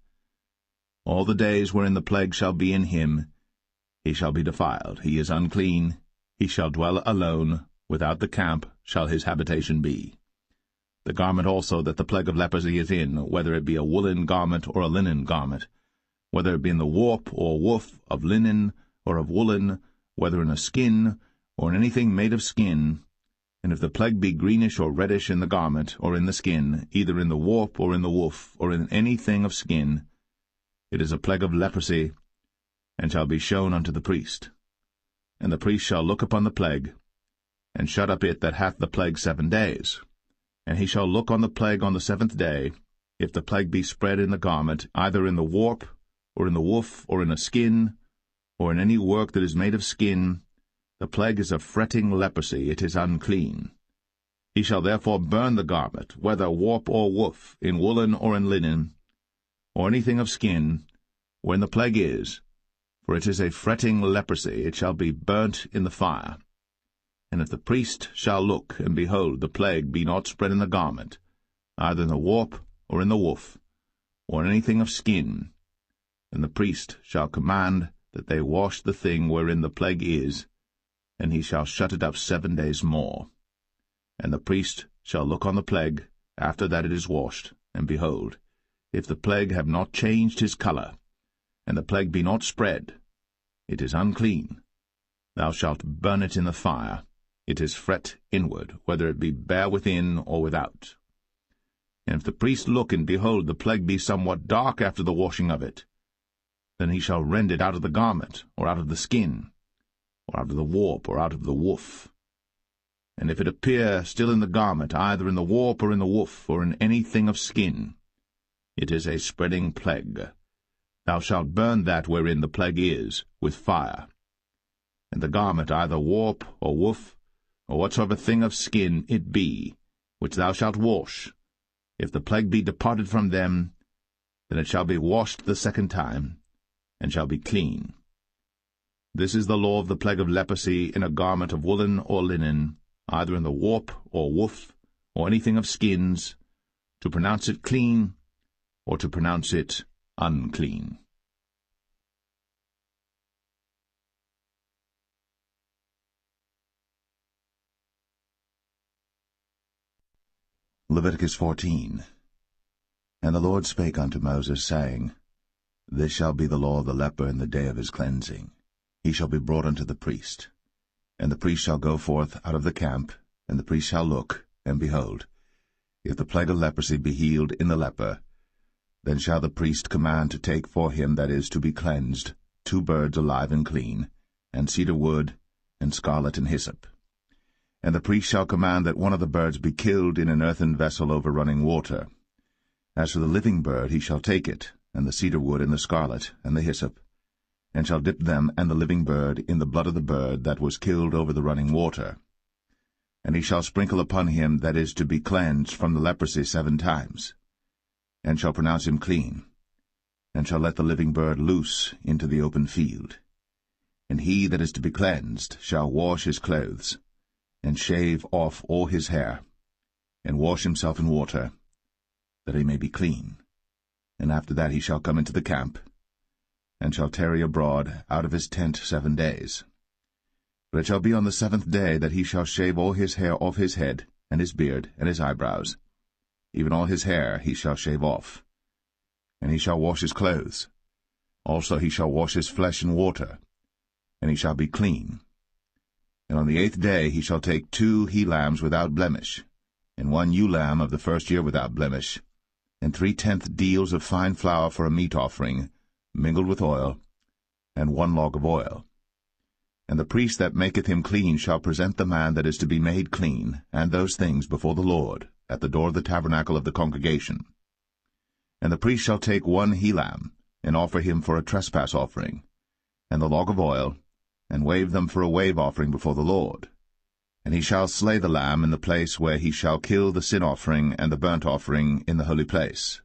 All the days wherein the plague shall be in him, he shall be defiled. He is unclean. He shall dwell alone. Without the camp shall his habitation be. The garment also that the plague of leprosy is in, whether it be a woolen garment or a linen garment, whether it be in the warp or woof of linen or of woolen, whether in a skin or in anything made of skin, and if the plague be greenish or reddish in the garment or in the skin, either in the warp or in the woof or in anything of skin, it is a plague of leprosy, and shall be shown unto the priest. And the priest shall look upon the plague, and shut up it that hath the plague 7 days. And he shall look on the plague on the 7th day, if the plague be spread in the garment, either in the warp, or in the woof, or in a skin, or in any work that is made of skin, the plague is a fretting leprosy, it is unclean. He shall therefore burn the garment, whether warp or woof, in woolen or in linen, or anything of skin, wherein the plague is, for it is a fretting leprosy, it shall be burnt in the fire. And if the priest shall look, and behold, the plague be not spread in the garment, either in the warp or in the woof, or in anything of skin, then the priest shall command that they wash the thing wherein the plague is, and he shall shut it up 7 days more. And the priest shall look on the plague, after that it is washed, and behold, if the plague have not changed his colour, and the plague be not spread, it is unclean. Thou shalt burn it in the fire. It is fret inward, whether it be bare within or without. And if the priest look, and behold, the plague be somewhat dark after the washing of it, then he shall rend it out of the garment, or out of the skin, or out of the warp, or out of the woof. And if it appear still in the garment, either in the warp or in the woof, or in anything of skin, it is a spreading plague. Thou shalt burn that wherein the plague is, with fire. And the garment, either warp or woof, or whatsoever thing of skin it be, which thou shalt wash, if the plague be departed from them, then it shall be washed the 2nd time, and shall be clean. This is the law of the plague of leprosy in a garment of woolen or linen, either in the warp or woof, or anything of skins, to pronounce it clean, or to pronounce it unclean. Leviticus 14. And the Lord spake unto Moses, saying, This shall be the law of the leper in the day of his cleansing. He shall be brought unto the priest. And the priest shall go forth out of the camp, and the priest shall look, and behold, if the plague of leprosy be healed in the leper, then shall the priest command to take for him that is to be cleansed 2 birds alive and clean, and cedar wood, and scarlet and hyssop. And the priest shall command that one of the birds be killed in an earthen vessel over running water. As for the living bird, he shall take it, and the cedar wood, and the scarlet, and the hyssop, and shall dip them and the living bird in the blood of the bird that was killed over the running water. And he shall sprinkle upon him that is to be cleansed from the leprosy 7 times, and shall pronounce him clean, and shall let the living bird loose into the open field. And he that is to be cleansed shall wash his clothes, and shave off all his hair, and wash himself in water, that he may be clean. And after that he shall come into the camp, and shall tarry abroad out of his tent 7 days. But it shall be on the 7th day that he shall shave all his hair off his head, and his beard, and his eyebrows. Even all his hair he shall shave off. And he shall wash his clothes. Also he shall wash his flesh in water, and he shall be clean. And on the 8th day he shall take 2 he-lambs without blemish, and 1 ewe-lamb of the 1st year without blemish, and 3/10 deals of fine flour for a meat offering, mingled with oil, and 1 log of oil. And the priest that maketh him clean shall present the man that is to be made clean, and those things before the Lord, at the door of the tabernacle of the congregation. And the priest shall take 1 he-lamb, and offer him for a trespass offering, and the log of oil, and wave them for a wave offering before the Lord. And he shall slay the lamb in the place where he shall kill the sin offering and the burnt offering in the holy place.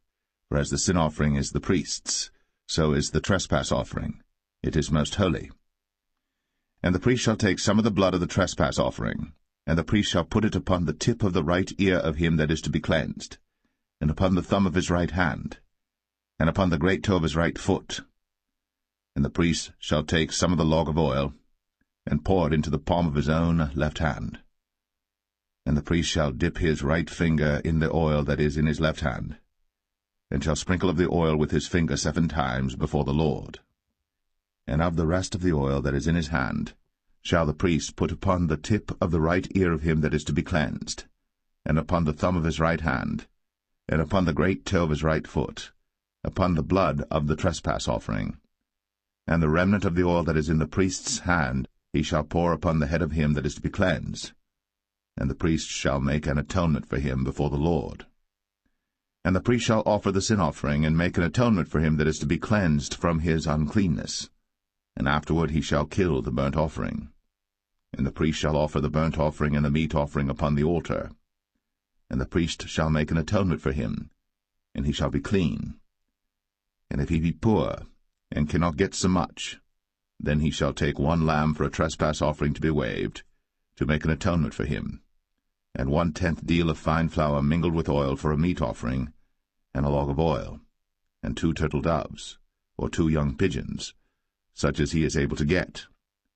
For as the sin offering is the priest's, so is the trespass offering. It is most holy. And the priest shall take some of the blood of the trespass offering, and the priest shall put it upon the tip of the right ear of him that is to be cleansed, and upon the thumb of his right hand, and upon the great toe of his right foot. And the priest shall take some of the log of oil, and pour it into the palm of his own left hand. And the priest shall dip his right finger in the oil that is in his left hand, and shall sprinkle of the oil with his finger 7 times before the Lord. And of the rest of the oil that is in his hand shall the priest put upon the tip of the right ear of him that is to be cleansed, and upon the thumb of his right hand, and upon the great toe of his right foot, upon the blood of the trespass offering. And the remnant of the oil that is in the priest's hand he shall pour upon the head of him that is to be cleansed, and the priest shall make an atonement for him before the Lord. And the priest shall offer the sin offering, and make an atonement for him that is to be cleansed from his uncleanness, and afterward he shall kill the burnt offering. And the priest shall offer the burnt offering and the meat offering upon the altar. And the priest shall make an atonement for him, and he shall be clean. And if he be poor, and cannot get so much, then he shall take 1 lamb for a trespass offering to be waved, to make an atonement for him, and 1/10 deal of fine flour mingled with oil for a meat offering, and a log of oil, and 2 turtle doves, or 2 young pigeons, such as he is able to get,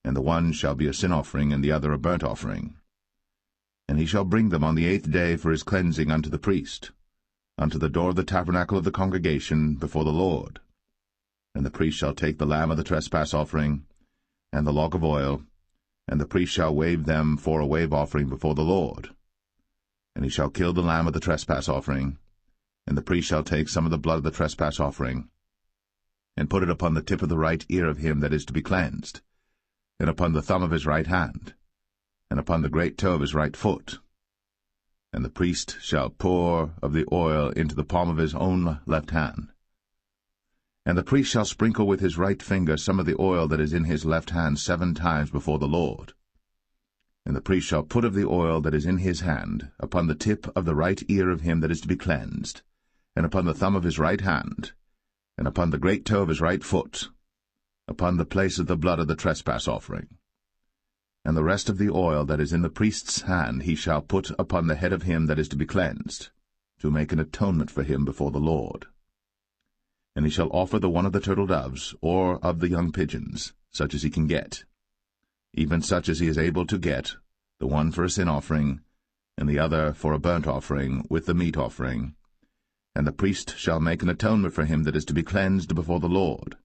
and the one shall be a sin offering, and the other a burnt offering. And he shall bring them on the 8th day for his cleansing unto the priest, unto the door of the tabernacle of the congregation before the Lord. And the priest shall take the lamb of the trespass offering, and the log of oil, and the priest shall wave them for a wave offering before the Lord. And he shall kill the lamb of the trespass offering, and the priest shall take some of the blood of the trespass offering, and put it upon the tip of the right ear of him that is to be cleansed, and upon the thumb of his right hand, and upon the great toe of his right foot. And the priest shall pour of the oil into the palm of his own left hand. And the priest shall sprinkle with his right finger some of the oil that is in his left hand 7 times before the Lord. And the priest shall put of the oil that is in his hand upon the tip of the right ear of him that is to be cleansed, and upon the thumb of his right hand, and upon the great toe of his right foot, upon the place of the blood of the trespass offering. And the rest of the oil that is in the priest's hand he shall put upon the head of him that is to be cleansed, to make an atonement for him before the Lord. And he shall offer the one of the turtle doves, or of the young pigeons, such as he can get, even such as he is able to get, the one for a sin offering, and the other for a burnt offering, with the meat offering. And the priest shall make an atonement for him that is to be cleansed before the Lord.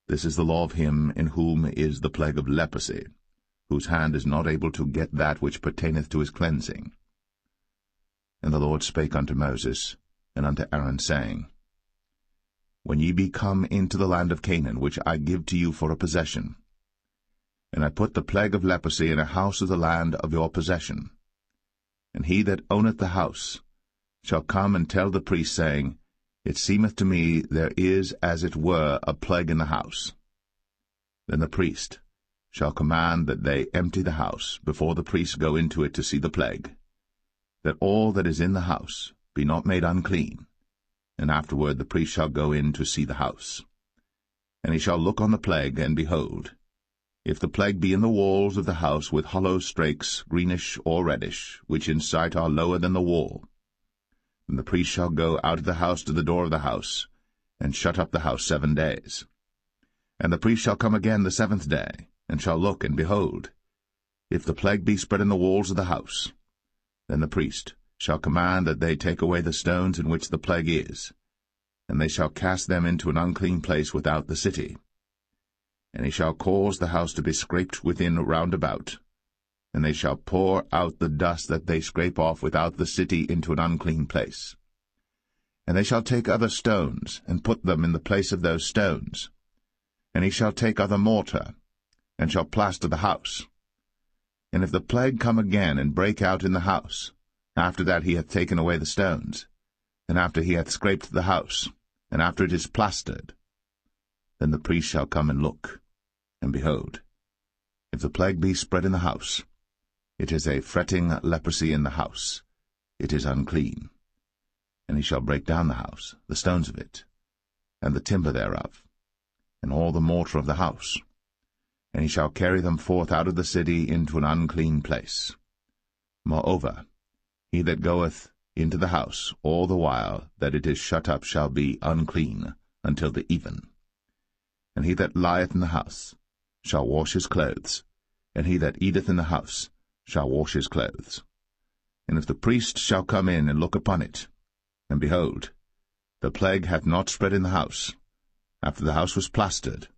This is the law of him in whom is the plague of leprosy, whose hand is not able to get that which pertaineth to his cleansing. And the Lord spake unto Moses and unto Aaron, saying, When ye be come into the land of Canaan, which I give to you for a possession, and I put the plague of leprosy in a house of the land of your possession, and he that owneth the house shall come and tell the priest, saying, It seemeth to me there is as it were a plague in the house. Then the priest shall command that they empty the house, before the priests go into it to see the plague, that all that is in the house be not made unclean. And afterward the priest shall go in to see the house. And he shall look on the plague, and behold, if the plague be in the walls of the house with hollow strakes, greenish or reddish, which in sight are lower than the wall, then the priest shall go out of the house to the door of the house, and shut up the house 7 days. And the priest shall come again the 7th day, and shall look, and behold, if the plague be spread in the walls of the house, then the priest shall command that they take away the stones in which the plague is, and they shall cast them into an unclean place without the city. And he shall cause the house to be scraped within round about, and they shall pour out the dust that they scrape off without the city into an unclean place. And they shall take other stones, and put them in the place of those stones. And he shall take other mortar, and shall plaster the house. And if the plague come again, and break out in the house, after that he hath taken away the stones, and after he hath scraped the house, and after it is plastered, Then the priest shall come and look, and behold, if the plague be spread in the house, it is a fretting leprosy in the house, it is unclean. And he shall break down the house, the stones of it, and the timber thereof, and all the mortar of the house, and he shall carry them forth out of the city into an unclean place. Moreover, he that goeth into the house all the while that it is shut up shall be unclean until the even. And he that lieth in the house shall wash his clothes, and he that eateth in the house shall wash his clothes. And if the priest shall come in and look upon it, and behold, the plague hath not spread in the house, after the house was plastered,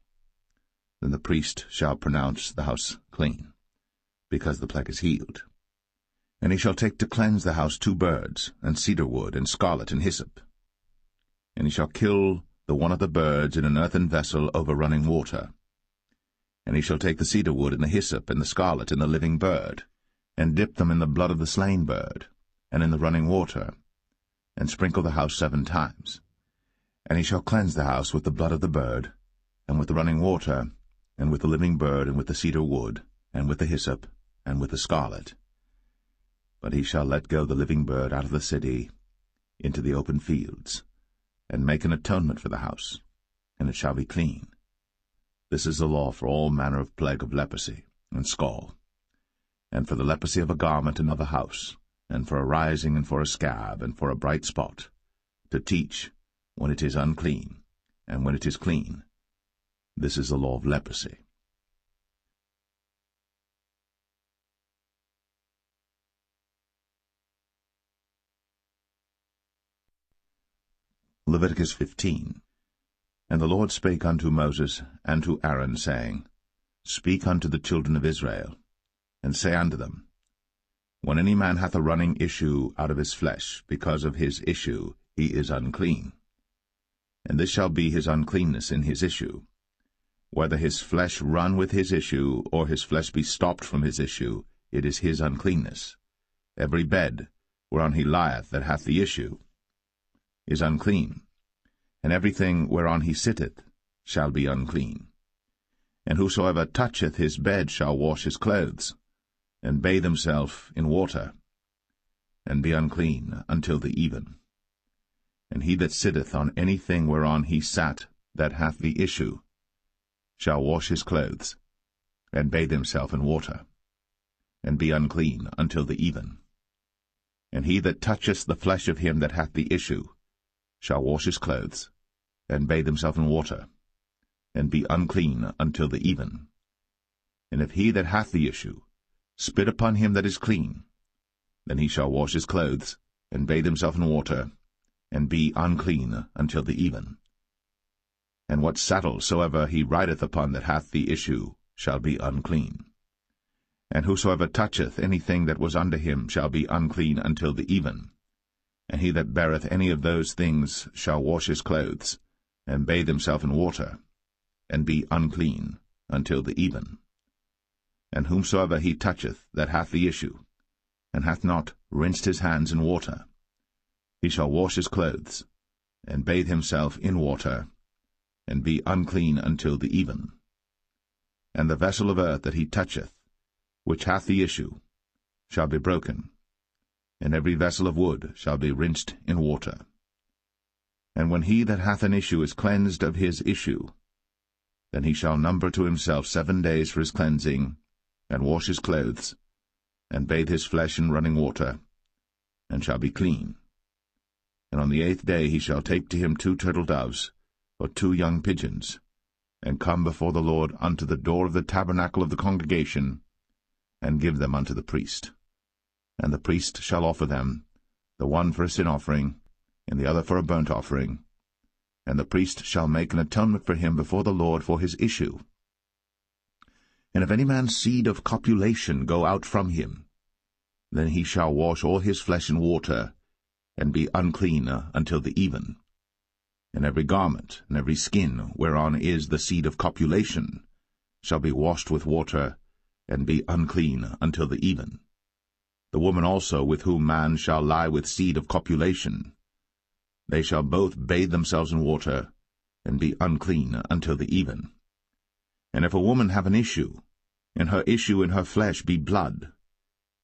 then the priest shall pronounce the house clean, because the plague is healed. And he shall take to cleanse the house 2 birds, and cedar wood, and scarlet, and hyssop. And he shall kill the one of the birds in an earthen vessel over running water. And he shall take the cedar wood, and the hyssop, and the scarlet, and the living bird, and dip them in the blood of the slain bird, and in the running water, and sprinkle the house 7 times. And he shall cleanse the house with the blood of the bird, and with the running water, and with the living bird, and with the cedar wood, and with the hyssop, and with the scarlet. But he shall let go the living bird out of the city into the open fields, and make an atonement for the house, and it shall be clean. This is the law for all manner of plague of leprosy, and scall, and for the leprosy of a garment and of a house, and for a rising, and for a scab, and for a bright spot, to teach when it is unclean, and when it is clean. This is the law of leprosy. Leviticus 15. And the Lord spake unto Moses and to Aaron, saying, Speak unto the children of Israel, and say unto them, When any man hath a running issue out of his flesh, because of his issue he is unclean. And this shall be his uncleanness in his issue, whether his flesh run with his issue, or his flesh be stopped from his issue, it is his uncleanness. Every bed whereon he lieth that hath the issue is unclean, and everything whereon he sitteth shall be unclean. And whosoever toucheth his bed shall wash his clothes, and bathe himself in water, and be unclean until the even. And he that sitteth on any thing whereon he sat that hath the issue shall wash his clothes, and bathe himself in water, and be unclean until the even. And he that toucheth the flesh of him that hath the issue shall wash his clothes, and bathe himself in water, and be unclean until the even. And if he that hath the issue spit upon him that is clean, then he shall wash his clothes, and bathe himself in water, and be unclean until the even. And what saddle soever he rideth upon that hath the issue shall be unclean. And whosoever toucheth anything that was under him shall be unclean until the even. And he that beareth any of those things shall wash his clothes, and bathe himself in water, and be unclean until the even. And whomsoever he toucheth that hath the issue, and hath not rinsed his hands in water, he shall wash his clothes, and bathe himself in water, and be unclean until the even. And the vessel of earth that he toucheth, which hath the issue, shall be broken, and every vessel of wood shall be rinsed in water. And when he that hath an issue is cleansed of his issue, then he shall number to himself 7 days for his cleansing, and wash his clothes, and bathe his flesh in running water, and shall be clean. And on the 8th day he shall take to him 2 turtle doves, or 2 young pigeons, and come before the Lord unto the door of the tabernacle of the congregation, and give them unto the priest. And the priest shall offer them, the one for a sin offering, and the other for a burnt offering. And the priest shall make an atonement for him before the Lord for his issue. And if any man's seed of copulation go out from him, then he shall wash all his flesh in water, and be unclean until the even. And every garment and every skin whereon is the seed of copulation shall be washed with water, and be unclean until the even. The woman also with whom man shall lie with seed of copulation, they shall both bathe themselves in water, and be unclean until the even. And if a woman have an issue, and her issue in her flesh be blood,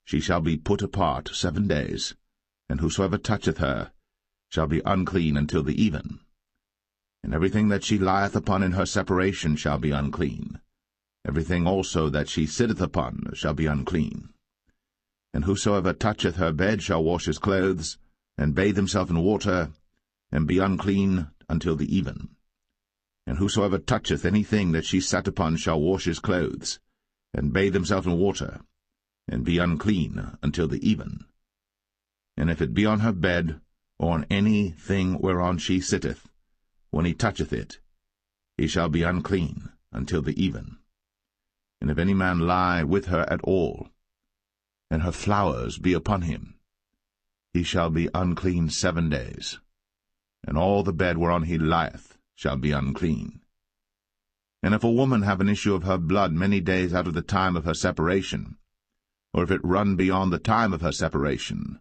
she shall be put apart 7 days, and whosoever toucheth her shall be unclean until the even. And everything that she lieth upon in her separation shall be unclean. Everything also that she sitteth upon shall be unclean. And whosoever toucheth her bed shall wash his clothes, and bathe himself in water, and be unclean until the even. And whosoever toucheth anything that she sat upon shall wash his clothes, and bathe himself in water, and be unclean until the even. And if it be on her bed, or on any thing whereon she sitteth, when he toucheth it, he shall be unclean until the even. And if any man lie with her at all, and her flowers be upon him, he shall be unclean 7 days, and all the bed whereon he lieth shall be unclean. And if a woman have an issue of her blood many days out of the time of her separation, or if it run beyond the time of her separation,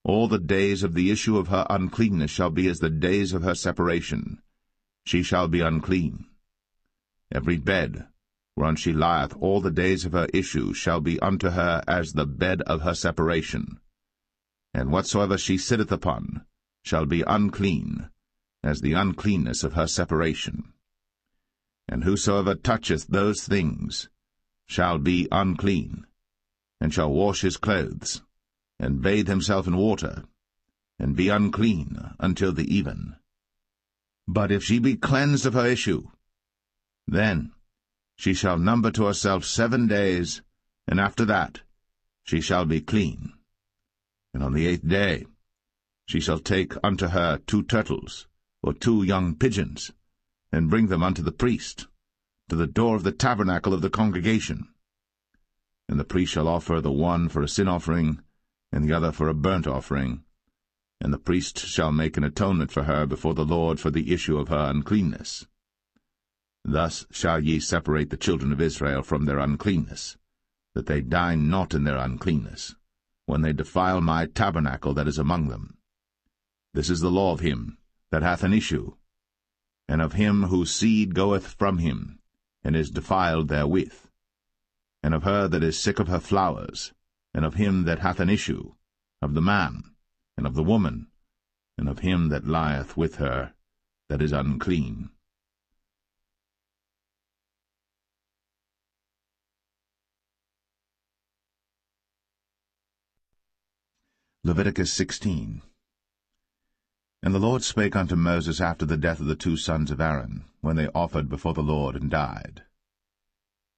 all the days of the issue of her uncleanness shall be as the days of her separation. She shall be unclean. Every bed whereon she lieth all the days of her issue shall be unto her as the bed of her separation. And whatsoever she sitteth upon shall be unclean, as the uncleanness of her separation. And whosoever toucheth those things shall be unclean, and shall wash his clothes, and bathe himself in water, and be unclean until the even. But if she be cleansed of her issue, then she shall number to herself 7 days, and after that she shall be clean. And on the 8th day she shall take unto her 2 turtles, or 2 young pigeons, and bring them unto the priest, to the door of the tabernacle of the congregation. And the priest shall offer the one for a sin offering, and the other for a burnt offering, and the priest shall make an atonement for her before the Lord for the issue of her uncleanness. Thus shall ye separate the children of Israel from their uncleanness, that they die not in their uncleanness, when they defile my tabernacle that is among them. This is the law of him that hath an issue, and of him whose seed goeth from him, and is defiled therewith, and of her that is sick of her flowers, and of him that hath an issue, of the man, and of the woman, and of him that lieth with her, that is unclean. Leviticus 16. And the Lord spake unto Moses after the death of the 2 sons of Aaron, when they offered before the Lord and died.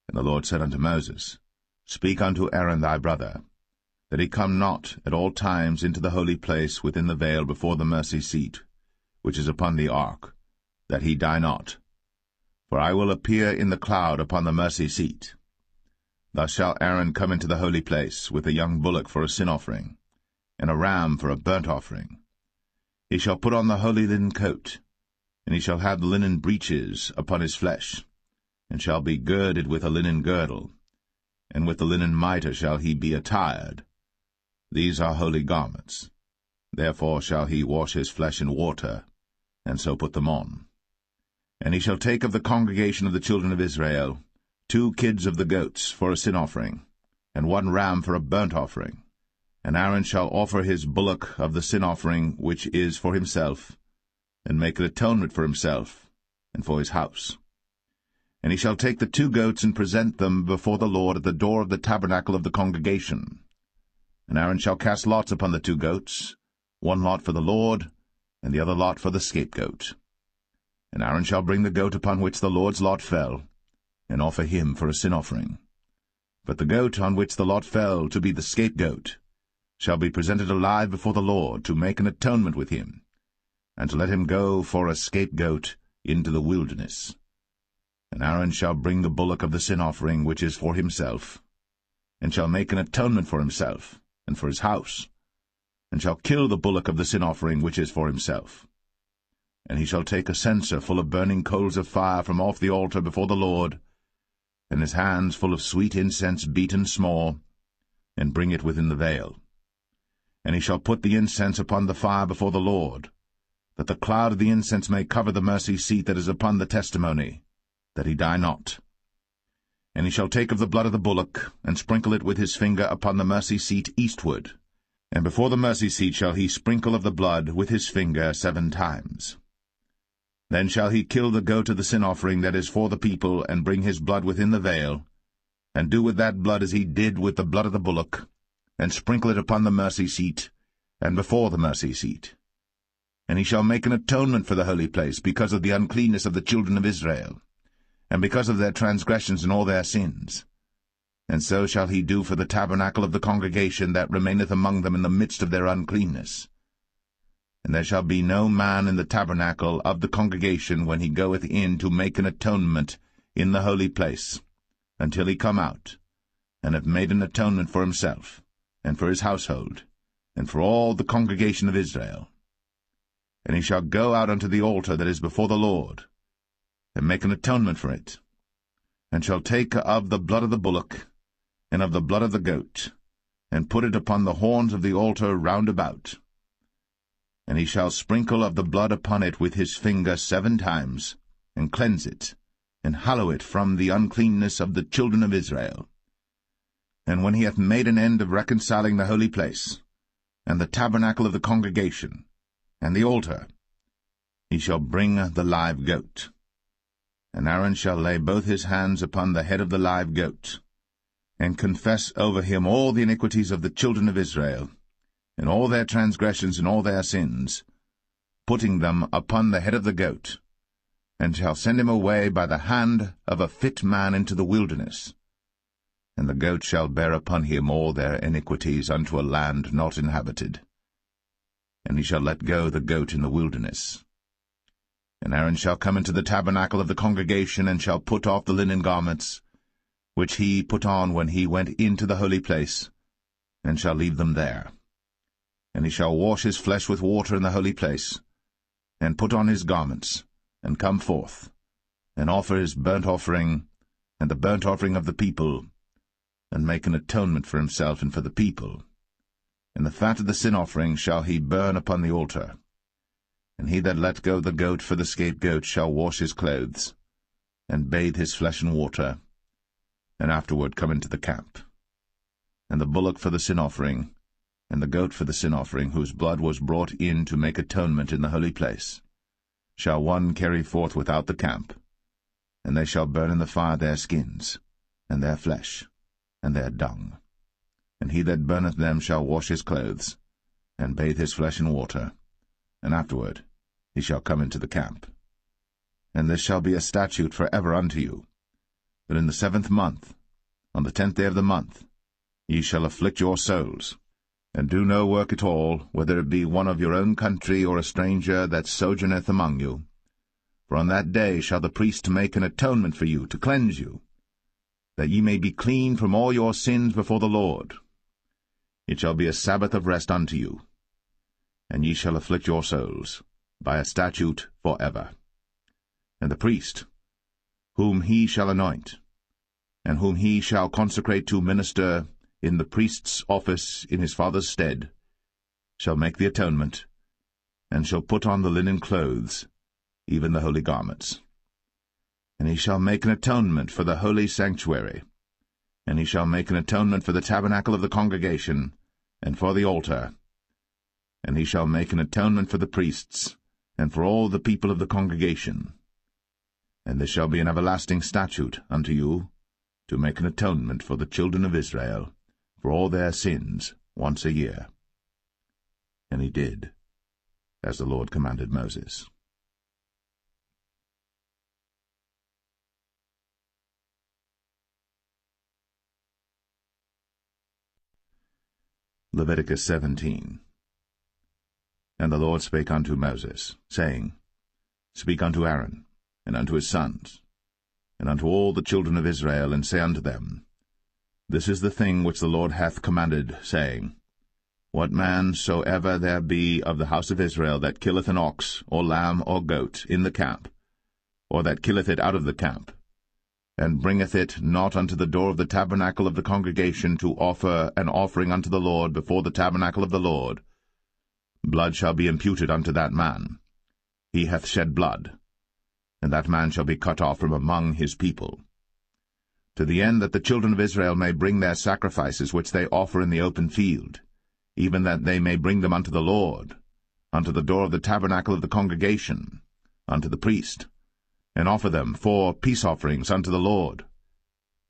And the Lord said unto Moses, Speak unto Aaron thy brother, that he come not at all times into the holy place within the veil before the mercy seat, which is upon the ark, that he die not. For I will appear in the cloud upon the mercy seat. Thus shall Aaron come into the holy place with a young bullock for a sin offering, and a ram for a burnt offering. He shall put on the holy linen coat, and he shall have the linen breeches upon his flesh, and shall be girded with a linen girdle, and with the linen mitre shall he be attired. These are holy garments. Therefore shall he wash his flesh in water, and so put them on. And he shall take of the congregation of the children of Israel 2 kids of the goats for a sin offering, and 1 ram for a burnt offering. And Aaron shall offer his bullock of the sin offering which is for himself, and make an atonement for himself, and for his house. And he shall take the 2 goats and present them before the Lord at the door of the tabernacle of the congregation. And Aaron shall cast lots upon the 2 goats, 1 lot for the Lord, and the other lot for the scapegoat. And Aaron shall bring the goat upon which the Lord's lot fell, and offer him for a sin offering. But the goat on which the lot fell to be the scapegoat shall be presented alive before the Lord, to make an atonement with him, and to let him go for a scapegoat into the wilderness. And Aaron shall bring the bullock of the sin offering which is for himself, and shall make an atonement for himself, and for his house, and shall kill the bullock of the sin offering which is for himself. And he shall take a censer full of burning coals of fire from off the altar before the Lord, and his hands full of sweet incense beaten small, and bring it within the veil. And he shall put the incense upon the fire before the Lord, that the cloud of the incense may cover the mercy seat that is upon the testimony, that he die not. And he shall take of the blood of the bullock, and sprinkle it with his finger upon the mercy seat eastward, and before the mercy seat shall he sprinkle of the blood with his finger 7 times. Then shall he kill the goat of the sin offering that is for the people, and bring his blood within the veil, and do with that blood as he did with the blood of the bullock, and sprinkle it upon the mercy seat, and before the mercy seat. And he shall make an atonement for the holy place, because of the uncleanness of the children of Israel, and because of their transgressions and all their sins. And so shall he do for the tabernacle of the congregation that remaineth among them in the midst of their uncleanness. And there shall be no man in the tabernacle of the congregation when he goeth in to make an atonement in the holy place, until he come out, and have made an atonement for himself, and for his household, and for all the congregation of Israel. And he shall go out unto the altar that is before the Lord, and make an atonement for it, and shall take of the blood of the bullock, and of the blood of the goat, and put it upon the horns of the altar round about. And he shall sprinkle of the blood upon it with his finger 7 times, and cleanse it, and hallow it from the uncleanness of the children of Israel. And when he hath made an end of reconciling the holy place, and the tabernacle of the congregation, and the altar, he shall bring the live goat. And Aaron shall lay both his hands upon the head of the live goat, and confess over him all the iniquities of the children of Israel, and all their transgressions and all their sins, putting them upon the head of the goat, and shall send him away by the hand of a fit man into the wilderness. And the goat shall bear upon him all their iniquities unto a land not inhabited. And he shall let go the goat in the wilderness. And Aaron shall come into the tabernacle of the congregation, and shall put off the linen garments, which he put on when he went into the holy place, and shall leave them there. And he shall wash his flesh with water in the holy place, and put on his garments, and come forth, and offer his burnt offering, and the burnt offering of the people, and make an atonement for himself and for the people. And the fat of the sin offering shall he burn upon the altar. And he that let go the goat for the scapegoat shall wash his clothes, and bathe his flesh in water, and afterward come into the camp. And the bullock for the sin offering, and the goat for the sin offering, whose blood was brought in to make atonement in the holy place, shall one carry forth without the camp, and they shall burn in the fire their skins, and their flesh, and their dung. And he that burneth them shall wash his clothes, and bathe his flesh in water, and afterward he shall come into the camp. And this shall be a statute for ever unto you, that in the 7th month, on the 10th day of the month, ye shall afflict your souls, and do no work at all, whether it be one of your own country or a stranger that sojourneth among you. For on that day shall the priest make an atonement for you, to cleanse you, that ye may be clean from all your sins before the Lord. It shall be a Sabbath of rest unto you, and ye shall afflict your souls, by a statute for ever. And the priest, whom he shall anoint, and whom he shall consecrate to minister in the priest's office in his father's stead, shall make the atonement, and shall put on the linen clothes, even the holy garments. And he shall make an atonement for the holy sanctuary, and he shall make an atonement for the tabernacle of the congregation, and for the altar, and he shall make an atonement for the priests, and for all the people of the congregation. And this shall be an everlasting statute unto you, to make an atonement for the children of Israel, for all their sins, once a year. And he did, as the Lord commanded Moses. Leviticus 17. And the Lord spake unto Moses, saying, Speak unto Aaron, and unto his sons, and unto all the children of Israel, and say unto them, This is the thing which the Lord hath commanded, saying, What man soever there be of the house of Israel that killeth an ox, or lamb, or goat, in the camp, or that killeth it out of the camp, and bringeth it not unto the door of the tabernacle of the congregation to offer an offering unto the Lord before the tabernacle of the Lord, blood shall be imputed unto that man, he hath shed blood, and that man shall be cut off from among his people. To the end that the children of Israel may bring their sacrifices which they offer in the open field, even that they may bring them unto the Lord, unto the door of the tabernacle of the congregation, unto the priest, and offer them for peace offerings unto the Lord.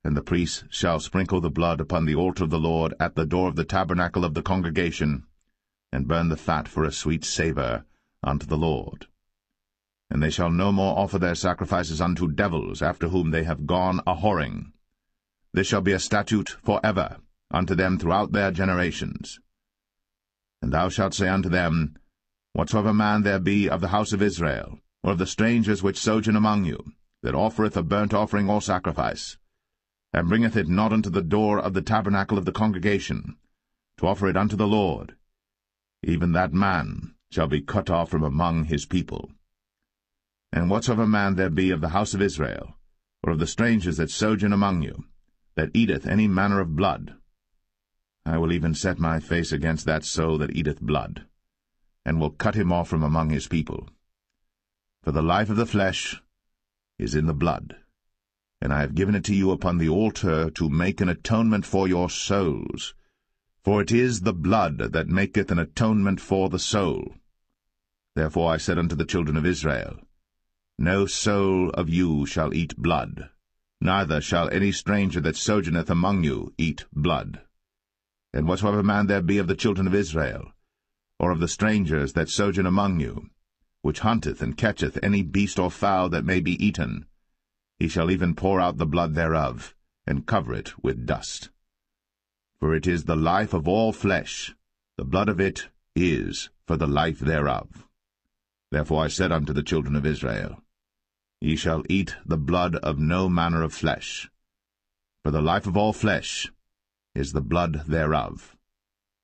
And the priest shall sprinkle the blood upon the altar of the Lord at the door of the tabernacle of the congregation, and burn the fat for a sweet savour unto the Lord. And they shall no more offer their sacrifices unto devils, after whom they have gone a-whoring. This shall be a statute for ever unto them throughout their generations. And thou shalt say unto them, Whatsoever man there be of the house of Israel, or of the strangers which sojourn among you, that offereth a burnt offering or sacrifice, and bringeth it not unto the door of the tabernacle of the congregation, to offer it unto the Lord, even that man shall be cut off from among his people. And whatsoever man there be of the house of Israel, or of the strangers that sojourn among you, that eateth any manner of blood, I will even set my face against that soul that eateth blood, and will cut him off from among his people. For the life of the flesh is in the blood, and I have given it to you upon the altar to make an atonement for your souls. For it is the blood that maketh an atonement for the soul. Therefore I said unto the children of Israel, No soul of you shall eat blood, neither shall any stranger that sojourneth among you eat blood. And whatsoever man there be of the children of Israel, or of the strangers that sojourn among you, which hunteth and catcheth any beast or fowl that may be eaten, he shall even pour out the blood thereof, and cover it with dust. For it is the life of all flesh, the blood of it is for the life thereof. Therefore I said unto the children of Israel, Ye shall eat the blood of no manner of flesh, for the life of all flesh is the blood thereof.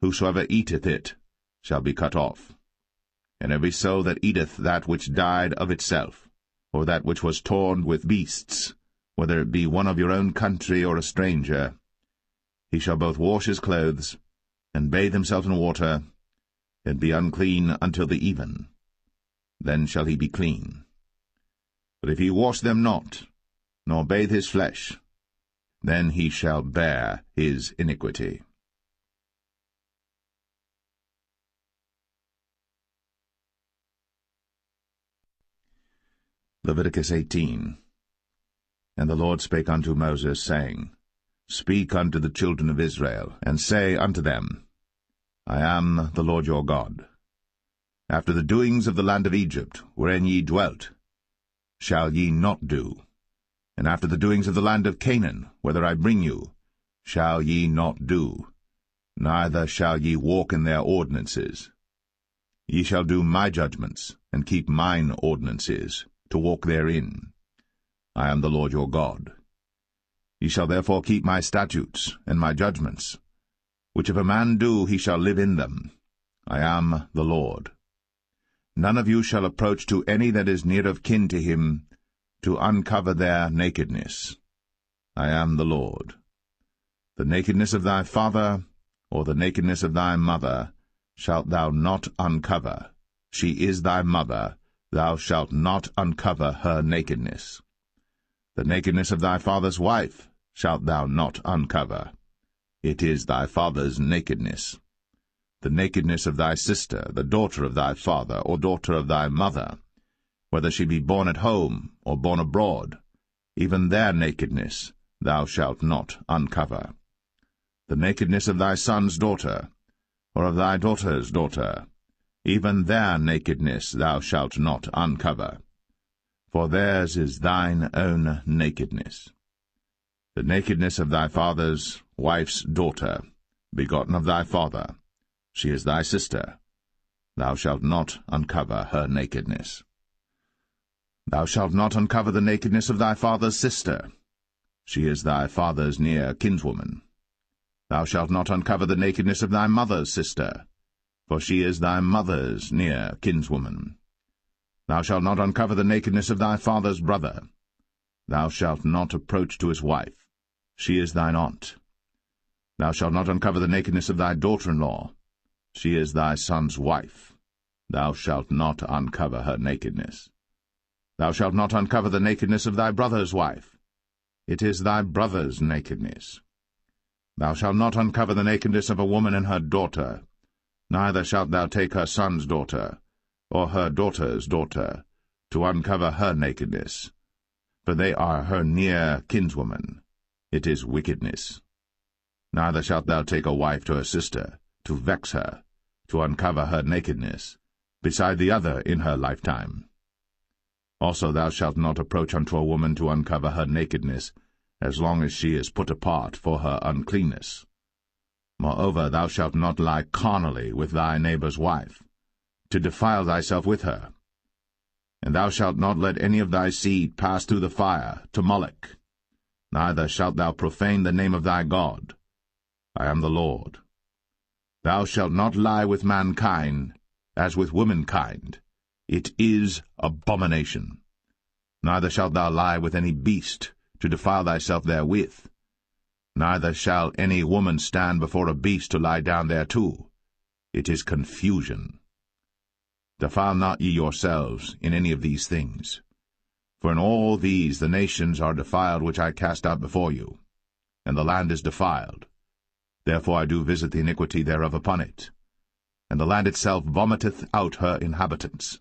Whosoever eateth it shall be cut off. And every soul that eateth that which died of itself, or that which was torn with beasts, whether it be one of your own country or a stranger, he shall both wash his clothes, and bathe himself in water, and be unclean until the even. Then shall he be clean. But if he wash them not, nor bathe his flesh, then he shall bear his iniquity. Leviticus 18. And the Lord spake unto Moses, saying, Speak unto the children of Israel, and say unto them, I am the Lord your God. After the doings of the land of Egypt, wherein ye dwelt, shall ye not do, and after the doings of the land of Canaan, whither I bring you, shall ye not do, neither shall ye walk in their ordinances. Ye shall do my judgments, and keep mine ordinances, to walk therein. I am the Lord your God. Ye shall therefore keep my statutes and my judgments, which if a man do, he shall live in them. I am the Lord. None of you shall approach to any that is near of kin to him, to uncover their nakedness. I am the Lord. The nakedness of thy father, or the nakedness of thy mother, shalt thou not uncover. She is thy mother, thou shalt not uncover her nakedness. The nakedness of thy father's wife shalt thou not uncover. It is thy father's nakedness. The nakedness of thy sister, the daughter of thy father, or daughter of thy mother, whether she be born at home, or born abroad, even their nakedness thou shalt not uncover. The nakedness of thy son's daughter, or of thy daughter's daughter, even their nakedness thou shalt not uncover. For theirs is thine own nakedness. The nakedness of thy father's wife's daughter, begotten of thy father, she is thy sister. Thou shalt not uncover her nakedness. Thou shalt not uncover the nakedness of thy father's sister. She is thy father's near kinswoman. Thou shalt not uncover the nakedness of thy mother's sister, for she is thy mother's near kinswoman. Thou shalt not uncover the nakedness of thy father's brother. Thou shalt not approach to his wife. She is thine aunt. Thou shalt not uncover the nakedness of thy daughter-in-law. She is thy son's wife. thou shalt not uncover her nakedness. Thou shalt not uncover the nakedness of thy brother's wife. It is thy brother's nakedness. Thou shalt not uncover the nakedness of a woman and her daughter, neither shalt thou take her son's daughter, or her daughter's daughter, to uncover her nakedness, for they are her near kinswoman. It is wickedness. Neither shalt thou take a wife to her sister, to vex her, to uncover her nakedness, beside the other in her lifetime. Also thou shalt not approach unto a woman to uncover her nakedness, as long as she is put apart for her uncleanness. Moreover, thou shalt not lie carnally with thy neighbour's wife, to defile thyself with her. And thou shalt not let any of thy seed pass through the fire to Moloch, neither shalt thou profane the name of thy God. I am the Lord. Thou shalt not lie with mankind, as with womankind. It is abomination. Neither shalt thou lie with any beast, to defile thyself therewith. Neither shall any woman stand before a beast to lie down thereto. It is confusion. Defile not ye yourselves in any of these things. For in all these the nations are defiled which I cast out before you, and the land is defiled. Therefore I do visit the iniquity thereof upon it, and the land itself vomiteth out her inhabitants.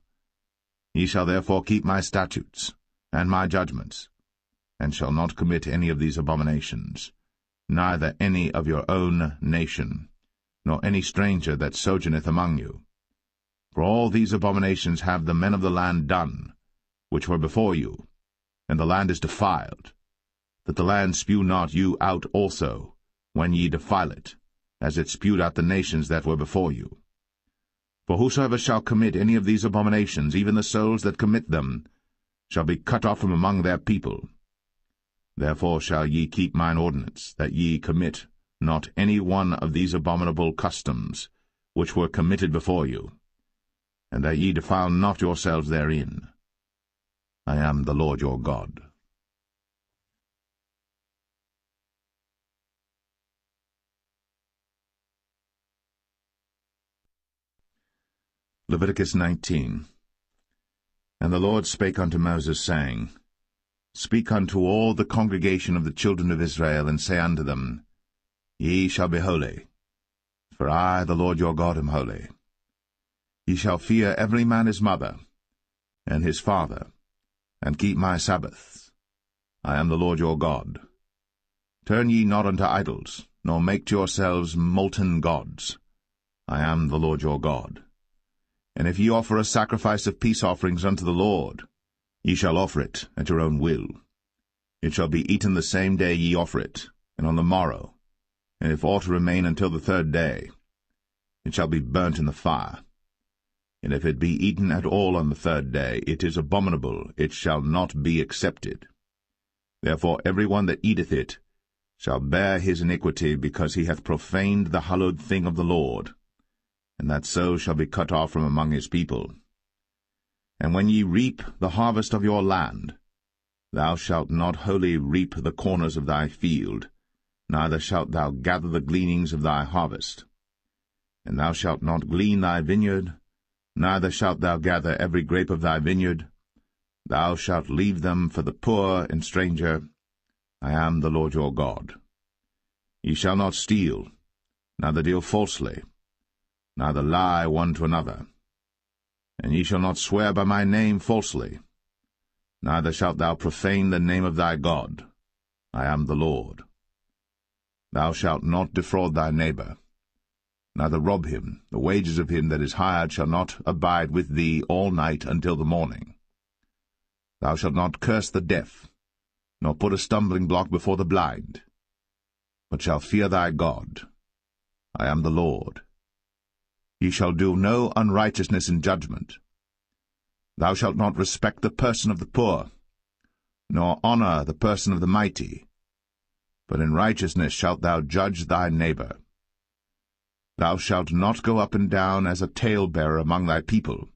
Ye shall therefore keep my statutes and my judgments, and shall not commit any of these abominations, neither any of your own nation, nor any stranger that sojourneth among you. For all these abominations have the men of the land done, which were before you, and the land is defiled, that the land spew not you out also, when ye defile it, as it spewed out the nations that were before you. For whosoever shall commit any of these abominations, even the souls that commit them, shall be cut off from among their people. Therefore shall ye keep mine ordinance, that ye commit not any one of these abominable customs, which were committed before you, and that ye defile not yourselves therein. I am the Lord your God. Leviticus 19. And the Lord spake unto Moses, saying, Speak unto all the congregation of the children of Israel, and say unto them, Ye shall be holy, for I, the Lord your God, am holy. Ye shall fear every man his mother, and his father, and keep my Sabbaths. I am the Lord your God. Turn ye not unto idols, nor make to yourselves molten gods. I am the Lord your God. And if ye offer a sacrifice of peace offerings unto the Lord, ye shall offer it at your own will. It shall be eaten the same day ye offer it, and on the morrow, and if aught remain until the third day, it shall be burnt in the fire. And if it be eaten at all on the third day, it is abominable, it shall not be accepted. Therefore every one that eateth it shall bear his iniquity, because he hath profaned the hallowed thing of the Lord, and that so shall be cut off from among his people. And when ye reap the harvest of your land, thou shalt not wholly reap the corners of thy field, neither shalt thou gather the gleanings of thy harvest. And thou shalt not glean thy vineyard, neither shalt thou gather every grape of thy vineyard. Thou shalt leave them for the poor and stranger. I am the Lord your God. Ye shall not steal, neither deal falsely, neither lie one to another. And ye shall not swear by my name falsely, neither shalt thou profane the name of thy God. I am the Lord. Thou shalt not defraud thy neighbor, neither rob him. The wages of him that is hired shall not abide with thee all night until the morning. Thou shalt not curse the deaf, nor put a stumbling block before the blind, but shall fear thy God. I am the Lord. Ye shall do no unrighteousness in judgment. Thou shalt not respect the person of the poor, nor honor the person of the mighty, but in righteousness shalt thou judge thy neighbor. Thou shalt not go up and down as a talebearer among thy people,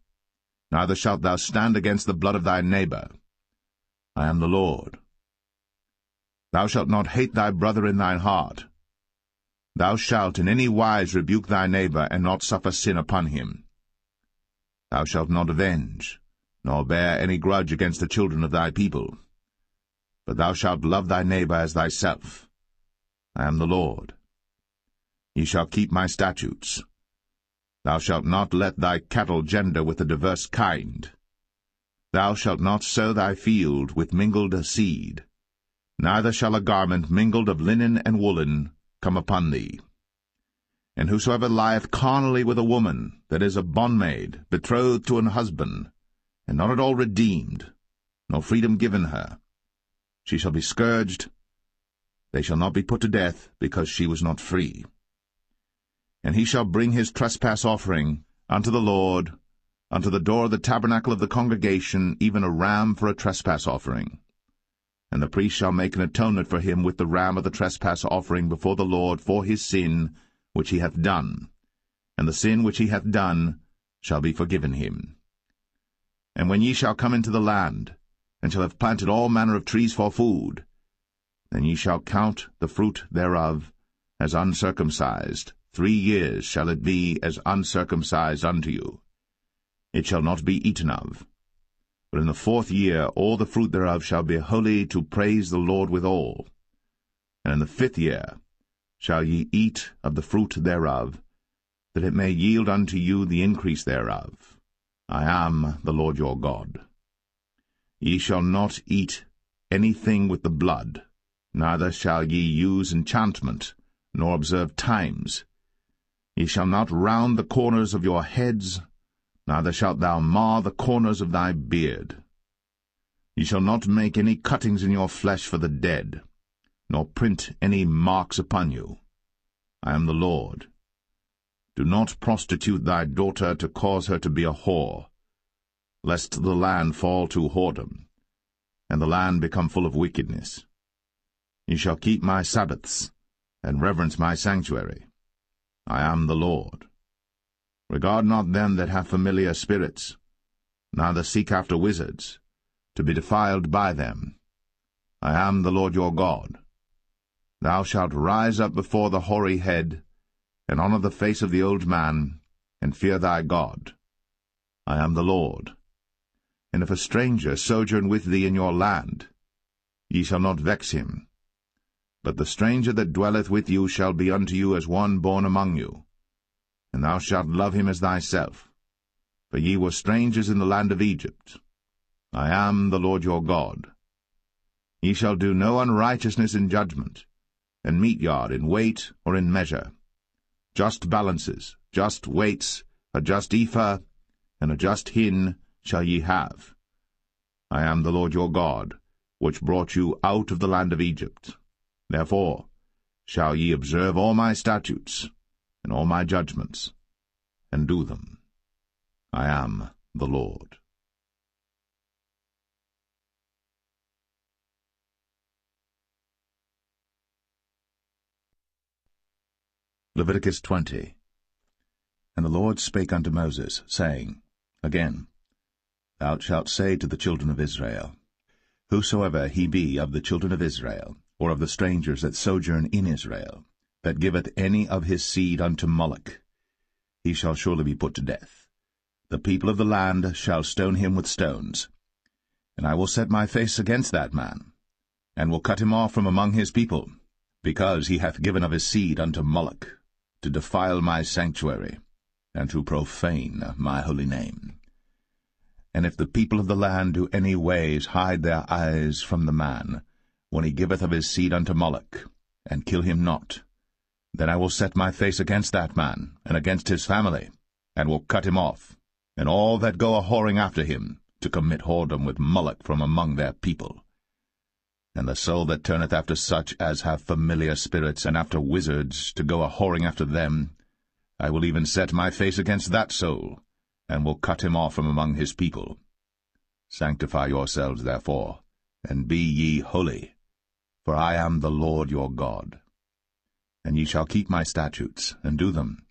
neither shalt thou stand against the blood of thy neighbor. I am the Lord. Thou shalt not hate thy brother in thine heart. Thou shalt in any wise rebuke thy neighbor, and not suffer sin upon him. Thou shalt not avenge, nor bear any grudge against the children of thy people. But thou shalt love thy neighbor as thyself. I am the Lord. Ye shall keep my statutes. Thou shalt not let thy cattle gender with a diverse kind. Thou shalt not sow thy field with mingled seed, neither shall a garment mingled of linen and woolen come upon thee. And whosoever lieth carnally with a woman that is a bondmaid, betrothed to an husband, and not at all redeemed, nor freedom given her, she shall be scourged. They shall not be put to death, because she was not free. And he shall bring his trespass offering unto the Lord, unto the door of the tabernacle of the congregation, even a ram for a trespass offering. And the priest shall make an atonement for him with the ram of the trespass offering before the Lord for his sin which he hath done, and the sin which he hath done shall be forgiven him. And when ye shall come into the land, and shall have planted all manner of trees for food, then ye shall count the fruit thereof as uncircumcised. 3 years shall it be as uncircumcised unto you. It shall not be eaten of. But in the 4th year all the fruit thereof shall be holy to praise the Lord withal. And in the 5th year shall ye eat of the fruit thereof, that it may yield unto you the increase thereof. I am the Lord your God. Ye shall not eat anything with the blood, neither shall ye use enchantment, nor observe times. Ye shall not round the corners of your heads, neither shalt thou mar the corners of thy beard. Ye shall not make any cuttings in your flesh for the dead, nor print any marks upon you. I am the Lord. Do not prostitute thy daughter to cause her to be a whore, lest the land fall to whoredom, and the land become full of wickedness. Ye shall keep my Sabbaths, and reverence my sanctuary. I am the Lord. Regard not them that have familiar spirits, neither seek after wizards, to be defiled by them. I am the Lord your God. Thou shalt rise up before the hoary head, and honour the face of the old man, and fear thy God. I am the Lord. And if a stranger sojourn with thee in your land, ye shall not vex him. But the stranger that dwelleth with you shall be unto you as one born among you, and thou shalt love him as thyself. For ye were strangers in the land of Egypt. I am the Lord your God. Ye shall do no unrighteousness in judgment, and meet yard in weight or in measure. Just balances, just weights, a just ephah, and a just hin shall ye have. I am the Lord your God, which brought you out of the land of Egypt. Therefore shall ye observe all my statutes, and all my judgments, and do them. I am the Lord. Leviticus 20. And the Lord spake unto Moses, saying, Again, thou shalt say to the children of Israel, Whosoever he be of the children of Israel, or of the strangers that sojourn in Israel, that giveth any of his seed unto Moloch, he shall surely be put to death. The people of the land shall stone him with stones. And I will set my face against that man, and will cut him off from among his people, because he hath given of his seed unto Moloch, to defile my sanctuary, and to profane my holy name. And if the people of the land do any ways hide their eyes from the man, when he giveth of his seed unto Moloch, and kill him not, then I will set my face against that man, and against his family, and will cut him off, and all that go a-whoring after him, to commit whoredom with Moloch from among their people. And the soul that turneth after such as have familiar spirits, and after wizards, to go a-whoring after them, I will even set my face against that soul, and will cut him off from among his people. Sanctify yourselves, therefore, and be ye holy, for I am the Lord your God. And ye shall keep my statutes, and do them.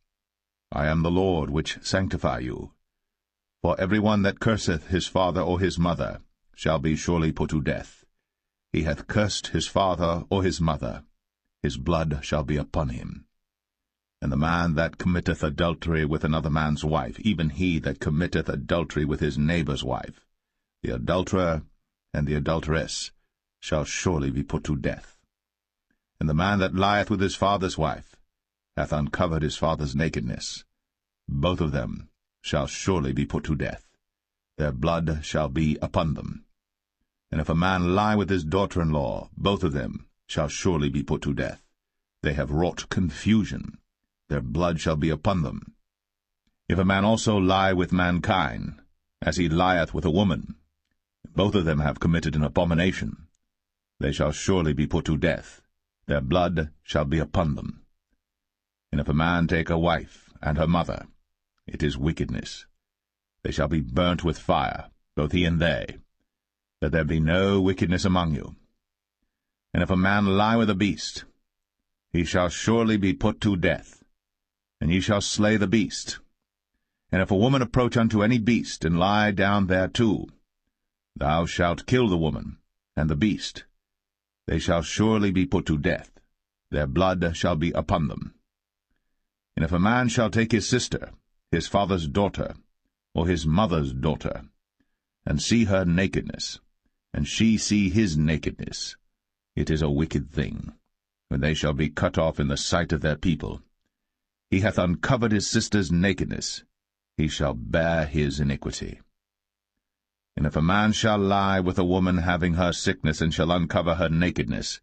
I am the Lord which sanctify you. For every one that curseth his father or his mother shall be surely put to death. He hath cursed his father or his mother, his blood shall be upon him. And the man that committeth adultery with another man's wife, even he that committeth adultery with his neighbour's wife, the adulterer and the adulteress shall surely be put to death. And the man that lieth with his father's wife hath uncovered his father's nakedness. Both of them shall surely be put to death. Their blood shall be upon them. And if a man lie with his daughter-in-law, both of them shall surely be put to death. They have wrought confusion. Their blood shall be upon them. If a man also lie with mankind, as he lieth with a woman, both of them have committed an abomination. They shall surely be put to death. Their blood shall be upon them. And if a man take a wife and her mother, it is wickedness. They shall be burnt with fire, both he and they, that there be no wickedness among you. And if a man lie with a beast, he shall surely be put to death, and ye shall slay the beast. And if a woman approach unto any beast, and lie down thereto, thou shalt kill the woman and the beast. They shall surely be put to death. Their blood shall be upon them. And if a man shall take his sister, his father's daughter, or his mother's daughter, and see her nakedness, and she see his nakedness, it is a wicked thing, when they shall be cut off in the sight of their people. He hath uncovered his sister's nakedness, he shall bear his iniquity. And if a man shall lie with a woman having her sickness, and shall uncover her nakedness,